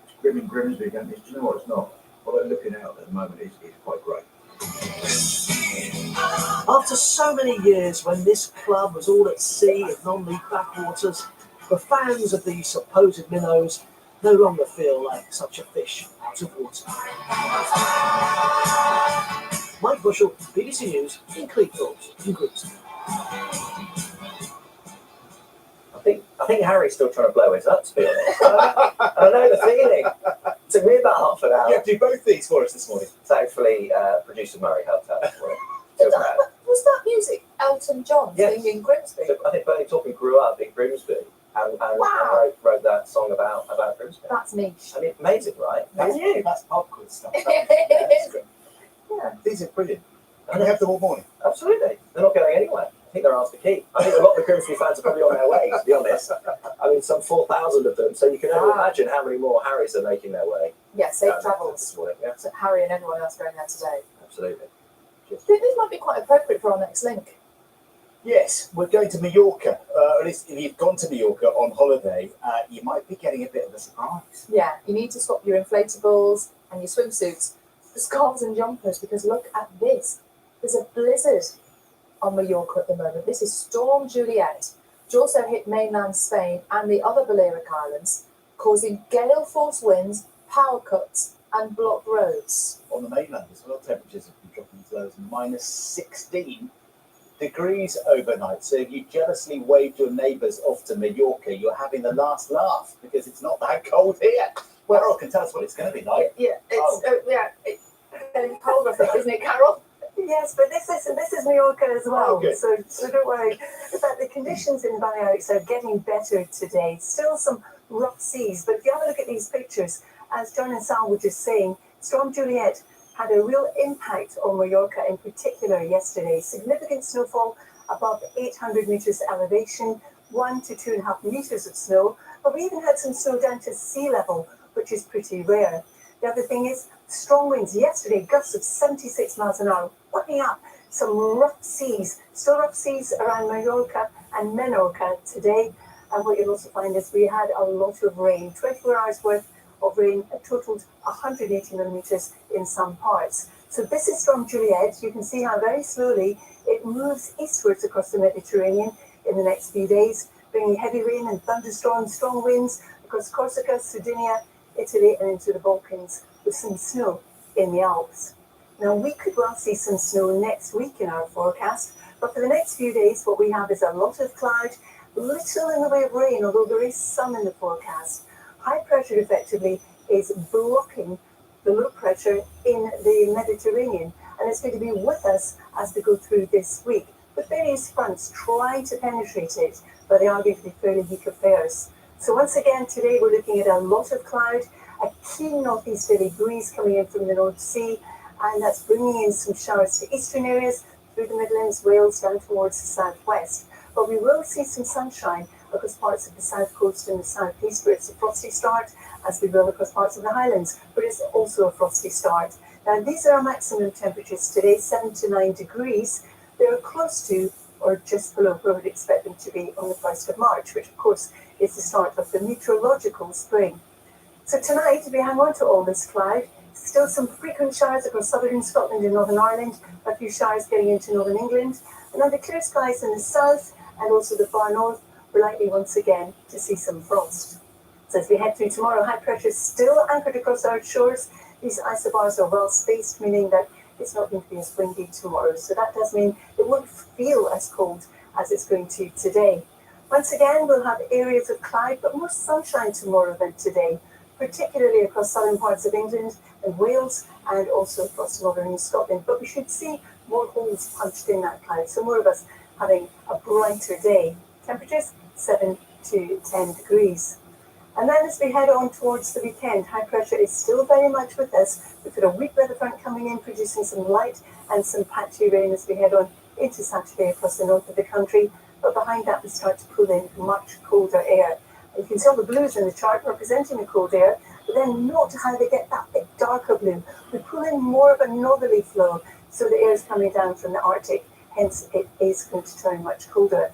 it's Grim and Grimsby again. Do you know what? It's not. Although looking out at the moment is quite great. After so many years when this club was all at sea in non-league backwaters, the fans of these supposed minnows no longer feel like such a fish out of water. Mike Bushell, BBC News in Cleethorpes in Grimsby. I think Harry's still trying to blow his up, to be honest. I know the feeling. It took me about half an hour. You have to do both these for us this morning. Thankfully, producer Murray helped out for it. Was that music Elton John singing Grimsby? So I think Bernie Taupin grew up in Grimsby and wrote that song about Grimsby. That's niche. I mean, amazing, right? That's pop quiz stuff. Yeah. These are brilliant. And we have them all morning. Absolutely. They're not going anywhere. I think they're ours to keep. I think a lot of the Grimsby fans are probably on their way, to be honest. I mean, some 4,000 of them, so you can only imagine how many more Harrys are making their way. Yeah, safe travels. This morning, yeah. To Harry and everyone else going there today. Absolutely. This might be quite appropriate for our next link. Yes, we're going to Mallorca. At least if you've gone to Mallorca on holiday, you might be getting a bit of a surprise. Yeah, you need to swap your inflatables and your swimsuits for scarves and jumpers, because look at this. There's a blizzard on Mallorca at the moment. This is Storm Juliet, which also hit mainland Spain and the other Balearic Islands, causing gale force winds, power cuts and blocked roads. On the mainland as well, temperatures have been dropping as low as minus 16 degrees overnight. So if you jealously waved your neighbours off to Mallorca, you're having the last laugh because it's not that cold here. Well, Carol can tell us what it's going to be like. Yeah, it's getting cold, I think, isn't it, Carol? Yes, but this is Mallorca as well, Okay. so don't worry. But the conditions in Balearics are getting better today. Still some rough seas, but if you have a look at these pictures, as John and Sal were just saying, Storm Juliet had a real impact on Mallorca in particular yesterday. Significant snowfall above 800 meters elevation, 1 to 2.5 meters of snow, but we even had some snow down to sea level, which is pretty rare. The other thing is strong winds yesterday, gusts of 76 miles an hour, whipping up some rough seas, still rough seas around Mallorca and Menorca today. And what you'll also find is we had a lot of rain, 24 hours worth of rain, totaled 180 millimeters in some parts. So this is Storm Juliet. You can see how very slowly it moves eastwards across the Mediterranean in the next few days, bringing heavy rain and thunderstorms, strong winds across Corsica, Sardinia, Italy and into the Balkans, with some snow in the Alps. Now we could well see some snow next week in our forecast, but for the next few days what we have is a lot of cloud, little in the way of rain, although there is some in the forecast. High pressure effectively is blocking the low pressure in the Mediterranean, and it's going to be with us as we go through this week, with various fronts trying to penetrate it, but they are going to be fairly weak affairs. So once again today we're looking at a lot of cloud, a keen northeasterly breeze coming in from the North Sea, and that's bringing in some showers to eastern areas through the Midlands, Wales, down towards the southwest. But we will see some sunshine across parts of the south coast and the southeast where it's a frosty start, as we will across parts of the Highlands where it's also a frosty start. Now these are our maximum temperatures today, 7 to 9 degrees. They're close to or just below where we'd expect them to be on the 1st of March, which of course is the start of the meteorological spring. So tonight we hang on to all this cloud. Still some frequent showers across southern Scotland and Northern Ireland, a few showers getting into northern England, and under clear skies in the south and also the far north, we're likely once again to see some frost. So as we head through tomorrow, high pressure is still anchored across our shores. These isobars are well spaced, meaning that it's not going to be as windy tomorrow. So that does mean it won't feel as cold as it's going to today. Once again, we'll have areas of cloud, but more sunshine tomorrow than today, particularly across southern parts of England and Wales and also across northern Scotland. But we should see more holes punched in that cloud, so more of us having a brighter day. Temperatures 7 to 10 degrees. And then as we head on towards the weekend, high pressure is still very much with us. We've got a weak weather front coming in, producing some light and some patchy rain as we head on into Saturday across the north of the country. But behind that, we start to pull in much colder air. You can see all the blues in the chart representing the cold air, but then note how they get that bit darker blue. We pull in more of a northerly flow, so the air is coming down from the Arctic, hence it is going to turn much colder.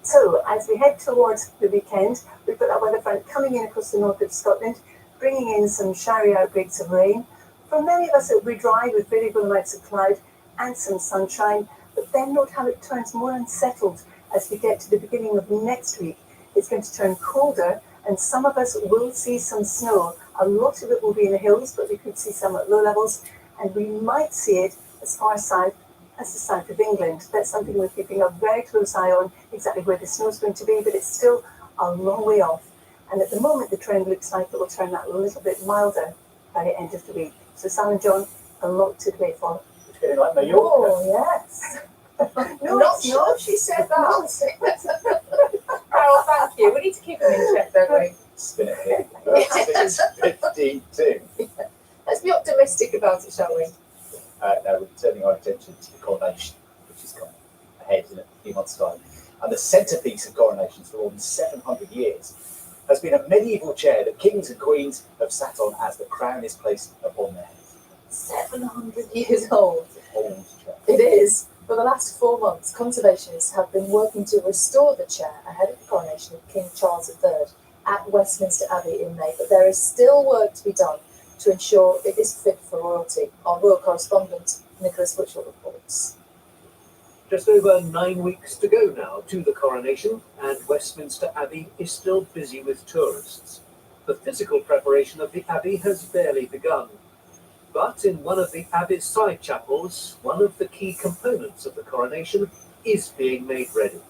So as we head towards the weekend, we've got that weather front coming in across the north of Scotland, bringing in some showery outbreaks of rain. For many of us, it will be dry with variable amounts of cloud and some sunshine, but then note how it turns more unsettled as we get to the beginning of next week. It's going to turn colder, and some of us will see some snow. A lot of it will be in the hills, but we could see some at low levels, and we might see it as far south as the south of England. That's something we're keeping a very close eye on, exactly where the snow is going to be, but it's still a long way off. And at the moment, the trend looks like it will turn that a little bit milder by the end of the week. So Sam and John, a lot to wait for. It's getting like Mallorca. Oh, yes. No, not sure if she said that. Oh, thank you. We need to keep them in check, don't we? Spin it here. 52. Let's be optimistic about it, shall we? Now we're turning our attention to the coronation, which is coming ahead in a few months' time. And the centrepiece of coronations for more than 700 years has been a medieval chair that kings and queens have sat on as the crown is placed upon their heads. 700 years old. It's an old chair. It is. For the last 4 months, conservationists have been working to restore the chair ahead of the coronation of King Charles III at Westminster Abbey in May. But there is still work to be done to ensure it is fit for royalty. Our royal correspondent, Nicholas Butchell, reports. Just over 9 weeks to go now to the coronation, and Westminster Abbey is still busy with tourists. The physical preparation of the Abbey has barely begun. But in one of the Abbey's side chapels, one of the key components of the coronation is being made ready.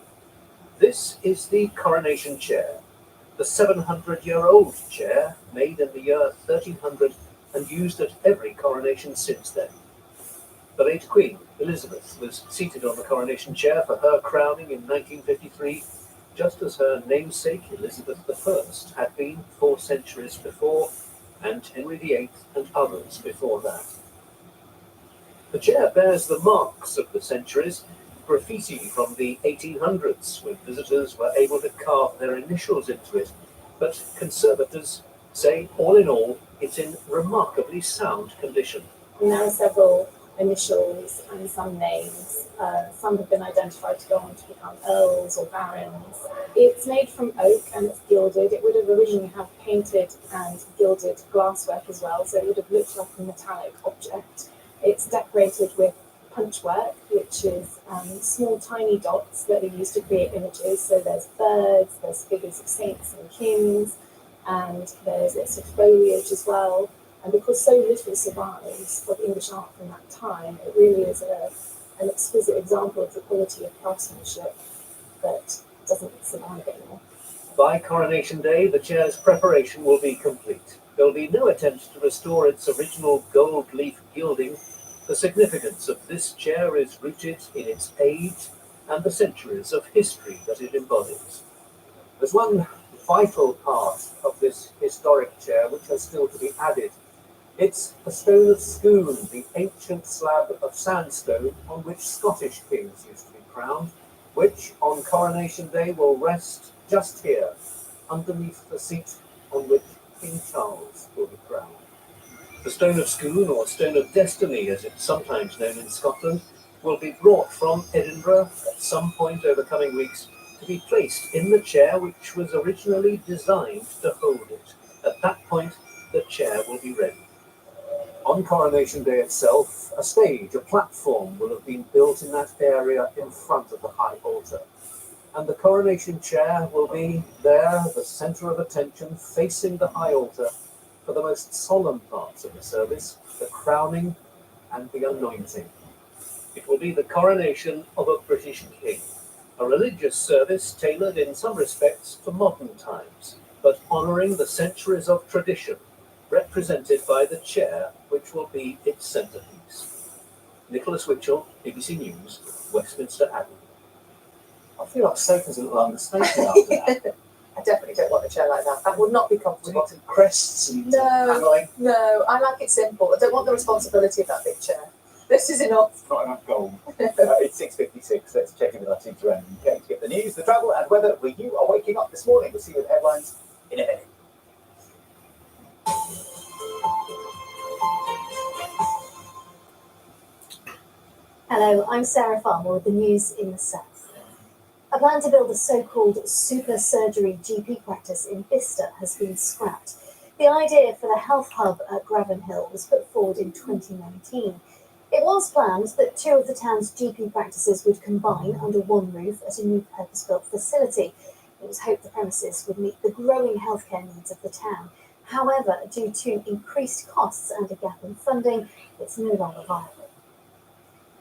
This is the coronation chair, the 700-year-old chair made in the year 1300 and used at every coronation since then. The late Queen Elizabeth was seated on the coronation chair for her crowning in 1953, just as her namesake Elizabeth I had been 4 centuries before, and Henry VIII and others before that. The chair bears the marks of the centuries, graffiti from the 1800s, when visitors were able to carve their initials into it, but conservators say, all in all, it's in remarkably sound condition. And there are several initials and some names. Some have been identified to go on to become earls or barons. It's made from oak and it's gilded. It would have originally have painted and gilded glasswork as well, so it would have looked like a metallic object. It's decorated with punchwork, which is small tiny dots that are used to create images. So there's birds, there's figures of saints and kings, and there's bits of foliage as well. And because so little survives of English art from that time, it really is an exquisite example of the quality of craftsmanship that doesn't survive anymore. By Coronation Day, the chair's preparation will be complete. There will be no attempt to restore its original gold leaf gilding. The significance of this chair is rooted in its age and the centuries of history that it embodies. There's one vital part of this historic chair which has still to be added. It's a stone of Scone, the ancient slab of sandstone on which Scottish kings used to be crowned, which on Coronation Day will rest just here, underneath the seat on which King Charles will be crowned. The Stone of Scone, or Stone of Destiny as it's sometimes known in Scotland, will be brought from Edinburgh at some point over coming weeks to be placed in the chair which was originally designed to hold it. At that point, the chair will be ready. On Coronation Day itself, a stage, a platform will have been built in that area in front of the high altar. And the coronation chair will be there, the centre of attention, facing the high altar for the most solemn parts of the service, the crowning and the anointing. It will be the coronation of a British king, a religious service tailored in some respects to modern times, but honouring the centuries of tradition, represented by the chair which will be its centrepiece. Nicholas Witchell, BBC News, Westminster Abbey. I feel like Sophie's a little understatement after that. I definitely don't want a chair like that. That would not be comfortable. Crests and No, no, I like it simple. I don't want the responsibility of that big chair. This is enough. Not enough gold. It's 6:56. Let's check in with our teams around the UK to get the news, the travel, and whether you are waking up this morning. We'll see you with headlines in a minute. Hello, I'm Sarah Farmer with the news in the south. A plan to build a so-called super surgery GP practice in Bicester has been scrapped. The idea for the health hub at Gravenhill was put forward in 2019. It was planned that two of the town's GP practices would combine under one roof at a new purpose-built facility. It was hoped the premises would meet the growing healthcare needs of the town. However, due to increased costs and a gap in funding, it's no longer viable.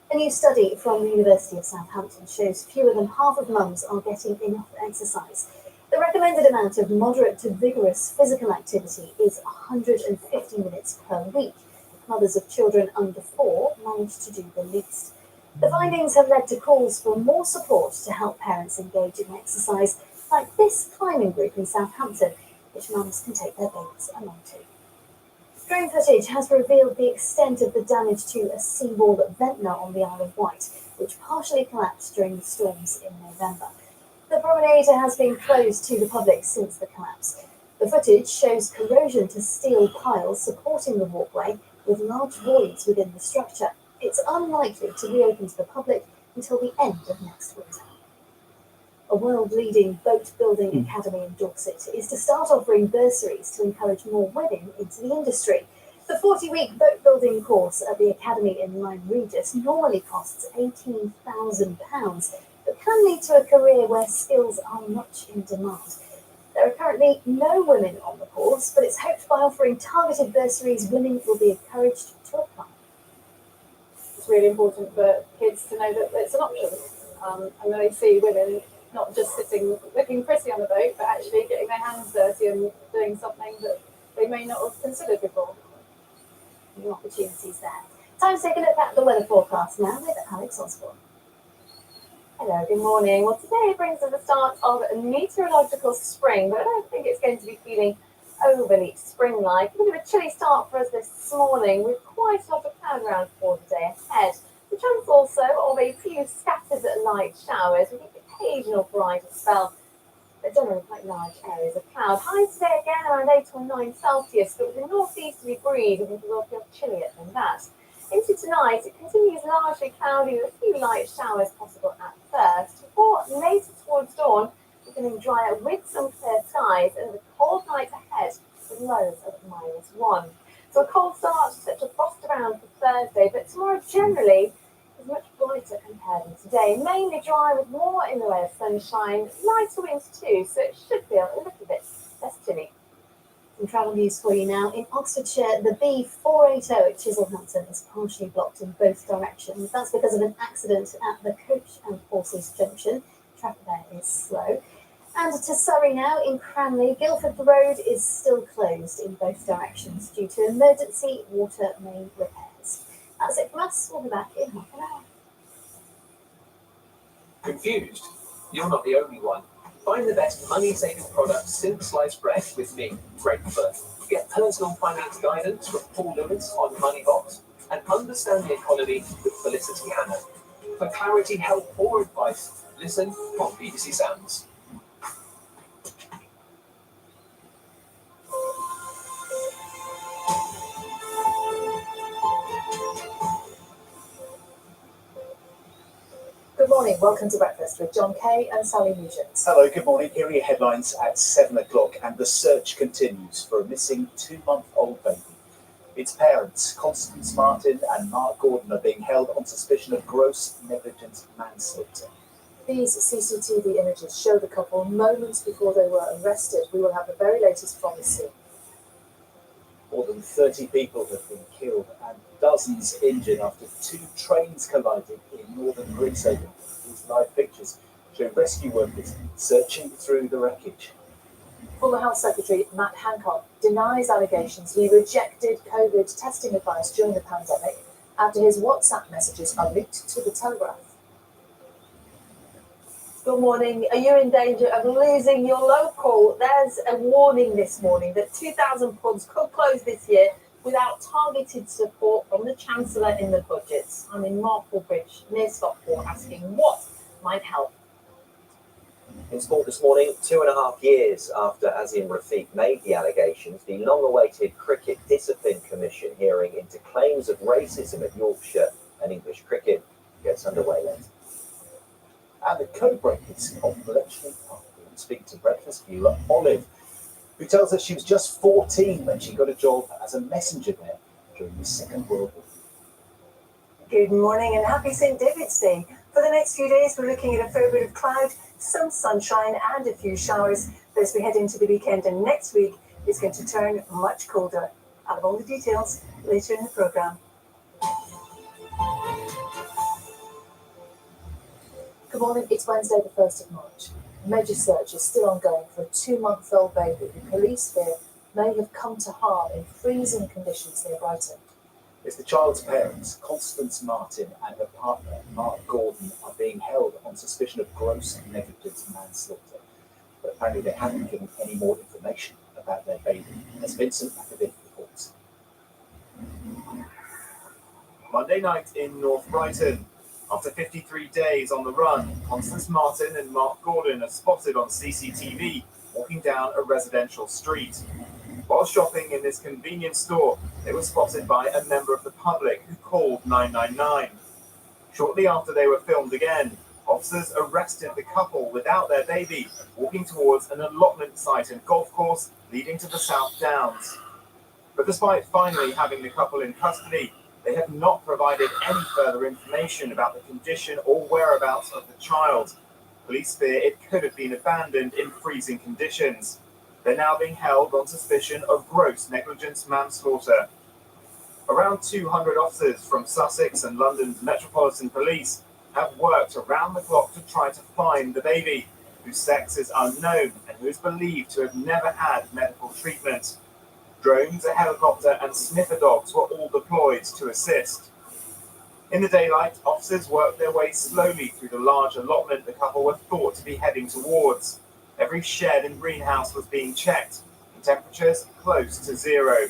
A new study from the University of Southampton shows fewer than half of mums are getting enough exercise. The recommended amount of moderate to vigorous physical activity is 150 minutes per week. Mothers of children under 4 manage to do the least. The findings have led to calls for more support to help parents engage in exercise, like this climbing group in Southampton, which mums can take their babies along to. Drone footage has revealed the extent of the damage to a seawall at Ventnor on the Isle of Wight, which partially collapsed during the storms in November. The promenade has been closed to the public since the collapse. The footage shows corrosion to steel piles supporting the walkway, with large voids within the structure. It's unlikely to reopen to the public until the end of next winter. A world-leading boat-building academy in Dorset is to start offering bursaries to encourage more women into the industry. The 40-week boat-building course at the academy in Lyme Regis normally costs £18,000, but can lead to a career where skills are much in demand. There are currently no women on the course, but it's hoped by offering targeted bursaries, women will be encouraged to apply. It's really important for kids to know that it's an option, and they see women not just sitting looking pretty on the boat, but actually getting their hands dirty and doing something that they may not have considered before. New opportunities there. Time to take a look at the weather forecast now with Alex Osborne. Hello, good morning. Well, today brings us the start of a meteorological spring, but I don't think it's going to be feeling overly spring-like. A bit of a chilly start for us this morning with quite a lot of cloud around for the day ahead. The chance also of a few scattered light showers with occasional bright spell, but generally quite large areas of cloud. Highs today again around 8 or 9 Celsius, but with a northeasterly breeze, it will feel chillier than that. Into tonight, it continues largely cloudy with a few light showers possible at first, before later towards dawn, becoming drier with some clear skies and a cold night ahead with lows of -1. So a cold start set to frost around for Thursday, but tomorrow generally is much brighter compared to today. Mainly dry with more in the way of sunshine, lighter winds too, so it should feel a little bit less chilly. Some travel news for you now. In Oxfordshire, the B480 at Chislington is partially blocked in both directions. That's because of an accident at the Coach and Horses Junction. Traffic there is slow. And to Surrey now, in Cranley, Guildford Road is still closed in both directions due to emergency water main repairs. That's it from us. We'll be back in half an hour. Confused? You're not the only one. Find the best money-saving products since sliced bread with me, Greg Firth. Get personal finance guidance from Paul Lewis on Moneybox and understand the economy with Felicity Hanna. For clarity, help or advice, listen on BBC Sounds. morning. Welcome to Breakfast with John Kay and Sally Nugent. Hello, good morning. Here are your headlines at 7 o'clock, and the search continues for a missing 2-month-old baby. Its parents, Constance Martin and Mark Gordon, are being held on suspicion of gross negligent manslaughter. These CCTV images show the couple moments before they were arrested. We will have the very latest from the scene. More than 30 people have been killed and dozens injured after 2 trains collided in northern Grimshaven. These live pictures show rescue workers searching through the wreckage. Former Health Secretary Matt Hancock denies allegations he rejected COVID testing advice during the pandemic after his WhatsApp messages are leaked to the Telegraph. Good morning. Are you in danger of losing your local? There's a warning this morning that 2,000 pubs could close this year without targeted support from the Chancellor in the budgets. I'm in Marplebridge, near Stockport, asking what might help. In sport this morning, 2.5 years after Azim Rafiq made the allegations, the long-awaited Cricket Discipline Commission hearing into claims of racism at Yorkshire and English cricket gets underway later. And the code-breakers of Bletchley Park will speak to Breakfast viewer Olive, who tells us she was just 14 when she got a job as a messenger there during the Second World War. Good morning and happy St. David's Day. For the next few days, we're looking at a fair bit of cloud, some sunshine and a few showers as we head into the weekend. And next week, it's going to turn much colder. I'll have all the details later in the programme. Good morning. It's Wednesday, the 1st of March. A major search is still ongoing for a 2-month-old baby who police fear may have come to harm in freezing conditions near Brighton. It's the child's parents, Constance Martin and her partner, Mark Gordon, are being held on suspicion of gross negligent manslaughter. But apparently they haven't given any more information about their baby, as Vincent McAvick reports. Monday night in North Brighton. After 53 days on the run, Constance Martin and Mark Gordon are spotted on CCTV walking down a residential street. While shopping in this convenience store, they were spotted by a member of the public who called 999. Shortly after they were filmed again, officers arrested the couple without their baby, walking towards an allotment site and golf course leading to the South Downs. But despite finally having the couple in custody, they have not provided any further information about the condition or whereabouts of the child. Police fear it could have been abandoned in freezing conditions. They're now being held on suspicion of gross negligent manslaughter. Around 200 officers from Sussex and London's Metropolitan Police have worked around the clock to try to find the baby, whose sex is unknown and who is believed to have never had medical treatment. Drones, a helicopter and sniffer dogs were all deployed to assist. In the daylight, officers worked their way slowly through the large allotment the couple were thought to be heading towards. Every shed and greenhouse was being checked, and temperatures close to zero.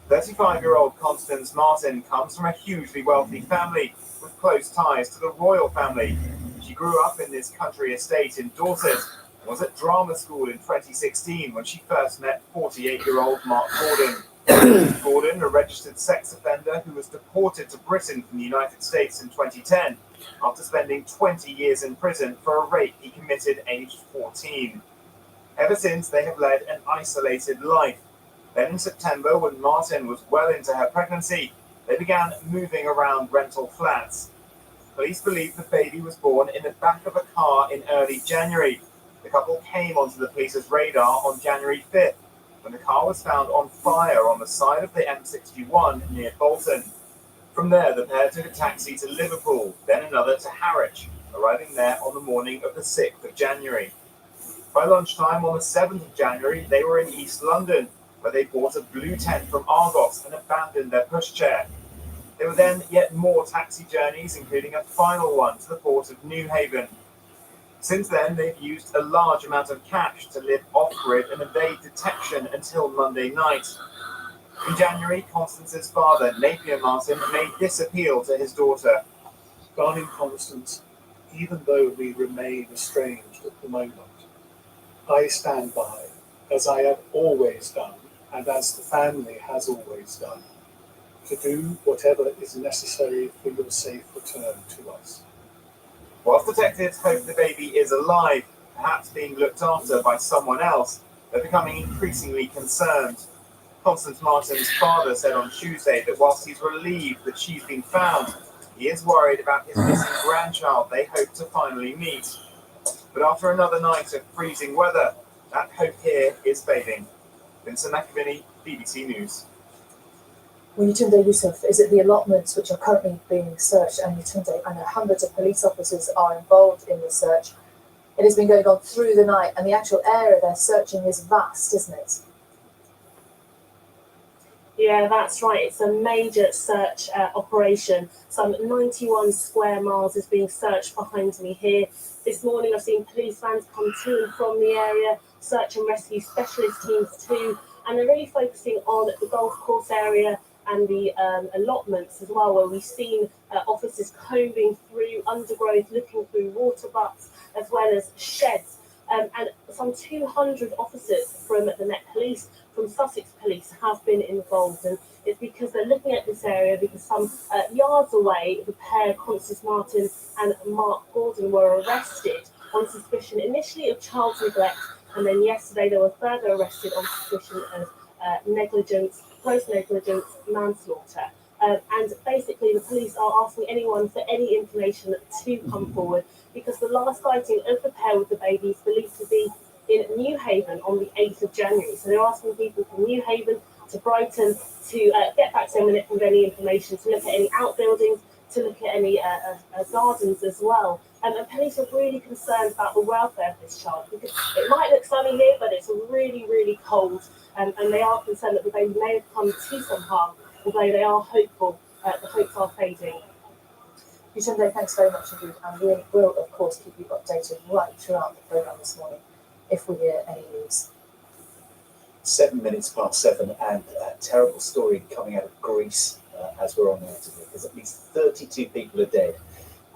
35-year-old Constance Martin comes from a hugely wealthy family with close ties to the royal family. She grew up in this country estate in Dorset and was at drama school in 2016 when she first met 48-year-old Mark Gordon. Gordon, a registered sex offender who was deported to Britain from the United States in 2010 after spending 20 years in prison for a rape he committed aged 14. Ever since, they have led an isolated life. Then in September, when Martin was well into her pregnancy, they began moving around rental flats. Police believe the baby was born in the back of a car in early January. The couple came onto the police's radar on January 5th, when the car was found on fire on the side of the M61 near Bolton. From there, the pair took a taxi to Liverpool, then another to Harwich, arriving there on the morning of the 6th of January. By lunchtime on the 7th of January, they were in East London, where they bought a blue tent from Argos and abandoned their pushchair. There were then yet more taxi journeys, including a final one to the port of Newhaven. Since then, they've used a large amount of cash to live off-grid and evade detection until Monday night. In January, Constance's father, Napier Martin, made this appeal to his daughter. Darling Constance, even though we remain estranged at the moment, I stand by, as I have always done, and as the family has always done, to do whatever is necessary for your safe return to us. Whilst detectives hope the baby is alive, perhaps being looked after by someone else, they're becoming increasingly concerned. Constance Martin's father said on Tuesday that whilst he's relieved that she's been found, he is worried about his missing grandchild they hope to finally meet. But after another night of freezing weather, that hope here is fading. Vincent McAviney, BBC News. Well, Yatunde Yusuf, is it the allotments which are currently being searched? And Yatunde, I know hundreds of police officers are involved in the search. It has been going on through the night, and the actual area they're searching is vast, isn't it? Yeah, that's right. It's a major search operation. Some 91 square miles is being searched behind me here. This morning I've seen police vans come to and from the area, search and rescue specialist teams too, and they're really focusing on the golf course area and the allotments as well, where we've seen officers combing through undergrowth, looking through water butts, as well as sheds. And some 200 officers from the Met Police, from Sussex Police, have been involved. And it's because they're looking at this area because some yards away, the pair, Constance Martin and Mark Gordon, were arrested on suspicion initially of child neglect. And then yesterday they were further arrested on suspicion of negligence, gross negligence, manslaughter. And basically the police are asking anyone for any information to come forward, because the last sighting of the pair with the baby is believed to be in New Haven on the 8th of January. So they're asking people from New Haven to Brighton to get back to them with any information, to look at any outbuildings, to look at any gardens as well. And police are really concerned about the welfare of this child, because it might look sunny here, but it's really, really cold. And they are concerned that the baby may have come to some harm, although they are hopeful. The hopes are fading. Yatunde, thanks very much indeed, and we will, of course, keep you updated right throughout the programme this morning if we hear any news. 7 minutes past 7, and a terrible story coming out of Greece as we're on there today, because at least 32 people are dead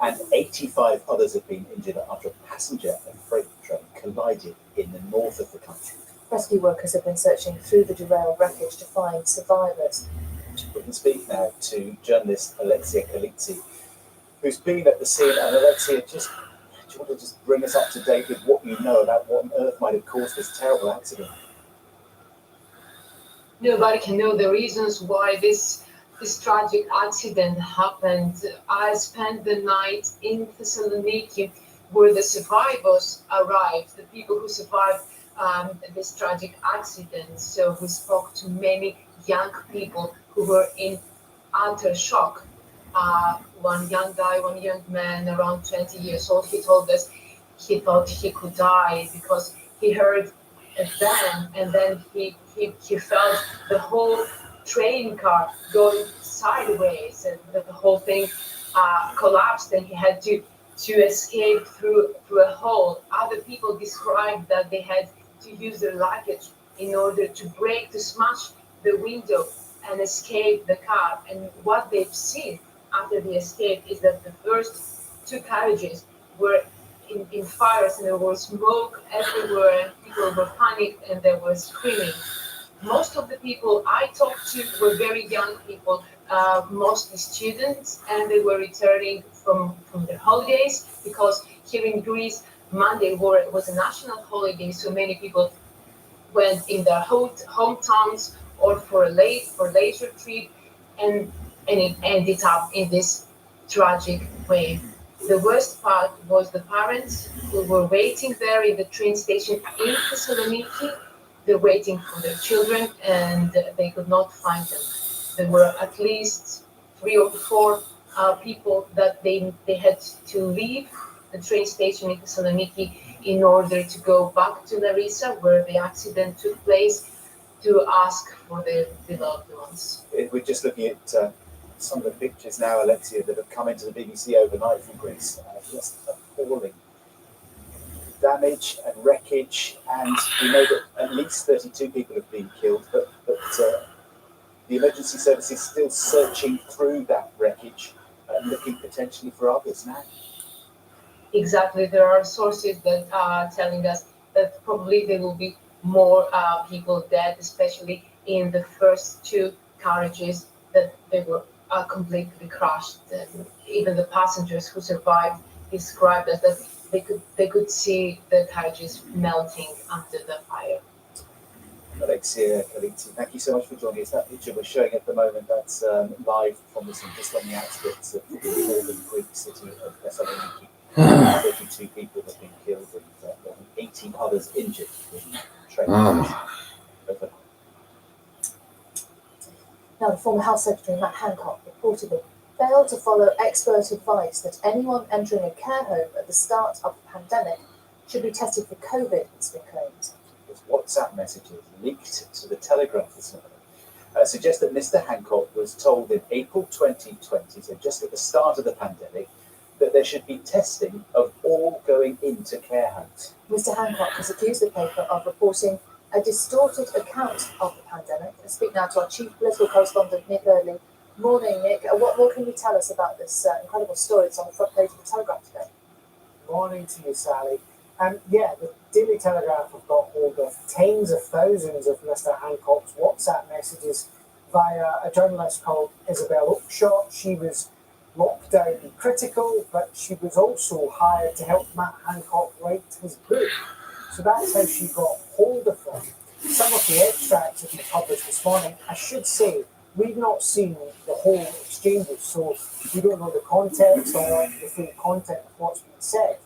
and 85 others have been injured after a passenger and freight train collided in the north of the country. Rescue workers have been searching through the derailed wreckage to find survivors. We can speak now to journalist Alexia Kalitsi, who's been at the scene. And Alexia, do you want to just bring us up to date with what you know about what on earth might have caused this terrible accident? Nobody can know the reasons why this tragic accident happened. I spent the night in Thessaloniki, where the survivors arrived, the people who survived this tragic accident. So we spoke to many young people who were in utter shock. One young guy, one young man, around 20 years old, he told us he thought he could die because he heard a bang, and then he felt the whole train car going sideways, and the whole thing collapsed, and he had to escape through a hole. Other people described that they had to use their luggage in order to smash the window and escape the car. And what they've seen after the escape is that the first two carriages were in fires, and there was smoke everywhere, and people were panicked and they were screaming. Most of the people I talked to were very young people, mostly students, and they were returning from their holidays, because here in Greece, Monday was a national holiday, so many people went in their hometowns or for leisure trip, and it ended up in this tragic way. The worst part was the parents who were waiting there in the train station in Thessaloniki. They're waiting for their children, and they could not find them. There were at least 3 or 4 people that they had to leave the train station in Thessaloniki in order to go back to Larissa, where the accident took place, to ask for their beloved ones. We're just looking at some of the pictures now, Alexia, that have come into the BBC overnight from Greece. Just appalling damage and wreckage, and we know that at least 32 people have been killed, but the emergency service is still searching through that wreckage and looking potentially for others now. Exactly. There are sources that are telling us that probably there will be more people dead, especially in the first 2 carriages that they were completely crushed. Even the passengers who survived described as that they could see the carriages melting under the fire. Alexia Kaliti, thank you so much for joining us. That picture we're showing at the moment, that's live from the scene, just on the outskirts of the northern Greek city of Thessaloniki. 32 people have been killed and more than 18 others injured in train crashes. Now, the former Health Secretary Matt Hancock reportedly failed to follow expert advice that anyone entering a care home at the start of the pandemic should be tested for COVID, it's been claimed. His WhatsApp messages leaked to the Telegraph this morning suggest that Mr. Hancock was told in April 2020, so just at the start of the pandemic, that there should be testing of all going into care homes. Mr. Hancock has accused the paper of reporting a distorted account of the pandemic. I speak now to our chief political correspondent, Nick Eardley. Morning, Nick. What more can you tell us about this incredible story that's on the front page of the Telegraph today? Morning to you, Sally. Yeah, the Daily Telegraph have got hold of tens of thousands of Mr. Hancock's WhatsApp messages via a journalist called Isabel Oakeshott. She was lockdown critical, but she was also hired to help Matt Hancock write his book. So that's how she got hold of them. Some of the extracts have been published this morning. I should say, we've not seen the whole exchanges, so we don't know the context or the full content of what's been said.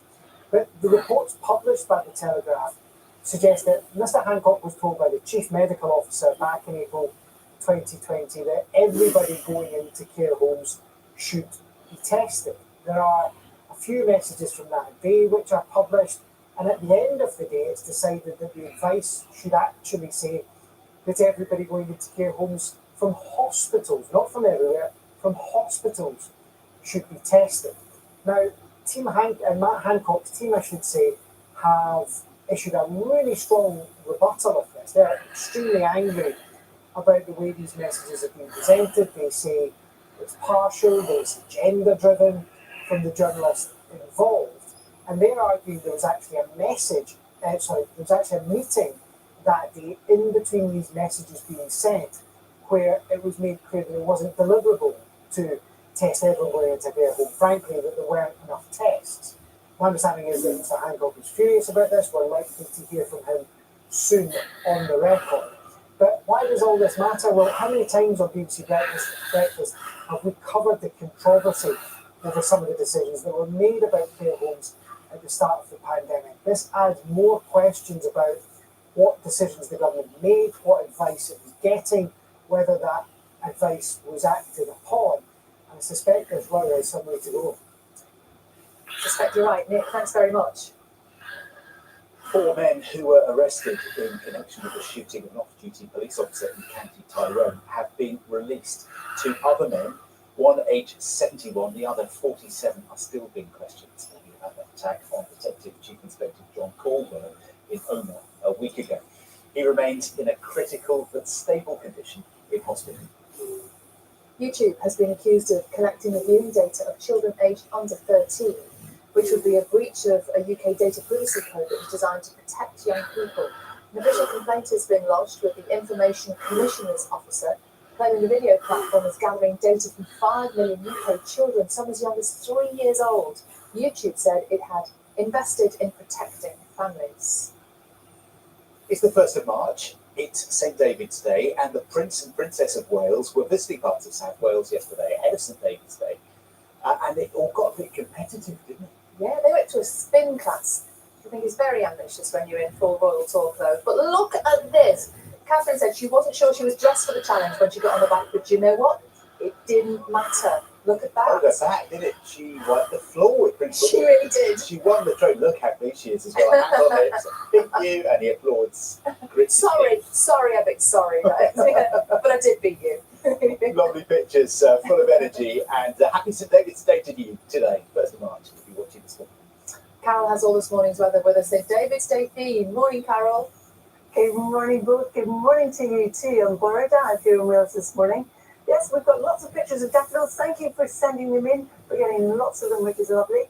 But the reports published by the Telegraph suggest that Mr. Hancock was told by the Chief Medical Officer back in April 2020 that everybody going into care homes should be tested. There are a few messages from that day which are published, and at the end of the day it's decided that the advice should actually say that everybody going into care homes from hospitals, not from everywhere, from hospitals should be tested. Now, Matt Hancock's team, I should say, have issued a really strong rebuttal of this. They're extremely angry about the way these messages have been presented. They say it's partial, it's gender-driven from the journalist involved. And they're arguing there was actually a meeting that day in between these messages being sent where it was made clear that it wasn't deliverable to test everywhere into care home. Frankly, that there weren't enough tests. My understanding is that Mr. Hancock is furious about this. We're likely to hear from him soon on the record. But why does all this matter? Well, how many times on BBC Breakfast have we covered the controversy over some of the decisions that were made about care homes at the start of the pandemic? This adds more questions about what decisions the government made, what advice it was getting, whether that advice was acted upon. And I suspect there's some way to go. I suspect you're right, Nick. Thanks very much. 4 men who were arrested in connection with the shooting of an off-duty police officer in County Tyrone have been released. 2 other men, one aged 71, the other 47, are still being questioned about that attack on Detective Chief Inspector John Caldwell in Omagh a week ago. He remains in a critical but stable condition in hospital. YouTube has been accused of collecting the viewing data of children aged under 13, which would be a breach of a UK data privacy code that was designed to protect young people. An official complaint has been lodged with the Information Commissioner's Officer, claiming the video platform is gathering data from 5 million UK children, some as young as 3 years old. YouTube said it had invested in protecting families. It's the 1st of March. It's St. David's Day, and the Prince and Princess of Wales were visiting parts of South Wales yesterday ahead of St. David's Day, and it all got a bit competitive, didn't it? Yeah, they went to a spin class. I think it's very ambitious when you're in full royal tour clothes. But look at this. Catherine said she wasn't sure she was dressed for the challenge when she got on the back, but you know what? It didn't matter. Look at that. Look at that, did it? She wiped the floor with Prince. She really did. She won the trophy. Look how big she is as well. Hand on it. Thank you, and he applauds. Sorry, a bit sorry, right? But I did beat you. Lovely pictures, full of energy, and happy St. David's Day to you today, 1st of March, if you're watching this morning. Carol has all this morning's weather with us. St. David's Day theme. Morning, Carol. Good morning, both. Good morning to you too. I'm Borada here in Wales this morning. Yes, we've got lots of pictures of daffodils. Thank you for sending them in. We're getting lots of them, which is lovely.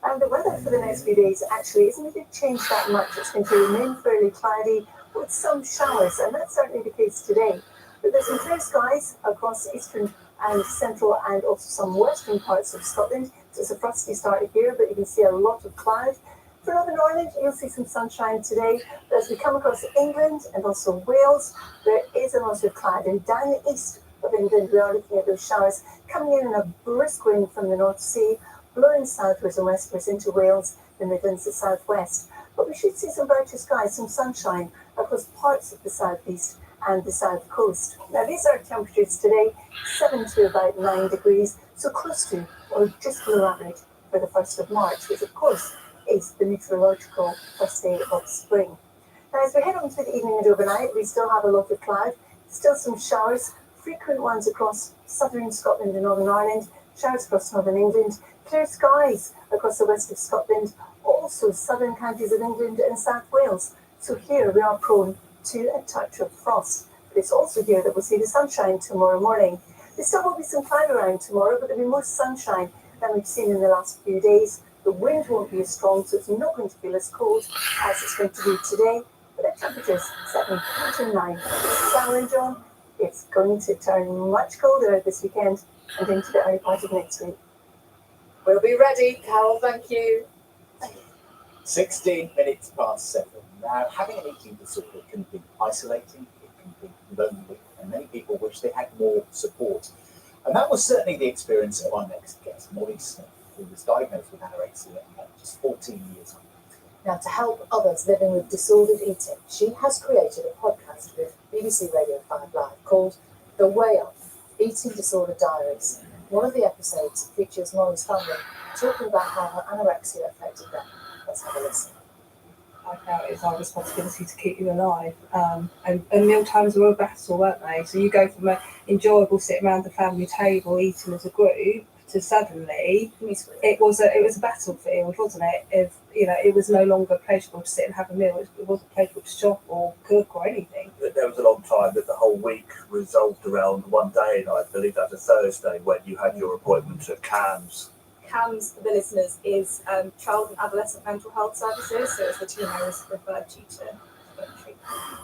And the weather for the next few days actually isn't going to change that much. It's going to remain fairly cloudy with some showers, and that's certainly the case today. But there's some clear skies across eastern and central and also some western parts of Scotland. So it's a frosty start here, but you can see a lot of cloud. For Northern Ireland, you'll see some sunshine today. But as we come across England and also Wales, there is a lot of cloud. And down the east of England, we are looking at those showers coming in a brisk wind from the North Sea, blowing southwards and westwards into Wales, the Midlands, the southwest. But we should see some brighter skies, some sunshine across parts of the southeast and the south coast. Now, these are temperatures today, 7 to about 9 degrees, so close to or just below average for the 1st of March, which of course is the meteorological first day of spring. Now, as we head on to the evening and overnight, we still have a lot of cloud, still some showers, frequent ones across southern Scotland and Northern Ireland, showers across northern England, clear skies across the west of Scotland, also southern counties of England and South Wales. So here we are prone to a touch of frost. But it's also here that we'll see the sunshine tomorrow morning. There still will be some cloud around tomorrow, but there'll be more sunshine than we've seen in the last few days. The wind won't be as strong, so it's not going to feel as cold as it's going to be today. But the temperatures 7 to 9. Sarah and John, it's going to turn much colder this weekend and into the early part of next week. We'll be ready, Carol, thank you. 16 minutes past 7. Now, having an eating disorder can be isolating, it can be lonely, and many people wish they had more support. And that was certainly the experience of our next guest, Molly Smith, who was diagnosed with anorexia at just 14 years old. Now, to help others living with disordered eating, she has created a podcast with BBC Radio 5 Live called The Way Up, Eating Disorder Diaries. One of the episodes features Molly's family talking about how her anorexia affected them. Let's have a listen. I felt it's our responsibility to keep you alive. And meal times were a battle, weren't they? So you go from an enjoyable sitting around the family table eating as a group to suddenly it was a battlefield, wasn't it? If it was no longer pleasurable to sit and have a meal, it wasn't pleasurable to shop or cook or anything. There was a long time that the whole week resolved around one day, and I believe that was a Thursday when you had your appointment at CAMS. CAMS, for the listeners, is Child and Adolescent Mental Health Services, so it's the team I was referred to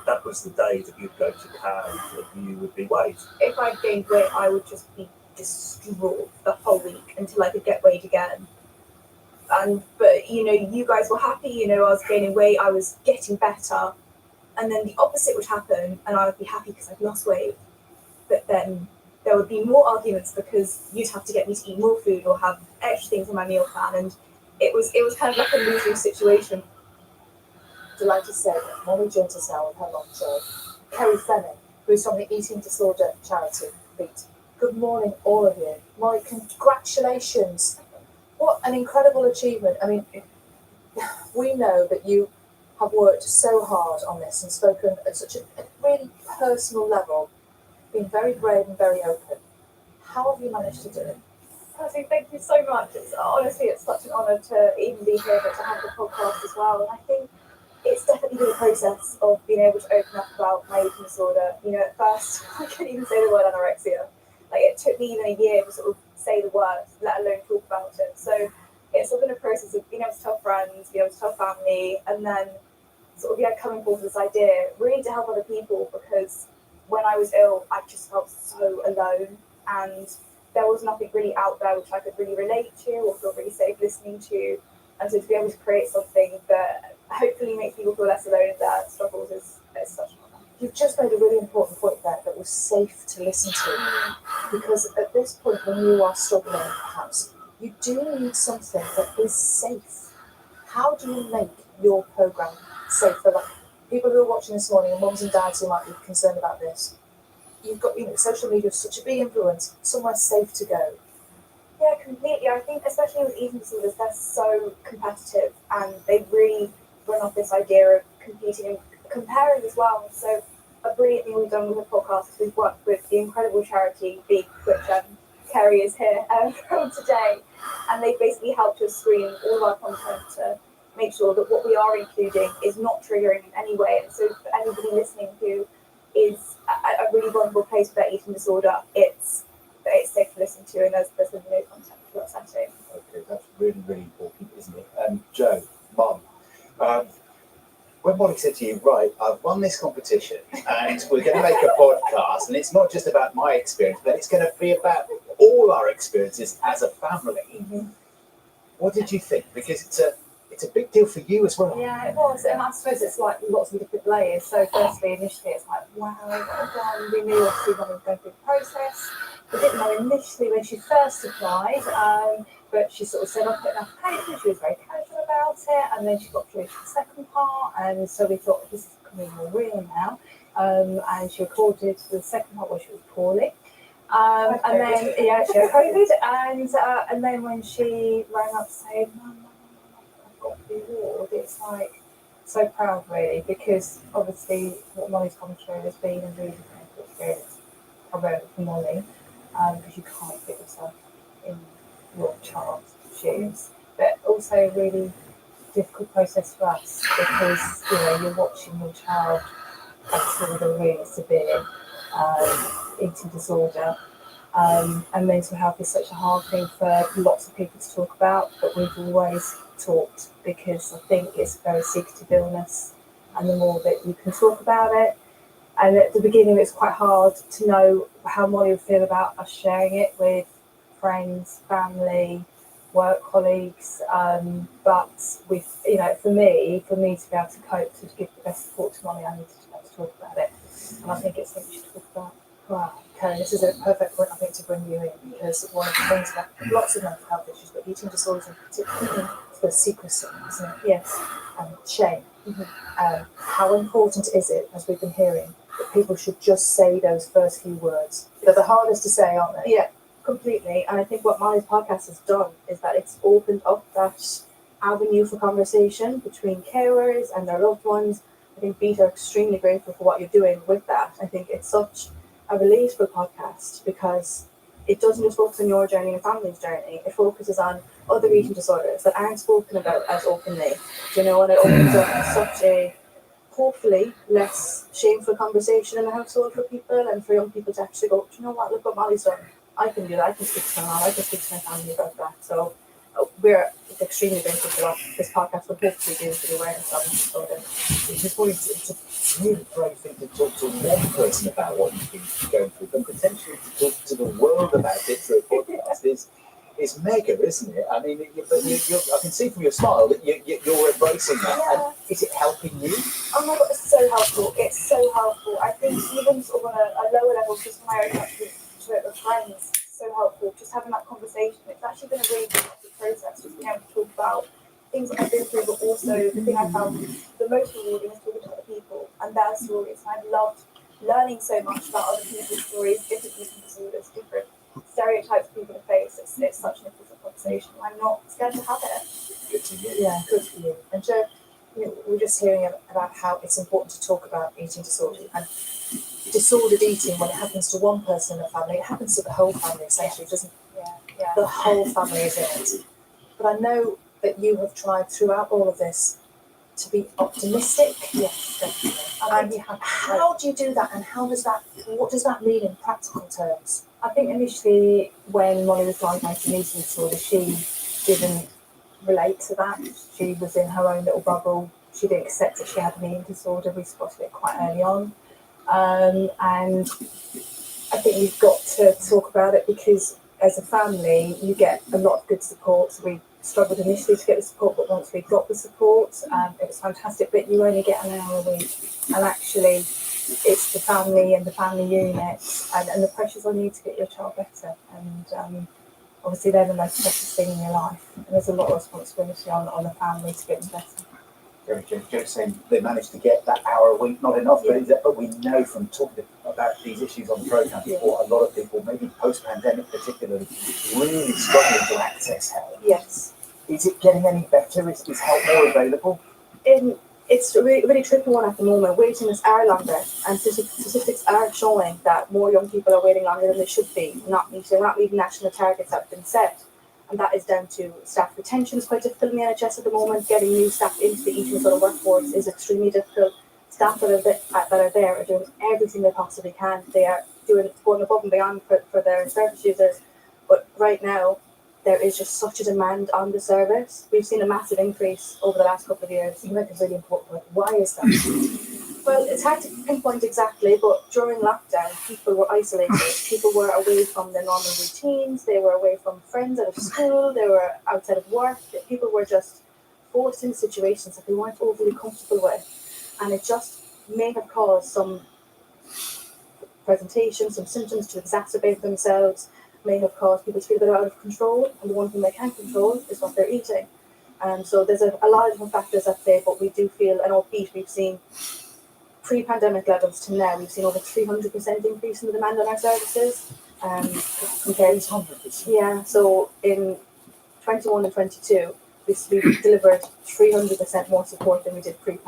That was the day that you'd go to CAMS and you would be weighed. If I gained weight, I would just be distraught the whole week until I could get weighed again. But you guys were happy. I was gaining weight, I was getting better, and then the opposite would happen, and I would be happy because I'd lost weight. But then there would be more arguments because you'd have to get me to eat more food or have extra things in my meal plan, and it was kind of like a losing situation. Delighted to say that Molly joins us now with her long show. Kerry Fleming, who is from the Eating Disorder Charity, Beat. Good morning, all of you. Molly, congratulations. What an incredible achievement. I mean, we know that you have worked so hard on this and spoken at such a really personal level, been very brave and very open. How have you managed to do it? Personally, thank you so much. It's such an honour to even be here, but to have the podcast as well. And I think it's definitely been a process of being able to open up about my eating disorder. At first, I couldn't even say the word anorexia. It took me even a year to sort of say the word, let alone talk about it. So it's sort of been a process of being able to tell friends, being able to tell family, and then sort of coming forward with this idea, really to help other people, because when I was ill, I just felt so alone, and there was nothing really out there which I could really relate to or feel really safe listening to. And so to be able to create something that hopefully makes people feel less alone in their struggles is such an honour. You've just made a really important point there that was safe to listen to, because at this point when you are struggling, perhaps, you do need something that is safe. How do you make your programme safe for people who are watching this morning, and mums and dads who might be concerned about this? You've got, social media is such a big influence, somewhere safe to go. Yeah, completely. I think especially with eating disorders, they're so competitive, and they really run off this idea of competing and comparing as well. So a brilliant thing we've done with the podcast is we've worked with the incredible charity Beak, which Kerry is here from today, and they've basically helped us screen all of our content to make sure that what we are including is not triggering in any way. And so for anybody listening who is at a really vulnerable place with their eating disorder, it's safe to listen to, and there's no content for upsetting. Okay, that's really, really important, isn't it? Joe, Mum, when when Molly said to you, right, I've won this competition and we're going to make a podcast, and it's not just about my experience, but it's going to be about all our experiences as a family. What did you think? Because it's a big deal for you as well. Yeah, it was, and I suppose it's like lots of different layers. So firstly, initially, it's like, wow, well done. We knew obviously when we were going through the process. We didn't know initially when she first applied, but she sort of said, I'll put an application. She was very casual about it, and then she got through to the second part, and so we thought this is becoming more real now. And she recorded the second part where she was poorly. And then, yeah, she had COVID, and then when she rang up saying, Mum, I've got the award, it's like so proud really, because obviously what Molly's gone through has been a really painful experience, primarily for Molly, because you can't put yourself in your child's shoes, but also a really difficult process for us, because you're watching your child battle with a really severe eating disorder. And mental health is such a hard thing for lots of people to talk about, but we've always talked, because I think it's a very secretive illness, and the more that you can talk about it. And at the beginning, it's quite hard to know how Molly would feel about us sharing it with friends, family, work colleagues. But with for me to be able to cope, to give the best support to Molly, I need to be able to talk about it. And I think it's something we should talk about. Wow, Karen, this is a perfect point, I think, to bring you in, because one of the things about lots of mental health issues, but eating disorders in particular, is the secrecy, isn't it? Yes. And shame. How important is it, as we've been hearing, that people should just say those first few words? They're the hardest to say, aren't they? Yeah, completely. And I think what Molly's podcast has done is that it's opened up that avenue for conversation between carers and their loved ones. I think Beta are extremely grateful for what you're doing with that. I think it's such a relatable podcast, because it doesn't just focus on your journey and family's journey. It focuses on other eating disorders that aren't spoken about as openly, and it opens up such a hopefully less shameful conversation in the household for people, and for young people to actually go, do you know what, look what Molly's done. I can do that. I can speak to my mom. I can speak to my family about that. So we're extremely grateful for what this podcast will hopefully do for the awareness of eating disorder. It's a really brave thing to talk to one person about what you've been going through, but potentially to talk to the world about it through a podcast is mega, isn't it? I mean, I can see from your smile that you're embracing that. Yeah. And is it helping you? Oh my God, it's so helpful. It's so helpful. I think even sort of on a lower level, just when I interact with friends, it's so helpful. Just having that conversation. It's actually been a really productive process, just being able to talk about things that I've been through, but also the thing I found the most rewarding is talking to other people and their stories. I've loved learning so much about other people's stories, different eating disorders, different stereotypes people face. It's such an important conversation. I'm not scared to have it. Good to hear. Yeah, good for you. And Jo, we're just hearing about how it's important to talk about eating disorder, and disordered eating, when it happens to one person in the family, it happens to the whole family essentially, doesn't it? Yeah. The whole family is in it. But I know that you have tried throughout all of this to be optimistic. Yes, definitely. And how do you do that, and what does that mean in practical terms? I think initially when Molly was diagnosed with eating disorder, she didn't relate to that. She was in her own little bubble. She didn't accept that she had an eating disorder. We spotted it quite early on. And I think you've got to talk about it, because as a family, you get a lot of good support. So we struggled initially to get the support, but once we got the support, it was fantastic. But you only get an hour a week, and actually it's the family and the family unit and the pressures on you to get your child better. And obviously they're the most precious thing in your life, and there's a lot of responsibility on the family to get them better. Joe's saying they managed to get that hour a week, not enough, but we know from talking about these issues on the programme before, a lot of people, maybe post-pandemic particularly, really struggling to access help. Yes. Is it getting any better? Is help more available? It's a really tricky one at the moment. Waiting lists are longer, and statistics are showing that more young people are waiting longer than they should be, not meeting national targets that have been set. And that is down to staff retention is quite difficult in the NHS at the moment. Getting new staff into the eating disorder workforce is extremely difficult. Staff that are there are doing everything they possibly can. They are going above and beyond for their service users. But right now, there is just such a demand on the service. We've seen a massive increase over the last couple of years. You make a really important point. Why is that? Well, it's hard to pinpoint exactly, but during lockdown, people were isolated. People were away from their normal routines. They were away from friends out of school. They were outside of work. People were just forced into situations that they weren't overly comfortable with. And it just may have caused some presentation, some symptoms to exacerbate themselves, may have caused people to feel a bit out of control. And the one thing they can't control is what they're eating. And so there's a lot of different factors at play, but we do feel, and albeit we've seen pre-pandemic levels to now, we've seen over 300% increase in the demand on our services. Compared to 100%. Yeah, so in 21 and 22, we delivered 300% more support than we did pre-pandemic.